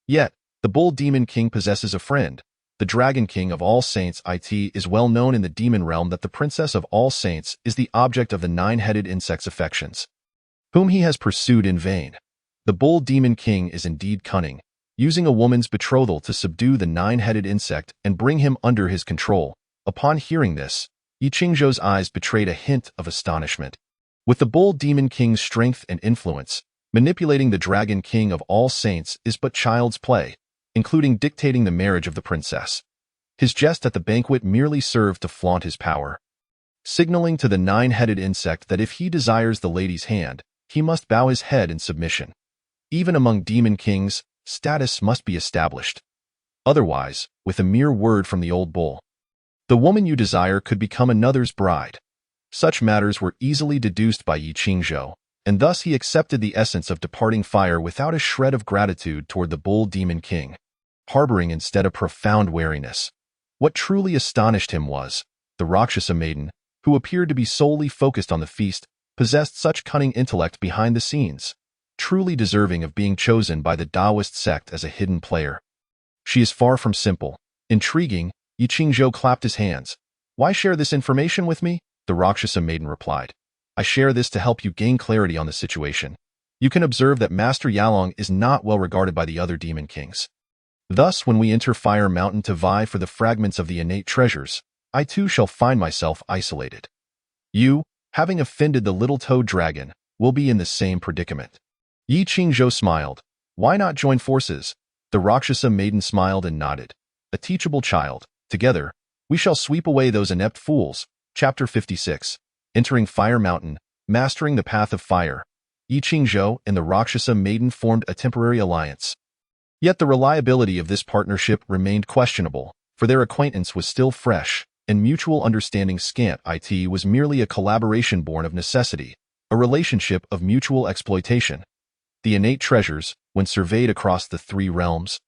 Yet, the bull demon king possesses a friend. The dragon king of all saints. It is well known in the demon realm that the princess of all saints is the object of the nine-headed insect's affections, whom he has pursued in vain. The bull demon king is indeed cunning, using a woman's betrothal to subdue the nine-headed insect and bring him under his control. Upon hearing this, Yi Qingzhou's eyes betrayed a hint of astonishment. With the bull demon king's strength and influence, manipulating the dragon king of all saints is but child's play, including dictating the marriage of the princess. His jest at the banquet merely served to flaunt his power, signaling to the nine-headed insect that if he desires the lady's hand, he must bow his head in submission. Even among demon kings, status must be established. Otherwise, with a mere word from the old bull, the woman you desire could become another's bride. Such matters were easily deduced by Yi Qingzhou, and thus he accepted the essence of departing fire without a shred of gratitude toward the bull demon king, harboring instead a profound wariness. What truly astonished him was, the Rakshasa maiden, who appeared to be solely focused on the feast, possessed such cunning intellect behind the scenes, truly deserving of being chosen by the Taoist sect as a hidden player. She is far from simple. Intriguing, Yi Qingzhou clapped his hands. "Why share this information with me?" The Rakshasa maiden replied. "I share this to help you gain clarity on the situation. You can observe that Master Yalong is not well regarded by the other demon kings. Thus, when we enter Fire Mountain to vie for the fragments of the innate treasures, I too shall find myself isolated. You, having offended the little toad dragon, will be in the same predicament." Yi Qingzhou smiled. "Why not join forces?" The Rakshasa maiden smiled and nodded. "A teachable child. Together, we shall sweep away those inept fools." Chapter 56. Entering Fire Mountain, mastering the path of fire. Yi Qingzhou and the Rakshasa maiden formed a temporary alliance. Yet the reliability of this partnership remained questionable, for their acquaintance was still fresh, and mutual understanding scant. It was merely a collaboration born of necessity, a relationship of mutual exploitation. The innate treasures, when surveyed across the three realms,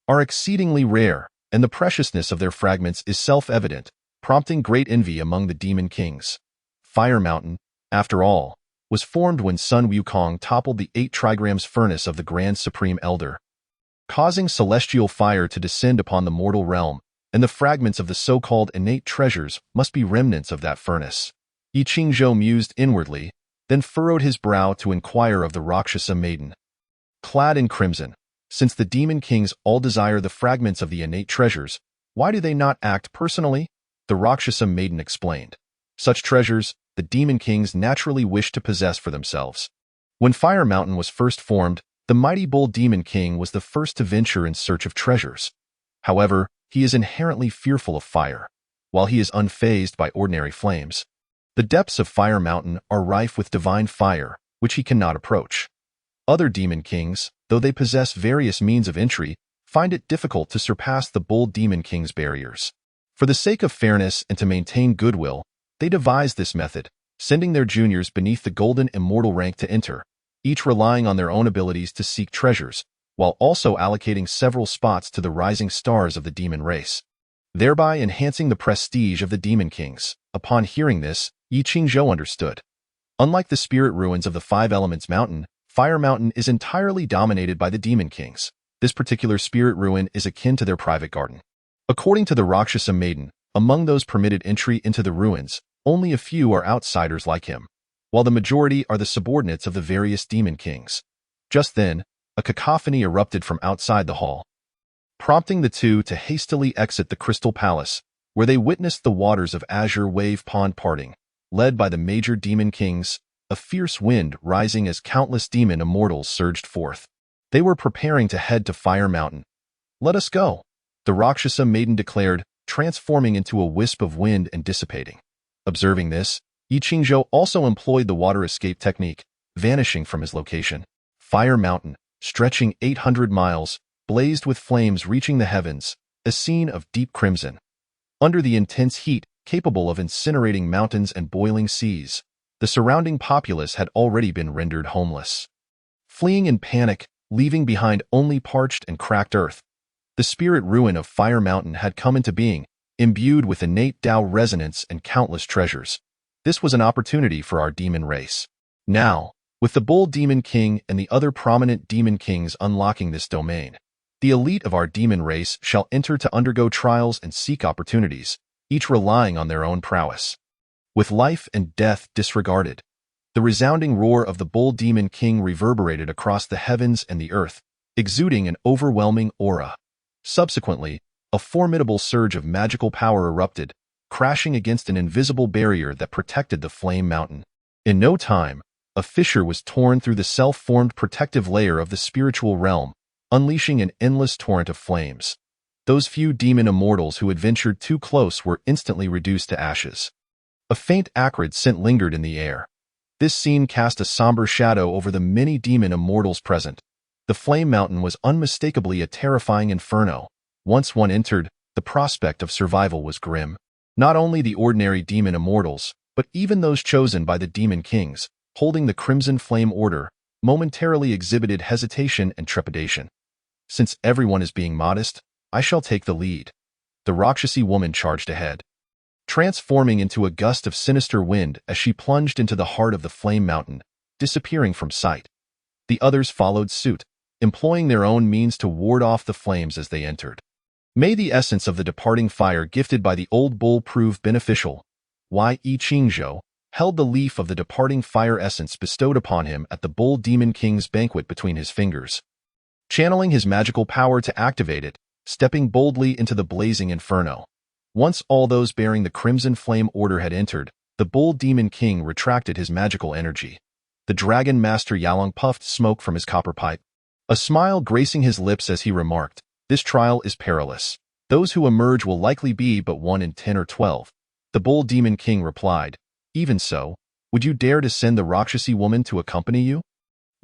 are exceedingly rare, and the preciousness of their fragments is self-evident, prompting great envy among the demon kings. Fire Mountain, after all, was formed when Sun Wukong toppled the 8 trigrams furnace of the Grand Supreme Elder, causing celestial fire to descend upon the mortal realm, and the fragments of the so-called innate treasures must be remnants of that furnace. Yi Qingzhou mused inwardly, then furrowed his brow to inquire of the Rakshasa maiden. Clad in crimson, since the demon kings all desire the fragments of the innate treasures, why do they not act personally? The Rakshasa maiden explained. Such treasures, the demon kings naturally wish to possess for themselves. When Fire Mountain was first formed, the mighty bull demon king was the first to venture in search of treasures. However, he is inherently fearful of fire, while he is unfazed by ordinary flames. The depths of Fire Mountain are rife with divine fire, which he cannot approach. Other demon kings, though they possess various means of entry, find it difficult to surpass the bull demon king's barriers. For the sake of fairness and to maintain goodwill, they devised this method, sending their juniors beneath the golden immortal rank to enter, each relying on their own abilities to seek treasures, while also allocating several spots to the rising stars of the demon race, thereby enhancing the prestige of the demon kings. Upon hearing this, Yi Qingzhou understood. Unlike the spirit ruins of the Five Elements Mountain, Fire Mountain is entirely dominated by the demon kings. This particular spirit ruin is akin to their private garden. According to the Rakshasa maiden, among those permitted entry into the ruins, only a few are outsiders like him, while the majority are the subordinates of the various demon kings. Just then, a cacophony erupted from outside the hall, prompting the two to hastily exit the Crystal Palace, where they witnessed the waters of Azure Wave Pond parting, led by the major demon kings, a fierce wind rising as countless demon immortals surged forth. They were preparing to head to Fire Mountain. "Let us go," the Rakshasa maiden declared, transforming into a wisp of wind and dissipating. Observing this, Yi Qingzhou also employed the water escape technique, vanishing from his location. Fire Mountain, stretching 800 miles, blazed with flames reaching the heavens, a scene of deep crimson. Under the intense heat, capable of incinerating mountains and boiling seas, the surrounding populace had already been rendered homeless. Fleeing in panic, leaving behind only parched and cracked earth, the spirit ruin of Fire Mountain had come into being, imbued with innate Tao resonance and countless treasures. This was an opportunity for our demon race. Now, with the Bull Demon King and the other prominent demon kings unlocking this domain, the elite of our demon race shall enter to undergo trials and seek opportunities, each relying on their own prowess. With life and death disregarded, the resounding roar of the Bull Demon King reverberated across the heavens and the earth, exuding an overwhelming aura. Subsequently, a formidable surge of magical power erupted, crashing against an invisible barrier that protected the Flame Mountain. In no time, a fissure was torn through the self-formed protective layer of the spiritual realm, unleashing an endless torrent of flames. Those few demon immortals who had ventured too close were instantly reduced to ashes. A faint acrid scent lingered in the air. This scene cast a somber shadow over the many demon immortals present. The Flame Mountain was unmistakably a terrifying inferno. Once one entered, the prospect of survival was grim. Not only the ordinary demon immortals, but even those chosen by the demon kings, holding the Crimson Flame Order, momentarily exhibited hesitation and trepidation. Since everyone is being modest, I shall take the lead. The Rakshasi woman charged ahead, transforming into a gust of sinister wind as she plunged into the heart of the Flame Mountain, disappearing from sight. The others followed suit, employing their own means to ward off the flames as they entered. May the essence of the departing fire gifted by the old bull prove beneficial. Yi Qingzhou held the leaf of the departing fire essence bestowed upon him at the Bull Demon King's banquet between his fingers. Channeling his magical power to activate it, stepping boldly into the blazing inferno. Once all those bearing the Crimson Flame Order had entered, the Bull Demon King retracted his magical energy. The Dragon Master Yalong puffed smoke from his copper pipe, a smile gracing his lips as he remarked, "This trial is perilous. Those who emerge will likely be but 1 in 10 or 12. The Bull Demon King replied, "Even so, would you dare to send the Rakshasi woman to accompany you?"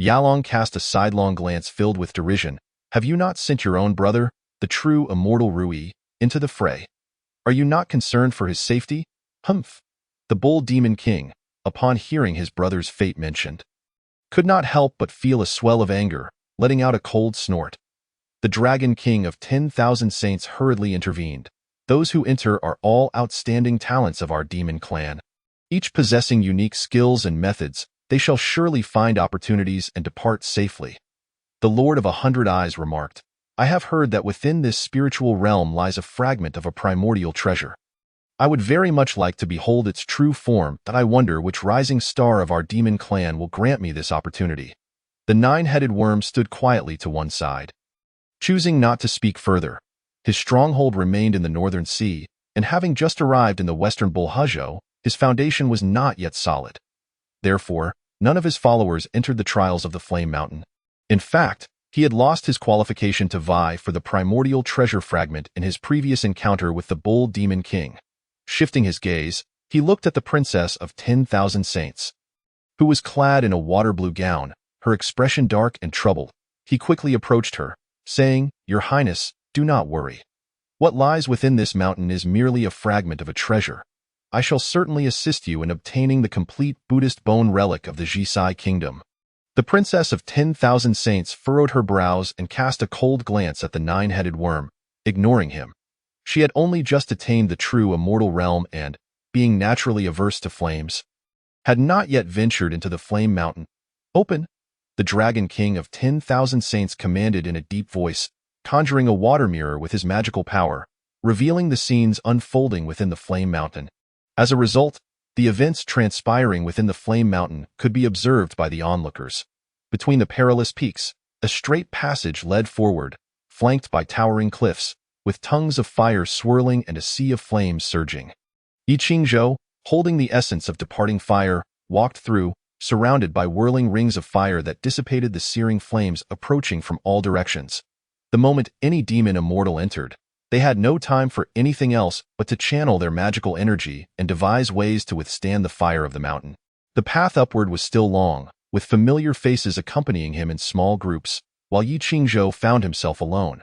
Yalong cast a sidelong glance filled with derision. "Have you not sent your own brother, the true immortal Rui, into the fray? Are you not concerned for his safety?" "Humph," the Bull Demon King, upon hearing his brother's fate mentioned, could not help but feel a swell of anger, letting out a cold snort. The Dragon King of 10,000 Saints hurriedly intervened. Those who enter are all outstanding talents of our demon clan. Each possessing unique skills and methods, they shall surely find opportunities and depart safely. The Lord of 100 Eyes remarked, I have heard that within this spiritual realm lies a fragment of a primordial treasure. I would very much like to behold its true form, that I wonder which rising star of our demon clan will grant me this opportunity. The nine-headed worm stood quietly to one side, choosing not to speak further. His stronghold remained in the northern sea, and having just arrived in the western Bulhajo, his foundation was not yet solid. Therefore, none of his followers entered the trials of the Flame Mountain. In fact, he had lost his qualification to vie for the primordial treasure fragment in his previous encounter with the Bull Demon King. Shifting his gaze, he looked at the Princess of 10,000 Saints, who was clad in a water-blue gown, her expression dark and troubled. He quickly approached her, saying, Your Highness, do not worry. What lies within this mountain is merely a fragment of a treasure. I shall certainly assist you in obtaining the complete Buddhist bone relic of the Jisai Kingdom. The Princess of 10,000 Saints furrowed her brows and cast a cold glance at the nine-headed worm, ignoring him. She had only just attained the true immortal realm and, being naturally averse to flames, had not yet ventured into the Flame Mountain. Open! The Dragon King of 10,000 Saints commanded in a deep voice, conjuring a water mirror with his magical power, revealing the scenes unfolding within the Flame Mountain. As a result, the events transpiring within the Flame Mountain could be observed by the onlookers. Between the perilous peaks, a straight passage led forward, flanked by towering cliffs, with tongues of fire swirling and a sea of flames surging. Yi Qingzhou, holding the essence of departing fire, walked through, surrounded by whirling rings of fire that dissipated the searing flames approaching from all directions. The moment any demon immortal entered, they had no time for anything else but to channel their magical energy and devise ways to withstand the fire of the mountain. The path upward was still long, with familiar faces accompanying him in small groups, while Yi Qingzhou found himself alone.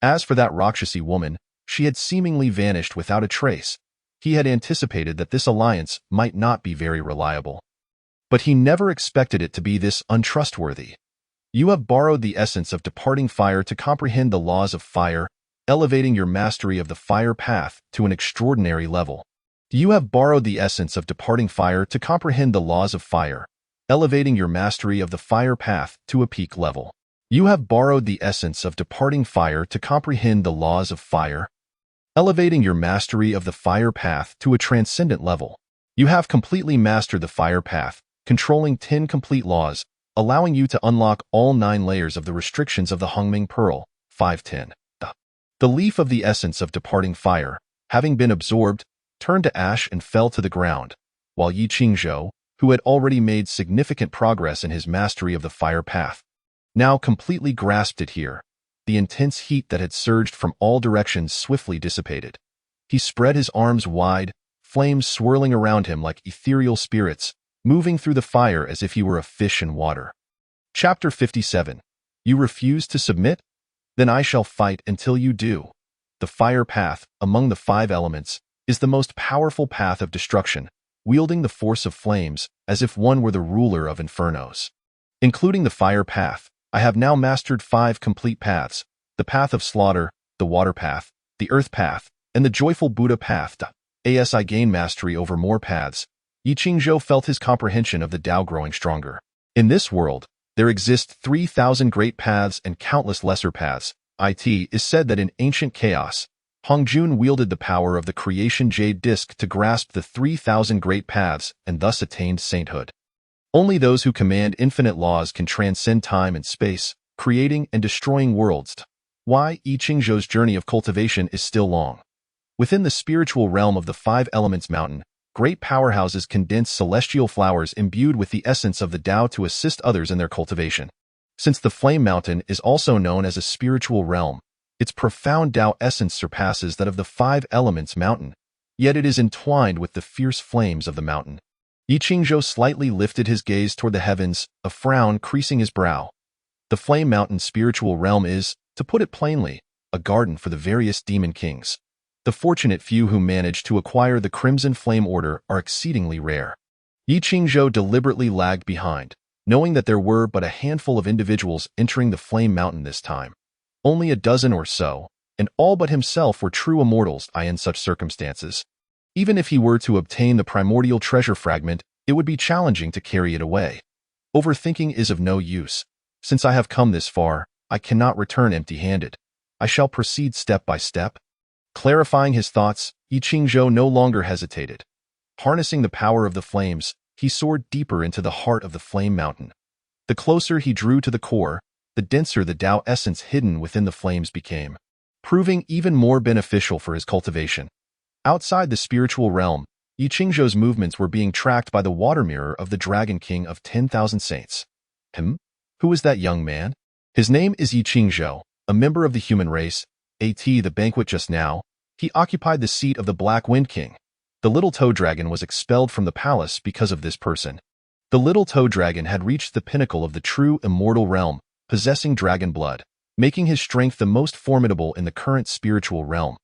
As for that Rakshasi woman, she had seemingly vanished without a trace. He had anticipated that this alliance might not be very reliable, but he never expected it to be this untrustworthy. You have borrowed the essence of departing fire to comprehend the laws of fire, elevating your mastery of the fire path to an extraordinary level. You have borrowed the essence of departing fire to comprehend the laws of fire, elevating your mastery of the fire path to a peak level. You have borrowed the essence of departing fire to comprehend the laws of fire, elevating your mastery of the fire path to a transcendent level. You have completely mastered the fire path, controlling 10 complete laws, allowing you to unlock all 9 layers of the restrictions of the Hongming Pearl, 510. The leaf of the essence of departing fire, having been absorbed, turned to ash and fell to the ground, while Yi Qingzhou, who had already made significant progress in his mastery of the fire path, now completely grasped it here. The intense heat that had surged from all directions swiftly dissipated. He spread his arms wide, flames swirling around him like ethereal spirits, moving through the fire as if he were a fish in water. Chapter 57. You refuse to submit? Then I shall fight until you do. The fire path, among the 5 elements, is the most powerful path of destruction, wielding the force of flames as if one were the ruler of infernos. Including the fire path, I have now mastered 5 complete paths: the path of slaughter, the water path, the earth path, and the joyful Buddha path. As I gain mastery over more paths, Yi Qingzhou felt his comprehension of the Tao growing stronger. In this world, there exist 3,000 great paths and countless lesser paths. It is said that in ancient chaos, Hongjun wielded the power of the creation jade disc to grasp the 3,000 great paths and thus attained sainthood. Only those who command infinite laws can transcend time and space, creating and destroying worlds. Why Yi Qingzhou's journey of cultivation is still long. Within the spiritual realm of the 5 Elements Mountain, great powerhouses condense celestial flowers imbued with the essence of the Tao to assist others in their cultivation. Since the Flame Mountain is also known as a spiritual realm, its profound Tao essence surpasses that of the 5 Elements Mountain, yet it is entwined with the fierce flames of the mountain. Yi Qingzhou slightly lifted his gaze toward the heavens, a frown creasing his brow. The Flame Mountain spiritual realm is, to put it plainly, a garden for the various demon kings. The fortunate few who manage to acquire the Crimson Flame Order are exceedingly rare. Yi Qingzhou deliberately lagged behind, knowing that there were but a handful of individuals entering the Flame Mountain this time. Only a dozen or so, and all but himself were true immortals in such circumstances. Even if he were to obtain the primordial treasure fragment, it would be challenging to carry it away. Overthinking is of no use. Since I have come this far, I cannot return empty-handed. I shall proceed step by step. Clarifying his thoughts, Yi Qingzhou no longer hesitated. Harnessing the power of the flames, he soared deeper into the heart of the Flame Mountain. The closer he drew to the core, the denser the Tao essence hidden within the flames became, proving even more beneficial for his cultivation. Outside the spiritual realm, Yi Qingzhou's movements were being tracked by the water mirror of the Dragon King of 10,000 Saints. Who is that young man? His name is Yi Qingzhou, a member of the human race. At the banquet just now, he occupied the seat of the Black Wind King. The little toad dragon was expelled from the palace because of this person. The little toad dragon had reached the pinnacle of the true immortal realm, possessing dragon blood, making his strength the most formidable in the current spiritual realm.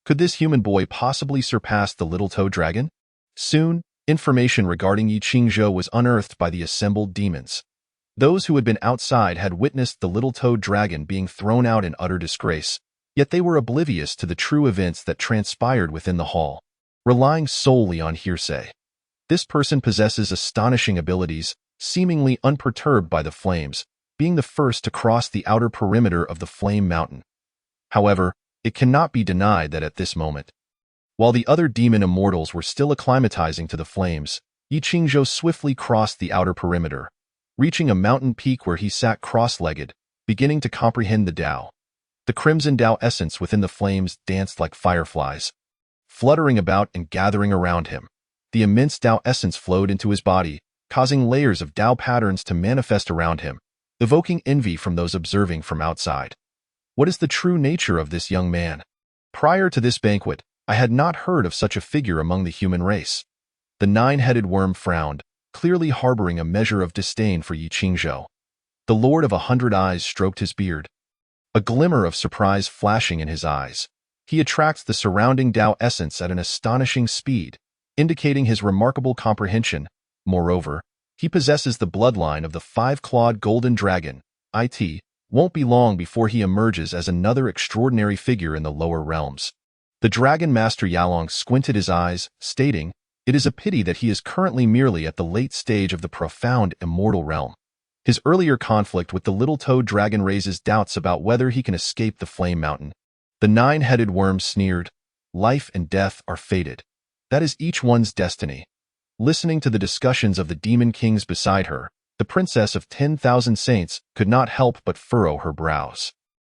Could this human boy possibly surpass the little toad dragon? Soon, information regarding Yi Qingzhou was unearthed by the assembled demons. Those who had been outside had witnessed the little toad dragon being thrown out in utter disgrace, yet they were oblivious to the true events that transpired within the hall, relying solely on hearsay. This person possesses astonishing abilities, seemingly unperturbed by the flames, being the first to cross the outer perimeter of the Flame Mountain. However, it cannot be denied that at this moment, while the other demon immortals were still acclimatizing to the flames, Yi Qingzhou swiftly crossed the outer perimeter, reaching a mountain peak where he sat cross-legged, beginning to comprehend the Tao. The crimson Tao essence within the flames danced like fireflies, fluttering about and gathering around him. The immense Tao essence flowed into his body, causing layers of Tao patterns to manifest around him, evoking envy from those observing from outside. What is the true nature of this young man? Prior to this banquet, I had not heard of such a figure among the human race. The nine-headed worm frowned, clearly harboring a measure of disdain for Yi Qingzhou. The Lord of 100 Eyes stroked his beard, a glimmer of surprise flashing in his eyes. He attracts the surrounding Tao essence at an astonishing speed, indicating his remarkable comprehension. Moreover, he possesses the bloodline of the five-clawed golden dragon. It won't be long before he emerges as another extraordinary figure in the lower realms. The Dragon Master Yalong squinted his eyes, stating, "It is a pity that he is currently merely at the late stage of the profound immortal realm. His earlier conflict with the little toad dragon raises doubts about whether he can escape the Flame Mountain." The nine-headed worm sneered, "Life and death are fated. That is each one's destiny." Listening to the discussions of the demon kings beside her, the princess of 10,000 Saints could not help but furrow her brows.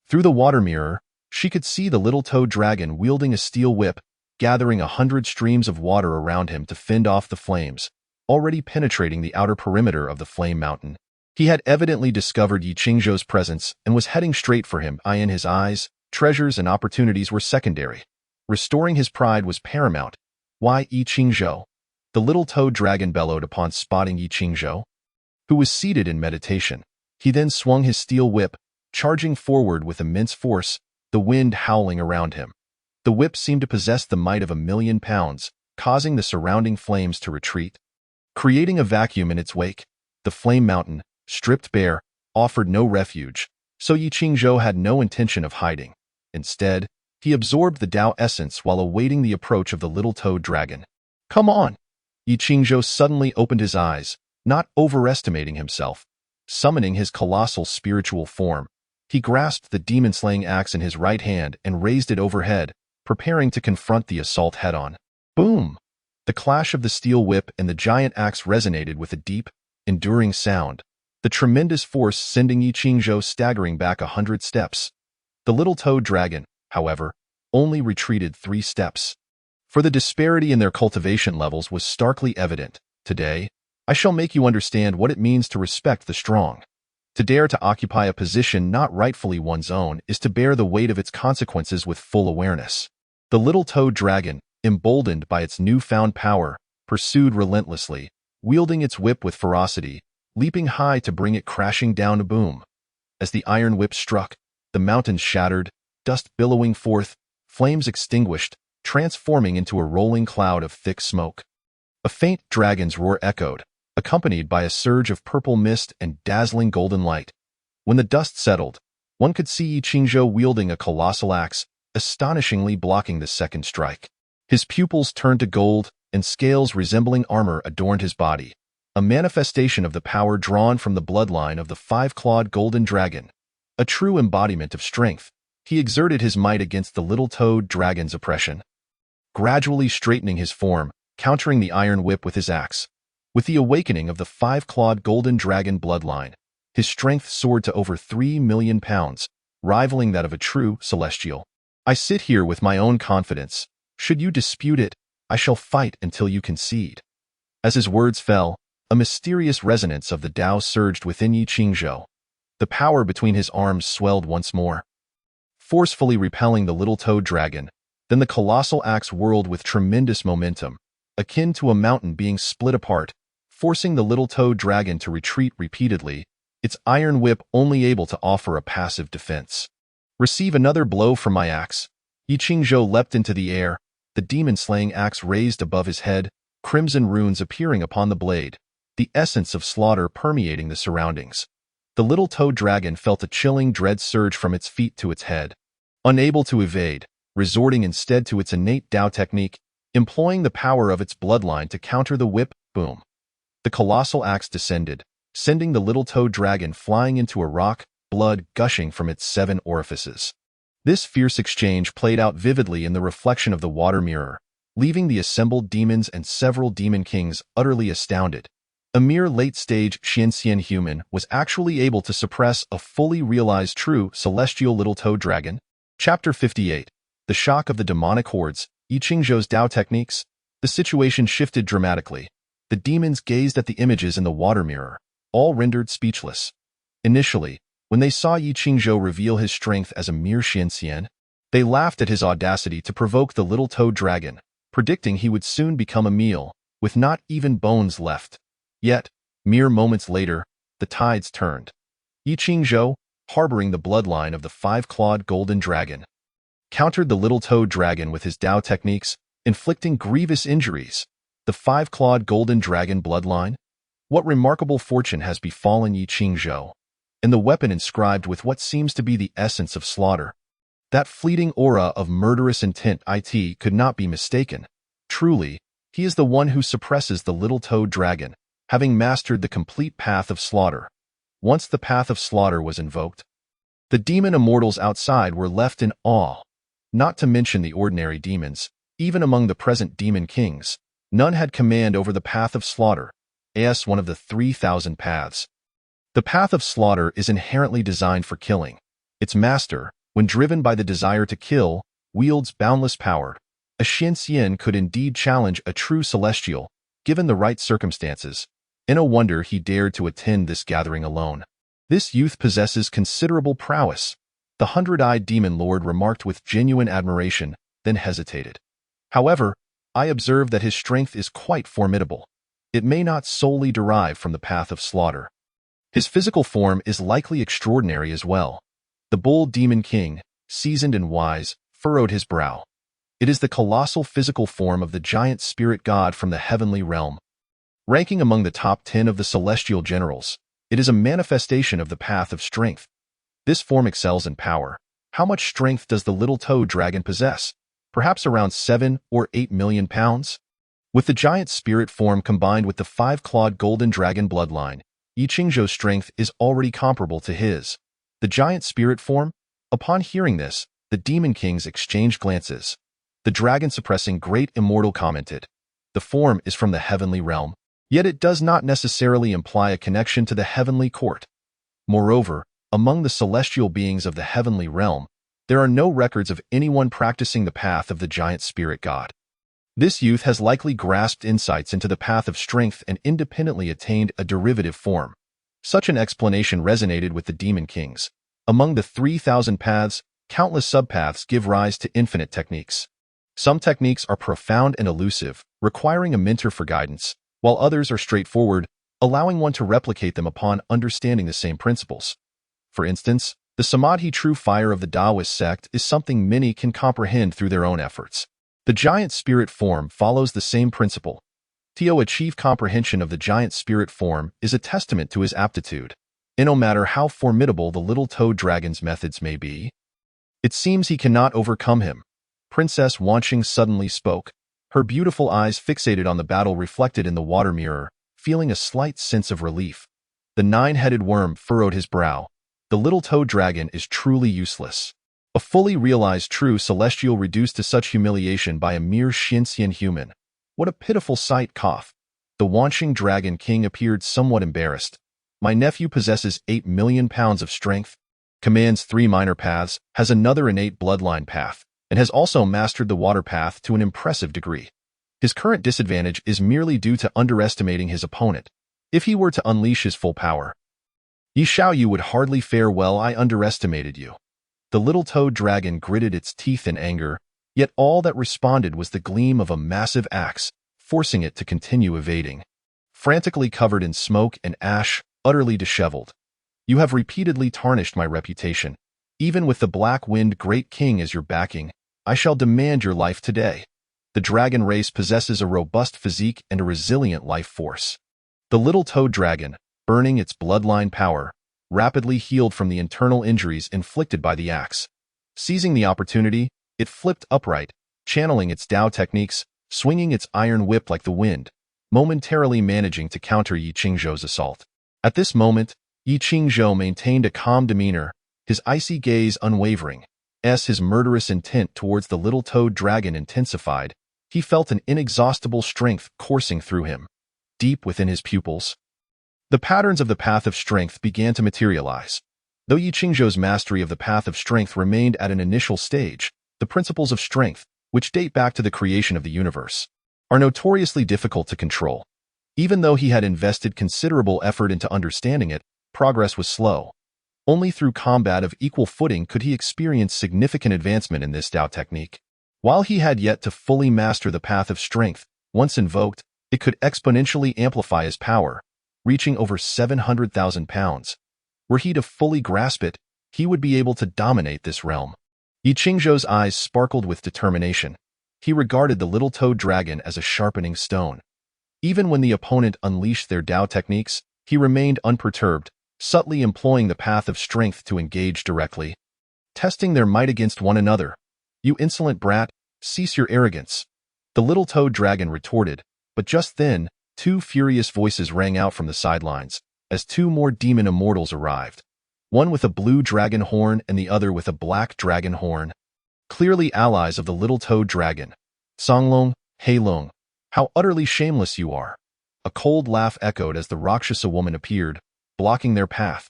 Through the water mirror, she could see the little toad dragon wielding a steel whip, gathering 100 streams of water around him to fend off the flames, already penetrating the outer perimeter of the Flame Mountain. He had evidently discovered Yi Qingzhou's presence and was heading straight for him. In his eyes, treasures and opportunities were secondary. Restoring his pride was paramount. "Why, Yi Qingzhou?" The little toad dragon bellowed upon spotting Yi Qingzhou, who was seated in meditation. He then swung his steel whip, charging forward with immense force, the wind howling around him. The whip seemed to possess the might of 1,000,000 pounds, causing the surrounding flames to retreat, creating a vacuum in its wake. The Flame Mountain, stripped bare, offered no refuge, so Yi Qingzhou had no intention of hiding. Instead, he absorbed the Tao essence while awaiting the approach of the little toad dragon. "Come on!" Yi Qingzhou suddenly opened his eyes, not overestimating himself. Summoning his colossal spiritual form, he grasped the demon-slaying axe in his right hand and raised it overhead, preparing to confront the assault head-on. Boom! The clash of the steel whip and the giant axe resonated with a deep, enduring sound, the tremendous force sending Yi Qingzhou staggering back 100 steps. The little toad dragon, however, only retreated 3 steps. For the disparity in their cultivation levels was starkly evident. "Today, I shall make you understand what it means to respect the strong. To dare to occupy a position not rightfully one's own is to bear the weight of its consequences with full awareness." The little toad dragon, emboldened by its newfound power, pursued relentlessly, wielding its whip with ferocity, leaping high to bring it crashing down to boom. As the iron whip struck, the mountains shattered, dust billowing forth, flames extinguished, transforming into a rolling cloud of thick smoke. A faint dragon's roar echoed, accompanied by a surge of purple mist and dazzling golden light. When the dust settled, one could see Yi Qingzhou wielding a colossal axe, astonishingly blocking the second strike. His pupils turned to gold, and scales resembling armor adorned his body, a manifestation of the power drawn from the bloodline of the five-clawed golden dragon. A true embodiment of strength, he exerted his might against the little-toed dragon's oppression, gradually straightening his form, countering the iron whip with his axe. With the awakening of the five-clawed golden dragon bloodline, his strength soared to over 3 million pounds, rivaling that of a true celestial. I sit here with my own confidence. Should you dispute it, I shall fight until you concede. As his words fell, a mysterious resonance of the Tao surged within Yi Qingzhou. The power between his arms swelled once more, forcefully repelling the little-toed dragon. Then the colossal axe whirled with tremendous momentum, akin to a mountain being split apart, forcing the little-toed dragon to retreat repeatedly, its iron whip only able to offer a passive defense. Receive another blow from my axe. Yi Qingzhou leapt into the air, the demon-slaying axe raised above his head, crimson runes appearing upon the blade, the essence of slaughter permeating the surroundings. The little-toed dragon felt a chilling dread surge from its feet to its head. Unable to evade, resorting instead to its innate Tao technique, employing the power of its bloodline to counter the whip, boom. The colossal axe descended, sending the little-toed dragon flying into a rock, blood gushing from its 7 orifices. This fierce exchange played out vividly in the reflection of the water mirror, leaving the assembled demons and several demon kings utterly astounded. A mere late-stage Xianxian human was actually able to suppress a fully realized true celestial little-toed dragon. Chapter 58. The shock of the demonic hordes, Yi Qingzhou's Tao techniques. The situation shifted dramatically. The demons gazed at the images in the water mirror, all rendered speechless. Initially, when they saw Yi Qingzhou reveal his strength as a mere Xianxian, they laughed at his audacity to provoke the little-toed dragon, predicting he would soon become a meal, with not even bones left. Yet, mere moments later, the tides turned. Yi Qingzhou, harboring the bloodline of the five-clawed golden dragon, countered the little-toed dragon with his Tao techniques, inflicting grievous injuries. The five-clawed golden dragon bloodline? What remarkable fortune has befallen Yi Qingzhou, and the weapon inscribed with what seems to be the essence of slaughter. That fleeting aura of murderous intent could not be mistaken. Truly, he is the one who suppresses the little-toed dragon, having mastered the complete path of slaughter. Once the path of slaughter was invoked, the demon immortals outside were left in awe. Not to mention the ordinary demons, even among the present demon kings, none had command over the path of slaughter, as one of the 3,000 paths. The path of slaughter is inherently designed for killing. Its master, when driven by the desire to kill, wields boundless power. A Xianxian could indeed challenge a true celestial, given the right circumstances. And no wonder he dared to attend this gathering alone. This youth possesses considerable prowess. The 100-eyed demon lord remarked with genuine admiration, then hesitated. However, I observe that his strength is quite formidable. It may not solely derive from the path of slaughter. His physical form is likely extraordinary as well. The bull demon king, seasoned and wise, furrowed his brow. It is the colossal physical form of the giant spirit god from the heavenly realm. Ranking among the top 10 of the celestial generals, it is a manifestation of the path of strength. This form excels in power. How much strength does the little-toed dragon possess? Perhaps around 7 or 8 million pounds? With the giant spirit form combined with the five-clawed golden dragon bloodline, Yi Qingzhou's strength is already comparable to his. The giant spirit form? Upon hearing this, the demon kings exchanged glances. The dragon-suppressing great immortal commented, "The form is from the heavenly realm." Yet it does not necessarily imply a connection to the heavenly court. Moreover, among the celestial beings of the heavenly realm, there are no records of anyone practicing the path of the giant spirit god. This youth has likely grasped insights into the path of strength and independently attained a derivative form. Such an explanation resonated with the demon kings. Among the 3,000 paths, countless subpaths give rise to infinite techniques. Some techniques are profound and elusive, requiring a mentor for guidance, while others are straightforward, allowing one to replicate them upon understanding the same principles. For instance, the Samadhi true fire of the Taoist sect is something many can comprehend through their own efforts. The giant spirit form follows the same principle. Tio's achieved comprehension of the giant spirit form is a testament to his aptitude. And no matter how formidable the little toad dragon's methods may be, it seems he cannot overcome him. Princess Wanqing suddenly spoke, her beautiful eyes fixated on the battle reflected in the water mirror, feeling a slight sense of relief. The nine-headed worm furrowed his brow. The little toad dragon is truly useless. A fully realized true celestial reduced to such humiliation by a mere Shinxian human. What a pitiful sight, cough. The Wanqing Dragon King appeared somewhat embarrassed. My nephew possesses 8 million pounds of strength, commands 3 minor paths, has another innate bloodline path, and has also mastered the water path to an impressive degree. His current disadvantage is merely due to underestimating his opponent. If he were to unleash his full power, Yi Xiaoyu would hardly fare well. I underestimated you. The little toad dragon gritted its teeth in anger, yet all that responded was the gleam of a massive axe, forcing it to continue evading. Frantically covered in smoke and ash, utterly disheveled. You have repeatedly tarnished my reputation. Even with the Black Wind Great King as your backing, I shall demand your life today. The dragon race possesses a robust physique and a resilient life force. The little toad dragon, burning its bloodline power, rapidly healed from the internal injuries inflicted by the axe. Seizing the opportunity, it flipped upright, channeling its Dao techniques, swinging its iron whip like the wind, momentarily managing to counter Yi Qingzhou's assault. At this moment, Yi Qingzhou maintained a calm demeanor, his icy gaze unwavering. As his murderous intent towards the little toad dragon intensified, he felt an inexhaustible strength coursing through him. Deep within his pupils, the patterns of the Path of Strength began to materialize. Though Yi Qingzhou's mastery of the Path of Strength remained at an initial stage, the principles of strength, which date back to the creation of the universe, are notoriously difficult to control. Even though he had invested considerable effort into understanding it, progress was slow. Only through combat of equal footing could he experience significant advancement in this Dao technique. While he had yet to fully master the Path of Strength, once invoked, it could exponentially amplify his power, reaching over 700,000 pounds. Were he to fully grasp it, he would be able to dominate this realm. Yi Qingzhou's eyes sparkled with determination. He regarded the little toad dragon as a sharpening stone. Even when the opponent unleashed their Dao techniques, he remained unperturbed, subtly employing the Path of Strength to engage directly, testing their might against one another. You insolent brat, cease your arrogance. The little toad dragon retorted, but just then, 2 furious voices rang out from the sidelines, as 2 more demon immortals arrived, one with a blue dragon horn and the other with a black dragon horn. Clearly allies of the little toad dragon. Songlong, Heilong, how utterly shameless you are. A cold laugh echoed as the Rakshasa woman appeared, blocking their path.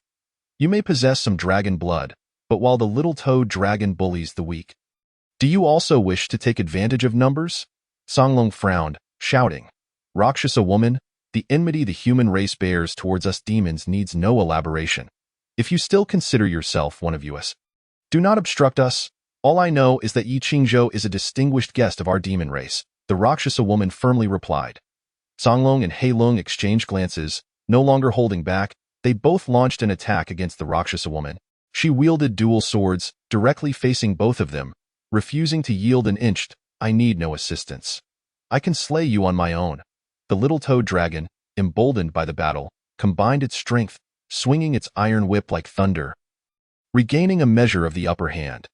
You may possess some dragon blood, but while the little toad dragon bullies the weak, do you also wish to take advantage of numbers? Songlong frowned, shouting. Rakshasa woman, the enmity the human race bears towards us demons needs no elaboration. If you still consider yourself one of us, do not obstruct us. All I know is that Yi Qingzhou is a distinguished guest of our demon race, the Rakshasa woman firmly replied. Songlong and Heilong exchanged glances, no longer holding back. They both launched an attack against the Rakshasa woman. She wielded dual swords, directly facing both of them, refusing to yield an inch. I need no assistance. I can slay you on my own. The little toad dragon, emboldened by the battle, combined its strength, swinging its iron whip like thunder, regaining a measure of the upper hand.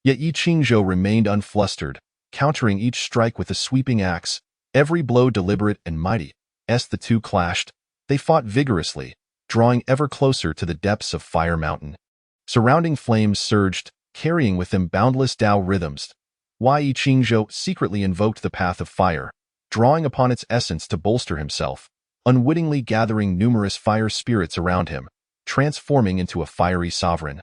Yet Yi Qingzhou remained unflustered, countering each strike with a sweeping axe, every blow deliberate and mighty. As the two clashed, they fought vigorously, drawing ever closer to the depths of Fire Mountain. Surrounding flames surged, carrying with them boundless Dao rhythms. Yi Qingzhou secretly invoked the Path of Fire, drawing upon its essence to bolster himself, unwittingly gathering numerous fire spirits around him, transforming into a fiery sovereign.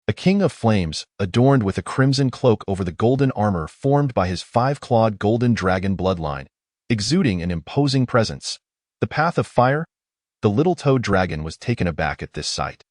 A king of flames, adorned with a crimson cloak over the golden armor formed by his 5-clawed golden dragon bloodline, exuding an imposing presence. The Path of Fire? The little toad dragon was taken aback at this sight.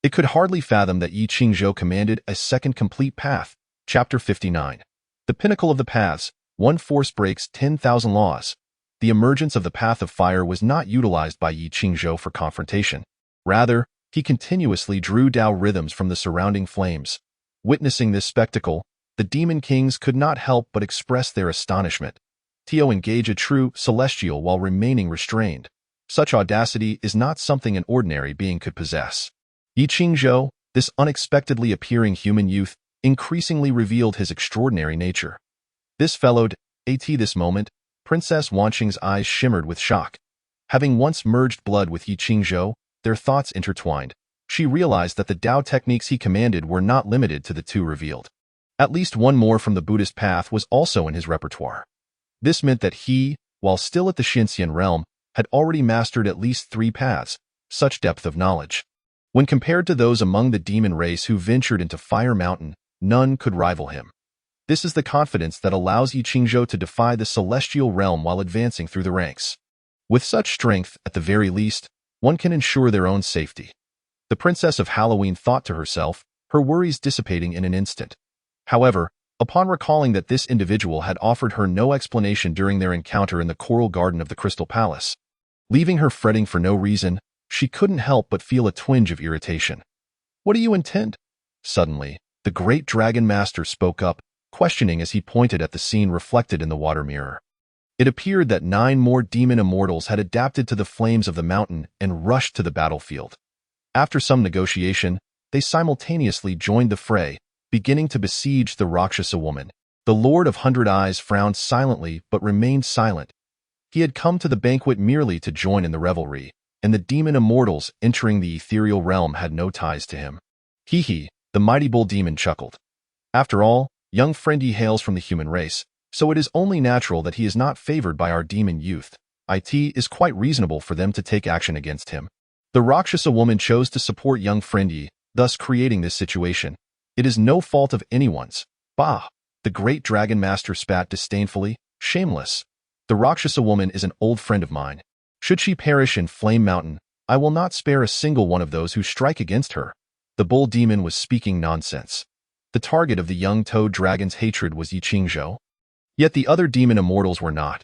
It could hardly fathom that Yi Qingzhou commanded a second complete path. Chapter 59. The pinnacle of the paths. One force breaks 10,000 laws. The emergence of the Path of Fire was not utilized by Yi Qingzhou for confrontation. Rather, he continuously drew Dao rhythms from the surrounding flames. Witnessing this spectacle, the demon kings could not help but express their astonishment. Tio engage a true celestial while remaining restrained. Such audacity is not something an ordinary being could possess. Yi Qingzhou, this unexpectedly appearing human youth, increasingly revealed his extraordinary nature. This fellowed, this moment, Princess Wanqing's eyes shimmered with shock. Having once merged blood with Yi Qingzhou, their thoughts intertwined. She realized that the Dao techniques he commanded were not limited to the two revealed. At least one more from the Buddhist path was also in his repertoire. This meant that he, while still at the Xinxian realm, had already mastered at least 3 paths, such depth of knowledge. When compared to those among the demon race who ventured into Fire Mountain, none could rival him. This is the confidence that allows Yi Qingzhou to defy the celestial realm while advancing through the ranks. With such strength, at the very least, one can ensure their own safety. The Princess of Halloween thought to herself, her worries dissipating in an instant. However, upon recalling that this individual had offered her no explanation during their encounter in the Coral Garden of the Crystal Palace, leaving her fretting for no reason, she couldn't help but feel a twinge of irritation. "What do you intend?" Suddenly, the great Dragon Master spoke up, questioning as he pointed at the scene reflected in the water mirror. It appeared that 9 more demon immortals had adapted to the flames of the mountain and rushed to the battlefield. After some negotiation, they simultaneously joined the fray, beginning to besiege the Rakshasa woman. The Lord of 100 Eyes frowned silently but remained silent. He had come to the banquet merely to join in the revelry, and the demon immortals entering the ethereal realm had no ties to him. Hee, the mighty bull demon chuckled. After all, young Friendy hails from the human race, so it is only natural that he is not favored by our demon youth. It is quite reasonable for them to take action against him. The Rakshasa woman chose to support young Friendy, thus creating this situation. It is no fault of anyone's. Bah! The great Dragon Master spat disdainfully. Shameless. The Rakshasa woman is an old friend of mine. Should she perish in Flame Mountain, I will not spare a single one of those who strike against her. The bull demon was speaking nonsense. The target of the young toad dragon's hatred was Yi Qingzhou. Yet the other demon immortals were not.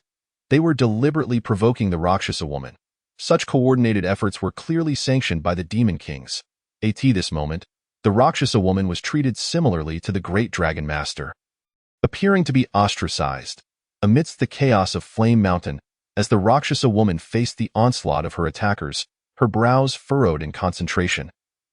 They were deliberately provoking the Rakshasa woman. Such coordinated efforts were clearly sanctioned by the demon kings. At this moment, the Rakshasa woman was treated similarly to the great Dragon Master, appearing to be ostracized. Amidst the chaos of Flame Mountain, as the Rakshasa woman faced the onslaught of her attackers, her brows furrowed in concentration.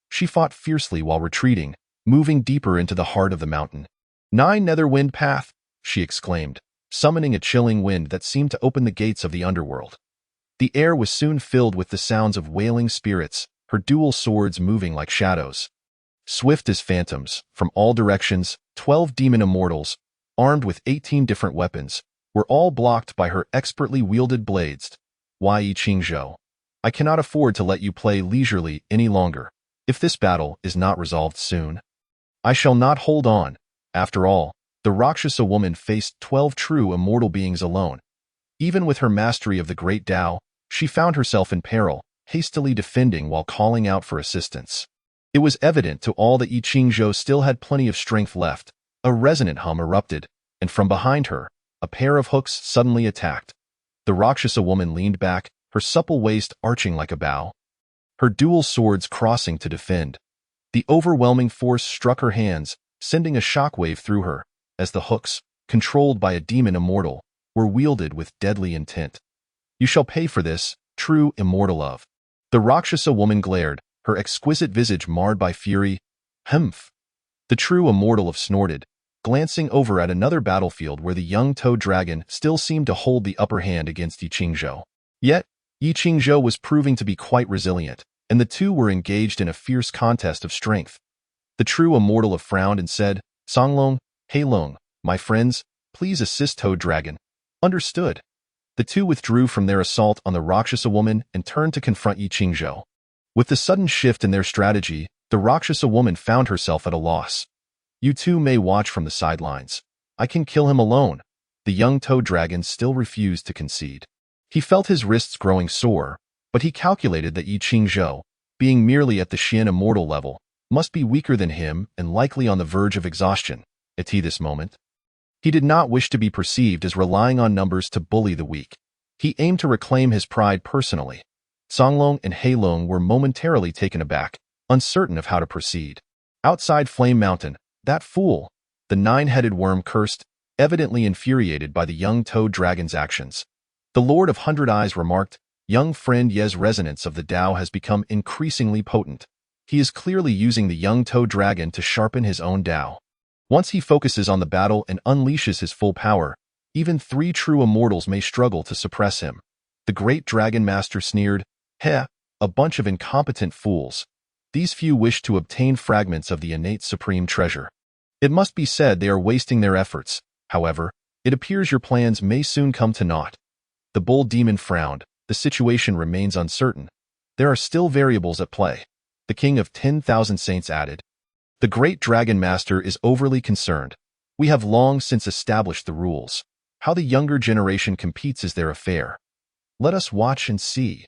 She fought fiercely while retreating, moving deeper into the heart of the mountain. "9 Nether Wind Path," she exclaimed, summoning a chilling wind that seemed to open the gates of the underworld. The air was soon filled with the sounds of wailing spirits, her dual swords moving like shadows. Swift as phantoms, from all directions, 12 demon immortals, armed with 18 different weapons, were all blocked by her expertly wielded blades. Yi Qingzhou, I cannot afford to let you play leisurely any longer. If this battle is not resolved soon, I shall not hold on. After all, the Rakshasa woman faced 12 true immortal beings alone. Even with her mastery of the great Tao, she found herself in peril, hastily defending while calling out for assistance. It was evident to all that Yi Qingzhou still had plenty of strength left. A resonant hum erupted, and from behind her, a pair of hooks suddenly attacked. The Rakshasa woman leaned back, her supple waist arching like a bow, her dual swords crossing to defend. The overwhelming force struck her hands, sending a shockwave through her, as the hooks, controlled by a demon immortal, were wielded with deadly intent. "You shall pay for this, true immortal of." The Rakshasa woman glared, her exquisite visage marred by fury. "Humph!" The true immortal of snorted, glancing over at another battlefield where the young toad dragon still seemed to hold the upper hand against Yi Qingzhou. Yet, Yi Qingzhou was proving to be quite resilient, and the two were engaged in a fierce contest of strength. The true immortal of frowned and said, "Songlong, Heilong, my friends, please assist Toad Dragon." "Understood." The two withdrew from their assault on the Rakshasa woman and turned to confront Yi Qingzhou. With the sudden shift in their strategy, the Rakshasa woman found herself at a loss. "You two may watch from the sidelines. I can kill him alone." The young toad dragon still refused to concede. He felt his wrists growing sore, but he calculated that Yi Qingzhou, being merely at the Xian immortal level, must be weaker than him and likely on the verge of exhaustion. At this moment, he did not wish to be perceived as relying on numbers to bully the weak. He aimed to reclaim his pride personally. Songlong and Heilong were momentarily taken aback, uncertain of how to proceed. Outside Flame Mountain, "That fool!" the 9-headed worm cursed. evidently infuriated by the young toad dragon's actions. The Lord of Hundred Eyes remarked, "Young friend Ye's resonance of the Tao has become increasingly potent. He is clearly using the young toad dragon to sharpen his own Tao. Once he focuses on the battle and unleashes his full power, even 3 true immortals may struggle to suppress him." The great dragon master sneered, "Heh, a bunch of incompetent fools. These few wish to obtain fragments of the innate supreme treasure. It must be said they are wasting their efforts. However, it appears your plans may soon come to naught." The bull demon frowned. The situation remains uncertain. There are still variables at play. The king of 10,000 saints added. The great dragon master is overly concerned. "We have long since established the rules. How the younger generation competes is their affair. Let us watch and see.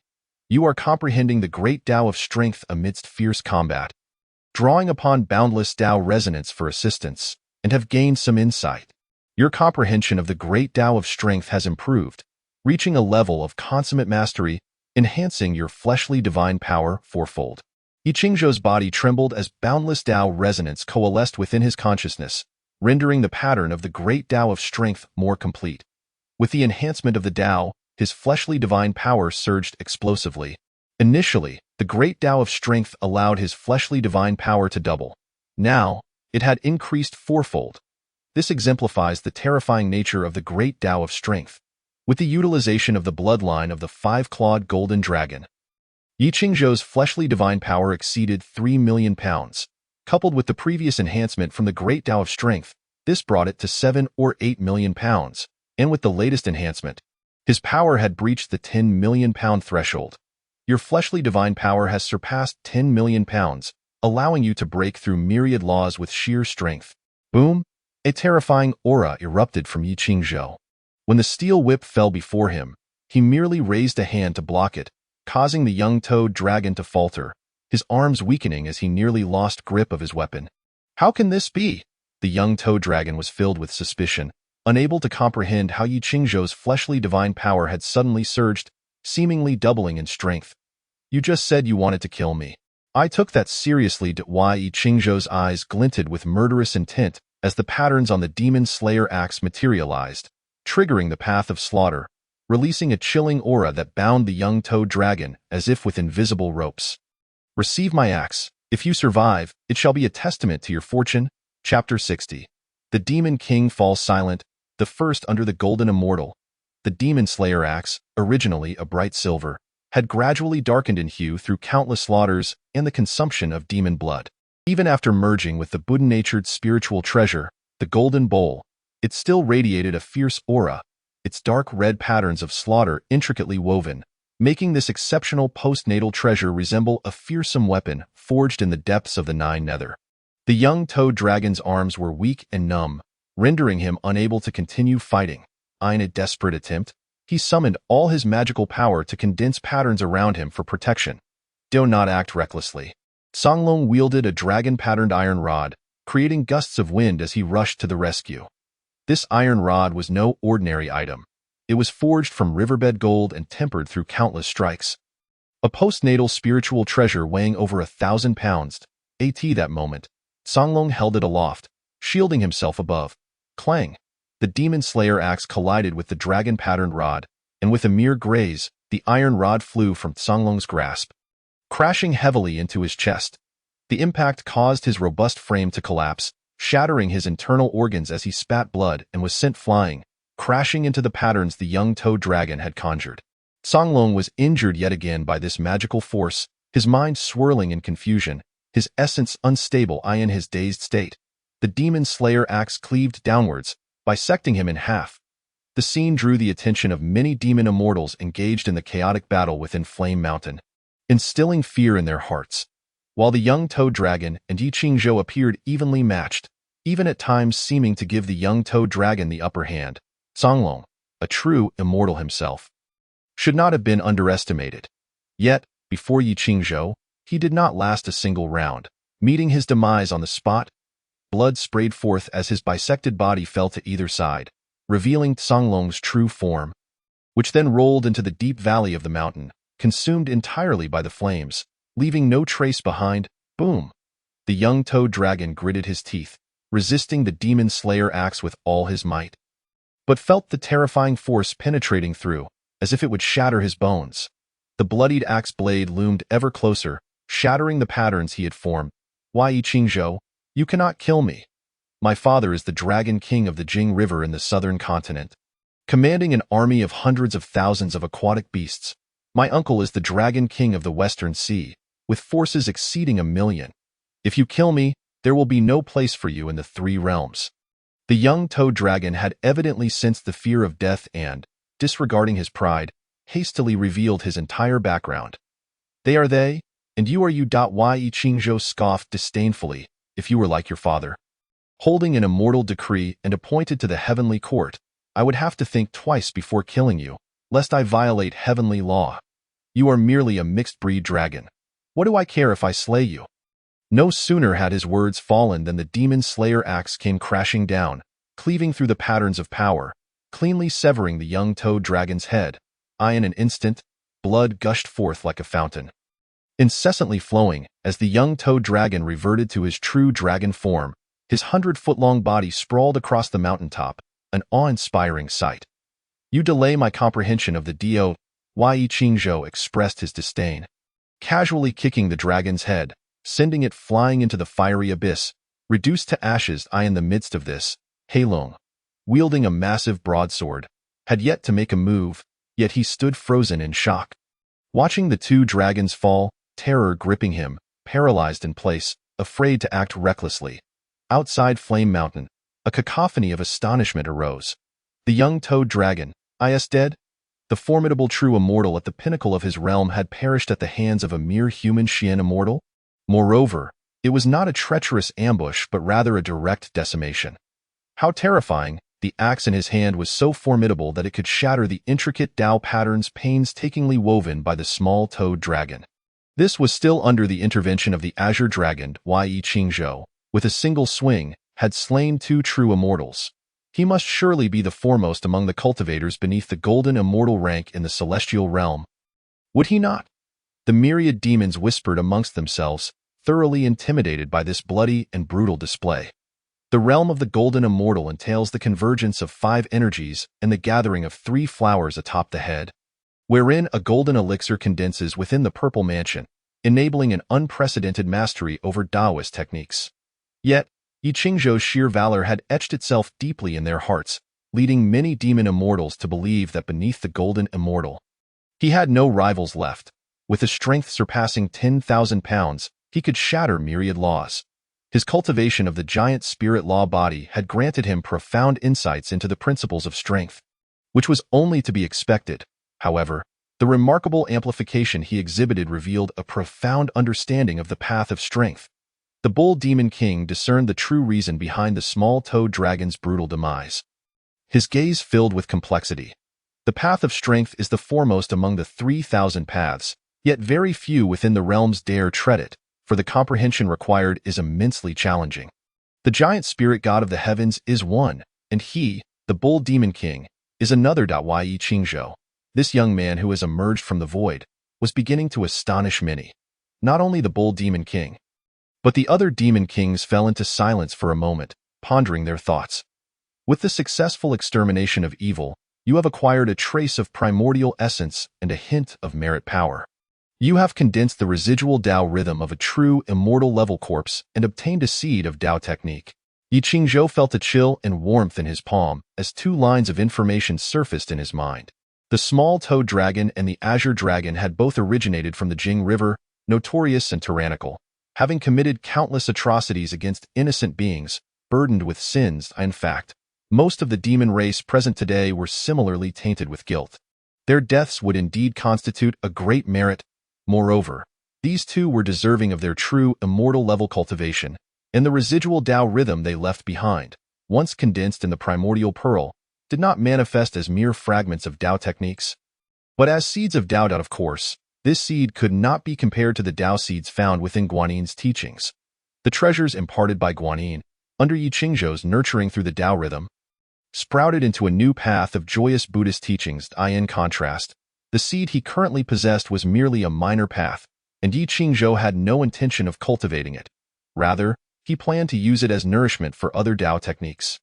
You are comprehending the great Tao of strength amidst fierce combat, drawing upon boundless Tao resonance for assistance, and have gained some insight. Your comprehension of the great Tao of strength has improved, reaching a level of consummate mastery, enhancing your fleshly divine power fourfold." Yi Qingzhou's body trembled as boundless Tao resonance coalesced within his consciousness, rendering the pattern of the great Tao of strength more complete. With the enhancement of the Tao, his fleshly divine power surged explosively. Initially, the great Tao of strength allowed his fleshly divine power to double. Now, it had increased fourfold. This exemplifies the terrifying nature of the great Tao of strength. With the utilization of the bloodline of the 5-clawed golden dragon, Yi Qingzhou's fleshly divine power exceeded 3 million pounds. Coupled with the previous enhancement from the great Tao of strength, this brought it to 7 or 8 million pounds, and with the latest enhancement, his power had breached the 10 million pound threshold. Your fleshly divine power has surpassed 10 million pounds, allowing you to break through myriad laws with sheer strength. Boom! A terrifying aura erupted from Yi Qingzhou. When the steel whip fell before him, he merely raised a hand to block it, causing the young toad dragon to falter, his arms weakening as he nearly lost grip of his weapon. How can this be? The young toad dragon was filled with suspicion, unable to comprehend how Yi Qingzhou's fleshly divine power had suddenly surged, seemingly doubling in strength. "You just said you wanted to kill me." I took that seriously. Yi Qingzhou's eyes glinted with murderous intent as the patterns on the demon slayer axe materialized, triggering the path of slaughter, releasing a chilling aura that bound the young toad dragon as if with invisible ropes. "Receive my axe. If you survive, it shall be a testament to your fortune." Chapter 60. The demon king falls silent, the first under the golden immortal. The demon slayer axe, originally a bright silver, had gradually darkened in hue through countless slaughters and the consumption of demon blood. Even after merging with the Buddha-natured spiritual treasure, the golden bowl, it still radiated a fierce aura, its dark red patterns of slaughter intricately woven, making this exceptional postnatal treasure resemble a fearsome weapon forged in the depths of the Nine Nether. The young toad dragon's arms were weak and numb, rendering him unable to continue fighting. In a desperate attempt, he summoned all his magical power to condense patterns around him for protection. Do not act recklessly. Songlong wielded a dragon-patterned iron rod, creating gusts of wind as he rushed to the rescue. This iron rod was no ordinary item. It was forged from riverbed gold and tempered through countless strikes. A postnatal spiritual treasure weighing over 1,000 pounds. That moment, Songlong held it aloft, shielding himself above. Clang! The demon slayer axe collided with the dragon-patterned rod, and with a mere graze, the iron rod flew from Songlong's grasp, crashing heavily into his chest. The impact caused his robust frame to collapse, shattering his internal organs as he spat blood and was sent flying, crashing into the patterns the young toad dragon had conjured. Songlong was injured yet again by this magical force, his mind swirling in confusion, his essence unstable in his dazed state. The demon slayer axe cleaved downwards, bisecting him in half. The scene drew the attention of many demon immortals engaged in the chaotic battle within Flame Mountain, instilling fear in their hearts. While the young toad dragon and Yi Qingzhou appeared evenly matched, even at times seeming to give the young toad dragon the upper hand, Songlong, a true immortal himself, should not have been underestimated. Yet, before Yi Qingzhou, he did not last a single round. Meeting his demise on the spot, blood sprayed forth as his bisected body fell to either side, revealing Songlong's true form, which then rolled into the deep valley of the mountain, consumed entirely by the flames, leaving no trace behind. Boom! The young toad dragon gritted his teeth, resisting the demon slayer axe with all his might, but felt the terrifying force penetrating through, as if it would shatter his bones. The bloodied axe blade loomed ever closer, shattering the patterns he had formed. Yi Qingzhou, you cannot kill me. My father is the Dragon King of the Jing River in the southern continent, commanding an army of hundreds of thousands of aquatic beasts. My uncle is the Dragon King of the Western Sea, with forces exceeding 1,000,000. If you kill me, there will be no place for you in the three realms. The young toad dragon had evidently sensed the fear of death and, disregarding his pride, hastily revealed his entire background. They are they, and you are you. Yi Qingzhou scoffed disdainfully. If you were like your father, holding an immortal decree and appointed to the heavenly court, I would have to think twice before killing you, lest I violate heavenly law. You are merely a mixed-breed dragon. What do I care if I slay you? No sooner had his words fallen than the demon slayer axe came crashing down, cleaving through the patterns of power, cleanly severing the young toad dragon's head. In an instant, blood gushed forth like a fountain, incessantly flowing as the young toad dragon reverted to his true dragon form. His 100-foot-long body sprawled across the mountaintop, an awe-inspiring sight. You delay my comprehension of the Dio. Yi Qingzhou expressed his disdain, casually kicking the dragon's head, sending it flying into the fiery abyss, reduced to ashes. In the midst of this, Heilong, wielding a massive broadsword, had yet to make a move, yet he stood frozen in shock. Watching the two dragons fall, terror gripping him, paralyzed in place, afraid to act recklessly. Outside Flame Mountain, a cacophony of astonishment arose. The young toad dragon, is dead? The formidable true immortal at the pinnacle of his realm had perished at the hands of a mere human Xian immortal? Moreover, it was not a treacherous ambush but rather a direct decimation. How terrifying! The axe in his hand was so formidable that it could shatter the intricate Dao patterns painstakingly woven by the small toad dragon. This was still under the intervention of the azure dragon. Yi Qingzhou, with a single swing, had slain two true immortals. He must surely be the foremost among the cultivators beneath the golden immortal rank in the celestial realm. Would he not? The myriad demons whispered amongst themselves, thoroughly intimidated by this bloody and brutal display. The realm of the golden immortal entails the convergence of 5 energies and the gathering of 3 flowers atop the head, wherein a golden elixir condenses within the purple mansion, enabling an unprecedented mastery over Taoist techniques. Yet, Yi Qingzhou's sheer valor had etched itself deeply in their hearts, leading many demon immortals to believe that beneath the golden immortal, he had no rivals left. With a strength surpassing 10,000 pounds, he could shatter myriad laws. His cultivation of the giant spirit law body had granted him profound insights into the principles of strength, which was only to be expected. However, the remarkable amplification he exhibited revealed a profound understanding of the path of strength. The Bull Demon King discerned the true reason behind the small toad dragon's brutal demise. His gaze filled with complexity. The path of strength is the foremost among the 3,000 paths, yet very few within the realms dare tread it, for the comprehension required is immensely challenging. The giant spirit god of the heavens is one, and he, the Bull Demon King, is another. Yi Qingzhou, this young man who has emerged from the void, was beginning to astonish many. Not only the Bull Demon King, but the other demon kings fell into silence for a moment, pondering their thoughts. With the successful extermination of evil, you have acquired a trace of primordial essence and a hint of merit power. You have condensed the residual Dao rhythm of a true immortal level corpse and obtained a seed of Dao technique. Yi Qingzhou felt a chill and warmth in his palm as 2 lines of information surfaced in his mind. The small toad dragon and the azure dragon had both originated from the Jing River, notorious and tyrannical, having committed countless atrocities against innocent beings, burdened with sins. In fact, most of the demon race present today were similarly tainted with guilt. Their deaths would indeed constitute a great merit. Moreover, these two were deserving of their true immortal level cultivation, and the residual Dao rhythm they left behind, once condensed in the primordial pearl, did not manifest as mere fragments of Dao techniques, but as seeds of Dao. Of course, this seed could not be compared to the Dao seeds found within Guanin's teachings. The treasures imparted by Guanin, under Yi Qingzhou's nurturing through the Dao rhythm, sprouted into a new path of joyous Buddhist teachings. In contrast, the seed he currently possessed was merely a minor path, and Yi Qingzhou had no intention of cultivating it. Rather, he planned to use it as nourishment for other Dao techniques.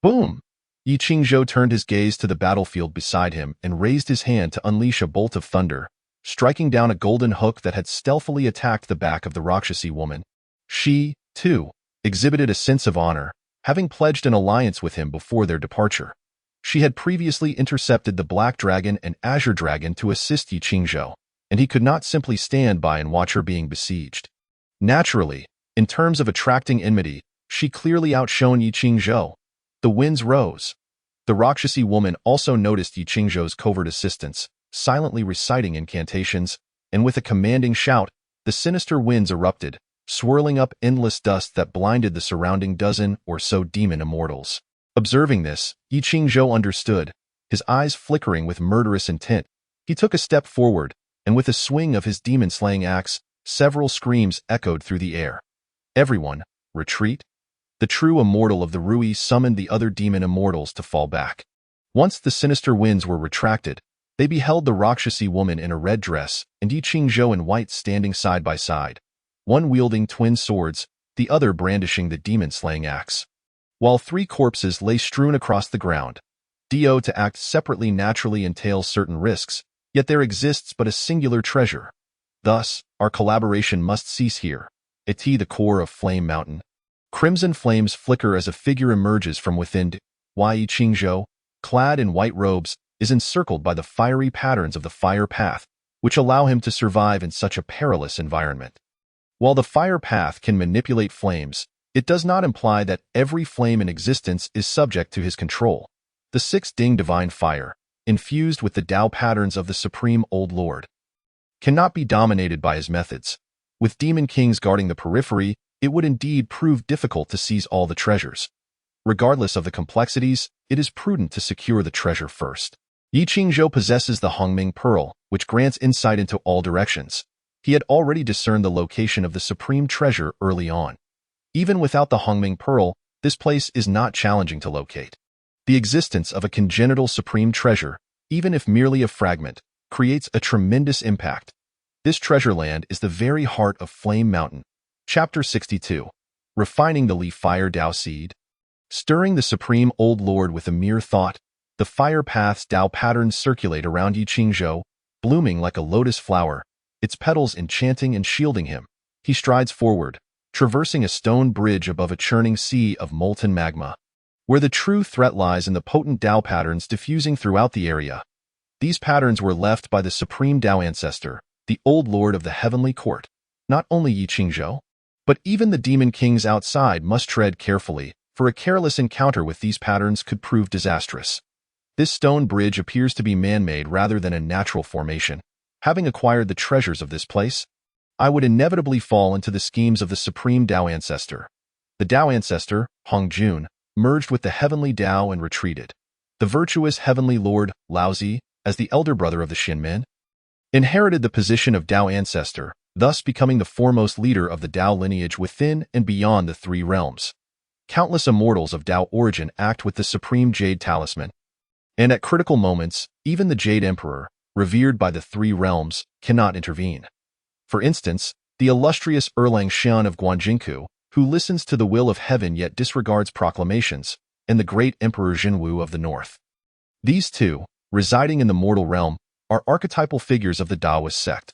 Boom! Yi Qingzhou turned his gaze to the battlefield beside him and raised his hand to unleash a bolt of thunder, striking down a golden hook that had stealthily attacked the back of the Rakshasi woman. She, too, exhibited a sense of honor, having pledged an alliance with him before their departure. She had previously intercepted the Black Dragon and Azure Dragon to assist Yi Qingzhou, and he could not simply stand by and watch her being besieged. Naturally, in terms of attracting enmity, she clearly outshone Yi Qingzhou. The winds rose. The Rakshasi woman also noticed Yi Qingzhou's covert assistance, silently reciting incantations, and with a commanding shout, the sinister winds erupted, swirling up endless dust that blinded the surrounding dozen or so demon immortals. Observing this, Yi Qingzhou understood, his eyes flickering with murderous intent. He took a step forward, and with a swing of his demon-slaying axe, several screams echoed through the air. Everyone, retreat! The true immortal of the Rui summoned the other demon immortals to fall back. Once the sinister winds were retracted, they beheld the Rakshasi woman in a red dress and Yi Qingzhou in white standing side by side, one wielding twin swords, the other brandishing the demon-slaying axe. While 3 corpses lay strewn across the ground, to act separately naturally entails certain risks, yet there exists but a singular treasure. Thus, our collaboration must cease here. The core of Flame Mountain. Crimson flames flicker as a figure emerges from within. Yi Qingzhou, clad in white robes, is encircled by the fiery patterns of the fire path, which allow him to survive in such a perilous environment. While the fire path can manipulate flames, it does not imply that every flame in existence is subject to his control. The 6 Ding Divine Fire, infused with the Dao patterns of the Supreme Old Lord, cannot be dominated by his methods. With demon kings guarding the periphery, it would indeed prove difficult to seize all the treasures. Regardless of the complexities, it is prudent to secure the treasure first. Yi Qingzhou possesses the Hongming Pearl, which grants insight into all directions. He had already discerned the location of the supreme treasure early on. Even without the Hongming Pearl, this place is not challenging to locate. The existence of a congenital supreme treasure, even if merely a fragment, creates a tremendous impact. This treasure land is the very heart of Flame Mountain. Chapter 62. Refining the Leaf Fire Dao Seed. Stirring the Supreme Old Lord with a mere thought, the fire path's Dao patterns circulate around Yi Qingzhou, blooming like a lotus flower, its petals enchanting and shielding him. He strides forward, traversing a stone bridge above a churning sea of molten magma. Where the true threat lies in the potent Dao patterns diffusing throughout the area. These patterns were left by the Supreme Dao Ancestor, the Old Lord of the Heavenly Court. Not only Yi Qingzhou, but even the demon kings outside must tread carefully, for a careless encounter with these patterns could prove disastrous. This stone bridge appears to be man-made rather than a natural formation. Having acquired the treasures of this place, I would inevitably fall into the schemes of the Supreme Dao Ancestor. The Dao Ancestor, Hong Jun, merged with the Heavenly Dao and retreated. The virtuous Heavenly Lord, Laozi, as the elder brother of the Xinmen, inherited the position of Dao Ancestor, thus becoming the foremost leader of the Dao lineage within and beyond the 3 realms. Countless immortals of Dao origin act with the Supreme Jade Talisman. And at critical moments, even the Jade Emperor, revered by the 3 realms, cannot intervene. For instance, the illustrious Erlang Xian of Guanjinku, who listens to the will of heaven yet disregards proclamations, and the great Emperor Jinwu of the North. These 2, residing in the mortal realm, are archetypal figures of the Daoist sect.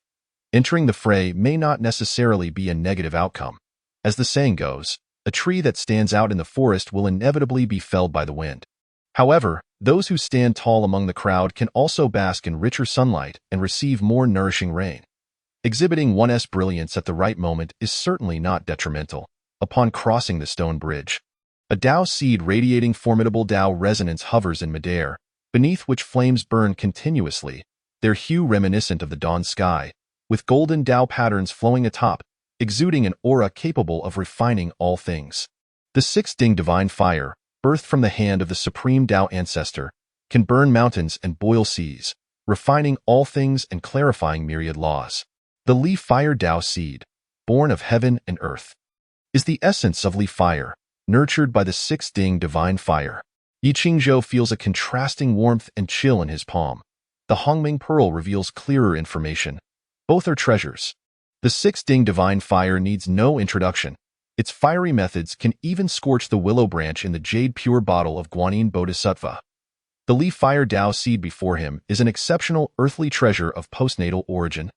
Entering the fray may not necessarily be a negative outcome. As the saying goes, a tree that stands out in the forest will inevitably be felled by the wind. However, those who stand tall among the crowd can also bask in richer sunlight and receive more nourishing rain. Exhibiting one's brilliance at the right moment is certainly not detrimental. Upon crossing the stone bridge, a Dao seed radiating formidable Dao resonance hovers in midair, beneath which flames burn continuously, their hue reminiscent of the dawn sky, with golden Dao patterns flowing atop, exuding an aura capable of refining all things. The 6 Ding Divine Fire, birthed from the hand of the Supreme Dao Ancestor, can burn mountains and boil seas, refining all things and clarifying myriad laws. The Leaf Fire Dao Seed, born of heaven and earth, is the essence of Leaf Fire, nurtured by the 6 Ding Divine Fire. Yi Qingzhou feels a contrasting warmth and chill in his palm. The Hongming Pearl reveals clearer information. Both are treasures. The 6 Ding Divine Fire needs no introduction. Its fiery methods can even scorch the willow branch in the jade pure bottle of Guanyin Bodhisattva. The leaf fire Dao seed before him is an exceptional earthly treasure of postnatal origin,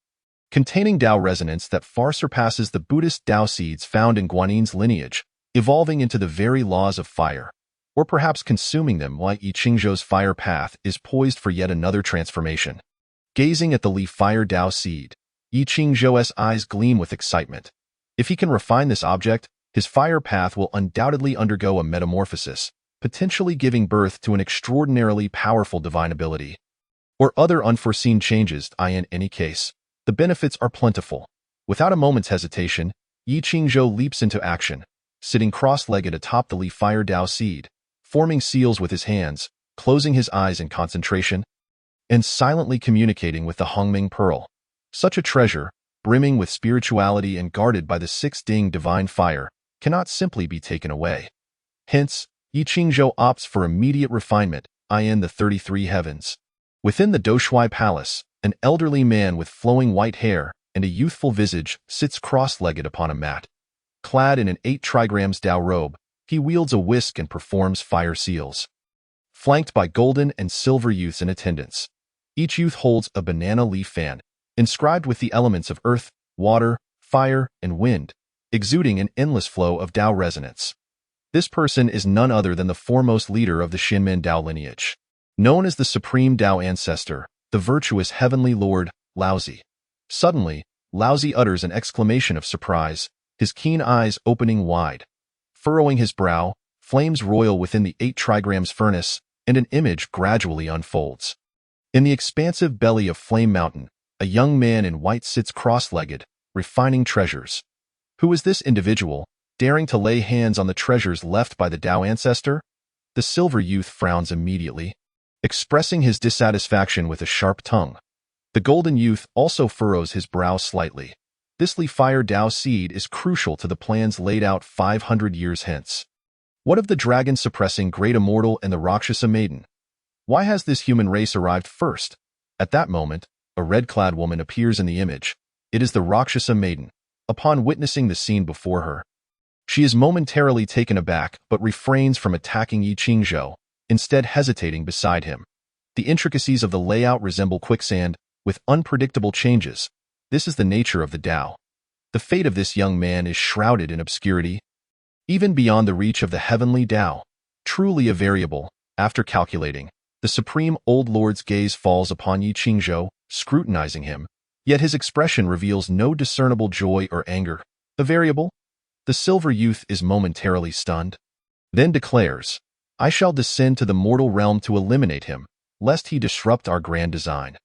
containing Dao resonance that far surpasses the Buddhist Dao seeds found in Guanyin's lineage, evolving into the very laws of fire, or perhaps consuming them while Yi Qingzhou's fire path is poised for yet another transformation. Gazing at the leaf fire Dao seed, Yi Qingzhou's eyes gleam with excitement. If he can refine this object, his fire path will undoubtedly undergo a metamorphosis, potentially giving birth to an extraordinarily powerful divine ability, or other unforeseen changes. In any case, the benefits are plentiful. Without a moment's hesitation, Yi Qingzhou leaps into action, sitting cross-legged atop the leaf fire Dao seed, forming seals with his hands, closing his eyes in concentration, and silently communicating with the Hongming Pearl. Such a treasure, brimming with spirituality and guarded by the six Ding divine fire, cannot simply be taken away. Hence, Yi Qingzhou opts for immediate refinement, in the 33 heavens. Within the Doshui Palace, an elderly man with flowing white hair and a youthful visage sits cross-legged upon a mat. Clad in an 8 trigrams Dao robe, he wields a whisk and performs fire seals. Flanked by golden and silver youths in attendance, each youth holds a banana leaf fan, inscribed with the elements of earth, water, fire, and wind, exuding an endless flow of Dao resonance. This person is none other than the foremost leader of the Xinmen Dao lineage. Known as the Supreme Dao Ancestor, the virtuous Heavenly Lord, Laozi. Suddenly, Laozi utters an exclamation of surprise, his keen eyes opening wide. Furrowing his brow, flames roil within the 8 trigrams furnace, and an image gradually unfolds. In the expansive belly of Flame Mountain, a young man in white sits cross-legged, refining treasures. Who is this individual, daring to lay hands on the treasures left by the Dao Ancestor? The silver youth frowns immediately, expressing his dissatisfaction with a sharp tongue. The golden youth also furrows his brow slightly. This leaf fire Dao seed is crucial to the plans laid out 500 years hence. What of the dragon-suppressing great immortal and the Rakshasa maiden? Why has this human race arrived first? At that moment, a red-clad woman appears in the image. It is the Rakshasa maiden. Upon witnessing the scene before her, she is momentarily taken aback but refrains from attacking Yi Qingzhou, instead hesitating beside him. The intricacies of the layout resemble quicksand, with unpredictable changes. This is the nature of the Dao. The fate of this young man is shrouded in obscurity, even beyond the reach of the heavenly Dao. Truly a variable, after calculating, the Supreme Old Lord's gaze falls upon Yi Qingzhou, scrutinizing him, yet his expression reveals no discernible joy or anger. A variable? The silver youth is momentarily stunned, then declares, I shall descend to the mortal realm to eliminate him, lest he disrupt our grand design.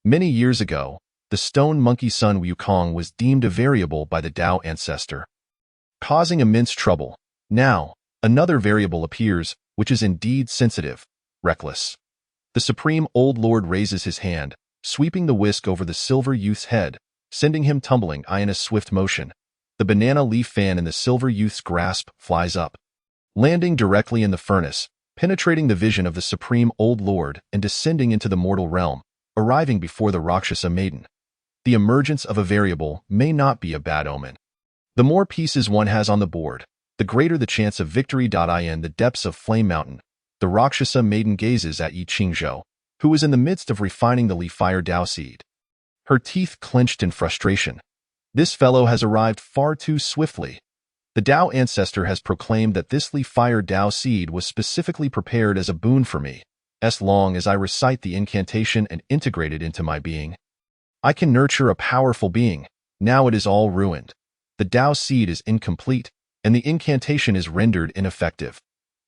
Many years ago, the stone monkey son Wukong was deemed a variable by the Dao Ancestor, causing immense trouble. Now, another variable appears, which is indeed sensitive, reckless. The Supreme Old Lord raises his hand, sweeping the whisk over the silver youth's head, sending him tumbling in a swift motion. The banana leaf fan in the silver youth's grasp flies up, landing directly in the furnace, penetrating the vision of the Supreme Old Lord and descending into the mortal realm, arriving before the Rakshasa maiden. The emergence of a variable may not be a bad omen. The more pieces one has on the board, the greater the chance of victory. In the depths of Flame Mountain, the Rakshasa maiden gazes at Yi Qingzhou, who is in the midst of refining the leaf fire Dao seed. Her teeth clenched in frustration. This fellow has arrived far too swiftly. The Dao Ancestor has proclaimed that this leaf fire Dao seed was specifically prepared as a boon for me, as long as I recite the incantation and integrate it into my being. I can nurture a powerful being. Now it is all ruined. The Dao seed is incomplete, and the incantation is rendered ineffective.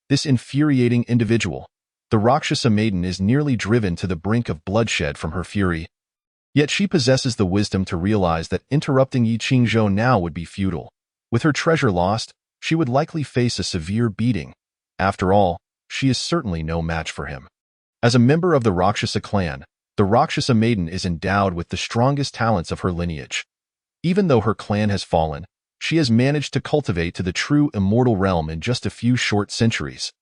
This infuriating individual, the Rakshasa maiden, is nearly driven to the brink of bloodshed from her fury. Yet she possesses the wisdom to realize that interrupting Yi Qingzhou now would be futile. With her treasure lost, she would likely face a severe beating. After all, she is certainly no match for him. As a member of the Rakshasa clan, the Rakshasa maiden is endowed with the strongest talents of her lineage. Even though her clan has fallen, she has managed to cultivate to the true immortal realm in just a few short centuries,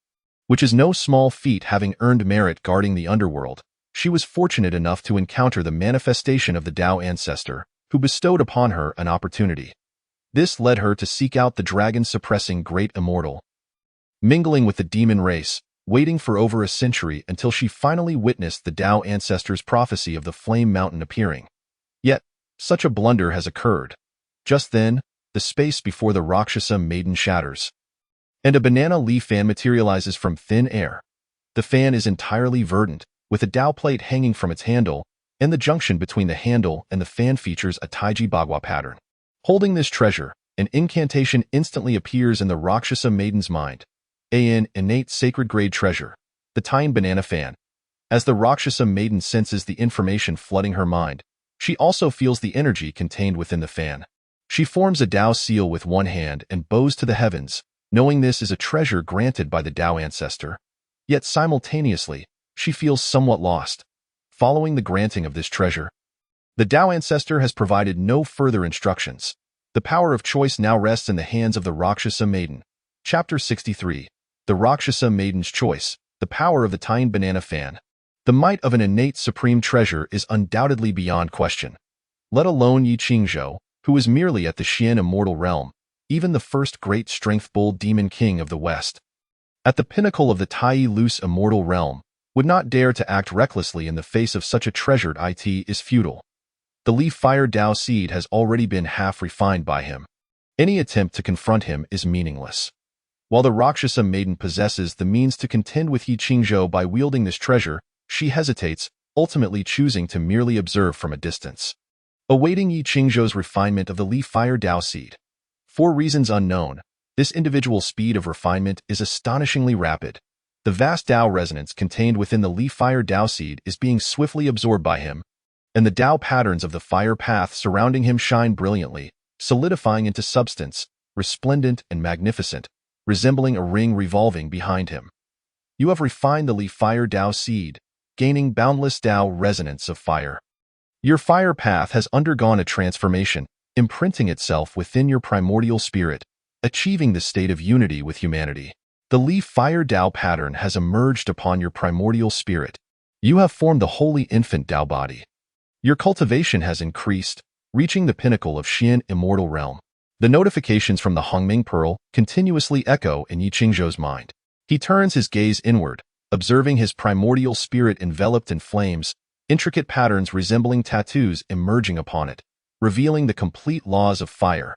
which is no small feat. Having earned merit guarding the underworld, she was fortunate enough to encounter the manifestation of the Dao Ancestor, who bestowed upon her an opportunity. This led her to seek out the dragon-suppressing Great Immortal, mingling with the demon race, waiting for over a century until she finally witnessed the Tao ancestors' prophecy of the Flame Mountain appearing. Yet, such a blunder has occurred. Just then, the space before the Rakshasa maiden shatters, and a banana leaf fan materializes from thin air. The fan is entirely verdant, with a Tao plate hanging from its handle, and the junction between the handle and the fan features a Taiji Bagua pattern. Holding this treasure, an incantation instantly appears in the Rakshasa maiden's mind. An innate sacred-grade treasure, the Taien banana fan. As the Rakshasa maiden senses the information flooding her mind, she also feels the energy contained within the fan. She forms a Tao seal with one hand and bows to the heavens, knowing this is a treasure granted by the Tao ancestor. Yet simultaneously, she feels somewhat lost. Following the granting of this treasure, the Tao ancestor has provided no further instructions. The power of choice now rests in the hands of the Rakshasa maiden. Chapter 63. The Rakshasa Maiden's Choice, the Power of the Taien Banana Fan. The might of an innate supreme treasure is undoubtedly beyond question. Let alone Yi Qingzhou, who is merely at the Xian immortal realm, even the first great strength bull demon king of the West, at the pinnacle of the Tai Loose immortal realm, would not dare to act recklessly in the face of such a treasured it is futile. The leaf fire Tao seed has already been half refined by him. Any attempt to confront him is meaningless. While the Rakshasa maiden possesses the means to contend with Yi Qingzhou by wielding this treasure, she hesitates, ultimately choosing to merely observe from a distance, awaiting Yi Qingzhou's refinement of the leaf fire Tao seed. For reasons unknown, this individual's speed of refinement is astonishingly rapid. The vast Tao resonance contained within the leaf fire Tao seed is being swiftly absorbed by him, and the Tao patterns of the fire path surrounding him shine brilliantly, solidifying into substance, resplendent and magnificent, resembling a ring revolving behind him. You have refined the leaf fire Tao seed, gaining boundless Tao resonance of fire. Your fire path has undergone a transformation, imprinting itself within your primordial spirit, achieving the state of unity with humanity. The leaf fire Tao pattern has emerged upon your primordial spirit. You have formed the holy infant Tao body. Your cultivation has increased, reaching the pinnacle of Xian immortal realm. The notifications from the Hongming Pearl continuously echo in Yi Qingzhou's mind. He turns his gaze inward, observing his primordial spirit enveloped in flames, intricate patterns resembling tattoos emerging upon it, revealing the complete laws of fire.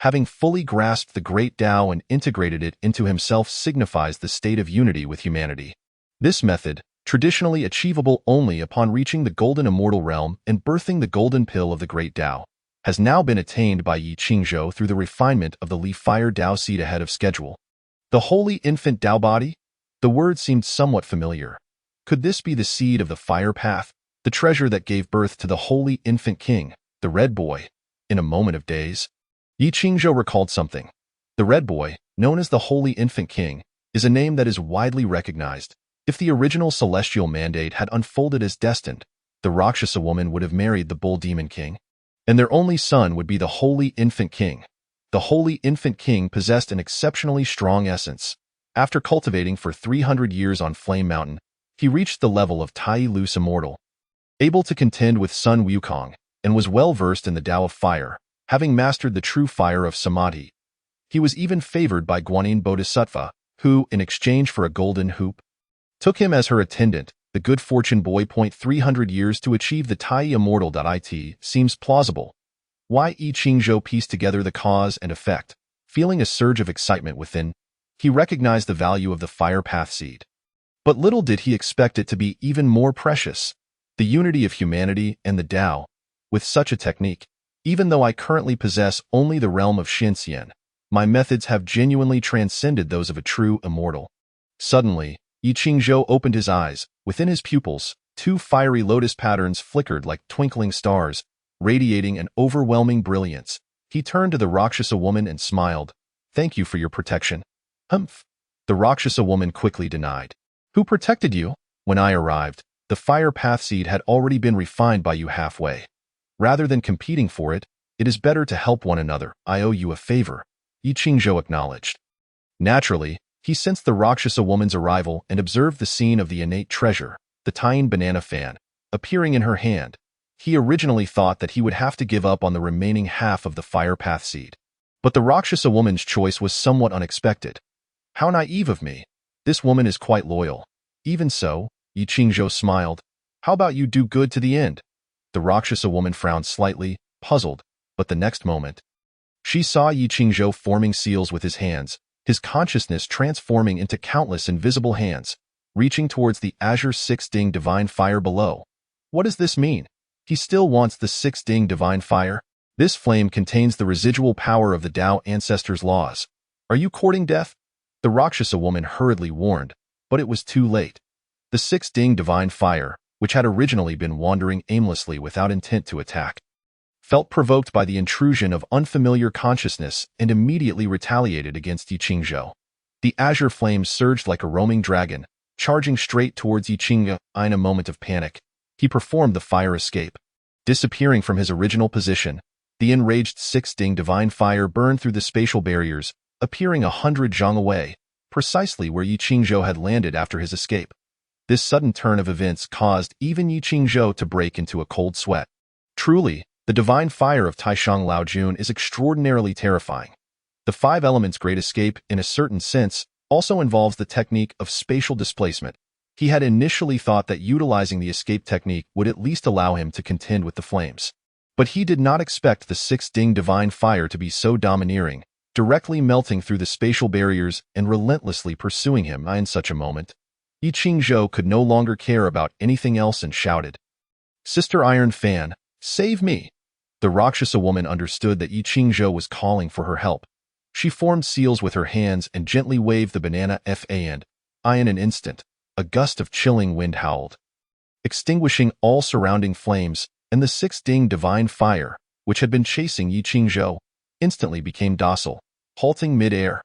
Having fully grasped the great Tao and integrated it into himself signifies the state of unity with humanity. This method, traditionally achievable only upon reaching the golden immortal realm and birthing the golden pill of the great Tao, has now been attained by Yi Qingzhou through the refinement of the leaf fire Tao seed ahead of schedule. The holy infant Tao body? The word seemed somewhat familiar. Could this be the seed of the fire path, the treasure that gave birth to the holy infant king, the Red Boy? In a moment of daze, Yi Qingzhou recalled something. The Red Boy, known as the Holy Infant King, is a name that is widely recognized. If the original celestial mandate had unfolded as destined, the Rakshasa woman would have married the Bull Demon King, and their only son would be the Holy Infant King. The Holy Infant King possessed an exceptionally strong essence. After cultivating for 300 years on Flame Mountain, he reached the level of Tai Loose Immortal, able to contend with Sun Wukong, and was well versed in the Tao of Fire, having mastered the true fire of Samadhi. He was even favored by Guanyin Bodhisattva, who, in exchange for a golden hoop, took him as her attendant. The good fortune boy. 300 years to achieve the Tai Immortal. It seems plausible. Why Yi Qingzhou pieced together the cause and effect. Feeling a surge of excitement within, he recognized the value of the fire path seed. But little did he expect it to be even more precious. The unity of humanity and the Tao. With such a technique, even though I currently possess only the realm of Shinxian, my methods have genuinely transcended those of a true immortal. Suddenly, Yi Qingzhou opened his eyes. Within his pupils, two fiery lotus patterns flickered like twinkling stars, radiating an overwhelming brilliance. He turned to the Rakshasa woman and smiled. "Thank you for your protection." "Humph." The Rakshasa woman quickly denied. "Who protected you?" "When I arrived, the fire path seed had already been refined by you halfway. Rather than competing for it, it is better to help one another. I owe you a favor," Yi Qingzhou acknowledged. Naturally, he sensed the Rakshasa woman's arrival and observed the scene of the innate treasure, the Taien banana fan, appearing in her hand. He originally thought that he would have to give up on the remaining half of the fire path seed. But the Rakshasa woman's choice was somewhat unexpected. How naive of me. This woman is quite loyal. Even so, Yi Qingzhou smiled. How about you do good to the end? The Rakshasa woman frowned slightly, puzzled, but the next moment, she saw Yi Qingzhou forming seals with his hands, his consciousness transforming into countless invisible hands, reaching towards the azure six-ding divine fire below. What does this mean? He still wants the six-ding divine fire? This flame contains the residual power of the Tao ancestors' laws. Are you courting death? The Rakshasa woman hurriedly warned, but it was too late. The six-ding divine fire, which had originally been wandering aimlessly without intent to attack, felt provoked by the intrusion of unfamiliar consciousness and immediately retaliated against Yi Qingzhou. The azure flame surged like a roaming dragon, charging straight towards Yi Qingzhou. In a moment of panic, he performed the fire escape. Disappearing from his original position, the enraged six-ding divine fire burned through the spatial barriers, appearing 100 zhang away, precisely where Yi Qingzhou had landed after his escape. This sudden turn of events caused even Yi Qingzhou to break into a cold sweat. Truly, the divine fire of Taishang Laojun is extraordinarily terrifying. The Five Elements' Great Escape, in a certain sense, also involves the technique of spatial displacement. He had initially thought that utilizing the escape technique would at least allow him to contend with the flames. But he did not expect the six-ding divine fire to be so domineering, directly melting through the spatial barriers and relentlessly pursuing him. In such a moment, Yi Qingzhou could no longer care about anything else and shouted, "Sister Iron Fan, save me!" The Rakshasa woman understood that Yi Qingzhou was calling for her help. She formed seals with her hands and gently waved the banana fa and, in an instant, a gust of chilling wind howled, extinguishing all surrounding flames, and the six-ding divine fire, which had been chasing Yi Qingzhou, instantly became docile, halting mid-air.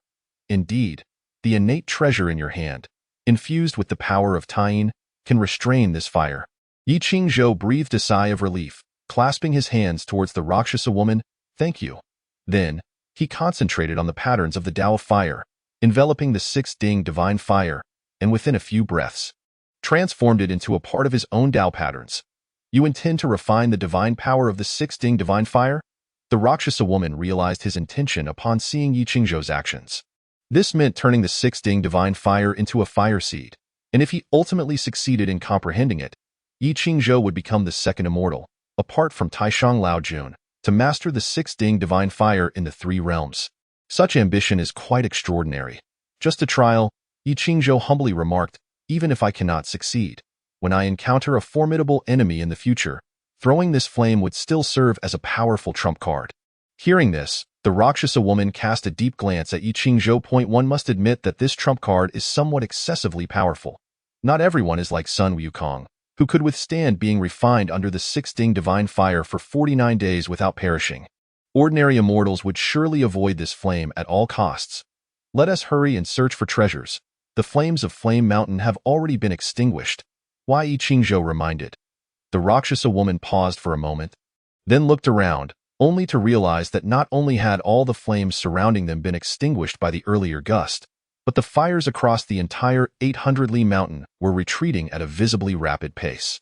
Indeed, the innate treasure in your hand, infused with the power of Taiyin, can restrain this fire. Yi Qingzhou breathed a sigh of relief, clasping his hands towards the Rakshasa woman. Thank you. Then, he concentrated on the patterns of the Tao fire, enveloping the six-ding divine fire, and within a few breaths, transformed it into a part of his own Tao patterns. You intend to refine the divine power of the six-ding divine fire? The Rakshasa woman realized his intention upon seeing Yi Qingzhou's actions. This meant turning the six-ding divine fire into a fire seed, and if he ultimately succeeded in comprehending it, Yi Qingzhou would become the second immortal, apart from Taishang Laojun, to master the six-ding divine fire in the three realms. Such ambition is quite extraordinary. Just a trial, Yi Qingzhou humbly remarked, even if I cannot succeed, when I encounter a formidable enemy in the future, throwing this flame would still serve as a powerful trump card. Hearing this, the Rakshasa woman cast a deep glance at Yi Qingzhou. One must admit that this trump card is somewhat excessively powerful. Not everyone is like Sun Wukong, who could withstand being refined under the six-ding divine fire for 49 days without perishing. Ordinary immortals would surely avoid this flame at all costs. Let us hurry and search for treasures. The flames of Flame Mountain have already been extinguished. Yi Qingzhou reminded. The Rakshasa woman paused for a moment, then looked around, only to realize that not only had all the flames surrounding them been extinguished by the earlier gust, but the fires across the entire 800-li mountain were retreating at a visibly rapid pace.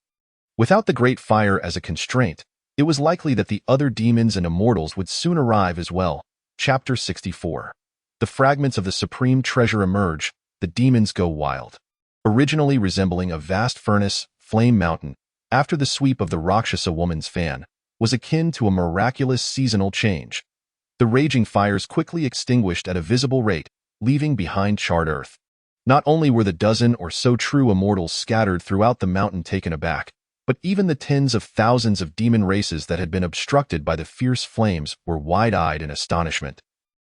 Without the great fire as a constraint, it was likely that the other demons and immortals would soon arrive as well. Chapter 64. The fragments of the supreme treasure emerge, the demons go wild. Originally resembling a vast furnace, Flame Mountain, after the sweep of the Rakshasa woman's fan, was akin to a miraculous seasonal change. The raging fires quickly extinguished at a visible rate, leaving behind charred earth. Not only were the dozen or so true immortals scattered throughout the mountain taken aback, but even the tens of thousands of demon races that had been obstructed by the fierce flames were wide-eyed in astonishment.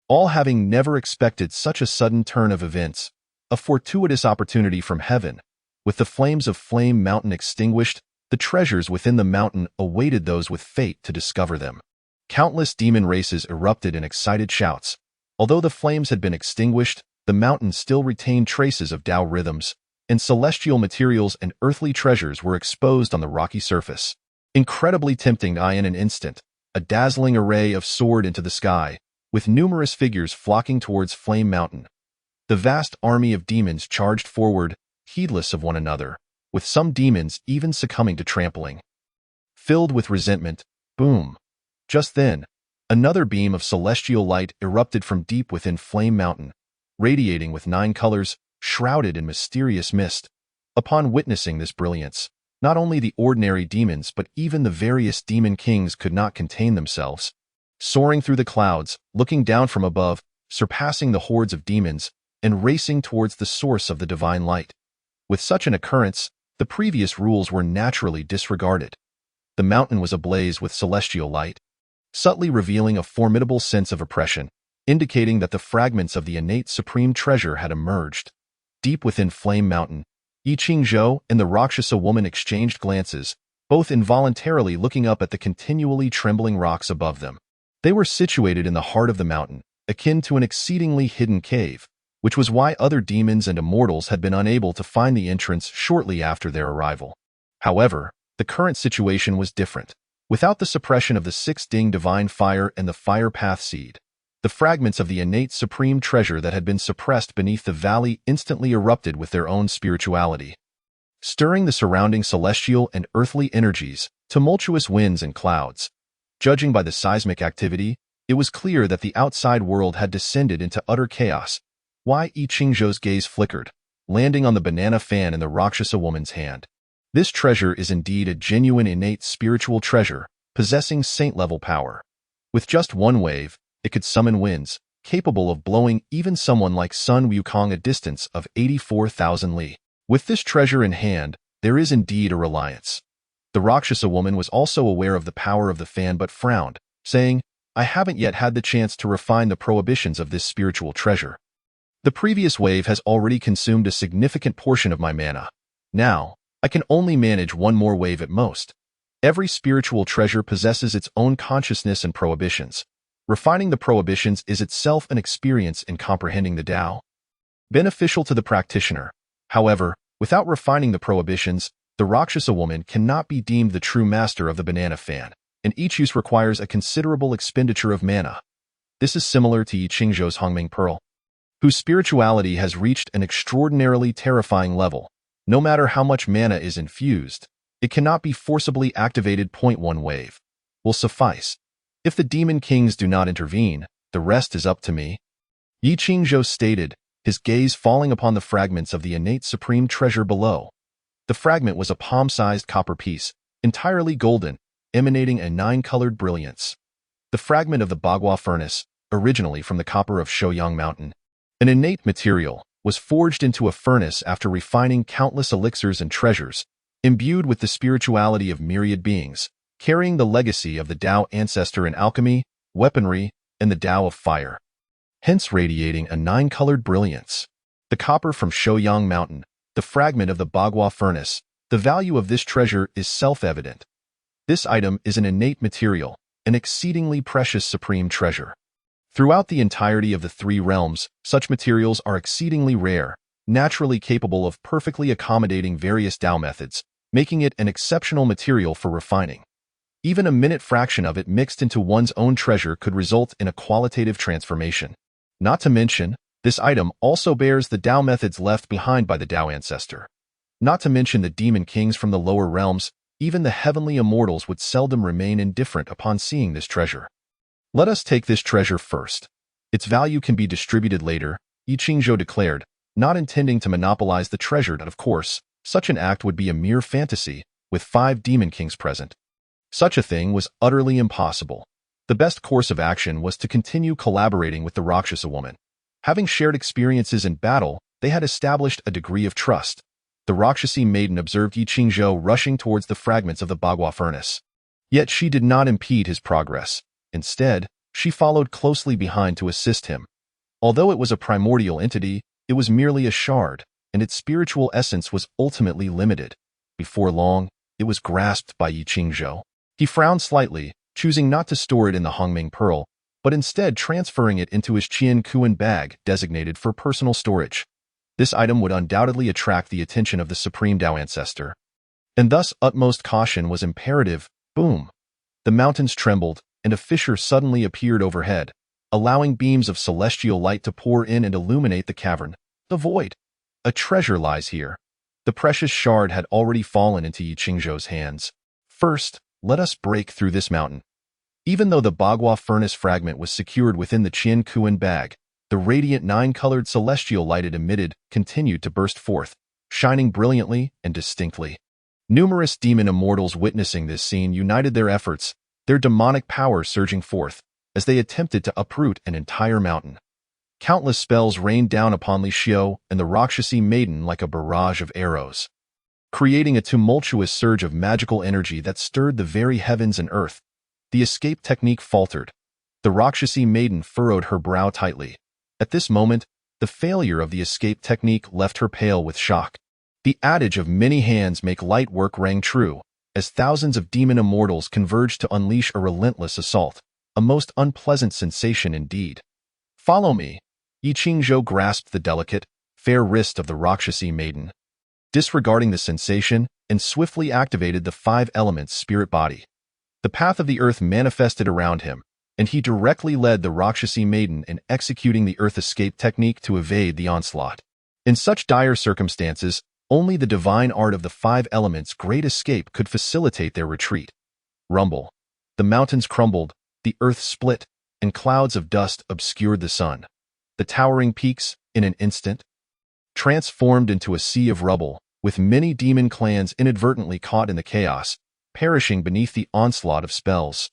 All having never expected such a sudden turn of events, a fortuitous opportunity from heaven. With the flames of Flame Mountain extinguished, the treasures within the mountain awaited those with fate to discover them. Countless demon races erupted in excited shouts. Although the flames had been extinguished, the mountain still retained traces of Tao rhythms, and celestial materials and earthly treasures were exposed on the rocky surface. Incredibly tempting in an instant, a dazzling array of soared into the sky, with numerous figures flocking towards Flame Mountain. The vast army of demons charged forward, heedless of one another, with some demons even succumbing to trampling. Filled with resentment, boom! Just then, Another beam of celestial light erupted from deep within Flame Mountain, radiating with 9 colors, shrouded in mysterious mist. Upon witnessing this brilliance, not only the ordinary demons but even the various demon kings could not contain themselves. Soaring through the clouds, looking down from above, surpassing the hordes of demons, and racing towards the source of the divine light. With such an occurrence, the previous rules were naturally disregarded. The mountain was ablaze with celestial light, subtly revealing a formidable sense of oppression, indicating that the fragments of the innate supreme treasure had emerged. Deep within Flame Mountain, Yi Qingzhou and the Rakshasa woman exchanged glances, both involuntarily looking up at the continually trembling rocks above them. They were situated in the heart of the mountain, akin to an exceedingly hidden cave, which was why other demons and immortals had been unable to find the entrance shortly after their arrival. However, the current situation was different. Without the suppression of the 6 Ding divine fire and the fire path seed, the fragments of the innate supreme treasure that had been suppressed beneath the valley instantly erupted with their own spirituality, stirring the surrounding celestial and earthly energies, tumultuous winds and clouds. Judging by the seismic activity, it was clear that the outside world had descended into utter chaos. Why Yi Qingzhou's gaze flickered, landing on the banana fan in the Rakshasa woman's hand. This treasure is indeed a genuine innate spiritual treasure, possessing saint-level power. With just one wave, it could summon winds, capable of blowing even someone like Sun Wukong a distance of 84,000 li. With this treasure in hand, there is indeed a reliance. The Rakshasa woman was also aware of the power of the fan but frowned, saying, "I haven't yet had the chance to refine the prohibitions of this spiritual treasure. The previous wave has already consumed a significant portion of my mana. Now, I can only manage one more wave at most." Every spiritual treasure possesses its own consciousness and prohibitions. Refining the prohibitions is itself an experience in comprehending the Tao. Beneficial to the practitioner. However, without refining the prohibitions, the Rakshasa woman cannot be deemed the true master of the banana fan, and each use requires a considerable expenditure of mana. This is similar to Yi Qingzhou's Hongming Pearl, whose spirituality has reached an extraordinarily terrifying level. No matter how much mana is infused, it cannot be forcibly activated. 1 wave will suffice. If the demon kings do not intervene, the rest is up to me. Yi Qingzhou stated, his gaze falling upon the fragments of the innate supreme treasure below. The fragment was a palm-sized copper piece, entirely golden, emanating a 9-colored brilliance. The fragment of the Bagua furnace, originally from the copper of Shouyang Mountain, an innate material, was forged into a furnace after refining countless elixirs and treasures, imbued with the spirituality of myriad beings, carrying the legacy of the Tao ancestor in alchemy, weaponry, and the Tao of fire, hence radiating a 9-colored brilliance. The copper from Shouyang Mountain, the fragment of the Bagua furnace, the value of this treasure is self-evident. This item is an innate material, an exceedingly precious supreme treasure. Throughout the entirety of the 3 realms, such materials are exceedingly rare, naturally capable of perfectly accommodating various Tao methods, making it an exceptional material for refining. Even a minute fraction of it mixed into one's own treasure could result in a qualitative transformation. Not to mention, this item also bears the Tao methods left behind by the Tao ancestor. Not to mention the demon kings from the lower realms, even the heavenly immortals would seldom remain indifferent upon seeing this treasure. Let us take this treasure first. Its value can be distributed later, Yi Qingzhou declared, not intending to monopolize the treasure. Of course, such an act would be a mere fantasy, with 5 demon kings present. Such a thing was utterly impossible. The best course of action was to continue collaborating with the Rakshasa woman. Having shared experiences in battle, they had established a degree of trust. The Rakshasi maiden observed Yi Qingzhou rushing towards the fragments of the Bagua furnace. Yet she did not impede his progress. Instead, she followed closely behind to assist him. Although it was a primordial entity, it was merely a shard, and its spiritual essence was ultimately limited. Before long, it was grasped by Yi Qingzhou. He frowned slightly, choosing not to store it in the Hongming Pearl, but instead transferring it into his Qian Kuan bag designated for personal storage. This item would undoubtedly attract the attention of the Supreme Tao Ancestor, and thus utmost caution was imperative. Boom! The mountains trembled, and a fissure suddenly appeared overhead, allowing beams of celestial light to pour in and illuminate the cavern. The void. A treasure lies here. The precious shard had already fallen into Yi Qingzhou's hands. First, let us break through this mountain. Even though the Bagua furnace fragment was secured within the Qian Kuan bag, the radiant nine-colored celestial light it emitted continued to burst forth, shining brilliantly and distinctly. Numerous demon immortals witnessing this scene united their efforts, their demonic power surging forth, as they attempted to uproot an entire mountain. Countless spells rained down upon Li Xiu and the Rakshasi maiden like a barrage of arrows, creating a tumultuous surge of magical energy that stirred the very heavens and earth. The escape technique faltered. The Rakshasi maiden furrowed her brow tightly. At this moment, the failure of the escape technique left her pale with shock. The adage of many hands make light work rang true, as thousands of demon immortals converged to unleash a relentless assault, a most unpleasant sensation indeed. "Follow me." Yi Qingzhou grasped the delicate, fair wrist of the Rakshasi maiden, disregarding the sensation, and swiftly activated the five elements spirit body. The path of the earth manifested around him, and he directly led the Rakshasi maiden in executing the earth escape technique to evade the onslaught. In such dire circumstances, only the divine art of the five elements' great escape could facilitate their retreat. Rumble. The mountains crumbled, the earth split, and clouds of dust obscured the sun. The towering peaks, in an instant, transformed into a sea of rubble, with many demon clans inadvertently caught in the chaos, perishing beneath the onslaught of spells.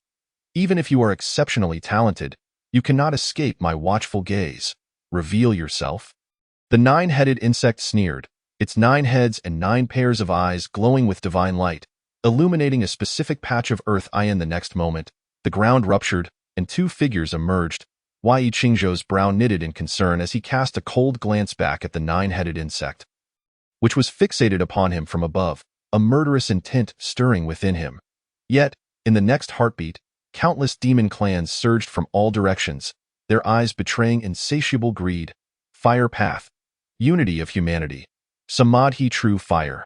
Even if you are exceptionally talented, you cannot escape my watchful gaze. Reveal yourself. The nine-headed insect sneered, its 9 heads and 9 pairs of eyes glowing with divine light, illuminating a specific patch of earth. In the next moment, the ground ruptured, and 2 figures emerged. Yi Qingzhou's brow knitted in concern as he cast a cold glance back at the 9-headed insect, which was fixated upon him from above, a murderous intent stirring within him. Yet, in the next heartbeat, countless demon clans surged from all directions, their eyes betraying insatiable greed. Fire path. Unity of humanity. Samadhi true fire.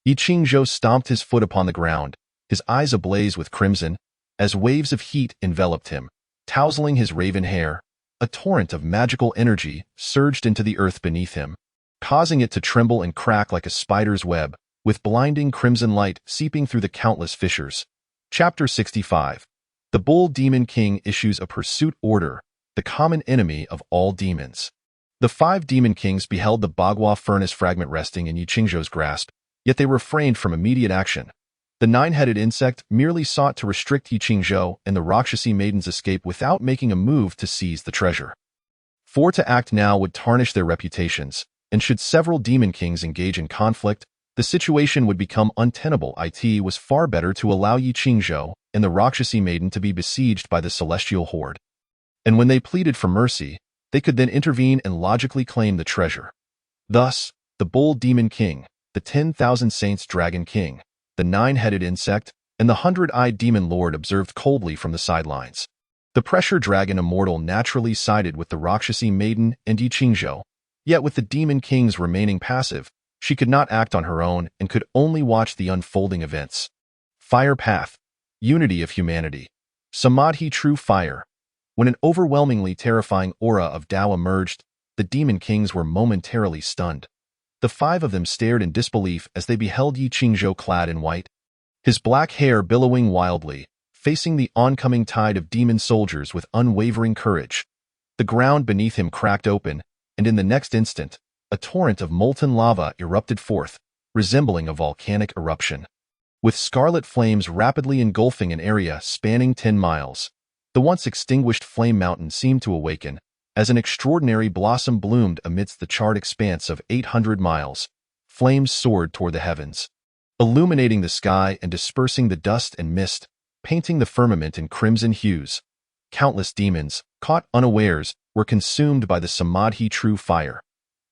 Yi Qingzhou stomped his foot upon the ground, his eyes ablaze with crimson, as waves of heat enveloped him. Tousling his raven hair, a torrent of magical energy surged into the earth beneath him, causing it to tremble and crack like a spider's web, with blinding crimson light seeping through the countless fissures. Chapter 65. The Bull Demon King issues a pursuit order, the common enemy of all demons. The 5 demon kings beheld the Bagua furnace fragment resting in Yi Qingzhou's grasp, yet they refrained from immediate action. The 9-headed insect merely sought to restrict Yi Qingzhou and the Rakshasi maiden's escape without making a move to seize the treasure. For to act now would tarnish their reputations, and should several demon kings engage in conflict, the situation would become untenable. It was far better to allow Yi Qingzhou and the Rakshasi maiden to be besieged by the celestial horde. And when they pleaded for mercy, they could then intervene and logically claim the treasure. Thus, the Bull Demon King, the 10,000 Saints Dragon King, the 9-headed insect, and the 100-eyed demon lord observed coldly from the sidelines. The pressure dragon immortal naturally sided with the Rakshasi maiden and Yi Qingzhou, yet with the demon kings remaining passive, she could not act on her own and could only watch the unfolding events. Fire path. Unity of humanity. Samadhi true fire. When an overwhelmingly terrifying aura of Tao emerged, the demon kings were momentarily stunned. The 5 of them stared in disbelief as they beheld Yi Qingzhou clad in white, his black hair billowing wildly, facing the oncoming tide of demon soldiers with unwavering courage. The ground beneath him cracked open, and in the next instant, a torrent of molten lava erupted forth, resembling a volcanic eruption, with scarlet flames rapidly engulfing an area spanning 10 miles. The once extinguished flame mountain seemed to awaken, as an extraordinary blossom bloomed amidst the charred expanse of 800 miles. Flames soared toward the heavens, illuminating the sky and dispersing the dust and mist, painting the firmament in crimson hues. Countless demons, caught unawares, were consumed by the Samadhi true fire.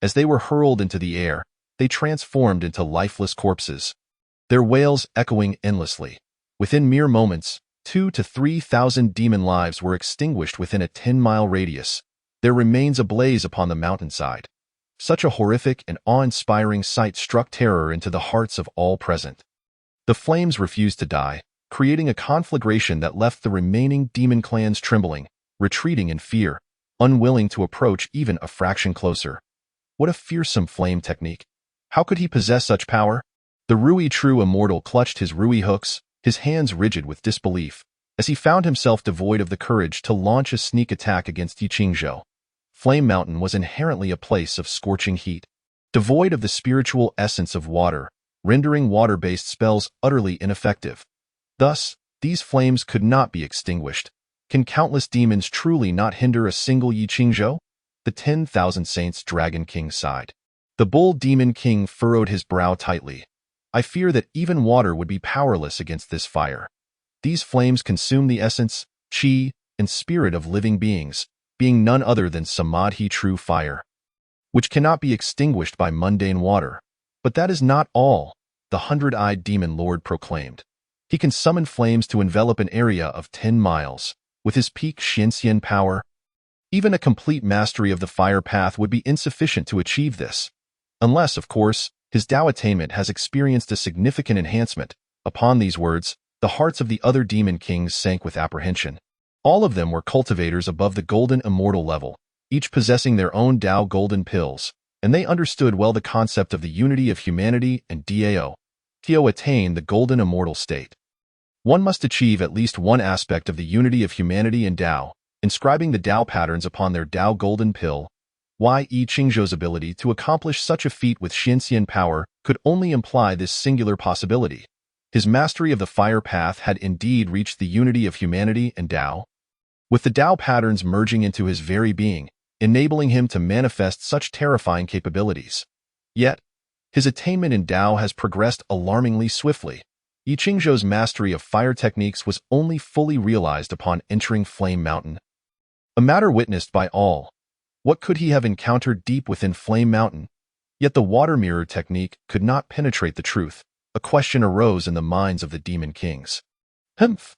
As they were hurled into the air, they transformed into lifeless corpses, their wails echoing endlessly. Within mere moments, 2,000 to 3,000 demon lives were extinguished within a 10-mile radius, their remains ablaze upon the mountainside. Such a horrific and awe-inspiring sight struck terror into the hearts of all present. The flames refused to die, creating a conflagration that left the remaining demon clans trembling, retreating in fear, unwilling to approach even a fraction closer. What a fearsome flame technique! How could he possess such power? The Rui true immortal clutched his Rui hooks, his hands rigid with disbelief, as he found himself devoid of the courage to launch a sneak attack against Yiqingzhou. Flame Mountain was inherently a place of scorching heat, devoid of the spiritual essence of water, rendering water-based spells utterly ineffective. Thus, these flames could not be extinguished. Can countless demons truly not hinder a single Yiqingzhou? The 10,000 Saints Dragon King sighed. The Bull Demon King furrowed his brow tightly. I fear that even water would be powerless against this fire. These flames consume the essence, qi, and spirit of living beings, being none other than samadhi, true fire, which cannot be extinguished by mundane water. But that is not all, the 100-eyed demon lord proclaimed. He can summon flames to envelop an area of 10 miles. With his peak Xianxian power, even a complete mastery of the fire path would be insufficient to achieve this. Unless, of course, his Dao attainment has experienced a significant enhancement. Upon these words, the hearts of the other demon kings sank with apprehension. All of them were cultivators above the golden immortal level, each possessing their own Dao golden pills, and they understood well the concept of the unity of humanity and Dao. To attain the golden immortal state, one must achieve at least one aspect of the unity of humanity and Dao, inscribing the Dao patterns upon their Dao golden pill. Yiqingzhou's ability to accomplish such a feat with Xianxian power could only imply this singular possibility. His mastery of the fire path had indeed reached the unity of humanity and Dao, with the Dao patterns merging into his very being, enabling him to manifest such terrifying capabilities. Yet, his attainment in Dao has progressed alarmingly swiftly. Yiqingzhou's mastery of fire techniques was only fully realized upon entering Flame Mountain, a matter witnessed by all. What could he have encountered deep within Flame Mountain? Yet the water mirror technique could not penetrate the truth. A question arose in the minds of the demon kings. Humph!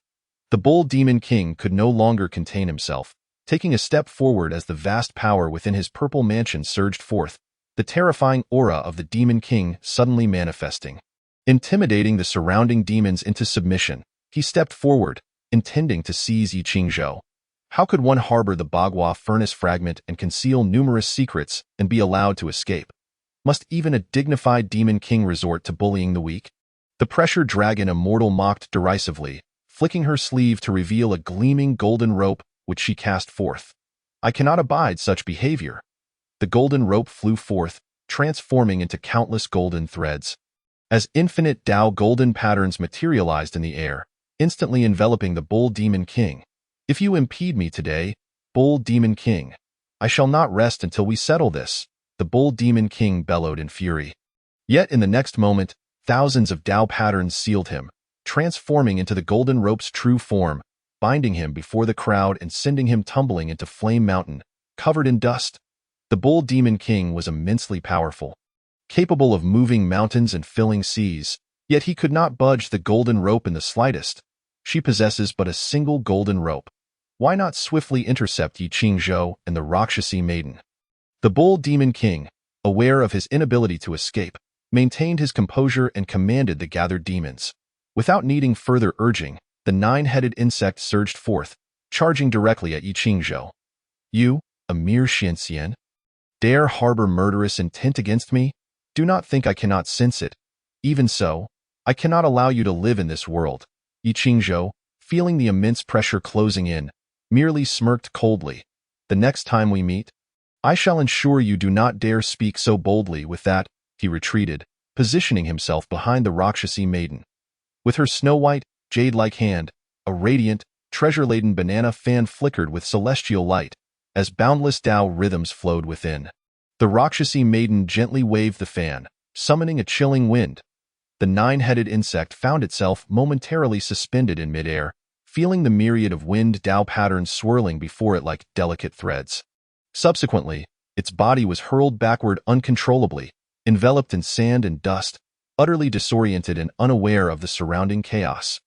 The Bull Demon King could no longer contain himself, taking a step forward as the vast power within his purple mansion surged forth, the terrifying aura of the Demon King suddenly manifesting. Intimidating the surrounding demons into submission, he stepped forward, intending to seize Yiqingzhou. How could one harbor the Bagua furnace fragment and conceal numerous secrets and be allowed to escape? Must even a dignified demon king resort to bullying the weak? The pressure dragon immortal mocked derisively, flicking her sleeve to reveal a gleaming golden rope which she cast forth. I cannot abide such behavior. The golden rope flew forth, transforming into countless golden threads. As infinite Dao golden patterns materialized in the air, instantly enveloping the Bull Demon King. If you impede me today, Bull Demon King, I shall not rest until we settle this, the Bull Demon King bellowed in fury. Yet in the next moment, thousands of Dao patterns sealed him, transforming into the golden rope's true form, binding him before the crowd and sending him tumbling into Flame Mountain, covered in dust. The Bull Demon King was immensely powerful, capable of moving mountains and filling seas, yet he could not budge the golden rope in the slightest. She possesses but a single golden rope. Why not swiftly intercept Yiqingzhou and the Rakshasi maiden? The Bull Demon King, aware of his inability to escape, maintained his composure and commanded the gathered demons. Without needing further urging, the nine-headed insect surged forth, charging directly at Yiqingzhou. You, a mere Xianxian, dare harbor murderous intent against me? Do not think I cannot sense it. Even so, I cannot allow you to live in this world. Yiqingzhou, feeling the immense pressure closing in, merely smirked coldly. The next time we meet, I shall ensure you do not dare speak so boldly. With that, he retreated, positioning himself behind the Rakshasi maiden. With her snow-white, jade-like hand, a radiant, treasure-laden banana fan flickered with celestial light, as boundless Dao rhythms flowed within. The Rakshasi maiden gently waved the fan, summoning a chilling wind. The nine-headed insect found itself momentarily suspended in midair, feeling the myriad of wind Dao patterns swirling before it like delicate threads. Subsequently, its body was hurled backward uncontrollably, enveloped in sand and dust, utterly disoriented and unaware of the surrounding chaos.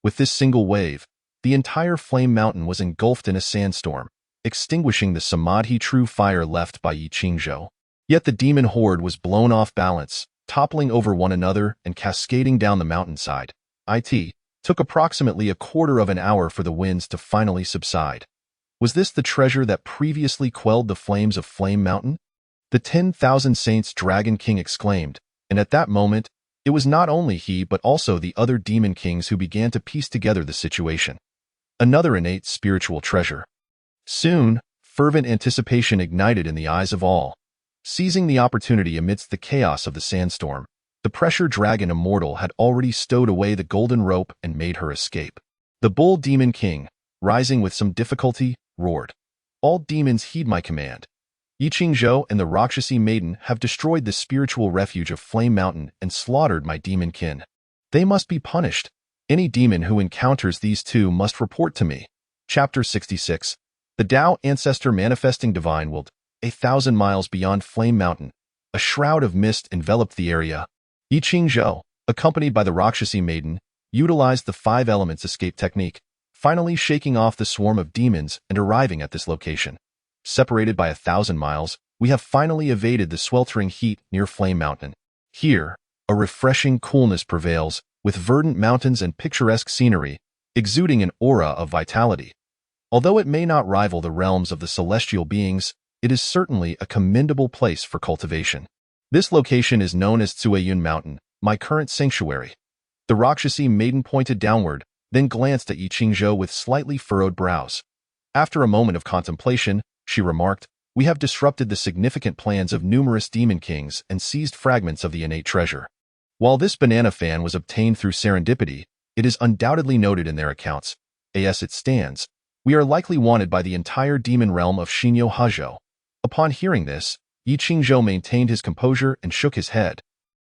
With this single wave, the entire Flame Mountain was engulfed in a sandstorm, extinguishing the samadhi true fire left by Yiqingzhou. Yet the demon horde was blown off balance, toppling over one another and cascading down the mountainside. It took approximately a quarter of an hour for the winds to finally subside. Was this the treasure that previously quelled the flames of Flame Mountain? The 10,000 Saints Dragon King exclaimed, and at that moment, it was not only he but also the other demon kings who began to piece together the situation. another innate spiritual treasure. Soon, fervent anticipation ignited in the eyes of all. Seizing the opportunity amidst the chaos of the sandstorm, the pressure dragon immortal had already stowed away the golden rope and made her escape. The bull demon king, rising with some difficulty, roared, "All demons heed my command. Yi Qingzhou and the Rakshasi maiden have destroyed the spiritual refuge of Flame Mountain and slaughtered my demon kin. They must be punished. Any demon who encounters these two must report to me." Chapter 66. The Tao Ancestor Manifesting Divine Will. 1,000 miles beyond Flame Mountain, a shroud of mist enveloped the area. Yi Qingzhou, accompanied by the Rakshasi maiden, utilized the 5 elements escape technique, finally shaking off the swarm of demons and arriving at this location. Separated by 1,000 miles, we have finally evaded the sweltering heat near Flame Mountain. Here, a refreshing coolness prevails, with verdant mountains and picturesque scenery, exuding an aura of vitality. Although it may not rival the realms of the celestial beings, it is certainly a commendable place for cultivation. This location is known as Cuiyun Mountain, my current sanctuary. The Rakshasi maiden pointed downward, then glanced at Yi Qingzhou with slightly furrowed brows. After a moment of contemplation, she remarked, "We have disrupted the significant plans of numerous demon kings and seized fragments of the innate treasure. While this banana fan was obtained through serendipity, it is undoubtedly noted in their accounts. As it stands, we are likely wanted by the entire demon realm of Xinyo Hezhou." Upon hearing this, Yi Qingzhou maintained his composure and shook his head.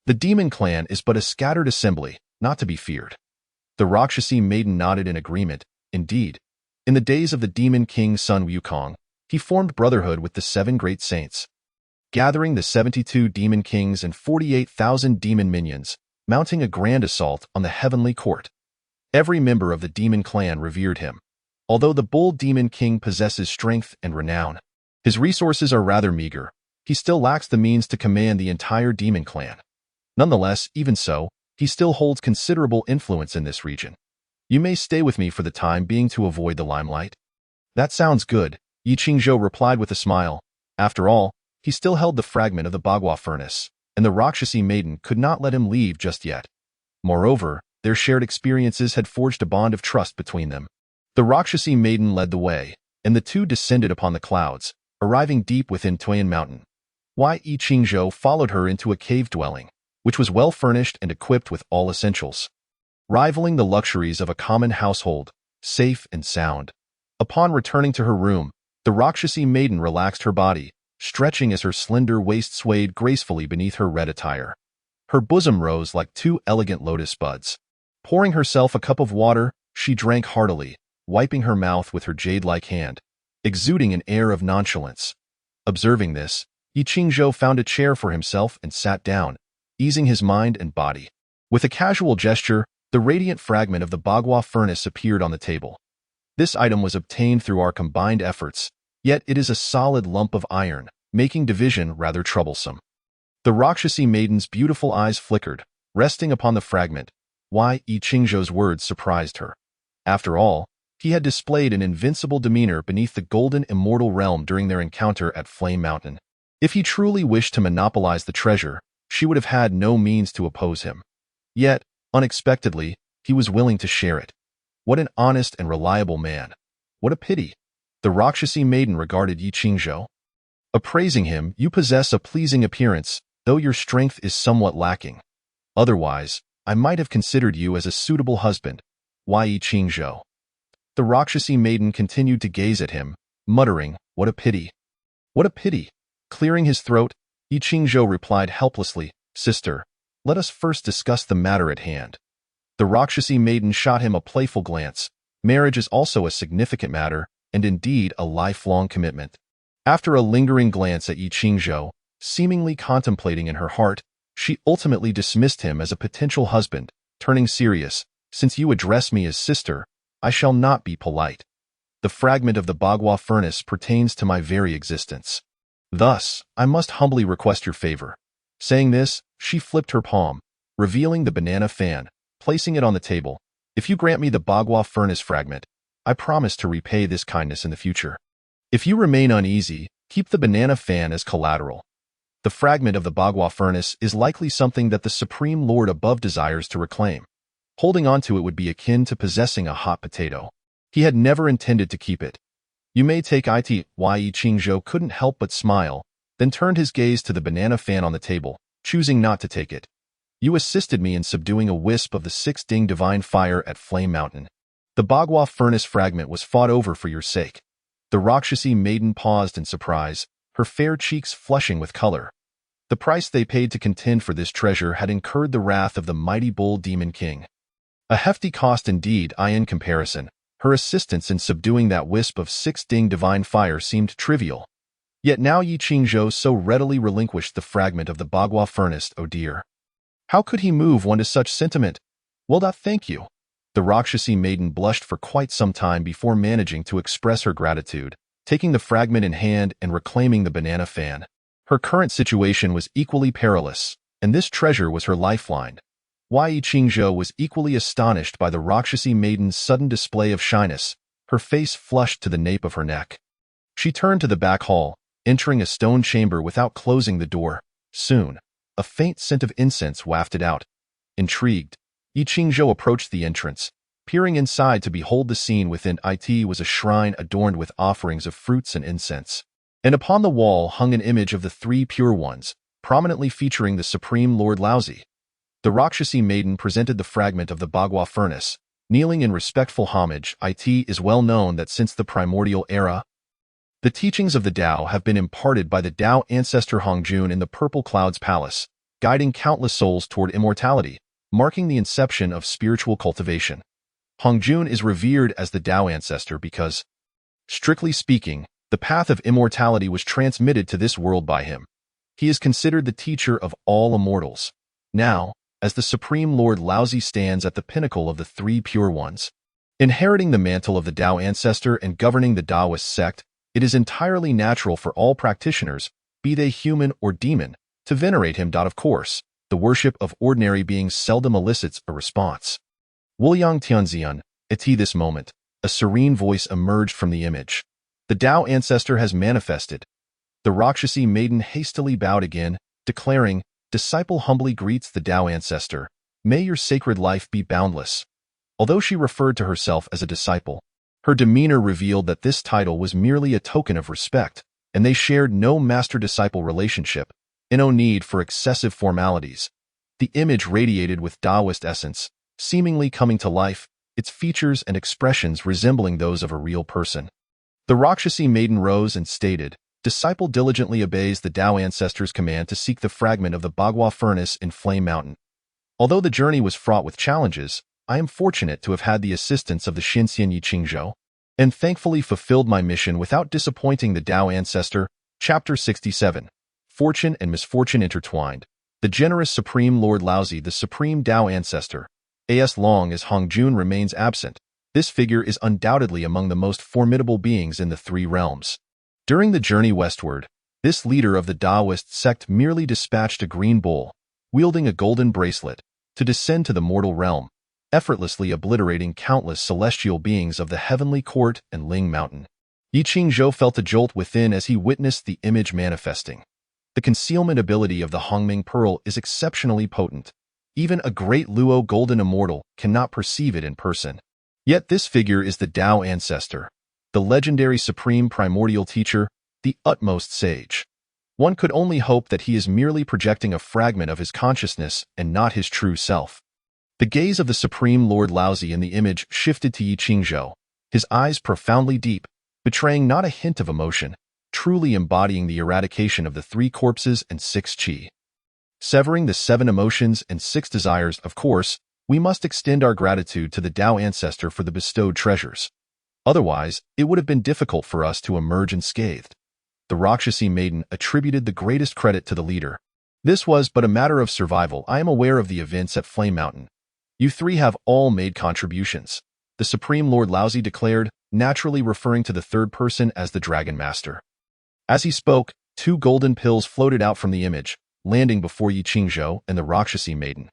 The demon clan is but a scattered assembly, not to be feared. The Rakshasi maiden nodded in agreement. Indeed, in the days of the demon king Sun Wukong, he formed brotherhood with the 7 great saints. Gathering the 72 demon kings and 48,000 demon minions, mounting a grand assault on the heavenly court. Every member of the demon clan revered him. Although the bull demon king possesses strength and renown, his resources are rather meager. He still lacks the means to command the entire demon clan. Nonetheless, even so, he still holds considerable influence in this region. You may stay with me for the time being to avoid the limelight. That sounds good, Yi Qingzhou replied with a smile. After all, he still held the fragment of the Bagua furnace, and the Rakshasi maiden could not let him leave just yet. Moreover, their shared experiences had forged a bond of trust between them. The Rakshasi maiden led the way, and the two descended upon the clouds, arriving deep within Cuiyun Mountain. Yi Qingzhou followed her into a cave dwelling, which was well furnished and equipped with all essentials, rivaling the luxuries of a common household, safe and sound. Upon returning to her room, the Rakshasi maiden relaxed her body, stretching as her slender waist swayed gracefully beneath her red attire. Her bosom rose like 2 elegant lotus buds. Pouring herself a cup of water, she drank heartily, wiping her mouth with her jade-like hand, exuding an air of nonchalance. Observing this, Yi Qingzhou found a chair for himself and sat down, easing his mind and body. With a casual gesture, the radiant fragment of the Bagua furnace appeared on the table. This item was obtained through our combined efforts, yet it is a solid lump of iron, making division rather troublesome. The Rakshasi maiden's beautiful eyes flickered, resting upon the fragment. Yi Qingzhou's words surprised her. After all, he had displayed an invincible demeanor beneath the golden immortal realm during their encounter at Flame Mountain. If he truly wished to monopolize the treasure, she would have had no means to oppose him. Yet, unexpectedly, he was willing to share it. What an honest and reliable man. What a pity. The Rakshasi maiden regarded Yi Qingzhou. Appraising him, you possess a pleasing appearance, though your strength is somewhat lacking. Otherwise, I might have considered you as a suitable husband. Yi Qingzhou. The Rakshasi maiden continued to gaze at him, muttering, "What a pity. What a pity." Clearing his throat, Yi Qingzhou replied helplessly, "Sister, let us first discuss the matter at hand." The Rakshasi maiden shot him a playful glance. Marriage is also a significant matter, and indeed a lifelong commitment. After a lingering glance at Yi Qingzhou, seemingly contemplating in her heart, she ultimately dismissed him as a potential husband, turning serious. "Since you address me as sister, I shall not be polite. The fragment of the Bagua furnace pertains to my very existence. Thus, I must humbly request your favor." Saying this, she flipped her palm, revealing the banana fan, placing it on the table. "If you grant me the Bagua furnace fragment, I promise to repay this kindness in the future. If you remain uneasy, keep the banana fan as collateral. The fragment of the Bagua furnace is likely something that the Supreme Lord above desires to reclaim. Holding on to it would be akin to possessing a hot potato." He had never intended to keep it. You may take it. Yi Qingzhou couldn't help but smile, then turned his gaze to the banana fan on the table, choosing not to take it. You assisted me in subduing a wisp of the 6-ding divine fire at Flame Mountain. The Bagua furnace fragment was fought over for your sake. The Rakshasi maiden paused in surprise, her fair cheeks flushing with color. The price they paid to contend for this treasure had incurred the wrath of the mighty bull demon king. A hefty cost indeed, in comparison. Her assistance in subduing that wisp of 6-ding divine fire seemed trivial. Yet now Yi Qingzhou so readily relinquished the fragment of the Bagua furnace, oh dear. How could he move one to such sentiment? Well, thank you. The Rakshasi maiden blushed for quite some time before managing to express her gratitude, taking the fragment in hand and reclaiming the banana fan. Her current situation was equally perilous, and this treasure was her lifeline. Yi Qingzhou was equally astonished by the Rakshasi maiden's sudden display of shyness, her face flushed to the nape of her neck. She turned to the back hall, entering a stone chamber without closing the door. Soon, a faint scent of incense wafted out. Intrigued, Yi Qingzhou approached the entrance. Peering inside to behold the scene within, it was a shrine adorned with offerings of fruits and incense. And upon the wall hung an image of the three pure ones, prominently featuring the Supreme Lord Laozi. The Rakshasi maiden presented the fragment of the Bagua furnace, kneeling in respectful homage. It is well known that since the primordial era, the teachings of the Tao have been imparted by the Tao ancestor Hongjun in the Purple Clouds Palace, guiding countless souls toward immortality, marking the inception of spiritual cultivation. Hongjun is revered as the Tao ancestor because, strictly speaking, the path of immortality was transmitted to this world by him. He is considered the teacher of all immortals. Now, as the Supreme Lord Laozi stands at the pinnacle of the three pure ones, inheriting the mantle of the Tao ancestor and governing the Taoist sect, it is entirely natural for all practitioners, be they human or demon, to venerate him. Of course, the worship of ordinary beings seldom elicits a response. Wuliang Tianxian, at this moment, a serene voice emerged from the image. The Tao ancestor has manifested. The Rakshasi maiden hastily bowed again, declaring, "Disciple humbly greets the Tao ancestor. May your sacred life be boundless." Although she referred to herself as a disciple, her demeanor revealed that this title was merely a token of respect, and they shared no master-disciple relationship, and no need for excessive formalities. The image radiated with Taoist essence, seemingly coming to life, its features and expressions resembling those of a real person. The Rakshasi maiden rose and stated, "Disciple diligently obeys the Tao ancestor's command to seek the fragment of the Bagua furnace in Flame Mountain. Although the journey was fraught with challenges, I am fortunate to have had the assistance of the Xinxian Yi Qingzhou, and thankfully fulfilled my mission without disappointing the Tao ancestor." Chapter 67. Fortune and misfortune intertwined. The generous Supreme Lord Laozi, the Supreme Tao ancestor. As long as Hongjun remains absent, this figure is undoubtedly among the most formidable beings in the three realms. During the journey westward, this leader of the Taoist sect merely dispatched a green bull, wielding a golden bracelet, to descend to the mortal realm, effortlessly obliterating countless celestial beings of the heavenly court and Ling Mountain. Yi Qingzhou felt a jolt within as he witnessed the image manifesting. The concealment ability of the Hongming Pearl is exceptionally potent. Even a great Luo golden immortal cannot perceive it in person. Yet this figure is the Tao ancestor, the legendary supreme primordial teacher, the utmost sage. One could only hope that he is merely projecting a fragment of his consciousness and not his true self. The gaze of the Supreme Lord Laozi in the image shifted to Yi Qingzhou, his eyes profoundly deep, betraying not a hint of emotion, truly embodying the eradication of the three corpses and 6 qi. Severing the 7 emotions and 6 desires, of course, we must extend our gratitude to the Tao ancestor for the bestowed treasures. Otherwise, it would have been difficult for us to emerge unscathed. The Rakshasi maiden attributed the greatest credit to the leader. This was but a matter of survival. I am aware of the events at Flame Mountain. You three have all made contributions, the Supreme Lord Laozi declared, naturally referring to the third person as the Dragon Master. As he spoke, 2 golden pills floated out from the image, landing before Yi Qingzhou and the Rakshasi maiden.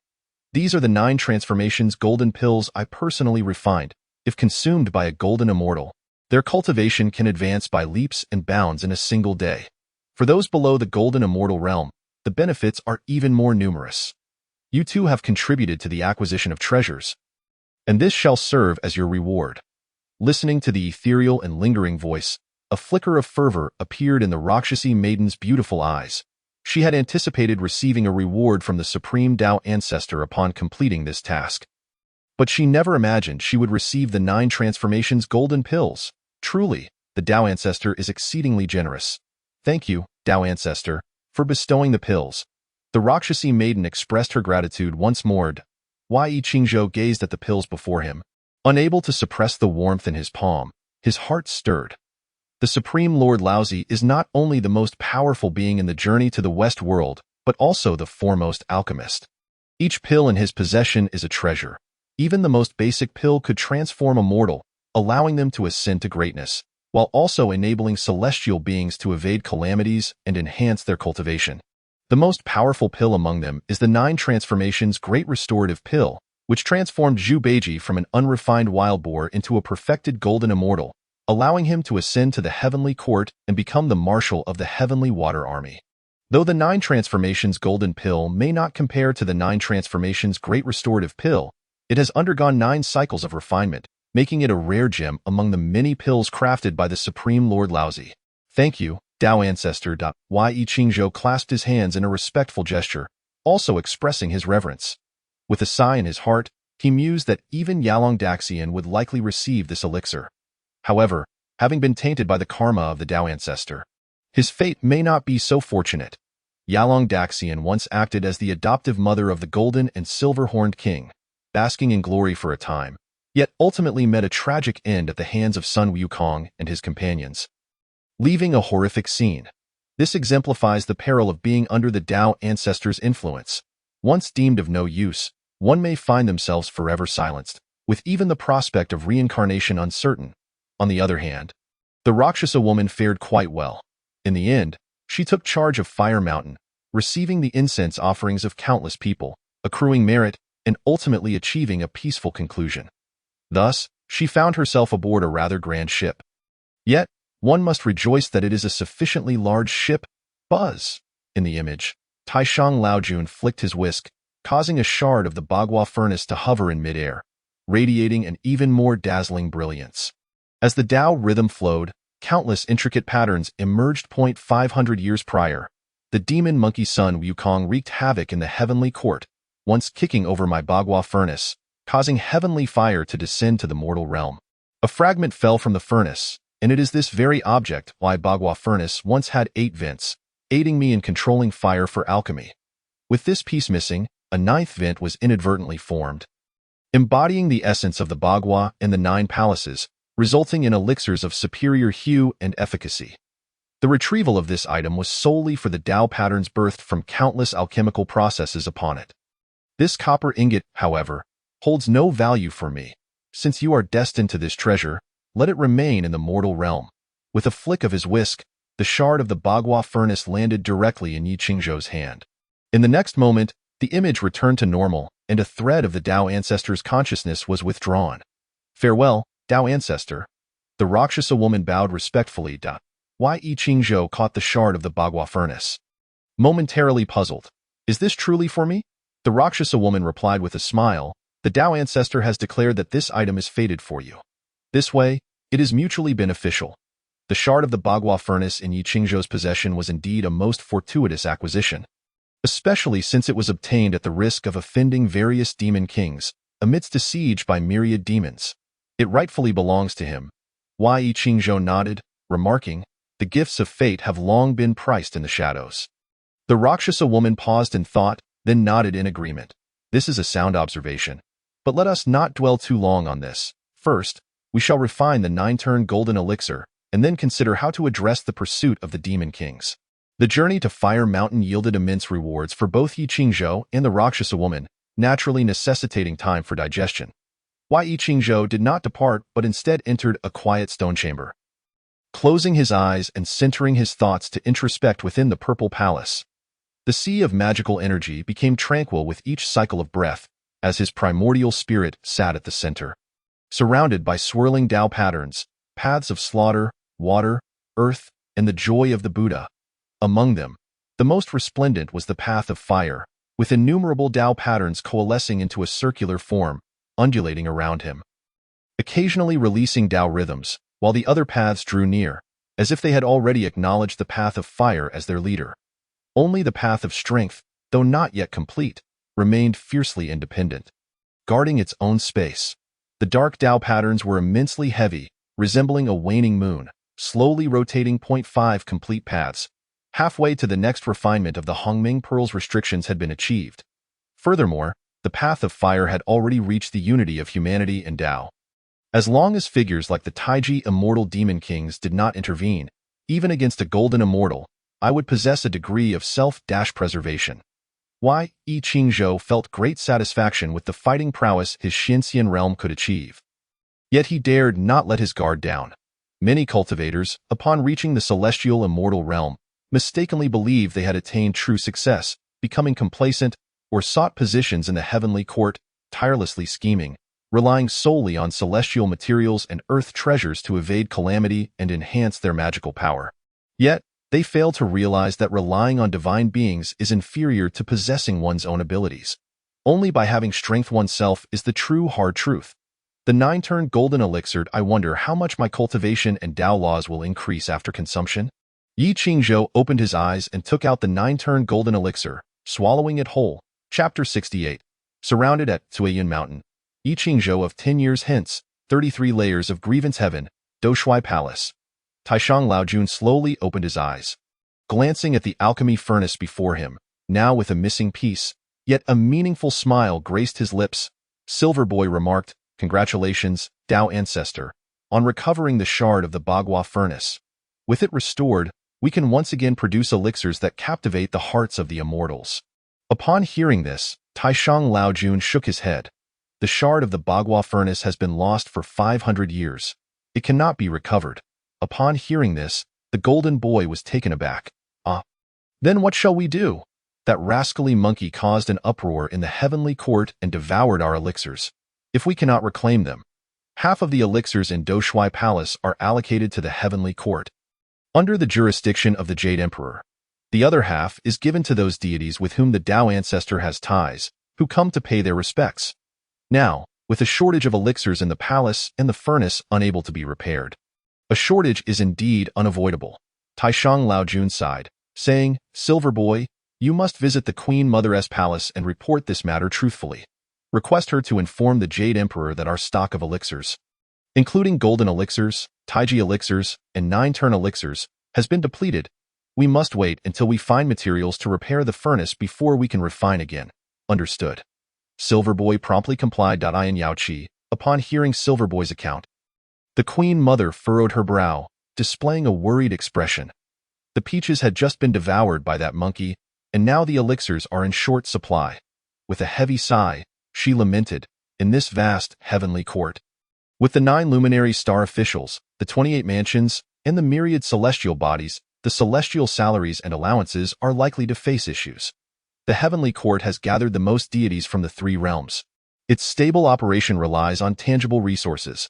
These are the 9 transformations golden pills I personally refined. If consumed by a golden immortal, their cultivation can advance by leaps and bounds in a single day. For those below the golden immortal realm, the benefits are even more numerous. You too have contributed to the acquisition of treasures, and this shall serve as your reward. Listening to the ethereal and lingering voice, a flicker of fervor appeared in the Rakshasi maiden's beautiful eyes. She had anticipated receiving a reward from the supreme Tao ancestor upon completing this task. But she never imagined she would receive the 9 transformations golden pills. Truly, the Tao ancestor is exceedingly generous. Thank you, Tao ancestor, for bestowing the pills. The Rakshasi maiden expressed her gratitude once more. Yi Qingzhou gazed at the pills before him. Unable to suppress the warmth in his palm, his heart stirred. The Supreme Lord Laozi is not only the most powerful being in the journey to the West world, but also the foremost alchemist. Each pill in his possession is a treasure. Even the most basic pill could transform a mortal, allowing them to ascend to greatness, while also enabling celestial beings to evade calamities and enhance their cultivation. The most powerful pill among them is the 9 Transformations Great Restorative Pill, which transformed Zhu Beiji from an unrefined wild boar into a perfected golden immortal, allowing him to ascend to the heavenly court and become the marshal of the heavenly water army. Though the 9 Transformations Golden Pill may not compare to the 9 Transformations Great Restorative Pill, it has undergone 9 cycles of refinement, making it a rare gem among the many pills crafted by the Supreme Lord Laozi. Thank you, Tao Ancestor. Yi Qingzhou clasped his hands in a respectful gesture, also expressing his reverence. With a sigh in his heart, he mused that even Yalong Daxian would likely receive this elixir. However, having been tainted by the karma of the Tao Ancestor, his fate may not be so fortunate. Yalong Daxian once acted as the adoptive mother of the golden and silver-horned king, basking in glory for a time, yet ultimately met a tragic end at the hands of Sun Wukong and his companions, leaving a horrific scene. This exemplifies the peril of being under the Tao Ancestor's influence. Once deemed of no use, one may find themselves forever silenced, with even the prospect of reincarnation uncertain. On the other hand, the Rakshasa woman fared quite well. In the end, she took charge of Fire Mountain, receiving the incense offerings of countless people, accruing merit, and ultimately achieving a peaceful conclusion. Thus, she found herself aboard a rather grand ship. Yet, one must rejoice that it is a sufficiently large ship. Buzz! In the image, Taishang Laojun flicked his whisk, causing a shard of the Bagua furnace to hover in midair, radiating an even more dazzling brilliance. As the Tao rhythm flowed, countless intricate patterns emerged. 500 years prior, the demon monkey Sun Wukong wreaked havoc in the heavenly court, once kicking over my Bagua furnace, causing heavenly fire to descend to the mortal realm. A fragment fell from the furnace, and it is this very object why Bagua furnace once had 8 vents, aiding me in controlling fire for alchemy. With this piece missing, a 9th vent was inadvertently formed, embodying the essence of the Bagua and the 9 palaces, resulting in elixirs of superior hue and efficacy. The retrieval of this item was solely for the Tao patterns birthed from countless alchemical processes upon it. This copper ingot, however, holds no value for me. Since you are destined to this treasure, let it remain in the mortal realm. With a flick of his whisk, the shard of the Bagua furnace landed directly in Yi Qingzhou's hand. In the next moment, the image returned to normal, and a thread of the Tao Ancestor's consciousness was withdrawn. Farewell, Tao Ancestor. The Rakshasa woman bowed respectfully. Yi Qingzhou caught the shard of the Bagua furnace. Momentarily puzzled, is this truly for me? The Rakshasa woman replied with a smile, the Tao Ancestor has declared that this item is fated for you. This way, it is mutually beneficial. The shard of the Bagua furnace in Yi Qingzhou's possession was indeed a most fortuitous acquisition, especially since it was obtained at the risk of offending various demon kings, amidst a siege by myriad demons. It rightfully belongs to him. Yi Qingzhou nodded, remarking, the gifts of fate have long been priced in the shadows. The Rakshasa woman paused in thought, then nodded in agreement. This is a sound observation. But let us not dwell too long on this. First, we shall refine the 9-turn golden elixir, and then consider how to address the pursuit of the demon kings. The journey to Fire Mountain yielded immense rewards for both Yi Qingzhou and the Rakshasa woman, naturally necessitating time for digestion. Yi Qingzhou did not depart but instead entered a quiet stone chamber. Closing his eyes and centering his thoughts to introspect within the purple palace, the sea of magical energy became tranquil with each cycle of breath, as his primordial spirit sat at the center. Surrounded by swirling Tao patterns, paths of slaughter, water, earth, and the joy of the Buddha. Among them, the most resplendent was the path of fire, with innumerable Tao patterns coalescing into a circular form, undulating around him. occasionally releasing Tao rhythms, while the other paths drew near, as if they had already acknowledged the path of fire as their leader. Only the path of strength, though not yet complete, remained fiercely independent, guarding its own space. The dark Tao patterns were immensely heavy, resembling a waning moon, slowly rotating 0.5 complete paths. Halfway to the next refinement of the Hongming Pearl's restrictions had been achieved. Furthermore, the path of fire had already reached the unity of humanity and Tao. As long as figures like the Taiji immortal demon kings did not intervene, even against a golden immortal, I would possess a degree of self-preservation. Yi Qingzhou felt great satisfaction with the fighting prowess his Xinxian realm could achieve. Yet he dared not let his guard down. Many cultivators, upon reaching the celestial immortal realm, mistakenly believed they had attained true success, becoming complacent, or sought positions in the heavenly court, tirelessly scheming, relying solely on celestial materials and earth treasures to evade calamity and enhance their magical power. Yet, they fail to realize that relying on divine beings is inferior to possessing one's own abilities. Only by having strength oneself is the true hard truth. The 9-turn golden elixir. I wonder how much my cultivation and Tao laws will increase after consumption. Yi Qingzhou opened his eyes and took out the 9-turn golden elixir, swallowing it whole. Chapter 68. Surrounded at Cuiyun Mountain. Yi Qingzhou of 10 years hence, 33 layers of grievance heaven, Doshui Palace. Taishang Laojun slowly opened his eyes, glancing at the alchemy furnace before him, now with a missing piece, yet a meaningful smile graced his lips. Silver Boy remarked, "Congratulations, Tao Ancestor, on recovering the shard of the Bagua furnace. With it restored, we can once again produce elixirs that captivate the hearts of the immortals." Upon hearing this, Taishang Laojun shook his head. The shard of the Bagua furnace has been lost for 500 years. It cannot be recovered. Upon hearing this, the golden boy was taken aback. Then what shall we do? That rascally monkey caused an uproar in the heavenly court and devoured our elixirs. If we cannot reclaim them, half of the elixirs in Doshui Palace are allocated to the heavenly court, under the jurisdiction of the Jade Emperor. The other half is given to those deities with whom the Tao Ancestor has ties, who come to pay their respects. Now, with a shortage of elixirs in the palace and the furnace unable to be repaired, a shortage is indeed unavoidable. Taishang Laojun sighed, saying, "Silver Boy, you must visit the Queen Mother's palace and report this matter truthfully. Request her to inform the Jade Emperor that our stock of elixirs, including golden elixirs, Taiji elixirs, and 9-turn elixirs, has been depleted. We must wait until we find materials to repair the furnace before we can refine again." Understood. Silver Boy promptly complied. Ian Yaoqi, upon hearing Silver Boy's account, the Queen Mother furrowed her brow, displaying a worried expression. The peaches had just been devoured by that monkey, and now the elixirs are in short supply. With a heavy sigh, she lamented, in this vast heavenly court, with the 9 luminary star officials, the 28 mansions, and the myriad celestial bodies, the celestial salaries and allowances are likely to face issues. The heavenly court has gathered the most deities from the 3 realms. Its stable operation relies on tangible resources.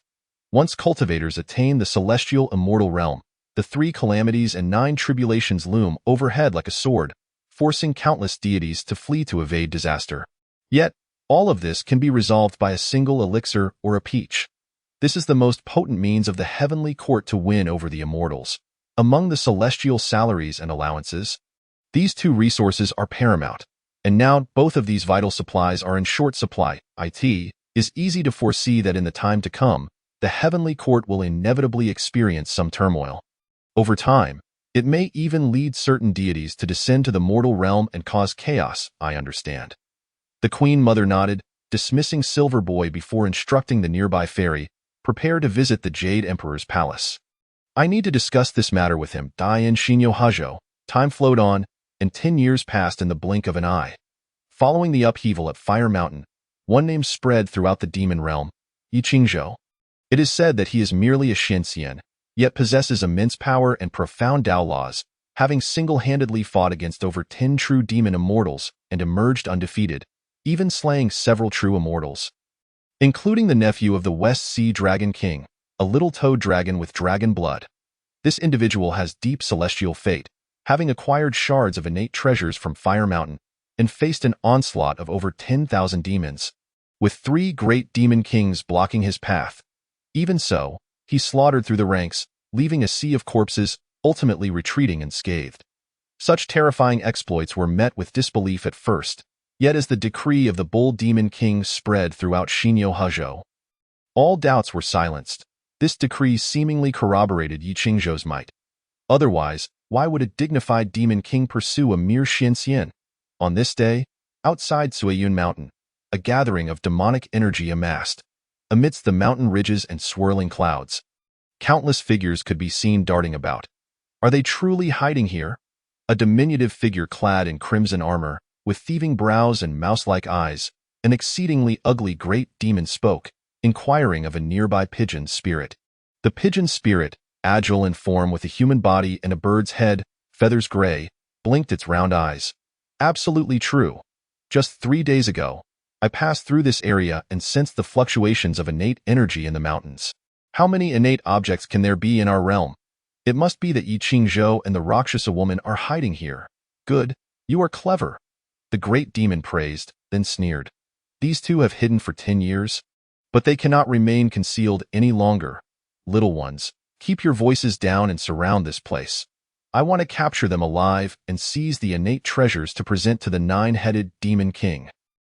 Once cultivators attain the celestial immortal realm, the 3 calamities and 9 tribulations loom overhead like a sword, forcing countless deities to flee to evade disaster. Yet, all of this can be resolved by a single elixir or a peach. This is the most potent means of the heavenly court to win over the immortals. Among the celestial salaries and allowances, these 2 resources are paramount, and now both of these vital supplies are in short supply. It is easy to foresee that in the time to come, the heavenly court will inevitably experience some turmoil. Over time, it may even lead certain deities to descend to the mortal realm and cause chaos. I understand. The Queen Mother nodded, dismissing Silver Boy before instructing the nearby fairy, prepare to visit the Jade Emperor's palace. I need to discuss this matter with him. Dian Shinyo Hajo. Time flowed on, and 10 years passed in the blink of an eye. Following the upheaval at Fire Mountain, one name spread throughout the demon realm, Yi Qingzhou. It is said that he is merely a Xinxian, yet possesses immense power and profound Tao laws, having single-handedly fought against over 10 true demon immortals and emerged undefeated, even slaying several true immortals, including the nephew of the West Sea Dragon King, a little toad dragon with dragon blood. This individual has deep celestial fate, having acquired shards of innate treasures from Fire Mountain, and faced an onslaught of over 10,000 demons. With 3 great demon kings blocking his path, Even so, he slaughtered through the ranks, leaving a sea of corpses, ultimately retreating unscathed. Such terrifying exploits were met with disbelief at first, yet as the decree of the Bull Demon King spread throughout Shinyo Hajo, all doubts were silenced. This decree seemingly corroborated Yi Qingzhou's might. Otherwise, why would a dignified demon king pursue a mere Xianxian? On this day, outside Suiyun Mountain, a gathering of demonic energy amassed. Amidst the mountain ridges and swirling clouds, countless figures could be seen darting about. Are they truly hiding here? A diminutive figure clad in crimson armor, with thieving brows and mouse-like eyes, an exceedingly ugly great demon spoke, inquiring of a nearby pigeon spirit. The pigeon spirit, agile in form with a human body and a bird's head, feathers gray, blinked its round eyes. Absolutely true. Just 3 days ago, I passed through this area and sensed the fluctuations of innate energy in the mountains. How many innate objects can there be in our realm? It must be that Yi Qingzhou and the Rakshasa woman are hiding here. Good, you are clever. The great demon praised, then sneered. These two have hidden for 10 years, but they cannot remain concealed any longer. Little ones, keep your voices down and surround this place. I want to capture them alive and seize the innate treasures to present to the 9-headed demon king.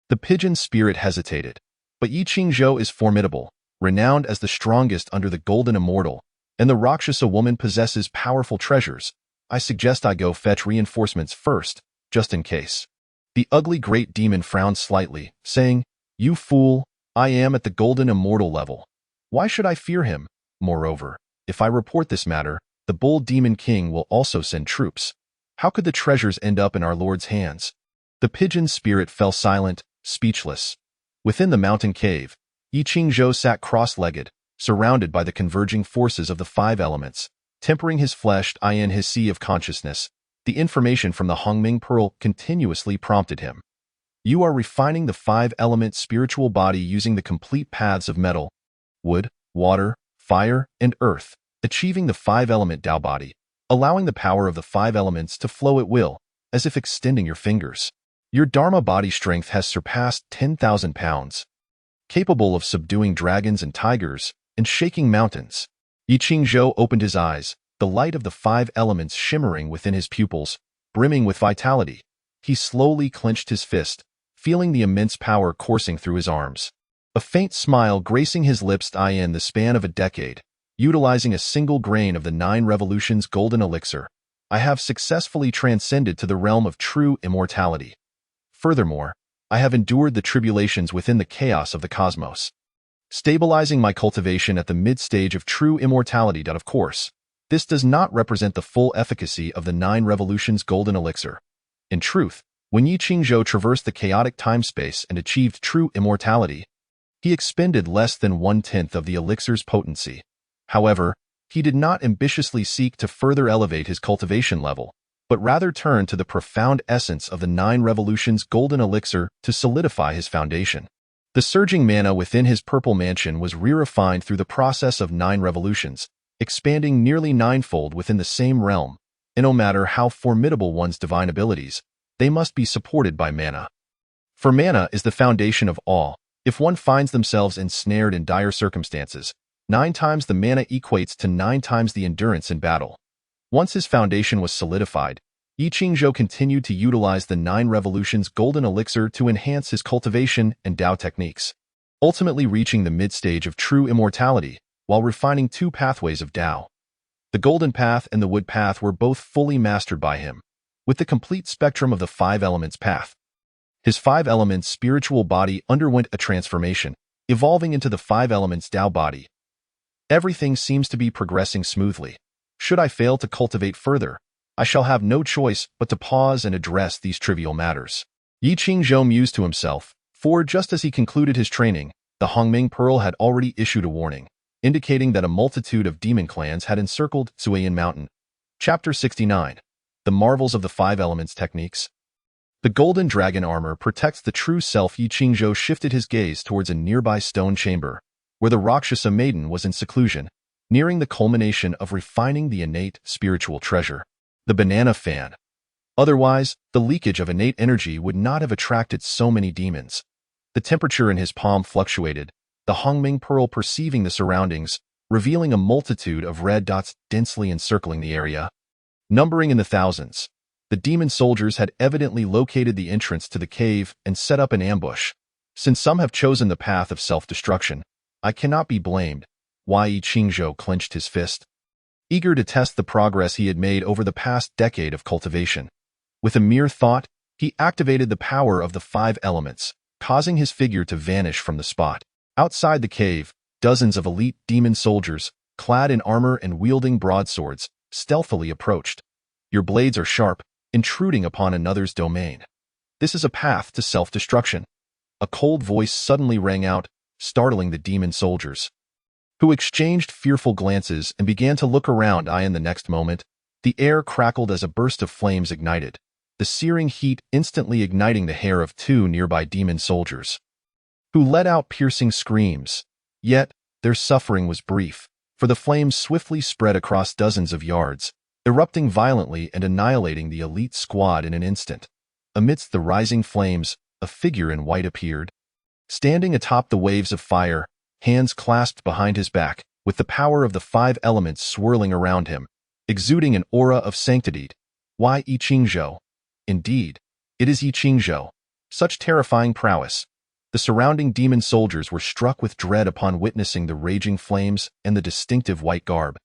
The pigeon spirit hesitated, but Yi Qingzhou is formidable, renowned as the strongest under the Golden Immortal, and the Rakshasa woman possesses powerful treasures. I suggest I go fetch reinforcements first, just in case. The ugly great demon frowned slightly, saying, "You fool, I am at the Golden Immortal level. Why should I fear him? Moreover, if I report this matter, the Bull Demon King will also send troops. How could the treasures end up in our Lord's hands?" The pigeon spirit fell silent, speechless. Within the mountain cave, Yi Qingzhou sat cross-legged, surrounded by the converging forces of the 5 elements, tempering his flesh in his sea of consciousness. The information from the Hongming Pearl continuously prompted him. You are refining the 5-element spiritual body using the complete paths of metal, wood, water, fire, and earth, achieving the 5-element Tao body, allowing the power of the 5 elements to flow at will, as if extending your fingers. Your Dharma body strength has surpassed 10,000 pounds, capable of subduing dragons and tigers, and shaking mountains. Yi Qingzhou opened his eyes, the light of the 5 elements shimmering within his pupils, brimming with vitality. He slowly clenched his fist, feeling the immense power coursing through his arms. A faint smile gracing his lips in the span of a decade, utilizing a single grain of the 9 revolutions golden elixir, I have successfully transcended to the realm of true immortality. Furthermore, I have endured the tribulations within the chaos of the cosmos, stabilizing my cultivation at the mid-stage of true immortality. Of course, this does not represent the full efficacy of the 9 revolutions golden elixir. In truth, when Yi Qingzhou traversed the chaotic time-space and achieved true immortality, he expended less than 1/10 of the elixir's potency. However, he did not ambitiously seek to further elevate his cultivation level, but rather turned to the profound essence of the 9 revolutions golden elixir to solidify his foundation. The surging mana within his purple mansion was re-refined through the process of 9 revolutions, expanding nearly 9-fold within the same realm, and no matter how formidable one's divine abilities, they must be supported by mana. For mana is the foundation of all. If one finds themselves ensnared in dire circumstances, 9 times the mana equates to 9 times the endurance in battle. Once his foundation was solidified, Yi Qingzhou continued to utilize the 9 revolutions golden elixir to enhance his cultivation and Tao techniques, ultimately reaching the mid-stage of true immortality, while refining 2 pathways of Tao. The golden path and the wood path were both fully mastered by him, with the complete spectrum of the 5 elements path. His 5 elements spiritual body underwent a transformation, evolving into the 5 elements Tao body. Everything seems to be progressing smoothly. Should I fail to cultivate further, I shall have no choice but to pause and address these trivial matters. Yi Qingzhou mused to himself, for just as he concluded his training, the Hongming Pearl had already issued a warning, indicating that a multitude of demon clans had encircled Suiyun Mountain. Chapter 69. The Marvels of the 5 Elements Techniques. The golden dragon armor protects the true self. Yi Qingzhou shifted his gaze towards a nearby stone chamber, where the Rakshasa maiden was in seclusion, nearing the culmination of refining the innate spiritual treasure. The banana fan. Otherwise, the leakage of innate energy would not have attracted so many demons. The temperature in his palm fluctuated, the Hongming Pearl perceiving the surroundings, revealing a multitude of red dots densely encircling the area, numbering in the thousands. The demon soldiers had evidently located the entrance to the cave and set up an ambush. Since some have chosen the path of self-destruction, I cannot be blamed. Yi Qingzhou clenched his fist, eager to test the progress he had made over the past decade of cultivation. With a mere thought, he activated the power of the 5 elements, causing his figure to vanish from the spot. Outside the cave, dozens of elite demon soldiers, clad in armor and wielding broadswords, stealthily approached. Your blades are sharp, intruding upon another's domain. This is a path to self-destruction. A cold voice suddenly rang out, startling the demon soldiers, who exchanged fearful glances and began to look around. In the next moment, the air crackled as a burst of flames ignited, the searing heat instantly igniting the hair of 2 nearby demon soldiers, who let out piercing screams. Yet, their suffering was brief, for the flames swiftly spread across dozens of yards, erupting violently and annihilating the elite squad in an instant. Amidst the rising flames, a figure in white appeared, standing atop the waves of fire, hands clasped behind his back, with the power of the 5 elements swirling around him, exuding an aura of sanctity. Yi Qingzhou. Indeed, it is Yi Qingzhou. Such terrifying prowess. The surrounding demon soldiers were struck with dread upon witnessing the raging flames and the distinctive white garb,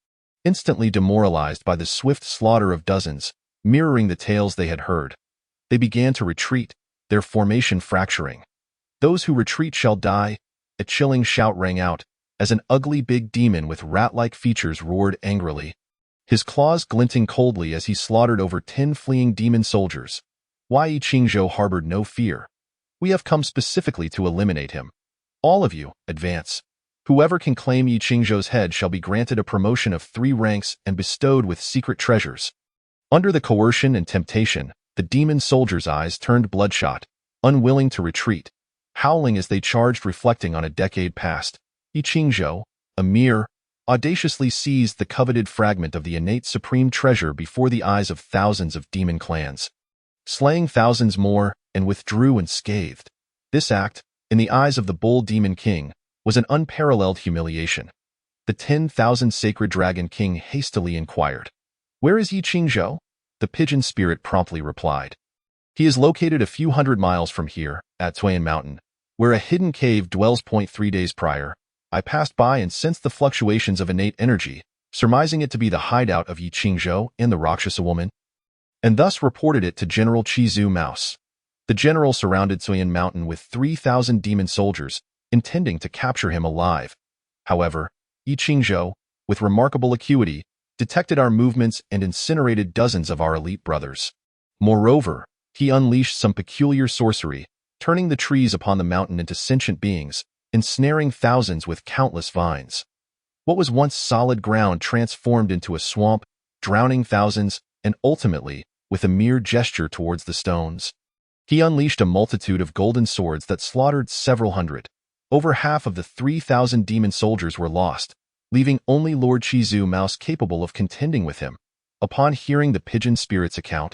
instantly demoralized by the swift slaughter of dozens, mirroring the tales they had heard. They began to retreat, their formation fracturing. Those who retreat shall die. A chilling shout rang out, as an ugly big demon with rat-like features roared angrily, his claws glinting coldly as he slaughtered over 10 fleeing demon soldiers. Yi Qingzhou harbored no fear. We have come specifically to eliminate him. All of you, advance. Whoever can claim Yi Qingzhou's head shall be granted a promotion of 3 ranks and bestowed with secret treasures. Under the coercion and temptation, the demon soldiers' eyes turned bloodshot, unwilling to retreat, howling as they charged, reflecting on a decade past. Yi Qingzhou, a mere, audaciously seized the coveted fragment of the innate supreme treasure before the eyes of thousands of demon clans, slaying thousands more, and withdrew unscathed. This act, in the eyes of the bull demon king, was an unparalleled humiliation. The 10,000 sacred dragon king hastily inquired, "Where is Yi Qingzhou?" The pigeon spirit promptly replied, "He is located a few hundred miles from here, at Tuan Mountain, where a hidden cave dwells. 3 days prior, I passed by and sensed the fluctuations of innate energy, surmising it to be the hideout of Yi Qingzhou and the Rakshasa woman, and thus reported it to General Qizu Mouse." The general surrounded Tuan Mountain with 3,000 demon soldiers, intending to capture him alive. However, Yi Qingzhou, with remarkable acuity, detected our movements and incinerated dozens of our elite brothers. Moreover, he unleashed some peculiar sorcery, turning the trees upon the mountain into sentient beings, ensnaring thousands with countless vines. What was once solid ground transformed into a swamp, drowning thousands, and ultimately, with a mere gesture towards the stones, he unleashed a multitude of golden swords that slaughtered several hundred. Over half of the 3,000 demon soldiers were lost, leaving only Lord Qizu Mouse capable of contending with him. Upon hearing the pigeon spirit's account,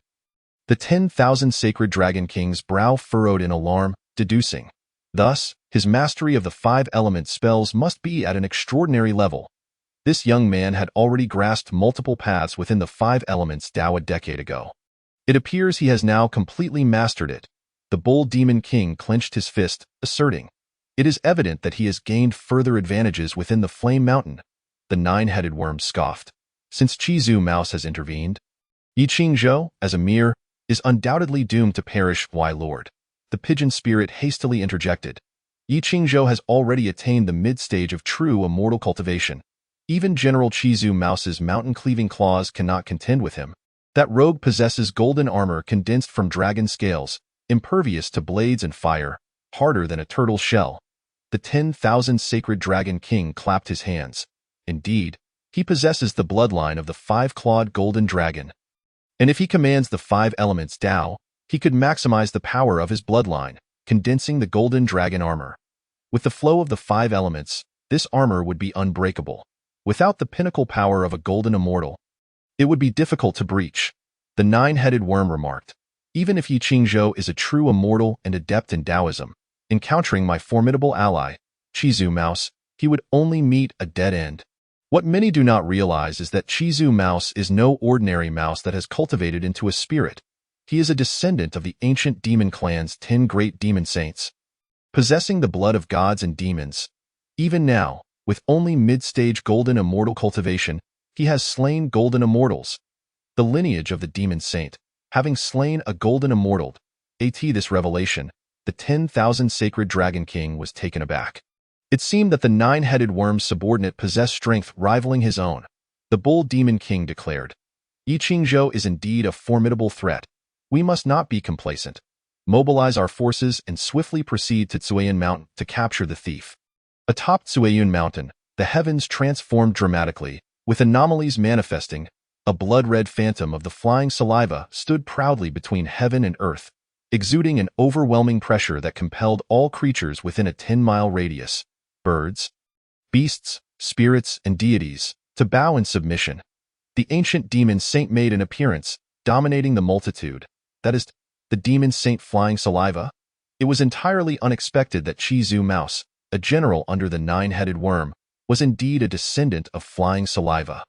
the 10,000 sacred dragon king's brow furrowed in alarm, deducing, thus, his mastery of the 5 element spells must be at an extraordinary level. This young man had already grasped multiple paths within the 5 elements Dao a decade ago. It appears he has now completely mastered it. The bull demon king clenched his fist, asserting, "It is evident that he has gained further advantages within the Flame Mountain." The 9-headed worm scoffed, "Since Qizu Mouse has intervened, Yi Qingzhou, as a mere, is undoubtedly doomed to perish." "Why, Lord?" The pigeon spirit hastily interjected. "Yi Qingzhou has already attained the mid-stage of true immortal cultivation. Even General Qizu Mouse's mountain-cleaving claws cannot contend with him. That rogue possesses golden armor condensed from dragon scales, impervious to blades and fire, harder than a turtle's shell." The 10,000 sacred dragon king clapped his hands. "Indeed, he possesses the bloodline of the 5-clawed golden dragon. And if he commands the 5 elements Dao, he could maximize the power of his bloodline, condensing the golden dragon armor. With the flow of the 5 elements, this armor would be unbreakable. Without the pinnacle power of a golden immortal, it would be difficult to breach." The 9-headed worm remarked, "Even if Yi Qingzhou is a true immortal and adept in Taoism, encountering my formidable ally, Chizu Mouse, he would only meet a dead end. What many do not realize is that Chizu Mouse is no ordinary mouse that has cultivated into a spirit. He is a descendant of the ancient demon clan's 10 great demon saints, possessing the blood of gods and demons. Even now, with only mid-stage golden immortal cultivation, he has slain golden immortals. The lineage of the demon saint, having slain a golden immortal, this revelation, the 10,000 sacred dragon king was taken aback. It seemed that the 9-headed worm's subordinate possessed strength rivaling his own. The bull demon king declared, Yi Qingzhou is indeed a formidable threat. We must not be complacent. Mobilize our forces and swiftly proceed to Tsuiyun Mountain to capture the thief. Atop Tsuiyun Mountain, the heavens transformed dramatically, with anomalies manifesting. A blood-red phantom of the flying saliva stood proudly between heaven and earth, exuding an overwhelming pressure that compelled all creatures within a 10-mile radius, birds, beasts, spirits, and deities, to bow in submission. The ancient demon saint made an appearance, dominating the multitude. That is, the demon saint flying saliva? It was entirely unexpected that Chizu Mouse, a general under the 9-headed worm, was indeed a descendant of flying saliva.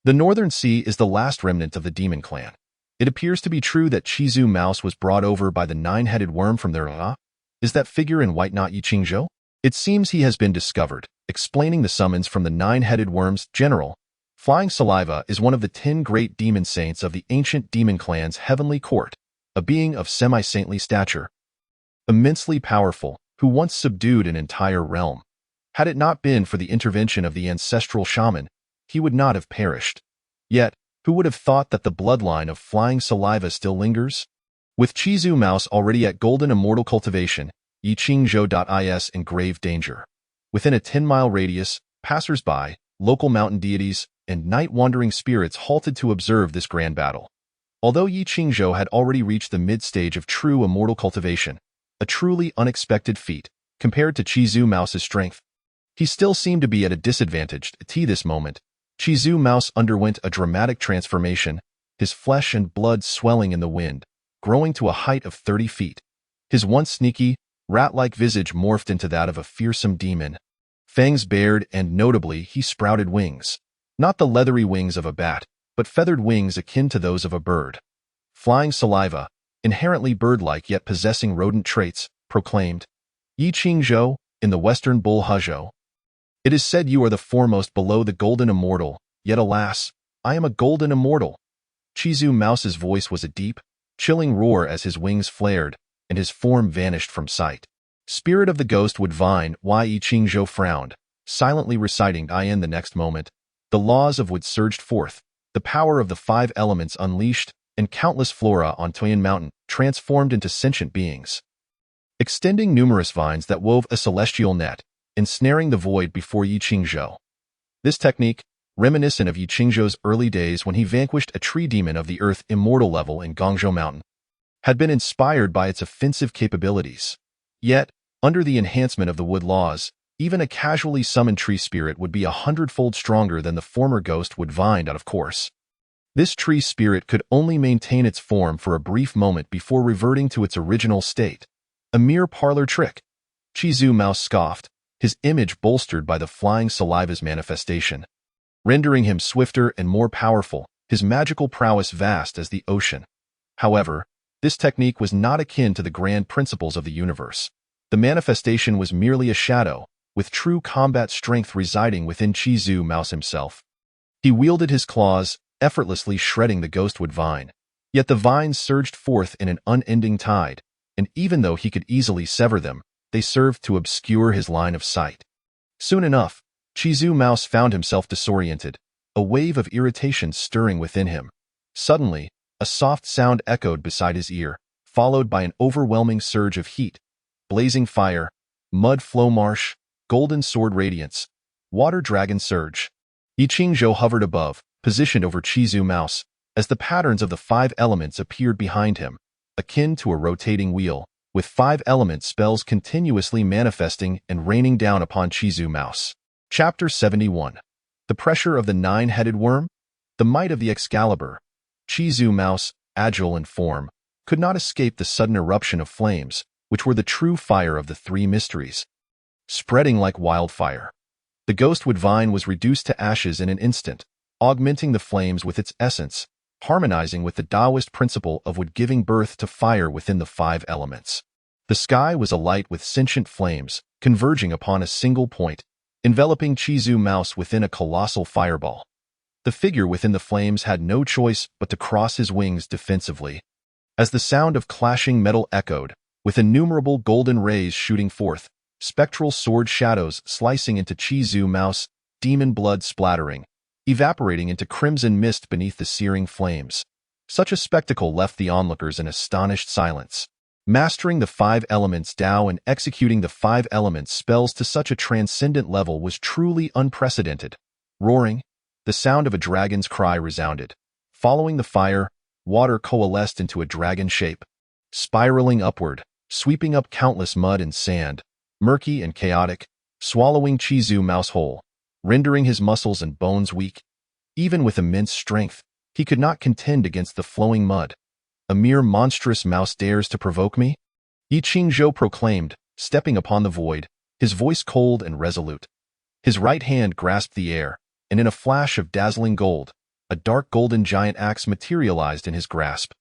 The Northern Sea is the last remnant of the demon clan. It appears to be true that Chizu Mouse was brought over by the 9-headed worm from their Is that figure in white not Yi Qingzhou? It seems he has been discovered, explaining the summons from the 9-headed worm's general. Flying Saliva is one of the 10 great demon saints of the ancient demon clan's heavenly court, a being of semi-saintly stature, immensely powerful, who once subdued an entire realm. Had it not been for the intervention of the ancestral shaman, he would not have perished. Yet, who would have thought that the bloodline of Flying Saliva still lingers? With Chizu Mouse already at golden immortal cultivation, Yi Qingzhou is in grave danger. Within a 10-mile radius, passers-by, local mountain deities, and night-wandering spirits halted to observe this grand battle. Although Yi Qingzhou had already reached the mid-stage of true immortal cultivation, a truly unexpected feat, compared to Chizu Mouse's strength, he still seemed to be at a disadvantage. At this moment, Chizu Mouse underwent a dramatic transformation, his flesh and blood swelling in the wind, growing to a height of 30 feet. His once sneaky, rat-like visage morphed into that of a fearsome demon. Fangs bared, and notably, he sprouted wings. Not the leathery wings of a bat, but feathered wings akin to those of a bird. Flying Saliva, inherently bird-like yet possessing rodent traits, proclaimed, Yi Qingzhou, in the western Bull Huzhou. It is said you are the foremost below the golden immortal, yet alas, I am a golden immortal. Chizu Mouse's voice was a deep, chilling roar as his wings flared, and his form vanished from sight. Spirit of the Ghost would vine, Yi Qingzhou frowned, silently reciting in the next moment. The laws of wood surged forth, the power of the 5 elements unleashed, and countless flora on Tsuiyun Mountain transformed into sentient beings, extending numerous vines that wove a celestial net, ensnaring the void before Yi Qingzhou. This technique, reminiscent of Yi Qingzhou's early days when he vanquished a tree demon of the earth immortal level in Gongzhou Mountain, had been inspired by its offensive capabilities. Yet, under the enhancement of the wood laws, even a casually summoned tree spirit would be 100-fold stronger than the former ghost would vine out of course. This tree spirit could only maintain its form for a brief moment before reverting to its original state. A mere parlor trick. Chizu Mouse scoffed, his image bolstered by the Flying Saliva's manifestation, rendering him swifter and more powerful, his magical prowess vast as the ocean. However, this technique was not akin to the grand principles of the universe. The manifestation was merely a shadow, with true combat strength residing within Chizu Mouse himself. He wielded his claws, effortlessly shredding the ghostwood vine. Yet the vines surged forth in an unending tide, and even though he could easily sever them, they served to obscure his line of sight. Soon enough, Chizu Mouse found himself disoriented, a wave of irritation stirring within him. Suddenly, a soft sound echoed beside his ear, followed by an overwhelming surge of heat. Blazing fire, mud flow marsh, golden sword radiance, water dragon surge. Yi Qingzhou hovered above, positioned over Chizu Mouse, as the patterns of the 5 elements appeared behind him, akin to a rotating wheel, with 5 element spells continuously manifesting and raining down upon Chizu Mouse. Chapter 71. The Pressure of the 9-Headed Worm? The Might of the Excalibur. Chizu Mouse, agile in form, could not escape the sudden eruption of flames, which were the true fire of the 3 mysteries. spreading like wildfire. The ghostwood vine was reduced to ashes in an instant, augmenting the flames with its essence, harmonizing with the Taoist principle of wood giving birth to fire within the five elements. The sky was alight with sentient flames, converging upon a single point, enveloping Chizu Mouse within a colossal fireball. The figure within the flames had no choice but to cross his wings defensively. As the sound of clashing metal echoed, with innumerable golden rays shooting forth, spectral sword shadows slicing into Chizu Mouse, demon blood splattering, evaporating into crimson mist beneath the searing flames. Such a spectacle left the onlookers in astonished silence. Mastering the five elements Tao and executing the five elements spells to such a transcendent level was truly unprecedented. Roaring, the sound of a dragon's cry resounded. Following the fire, water coalesced into a dragon shape, spiraling upward, sweeping up countless mud and sand, murky and chaotic, swallowing Chizu Mouse whole, rendering his muscles and bones weak. Even with immense strength, he could not contend against the flowing mud. A mere monstrous mouse dares to provoke me? Yi Qingzhou proclaimed, stepping upon the void, his voice cold and resolute. His right hand grasped the air, and in a flash of dazzling gold, a dark golden giant axe materialized in his grasp.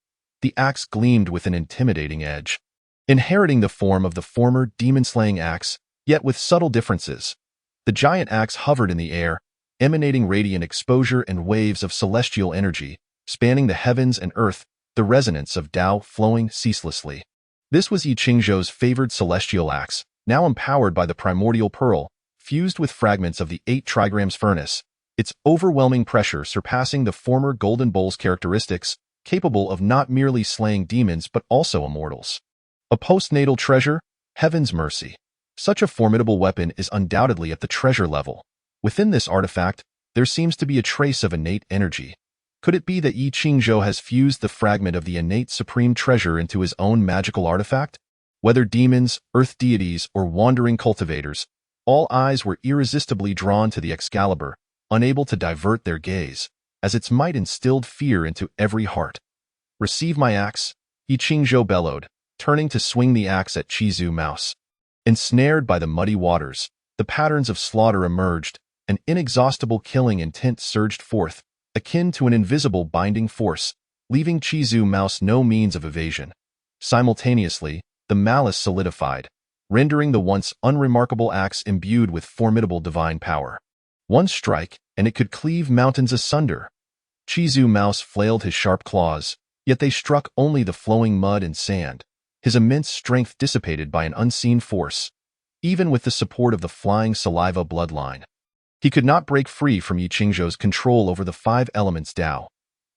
The axe gleamed with an intimidating edge. Inheriting the form of the former demon-slaying axe, yet with subtle differences, the giant axe hovered in the air, emanating radiant exposure and waves of celestial energy, spanning the heavens and earth, the resonance of Tao flowing ceaselessly. This was Yi Qingzhou's favored celestial axe, now empowered by the primordial pearl, fused with fragments of the 8 trigrams furnace, its overwhelming pressure surpassing the former Golden Bowl's characteristics, capable of not merely slaying demons but also immortals. A postnatal treasure? Heaven's mercy. Such a formidable weapon is undoubtedly at the treasure level. Within this artifact, there seems to be a trace of innate energy. Could it be that Yi Qingzhou has fused the fragment of the innate supreme treasure into his own magical artifact? Whether demons, earth deities, or wandering cultivators, all eyes were irresistibly drawn to the Excalibur, unable to divert their gaze, as its might instilled fear into every heart. "Receive my axe," Yi Qingzhou bellowed, turning to swing the axe at Chizu Mouse. Ensnared by the muddy waters, the patterns of slaughter emerged, an inexhaustible killing intent surged forth, akin to an invisible binding force, leaving Chizu Mouse no means of evasion. Simultaneously, the malice solidified, rendering the once unremarkable axe imbued with formidable divine power. One strike, and it could cleave mountains asunder. Chizu Mouse flailed his sharp claws, yet they struck only the flowing mud and sand, his immense strength dissipated by an unseen force, even with the support of the flying saliva bloodline. He could not break free from Yi Qingzhou's control over the five elements Tao.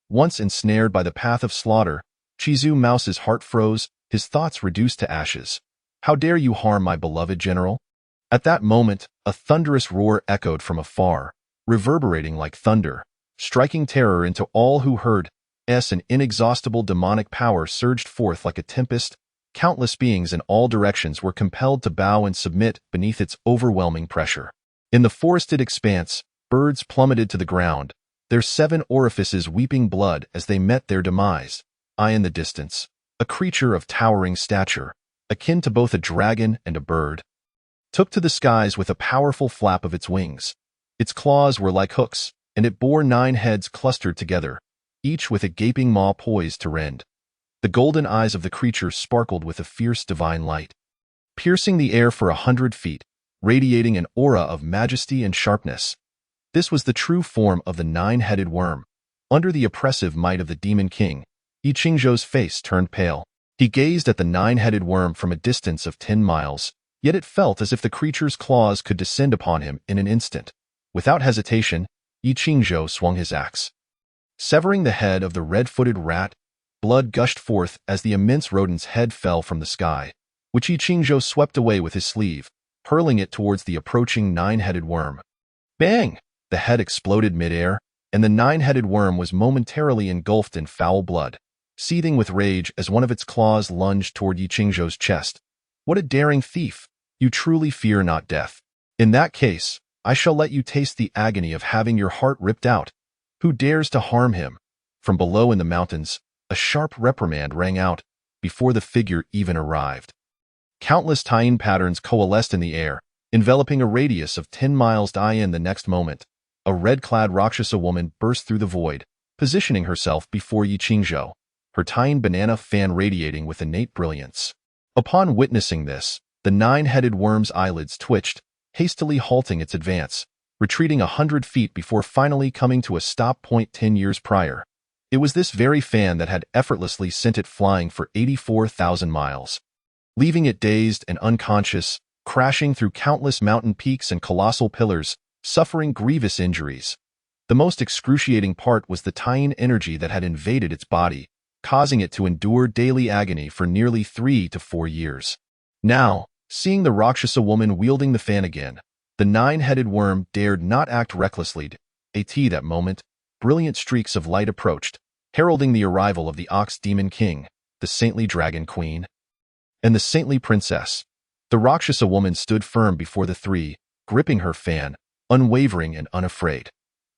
Once ensnared by the path of slaughter, Chizu Mouse's heart froze, his thoughts reduced to ashes. "How dare you harm my beloved general?" At that moment, a thunderous roar echoed from afar, reverberating like thunder, striking terror into all who heard. An inexhaustible demonic power surged forth like a tempest. Countless beings in all directions were compelled to bow and submit beneath its overwhelming pressure. In the forested expanse, birds plummeted to the ground, their 7 orifices weeping blood as they met their demise. In the distance, a creature of towering stature, akin to both a dragon and a bird, took to the skies with a powerful flap of its wings. Its claws were like hooks, and it bore 9 heads clustered together, each with a gaping maw poised to rend. The golden eyes of the creature sparkled with a fierce divine light, piercing the air for 100 feet, radiating an aura of majesty and sharpness. This was the true form of the 9-headed worm. Under the oppressive might of the Demon King, Yi Qingzhou's face turned pale. He gazed at the 9-headed worm from a distance of 10 miles, yet it felt as if the creature's claws could descend upon him in an instant. Without hesitation, Yi Qingzhou swung his axe. Severing the head of the red-footed rat, blood gushed forth as the immense rodent's head fell from the sky, which Yi Qingzhou swept away with his sleeve, hurling it towards the approaching 9-headed worm. Bang! The head exploded midair, and the 9-headed worm was momentarily engulfed in foul blood, seething with rage as one of its claws lunged toward Yi Qingzhou's chest. "What a daring thief! You truly fear not death. In that case, I shall let you taste the agony of having your heart ripped out. Who dares to harm him?" From below in the mountains, a sharp reprimand rang out, before the figure even arrived. Countless Taiyin patterns coalesced in the air, enveloping a radius of 10 miles. In the next moment, a red-clad Rakshasa woman burst through the void, positioning herself before Yi Qingzhou, her tiny banana fan radiating with innate brilliance. Upon witnessing this, the nine-headed worm's eyelids twitched, hastily halting its advance, retreating 100 feet before finally coming to a stop point 10 years prior. It was this very fan that had effortlessly sent it flying for 84,000 miles, leaving it dazed and unconscious, crashing through countless mountain peaks and colossal pillars, suffering grievous injuries. The most excruciating part was the tiny energy that had invaded its body, causing it to endure daily agony for nearly 3 to 4 years. Now, seeing the Rakshasa woman wielding the fan again, the nine-headed worm dared not act recklessly. At that moment, brilliant streaks of light approached, heralding the arrival of the Ox Demon King, the saintly Dragon Queen, and the saintly princess. The Rakshasa woman stood firm before the three, gripping her fan, unwavering and unafraid.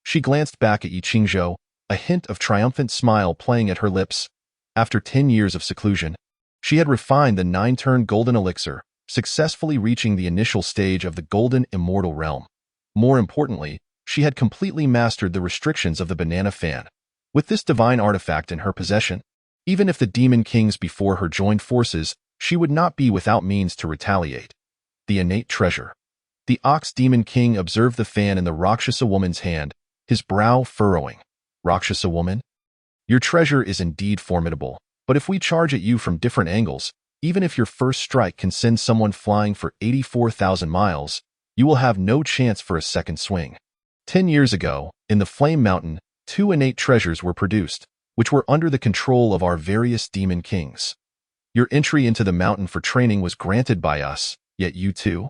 She glanced back at Yi Qingzhou, a hint of triumphant smile playing at her lips. After 10 years of seclusion, she had refined the 9-turn golden elixir, successfully reaching the initial stage of the golden immortal realm. More importantly, she had completely mastered the restrictions of the banana fan. With this divine artifact in her possession, even if the demon kings before her joined forces, she would not be without means to retaliate. The innate treasure. The Ox Demon King observed the fan in the Rakshasa woman's hand, his brow furrowing. Rakshasa woman? Your treasure is indeed formidable, but if we charge at you from different angles, even if your first strike can send someone flying for 84,000 miles, you will have no chance for a second swing. 10 years ago, in the Flame Mountain, 2 innate treasures were produced, which were under the control of our various demon kings. Your entry into the mountain for training was granted by us, yet you too,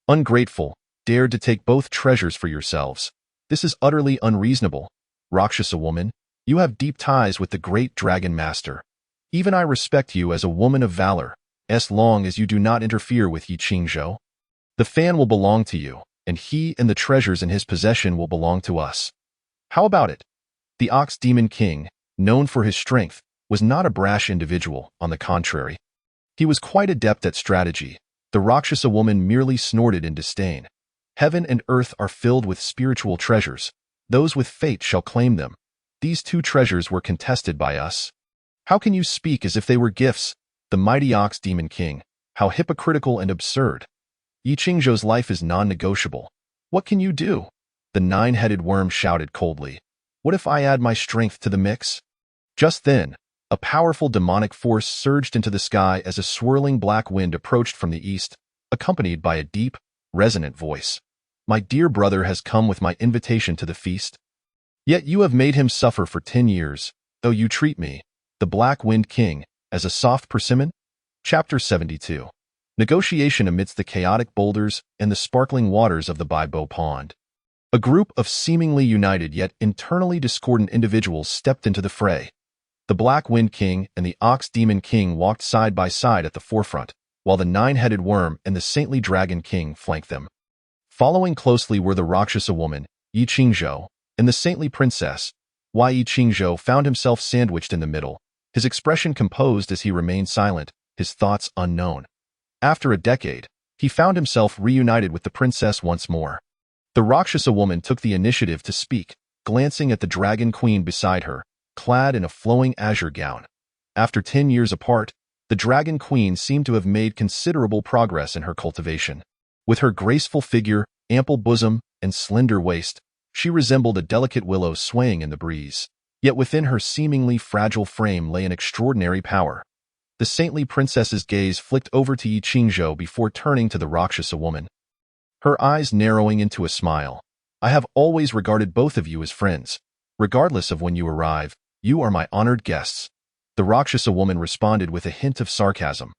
ungrateful, dared to take both treasures for yourselves. This is utterly unreasonable. Rakshasa woman, you have deep ties with the great Dragon Master. Even I respect you as a woman of valor, as long as you do not interfere with Yi Qingzhou. The fan will belong to you, and he and the treasures in his possession will belong to us. How about it? The Ox Demon King, known for his strength, was not a brash individual, on the contrary. He was quite adept at strategy. The Rakshasa woman merely snorted in disdain. Heaven and earth are filled with spiritual treasures. Those with fate shall claim them. These 2 treasures were contested by us. How can you speak as if they were gifts? The mighty Ox Demon King, how hypocritical and absurd. Yi Qingzhou's life is non-negotiable. What can you do? The 9-headed worm shouted coldly. What if I add my strength to the mix? Just then, a powerful demonic force surged into the sky as a swirling black wind approached from the east, accompanied by a deep, resonant voice. My dear brother has come with my invitation to the feast. Yet you have made him suffer for 10 years, though you treat me, the Black Wind King, as a soft persimmon? Chapter 72. Negotiation amidst the chaotic boulders and the sparkling waters of the Baibo Pond. A group of seemingly united yet internally discordant individuals stepped into the fray. The Black Wind King and the Ox Demon King walked side by side at the forefront, while the 9-headed worm and the saintly Dragon King flanked them. Following closely were the Rakshasa woman, Yi Qingzhou, and the saintly princess. Yi Qingzhou found himself sandwiched in the middle, his expression composed as he remained silent, his thoughts unknown. After a decade, he found himself reunited with the princess once more. The Rakshasa woman took the initiative to speak, glancing at the Dragon Queen beside her, clad in a flowing azure gown. After 10 years apart, the Dragon Queen seemed to have made considerable progress in her cultivation. With her graceful figure, ample bosom, and slender waist, she resembled a delicate willow swaying in the breeze. Yet within her seemingly fragile frame lay an extraordinary power. The saintly princess's gaze flicked over to Yi Qingzhou before turning to the Rakshasa woman, her eyes narrowing into a smile. I have always regarded both of you as friends. Regardless of when you arrive, you are my honored guests. The Rakshasa woman responded with a hint of sarcasm.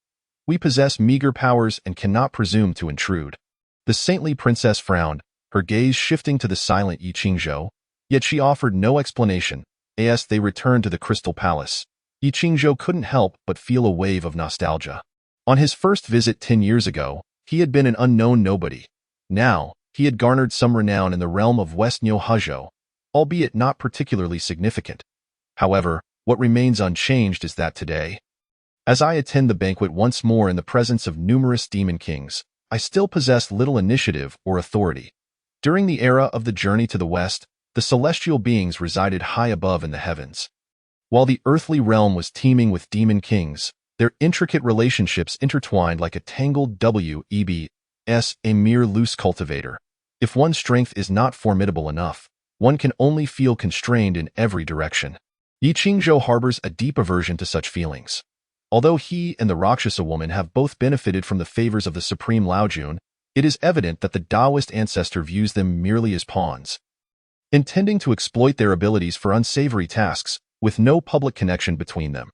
We possess meager powers and cannot presume to intrude. The saintly princess frowned, her gaze shifting to the silent Yi Qingzhou, yet she offered no explanation. As they returned to the Crystal Palace, Yi Qingzhou couldn't help but feel a wave of nostalgia. On his first visit 10 years ago, he had been an unknown nobody. Now, he had garnered some renown in the realm of West Niu Hezhou, albeit not particularly significant. However, what remains unchanged is that today, as I attend the banquet once more in the presence of numerous demon kings, I still possessed little initiative or authority. During the era of the journey to the west, the celestial beings resided high above in the heavens. While the earthly realm was teeming with demon kings, their intricate relationships intertwined like a tangled webs, a mere loose cultivator. If one's strength is not formidable enough, one can only feel constrained in every direction. Yi Qingzhou harbors a deep aversion to such feelings. Although he and the Rakshasa woman have both benefited from the favors of the supreme Laojun, it is evident that the Taoist ancestor views them merely as pawns, intending to exploit their abilities for unsavory tasks, with no public connection between them.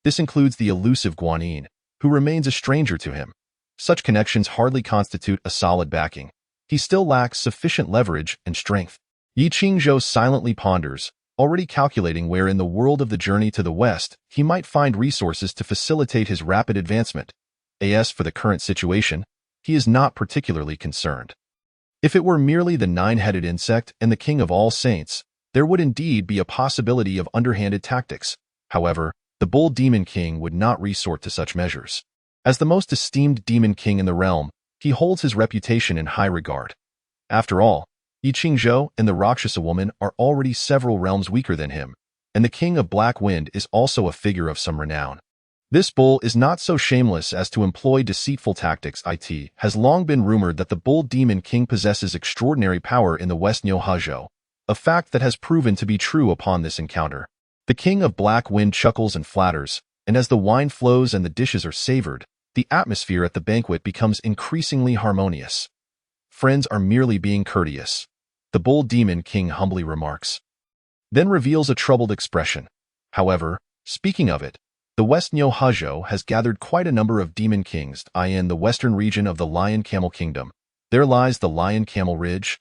This includes the elusive Guanyin, who remains a stranger to him. Such connections hardly constitute a solid backing. He still lacks sufficient leverage and strength. Yi Qingzhou silently ponders, already calculating where in the world of the journey to the west he might find resources to facilitate his rapid advancement. As for the current situation, he is not particularly concerned. If it were merely the nine-headed insect and the king of all saints, there would indeed be a possibility of underhanded tactics. However, the Bull Demon King would not resort to such measures. As the most esteemed demon king in the realm, he holds his reputation in high regard. After all, Yi Qingzhou and the Rakshasa woman are already several realms weaker than him, and the king of Black Wind is also a figure of some renown. This bull is not so shameless as to employ deceitful tactics. It has long been rumored that the Bull Demon King possesses extraordinary power in the West Nyohazhou, a fact that has proven to be true upon this encounter. The king of Black Wind chuckles and flatters, and as the wine flows and the dishes are savored, the atmosphere at the banquet becomes increasingly harmonious. Friends are merely being courteous, the Bull Demon King humbly remarks, then reveals a troubled expression. However, speaking of it, the West Nyohazhou has gathered quite a number of demon kings in the western region of the Lion Camel Kingdom. There lies the Lion Camel Ridge,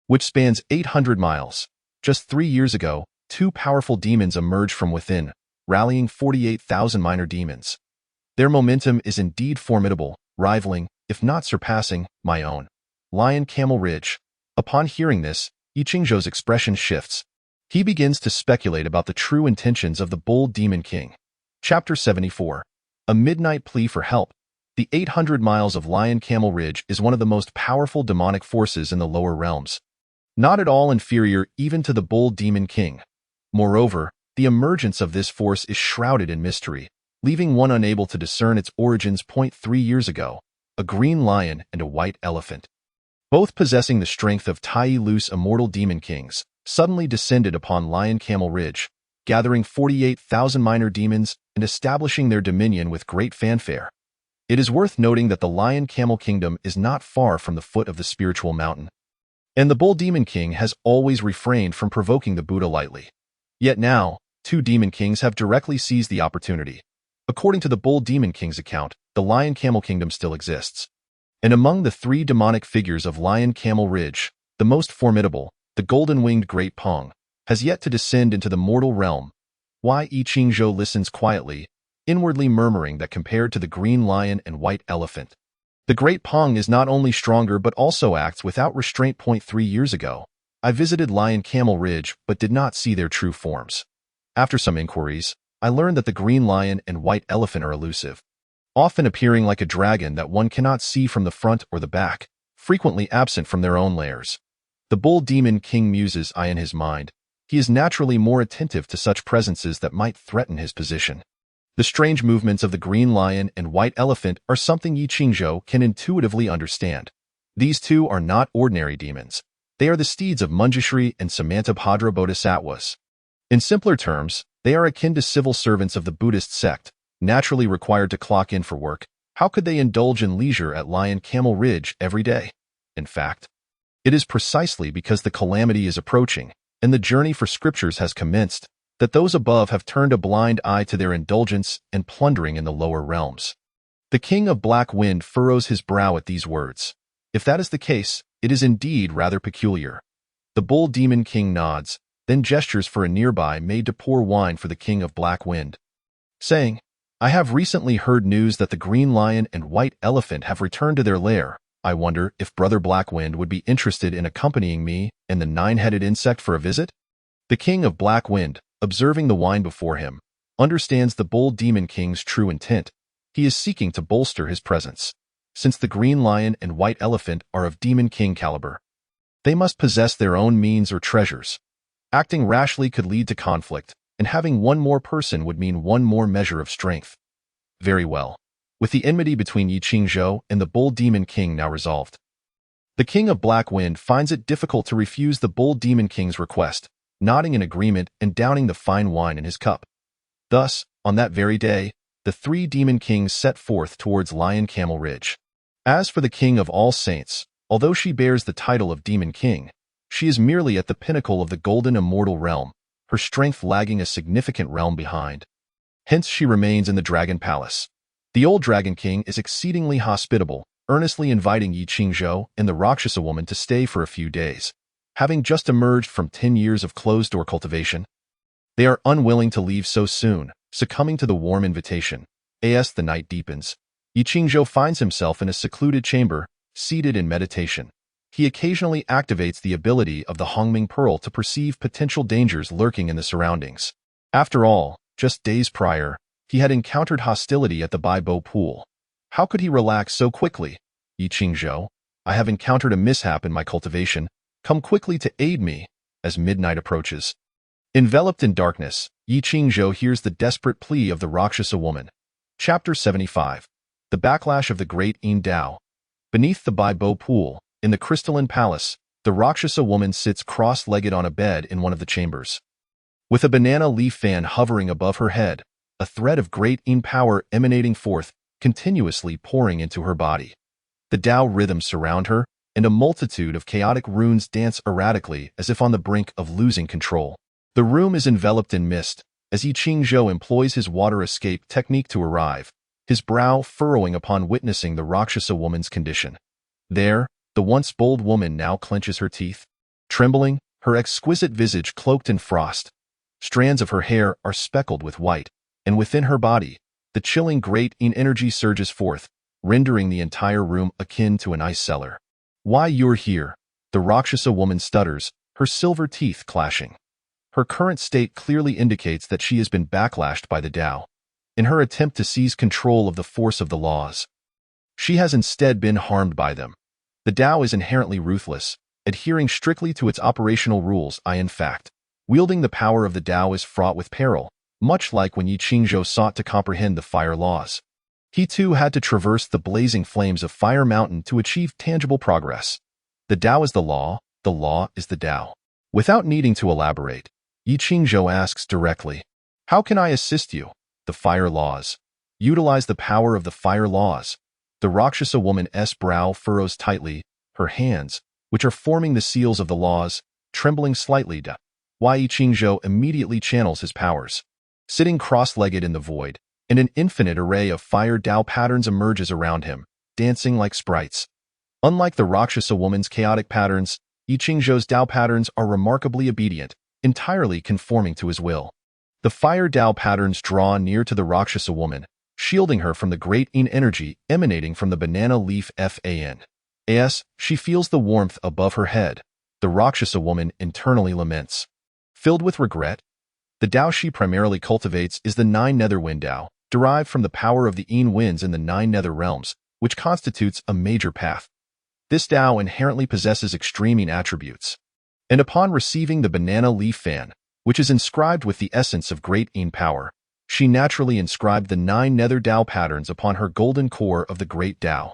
which spans 800 miles. Just 3 years ago, 2 powerful demons emerged from within, rallying 48,000 minor demons. Their momentum is indeed formidable, rivaling, if not surpassing, my own Lion Camel Ridge. Upon hearing this, Yi Qingzhou's expression shifts. He begins to speculate about the true intentions of the Bull Demon King. Chapter 74. A Midnight Plea for Help. The 800 miles of Lion Camel Ridge is one of the most powerful demonic forces in the lower realms, not at all inferior even to the Bull Demon King. Moreover, the emergence of this force is shrouded in mystery, leaving one unable to discern its origins. 3 years ago, a green lion and a white elephant, both possessing the strength of Tai Lu's immortal demon kings, suddenly descended upon Lion Camel Ridge, gathering 48,000 minor demons and establishing their dominion with great fanfare. It is worth noting that the Lion Camel Kingdom is not far from the foot of the spiritual mountain, and the Bull Demon King has always refrained from provoking the Buddha lightly. Yet now, 2 demon kings have directly seized the opportunity. According to the Bull Demon King's account, the Lion Camel Kingdom still exists. And among the 3 demonic figures of Lion Camel Ridge, the most formidable, the golden-winged Great Pong, has yet to descend into the mortal realm. Yi Qingzhou listens quietly, inwardly murmuring that compared to the green lion and white elephant, the Great Pong is not only stronger but also acts without restraint. 3 years ago, I visited Lion Camel Ridge but did not see their true forms. After some inquiries, I learned that the green lion and white elephant are elusive, often appearing like a dragon that one cannot see from the front or the back, frequently absent from their own lairs. The Bull Demon King muses in his mind. He is naturally more attentive to such presences that might threaten his position. The strange movements of the green lion and white elephant are something Yi Qingzhou can intuitively understand. These 2 are not ordinary demons. They are the steeds of Manjushri and Samantabhadra Bodhisattvas. In simpler terms, they are akin to civil servants of the Buddhist sect, naturally required to clock in for work. How could they indulge in leisure at Lion Camel Ridge every day? In fact, it is precisely because the calamity is approaching, and the journey for scriptures has commenced, that those above have turned a blind eye to their indulgence and plundering in the lower realms. The king of Black Wind furrows his brow at these words. If that is the case, it is indeed rather peculiar. The Bull Demon King nods, then gestures for a nearby maid to pour wine for the king of Black Wind, saying, I have recently heard news that the green lion and white elephant have returned to their lair. I wonder if Brother Black Wind would be interested in accompanying me and the 9-headed insect for a visit? The king of Black Wind, observing the wine before him, understands the Bull Demon King's true intent. He is seeking to bolster his presence. since the green lion and white elephant are of Demon King caliber. They must possess their own means or treasures. Acting rashly could lead to conflict, and having one more person would mean one more measure of strength. Very well. With the enmity between Yi Qingzhou and the Bull Demon King now resolved, the King of Black Wind finds it difficult to refuse the Bull Demon King's request, nodding in agreement and downing the fine wine in his cup. Thus, on that very day, the three Demon Kings set forth towards Lion Camel Ridge. As for the King of All Saints, although she bears the title of Demon King, she is merely at the pinnacle of the golden immortal realm, her strength lagging a significant realm behind. Hence she remains in the Dragon Palace. The old Dragon King is exceedingly hospitable, earnestly inviting Yi Qingzhou and the Rakshasa woman to stay for a few days. Having just emerged from 10 years of closed-door cultivation, they are unwilling to leave so soon, succumbing to the warm invitation. As the night deepens, Yi Qingzhou finds himself in a secluded chamber, seated in meditation. He occasionally activates the ability of the Hongming Pearl to perceive potential dangers lurking in the surroundings. After all, just days prior, he had encountered hostility at the Baibo Pool. How could he relax so quickly? Yi Qingzhou, I have encountered a mishap in my cultivation. Come quickly to aid me. As midnight approaches, enveloped in darkness, Yi Qingzhou hears the desperate plea of the Rakshasa woman. Chapter 75. The Backlash of the Great Yin Dao. Beneath the Baibo Pool, in the crystalline palace, the Rakshasa woman sits cross-legged on a bed in one of the chambers. With a banana leaf fan hovering above her head, a thread of great Yin power emanating forth, continuously pouring into her body. The Dao rhythms surround her, and a multitude of chaotic runes dance erratically as if on the brink of losing control. The room is enveloped in mist, as Yi Qingzhou employs his water escape technique to arrive, his brow furrowing upon witnessing the Rakshasa woman's condition. There, the once bold woman now clenches her teeth. Trembling, her exquisite visage cloaked in frost. Strands of her hair are speckled with white, and within her body, the chilling great Yin energy surges forth, rendering the entire room akin to an ice cellar. Why you're here? The Rakshasa woman stutters, her silver teeth clashing. Her current state clearly indicates that she has been backlashed by the Dao, in her attempt to seize control of the force of the laws. She has instead been harmed by them. The Dao is inherently ruthless, adhering strictly to its operational rules. In fact, wielding the power of the Dao is fraught with peril, much like when Yi Qingzhou sought to comprehend the fire laws. He too had to traverse the blazing flames of Fire Mountain to achieve tangible progress. The Dao is the law is the Dao. Without needing to elaborate, Yi Qingzhou asks directly, how can I assist you? The fire laws. Utilize the power of the fire laws. The Rakshasa woman's brow furrows tightly, her hands, which are forming the seals of the laws, trembling slightly. Yi Qingzhou immediately channels his powers. Sitting cross-legged in the void, and an infinite array of fire Dao patterns emerges around him, dancing like sprites. Unlike the Rakshasa woman's chaotic patterns, Yi Qingzhou's Dao patterns are remarkably obedient, entirely conforming to his will. The fire Dao patterns draw near to the Rakshasa woman, shielding her from the great Yin energy emanating from the banana leaf fan. As she feels the warmth above her head, the Rakshasa woman internally laments. Filled with regret, the Dao she primarily cultivates is the Nine Nether Wind Dao, derived from the power of the Yin winds in the Nine Nether realms, which constitutes a major path. This Dao inherently possesses extreme Yin attributes. And upon receiving the banana leaf fan, which is inscribed with the essence of great Yin power, she naturally inscribed the 9 Nether Dao patterns upon her golden core of the great Dao.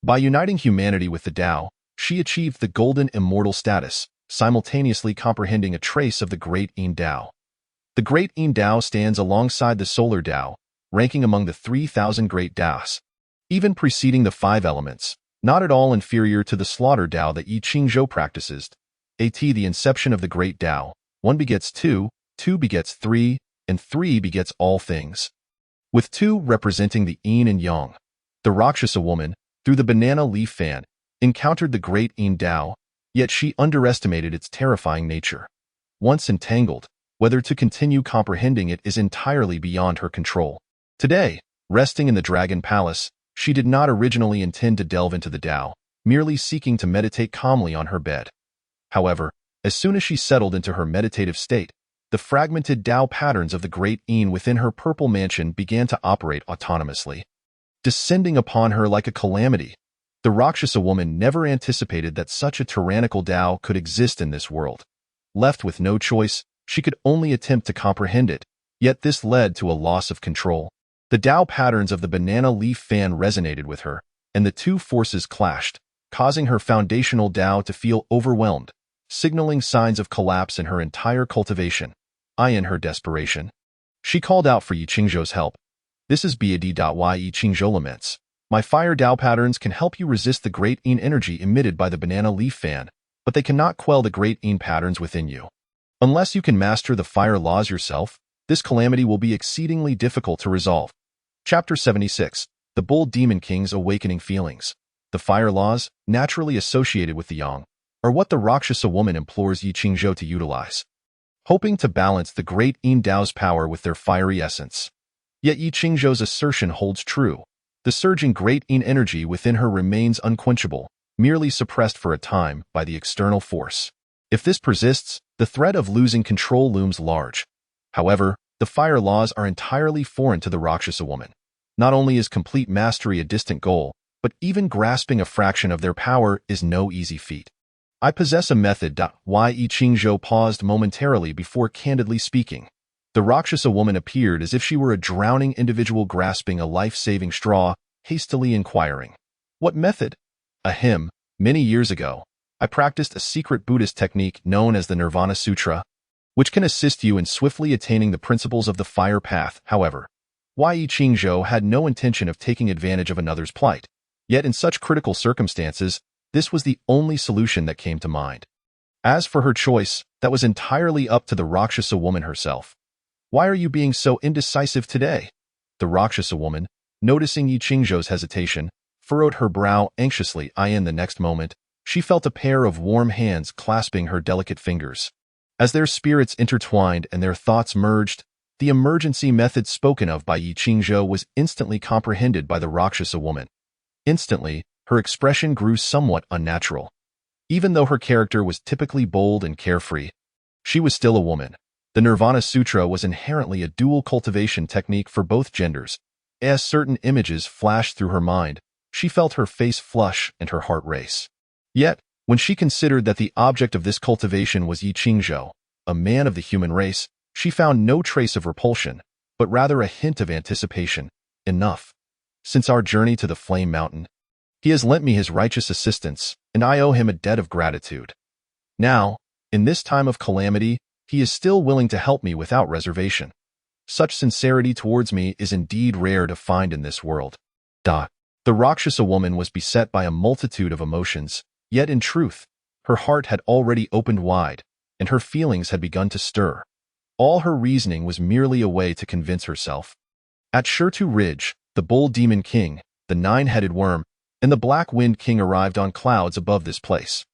By uniting humanity with the Dao, she achieved the golden immortal status, simultaneously comprehending a trace of the great Yin Dao. The great Yin Dao stands alongside the solar Dao, ranking among the 3,000 great Daos, even preceding the 5 elements, not at all inferior to the slaughter Dao that Yi Qingzhou practices. The inception of the great Dao, 1 begets 2, 2 begets 3, and 3 begets all things. With 2 representing the Yin and Yang, the Rakshasa woman, through the banana leaf fan, encountered the great Yin Dao, yet she underestimated its terrifying nature. Once entangled, whether to continue comprehending it is entirely beyond her control. Today, resting in the Dragon Palace, she did not originally intend to delve into the Dao, merely seeking to meditate calmly on her bed. However, as soon as she settled into her meditative state, the fragmented Dao patterns of the great Yin within her purple mansion began to operate autonomously. descending upon her like a calamity. The Rakshasa woman never anticipated that such a tyrannical Tao could exist in this world. Left with no choice, she could only attempt to comprehend it, yet this led to a loss of control. The Tao patterns of the banana leaf fan resonated with her, and the two forces clashed, causing her foundational Tao to feel overwhelmed, signaling signs of collapse in her entire cultivation. In her desperation, she called out for Yi Qingzhou's help. This is Yi Qingzhou laments. My fire Tao patterns can help you resist the great Yin energy emitted by the banana leaf fan, but they cannot quell the great Yin patterns within you. Unless you can master the fire laws yourself, this calamity will be exceedingly difficult to resolve. Chapter 76. The Bull Demon King's Awakening Feelings. The fire laws, naturally associated with the Yang, are what the Rakshasa woman implores Yi Qingzhou to utilize, hoping to balance the great Yin Tao's power with their fiery essence. Yet Yi Qingzhou's assertion holds true. The surging great Yin energy within her remains unquenchable, merely suppressed for a time by the external force. If this persists, the threat of losing control looms large. However, the fire laws are entirely foreign to the Rakshasa woman. Not only is complete mastery a distant goal, but even grasping a fraction of their power is no easy feat. I possess a method. Yi Qingzhou paused momentarily before candidly speaking. The Rakshasa woman appeared as if she were a drowning individual grasping a life-saving straw, hastily inquiring. What method? Ahem. Many years ago, I practiced a secret Buddhist technique known as the Nirvana Sutra, which can assist you in swiftly attaining the principles of the fire path. However, Yi Qingzhou had no intention of taking advantage of another's plight. Yet in such critical circumstances, this was the only solution that came to mind. As for her choice, that was entirely up to the Rakshasa woman herself. Why are you being so indecisive today? The Rakshasa woman, noticing Yi Qingzhou's hesitation, furrowed her brow anxiously. In the next moment, she felt a pair of warm hands clasping her delicate fingers. As their spirits intertwined and their thoughts merged, the emergency method spoken of by Yi Qingzhou was instantly comprehended by the Rakshasa woman. Instantly, her expression grew somewhat unnatural. Even though her character was typically bold and carefree, she was still a woman. The Nirvana Sutra was inherently a dual cultivation technique for both genders. As certain images flashed through her mind, she felt her face flush and her heart race. Yet, when she considered that the object of this cultivation was Yi Qingzhou, a man of the human race, she found no trace of repulsion, but rather a hint of anticipation. Enough. Since our journey to the Flame Mountain, he has lent me his righteous assistance, and I owe him a debt of gratitude. Now, in this time of calamity, he is still willing to help me without reservation. Such sincerity towards me is indeed rare to find in this world. The Rakshasa woman was beset by a multitude of emotions, yet in truth, her heart had already opened wide, and her feelings had begun to stir. All her reasoning was merely a way to convince herself. At Shurtu Ridge, the Bull Demon King, the Nine-Headed Worm, and the Black Wind King arrived on clouds above this place.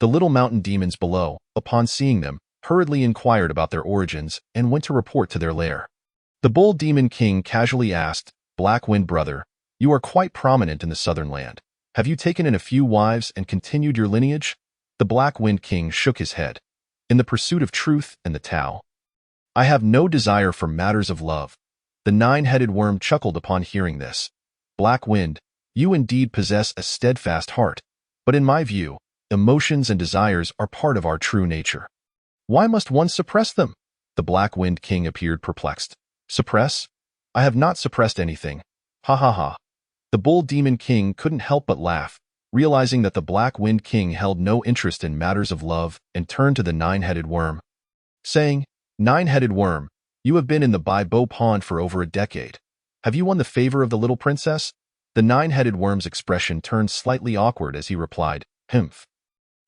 The little mountain demons below, upon seeing them, hurriedly inquired about their origins and went to report to their lair. The Bull Demon King casually asked, Black Wind brother, you are quite prominent in the southern land. Have you taken in a few wives and continued your lineage? The Black Wind King shook his head. In the pursuit of truth and the Tao, I have no desire for matters of love. The Nine-Headed Worm chuckled upon hearing this. Black Wind, you indeed possess a steadfast heart, but in my view, emotions and desires are part of our true nature. Why must one suppress them? The Black Wind King appeared perplexed. Suppress? I have not suppressed anything. Ha ha ha. The Bull Demon King couldn't help but laugh, realizing that the Black Wind King held no interest in matters of love, and turned to the Nine-Headed Worm, saying, Nine-Headed Worm, you have been in the Bai Bo Pond for over a decade. Have you won the favor of the little princess? The Nine-Headed Worm's expression turned slightly awkward as he replied, Humph.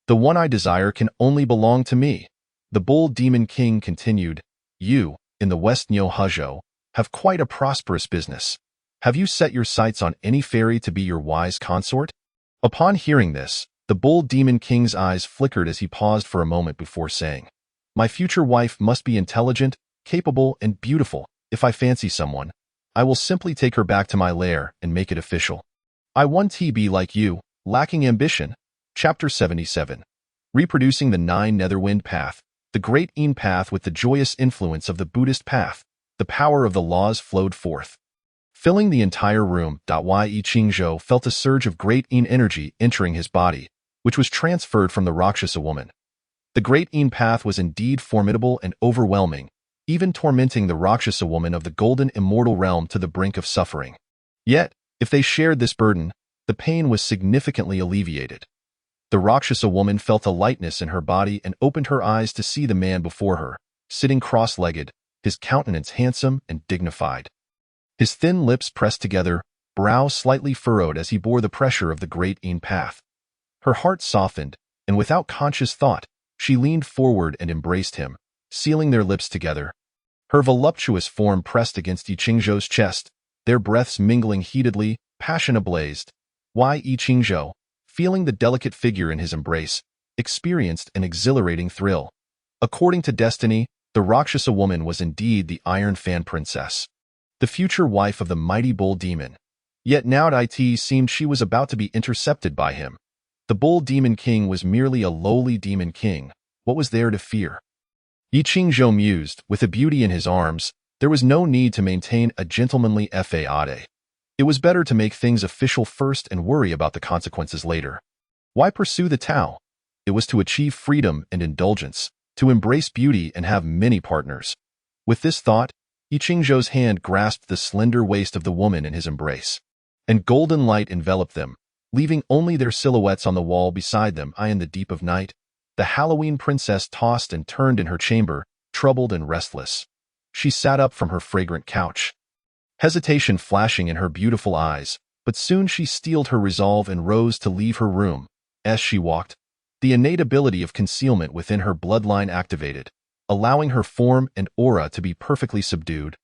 The one I desire can only belong to me. The Bull Demon King continued, You, in the West Nyo Huzhou, have quite a prosperous business. Have you set your sights on any fairy to be your wise consort? Upon hearing this, the Bull Demon King's eyes flickered as he paused for a moment before saying, My future wife must be intelligent, capable, and beautiful. If I fancy someone, I will simply take her back to my lair and make it official. I want to be like you, lacking ambition. Chapter 77. Reproducing the Nine Netherwind Path. The Great Yin Path with the joyous influence of the Buddhist path, the power of the laws flowed forth. filling the entire room. Yi Qingzhou felt a surge of great Yin energy entering his body, which was transferred from the Rakshasa woman. The great Yin path was indeed formidable and overwhelming, even tormenting the Rakshasa woman of the golden immortal realm to the brink of suffering. Yet, if they shared this burden, the pain was significantly alleviated. The Rakshasa woman felt a lightness in her body and opened her eyes to see the man before her, sitting cross-legged, his countenance handsome and dignified. His thin lips pressed together, brow slightly furrowed as he bore the pressure of the great Yin path. Her heart softened, and without conscious thought, she leaned forward and embraced him, sealing their lips together. Her voluptuous form pressed against Yi Qingzhou's chest, their breaths mingling heatedly, passion ablazed. Yi Qingzhou, feeling the delicate figure in his embrace, experienced an exhilarating thrill. According to destiny, the Rakshasa woman was indeed the Iron Fan Princess, the future wife of the mighty Bull Demon. Yet now it seemed she was about to be intercepted by him. The Bull Demon King was merely a lowly demon king. What was there to fear? Yi Qingzhou mused, with a beauty in his arms, there was no need to maintain a gentlemanly faade. It was better to make things official first and worry about the consequences later. Why pursue the Tao? It was to achieve freedom and indulgence, to embrace beauty and have many partners. With this thought, Yi Qingzhou's hand grasped the slender waist of the woman in his embrace, and golden light enveloped them, leaving only their silhouettes on the wall beside them. In the deep of night, the Halloween princess tossed and turned in her chamber, troubled and restless. She sat up from her fragrant couch, hesitation flashing in her beautiful eyes, but soon she steeled her resolve and rose to leave her room. As she walked, the innate ability of concealment within her bloodline activated, allowing her form and aura to be perfectly subdued.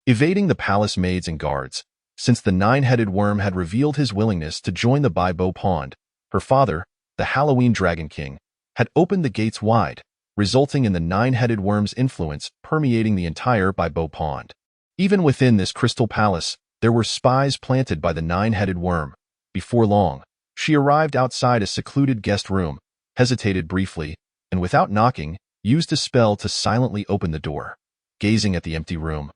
Evading the palace maids and guards, since the nine-headed worm had revealed his willingness to join the Baibo Pond, her father, the Halloween Dragon King, had opened the gates wide, resulting in the nine-headed worm's influence permeating the entire Baibo Pond. Even within this crystal palace, there were spies planted by the nine-headed worm. Before long, she arrived outside a secluded guest room, hesitated briefly, and without knocking, used a spell to silently open the door. Gazing at the empty room,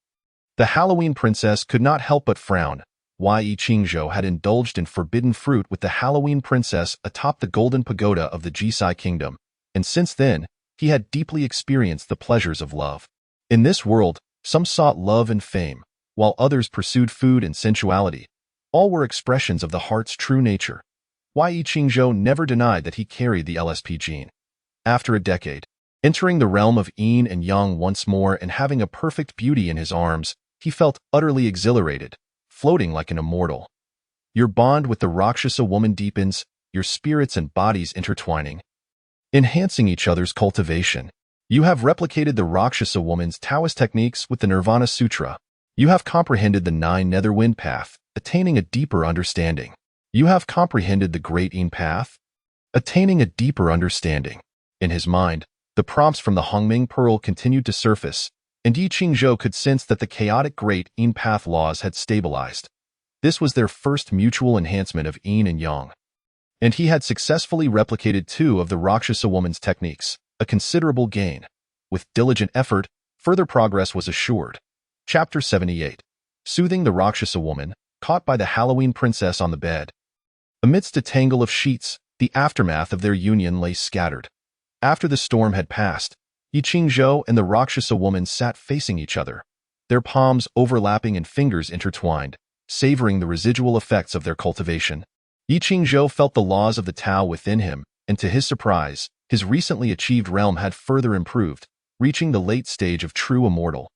the Halloween princess could not help but frown. Yi Qingzhou had indulged in forbidden fruit with the Halloween princess atop the golden pagoda of the Jisai kingdom, and since then, he had deeply experienced the pleasures of love. In this world, some sought love and fame, while others pursued food and sensuality. All were expressions of the heart's true nature. Yi Qingzhou never denied that he carried the LSP gene. After a decade, entering the realm of Yin and Yang once more and having a perfect beauty in his arms, he felt utterly exhilarated, floating like an immortal. Your bond with the Rakshasa woman deepens, your spirits and bodies intertwining, enhancing each other's cultivation. You have replicated the Rakshasa woman's Taoist techniques with the Nirvana Sutra. You have comprehended the Nine Netherwind Path, attaining a deeper understanding. You have comprehended the Great Yin Path, attaining a deeper understanding. In his mind, the prompts from the Hongming Pearl continued to surface, and Yi Qingzhou could sense that the chaotic Great Yin Path laws had stabilized. This was their first mutual enhancement of Yin and Yang, and he had successfully replicated two of the Rakshasa woman's techniques, a considerable gain. With diligent effort, further progress was assured. Chapter 78. Soothing the Rakshasa woman, caught by the Halloween princess on the bed. Amidst a tangle of sheets, the aftermath of their union lay scattered. After the storm had passed, Yi Qingzhou and the Rakshasa woman sat facing each other, their palms overlapping and fingers intertwined, savoring the residual effects of their cultivation. Yi Qingzhou felt the laws of the Tao within him, and to his surprise, his recently achieved realm had further improved, reaching the late stage of true immortal.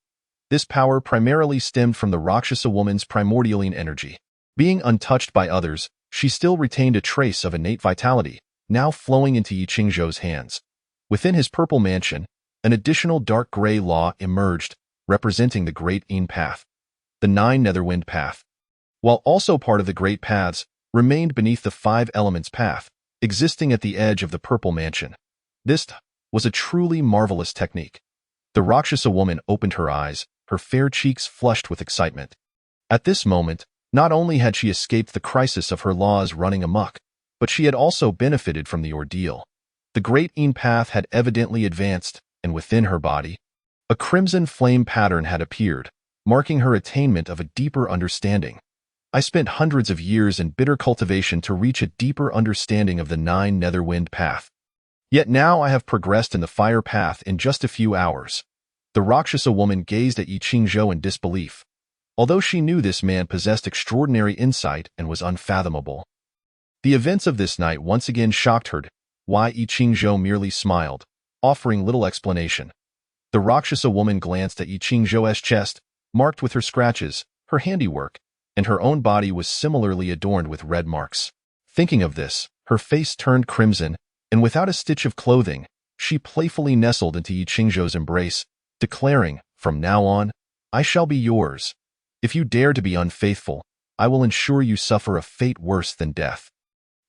This power primarily stemmed from the Rakshasa woman's primordial energy. Being untouched by others, she still retained a trace of innate vitality, now flowing into Yi Qingzhou's hands. Within his purple mansion, an additional dark gray law emerged, representing the Great Yin Path. The Nine Netherwind Path, while also part of the Great Paths, remained beneath the Five Elements Path, existing at the edge of the purple mansion. This was a truly marvelous technique. The Rakshasa woman opened her eyes, her fair cheeks flushed with excitement. At this moment, not only had she escaped the crisis of her laws running amok, but she had also benefited from the ordeal. The Great Yin Path had evidently advanced, and within her body, a crimson flame pattern had appeared, marking her attainment of a deeper understanding. I spent hundreds of years in bitter cultivation to reach a deeper understanding of the Nine Netherwind path. Yet now I have progressed in the fire path in just a few hours. The Rakshasa woman gazed at Yi Qingzhou in disbelief, although she knew this man possessed extraordinary insight and was unfathomable. The events of this night once again shocked her, why Yi Qingzhou merely smiled, offering little explanation. The Rakshasa woman glanced at Yi Qingzhou's chest, marked with her scratches, her handiwork, and her own body was similarly adorned with red marks. Thinking of this, her face turned crimson, and without a stitch of clothing, she playfully nestled into Yi Qingzhou's embrace, declaring, "From now on, I shall be yours. If you dare to be unfaithful, I will ensure you suffer a fate worse than death."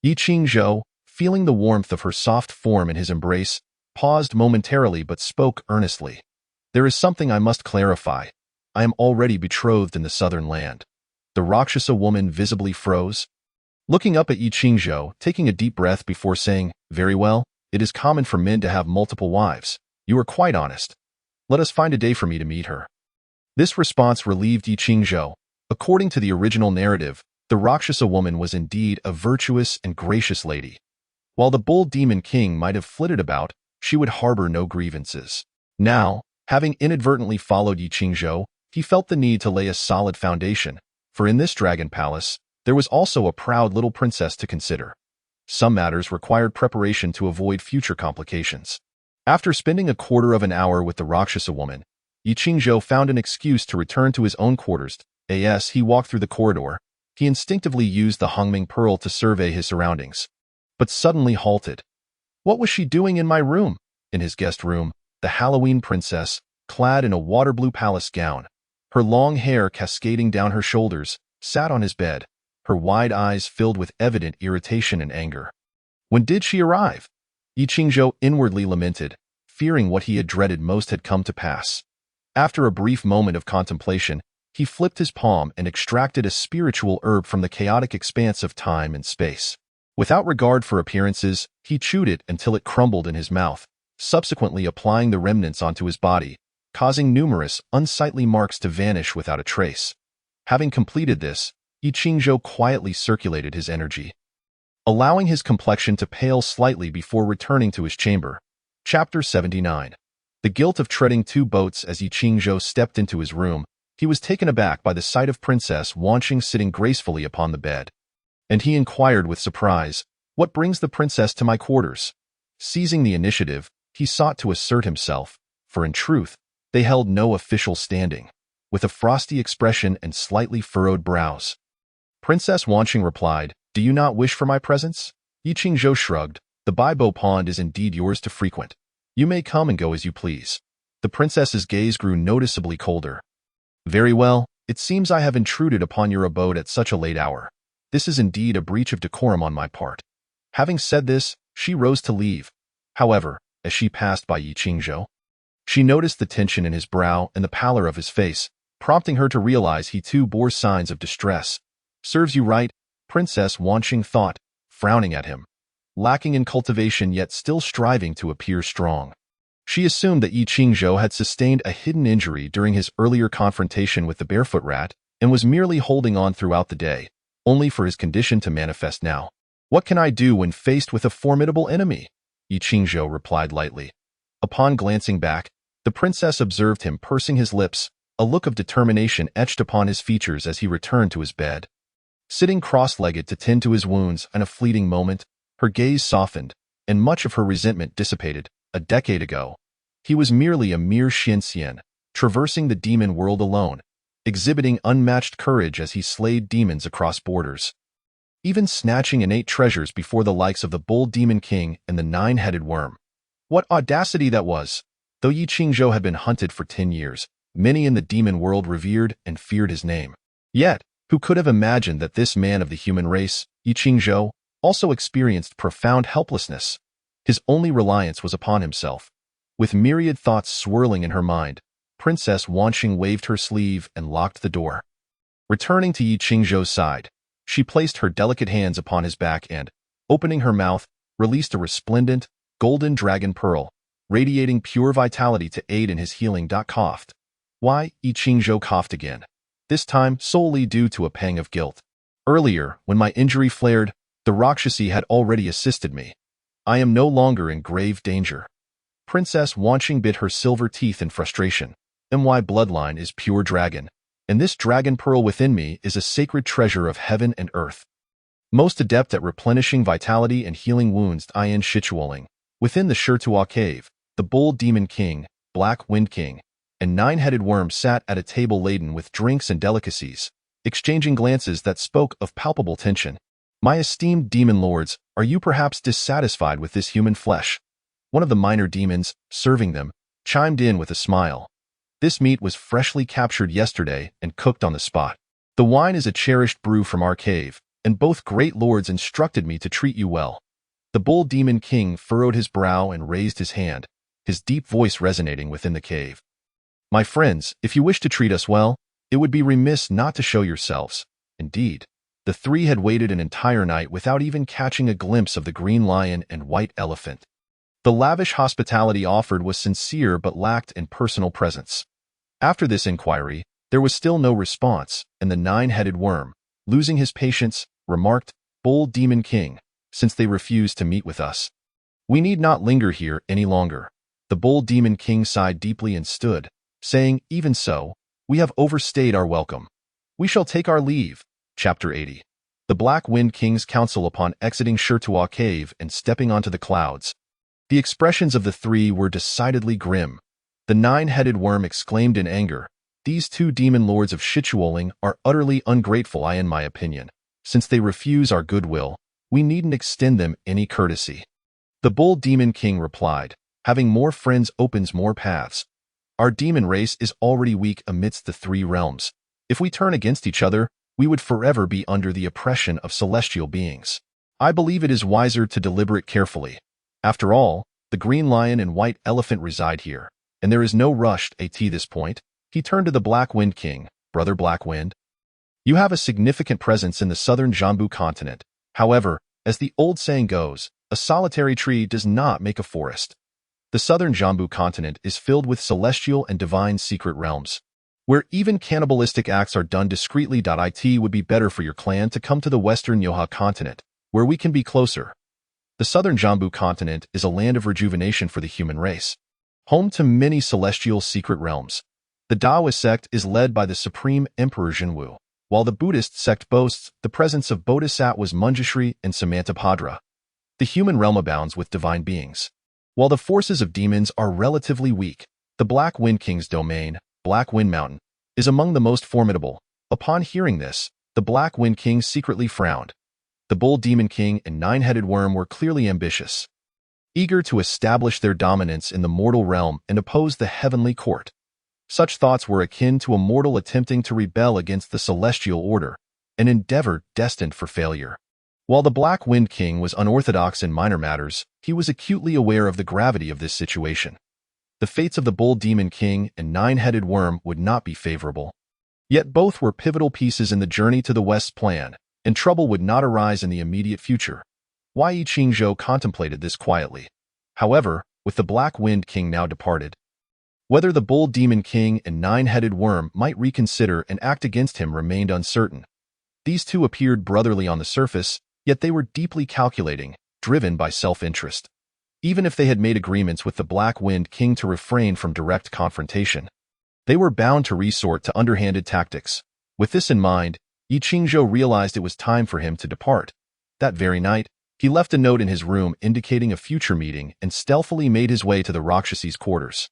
Yi Qingzhou, feeling the warmth of her soft form in his embrace, paused momentarily but spoke earnestly. "There is something I must clarify. I am already betrothed in the southern land." The Rakshasa woman visibly froze, looking up at Yi Qingzhou, taking a deep breath before saying, "Very well, it is common for men to have multiple wives. You are quite honest. Let us find a day for me to meet her." This response relieved Yi Qingzhou. According to the original narrative, the Rakshasa woman was indeed a virtuous and gracious lady. While the bull demon king might have flitted about, she would harbor no grievances. Now, having inadvertently followed Yi Qingzhou, he felt the need to lay a solid foundation, for in this dragon palace, there was also a proud little princess to consider. Some matters required preparation to avoid future complications. After spending a quarter of an hour with the Rakshasa woman, Yi Qingzhou found an excuse to return to his own quarters. As he walked through the corridor, he instinctively used the Hongming Pearl to survey his surroundings, but suddenly halted. What was she doing in my room? In his guest room, the Halloween princess, clad in a water blue palace gown, her long hair cascading down her shoulders, sat on his bed, her wide eyes filled with evident irritation and anger. When did she arrive? Yi Qingzhou inwardly lamented, fearing what he had dreaded most had come to pass. After a brief moment of contemplation, he flipped his palm and extracted a spiritual herb from the chaotic expanse of time and space. Without regard for appearances, he chewed it until it crumbled in his mouth, subsequently applying the remnants onto his body, causing numerous, unsightly marks to vanish without a trace. Having completed this, Yi Qingzhou quietly circulated his energy, allowing his complexion to pale slightly before returning to his chamber. Chapter 79. The guilt of treading two boats. As Yi Qingzhou stepped into his room, he was taken aback by the sight of Princess Wanqing sitting gracefully upon the bed. And he inquired with surprise, "What brings the princess to my quarters?" Seizing the initiative, he sought to assert himself, for in truth, they held no official standing. With a frosty expression and slightly furrowed brows, Princess Wanqing replied, "Do you not wish for my presence?" Yi Qingzhou shrugged, "The Baibo Pond is indeed yours to frequent. You may come and go as you please." The princess's gaze grew noticeably colder. "Very well, it seems I have intruded upon your abode at such a late hour. This is indeed a breach of decorum on my part." Having said this, she rose to leave. However, as she passed by Yi Qingzhou, she noticed the tension in his brow and the pallor of his face, prompting her to realize he too bore signs of distress. "Serves you right," Princess Wanqing thought, frowning at him. Lacking in cultivation yet still striving to appear strong, she assumed that Yi Qingzhou had sustained a hidden injury during his earlier confrontation with the barefoot rat and was merely holding on throughout the day, only for his condition to manifest now. "What can I do when faced with a formidable enemy?" Yi Qingzhou replied lightly. Upon glancing back, the princess observed him pursing his lips, a look of determination etched upon his features as he returned to his bed. Sitting cross-legged to tend to his wounds in a fleeting moment, her gaze softened, and much of her resentment dissipated. A decade ago, he was merely a mere Xianxian, traversing the demon world alone, exhibiting unmatched courage as he slayed demons across borders, even snatching innate treasures before the likes of the bull demon king and the nine-headed worm. What audacity that was! Though Yi Qingzhou had been hunted for 10 years, many in the demon world revered and feared his name. Yet, who could have imagined that this man of the human race, Yi Qingzhou, also experienced profound helplessness? His only reliance was upon himself. With myriad thoughts swirling in her mind, Princess Wanqing waved her sleeve and locked the door. Returning to Yi Qingzhou's side, she placed her delicate hands upon his back and, opening her mouth, released a resplendent, golden dragon pearl, radiating pure vitality to aid in his healing. Coughed. Why? Yi Qingzhou coughed again, this time solely due to a pang of guilt. Earlier, when my injury flared, the Rakshasi had already assisted me. I am no longer in grave danger. Princess Wanqing bit her silver teeth in frustration. My bloodline is pure dragon, and this dragon pearl within me is a sacred treasure of heaven and earth. Most adept at replenishing vitality and healing wounds, Ian Shichuoling. Within the Shirtua cave, the bold demon king, Black Wind King, and nine-headed worm sat at a table laden with drinks and delicacies, exchanging glances that spoke of palpable tension. My esteemed demon lords, are you perhaps dissatisfied with this human flesh? One of the minor demons, serving them, chimed in with a smile. This meat was freshly captured yesterday and cooked on the spot. The wine is a cherished brew from our cave, and both great lords instructed me to treat you well. The bull demon king furrowed his brow and raised his hand, his deep voice resonating within the cave. My friends, if you wish to treat us well, it would be remiss not to show yourselves. Indeed, the three had waited an entire night without even catching a glimpse of the green lion and white elephant. The lavish hospitality offered was sincere but lacked in personal presence. After this inquiry, there was still no response, and the nine-headed worm, losing his patience, remarked, "Bold Demon King, since they refuse to meet with us, we need not linger here any longer." The bold Demon King sighed deeply and stood, saying, "Even so, we have overstayed our welcome. We shall take our leave." Chapter 80. The Black Wind King's counsel upon exiting Shirtua Cave and stepping onto the clouds. The expressions of the three were decidedly grim. The nine-headed worm exclaimed in anger, "These two demon lords of Shichuoling are utterly ungrateful, in my opinion. Since they refuse our goodwill, we needn't extend them any courtesy." The bold Demon King replied, "Having more friends opens more paths. Our demon race is already weak amidst the three realms. If we turn against each other, we would forever be under the oppression of celestial beings. I believe it is wiser to deliberate carefully. After all, the green lion and white elephant reside here, and there is no rush at this point." He turned to the Black Wind King, "Brother Black Wind, you have a significant presence in the southern Jambu continent. However, as the old saying goes, a solitary tree does not make a forest. The southern Jambu continent is filled with celestial and divine secret realms, where even cannibalistic acts are done discreetly. It would be better for your clan to come to the western Yoha continent, where we can be closer. The southern Jambu continent is a land of rejuvenation for the human race, home to many celestial secret realms. The Daoist sect is led by the Supreme Emperor Zhenwu, while the Buddhist sect boasts the presence of Bodhisattvas Manjushri and Samantabhadra. The human realm abounds with divine beings. While the forces of demons are relatively weak, the Black Wind King's domain, Black Wind Mountain, is among the most formidable. Upon hearing this, the Black Wind King secretly frowned. The Bull Demon King and Nine-Headed Worm were clearly ambitious, eager to establish their dominance in the mortal realm and oppose the heavenly court. Such thoughts were akin to a mortal attempting to rebel against the celestial order, an endeavor destined for failure. While the Black Wind King was unorthodox in minor matters, he was acutely aware of the gravity of this situation. The fates of the Bull Demon King and Nine-Headed Worm would not be favorable. Yet both were pivotal pieces in the journey to the West's plan, and trouble would not arise in the immediate future. Yi Qingzhou contemplated this quietly. However, with the Black Wind King now departed, whether the Bull Demon King and Nine-Headed Worm might reconsider and act against him remained uncertain. These two appeared brotherly on the surface, yet they were deeply calculating, driven by self-interest. Even if they had made agreements with the Black Wind King to refrain from direct confrontation, they were bound to resort to underhanded tactics. With this in mind, Yi Qingzhou realized it was time for him to depart. That very night, he left a note in his room indicating a future meeting and stealthily made his way to the Rakshasi's quarters.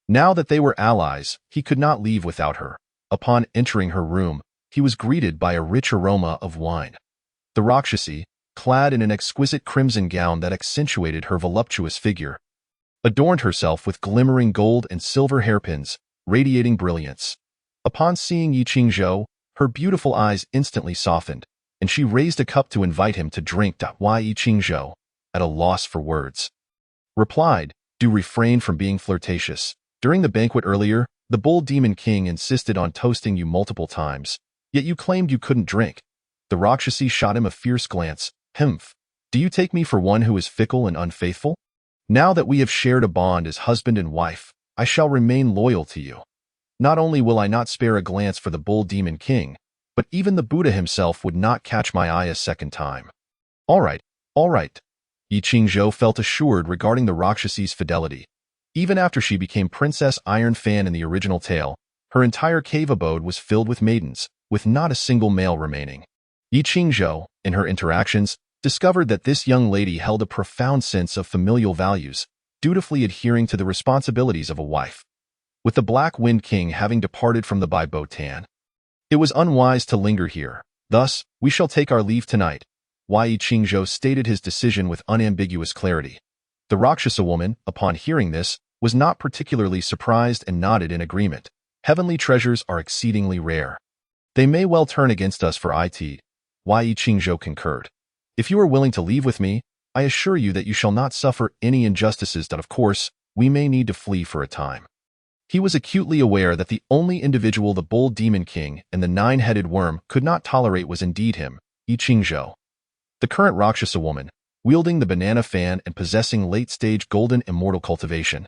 Now that they were allies, he could not leave without her. Upon entering her room, he was greeted by a rich aroma of wine. The Rakshasi, clad in an exquisite crimson gown that accentuated her voluptuous figure, adorned herself with glimmering gold and silver hairpins, radiating brilliance. Upon seeing Yi Qingzhou, her beautiful eyes instantly softened, and she raised a cup to invite him to drink. Yi Qingzhou, at a loss for words, replied, "Do refrain from being flirtatious. During the banquet earlier, the Bull Demon King insisted on toasting you multiple times, yet you claimed you couldn't drink." The Rakshasi shot him a fierce glance. "Humph! Do you take me for one who is fickle and unfaithful? Now that we have shared a bond as husband and wife, I shall remain loyal to you." Not only will I not spare a glance for the Bull Demon King, but even the Buddha himself would not catch my eye a second time. All right, all right. Yi Qingzhou felt assured regarding the Rakshasi's fidelity. Even after she became Princess Iron Fan in the original tale, her entire cave abode was filled with maidens, with not a single male remaining. Yi Qingzhou, in her interactions, discovered that this young lady held a profound sense of familial values, dutifully adhering to the responsibilities of a wife. With the Black Wind King having departed from the Bai Bo Tan, it was unwise to linger here. Thus, we shall take our leave tonight. Yi Qingzhou stated his decision with unambiguous clarity. The Rakshasa woman, upon hearing this, was not particularly surprised and nodded in agreement. Heavenly treasures are exceedingly rare. They may well turn against us for it. Yi Qingzhou concurred. If you are willing to leave with me, I assure you that you shall not suffer any injustices that, of course, we may need to flee for a time. He was acutely aware that the only individual the Bull Demon King and the Nine-Headed Worm could not tolerate was indeed him, Yi Qingzhou. The current Rakshasa woman, wielding the banana fan and possessing late-stage golden immortal cultivation,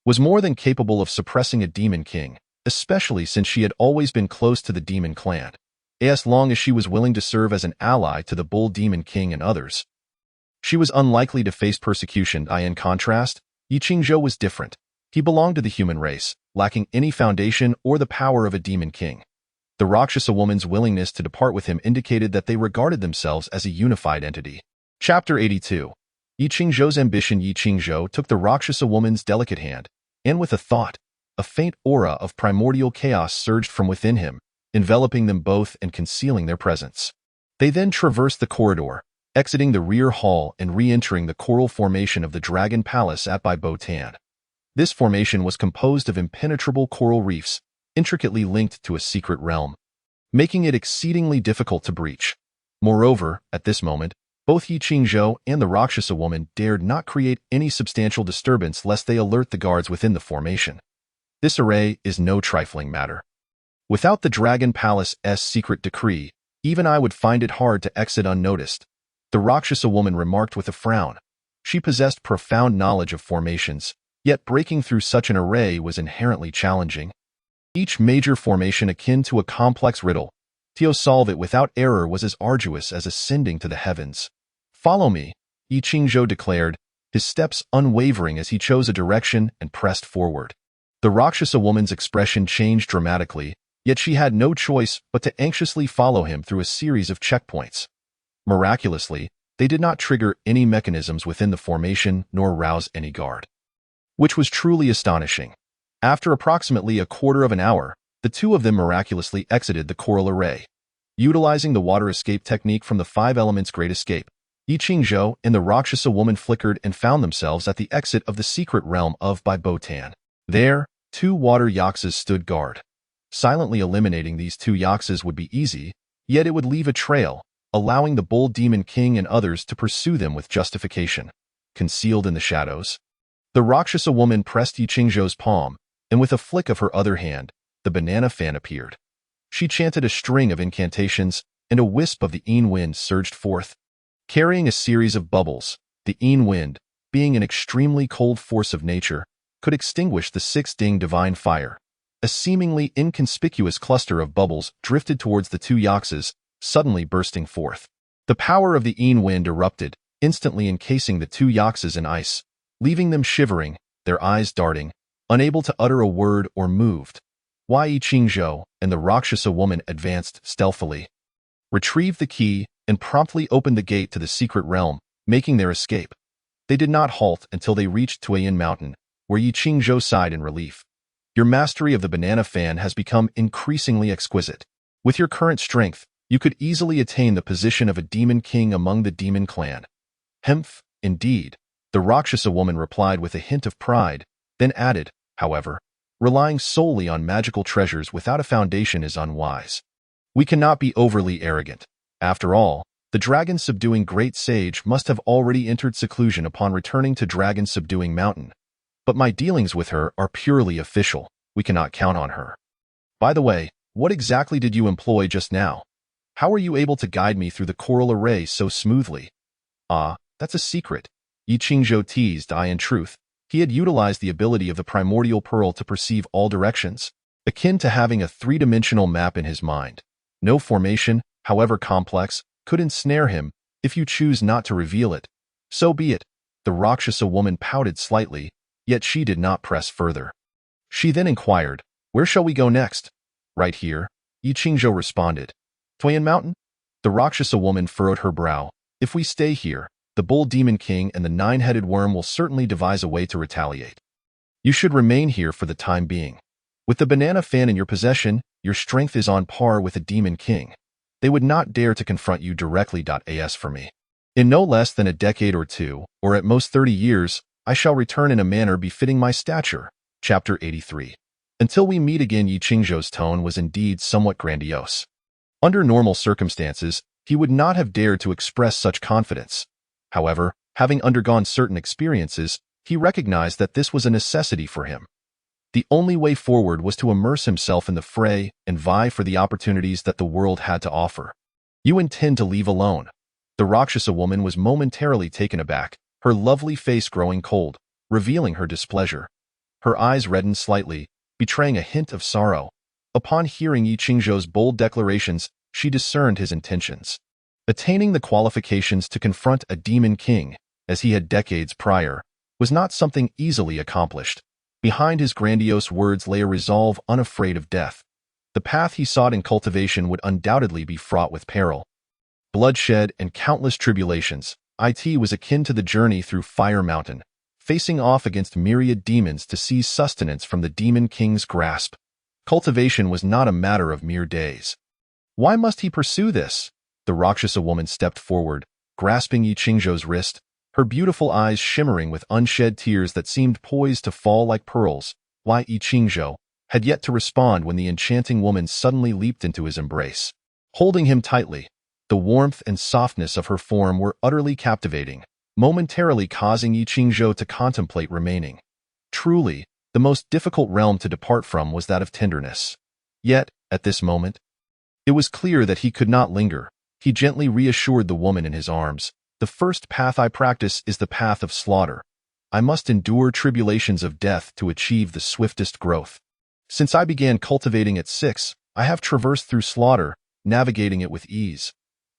was more than capable of suppressing a demon king, especially since she had always been close to the demon clan, as long as she was willing to serve as an ally to the Bull Demon King and others. She was unlikely to face persecution. In contrast, Yi Qingzhou was different. He belonged to the human race, lacking any foundation or the power of a demon king. The Rakshasa woman's willingness to depart with him indicated that they regarded themselves as a unified entity. Chapter 82. Yi Qingzhou's ambition. Yi Qingzhou took the Rakshasa woman's delicate hand, and with a thought, a faint aura of primordial chaos surged from within him, enveloping them both and concealing their presence. They then traversed the corridor, exiting the rear hall and re-entering the coral formation of the Dragon Palace at Bai Bo Tan. This formation was composed of impenetrable coral reefs, intricately linked to a secret realm, making it exceedingly difficult to breach. Moreover, at this moment, both Yi Qingzhou and the Rakshasa woman dared not create any substantial disturbance lest they alert the guards within the formation. This array is no trifling matter. Without the Dragon Palace's secret decree, even I would find it hard to exit unnoticed, the Rakshasa woman remarked with a frown. She possessed profound knowledge of formations, yet breaking through such an array was inherently challenging. Each major formation akin to a complex riddle, to solve it without error was as arduous as ascending to the heavens. "Follow me," Yi Qingzhou declared, his steps unwavering as he chose a direction and pressed forward. The Rakshasa woman's expression changed dramatically, yet she had no choice but to anxiously follow him through a series of checkpoints. Miraculously, they did not trigger any mechanisms within the formation nor rouse any guard, which was truly astonishing. After approximately a quarter of an hour, the two of them miraculously exited the coral array. Utilizing the water escape technique from the Five Elements Great Escape, Yi Qingzhou and the Rakshasa woman flickered and found themselves at the exit of the secret realm of Bai Bo Tan. There, two water yaksas stood guard. Silently eliminating these two yaksas would be easy, yet it would leave a trail, allowing the Bull Demon King and others to pursue them with justification. Concealed in the shadows, the Rakshasa woman pressed Yi Qingzhou's palm, and with a flick of her other hand, the banana fan appeared. She chanted a string of incantations, and a wisp of the Yin wind surged forth. Carrying a series of bubbles, the Yin wind, being an extremely cold force of nature, could extinguish the six-ding divine fire. A seemingly inconspicuous cluster of bubbles drifted towards the two yaksas, suddenly bursting forth. The power of the Yin wind erupted, instantly encasing the two yaksas in ice, leaving them shivering, their eyes darting, unable to utter a word or moved. Yi Qingzhou and the Rakshasa woman advanced stealthily, retrieved the key, and promptly opened the gate to the secret realm, making their escape. They did not halt until they reached Tuayin Mountain, where Yi Qingzhou sighed in relief. "Your mastery of the banana fan has become increasingly exquisite. With your current strength, you could easily attain the position of a demon king among the demon clan." "Hemph, indeed," the Rakshasa woman replied with a hint of pride, then added, however, "Relying solely on magical treasures without a foundation is unwise. We cannot be overly arrogant. After all, the dragon-subduing great sage must have already entered seclusion upon returning to Dragon-subduing Mountain. But my dealings with her are purely official. We cannot count on her. By the way, what exactly did you employ just now? How were you able to guide me through the coral array so smoothly?" "Ah, that's a secret," Yi Qingzhou teased. In truth, he had utilized the ability of the primordial pearl to perceive all directions. akin to having a three-dimensional map in his mind. No formation, however complex, could ensnare him. If you choose not to reveal it, so be it. The Rakshasa woman pouted slightly, yet she did not press further. She then inquired, "Where shall we go next?" "Right here," Yi Qingzhou responded. "Tuyan Mountain?" The Rakshasa woman furrowed her brow. "If we stay here, the Bull Demon King and the Nine-Headed Worm will certainly devise a way to retaliate. You should remain here for the time being. With the banana fan in your possession, your strength is on par with a Demon King. They would not dare to confront you directly. As for me, in no less than a decade or two, or at most 30 years, I shall return in a manner befitting my stature." Chapter 83. Until we meet again. Yi Qingzhou's tone was indeed somewhat grandiose. Under normal circumstances, he would not have dared to express such confidence. However, having undergone certain experiences, he recognized that this was a necessity for him. The only way forward was to immerse himself in the fray and vie for the opportunities that the world had to offer. "You intend to leave alone?" The Rakshasa woman was momentarily taken aback, her lovely face growing cold, revealing her displeasure. Her eyes reddened slightly, betraying a hint of sorrow. Upon hearing Yi Qingzhou's bold declarations, she discerned his intentions. Attaining the qualifications to confront a Demon King, as he had decades prior, was not something easily accomplished. Behind his grandiose words lay a resolve unafraid of death. The path he sought in cultivation would undoubtedly be fraught with peril, bloodshed, and countless tribulations. It was akin to the journey through Fire Mountain, facing off against myriad demons to seize sustenance from the Demon King's grasp. Cultivation was not a matter of mere days. Why must he pursue this? The Rakshasa woman stepped forward, grasping Yi Qingzhou's wrist, her beautiful eyes shimmering with unshed tears that seemed poised to fall like pearls. Yi Qingzhou had yet to respond when the enchanting woman suddenly leaped into his embrace, holding him tightly. The warmth and softness of her form were utterly captivating, momentarily causing Yi Qingzhou to contemplate remaining. Truly, the most difficult realm to depart from was that of tenderness. Yet, at this moment, it was clear that he could not linger. He gently reassured the woman in his arms. "The first path I practice is the path of slaughter. I must endure tribulations of death to achieve the swiftest growth. Since I began cultivating at 6, I have traversed through slaughter, navigating it with ease.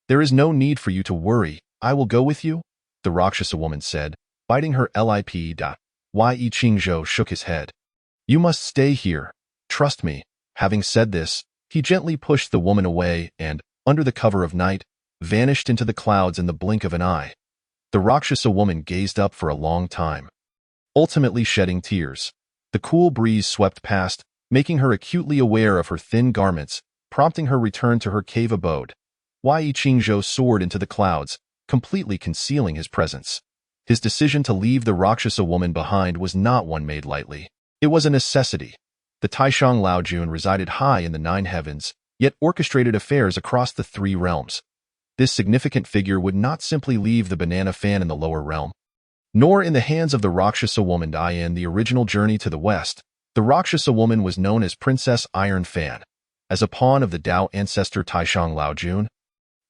There is no need for you to worry. I will go with you," the Rakshasa woman said, biting her lip. Yi Qingzhou shook his head. "You must stay here. Trust me." Having said this, he gently pushed the woman away and, under the cover of night, vanished into the clouds in the blink of an eye. The Rakshasa woman gazed up for a long time, ultimately shedding tears. The cool breeze swept past, making her acutely aware of her thin garments, prompting her return to her cave abode. Yi Qingzhou soared into the clouds, completely concealing his presence. His decision to leave the Rakshasa woman behind was not one made lightly. It was a necessity. The Taishang Laojun resided high in the 9 heavens, yet orchestrated affairs across the 3 realms. This significant figure would not simply leave the banana fan in the lower realm, nor in the hands of the Rakshasa woman. In the original journey to the west, the Rakshasa woman was known as Princess Iron Fan. As a pawn of the Tao ancestor Taishang Laojun,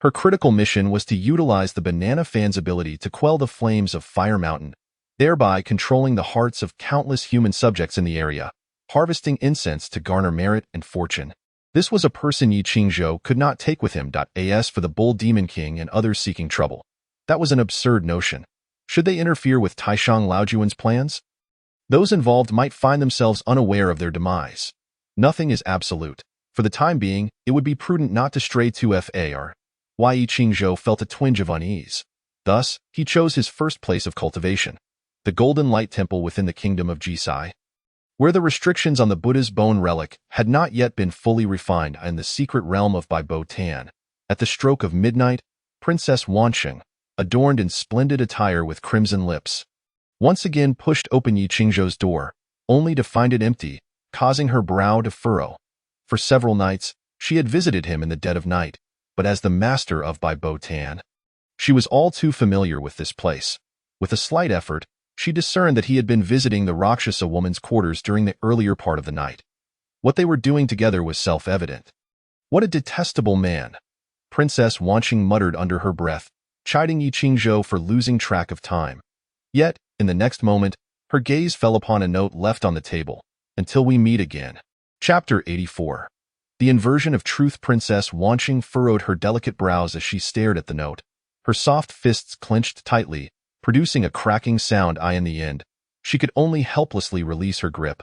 her critical mission was to utilize the banana fan's ability to quell the flames of Fire Mountain, thereby controlling the hearts of countless human subjects in the area, harvesting incense to garner merit and fortune. This was a person Yi Qingzhou could not take with him. As for the Bull Demon King and others seeking trouble, that was an absurd notion. Should they interfere with Taishang Laojun's plans? Those involved might find themselves unaware of their demise. Nothing is absolute. For the time being, it would be prudent not to stray too far. Yi Qingzhou felt a twinge of unease. Thus, he chose his first place of cultivation, the Golden Light Temple within the kingdom of Jisai, where the restrictions on the Buddha's bone relic had not yet been fully refined, in the secret realm of Baibo Tan. At the stroke of midnight, Princess Wansheng, adorned in splendid attire with crimson lips, once again pushed open Yi Qingzhou's door, only to find it empty, causing her brow to furrow. For several nights, she had visited him in the dead of night, but as the master of Baibo Tan, she was all too familiar with this place. With a slight effort, she discerned that he had been visiting the Rakshasa woman's quarters during the earlier part of the night. What they were doing together was self-evident. What a detestable man! Princess Wansheng muttered under her breath, chiding Yi Qingzhou for losing track of time. Yet, in the next moment, her gaze fell upon a note left on the table. "Until we meet again." Chapter 84. The inversion of truth. Princess Wanqing furrowed her delicate brows as she stared at the note. Her soft fists clenched tightly, producing a cracking sound. In the end, she could only helplessly release her grip,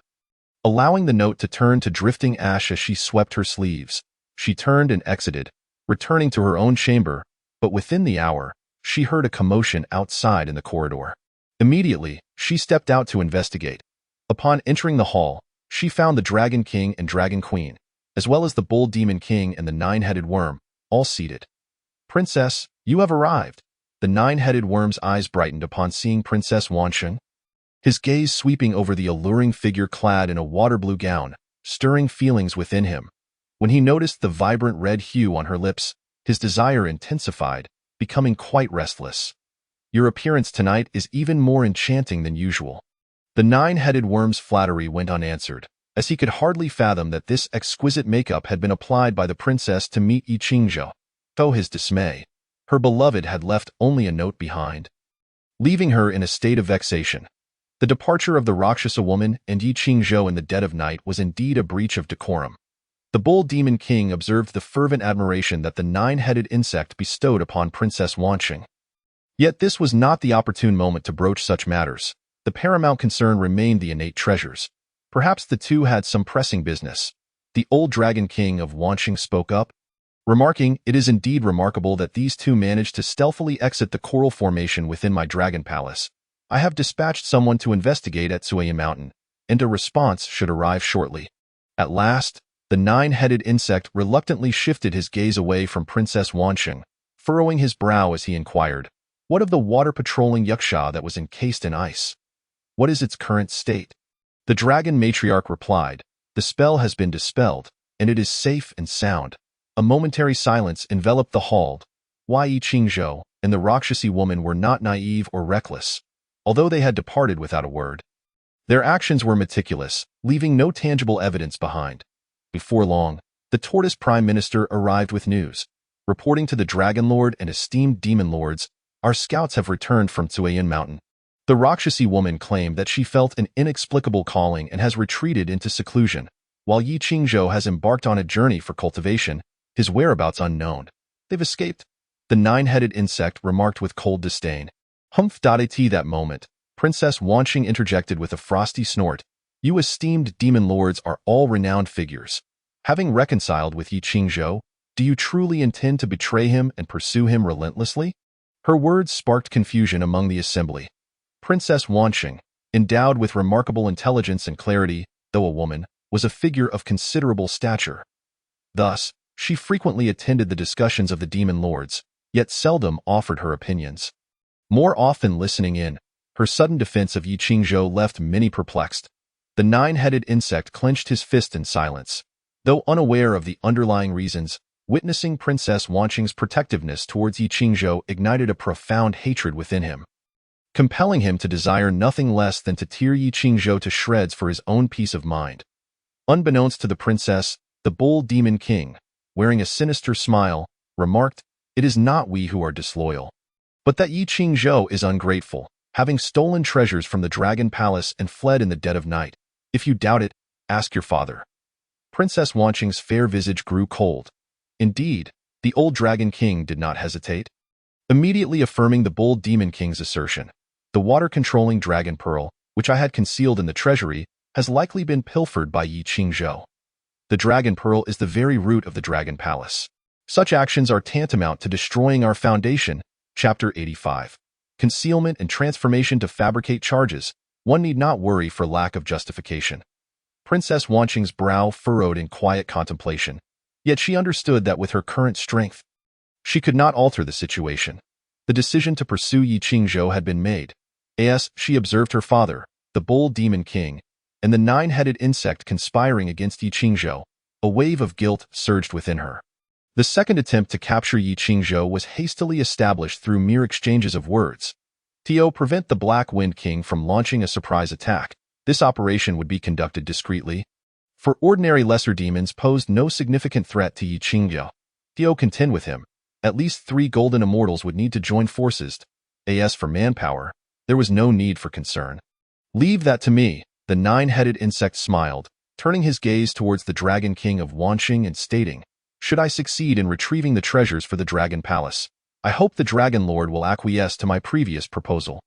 allowing the note to turn to drifting ash as she swept her sleeves. She turned and exited, returning to her own chamber, but within the hour, she heard a commotion outside in the corridor. Immediately, she stepped out to investigate. Upon entering the hall, she found the Dragon King and Dragon Queen, as well as the Bull Demon King and the Nine-Headed Worm, all seated. "Princess, you have arrived." The Nine-Headed Worm's eyes brightened upon seeing Princess Wanqing, his gaze sweeping over the alluring figure clad in a water-blue gown, stirring feelings within him. When he noticed the vibrant red hue on her lips, his desire intensified, becoming quite restless. "Your appearance tonight is even more enchanting than usual." The Nine-Headed Worm's flattery went unanswered, as he could hardly fathom that this exquisite makeup had been applied by the princess to meet Yi Qingzhou. To his dismay, her beloved had left only a note behind, leaving her in a state of vexation. The departure of the Rakshasa woman and Yi Qingzhou in the dead of night was indeed a breach of decorum. The Bull Demon King observed the fervent admiration that the nine-headed insect bestowed upon Princess Wanqing. Yet this was not the opportune moment to broach such matters. The paramount concern remained the innate treasures. Perhaps the two had some pressing business. The old Dragon King of Wanqing spoke up, remarking, "It is indeed remarkable that these two managed to stealthily exit the coral formation within my dragon palace. I have dispatched someone to investigate at Suayan Mountain, and a response should arrive shortly." At last, the nine-headed insect reluctantly shifted his gaze away from Princess Wanqing, furrowing his brow as he inquired, "What of the water-patrolling yaksha that was encased in ice? What is its current state?" The dragon matriarch replied, "The spell has been dispelled, and it is safe and sound." A momentary silence enveloped the hall. Yi Qingzhou and the Rakshasi woman were not naive or reckless, although they had departed without a word. Their actions were meticulous, leaving no tangible evidence behind. Before long, the Tortoise Prime Minister arrived with news, reporting to the Dragon Lord and esteemed Demon Lords, "Our scouts have returned from Suayan Mountain." The Rakshasi woman claimed that she felt an inexplicable calling and has retreated into seclusion, while Yi Qingzhou has embarked on a journey for cultivation, his whereabouts unknown. "They've escaped," the nine-headed insect remarked with cold disdain. "Humph." At that moment, Princess Wanqing interjected with a frosty snort, "You esteemed Demon Lords are all renowned figures. Having reconciled with Yi Qingzhou, do you truly intend to betray him and pursue him relentlessly?" Her words sparked confusion among the assembly. Princess Wanqing, endowed with remarkable intelligence and clarity, though a woman, was a figure of considerable stature. Thus, she frequently attended the discussions of the Demon Lords, yet seldom offered her opinions. More often listening in, her sudden defense of Yi Qingzhou left many perplexed. The nine-headed insect clenched his fist in silence. Though unaware of the underlying reasons, witnessing Princess Wanqing's protectiveness towards Yi Qingzhou ignited a profound hatred within him, compelling him to desire nothing less than to tear Yi Qingzhou to shreds for his own peace of mind. Unbeknownst to the princess, the Bull Demon King, wearing a sinister smile, remarked, "It is not we who are disloyal, but that Yi Qingzhou is ungrateful, having stolen treasures from the Dragon Palace and fled in the dead of night. If you doubt it, ask your father." Princess Wanqing's fair visage grew cold. Indeed, the old Dragon King did not hesitate, immediately affirming the Bull Demon King's assertion. "The water-controlling Dragon Pearl, which I had concealed in the treasury, has likely been pilfered by Yi Qingzhou. The Dragon Pearl is the very root of the Dragon Palace. Such actions are tantamount to destroying our foundation." Chapter 85. Concealment and transformation to fabricate charges. One need not worry for lack of justification. Princess Wanqing's brow furrowed in quiet contemplation, yet she understood that with her current strength, she could not alter the situation. The decision to pursue Yi Qingzhou had been made. As she observed her father, the Bull Demon King, and the nine-headed insect conspiring against Yi Qingzhou, a wave of guilt surged within her. The second attempt to capture Yi Qingzhou was hastily established through mere exchanges of words. To prevent the Black Wind King from launching a surprise attack, this operation would be conducted discreetly. For ordinary lesser demons posed no significant threat to Yi Qingzhou. To contend with him, at least 3 golden immortals would need to join forces. As for manpower, there was no need for concern. "Leave that to me," the nine-headed insect smiled, turning his gaze towards the Dragon King of Wanqing and stating, "Should I succeed in retrieving the treasures for the Dragon Palace, I hope the Dragon Lord will acquiesce to my previous proposal."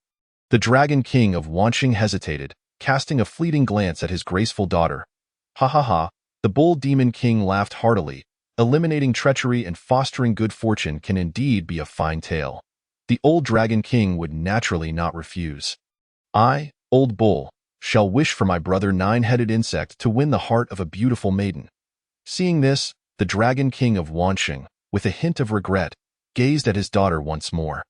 The Dragon King of Wanqing hesitated, casting a fleeting glance at his graceful daughter. "Ha ha ha," the Bull Demon King laughed heartily. "Eliminating treachery and fostering good fortune can indeed be a fine tale." The old Dragon King would naturally not refuse. "I, Old Bull, shall wish for my brother Nine-Headed Insect to win the heart of a beautiful maiden." Seeing this, the Dragon King of Wanqing, with a hint of regret, gazed at his daughter once more.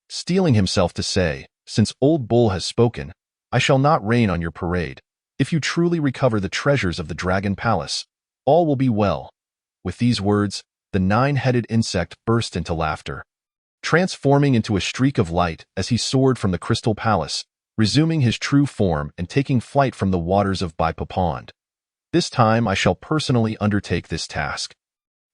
Steeling himself to say, "Since Old Bull has spoken, I shall not rain on your parade. If you truly recover the treasures of the Dragon Palace, all will be well." With these words, the Nine-Headed Insect burst into laughter, transforming into a streak of light as he soared from the Crystal Palace, resuming his true form and taking flight from the waters of Baipa Pond. "This time I shall personally undertake this task,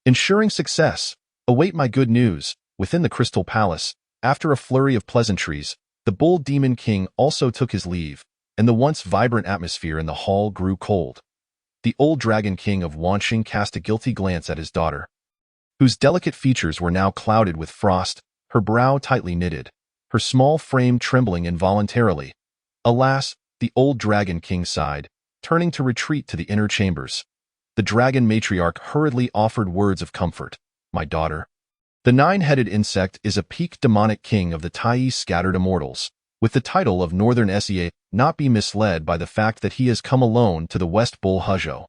ensuring success. Await my good news." Within the Crystal Palace, after a flurry of pleasantries, the Bull Demon King also took his leave, and the once vibrant atmosphere in the hall grew cold. The old Dragon King of Wanqing cast a guilty glance at his daughter, whose delicate features were now clouded with frost, her brow tightly knitted, her small frame trembling involuntarily. "Alas," the old Dragon King sighed, turning to retreat to the inner chambers. The Dragon Matriarch hurriedly offered words of comfort. "My daughter, the Nine-Headed Insect is a peak demonic king of the Tai Scattered Immortals, with the title of Northern Sea. Not be misled by the fact that he has come alone to the West Bull Huzhou.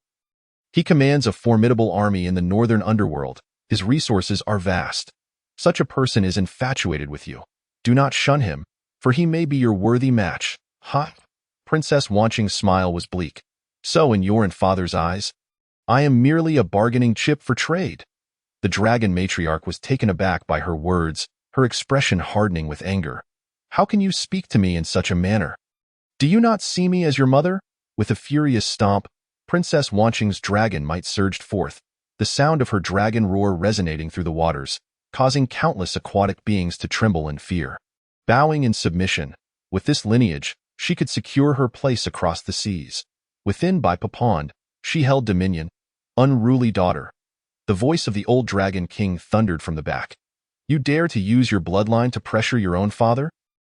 He commands a formidable army in the northern underworld. His resources are vast. Such a person is infatuated with you. Do not shun him, for he may be your worthy match." "Ha!" Princess Wanqing's smile was bleak. "So in your and father's eyes, I am merely a bargaining chip for trade." The Dragon Matriarch was taken aback by her words, her expression hardening with anger. "How can you speak to me in such a manner? Do you not see me as your mother?" With a furious stomp, Princess Wanqing's dragon might surged forth, the sound of her dragon roar resonating through the waters, causing countless aquatic beings to tremble in fear. Bowing in submission, with this lineage, she could secure her place across the seas. Within Baipa Pond, she held dominion. "Unruly daughter." The voice of the old Dragon King thundered from the back. "You dare to use your bloodline to pressure your own father?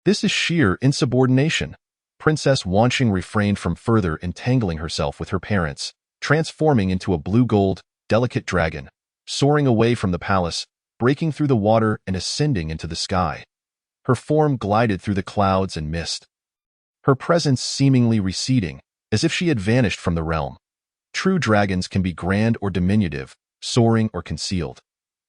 This is sheer insubordination." Princess Wanqing refrained from further entangling herself with her parents, transforming into a blue-gold, delicate dragon, soaring away from the palace, breaking through the water and ascending into the sky. Her form glided through the clouds and mist, her presence seemingly receding, as if she had vanished from the realm. True dragons can be grand or diminutive, soaring or concealed.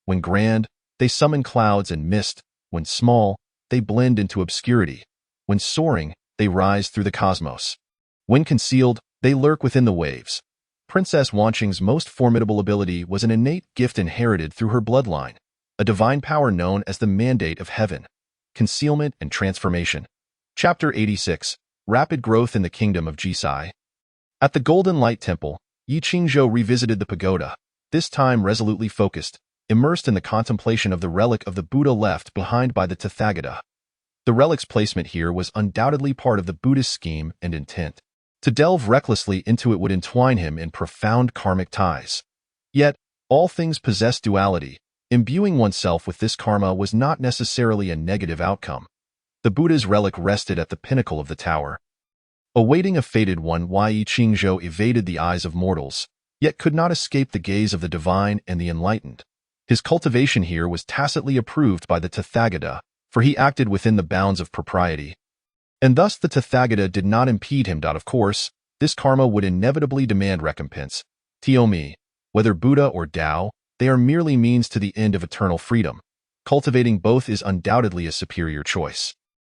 When grand, they summon clouds and mist. When small, they blend into obscurity. When soaring, they rise through the cosmos. When concealed, they lurk within the waves. Princess Wanqing's most formidable ability was an innate gift inherited through her bloodline, a divine power known as the Mandate of Heaven, concealment and transformation. Chapter 86, Rapid Growth in the Kingdom of Jisai. At the Golden Light Temple, Yi Qingzhou revisited the pagoda, this time resolutely focused, immersed in the contemplation of the relic of the Buddha left behind by the Tathagata. The relic's placement here was undoubtedly part of the Buddhist scheme and intent. To delve recklessly into it would entwine him in profound karmic ties. Yet, all things possess duality. Imbuing oneself with this karma was not necessarily a negative outcome. The Buddha's relic rested at the pinnacle of the tower, awaiting a fated one. Yi Qingzhou evaded the eyes of mortals, yet could not escape the gaze of the divine and the enlightened. His cultivation here was tacitly approved by the Tathagata, for he acted within the bounds of propriety. And thus the Tathagata did not impede him. Of course, this karma would inevitably demand recompense. Tiomi, whether Buddha or Tao, they are merely means to the end of eternal freedom. Cultivating both is undoubtedly a superior choice.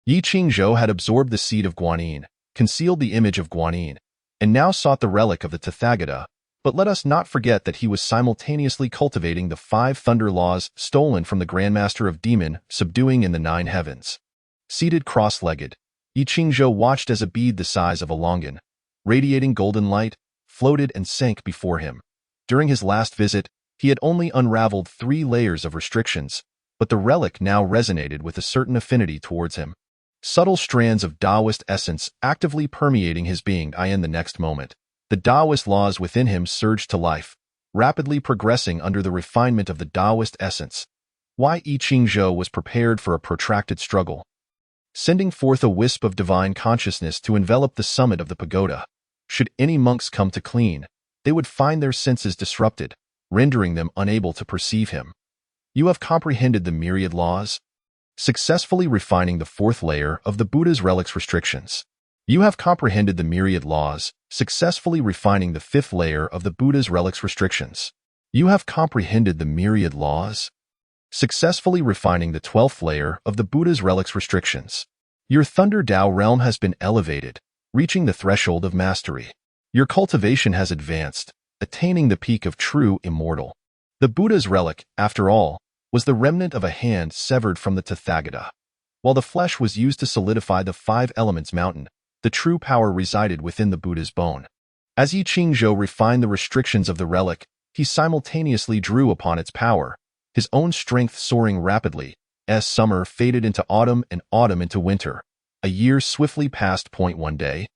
Yi Qingzhou had absorbed the seed of Guanyin, concealed the image of Guanyin, and now sought the relic of the Tathagata. But let us not forget that he was simultaneously cultivating the 5 thunder laws stolen from the Grandmaster of Demon, subduing in the 9 heavens. Seated cross-legged, Yi Qingzhou watched as a bead the size of a longan, radiating golden light, floated and sank before him. During his last visit, he had only unraveled 3 layers of restrictions, but the relic now resonated with a certain affinity towards him. Subtle strands of Taoist essence actively permeating his being. In the next moment, The Taoist laws within him surged to life, rapidly progressing under the refinement of the Taoist essence. Why I Ching Zhou was prepared for a protracted struggle. Sending forth a wisp of divine consciousness to envelop the summit of the pagoda. Should any monks come to clean, they would find their senses disrupted, rendering them unable to perceive him. You have comprehended the myriad laws, successfully refining the fourth layer of the Buddha's relics restrictions. You have comprehended the myriad laws, successfully refining the fifth layer of the Buddha's relics restrictions. You have comprehended the myriad laws, successfully refining the 12th layer of the Buddha's relics restrictions. Your Thunder Tao realm has been elevated, reaching the threshold of mastery. Your cultivation has advanced, attaining the peak of true immortal. The Buddha's relic, after all, was the remnant of a hand severed from the Tathagata. While the flesh was used to solidify the five elements mountain, the true power resided within the Buddha's bone. As I Ching Zhou refined the restrictions of the relic, he simultaneously drew upon its power, his own strength soaring rapidly, as summer faded into autumn and autumn into winter. A year swiftly passed. One day,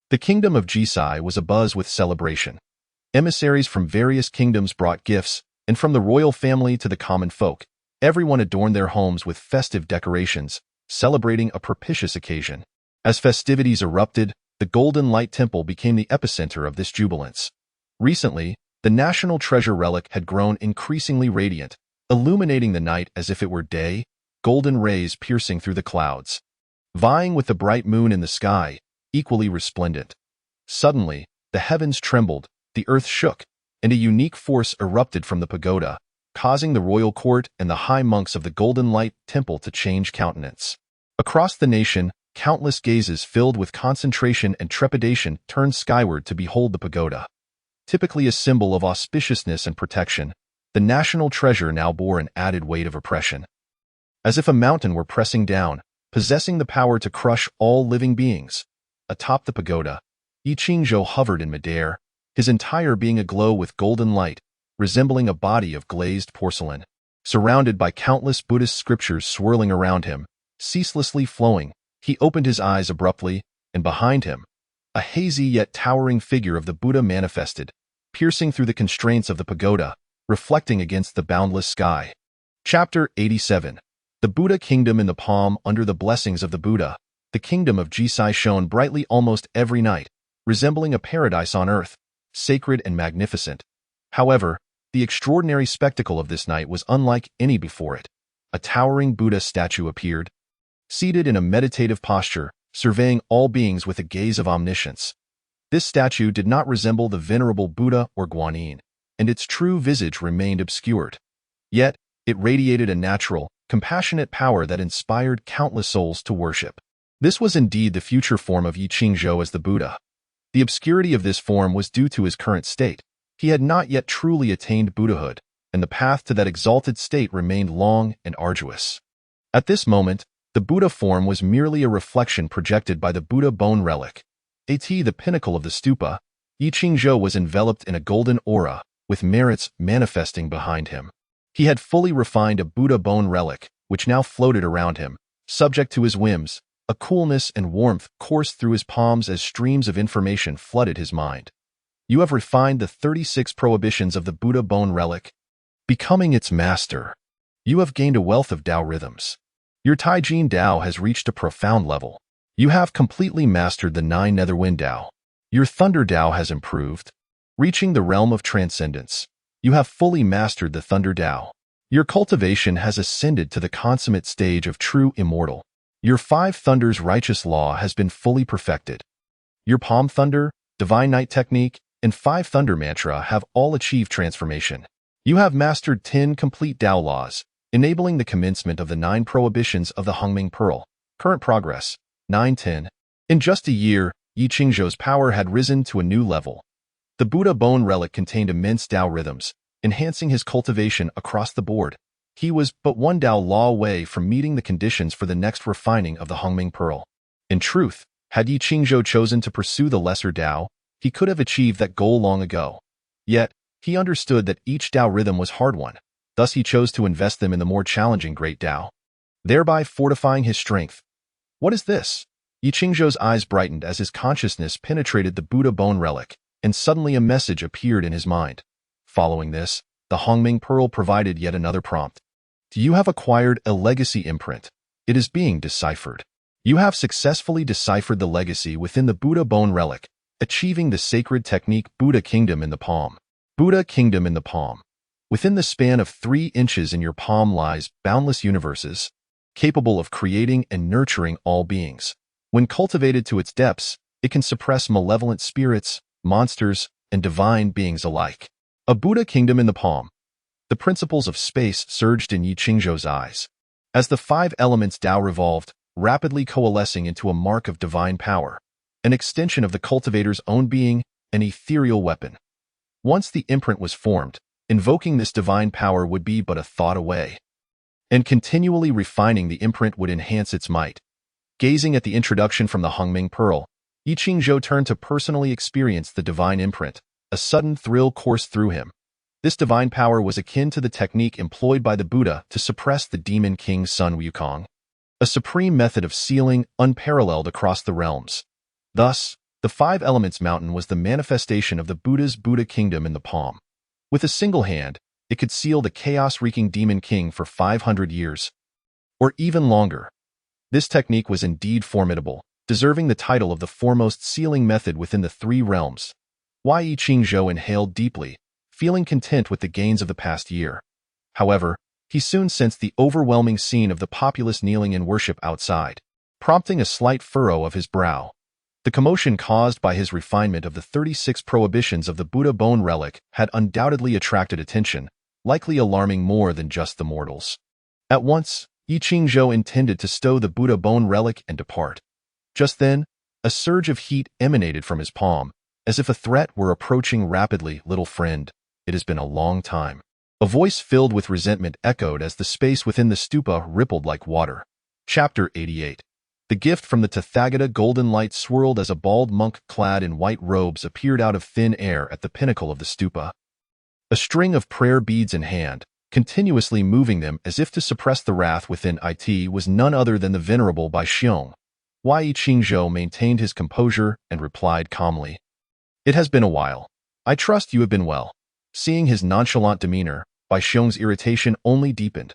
the kingdom of Jisai was abuzz with celebration. Emissaries from various kingdoms brought gifts, and from the royal family to the common folk, everyone adorned their homes with festive decorations, celebrating a propitious occasion. As festivities erupted, the Golden Light Temple became the epicenter of this jubilance. Recently, the national treasure relic had grown increasingly radiant, illuminating the night as if it were day, golden rays piercing through the clouds, vying with the bright moon in the sky, equally resplendent. Suddenly, the heavens trembled, the earth shook, and a unique force erupted from the pagoda, causing the royal court and the high monks of the Golden Light Temple to change countenance. Across the nation, countless gazes filled with concentration and trepidation turned skyward to behold the pagoda. Typically a symbol of auspiciousness and protection, the national treasure now bore an added weight of oppression. As if a mountain were pressing down, possessing the power to crush all living beings. Atop the pagoda, I Ching Zhou hovered in midair, his entire being aglow with golden light, resembling a body of glazed porcelain. Surrounded by countless Buddhist scriptures swirling around him, ceaselessly flowing, he opened his eyes abruptly, and behind him, a hazy yet towering figure of the Buddha manifested, piercing through the constraints of the pagoda, reflecting against the boundless sky. Chapter 87. The Buddha Kingdom in the palm. Under the blessings of the Buddha, the kingdom of Jisai shone brightly almost every night, resembling a paradise on earth, sacred and magnificent. However, the extraordinary spectacle of this night was unlike any before it. A towering Buddha statue appeared, seated in a meditative posture, surveying all beings with a gaze of omniscience. This statue did not resemble the venerable Buddha or Guanyin, and its true visage remained obscured. Yet, it radiated a natural, compassionate power that inspired countless souls to worship. This was indeed the future form of I Ching Zhou as the Buddha. The obscurity of this form was due to his current state. He had not yet truly attained Buddhahood, and the path to that exalted state remained long and arduous. At this moment, the Buddha form was merely a reflection projected by the Buddha bone relic. At the pinnacle of the stupa, I Ching Zhou was enveloped in a golden aura, with merits manifesting behind him. He had fully refined a Buddha bone relic, which now floated around him, subject to his whims. A coolness and warmth coursed through his palms as streams of information flooded his mind. You have refined the 36 prohibitions of the Buddha bone relic, becoming its master. You have gained a wealth of Tao rhythms. Your Taijin Tao has reached a profound level. You have completely mastered the 9 Netherwind Tao. Your Thunder Tao has improved, reaching the realm of transcendence. You have fully mastered the Thunder Tao. Your cultivation has ascended to the consummate stage of true immortal. Your 5 Thunders righteous law has been fully perfected. Your Palm Thunder, Divine Night Technique, and 5 Thunder Mantra have all achieved transformation. You have mastered 10 complete Tao laws, enabling the commencement of the 9 prohibitions of the Hongming Pearl. Current progress, 910. In just a year, I Ching Zhou's power had risen to a new level. The Buddha bone relic contained immense Tao rhythms, enhancing his cultivation across the board. He was but one Tao law away from meeting the conditions for the next refining of the Hongming Pearl. In truth, had I Ching Zhou chosen to pursue the lesser Tao, he could have achieved that goal long ago. Yet, he understood that each Tao rhythm was hard-won, thus he chose to invest them in the more challenging Great Tao, thereby fortifying his strength. What is this? I Ching Zhou's eyes brightened as his consciousness penetrated the Buddha bone relic. and suddenly a message appeared in his mind. Following this, the Hongming Pearl provided yet another prompt. You have acquired a legacy imprint. It is being deciphered. You have successfully deciphered the legacy within the Buddha bone relic, achieving the sacred technique Buddha Kingdom in the palm. Buddha Kingdom in the palm. Within the span of 3 inches in your palm lies boundless universes, capable of creating and nurturing all beings. When cultivated to its depths, it can suppress malevolent spirits, monsters, and divine beings alike. A Buddha Kingdom in the palm. The principles of space surged in Yi Qingzhou's eyes. As the 5 elements Tao revolved, rapidly coalescing into a mark of divine power, an extension of the cultivator's own being, an ethereal weapon. Once the imprint was formed, invoking this divine power would be but a thought away, and continually refining the imprint would enhance its might. Gazing at the introduction from the Hongming Pearl, Yi Qingzhou turned to personally experience the divine imprint. A sudden thrill coursed through him. This divine power was akin to the technique employed by the Buddha to suppress the demon king Sun Wukong, a supreme method of sealing unparalleled across the realms. Thus, the 5 Elements Mountain was the manifestation of the Buddha's Buddha Kingdom in the palm. With a single hand, it could seal the chaos-wreaking demon king for 500 years, or even longer. This technique was indeed formidable, deserving the title of the foremost sealing method within the 3 realms. Yi Qingzhou inhaled deeply, feeling content with the gains of the past year. However, he soon sensed the overwhelming scene of the populace kneeling in worship outside, prompting a slight furrow of his brow. The commotion caused by his refinement of the 36 prohibitions of the Buddha bone relic had undoubtedly attracted attention, likely alarming more than just the mortals. At once, Yi Qingzhou intended to stow the Buddha bone relic and depart. Just then, a surge of heat emanated from his palm, as if a threat were approaching rapidly. Little friend, it has been a long time. A voice filled with resentment echoed as the space within the stupa rippled like water. Chapter 88. The gift from the Tathagata golden light swirled as a bald monk clad in white robes appeared out of thin air at the pinnacle of the stupa. A string of prayer beads in hand, continuously moving them as if to suppress the wrath within it, was none other than the venerable Bai Xiong. Yi Qingzhou maintained his composure and replied calmly. It has been a while. I trust you have been well. Seeing his nonchalant demeanor, Bai Xiong's irritation only deepened.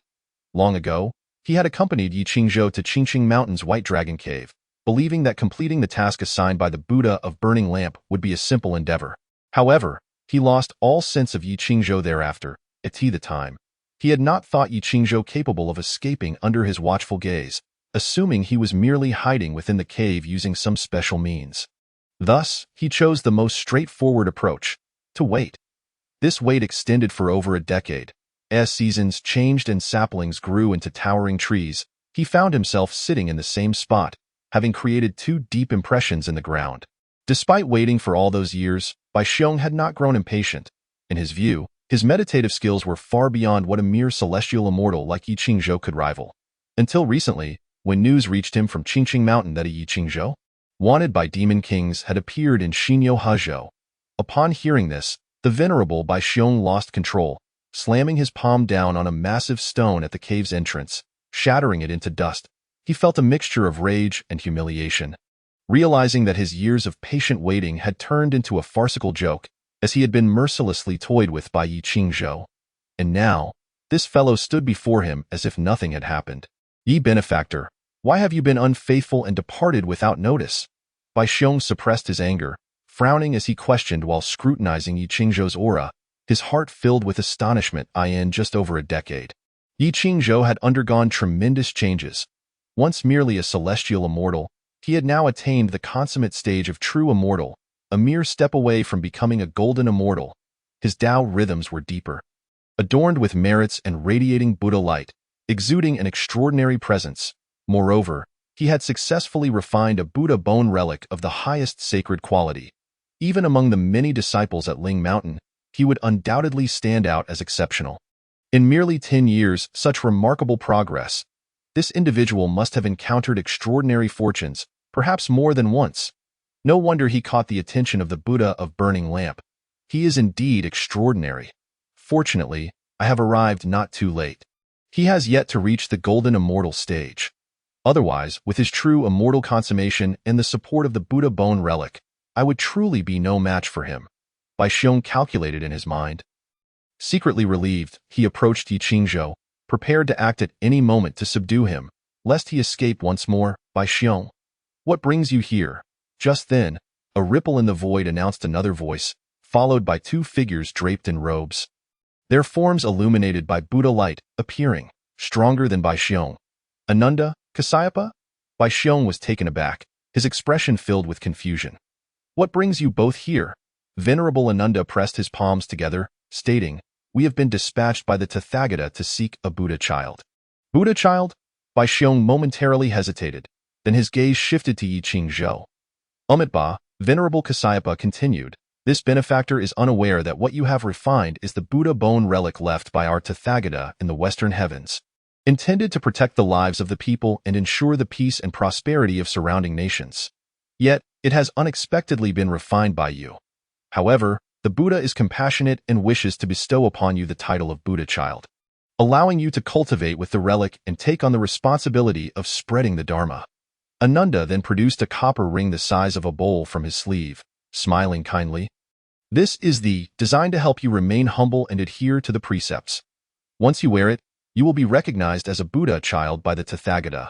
Long ago, he had accompanied Yi Qingzhou to Qingqing Mountain's White Dragon Cave, believing that completing the task assigned by the Buddha of Burning Lamp would be a simple endeavor. However, he lost all sense of Yi Qingzhou thereafter. At the time, he had not thought Yi Qingzhou capable of escaping under his watchful gaze, assuming he was merely hiding within the cave using some special means. Thus, he chose the most straightforward approach, to wait. This wait extended for over a decade. As seasons changed and saplings grew into towering trees, he found himself sitting in the same spot, having created 2 deep impressions in the ground. Despite waiting for all those years, Bai Xiong had not grown impatient. In his view, his meditative skills were far beyond what a mere celestial immortal like Yi Qingzhou could rival. Until recently, when news reached him from Qingqing Mountain that a Yi Qingzhou, wanted by demon kings, had appeared in Xinyo Hezhou. Upon hearing this, the venerable Bai Xiong lost control, slamming his palm down on a massive stone at the cave's entrance, shattering it into dust. He felt a mixture of rage and humiliation, realizing that his years of patient waiting had turned into a farcical joke, as he had been mercilessly toyed with by Yi Qingzhou. And now, this fellow stood before him as if nothing had happened. Yi benefactor, why have you been unfaithful and departed without notice? Bai Xiong suppressed his anger, frowning as he questioned while scrutinizing Yi Qingzhou's aura, his heart filled with astonishment. In just over a decade, Yi Qingzhou had undergone tremendous changes. Once merely a celestial immortal, he had now attained the consummate stage of true immortal, a mere step away from becoming a golden immortal. His Tao rhythms were deeper, adorned with merits and radiating Buddha light, exuding an extraordinary presence. Moreover, he had successfully refined a Buddha bone relic of the highest sacred quality. Even among the many disciples at Ling Mountain, he would undoubtedly stand out as exceptional. In merely 10 years, such remarkable progress. This individual must have encountered extraordinary fortunes, perhaps more than once. No wonder he caught the attention of the Buddha of Burning Lamp. He is indeed extraordinary. Fortunately, I have arrived not too late. He has yet to reach the golden immortal stage. Otherwise, with his true immortal consummation and the support of the Buddha bone relic, I would truly be no match for him. Bai Xiong calculated in his mind. Secretly relieved, he approached Yi Qingzhou, prepared to act at any moment to subdue him, lest he escape once more. Bai Xiong, what brings you here? Just then, a ripple in the void announced another voice, followed by two figures draped in robes. Their forms illuminated by Buddha light, appearing, stronger than Bai Xiong. Ananda, Kasyapa? Bai Xiong was taken aback, his expression filled with confusion. What brings you both here? Venerable Ananda pressed his palms together, stating, we have been dispatched by the Tathagata to seek a Buddha child. Buddha child? Bai Xiong momentarily hesitated, then his gaze shifted to Yi Qingzhou. Amitabha, Venerable Kasyapa continued, this benefactor is unaware that what you have refined is the Buddha bone relic left by our Tathagata in the western heavens, intended to protect the lives of the people and ensure the peace and prosperity of surrounding nations. Yet, it has unexpectedly been refined by you. However, the Buddha is compassionate and wishes to bestow upon you the title of Buddha child, allowing you to cultivate with the relic and take on the responsibility of spreading the Dharma. Ananda then produced a copper ring the size of a bowl from his sleeve, smiling kindly. This is designed to help you remain humble and adhere to the precepts. Once you wear it, you will be recognized as a Buddha child by the Tathagata.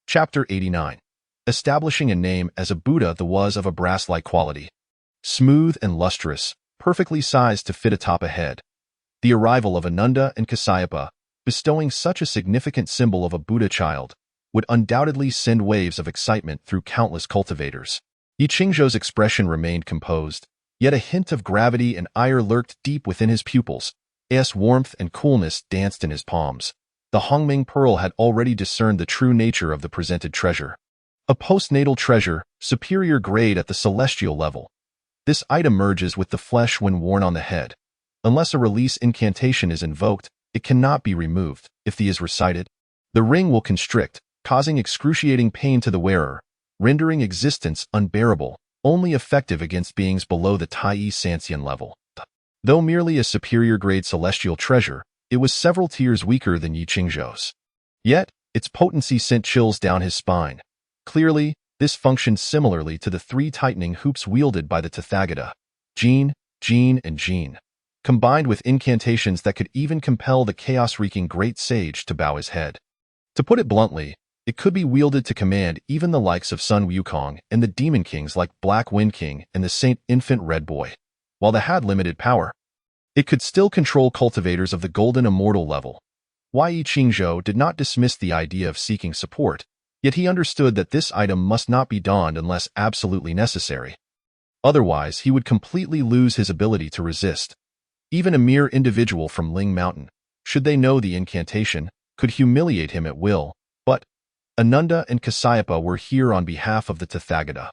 Chapter 89. Establishing a name as a Buddha. The was of a brass-like quality, smooth and lustrous, perfectly sized to fit atop a head. The arrival of Ananda and Kasyapa, bestowing such a significant symbol of a Buddha child, would undoubtedly send waves of excitement through countless cultivators. Yi Qingzhou's expression remained composed, yet a hint of gravity and ire lurked deep within his pupils. As warmth and coolness danced in his palms, the Hongming pearl had already discerned the true nature of the presented treasure. A postnatal treasure, superior grade at the celestial level. This item merges with the flesh when worn on the head. Unless a release incantation is invoked, it cannot be removed. If the is recited, the ring will constrict, causing excruciating pain to the wearer, rendering existence unbearable, only effective against beings below the Tai Santian level. Though merely a superior-grade celestial treasure, it was several tiers weaker than Yi Qingzhou's. Yet, its potency sent chills down his spine. Clearly, this functioned similarly to the three tightening hoops wielded by the Tathagata, Jin, Jin, and Jin, combined with incantations that could even compel the chaos-wreaking great sage to bow his head. To put it bluntly, it could be wielded to command even the likes of Sun Wukong and the Demon Kings like Black Wind King and the Saint Infant Red Boy. While they had limited power, it could still control cultivators of the Golden Immortal level. Yi Qingzhou did not dismiss the idea of seeking support, yet he understood that this item must not be donned unless absolutely necessary. Otherwise, he would completely lose his ability to resist. Even a mere individual from Ling Mountain, should they know the incantation, could humiliate him at will, but Ananda and Kasyapa were here on behalf of the Tathagata.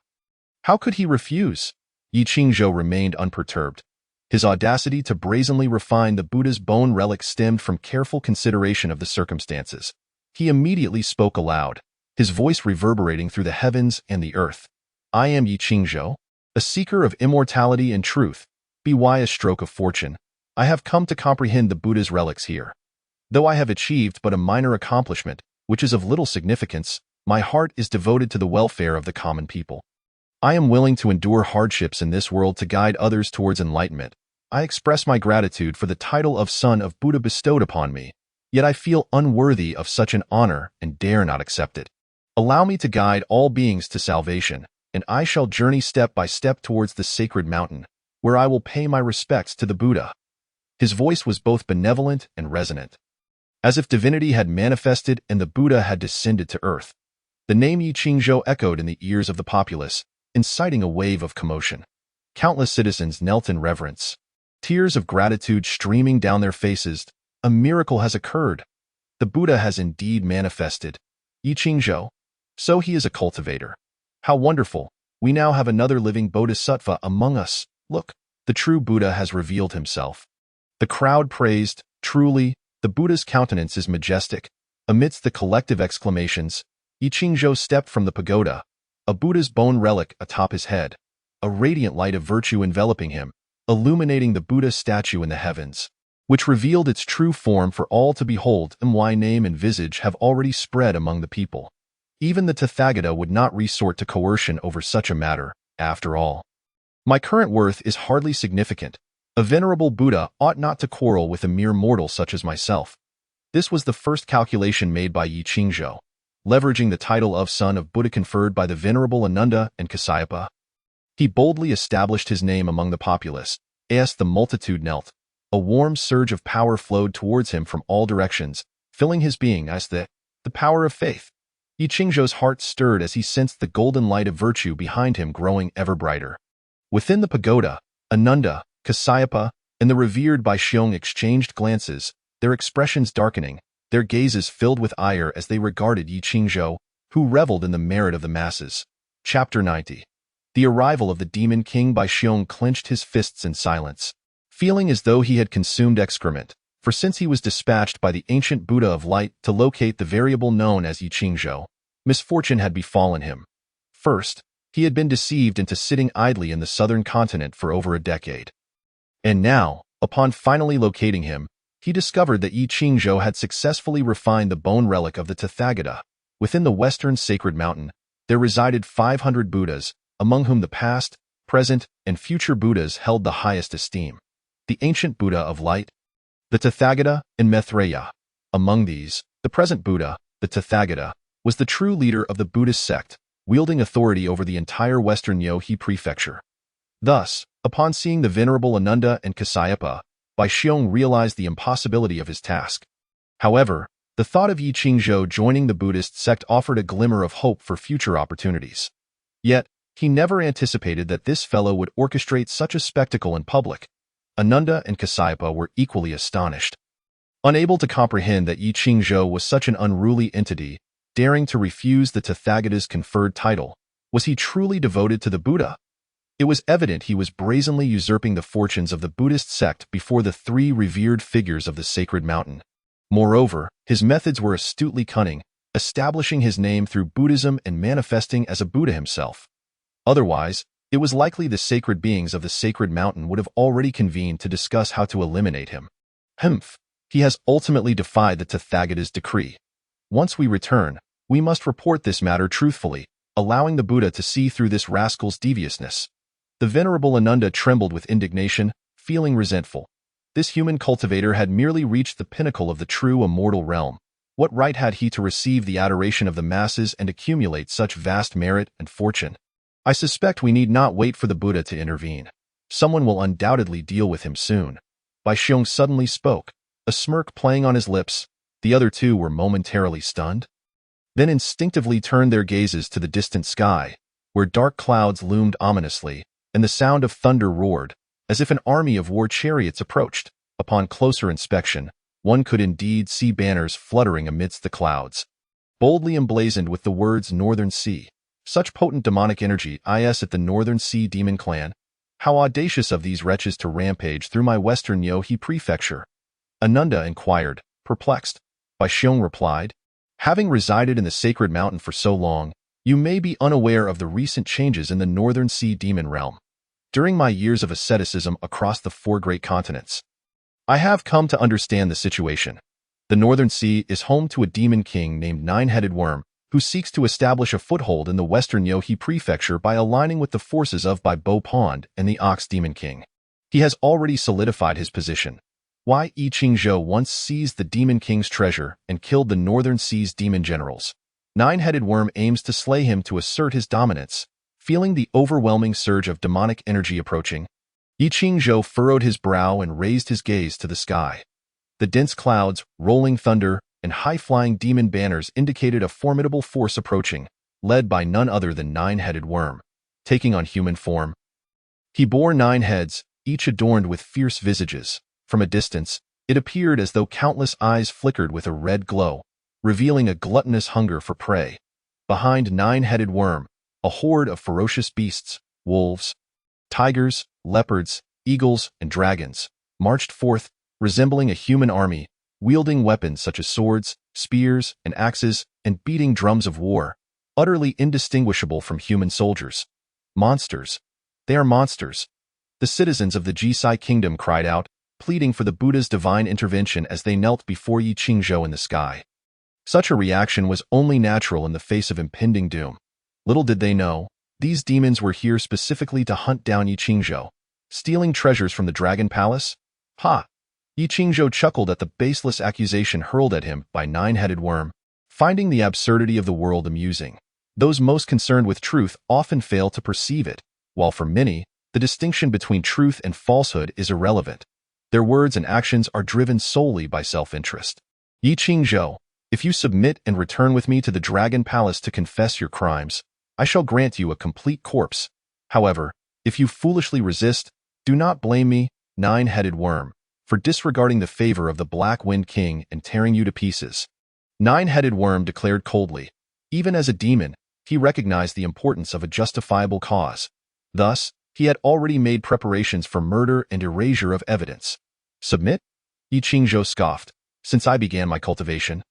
How could he refuse? Yi Qingzhou remained unperturbed. His audacity to brazenly refine the Buddha's bone relic stemmed from careful consideration of the circumstances. He immediately spoke aloud, his voice reverberating through the heavens and the earth. I am Yi Qingzhou, a seeker of immortality and truth. By a stroke of fortune, I have come to comprehend the Buddha's relics here. Though I have achieved but a minor accomplishment, which is of little significance, my heart is devoted to the welfare of the common people. I am willing to endure hardships in this world to guide others towards enlightenment. I express my gratitude for the title of son of Buddha bestowed upon me, yet I feel unworthy of such an honor and dare not accept it. Allow me to guide all beings to salvation, and I shall journey step by step towards the sacred mountain, where I will pay my respects to the Buddha. His voice was both benevolent and resonant, as if divinity had manifested and the Buddha had descended to earth. The name Yi Qingzhou echoed in the ears of the populace, inciting a wave of commotion. Countless citizens knelt in reverence, tears of gratitude streaming down their faces. A miracle has occurred. The Buddha has indeed manifested. Yi Qingzhou, so he is a cultivator. How wonderful! We now have another living bodhisattva among us. Look, the true Buddha has revealed himself. The crowd praised. Truly, the Buddha's countenance is majestic. Amidst the collective exclamations, Yi Qingzhou stepped from the pagoda, a Buddha's bone relic atop his head, a radiant light of virtue enveloping him, illuminating the Buddha statue in the heavens, which revealed its true form for all to behold. My name and visage have already spread among the people. Even the Tathagata would not resort to coercion over such a matter, after all. My current worth is hardly significant. A venerable Buddha ought not to quarrel with a mere mortal such as myself. This was the first calculation made by Yi Qingzhou, leveraging the title of son of Buddha conferred by the venerable Ananda and Kasyapa. He boldly established his name among the populace. As the multitude knelt, a warm surge of power flowed towards him from all directions, filling his being as the power of faith. Yi Qingzhou's heart stirred as he sensed the golden light of virtue behind him growing ever brighter. Within the pagoda, Ananda, Kasyapa, and the revered Bai Xiong exchanged glances, their expressions darkening, their gazes filled with ire as they regarded Yi Qingzhou, who reveled in the merit of the masses. Chapter 90. The arrival of the demon king Bai Xiong clenched his fists in silence, feeling as though he had consumed excrement, for since he was dispatched by the ancient Buddha of light to locate the variable known as Yi Qingzhou, misfortune had befallen him. First, he had been deceived into sitting idly in the southern continent for over a decade. And now, upon finally locating him, he discovered that Yi Qingzhou had successfully refined the bone relic of the Tathagata. Within the western sacred mountain, there resided 500 Buddhas, among whom the past, present, and future Buddhas held the highest esteem. The ancient Buddha of light, the Tathagata, and Maitreya. Among these, the present Buddha, the Tathagata, was the true leader of the Buddhist sect, wielding authority over the entire western Yohe prefecture. Thus, upon seeing the venerable Ananda and Kasyapa, Bai Xiong realized the impossibility of his task. However, the thought of Yi Qingzhou joining the Buddhist sect offered a glimmer of hope for future opportunities. Yet, he never anticipated that this fellow would orchestrate such a spectacle in public. Ananda and Kasyapa were equally astonished. Unable to comprehend that Yi Qingzhou was such an unruly entity, daring to refuse the Tathagata's conferred title, was he truly devoted to the Buddha? It was evident he was brazenly usurping the fortunes of the Buddhist sect before the three revered figures of the sacred mountain. Moreover, his methods were astutely cunning, establishing his name through Buddhism and manifesting as a Buddha himself. Otherwise, it was likely the sacred beings of the sacred mountain would have already convened to discuss how to eliminate him. He has ultimately defied the Tathagata's decree. Once we return, we must report this matter truthfully, allowing the Buddha to see through this rascal's deviousness. The venerable Ananda trembled with indignation, feeling resentful. This human cultivator had merely reached the pinnacle of the true immortal realm. What right had he to receive the adoration of the masses and accumulate such vast merit and fortune? I suspect we need not wait for the Buddha to intervene. Someone will undoubtedly deal with him soon. Bai Xiong suddenly spoke, a smirk playing on his lips. The other two were momentarily stunned, then instinctively turned their gazes to the distant sky, where dark clouds loomed ominously, and the sound of thunder roared, as if an army of war chariots approached. Upon closer inspection, one could indeed see banners fluttering amidst the clouds, boldly emblazoned with the words Northern Sea. Such potent demonic energy is at the Northern Sea Demon Clan. How audacious of these wretches to rampage through my western Yohe prefecture. Ananda inquired, perplexed. Bai Xiong replied, having resided in the sacred mountain for so long, you may be unaware of the recent changes in the Northern Sea Demon realm. During my years of asceticism across the 4 great continents, I have come to understand the situation. The Northern Sea is home to a demon king named Nine-Headed Worm, who seeks to establish a foothold in the western Yohe prefecture by aligning with the forces of Bai Bo Pond and the Ox Demon King. He has already solidified his position. Yi Qingzhou once seized the Demon King's treasure and killed the Northern Sea's demon generals. Nine-Headed Worm aims to slay him to assert his dominance. Feeling the overwhelming surge of demonic energy approaching, Yi Qingzhou furrowed his brow and raised his gaze to the sky. The dense clouds, rolling thunder, and high-flying demon banners indicated a formidable force approaching, led by none other than Nine-Headed Worm. Taking on human form, he bore 9 heads, each adorned with fierce visages. From a distance, it appeared as though countless eyes flickered with a red glow, revealing a gluttonous hunger for prey. Behind Nine-Headed Worm, a horde of ferocious beasts, wolves, tigers, leopards, eagles, and dragons, marched forth, resembling a human army, wielding weapons such as swords, spears, and axes, and beating drums of war, utterly indistinguishable from human soldiers. Monsters. They are monsters. The citizens of the Jisai kingdom cried out, pleading for the Buddha's divine intervention as they knelt before Yi Qingzhou in the sky. Such a reaction was only natural in the face of impending doom. Little did they know, These demons were here specifically to hunt down Yi Qingzhou. Stealing treasures from the Dragon Palace? Ha! Yi Qingzhou chuckled at the baseless accusation hurled at him by Nine-Headed Worm, finding the absurdity of the world amusing. Those most concerned with truth often fail to perceive it, while for many, the distinction between truth and falsehood is irrelevant. Their words and actions are driven solely by self-interest. Yi Qingzhou, if you submit and return with me to the Dragon Palace to confess your crimes, I shall grant you a complete corpse. However, if you foolishly resist, do not blame me, Nine-Headed Worm, for disregarding the favor of the Black Wind King and tearing you to pieces. Nine-Headed Worm declared coldly. Even as a demon, he recognized the importance of a justifiable cause. Thus, he had already made preparations for murder and erasure of evidence. Submit? Yi Qingzhou scoffed. Since I began my cultivation,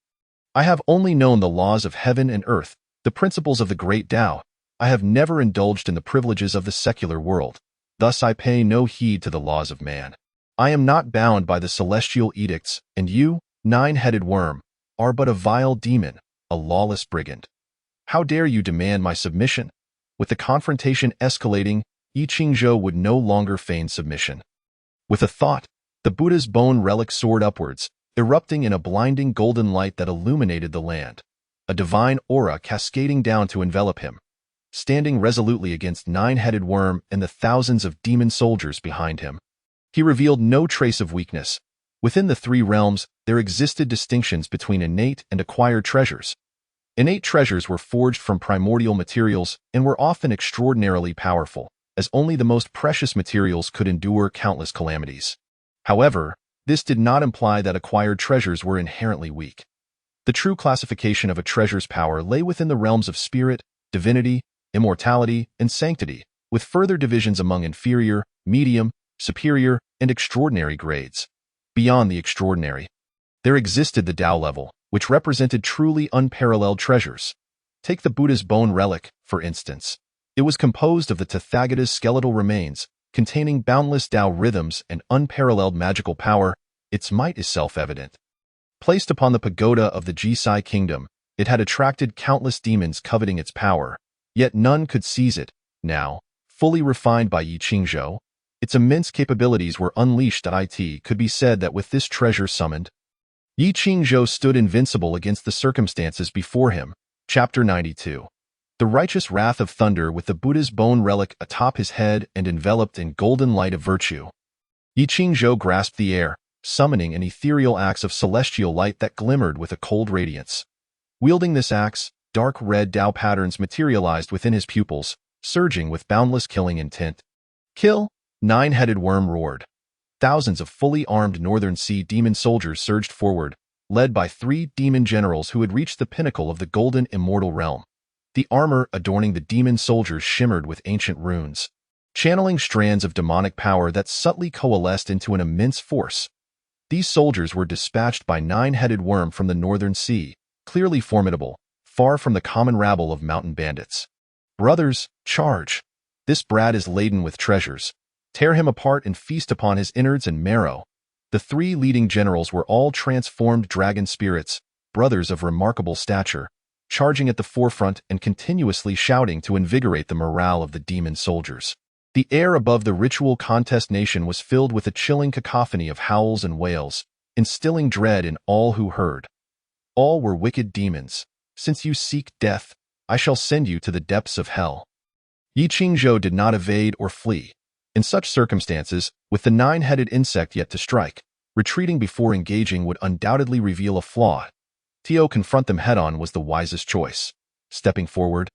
I have only known the laws of heaven and earth, the principles of the great Tao. I have never indulged in the privileges of the secular world. Thus I pay no heed to the laws of man. I am not bound by the celestial edicts, and you, Nine-Headed Worm, are but a vile demon, a lawless brigand. How dare you demand my submission? With the confrontation escalating, Yi Qingzhou would no longer feign submission. With a thought, the Buddha's bone relic soared upwards, erupting in a blinding golden light that illuminated the land, a divine aura cascading down to envelop him. Standing resolutely against Nine-Headed Worm and the thousands of demon soldiers behind him, he revealed no trace of weakness. Within the three realms, there existed distinctions between innate and acquired treasures. Innate treasures were forged from primordial materials and were often extraordinarily powerful, as only the most precious materials could endure countless calamities. However, this did not imply that acquired treasures were inherently weak. The true classification of a treasure's power lay within the realms of spirit, divinity, immortality, and sanctity, with further divisions among inferior, medium, superior, and extraordinary grades. Beyond the extraordinary, there existed the Tao level, which represented truly unparalleled treasures. Take the Buddha's bone relic, for instance. It was composed of the Tathagata's skeletal remains, containing boundless Tao rhythms and unparalleled magical power. Its might is self-evident. Placed upon the pagoda of the Jisai kingdom, it had attracted countless demons coveting its power, yet none could seize it. Now, fully refined by Yi Qingzhou, its immense capabilities were unleashed. It could be said that with this treasure summoned, Yi Qingzhou stood invincible against the circumstances before him. Chapter 92. The righteous wrath of thunder with the Buddha's bone relic atop his head and enveloped in golden light of virtue. Yi Qingzhou grasped the air, summoning an ethereal axe of celestial light that glimmered with a cold radiance. Wielding this axe, dark red Tao patterns materialized within his pupils, surging with boundless killing intent. Kill! Nine-Headed Worm roared. Thousands of fully armed Northern Sea demon soldiers surged forward, led by 3 demon generals who had reached the pinnacle of the golden immortal realm. The armor adorning the demon soldiers shimmered with ancient runes, channeling strands of demonic power that subtly coalesced into an immense force. These soldiers were dispatched by Nine-Headed Worm from the Northern Sea, clearly formidable, far from the common rabble of mountain bandits. Brothers, charge! This brat is laden with treasures. Tear him apart and feast upon his innards and marrow. The 3 leading generals were all transformed dragon spirits, brothers of remarkable stature, charging at the forefront and continuously shouting to invigorate the morale of the demon soldiers. The air above the ritual contest nation was filled with a chilling cacophony of howls and wails, instilling dread in all who heard. All were wicked demons. Since you seek death, I shall send you to the depths of hell. Yi Qingzhou did not evade or flee. In such circumstances, with the 9-headed insect yet to strike, retreating before engaging would undoubtedly reveal a flaw. To confront them head-on was the wisest choice. Stepping forward,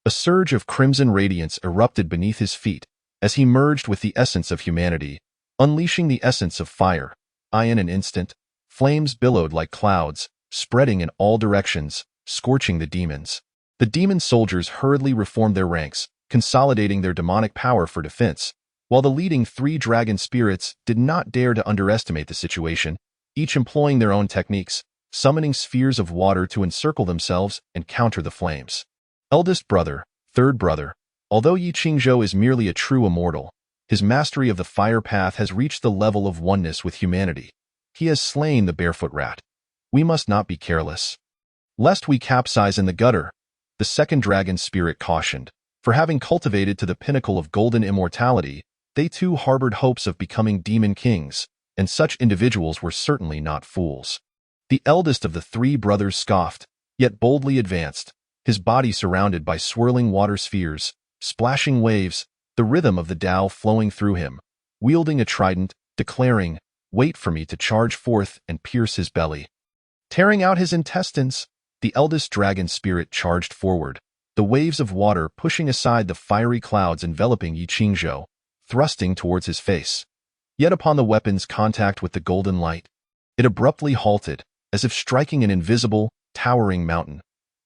a surge of crimson radiance erupted beneath his feet as he merged with the essence of humanity, unleashing the essence of fire. In an instant, flames billowed like clouds, spreading in all directions, scorching the demons. The demon soldiers hurriedly reformed their ranks, consolidating their demonic power for defense, while the leading 3 dragon spirits did not dare to underestimate the situation, each employing their own techniques, summoning spheres of water to encircle themselves and counter the flames. Eldest brother, third brother, although Yi Qingzhou is merely a true immortal, his mastery of the fire path has reached the level of oneness with humanity. He has slain the barefoot rat. We must not be careless, lest we capsize in the gutter, the second dragon spirit cautioned. For having cultivated to the pinnacle of golden immortality, they too harbored hopes of becoming demon kings, and such individuals were certainly not fools. The eldest of the three brothers scoffed, yet boldly advanced, his body surrounded by swirling water spheres, splashing waves, the rhythm of the Tao flowing through him, wielding a trident, declaring, "Wait for me to charge forth and pierce his belly." Tearing out his intestines, the eldest dragon spirit charged forward, the waves of water pushing aside the fiery clouds enveloping Yi Qingzhou, thrusting towards his face. Yet upon the weapon's contact with the golden light, it abruptly halted, as if striking an invisible, towering mountain.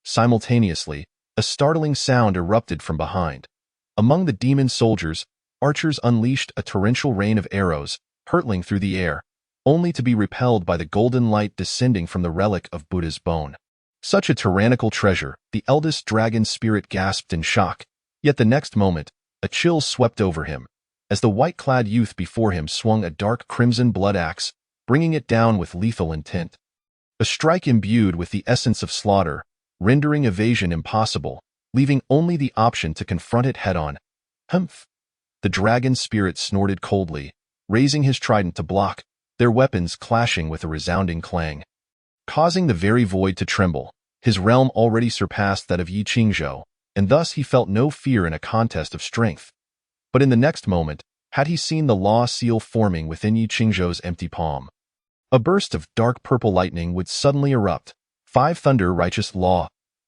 Simultaneously, a startling sound erupted from behind. Among the demon soldiers, archers unleashed a torrential rain of arrows, hurtling through the air, only to be repelled by the golden light descending from the relic of Buddha's bone. Such a tyrannical treasure, the eldest dragon spirit gasped in shock, yet the next moment, a chill swept over him, as the white-clad youth before him swung a dark crimson blood axe, bringing it down with lethal intent. A strike imbued with the essence of slaughter, rendering evasion impossible, leaving only the option to confront it head-on. Humph! The dragon spirit snorted coldly, raising his trident to block, their weapons clashing with a resounding clang. Causing the very void to tremble, his realm already surpassed that of Yi Qingzhou, and thus he felt no fear in a contest of strength. But in the next moment, had he seen the law seal forming within Yi Qingzhou's empty palm. A burst of dark purple lightning would suddenly erupt. 5 Thunder Righteous Law.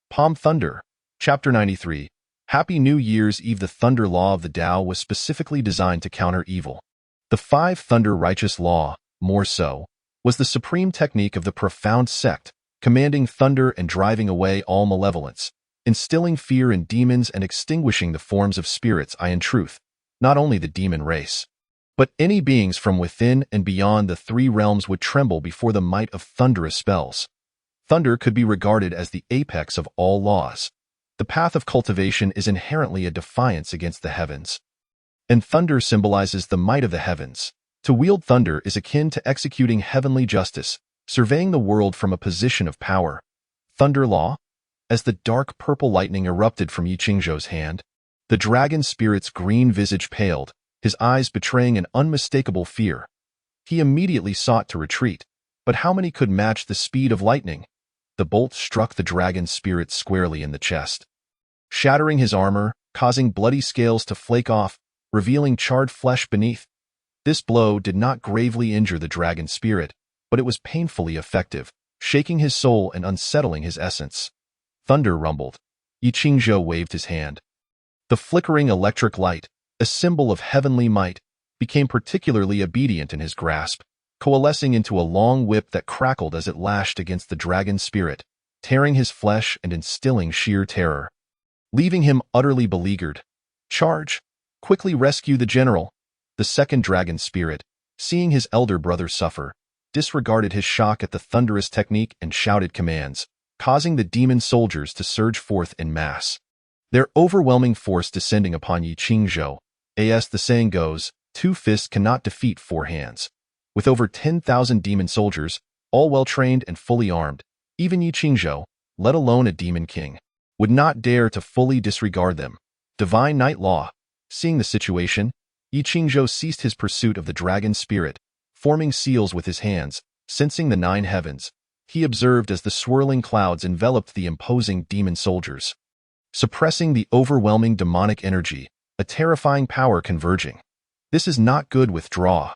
Palm Thunder. Chapter 93. Happy New Year's Eve. The Thunder Law of the Tao was specifically designed to counter evil. The 5 Thunder Righteous Law, more so, was the supreme technique of the profound sect, commanding thunder and driving away all malevolence, instilling fear in demons and extinguishing the forms of spirits. In truth, not only the demon race, but any beings from within and beyond the 3 realms would tremble before the might of thunderous spells. Thunder could be regarded as the apex of all laws. The path of cultivation is inherently a defiance against the heavens. And thunder symbolizes the might of the heavens. To wield thunder is akin to executing heavenly justice, surveying the world from a position of power. Thunder Law? As the dark purple lightning erupted from Yi Qingzhou's hand, the dragon spirit's green visage paled, his eyes betraying an unmistakable fear. He immediately sought to retreat, but how many could match the speed of lightning? The bolt struck the dragon spirit squarely in the chest, shattering his armor, causing bloody scales to flake off, revealing charred flesh beneath. This blow did not gravely injure the dragon spirit, but it was painfully effective, shaking his soul and unsettling his essence. Thunder rumbled. Yi Qingzhou waved his hand. The flickering electric light, a symbol of heavenly might, became particularly obedient in his grasp, coalescing into a long whip that crackled as it lashed against the dragon spirit, tearing his flesh and instilling sheer terror. Leaving him utterly beleaguered. Charge! Quickly rescue the general! The second dragon spirit, seeing his elder brother suffer, disregarded his shock at the thunderous technique and shouted commands, causing the demon soldiers to surge forth en masse. Their overwhelming force descending upon Yi Qingzhou. As the saying goes, 2 fists cannot defeat 4 hands. With over 10,000 demon soldiers, all well-trained and fully armed, even Yi Qingzhou, let alone a demon king, would not dare to fully disregard them. Divine Night Law. Seeing the situation, Yi Qingzhou ceased his pursuit of the dragon spirit, forming seals with his hands, sensing the 9 heavens. He observed as the swirling clouds enveloped the imposing demon soldiers, suppressing the overwhelming demonic energy, a terrifying power converging. This is not good. Withdraw.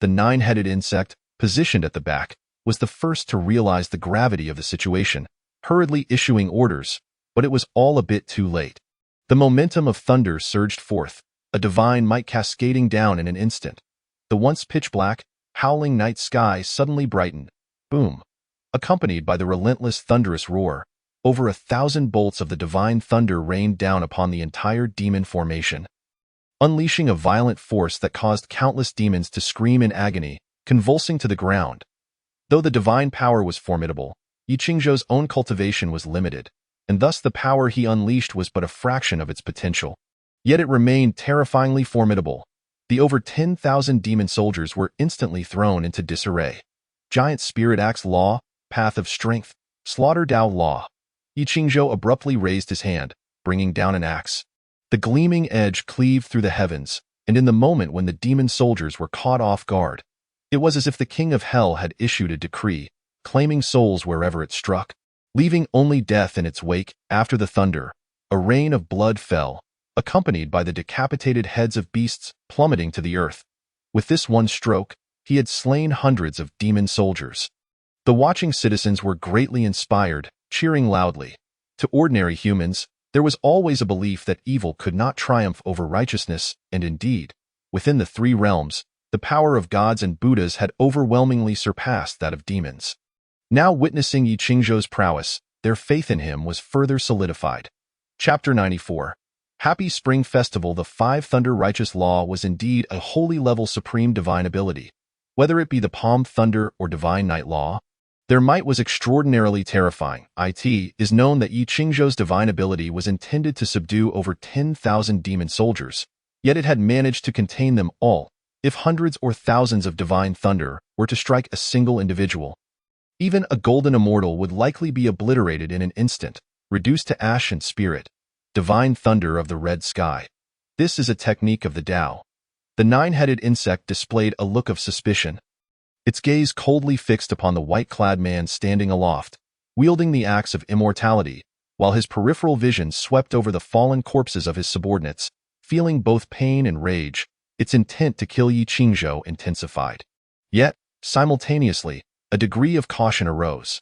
The 9-headed insect, positioned at the back, was the first to realize the gravity of the situation, hurriedly issuing orders, but it was all a bit too late. The momentum of thunder surged forth, a divine might cascading down in an instant. The once pitch-black, howling night sky suddenly brightened. Boom! Accompanied by the relentless thunderous roar, over 1,000 bolts of the divine thunder rained down upon the entire demon formation, unleashing a violent force that caused countless demons to scream in agony, convulsing to the ground. Though the divine power was formidable, Yi Qingzhou's own cultivation was limited, and thus the power he unleashed was but a fraction of its potential. Yet it remained terrifyingly formidable. The over 10,000 demon soldiers were instantly thrown into disarray. Giant Spirit Axe Law, Path of Strength, Slaughter Dao Law. Yi Qingzhou abruptly raised his hand, bringing down an axe. The gleaming edge cleaved through the heavens, and in the moment when the demon soldiers were caught off guard, it was as if the king of hell had issued a decree, claiming souls wherever it struck, leaving only death in its wake. After the thunder, a rain of blood fell, accompanied by the decapitated heads of beasts plummeting to the earth. With this one stroke, he had slain hundreds of demon soldiers. The watching citizens were greatly inspired, cheering loudly. To ordinary humans, there was always a belief that evil could not triumph over righteousness, and indeed, within the three realms, the power of gods and Buddhas had overwhelmingly surpassed that of demons. Now witnessing Yi Qingzhou's prowess, their faith in him was further solidified. Chapter 94. Happy Spring Festival. The Five Thunder Righteous Law was indeed a holy level supreme divine ability. Whether it be the Palm Thunder or Divine Night Law, their might was extraordinarily terrifying. It is known that Yi Qingzhou's divine ability was intended to subdue over 10,000 demon soldiers, yet it had managed to contain them all, if hundreds or thousands of divine thunder were to strike a single individual. Even a golden immortal would likely be obliterated in an instant, reduced to ash and spirit. Divine thunder of the red sky. This is a technique of the Tao. The nine-headed insect displayed a look of suspicion, its gaze coldly fixed upon the white-clad man standing aloft, wielding the axe of immortality, while his peripheral vision swept over the fallen corpses of his subordinates. Feeling both pain and rage, its intent to kill Yi Qingzhou intensified. Yet, simultaneously, a degree of caution arose.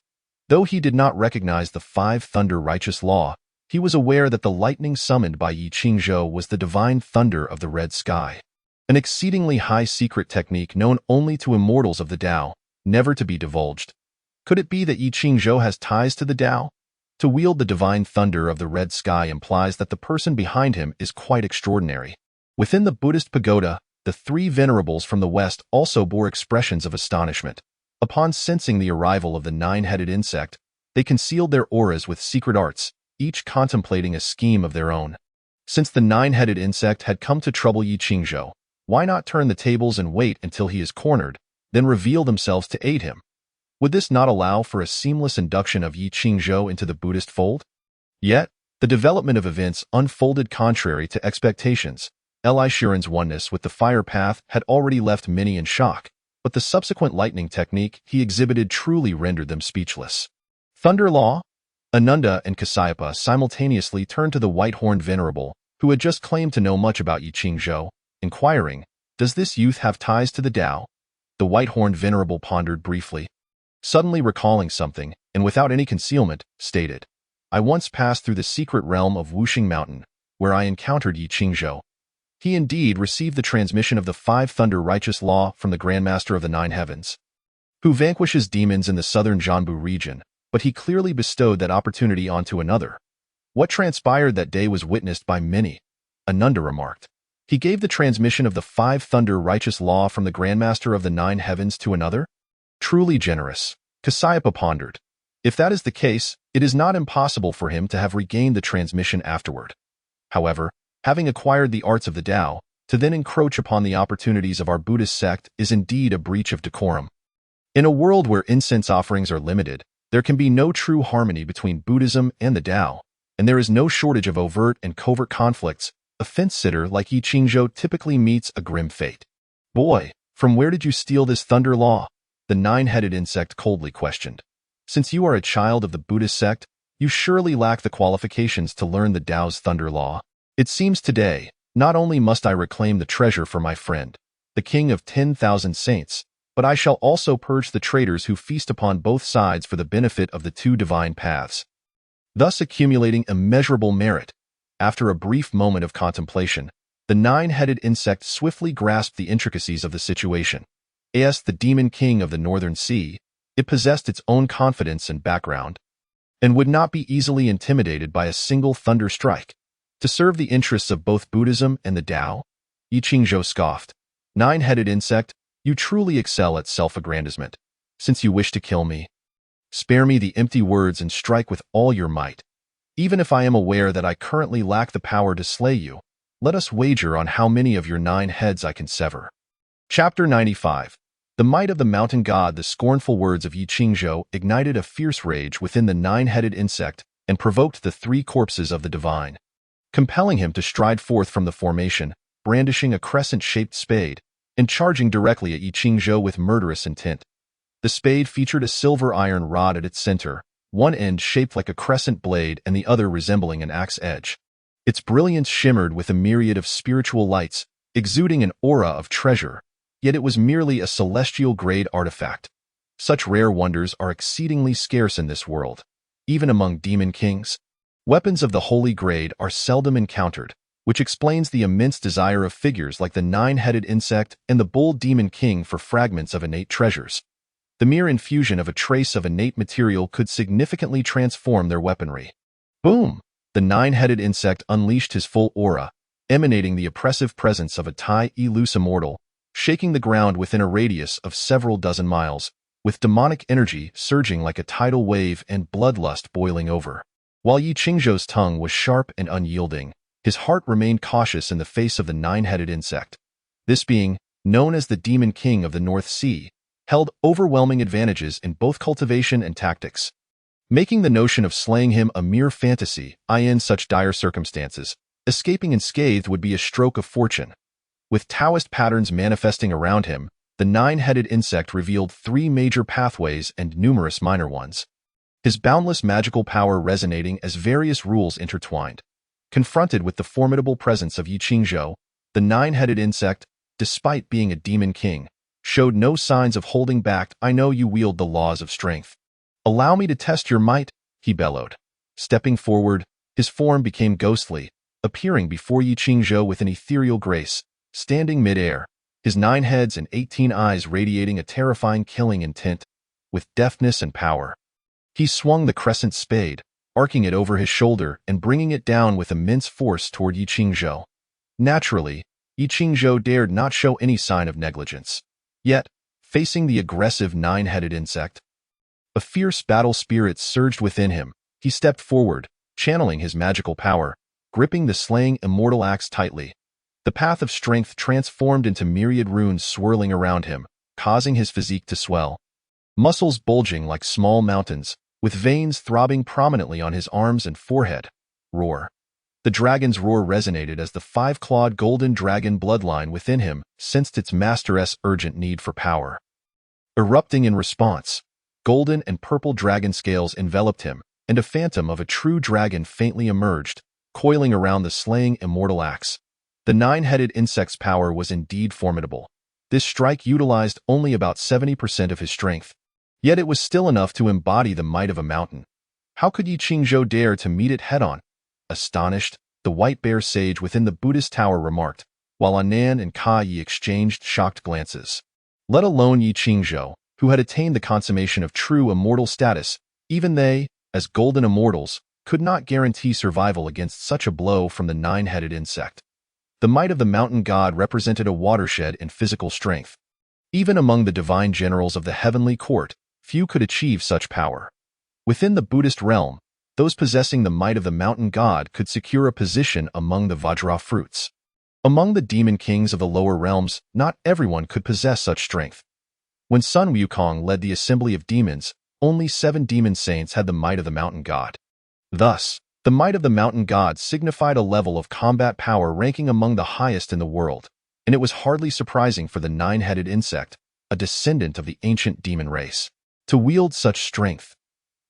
Though he did not recognize the Five Thunder Righteous Law, he was aware that the lightning summoned by Yi Qingzhou was the divine thunder of the red sky. An exceedingly high secret technique known only to immortals of the Tao, never to be divulged. Could it be that Yi Qingzhou has ties to the Tao? To wield the divine thunder of the red sky implies that the person behind him is quite extraordinary. Within the Buddhist pagoda, the three venerables from the west also bore expressions of astonishment. Upon sensing the arrival of the nine-headed insect, they concealed their auras with secret arts, each contemplating a scheme of their own. Since the nine-headed insect had come to trouble Yi Qingzhou, why not turn the tables and wait until he is cornered, then reveal themselves to aid him? Would this not allow for a seamless induction of Yi Qingzhou into the Buddhist fold? Yet, the development of events unfolded contrary to expectations. Li Shiren's oneness with the fire path had already left many in shock, but the subsequent lightning technique he exhibited truly rendered them speechless. Thunder Law? Ananda and Kasyapa simultaneously turned to the white-horned venerable, who had just claimed to know much about Yi Qingzhou, inquiring, "Does this youth have ties to the Tao?" The white-horned venerable pondered briefly, suddenly recalling something, and without any concealment, stated, "I once passed through the secret realm of Wuxing Mountain, where I encountered Yi Qingzhou. He indeed received the transmission of the Five Thunder Righteous Law from the Grandmaster of the Nine Heavens, who vanquishes demons in the southern Jianbu region, but he clearly bestowed that opportunity onto another. What transpired that day was witnessed by many," Ananda remarked. "He gave the transmission of the Five Thunder Righteous Law from the Grandmaster of the Nine Heavens to another? Truly generous," Kasyapa pondered. "If that is the case, it is not impossible for him to have regained the transmission afterward. However, having acquired the arts of the Tao, to then encroach upon the opportunities of our Buddhist sect is indeed a breach of decorum. In a world where incense offerings are limited, there can be no true harmony between Buddhism and the Tao, and there is no shortage of overt and covert conflicts. A fence-sitter like Yi Qingzhou typically meets a grim fate." "Boy, from where did you steal this thunder law?" the nine-headed insect coldly questioned. "Since you are a child of the Buddhist sect, you surely lack the qualifications to learn the Tao's thunder law. It seems today, not only must I reclaim the treasure for my friend, the king of 10,000 saints, but I shall also purge the traitors who feast upon both sides for the benefit of the two divine paths, thus accumulating immeasurable merit." After a brief moment of contemplation, the nine-headed insect swiftly grasped the intricacies of the situation. As the demon king of the northern sea, it possessed its own confidence and background, and would not be easily intimidated by a single thunder strike. To serve the interests of both Buddhism and the Tao, Yi Qingzhou scoffed. "Nine-headed insect, you truly excel at self-aggrandizement. Since you wish to kill me, spare me the empty words and strike with all your might. Even if I am aware that I currently lack the power to slay you, let us wager on how many of your 9 heads I can sever." Chapter 95. The might of the mountain god. The scornful words of Yi Qingzhou ignited a fierce rage within the nine-headed insect and provoked the 3 corpses of the divine compelling him to stride forth from the formation, brandishing a crescent-shaped spade, and charging directly at Yi Qingzhou with murderous intent. The spade featured a silver iron rod at its center, one end shaped like a crescent blade and the other resembling an axe edge. Its brilliance shimmered with a myriad of spiritual lights, exuding an aura of treasure, yet it was merely a celestial-grade artifact. Such rare wonders are exceedingly scarce in this world. Even among demon kings, weapons of the holy grade are seldom encountered, which explains the immense desire of figures like the nine-headed insect and the bull demon king for fragments of innate treasures. The mere infusion of a trace of innate material could significantly transform their weaponry. Boom! The nine-headed insect unleashed his full aura, emanating the oppressive presence of a Tai-Elus immortal, shaking the ground within a radius of several dozen miles, with demonic energy surging like a tidal wave and bloodlust boiling over. While Yi Qingzhou's tongue was sharp and unyielding, his heart remained cautious in the face of the nine-headed insect. This being, known as the Demon King of the North Sea, held overwhelming advantages in both cultivation and tactics, making the notion of slaying him a mere fantasy. In such dire circumstances, escaping unscathed would be a stroke of fortune. With Taoist patterns manifesting around him, the nine-headed insect revealed 3 major pathways and numerous minor ones, his boundless magical power resonating as various rules intertwined. Confronted with the formidable presence of Yi Qingzhou, the nine-headed insect, despite being a demon king, showed no signs of holding back. I know you wield the laws of strength. Allow me to test your might, he bellowed. Stepping forward, his form became ghostly, appearing before Yi Qingzhou with an ethereal grace, standing mid-air, his 9 heads and 18 eyes radiating a terrifying killing intent. With deftness and power, he swung the crescent spade, arcing it over his shoulder and bringing it down with immense force toward Yi Qingzhou. Naturally, Yi Qingzhou dared not show any sign of negligence. Yet, facing the aggressive nine-headed insect, a fierce battle spirit surged within him. He stepped forward, channeling his magical power, gripping the slaying immortal axe tightly. The path of strength transformed into myriad runes swirling around him, causing his physique to swell. Muscles bulging like small mountains, with veins throbbing prominently on his arms and forehead. Roar. The dragon's roar resonated as the 5-clawed golden dragon bloodline within him sensed its master's urgent need for power. Erupting in response, golden and purple dragon scales enveloped him, and a phantom of a true dragon faintly emerged, coiling around the slaying immortal axe. The nine-headed insect's power was indeed formidable. This strike utilized only about 70% of his strength, yet it was still enough to embody the might of a mountain. How could Yi Qingzhou dare to meet it head-on? Astonished, the white bear sage within the Buddhist tower remarked, while Anan and Ka Yi exchanged shocked glances. Let alone Yi Qingzhou, who had attained the consummation of true immortal status, even they, as golden immortals, could not guarantee survival against such a blow from the nine-headed insect. The might of the mountain god represented a watershed in physical strength. Even among the divine generals of the heavenly court, few could achieve such power. Within the Buddhist realm, those possessing the might of the mountain god could secure a position among the Vajra fruits. Among the demon kings of the lower realms, not everyone could possess such strength. When Sun Wukong led the assembly of demons, only 7 demon saints had the might of the mountain god. Thus, the might of the mountain god signified a level of combat power ranking among the highest in the world, and it was hardly surprising for the nine-headed insect, a descendant of the ancient demon race, to wield such strength.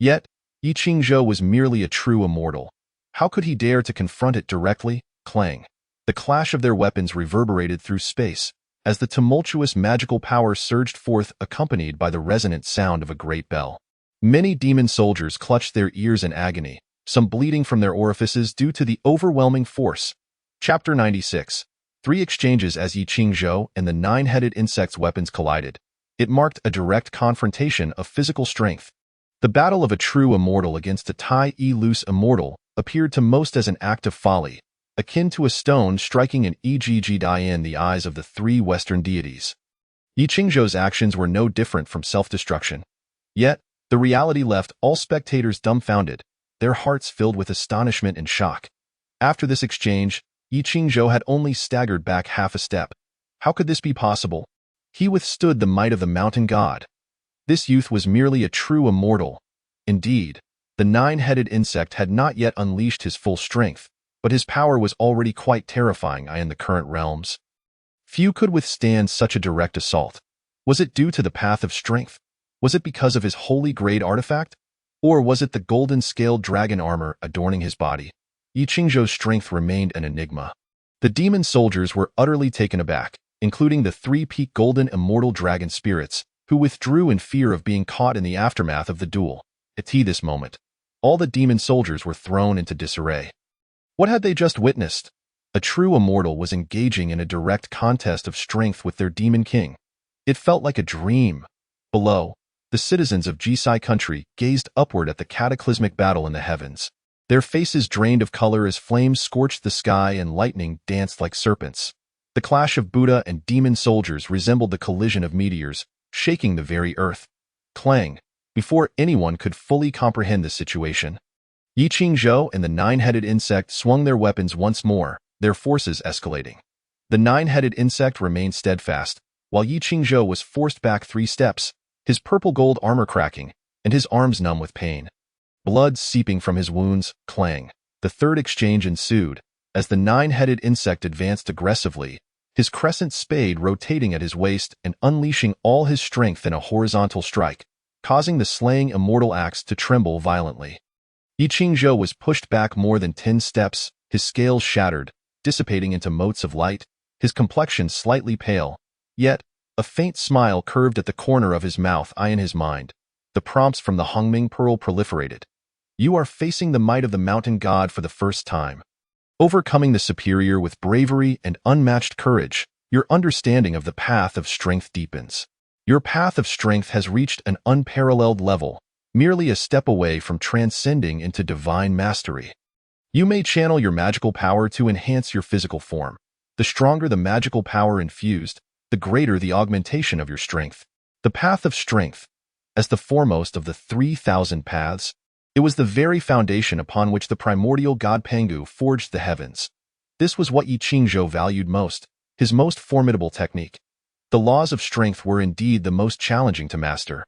Yet, Yi Qingzhou was merely a true immortal. How could he dare to confront it directly? Clang. The clash of their weapons reverberated through space, as the tumultuous magical power surged forth accompanied by the resonant sound of a great bell. Many demon soldiers clutched their ears in agony, some bleeding from their orifices due to the overwhelming force. Chapter 96. 3 exchanges as Yi Qingzhou and the nine-headed insect's weapons collided. It marked a direct confrontation of physical strength. The battle of a true immortal against a Tai-Elus immortal appeared to most as an act of folly, akin to a stone striking an egg die in the eyes of the 3 Western deities. Yi Qingzhou's actions were no different from self-destruction. Yet, the reality left all spectators dumbfounded, their hearts filled with astonishment and shock. After this exchange, Yi Qingzhou had only staggered back half a step. How could this be possible? He withstood the might of the mountain god. This youth was merely a true immortal. Indeed, the nine-headed insect had not yet unleashed his full strength, but his power was already quite terrifying in the current realms. Few could withstand such a direct assault. Was it due to the path of strength? Was it because of his holy grade artifact? Or was it the golden scaled dragon armor adorning his body? Yi Qingzhou's strength remained an enigma. The demon soldiers were utterly taken aback, including the three-peak golden immortal dragon spirits, who withdrew in fear of being caught in the aftermath of the duel. At this moment, all the demon soldiers were thrown into disarray. What had they just witnessed? A true immortal was engaging in a direct contest of strength with their demon king. It felt like a dream. Below, the citizens of Jisai country gazed upward at the cataclysmic battle in the heavens. Their faces drained of color as flames scorched the sky and lightning danced like serpents. The clash of Buddha and demon soldiers resembled the collision of meteors, shaking the very earth. Clang! Before anyone could fully comprehend the situation, Yi Qingzhou and the nine-headed insect swung their weapons once more, their forces escalating. The nine-headed insect remained steadfast, while Yi Qingzhou was forced back 3 steps, his purple-gold armor cracking, and his arms numb with pain. Blood seeping from his wounds, clang. The third exchange ensued, as the nine-headed insect advanced aggressively, his crescent spade rotating at his waist and unleashing all his strength in a horizontal strike, causing the slaying immortal axe to tremble violently. Yi Qingzhou was pushed back more than 10 steps, his scales shattered, dissipating into motes of light, his complexion slightly pale. Yet, a faint smile curved at the corner of his mouth in his mind. The prompts from the Hongming Pearl proliferated. You are facing the might of the mountain god for the first time. Overcoming the superior with bravery and unmatched courage, your understanding of the path of strength deepens. Your path of strength has reached an unparalleled level, merely a step away from transcending into divine mastery. You may channel your magical power to enhance your physical form. The stronger the magical power infused, the greater the augmentation of your strength. The path of strength, as the foremost of the 3,000 paths, it was the very foundation upon which the primordial god Pangu forged the heavens. This was what Yi Qingzhou valued most, his most formidable technique. The laws of strength were indeed the most challenging to master.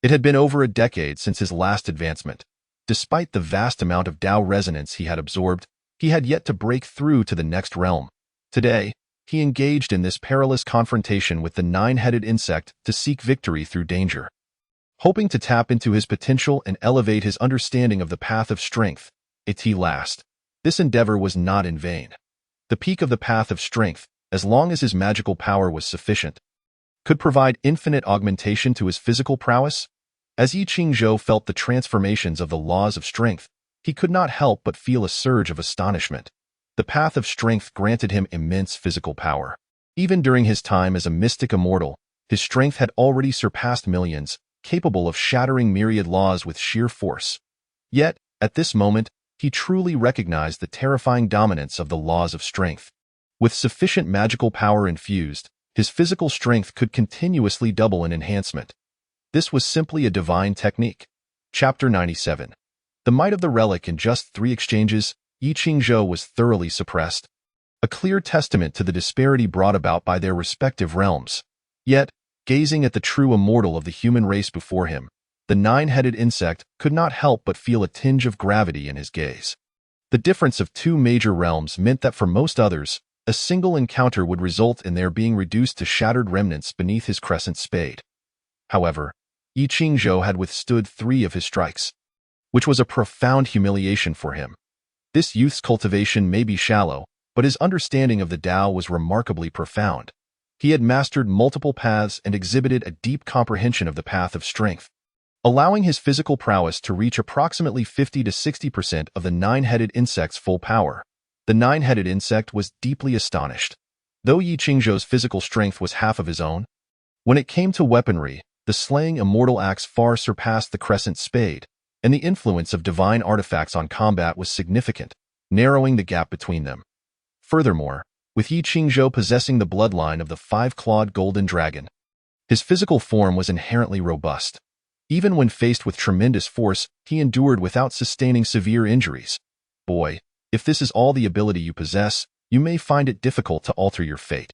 It had been over a decade since his last advancement. Despite the vast amount of Dao resonance he had absorbed, he had yet to break through to the next realm. Today, he engaged in this perilous confrontation with the nine-headed insect to seek victory through danger. Hoping to tap into his potential and elevate his understanding of the path of strength, at last, this endeavor was not in vain. The peak of the path of strength, as long as his magical power was sufficient, could provide infinite augmentation to his physical prowess. As Yi Qingzhou felt the transformations of the laws of strength, he could not help but feel a surge of astonishment. The path of strength granted him immense physical power. Even during his time as a mystic immortal, his strength had already surpassed millions, capable of shattering myriad laws with sheer force. Yet, at this moment, he truly recognized the terrifying dominance of the laws of strength. With sufficient magical power infused, his physical strength could continuously double in enhancement. This was simply a divine technique. Chapter 97. The might of the relic. In just 3 exchanges, Yi Qingzhou was thoroughly suppressed. A clear testament to the disparity brought about by their respective realms. Yet, gazing at the true immortal of the human race before him, the nine-headed insect could not help but feel a tinge of gravity in his gaze. The difference of 2 major realms meant that for most others, a single encounter would result in their being reduced to shattered remnants beneath his crescent spade. However, Yi Qingzhou had withstood 3 of his strikes, which was a profound humiliation for him. This youth's cultivation may be shallow, but his understanding of the Tao was remarkably profound. He had mastered multiple paths and exhibited a deep comprehension of the path of strength, allowing his physical prowess to reach approximately 50 to 60% of the nine-headed insect's full power. The nine-headed insect was deeply astonished. Though Yi Qingzhou's physical strength was half of his own, when it came to weaponry, the slaying immortal axe far surpassed the crescent spade, and the influence of divine artifacts on combat was significant, narrowing the gap between them. Furthermore, with Yi Qingzhou possessing the bloodline of the 5-clawed golden dragon, his physical form was inherently robust. Even when faced with tremendous force, he endured without sustaining severe injuries. Boy, if this is all the ability you possess, you may find it difficult to alter your fate.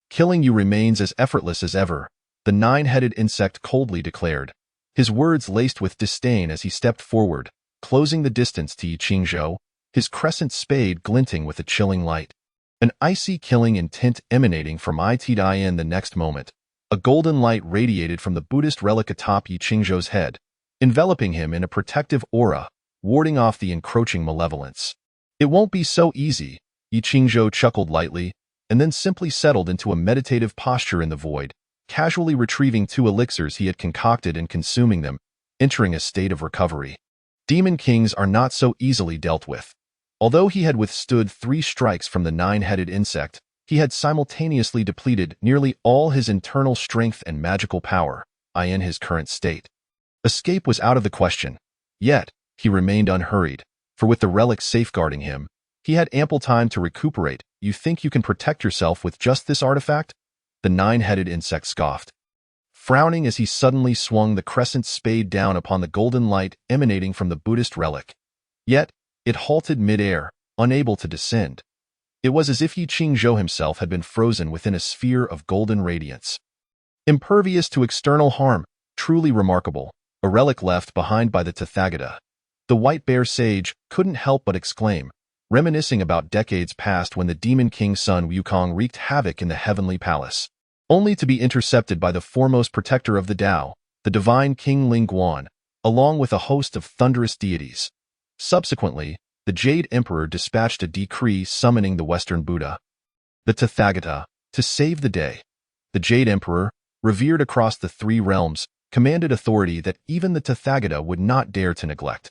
Killing you remains as effortless as ever, the nine-headed insect coldly declared, his words laced with disdain as he stepped forward, closing the distance to Yi Qingzhou. his crescent spade glinting with a chilling light. An icy killing intent emanating from It-In. The next moment, a golden light radiated from the Buddhist relic atop Yi Qingzhou's head, enveloping him in a protective aura, warding off the encroaching malevolence. It won't be so easy, Yi Qingzhou chuckled lightly, and then simply settled into a meditative posture in the void, casually retrieving 2 elixirs he had concocted and consuming them, entering a state of recovery. Demon kings are not so easily dealt with. Although he had withstood 3 strikes from the 9-headed insect, he had simultaneously depleted nearly all his internal strength and magical power, in his current state. Escape was out of the question. Yet, he remained unhurried, for with the relic safeguarding him, he had ample time to recuperate. You think you can protect yourself with just this artifact? The 9-headed insect scoffed, frowning as he suddenly swung the crescent spade down upon the golden light emanating from the Buddhist relic. Yet, it halted mid-air, unable to descend. It was as if Yi Qingzhou himself had been frozen within a sphere of golden radiance. Impervious to external harm, truly remarkable, a relic left behind by the Tathagata. The white bear sage couldn't help but exclaim, reminiscing about decades past when the Demon King Sun Wukong wreaked havoc in the heavenly palace, only to be intercepted by the foremost protector of the Tao, the divine King Ling Guan, along with a host of thunderous deities. Subsequently, the Jade Emperor dispatched a decree summoning the Western Buddha, the Tathagata, to save the day. The Jade Emperor, revered across the 3 realms, commanded authority that even the Tathagata would not dare to neglect.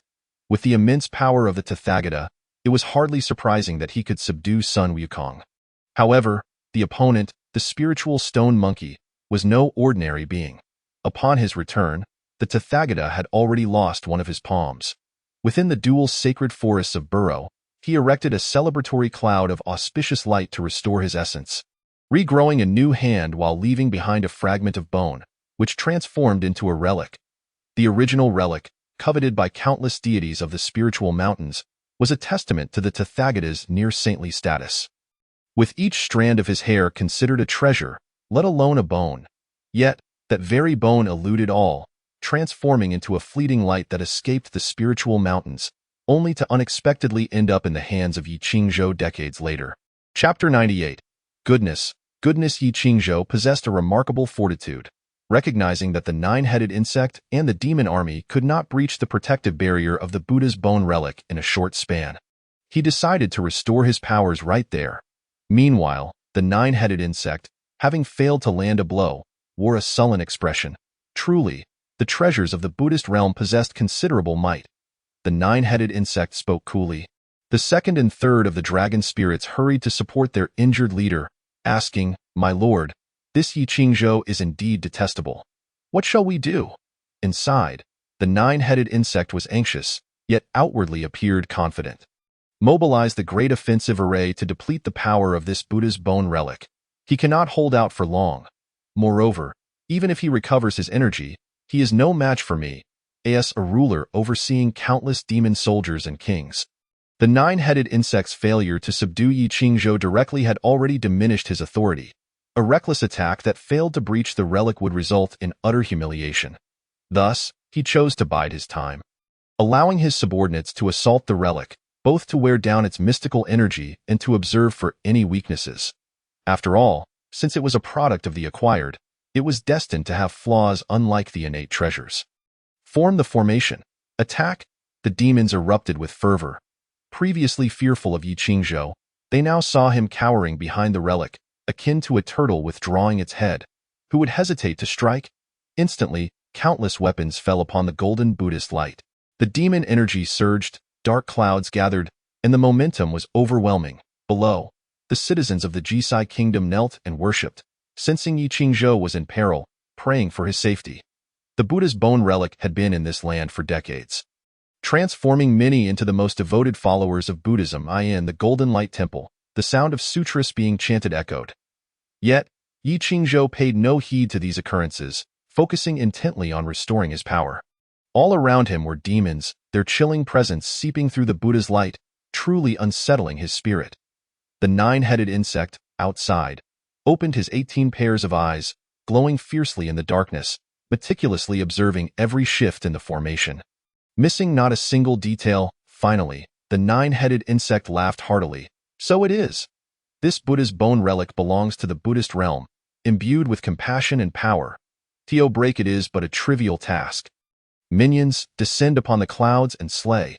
With the immense power of the Tathagata, it was hardly surprising that he could subdue Sun Wukong. However, the opponent, the spiritual stone monkey, was no ordinary being. Upon his return, the Tathagata had already lost one of his palms. Within the dual sacred forests of Burrow, he erected a celebratory cloud of auspicious light to restore his essence, regrowing a new hand while leaving behind a fragment of bone, which transformed into a relic. The original relic, coveted by countless deities of the spiritual mountains, was a testament to the Tathagata's near-saintly status. With each strand of his hair considered a treasure, let alone a bone. Yet, that very bone eluded all, transforming into a fleeting light that escaped the spiritual mountains, only to unexpectedly end up in the hands of Yi Qingzhou decades later. Chapter 98. Goodness. Yi Qingzhou possessed a remarkable fortitude. Recognizing that the 9-headed insect and the demon army could not breach the protective barrier of the Buddha's bone relic in a short span, he decided to restore his powers right there. Meanwhile, the 9-headed insect, having failed to land a blow, wore a sullen expression. Truly, the treasures of the Buddhist realm possessed considerable might. The 9-headed insect spoke coolly. The 2nd and 3rd of the dragon spirits hurried to support their injured leader, asking, "My lord, this Yi Qingzhou is indeed detestable. What shall we do?" Inside, the 9-headed insect was anxious, yet outwardly appeared confident. Mobilize the great offensive array to deplete the power of this Buddha's bone relic. He cannot hold out for long. Moreover, even if he recovers his energy, he is no match for me, as a ruler overseeing countless demon soldiers and kings. The 9-headed insect's failure to subdue Yi Qingzhou directly had already diminished his authority. A reckless attack that failed to breach the relic would result in utter humiliation. Thus, he chose to bide his time, allowing his subordinates to assault the relic, both to wear down its mystical energy and to observe for any weaknesses. After all, since it was a product of the acquired, it was destined to have flaws unlike the innate treasures. Form the formation. Attack. The demons erupted with fervor. Previously fearful of Yi Qingzhou, they now saw him cowering behind the relic, akin to a turtle withdrawing its head. Who would hesitate to strike? Instantly, countless weapons fell upon the golden Buddhist light. The demon energy surged, dark clouds gathered, and the momentum was overwhelming. Below, the citizens of the Jisai kingdom knelt and worshipped, sensing Yi Qingzhou was in peril, praying for his safety. The Buddha's bone relic had been in this land for decades, transforming many into the most devoted followers of Buddhism. In the Golden Light Temple, the sound of sutras being chanted echoed. Yet, Yi Qingzhou paid no heed to these occurrences, focusing intently on restoring his power. All around him were demons, their chilling presence seeping through the Buddha's light, truly unsettling his spirit. The 9-headed insect, outside, opened his 18 pairs of eyes, glowing fiercely in the darkness, meticulously observing every shift in the formation. Missing not a single detail, finally, The nine-headed insect laughed heartily. So it is. This Buddha's bone relic belongs to the Buddhist realm, imbued with compassion and power. To break it is but a trivial task. Minions, descend upon the clouds and slay.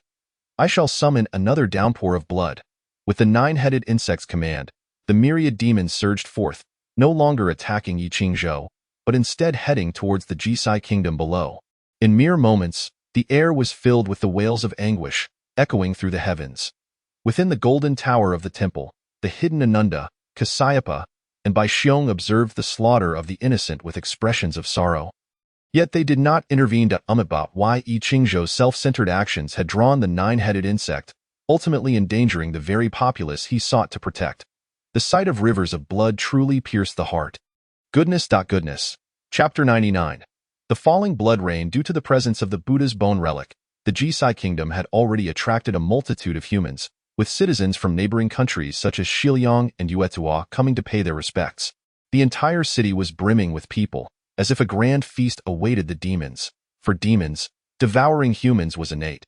I shall summon another downpour of blood. With the nine-headed insect's command, the myriad demons surged forth, no longer attacking Yi Qingzhou, but instead heading towards the Jisai kingdom below. In mere moments, the air was filled with the wails of anguish, echoing through the heavens. Within the golden tower of the temple, the hidden Ananda, Kasyapa, and Bai Xiong observed the slaughter of the innocent with expressions of sorrow. Yet they did not intervene to about why Yi Qingzhou's self-centered actions had drawn the nine-headed insect, ultimately endangering the very populace he sought to protect. The sight of rivers of blood truly pierced the heart. Goodness. Chapter 99. The falling blood rain due to the presence of the Buddha's bone relic, the Jisai kingdom had already attracted a multitude of humans, with citizens from neighboring countries such as Xiliang and Yuetua coming to pay their respects. The entire city was brimming with people, as if a grand feast awaited the demons. For demons, devouring humans was innate.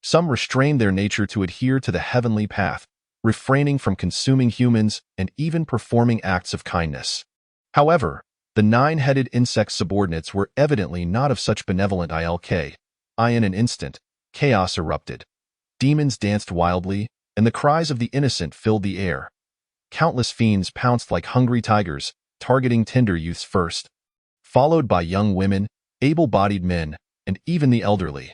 Some restrained their nature to adhere to the heavenly path, refraining from consuming humans and even performing acts of kindness. However, the nine-headed insect's subordinates were evidently not of such benevolent ilk. In an instant, chaos erupted. Demons danced wildly, and the cries of the innocent filled the air. Countless fiends pounced like hungry tigers, targeting tender youths first, followed by young women, able-bodied men, and even the elderly.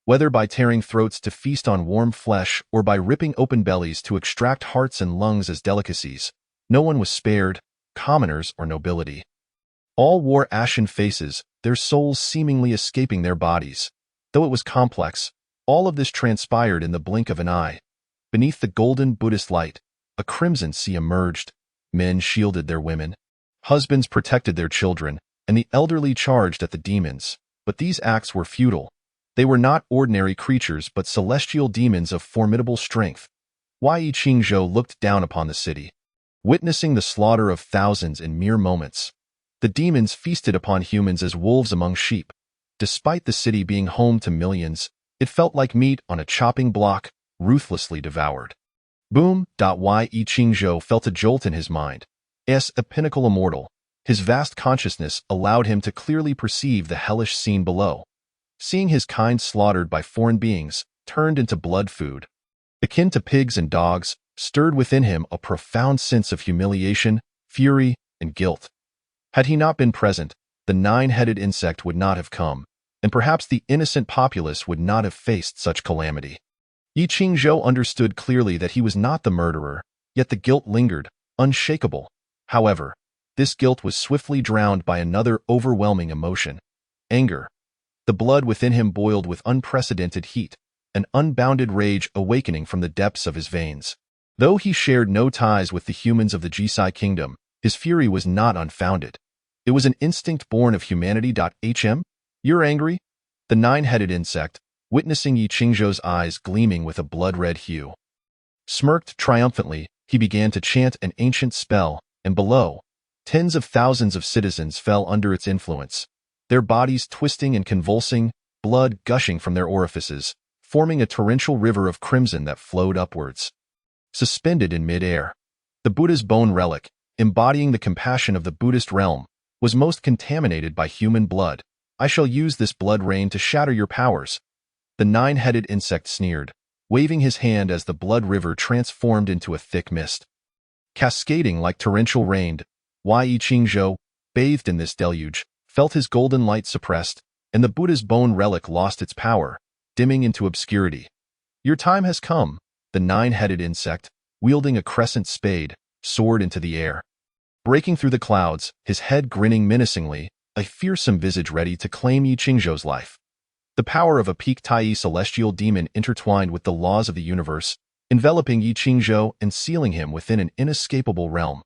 Whether by tearing throats to feast on warm flesh or by ripping open bellies to extract hearts and lungs as delicacies, no one was spared, commoners or nobility. All wore ashen faces, their souls seemingly escaping their bodies. Though it was complex, all of this transpired in the blink of an eye. Beneath the golden Buddhist light, a crimson sea emerged. Men shielded their women. Husbands protected their children, and the elderly charged at the demons. But these acts were futile. They were not ordinary creatures but celestial demons of formidable strength. Yi Qingzhou looked down upon the city, witnessing the slaughter of thousands in mere moments. The demons feasted upon humans as wolves among sheep. Despite the city being home to millions, it felt like meat on a chopping block, ruthlessly devoured. Boom! Yi Qingzhou felt a jolt in his mind. As a pinnacle immortal, his vast consciousness allowed him to clearly perceive the hellish scene below. Seeing his kind slaughtered by foreign beings, turned into blood food, akin to pigs and dogs, stirred within him a profound sense of humiliation, fury, and guilt. Had he not been present, the nine-headed insect would not have come, and perhaps the innocent populace would not have faced such calamity. Yi Qingzhou understood clearly that he was not the murderer, yet the guilt lingered, unshakable. However, this guilt was swiftly drowned by another overwhelming emotion: anger. The blood within him boiled with unprecedented heat, an unbounded rage awakening from the depths of his veins. Though he shared no ties with the humans of the Jisai kingdom, his fury was not unfounded. It was an instinct born of humanity. You're angry? The nine-headed insect, witnessing Yi Qingzhou's eyes gleaming with a blood-red hue, smirked triumphantly. He began to chant an ancient spell, and below, tens of thousands of citizens fell under its influence, their bodies twisting and convulsing, blood gushing from their orifices, forming a torrential river of crimson that flowed upwards. Suspended in mid-air, the Buddha's bone relic, embodying the compassion of the Buddhist realm, was most contaminated by human blood. I shall use this blood rain to shatter your powers. The nine-headed insect sneered, waving his hand as the blood river transformed into a thick mist. Cascading like torrential rain, Yi Qingzhou, bathed in this deluge, felt his golden light suppressed, and the Buddha's bone relic lost its power, dimming into obscurity. Your time has come, the nine-headed insect, wielding a crescent spade, soared into the air. Breaking through the clouds, his head grinning menacingly, a fearsome visage ready to claim Yi Qingzhou's life. The power of a peak Tai celestial demon intertwined with the laws of the universe, enveloping Yi Qingzhou and sealing him within an inescapable realm.